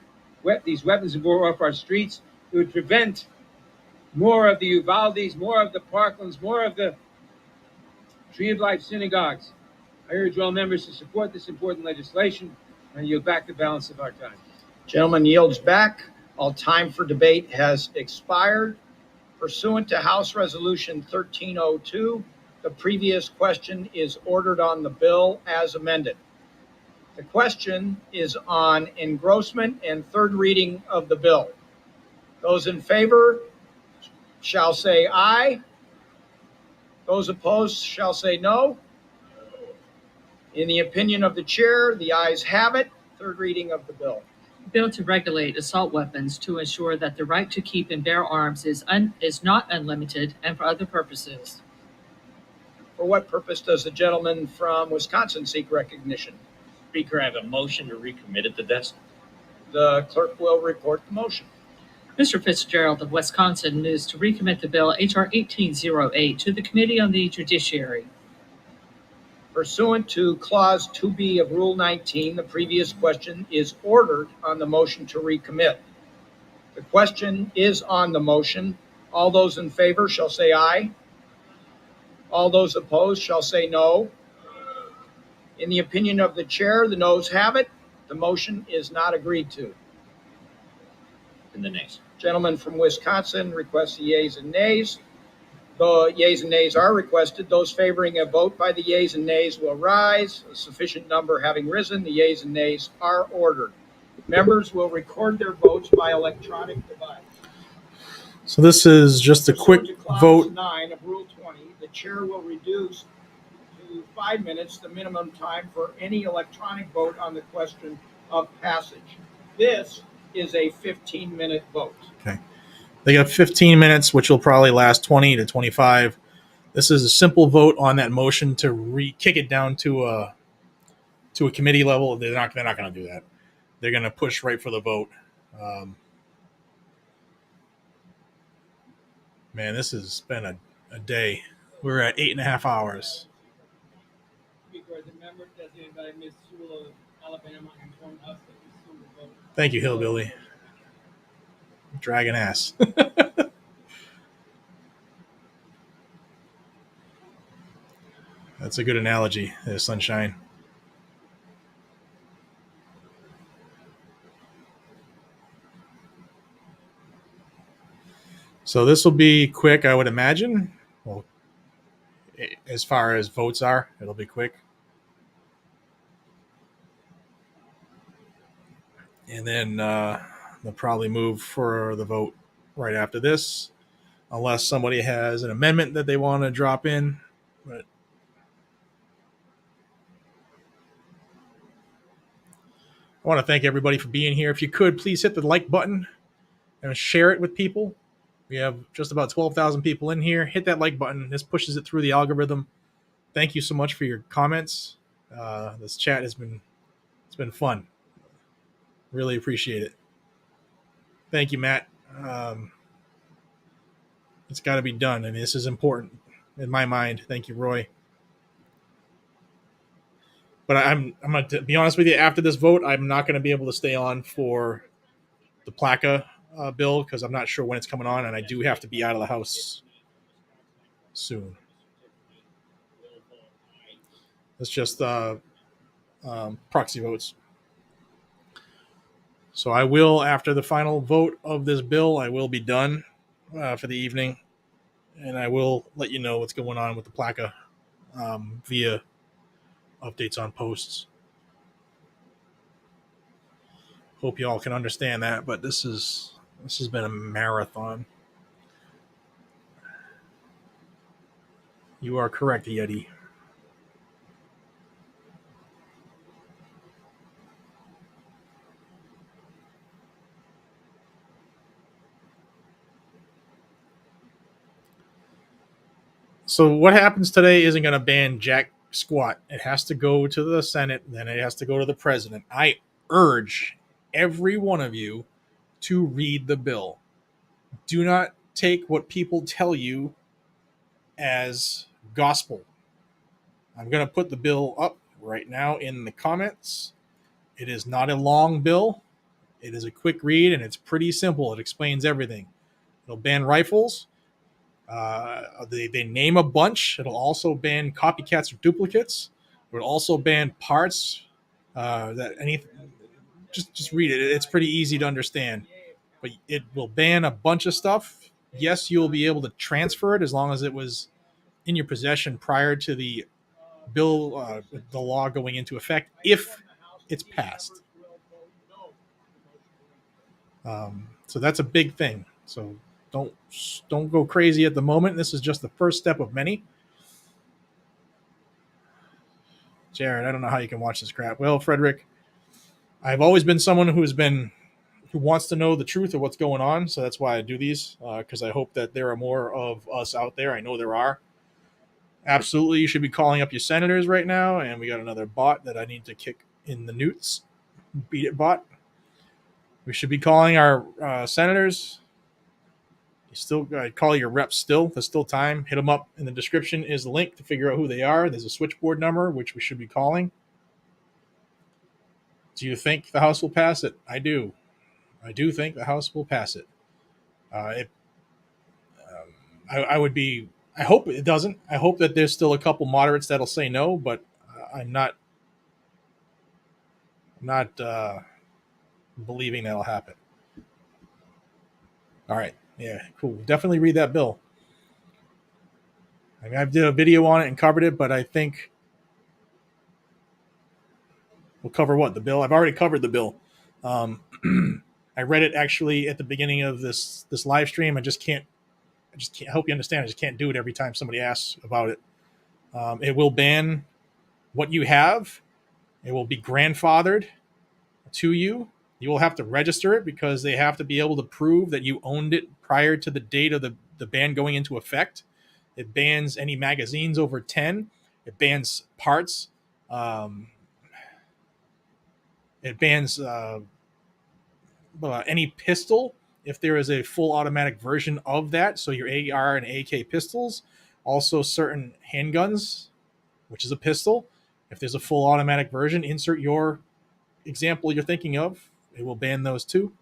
these weapons of war off our streets. It would prevent more of the Uvaldes, more of the Parklands, more of the Tree of Life synagogues. I urge all members to support this important legislation, and yield back the balance of our time. Gentleman yields back. All time for debate has expired. Pursuant to House Resolution 1302, the previous question is ordered on the bill as amended. The question is on engrossment and third reading of the bill. Those in favor shall say aye. Those opposed shall say no. In the opinion of the chair, the ayes have it. Third reading of the bill. Bill to regulate assault weapons to ensure that the right to keep and bear arms is not unlimited and for other purposes. For what purpose does the gentleman from Wisconsin seek recognition? Speaker, I have a motion to recommit it to desk. The clerk will report the motion. Mr. Fitzgerald of Wisconsin moves to recommit the bill H.R. 1808 to the Committee on the Judiciary. Pursuant to Clause 2B of Rule 19, the previous question is ordered on the motion to recommit. The question is on the motion. All those in favor shall say aye. All those opposed shall say no. In the opinion of the chair, the noes have it. The motion is not agreed to. And the nays. Gentleman from Wisconsin requests the yeas and nays. The yeas and nays are requested. Those favoring a vote by the yeas and nays will rise. A sufficient number having risen, the yeas and nays are ordered. Members will record their votes by electronic device. So this is just a quick vote. 9 of Rule 20, the chair will reduce to 5 minutes the minimum time for any electronic vote on the question of passage. This is a 15-minute vote. Okay. They got 15 minutes, which will probably last 20 to 25. This is a simple vote on that motion to kick it down to a committee level. They're not going to do that. They're going to push right for the vote. Man, this has been a day. We're at 8.5 hours. Thank you, Hillbilly. Dragon ass. That's a good analogy, Sunshine. So this will be quick, I would imagine. Well, as far as votes are, it'll be quick. And then they'll probably move for the vote right after this, unless somebody has an amendment that they want to drop in. But I want to thank everybody for being here. If you could, please hit the like button and share it with people. We have just about 12,000 people in here. Hit that like button. This pushes it through the algorithm. Thank you so much for your comments. This chat it's been fun. Really appreciate it. Thank you, Matt. It's got to be done, and this is important in my mind. Thank you, Roy. But I'm going to be honest with you. After this vote, I'm not going to be able to stay on for the PLACA bill because I'm not sure when it's coming on, and I do have to be out of the house soon. It's just proxy votes. So I will, after the final vote of this bill, I will be done for the evening, and I will let you know what's going on with the PLACA via updates on posts. Hope you all can understand that, but this has been a marathon. You are correct, Yeti. So what happens today isn't going to ban jack squat. It has to go to the Senate, then it has to go to the president. I urge every one of you to read the bill. Do not take what people tell you as gospel. I'm going to put the bill up right now in the comments. It is not a long bill. It is a quick read, and it's pretty simple. It explains everything. It'll ban rifles. They name a bunch. It'll also ban copycats or duplicates. It will also ban parts. Just read it. It's pretty easy to understand. But it will ban a bunch of stuff. yes, you'll be able to transfer it as long as it was in your possession prior to the bill, the law going into effect, if it's passed. So that's a big thing. So don't go crazy at the moment. This is just the first step of many. Jared, I don't know how you can watch this crap. Well, Frederick, I've always been someone who wants to know the truth of what's going on. So that's why I do these, because I hope that there are more of us out there. I know there are. Absolutely, you should be calling up your senators right now. And we got another bot that I need to kick in the newts. Beat it, bot. We should be calling our senators. You still call your reps still. There's still time. Hit them up. In the description is the link to figure out who they are. There's a switchboard number, which we should be calling. Do you think the House will pass it? I do. I do think the House will pass it. I would be. I hope it doesn't. I hope that there's still a couple moderates that'll say no, but I'm not believing that'll happen. All right. Yeah, cool. Definitely read that bill. I mean, I did a video on it and covered it, but I think we'll cover what? The bill? I've already covered the bill. I read it actually at the beginning of this live stream. I just can't I hope you understand. I just can't do it every time somebody asks about it. It will ban what you have. It will be grandfathered to you. You will have to register it because they have to be able to prove that you owned it prior to the date of the ban going into effect. It bans any magazines over 10. It bans parts. It bans any pistol if there is a full automatic version of that. So your AR and AK pistols. Also certain handguns, which is a pistol. If there's a full automatic version, insert your example you're thinking of. It will ban those too.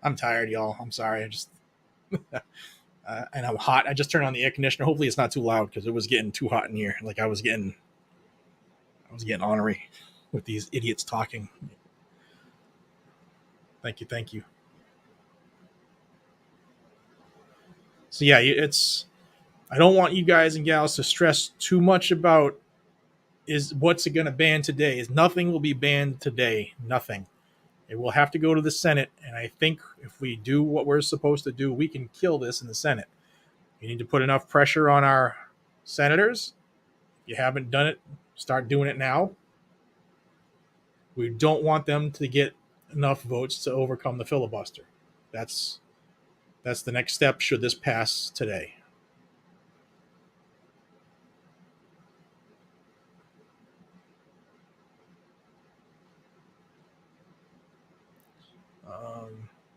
I'm tired, y'all. I'm sorry. I just and I'm hot. I just turned on the air conditioner. Hopefully it's not too loud because it was getting too hot in here. Like I was getting ornery with these idiots talking. Thank you. So yeah, I don't want you guys and gals to stress too much about is what's it going to ban today. Is nothing will be banned today. Nothing. It will have to go to the Senate, and I think if we do what we're supposed to do, we can kill this in the Senate. You need to put enough pressure on our senators. If you haven't done it, start doing it now. We don't want them to get enough votes to overcome the filibuster. That's the next step should this pass today.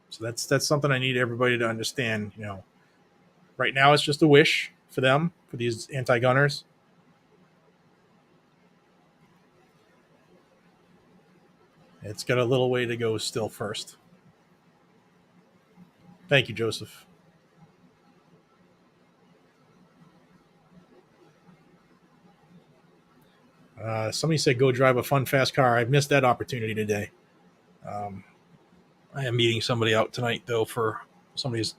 So that's something I need everybody to understand. You know, right now it's just a wish for them, for these anti-gunners. It's got a little way to go still first. Thank you, Joseph. Somebody said go drive a fun, fast car. I missed that opportunity today. I am meeting somebody out tonight, though, somebody's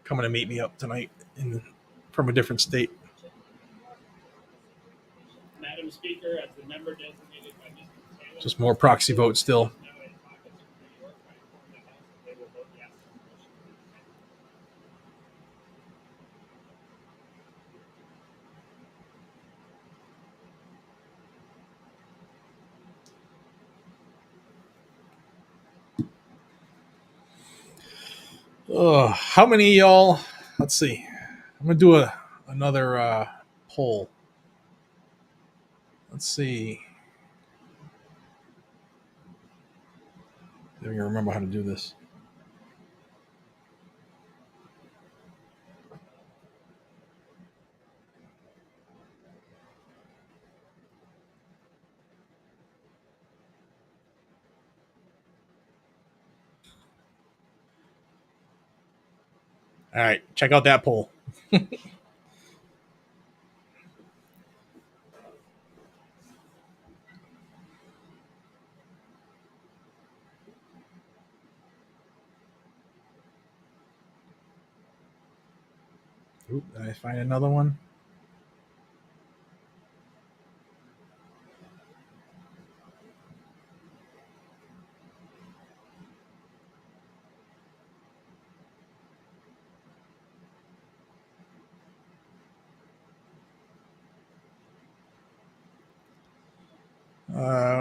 coming to meet me up tonight from a different state. Madam Speaker, as the member designated by Mr. Taylor, just more proxy votes still. How many of y'all? Let's see. I'm gonna do another poll. Let's see. I don't even remember how to do this. All right, check out that poll. Oop, did I find another one?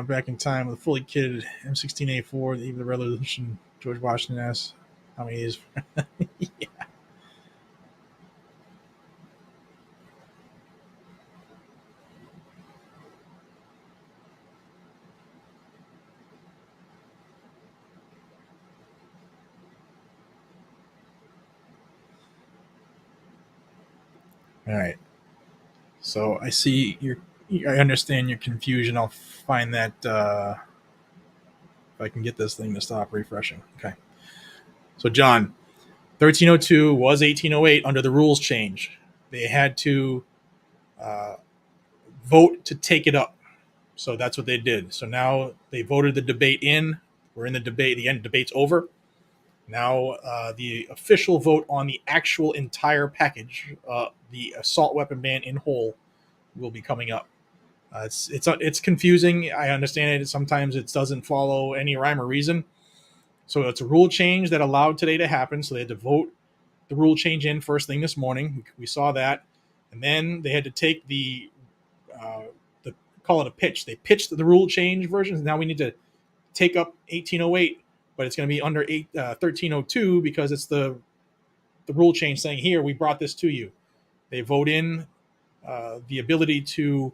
Back in time with a fully kitted M16A4, the eve of the revolution, George Washington asked how many is. Yeah. All right. So I see I understand your confusion. I'll find that if I can get this thing to stop refreshing. Okay. So John, 1302 was 1808 under the rules change. They had to vote to take it up. So that's what they did. So now they voted the debate in. We're in the debate. The end debate's over. Now the official vote on the actual entire package, the assault weapon ban in whole, will be coming up. It's confusing. I understand it. Sometimes it doesn't follow any rhyme or reason. So it's a rule change that allowed today to happen. So they had to vote the rule change in first thing this morning. We saw that, and then they had to take the call it a pitch. They pitched the rule change versions. Now we need to take up 1808, but it's going to be under 1302 because it's the rule change saying here we brought this to you. They vote in the ability to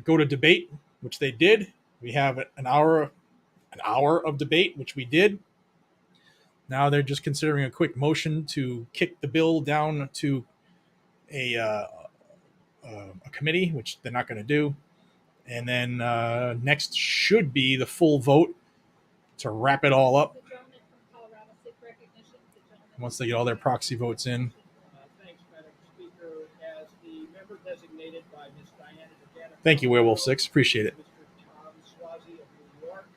go to debate, which they did. We have an hour of debate, which we did. Now they're just considering a quick motion to kick the bill down to a committee, which they're not going to do. And then next should be the full vote to wrap it all up. Once they get all their proxy votes in. Thanks, Madam Speaker. As the member designated by Ms. Diana DeGetta. Thank you, Werewolf 6. Appreciate it. Mr. Tom Swazi of New York.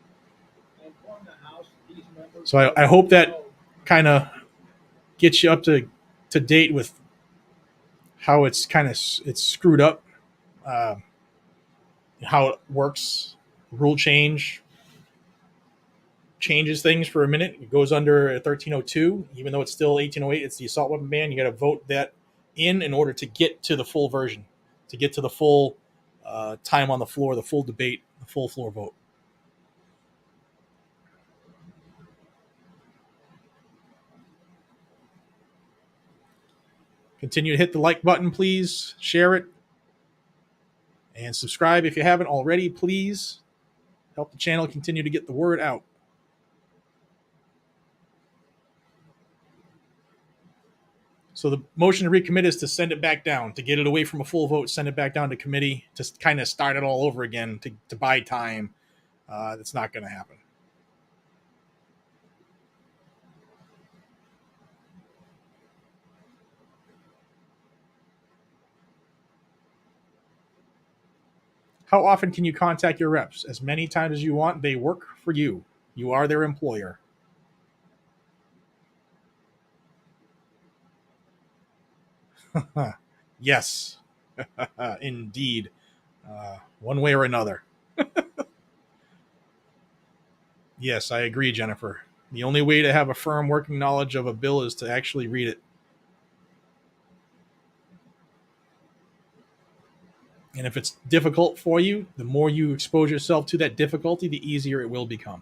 And from the House, these members. So I hope that kind of gets you up to date with how it's screwed up, how it works. Rule changes things for a minute. It goes under 1302, even though it's still 1808. It's the assault weapon ban. You got to vote that in order to get to the full version, to get to the full time on the floor, the full debate, the full floor vote. Continue to hit the like button, please. Share it. And subscribe if you haven't already, please. Help the channel continue to get the word out. So the motion to recommit is to send it back down, to get it away from a full vote, send it back down to committee, to kind of start it all over again, to buy time. That's not going to happen. How often can you contact your reps? As many times as you want. They work for you. You are their employer. Yes, indeed. One way or another. Yes, I agree, Jennifer. The only way to have a firm working knowledge of a bill is to actually read it. And if it's difficult for you, the more you expose yourself to that difficulty, the easier it will become.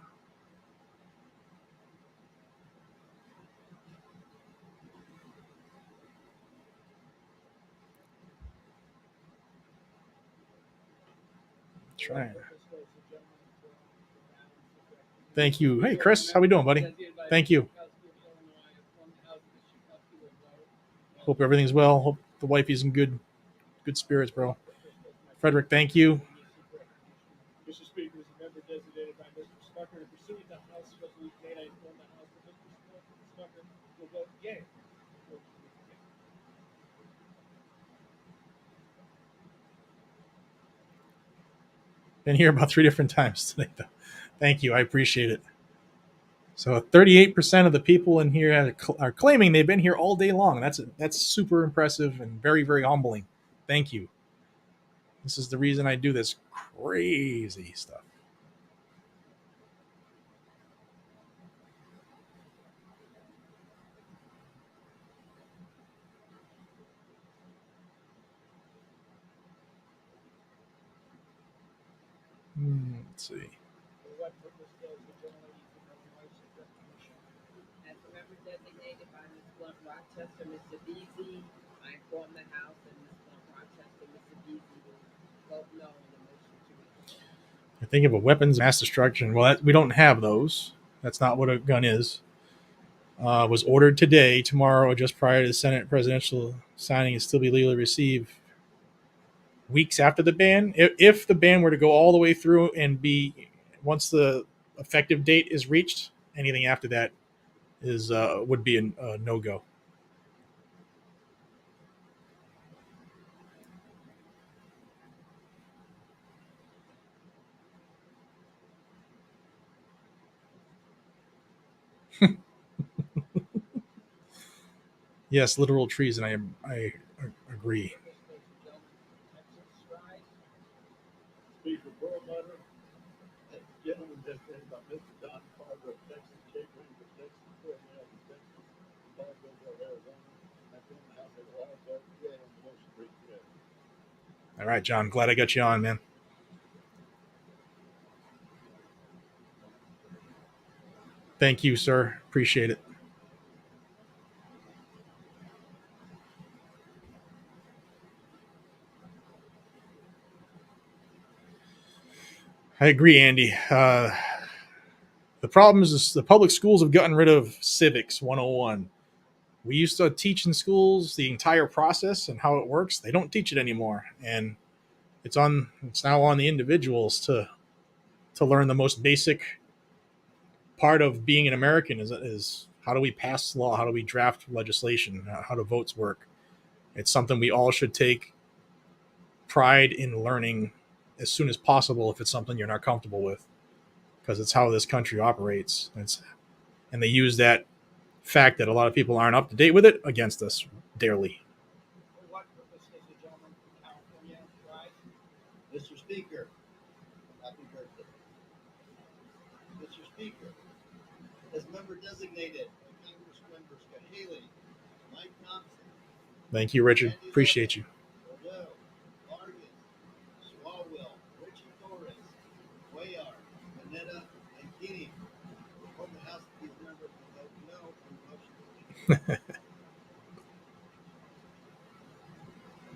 Try it. Thank you. Hey, Chris, how we doing, buddy? Thank you. Hope everything's well. Hope the wifey's in good spirits, bro. Frederick, thank you. Mr. Speaker, as a member designated by Mr. Smucker, and pursuant to House Resolution 8, I inform the House that Mr. Smucker will vote yea. Been here about 3 different times today, though. Thank you. I appreciate it. So 38% of the people in here are claiming they've been here all day long. That's super impressive and very, very humbling. Thank you. This is the reason I do this crazy stuff. Let's see. As a member designated by Ms. Blunt Rochester, Mr. Beasy, I inform the House that Ms. Blunt Rochester, Mr. Beasy will vote no on the motion to reconsider. I think of a weapons mass destruction. Well, we don't have those. That's not what a gun is. Was ordered today, tomorrow, or just prior to the Senate presidential signing, and still be legally received weeks after the ban. If the ban were to go all the way through and be, once the effective date is reached, anything after that is would be a no-go. Yes, literal treason. I agree. Speaker Perlmutter, and gentleman just said about Mr. Don Carter of Texas, Jay Green of Texas, Cornell of Texas, Paul Bill of Arizona, and from the House of all vote yea on the motion to reconsider. All right, John. Glad I got you on, man. Thank you, sir. Appreciate it. I agree, Andy. The problem is the public schools have gotten rid of Civics 101. We used to teach in schools the entire process and how it works. They don't teach it anymore, and it's now on the individuals to learn the most basic part of being an American is how do we pass law, how do we draft legislation, how do votes work. It's something we all should take pride in learning as soon as possible if it's something you're not comfortable with, because it's how this country operates. And they use that fact that a lot of people aren't up to date with it against us daily. Mr. Speaker, happy birthday. Mr. Speaker, as member designated by Congressmembers Cahaley, Mike Thompson, Thank you, Richard. Appreciate you. Bordeaux, Vargas, Swalwell, Richie Torres, Cuellar, Manetta, and Keeney. From the House, these members will vote no on the motion to reconsider.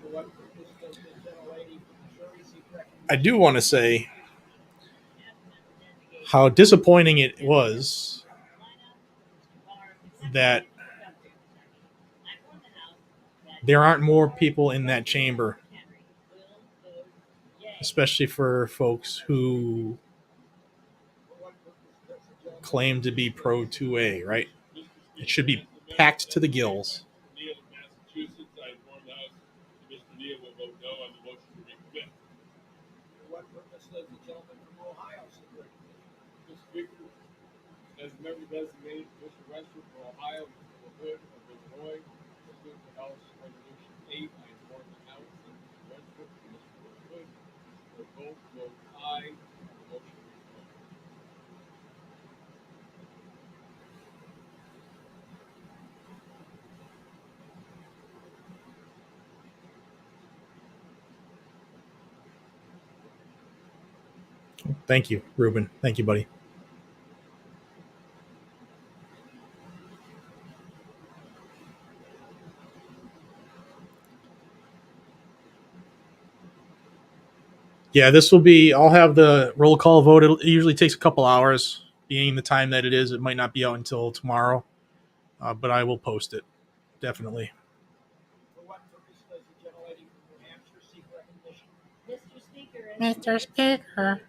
For what purpose does the gentlelady from Missouri seek recognition? I do want to say how disappointing it was that there aren't more people in that chamber, especially for folks who claim to be pro 2A, right? It should be packed to the gills. Neal of Massachusetts, I inform the House that Mr. Neal will vote no on the motion to recommit. For what purpose does the gentleman from Ohio seek recognition? Mr. Speaker, as a member designated, Mr. Westbrook from Ohio, Mr. LaHood of Illinois, pursuant to House Resolution 8, I inform the House that Mr. Westbrook and Mr. LaHood will both vote aye on the motion to recommit. Thank you, Ruben. Thank you, buddy. Yeah, I'll have the roll call vote. It usually takes a couple hours. Being the time that it is, it might not be out until tomorrow, but I will post it, definitely. For what purpose does the gentlelady from New Hampshire seek recognition? Mr. Speaker. Mr. Speaker.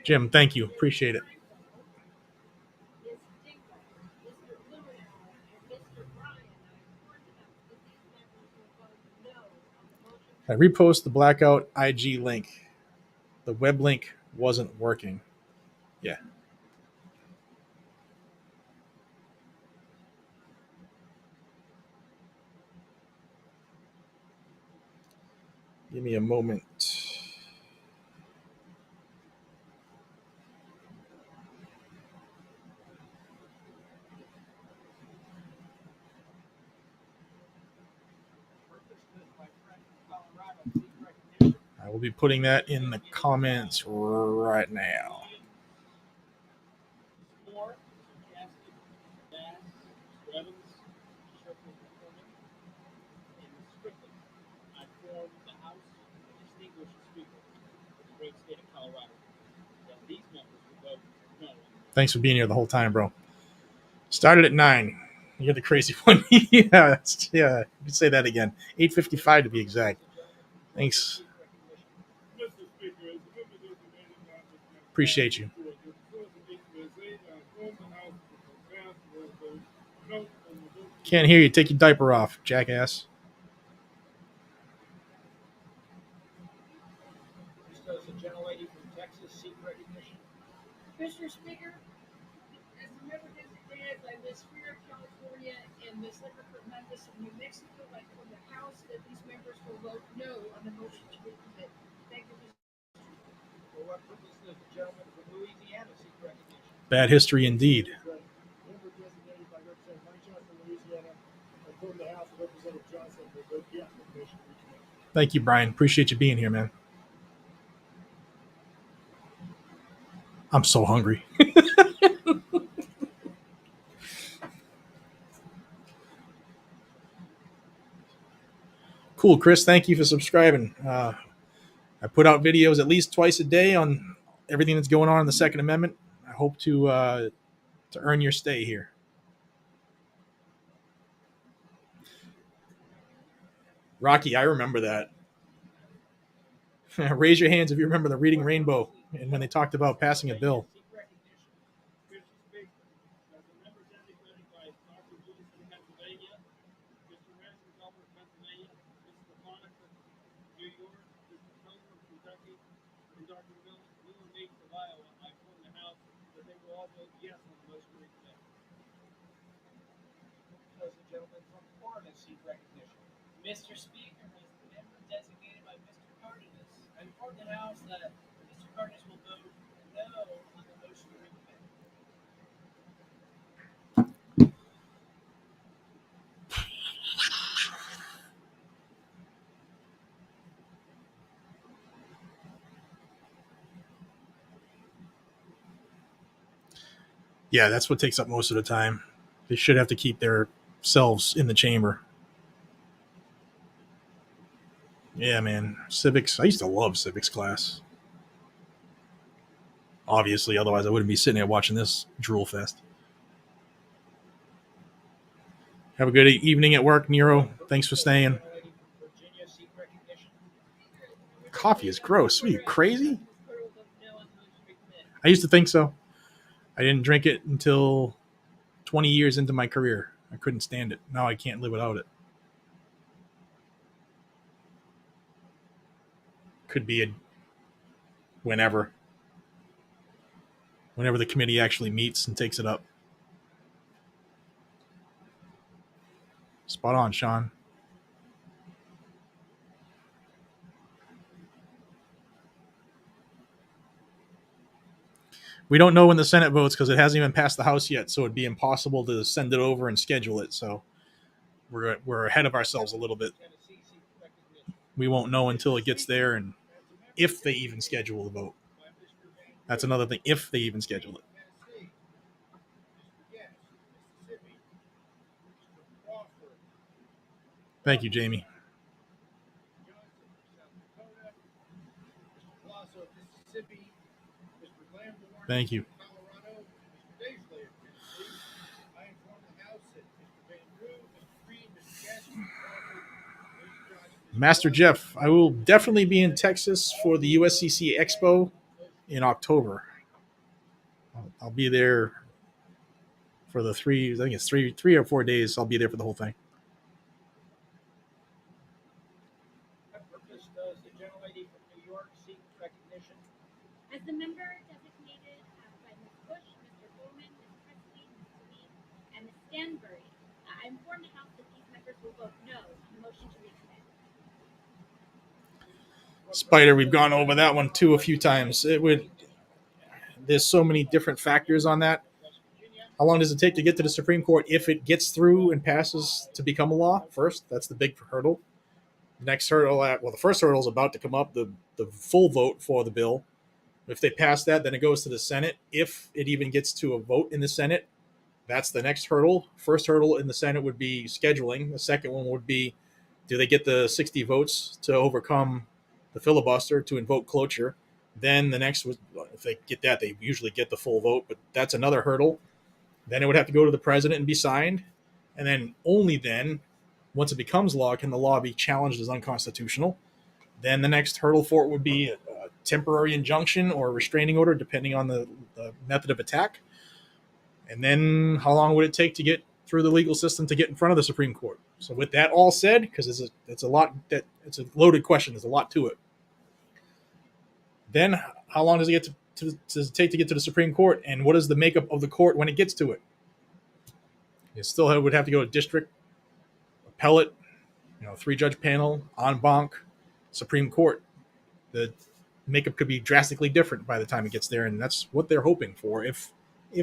Jim, thank you. Appreciate it. I repost the blackout IG link. The web link wasn't working. Yeah. Give me a moment. I will be putting that in the comments right now. Thanks for being here the whole time, bro. Started at 9. You're the crazy one. Yeah. You can say that again. 8:55 to be exact. Thanks. Appreciate you. Can't hear you. Take your diaper off, jackass. Mr. Speaker, as a member designated by Ms. Freer of California and Ms. Lippert from Memphis of New Mexico, I inform the House that these members will vote no on the motion to recommit. Thank you, Mr. For what purpose does the gentleman from Louisiana seek recognition? Bad history indeed. Member designated by Representative Manchester, Louisiana. I inform the House of Representative Johnson will vote yes on the motion to recommit. Thank you, Brian. Appreciate you being here, man. I'm so hungry. Cool, Chris. Thank you for subscribing. I put out videos at least twice a day on everything that's going on in the Second Amendment. I hope to earn your stay here. Rocky, I remember that. Raise your hands if you remember the Reading Rainbow and when they talked about passing a bill. Mr. Speaker, as the member designated by Mr. Cardenas, I inform the House that Mr. Cardenas will vote no on the motion to recommit. Yeah, that's what takes up most of the time. They should have to keep their selves in the chamber. Yeah, man. Civics. I used to love civics class. Obviously, otherwise I wouldn't be sitting there watching this drool fest. Have a good evening at work, Nero. Thanks for staying. Coffee is gross. Are you crazy? I used to think so. I didn't drink it until 20 years into my career. I couldn't stand it. Now I can't live without it. Could be whenever the committee actually meets and takes it up. Spot on, Sean. We don't know when the Senate votes because it hasn't even passed the House yet, so it'd be impossible to send it over and schedule it. So we're ahead of ourselves a little bit. We won't know until it gets there and if they even schedule the vote. That's another thing, if they even schedule it. Thank you, Jamie. Thank you. Master Jeff, I will definitely be in Texas for the USCC Expo in October. I'll be there for the three or 4 days. I'll be there for the whole thing. As the member designated by Danbury. I informed the House that these members will vote no on the motion to recommit. Spider, we've gone over that one too a few times. There's so many different factors on that. How long does it take to get to the Supreme Court if it gets through and passes to become a law? First, that's the big hurdle. Next hurdle, the first hurdle is about to come up, the full vote for the bill. If they pass that, then it goes to the Senate. If it even gets to a vote in the Senate, that's the next hurdle. First hurdle in the Senate would be scheduling. The second one would be, do they get the 60 votes to overcome the filibuster to invoke cloture? Then the next was, if they get that, they usually get the full vote, but that's another hurdle. Then it would have to go to the president and be signed. And then only then, once it becomes law, can the law be challenged as unconstitutional. Then the next hurdle for it would be a temporary injunction or a restraining order, depending on the method of attack. And then how long would it take to get through the legal system to get in front of the Supreme Court? So with that all said, because it's a loaded question, there's a lot to it. Then how long does it take to get to the Supreme Court, and what is the makeup of the court when it gets to it? It still would have to go to district, appellate, 3-judge panel, en banc, Supreme Court. The makeup could be drastically different by the time it gets there, and that's what they're hoping for if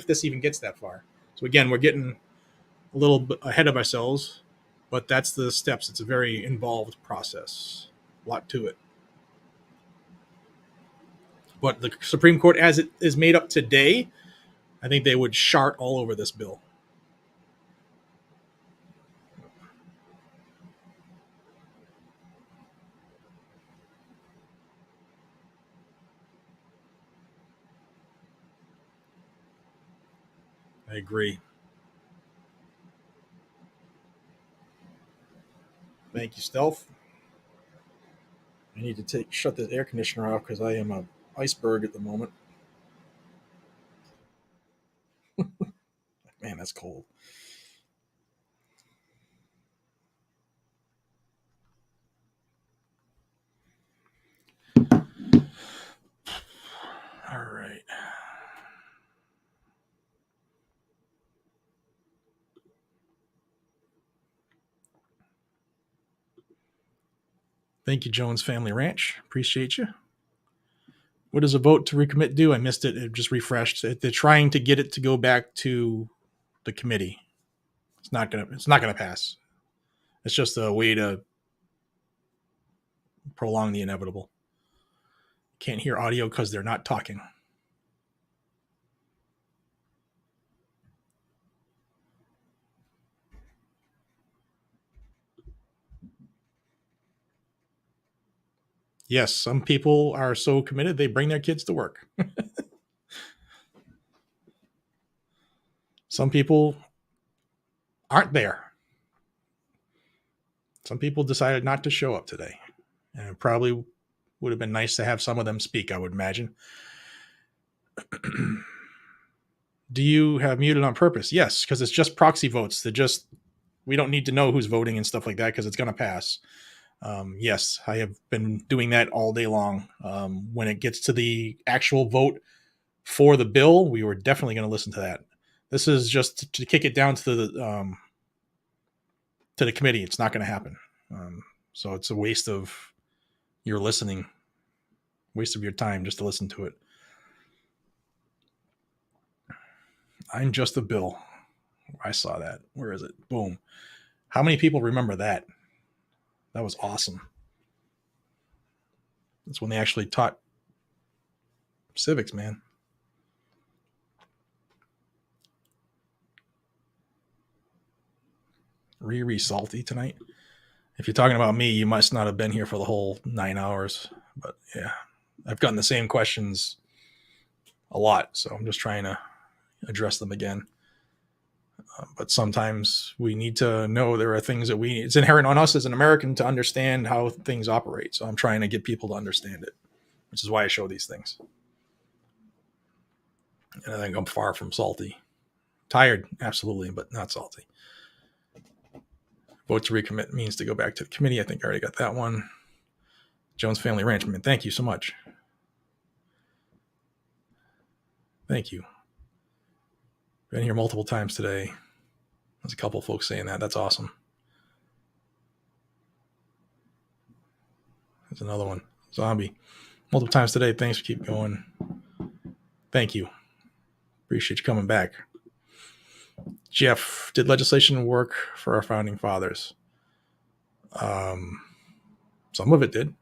this even gets that far. So again, we're getting a little bit ahead of ourselves, but that's the steps. It's a very involved process, a lot to it. But the Supreme Court, as it is made up today, I think they would shart all over this bill. I agree. Thank you, Stealth. I need to shut the air conditioner off because I am an iceberg at the moment. Man, that's cold. All right. Thank you, Jones Family Ranch. Appreciate you. What does a vote to recommit do? I missed it. It just refreshed. They're trying to get it to go back to the committee. It's not gonna pass. It's just a way to prolong the inevitable. Can't hear audio because they're not talking. Yes, some people are so committed they bring their kids to work. Some people aren't there. Some people decided not to show up today. And it probably would have been nice to have some of them speak, I would imagine. Do you have muted on purpose? Yes, because it's just proxy votes. We don't need to know who's voting and stuff like that because it's going to pass. Yes, I have been doing that all day long. When it gets to the actual vote for the bill, we were definitely going to listen to that. This is just to kick it down to the committee. It's not going to happen. So it's a waste of your listening, waste of your time just to listen to it. I'm just a bill. I saw that. Where is it? Boom. How many people remember that? That was awesome. That's when they actually taught civics, man. Salty tonight. If you're talking about me, you must not have been here for the whole 9 hours. But yeah, I've gotten the same questions a lot, so I'm just trying to address them again. But sometimes we need to know there are things that it's inherent on us as an American to understand how things operate. So I'm trying to get people to understand it, which is why I show these things. And I think I'm far from salty. Tired, absolutely, but not salty. Vote to recommit means to go back to the committee. I think I already got that one. Jones Family Ranchman, thank you so much. Thank you. Been here multiple times today. There's a couple folks saying that. That's awesome. There's another one. Zombie. Multiple times today. Thanks for keep going. Thank you. Appreciate you coming back. Jeff, did legislation work for our founding fathers? Some of it did.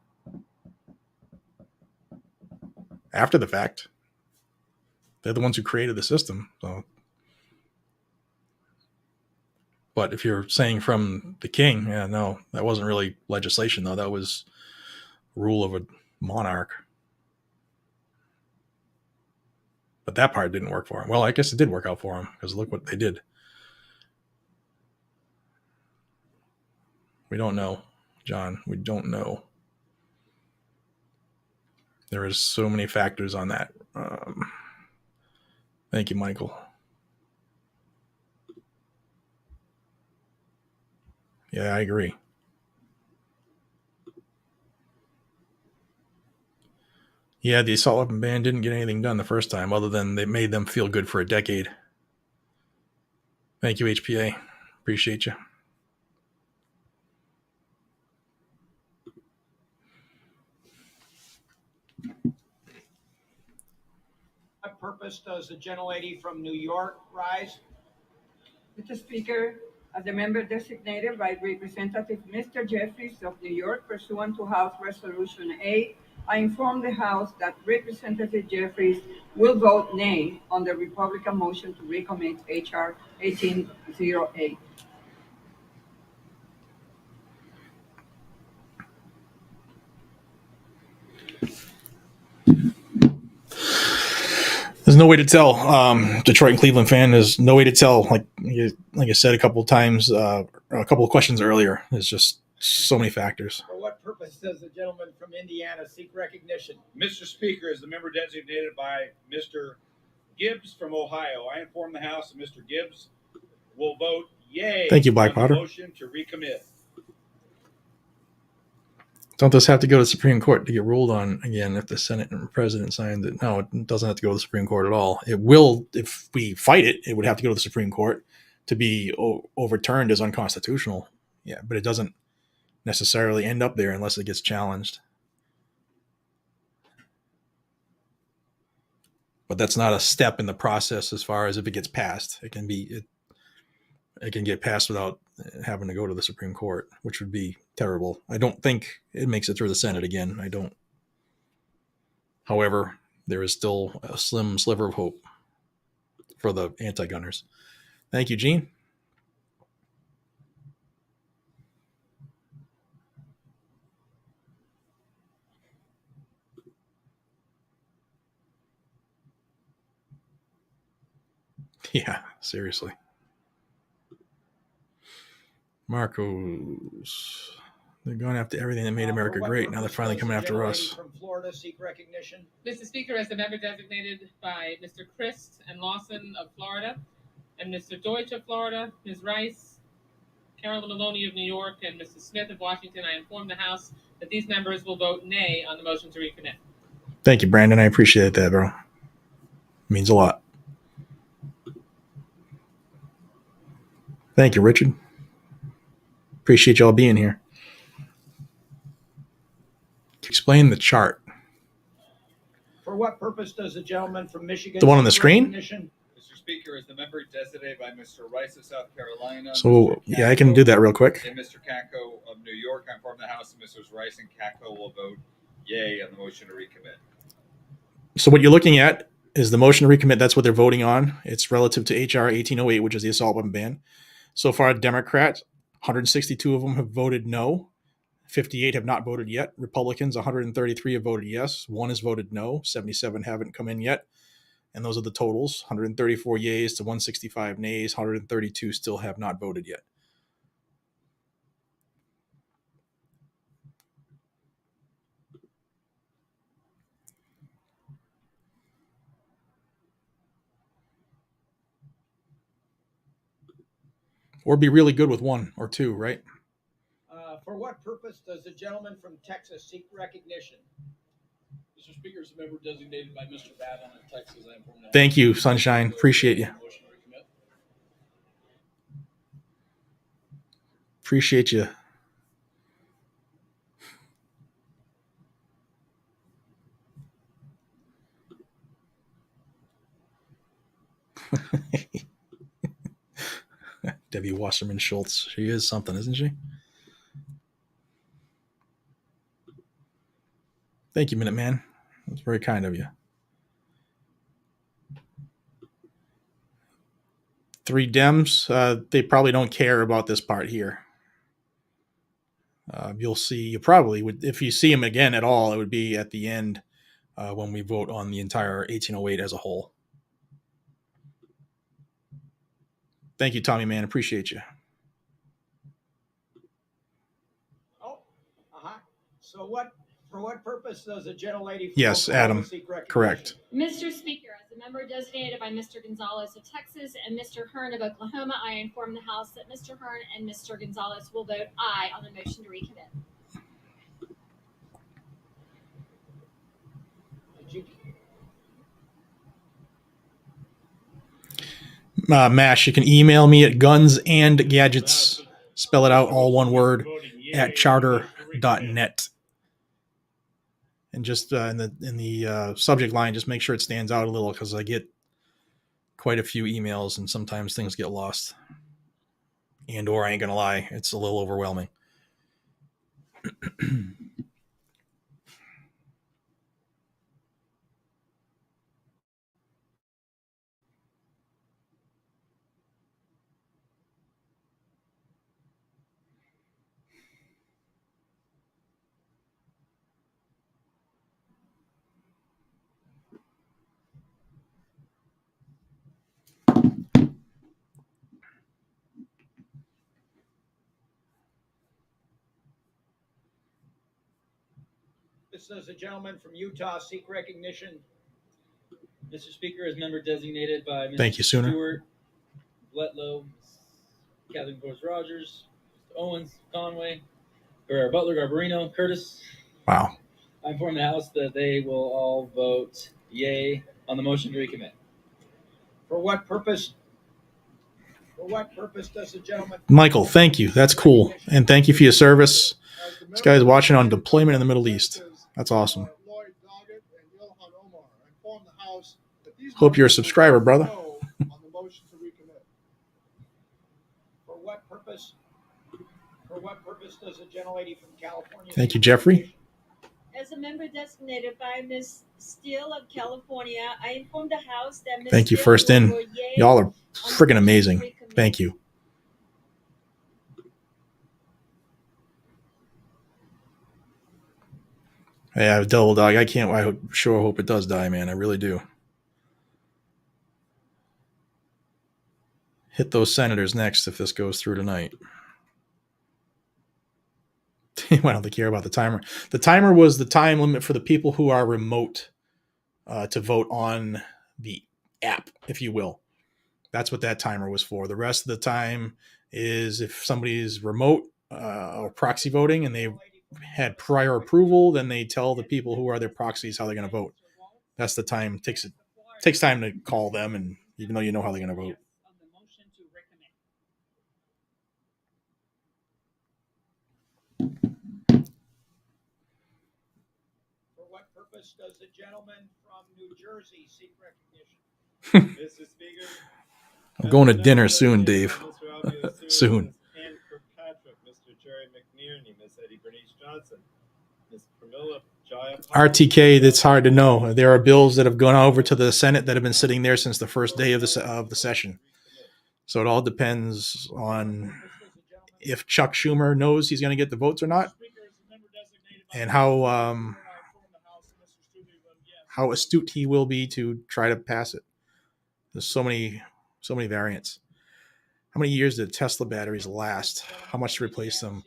After the fact. They're the ones who created the system. So. But if you're saying from the king, yeah, no, that wasn't really legislation, though. That was rule of a monarch. But that part didn't work for him. Well, I guess it did work out for him, because look what they did. We don't know, John. We don't know. There is so many factors on that. Thank you, Michael. Yeah, I agree. Yeah, the assault weapon ban didn't get anything done the first time, other than they made them feel good for a decade. Thank you, HPA. Appreciate you. What purpose does the gentlelady from New York rise? Mr. Speaker, as the member designated by Representative Mr. Jeffries of New York pursuant to House Resolution 8, I inform the House that Representative Jeffries will vote nay on the Republican motion to recommit H.R. 1808. There's no way to tell. Detroit and Cleveland fan, there's no way to tell. Like I said a couple of times, a couple of questions earlier, there's just so many factors. For what purpose does the gentleman from Indiana seek recognition? Mr. Speaker, as the member designated by Mr. Gibbs from Ohio, I inform the House that Mr. Gibbs will vote yay. Thank you, Black on the Potter. motion to recommit. Don't this have to go to the Supreme Court to get ruled on again if the Senate and President signed it? No, it doesn't have to go to the Supreme Court at all. It will, if we fight it, it would have to go to the Supreme Court to be overturned as unconstitutional. Yeah, but it doesn't necessarily end up there unless it gets challenged. But that's not a step in the process as far as if it gets passed. It can get passed without having to go to the Supreme Court, which would be terrible. I don't think it makes it through the Senate again. I don't. However, there is still a slim sliver of hope for the anti-gunners. Thank you, Gene. Yeah, seriously. Marcos. They're going after everything that made America great. Now they're finally coming after us. From Florida seek recognition. Mr. Speaker, as the member designated by Mr. Christ and Lawson of Florida, and Mr. Deutsch of Florida, Ms. Rice, Carolyn Maloney of New York, and Mr. Smith of Washington, I inform the House that these members will vote nay on the motion to recommit. Thank you, Brandon. I appreciate that, bro. It means a lot. Thank you, Richard. Appreciate y'all being here. Explain the chart. For what purpose does the gentleman from Michigan? The one on the screen? Mr. Speaker, as the member designated by Mr. Rice of South Carolina. So, yeah, I can do that real quick. And Mr. Kako of New York, I inform the House that Mrs. Rice and Kako will vote yay on the motion to recommit. So what you're looking at is the motion to recommit. That's what they're voting on. It's relative to H.R. 1808, which is the assault weapon ban. So far, Democrats, 162 of them have voted no. 58 have not voted yet. Republicans, 133 have voted yes. 1 has voted no. 77 haven't come in yet. And those are the totals. 134 yeas to 165 nays. 132 still have not voted yet. Or be really good with 1 or 2, right? For what purpose does the gentleman from Texas seek recognition? Mr. Speaker, as a member designated by Mr. Babin of Texas, I inform that. Thank you, Sunshine. Appreciate you. Appreciate you. Debbie Wasserman Schultz. She is something, isn't she? Thank you, Minuteman. That's very kind of you. 3 Dems, they probably don't care about this part here. You'll see, you probably would, if you see them again at all, it would be at the end when we vote on the entire 1808 as a whole. Thank you, Tommy, man. Appreciate you. So for what purpose does a gentlelady? Yes, Adam. Correct. Mr. Speaker, as a member designated by Mr. Gonzalez of Texas and Mr. Hearn of Oklahoma, I inform the House that Mr. Hearn and Mr. Gonzalez will vote aye on the motion to recommit. Mash, you can email me at GunsandGadgets, spell it out all one word, at charter.net. And just in the subject line, just make sure it stands out a little, because I get quite a few emails and sometimes things get lost. Or I ain't gonna lie, it's a little overwhelming. Does a gentleman from Utah seek recognition? Mr. Speaker, as member designated by Mr. Thank you, Sooner. Stewart, Letlow, Catherine Forrest Rogers, Mr. Owens, Conway, or Butler, Garbarino, Curtis. Wow. I inform the House that they will all vote yay on the motion to recommit. For what purpose? For what purpose does the gentleman? Michael, thank you. That's cool. And thank you for your service. This guy's watching on deployment in the Middle East. That's awesome. Hope you're a subscriber, brother. For what purpose? For what purpose does a gentlelady from California? Thank you, Jeffrey. As a member designated by Ms. Steele of California, I inform the House that Ms. Thank you, Steele First will In. vote yea Y'all are on freaking amazing. Thank you. Yeah, Double Dog. I sure hope it does die, man. I really do. Hit those senators next if this goes through tonight. Why don't they care about the timer? The timer was the time limit for the people who are remote to vote on the app, if you will. That's what that timer was for. The rest of the time is if somebody's remote or proxy voting and they had prior approval, then they tell the people who are their proxies how they're going to vote. That's the time. It takes time to call them, and even though you know how they're going to vote. For what purpose does the gentleman from New Jersey seek recognition? Mr. Speaker, I'm going to dinner soon, Dave. Soon. Ann Kirkpatrick, Mr. Jerry McNerney, Miss Eddie Bernice Johnson, Miss Pramila Jaya. RTK, that's hard to know. There are bills that have gone over to the Senate that have been sitting there since the first day of the session. So it all depends on if Chuck Schumer knows he's going to get the votes or not, and how astute he will be to try to pass it. There's so many variants. How many years did Tesla batteries last? How much to replace them?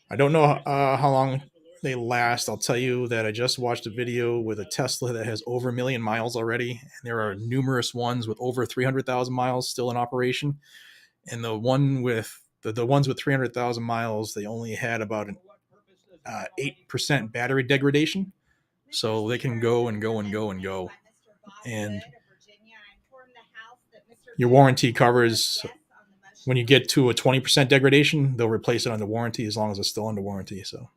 I don't know how long they last. I'll tell you that I just watched a video with a Tesla that has over 1 million miles already, and there are numerous ones with over 300,000 miles still in operation. And the ones with 300,000 miles, they only had about an 8% battery degradation, so they can go and go and go and go. And your warranty covers when you get to a 20% degradation, they'll replace it under warranty as long as it's still under warranty. So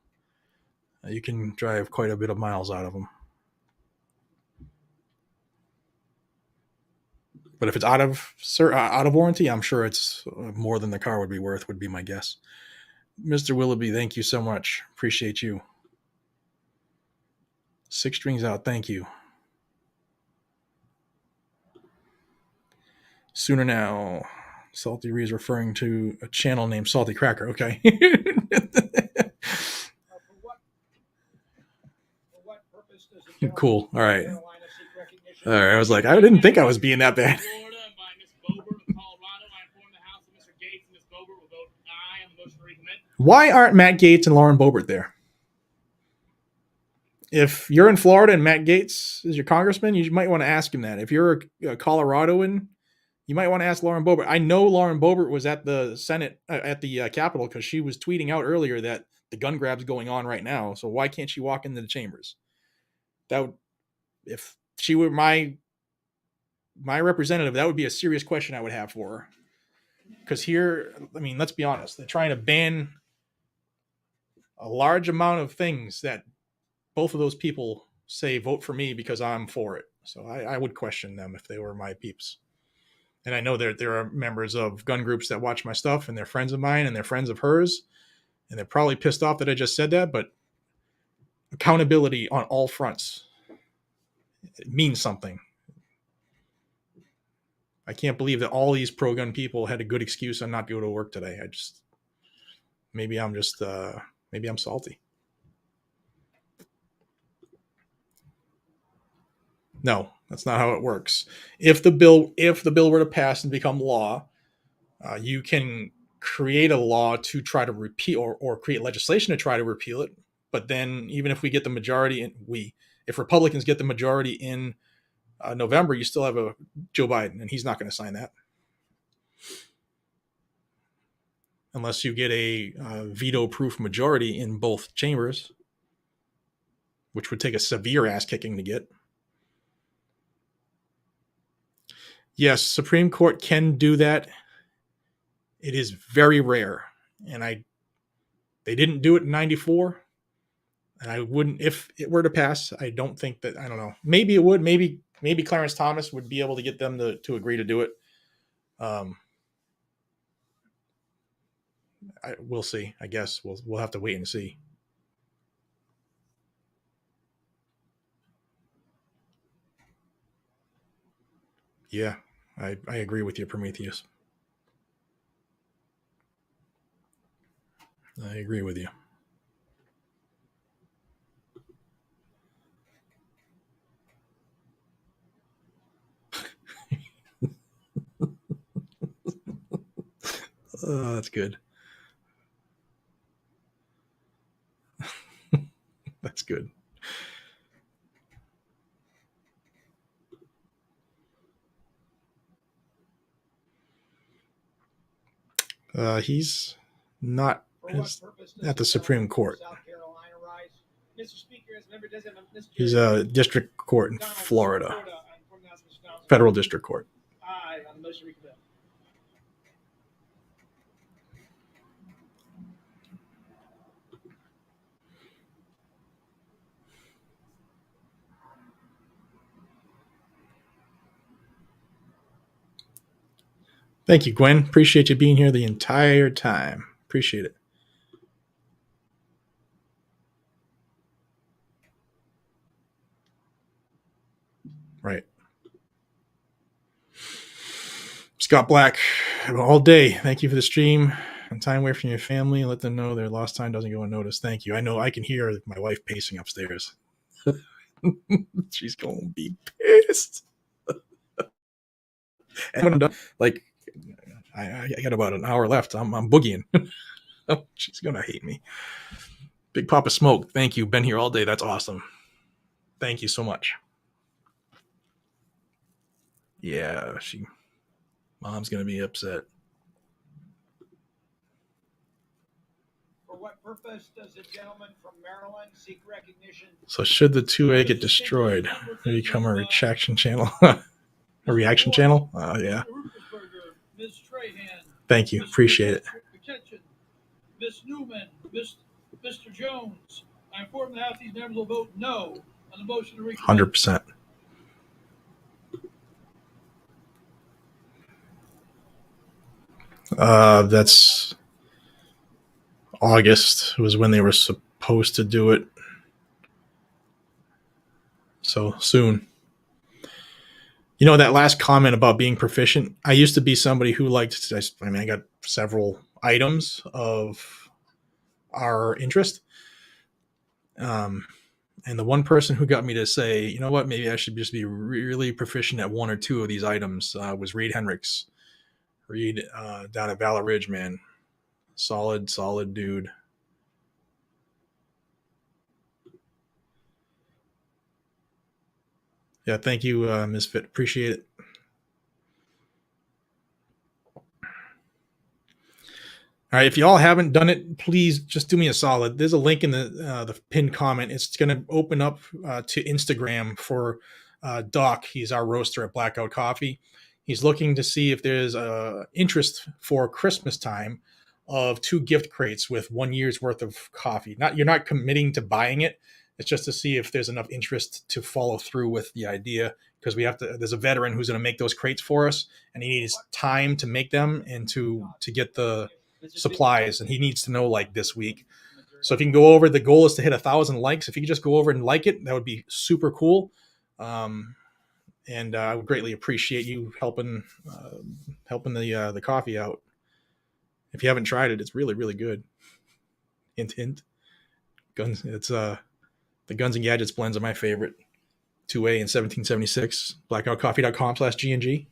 you can drive quite a bit of miles out of them. But if it's out of warranty, I'm sure it's more than the car would be worth, would be my guess. Mr. Willoughby, thank you so much. Appreciate you. 6 strings out, thank you. Sooner Now. Salty Ree is referring to a channel named Salty Cracker. Okay. Cool. All right. All right. I was like, I didn't think I was being that bad. Why aren't Matt Gaetz and Lauren Boebert there? If you're in Florida and Matt Gaetz is your congressman, you might want to ask him that. If you're a Coloradoan, you might want to ask Lauren Boebert. I know Lauren Boebert was at the Senate, at the Capitol, because she was tweeting out earlier that the gun grab's going on right now. So why can't she walk into the chambers? That would, if she were my representative, that would be a serious question I would have for her. Because here, I mean, let's be honest, they're trying to ban a large amount of things that both of those people say vote for me because I'm for it. So I would question them if they were my peeps. And I know there are members of gun groups that watch my stuff, and they're friends of mine and they're friends of hers. And they're probably pissed off that I just said that, but accountability on all fronts, it means something. I can't believe that all these pro-gun people had a good excuse on not be able to work today. Maybe I'm salty. No, that's not how it works. If the bill were to pass and become law, you can create a law to try to repeal or create legislation to try to repeal it. But then even if we get the majority, if Republicans get the majority in November, you still have a Joe Biden, and he's not going to sign that unless you get a veto-proof majority in both chambers, which would take a severe ass kicking to get. Yes, Supreme Court can do that. It is very rare, and they didn't do it in 94, and I wouldn't if it were to pass. I don't think that, I don't know. Maybe it would. Maybe Clarence Thomas would be able to get them to agree to do it. We'll see. I guess we'll have to wait and see. Yeah, I agree with you, Prometheus. I agree with you. Oh, that's good. That's good. He's not at the Supreme Court. He's a district court in Florida. Federal district court. Thank you, Gwen. Appreciate you being here the entire time. Appreciate it. Right. Scott Black, all day. Thank you for the stream and time away from your family. Let them know their lost time doesn't go unnoticed. Thank you. I know I can hear my wife pacing upstairs. She's going to be pissed. And when I'm done, like, I got about an hour left. I'm boogieing. Oh, she's going to hate me. Big Papa Smoke, thank you. Been here all day. That's awesome. Thank you so much. Yeah, Mom's going to be upset. For what purpose does the gentleman from Maryland seek recognition? So should the 2A get destroyed, they become a reaction channel? A reaction channel? Yeah. Ms. Trahan. Thank you. Appreciate it. Attention, Ms. Newman, Mr. Jones. I inform the House these members will vote no on the motion to recommend. 100%. That's August was when they were supposed to do it. So soon. You know, that last comment about being proficient, I used to be somebody who liked, I got several items of our interest. And the one person who got me to say, you know what, maybe I should just be really proficient at one or two of these items was Reed Hendricks. Reed down at Valor Ridge, man. Solid dude. Yeah, thank you, Misfit. Appreciate it. All right, if y'all haven't done it, please just do me a solid. There's a link in the pinned comment. It's going to open up to Instagram for Doc. He's our roaster at Blackout Coffee. He's looking to see if there's interest for Christmas time of 2 gift crates with 1 year's worth of coffee. You're not committing to buying it. It's just to see if there's enough interest to follow through with the idea, because there's a veteran who's going to make those crates for us, and he needs time to make them and to get the supplies, and he needs to know like this week. So if you can go over, the goal is to hit 1,000 likes. If you could just go over and like it, that would be super cool. And I would greatly appreciate you helping the coffee out. If you haven't tried it, it's really, really good. Hint, hint. The Guns and Gadgets blends are my favorite. 2A and 1776. Blackoutcoffee.com/GNG.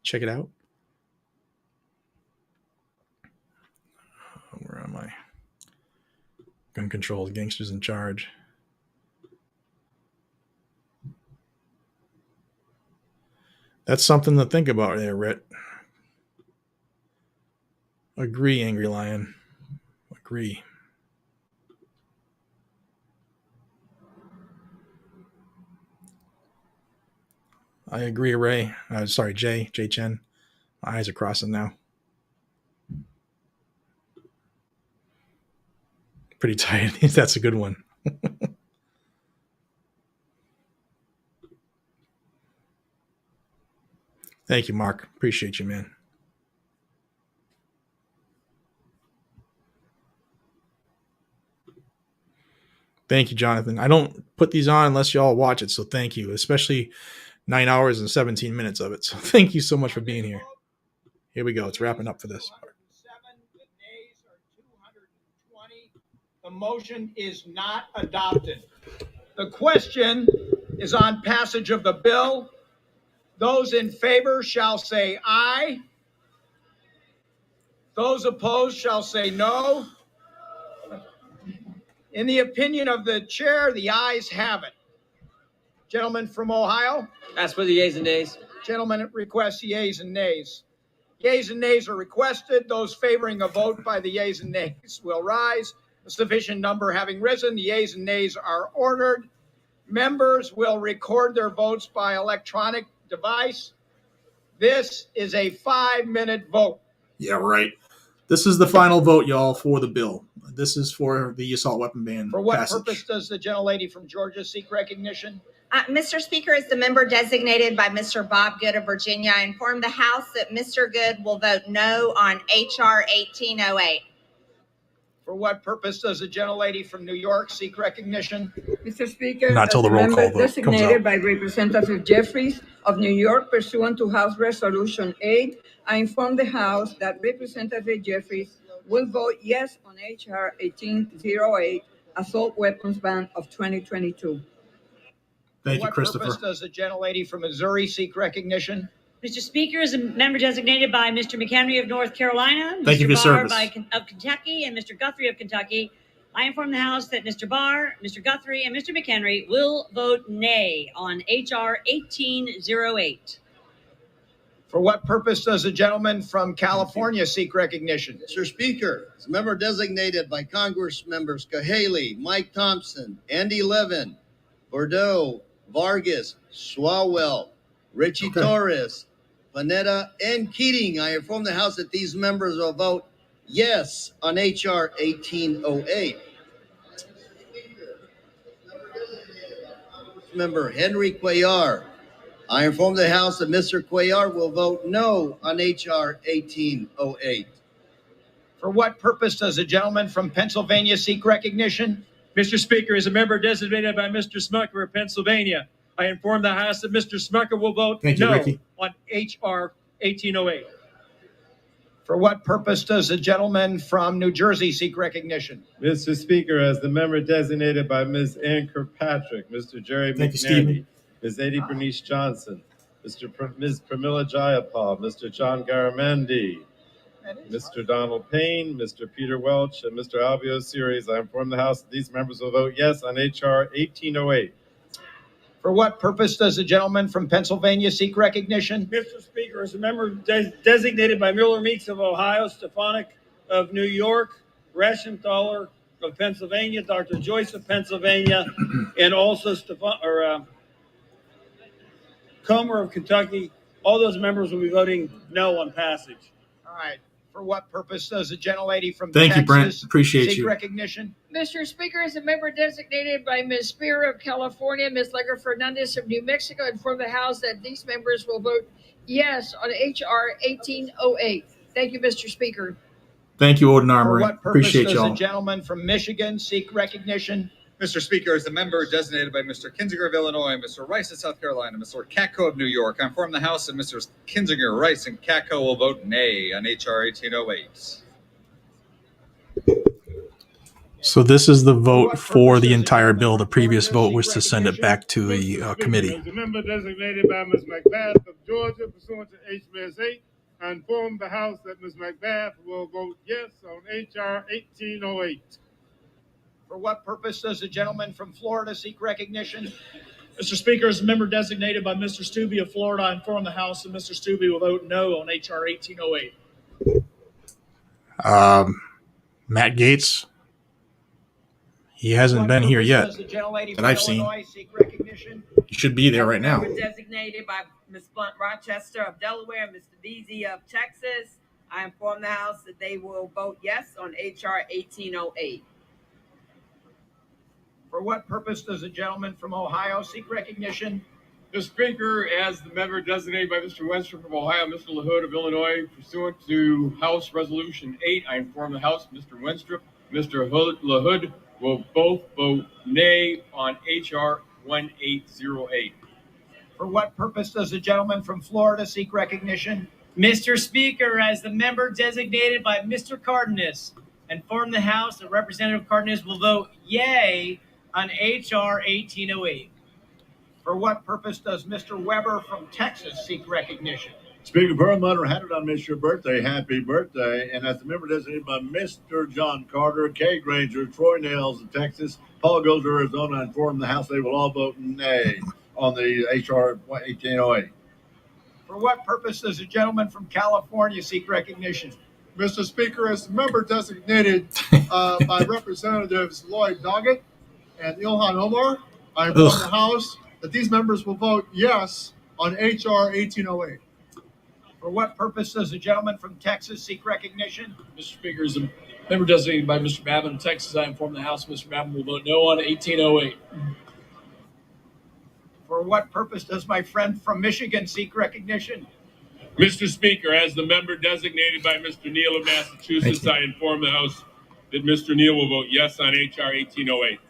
Check it out. Where am I? Gun control, gangsters in charge. That's something to think about there, Rhett. Agree, Angry Lion. Agree. I agree, Ray. Sorry, Jay Chen. My eyes are crossing now. Pretty tight. That's a good one. Thank you, Mark. Appreciate you, man. Thank you, Jonathan. I don't put these on unless y'all watch it, so thank you, especially 9 hours and 17 minutes of it. So thank you so much for being here. Here we go. It's wrapping up for this part. The motion is not adopted. The question is on passage of the bill. Those in favor shall say aye. Those opposed shall say no. In the opinion of the chair, the ayes have it. Gentleman from Ohio? Ask for the yeas and nays. Gentleman requests yeas and nays. Yeas and nays are requested. Those favoring a vote by the yeas and nays will rise. A sufficient number having risen, the yeas and nays are ordered. Members will record their votes by electronic device. This is a 5-minute vote. Yeah, right. This is the final vote, y'all, for the bill. This is for the assault weapon ban For what passage. purpose does the gentlelady from Georgia seek recognition? Mr. Speaker, as the member designated by Mr. Bob Good of Virginia, I inform the House that Mr. Good will vote no on H.R. 1808. For what purpose does the gentlelady from New York seek recognition? Mr. Speaker, Not till as the roll member call vote comes designated out. by Representative Jeffries of New York pursuant to House Resolution 8, I inform the House that Representative Jeffries will vote yes on H.R. 1808, Assault Weapons Ban of 2022. Thank For you, Christopher. what purpose does the gentlelady from Missouri seek recognition? Mr. Speaker, as a member designated by Mr. McHenry of North Carolina, Thank you for Mr. your Barr service. of Kentucky, and Mr. Guthrie of Kentucky, I inform the House that Mr. Barr, Mr. Guthrie, and Mr. McHenry will vote nay on H.R. 1808. For what purpose does the gentleman from California seek recognition? Mr. Speaker, as a member designated by Congress members Cahaley, Mike Thompson, Andy Levin, Bordeaux, Vargas, Swalwell, Richie Torres, Panetta, and Keating. I inform the House that these members will vote yes on H.R. 1808. Member Henry Cuellar. I inform the House that Mr. Cuellar will vote no on H.R. 1808. For what purpose does the gentleman from Pennsylvania seek recognition? Mr. Speaker, as a member designated by Mr. Smucker of Pennsylvania, I inform the House that Mr. Smucker will vote Thank you, no Ricky. on H.R. 1808. For what purpose does the gentleman from New Jersey seek recognition? Mr. Speaker, as the member designated by Ms. Ann Kirkpatrick, Mr. Jerry Thank you, McNerney, Stephen. Ms. Eddie Bernice Johnson, Ms. Pramila Jayapal, Mr. John Garamendi, Mr. Donald Payne, Mr. Peter Welch, and Mr. Alvio Series, I inform the House that these members will vote yes on H.R. 1808. For what purpose does the gentleman from Pennsylvania seek recognition? Mr. Speaker, as a member designated by Miller Meeks of Ohio, Stefanik of New York, Reschenthaler of Pennsylvania, Dr. Joyce of Pennsylvania, and also Comer of Kentucky, all those members will be voting no on passage. All right. For what purpose does the gentlelady from Thank you, Texas Brent. Appreciate seek you. recognition? Mr. Speaker, as a member designated by Ms. Spear of California, Ms. Legger Fernandez of New Mexico, inform the House that these members will vote yes on H.R. 1808. Thank you, Mr. Speaker. Thank you, Odin For Armory. what purpose Appreciate does y'all. the gentleman from Michigan seek recognition? Mr. Speaker, as the member designated by Mr. Kinzinger of Illinois, Mr. Rice of South Carolina, Mr. Katko of New York, I inform the House that Mr. Kinzinger, Rice, and Katko will vote nay on H.R. 1808. So this is the vote for the entire bill. The previous vote was to send it back to the committee. As a member designated by Ms. McBath of Georgia, pursuant to HMS 8, I inform the House that Ms. McBath will vote yes on H.R. 1808. For what purpose does the gentleman from Florida seek recognition? Mr. Speaker, as a member designated by Mr. Stubbe of Florida, I inform the House that Mr. Stubbe will vote no on H.R. 1808. Matt Gaetz. He hasn't been here yet Does the gentlelady that from I've seen. Illinois seek recognition? He should be there right now. Member designated by Ms. Blunt Rochester of Delaware, Mr. Beasy of Texas. I inform the House that they will vote yes on H.R. 1808. For what purpose does the gentleman from Ohio seek recognition? Mr. Speaker, as the member designated by Mr. Wenstrup of Ohio, Mr. LaHood of Illinois, pursuant to House Resolution 8, I inform the House Mr. Wenstrup, Mr. LaHood will both vote nay on H.R. 1808. For what purpose does the gentleman from Florida seek recognition? Mr. Speaker, as the member designated by Mr. Cardenas, inform the House that Representative Cardenas will vote yay on H.R. 1808. For what purpose does Mr. Weber from Texas seek recognition? Speaker Perlmutter, had it on Miss your birthday. Happy birthday. And as the member designated by Mr. John Carter, Kay Granger, Troy Nails of Texas, Paul Goes to Arizona, I inform the House they will all vote nay on the H.R. 1808. For what purpose does the gentleman from California seek recognition? Mr. Speaker, as the member designated by Representatives Lloyd Doggett and Ilhan Omar, I inform the House that these members will vote yes on H.R. 1808. For what purpose does the gentleman from Texas seek recognition? Mr. Speaker, as a member designated by Mr. Babin of Texas, I inform the House Mr. Babin will vote no on 1808. For what purpose does my friend from Michigan seek recognition? Mr. Speaker, as the member designated by Mr. Neal of Massachusetts, I inform the House that Mr. Neal will vote yes on H.R. 1808.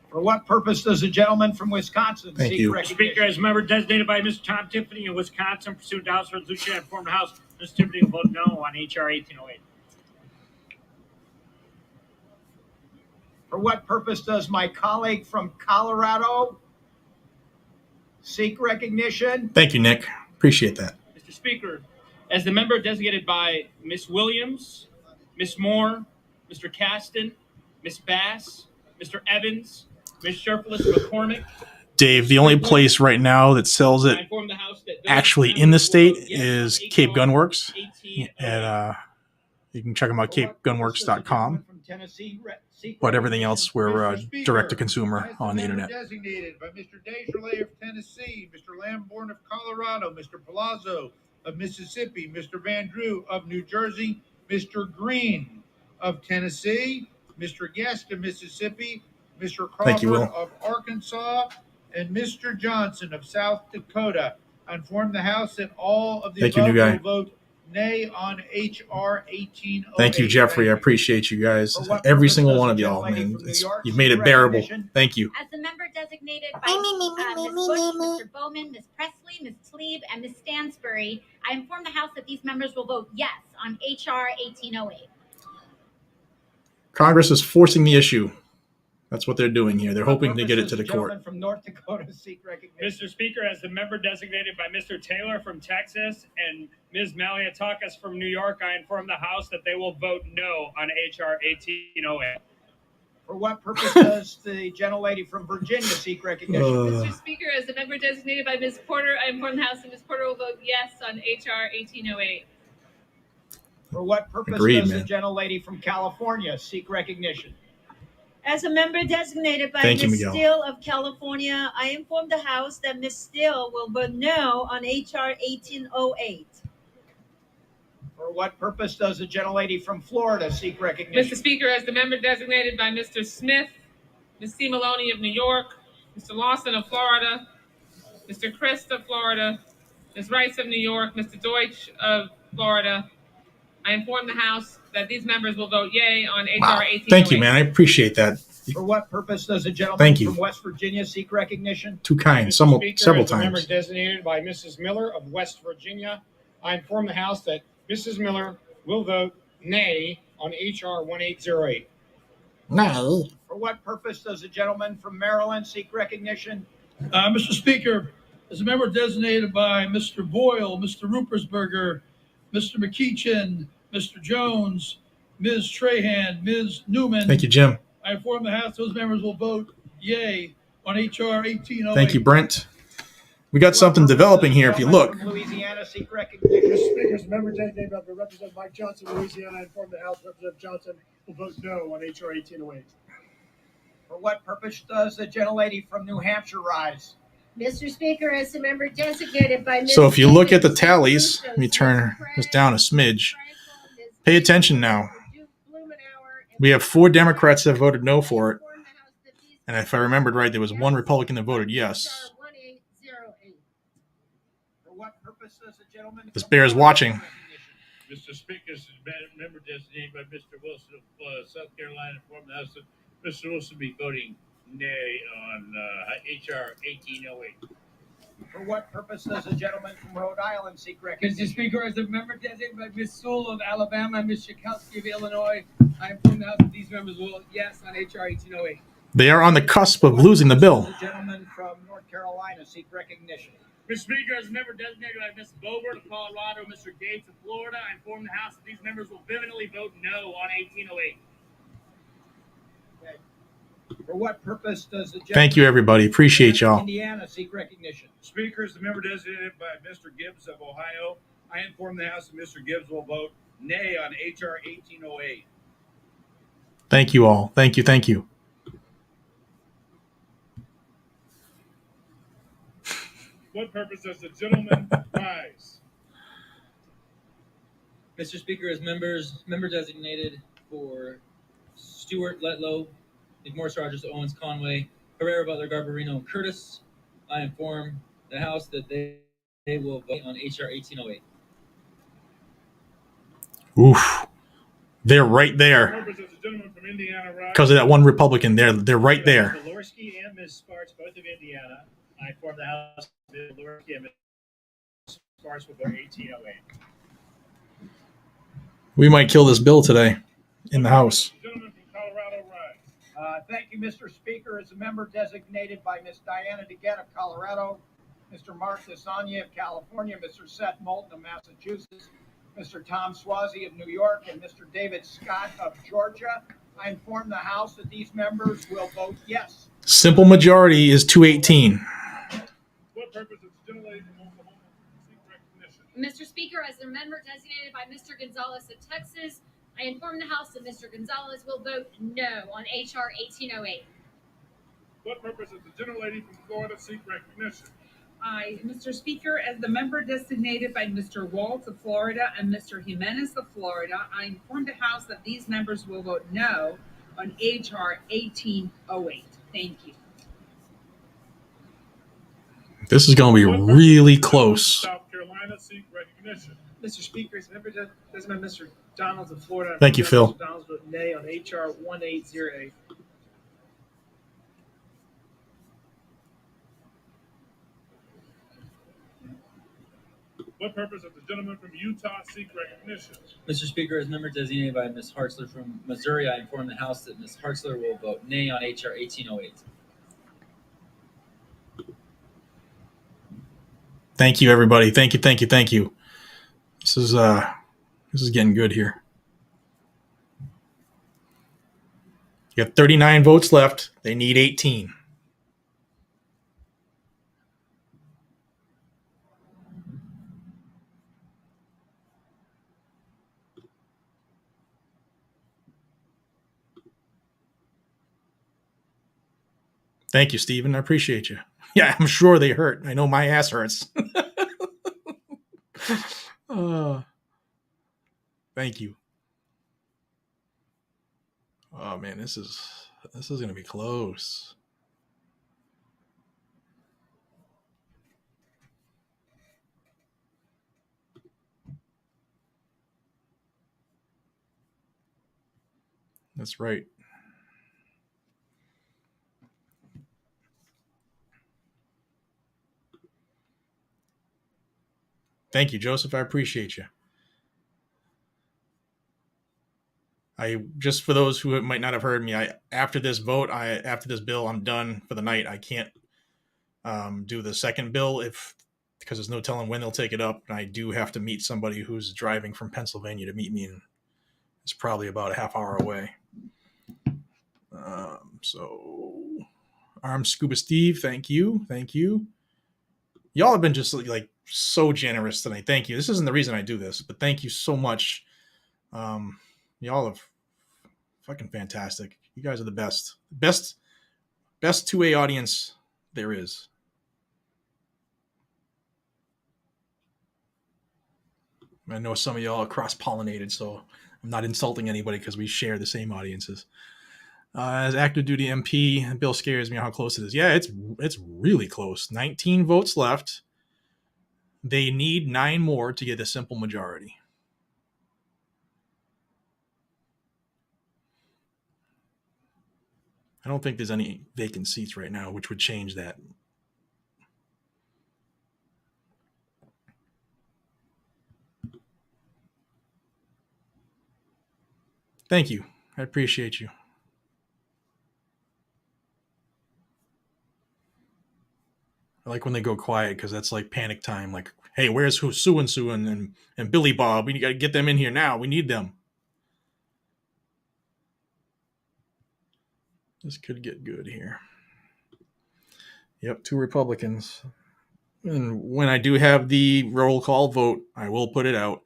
For what purpose does the gentleman from Wisconsin seek recognition? Speaker, as a member designated by Mr. Tom Tiffany of Wisconsin, pursuant to House Resolution, I inform the House Mr. Tiffany will vote no on H.R. 1808. For what purpose does my colleague from Colorado seek recognition? Thank you, Nick. Appreciate that. Mr. Speaker, as the member designated by Ms. Williams, Ms. Moore, Mr. Caston, Ms. Bass, Mr. Evans, Ms. Sherfless McCormick. Dave, the only place right now that sells it actually in the state is Cape Gunworks. And you can check them out at capegunworks.com. From Tennessee but everything else we're direct to consumer As on the member internet. Designated by Mr. Desjardins of Tennessee, Mr. Lamborn of Colorado, Mr. Palazzo of Mississippi, Mr. Van Drew of New Jersey, Mr. Green of Tennessee, Mr. Guest of Mississippi, Mr. Thank you, Crawford Will. of Arkansas, and Mr. Johnson of South Dakota. I inform the House that all of the Thank you, new above guy. will vote nay on H.R. 1808. Thank you, Jeffrey. I appreciate you guys. Every single one of y'all, man. You've made it bearable. Thank you. As the member designated by Ms. Bush, Mr. Bowman, Ms. Presley, Ms. Tlaib, and Ms. Stansbury, I inform the House that these members will vote yes on H.R. 1808. Congress is forcing the issue. That's what they're doing here. They're hoping to get it to the Gentleman court. from North Dakota seek recognition. Mr. Speaker, as the member designated by Mr. Taylor from Texas and Ms. Maliatakis from New York, I inform the House that they will vote no on H.R. 1808. For what purpose does the gentlelady from Virginia seek recognition? Mr. Speaker, as the member designated by Ms. Porter, I inform the House that Ms. Porter will vote yes on H.R. 1808. For what purpose Agreed, does man. the gentlelady from California seek recognition? As a member designated by Thank you, Ms. Miguel. Steele of California, I inform the House that Ms. Steele will vote no on H.R. 1808. For what purpose does the gentlelady from Florida seek recognition? Mr. Speaker, as the member designated by Mr. Smith, Ms. C. Maloney of New York, Mr. Lawson of Florida, Mr. Christ of Florida, Ms. Rice of New York, Mr. Deutsch of Florida, I inform the House that these members will vote yea on H.R. Wow. 1808. Thank you, man. I appreciate that. For what purpose does the gentleman Thank you. from West Virginia seek recognition? Too kind. Mr. Speaker, Several as the member times. designated by Mrs. Miller of West Virginia, I inform the House that Mrs. Miller will vote nay on H.R. 1808. No. For what purpose does the gentleman from Maryland seek recognition? Mr. Speaker, as a member designated by Mr. Boyle, Mr. Rupersberger, Mr. McKeechin, Mr. Jones, Ms. Trahan, Ms. Newman. Thank you, Jim. I inform the House those members will vote yea on H.R. 1808. Thank you, Brent. We got something developing here if you look. From Louisiana seek recognition. Mr. Speaker, as a member designated by Representative Mike Johnson, Louisiana, I inform the House Representative Johnson will vote no on H.R. 1808. For what purpose does the gentlelady from New Hampshire rise? Mr. Speaker, as the member designated by Ms. So if you look at the tallies, let me turn this down a smidge. Pay attention now. We have 4 Democrats that voted no for it. And if I remembered right, there was 1 Republican that voted yes. For what purpose does the gentleman This bears watching. Mr. Speaker, as a member designated by Mr. Wilson of South Carolina, inform the House that Mr. Wilson be voting nay on H.R. 1808. For what purpose does the gentleman from Rhode Island seek recognition? Mr. Speaker, as a member designated by Ms. Sewell of Alabama and Ms. Schakowsky of Illinois, I inform the House that these members will vote yes on H.R. 1808. They are on the cusp of losing the bill. The gentleman from North Carolina seek recognition. Mr. Speaker, as a member designated by Ms. Boebert of Colorado, Mr. Gates of Florida, I inform the House that these members will vehemently vote no on 1808. For what purpose does the gentleman Thank you, everybody. Appreciate from y'all. Indiana seek recognition? Speaker, as the member designated by Mr. Gibbs of Ohio, I inform the House that Mr. Gibbs will vote nay on H.R. 1808. Thank you all. Thank you. Thank you. What purpose does the gentleman rise? Mr. Speaker, as member designated for Stewart, Letlow, McMorris, Rogers, Owens, Conway, Herrera, Butler, Garbarino, and Curtis, I inform the House that they will vote on H.R. 1808. Oof. They're right there. Purpose does the gentleman from Indiana rise? Because of that 1 Republican. They're right there. Lorski and Ms. Sparks, both of Indiana. I inform the House that Lorski and Ms. Sparks will vote 1808. We might kill this bill today in the House. Gentleman from Colorado rise. Thank you, Mr. Speaker. As a member designated by Ms. Diana DeGette of Colorado, Mr. Mark Desanye of California, Mr. Seth Moulton of Massachusetts, Mr. Tom Swazi of New York, and Mr. David Scott of Georgia, I inform the House that these members will vote yes. Simple majority is 218. What purpose does the gentleman from Oklahoma seek recognition? Mr. Speaker, as a member designated by Mr. Gonzalez of Texas, I inform the House that Mr. Gonzalez will vote no on H.R. 1808. What purpose does the gentlelady from Florida seek recognition? Mr. Speaker, as the member designated by Mr. Waltz of Florida and Mr. Jimenez of Florida, I inform the House that these members will vote no on H.R. 1808. Thank you. This is going to be really close. South Carolina seek recognition. Mr. Speaker, as member designated by Mr. Donalds of Florida. Thank you, Phil. Mr. Donalds vote nay on H.R. 1808. What purpose does the gentleman from Utah seek recognition? Mr. Speaker, as member designated by Ms. Hartzler from Missouri, I inform the House that Ms. Hartzler will vote nay on H.R. 1808. Thank you, everybody. Thank you. This is getting good here. You have 39 votes left. They need 18. Thank you, Stephen. I appreciate you. Yeah, I'm sure they hurt. I know my ass hurts. Thank you. Oh man, this is going to be close. That's right. Thank you, Joseph. I appreciate you. Just for those who might not have heard me, after this bill, I'm done for the night. I can't do the second bill because there's no telling when they'll take it up. And I do have to meet somebody who's driving from Pennsylvania to meet me, and it's probably about a half hour away. So, Armed Scuba Steve, thank you. Y'all have been just like so generous tonight. Thank you. This isn't the reason I do this, but thank you so much. Y'all are fucking fantastic. You guys are the best 2A audience there is. I know some of y'all are cross-pollinated, so I'm not insulting anybody because we share the same audiences. As active duty MP, the bill scares me how close it is. Yeah, it's really close. 19 votes left. They need 9 more to get a simple majority. I don't think there's any vacant seats right now, which would change that. Thank you. I appreciate you. I like when they go quiet because that's like panic time. Like, hey, where's Sue and Billy Bob? We got to get them in here now. We need them. This could get good here. Yep, 2 Republicans. And when I do have the roll call vote, I will put it out.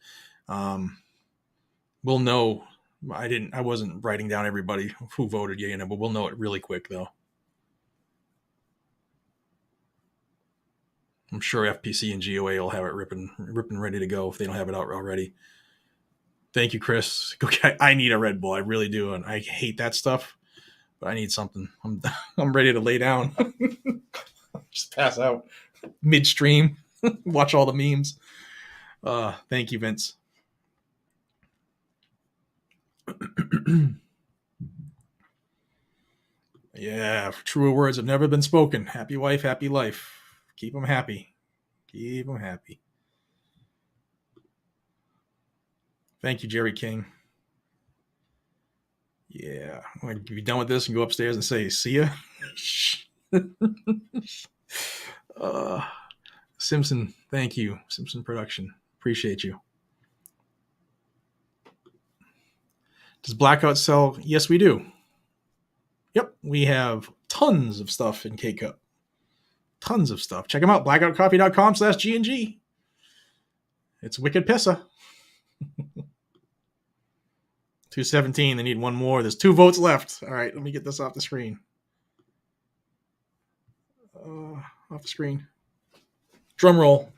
We'll know. I wasn't writing down everybody who voted yay and no, but we'll know it really quick though. I'm sure FPC and GOA will have it ripping ready to go if they don't have it out already. Thank you, Chris. I need a Red Bull. I really do. And I hate that stuff, but I need something. I'm ready to lay down. Just pass out midstream. Watch all the memes. Thank you, Vince. Yeah, truer words have never been spoken. Happy wife, happy life. Keep them happy. Keep them happy. Thank you, Jerry King. Yeah, I'm going to be done with this and go upstairs and say, see ya. Simpson, thank you. Simpson Production. Appreciate you. Does Blackout sell? Yes, we do. Yep, we have tons of stuff in K-Cup. Tons of stuff. Check them out. blackoutcoffee.com/GNG. It's wicked pissa. 217. They need one more. There's 2 votes left. All right, let me get this off the screen. Off the screen. Drum roll.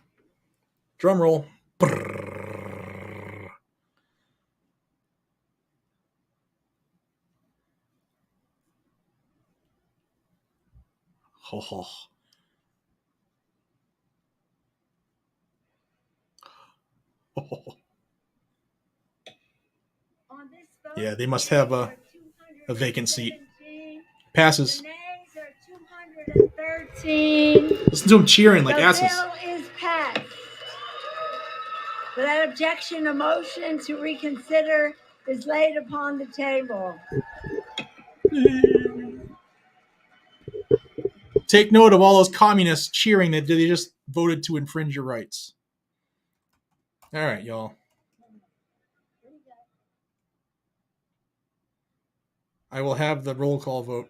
Drum roll. Brrr. Ho, ho. Ho. Yeah, they must have a vacant seat. Passes. The nays are 213. Listen to them cheering like The asses. bill is passed. Without objection, a motion to reconsider is laid upon the table. Take note of all those communists cheering that they just voted to infringe your rights. All right, y'all. I will have the roll call vote.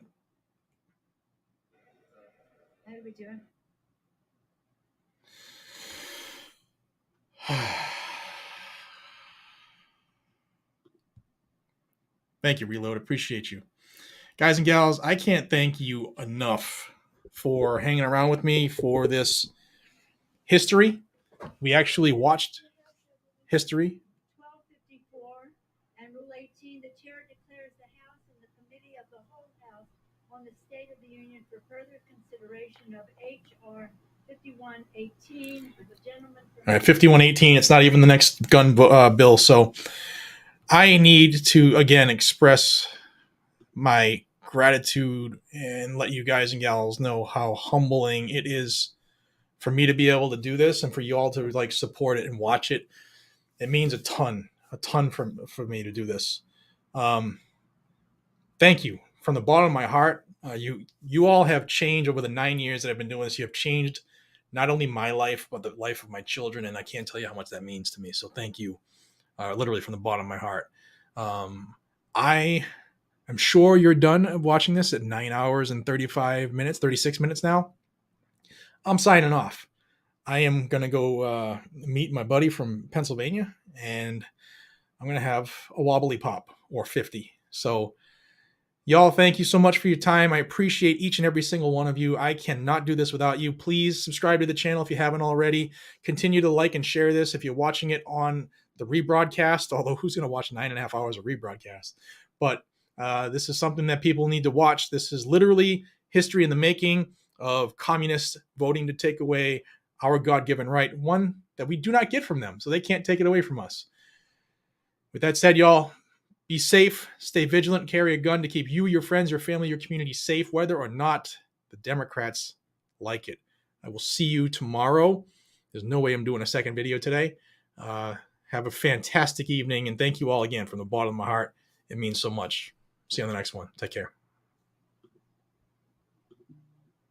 How do we do it? Thank you, Reload. Appreciate you. Guys and gals, I can't thank you enough for hanging around with me for this history. We actually watched history. 1254 and Rule 18, the chair declares the House and the Committee of the whole House on the State of the Union for further consideration of H.R. 5118. The gentleman from All right, 5118. It's not even the next gun bill. So I need to, again, express my gratitude and let you guys and gals know how humbling it is for me to be able to do this and for you all to like support it and watch it. It means a ton for me to do this. Thank you from the bottom of my heart. You all have changed over the 9 years that I've been doing this. You have changed not only my life, but the life of my children. And I can't tell you how much that means to me. So thank you, literally from the bottom of my heart. I'm sure you're done watching this at 9 hours and 36 minutes now. I'm signing off. I am going to go meet my buddy from Pennsylvania, and I'm going to have a wobbly pop or 50. So y'all, thank you so much for your time. I appreciate each and every single one of you. I cannot do this without you. Please subscribe to the channel if you haven't already. Continue to like and share this if you're watching it on the rebroadcast, although who's going to watch 9.5 hours of rebroadcast? But this is something that people need to watch. This is literally history in the making of communists voting to take away our God-given right, one that we do not get from them, so they can't take it away from us. With that said, y'all, be safe, stay vigilant, carry a gun to keep you, your friends, your family, your community safe, whether or not the Democrats like it. I will see you tomorrow. There's no way I'm doing a second video today. Have a fantastic evening, and thank you all again from the bottom of my heart. It means so much. See you on the next one. Take care.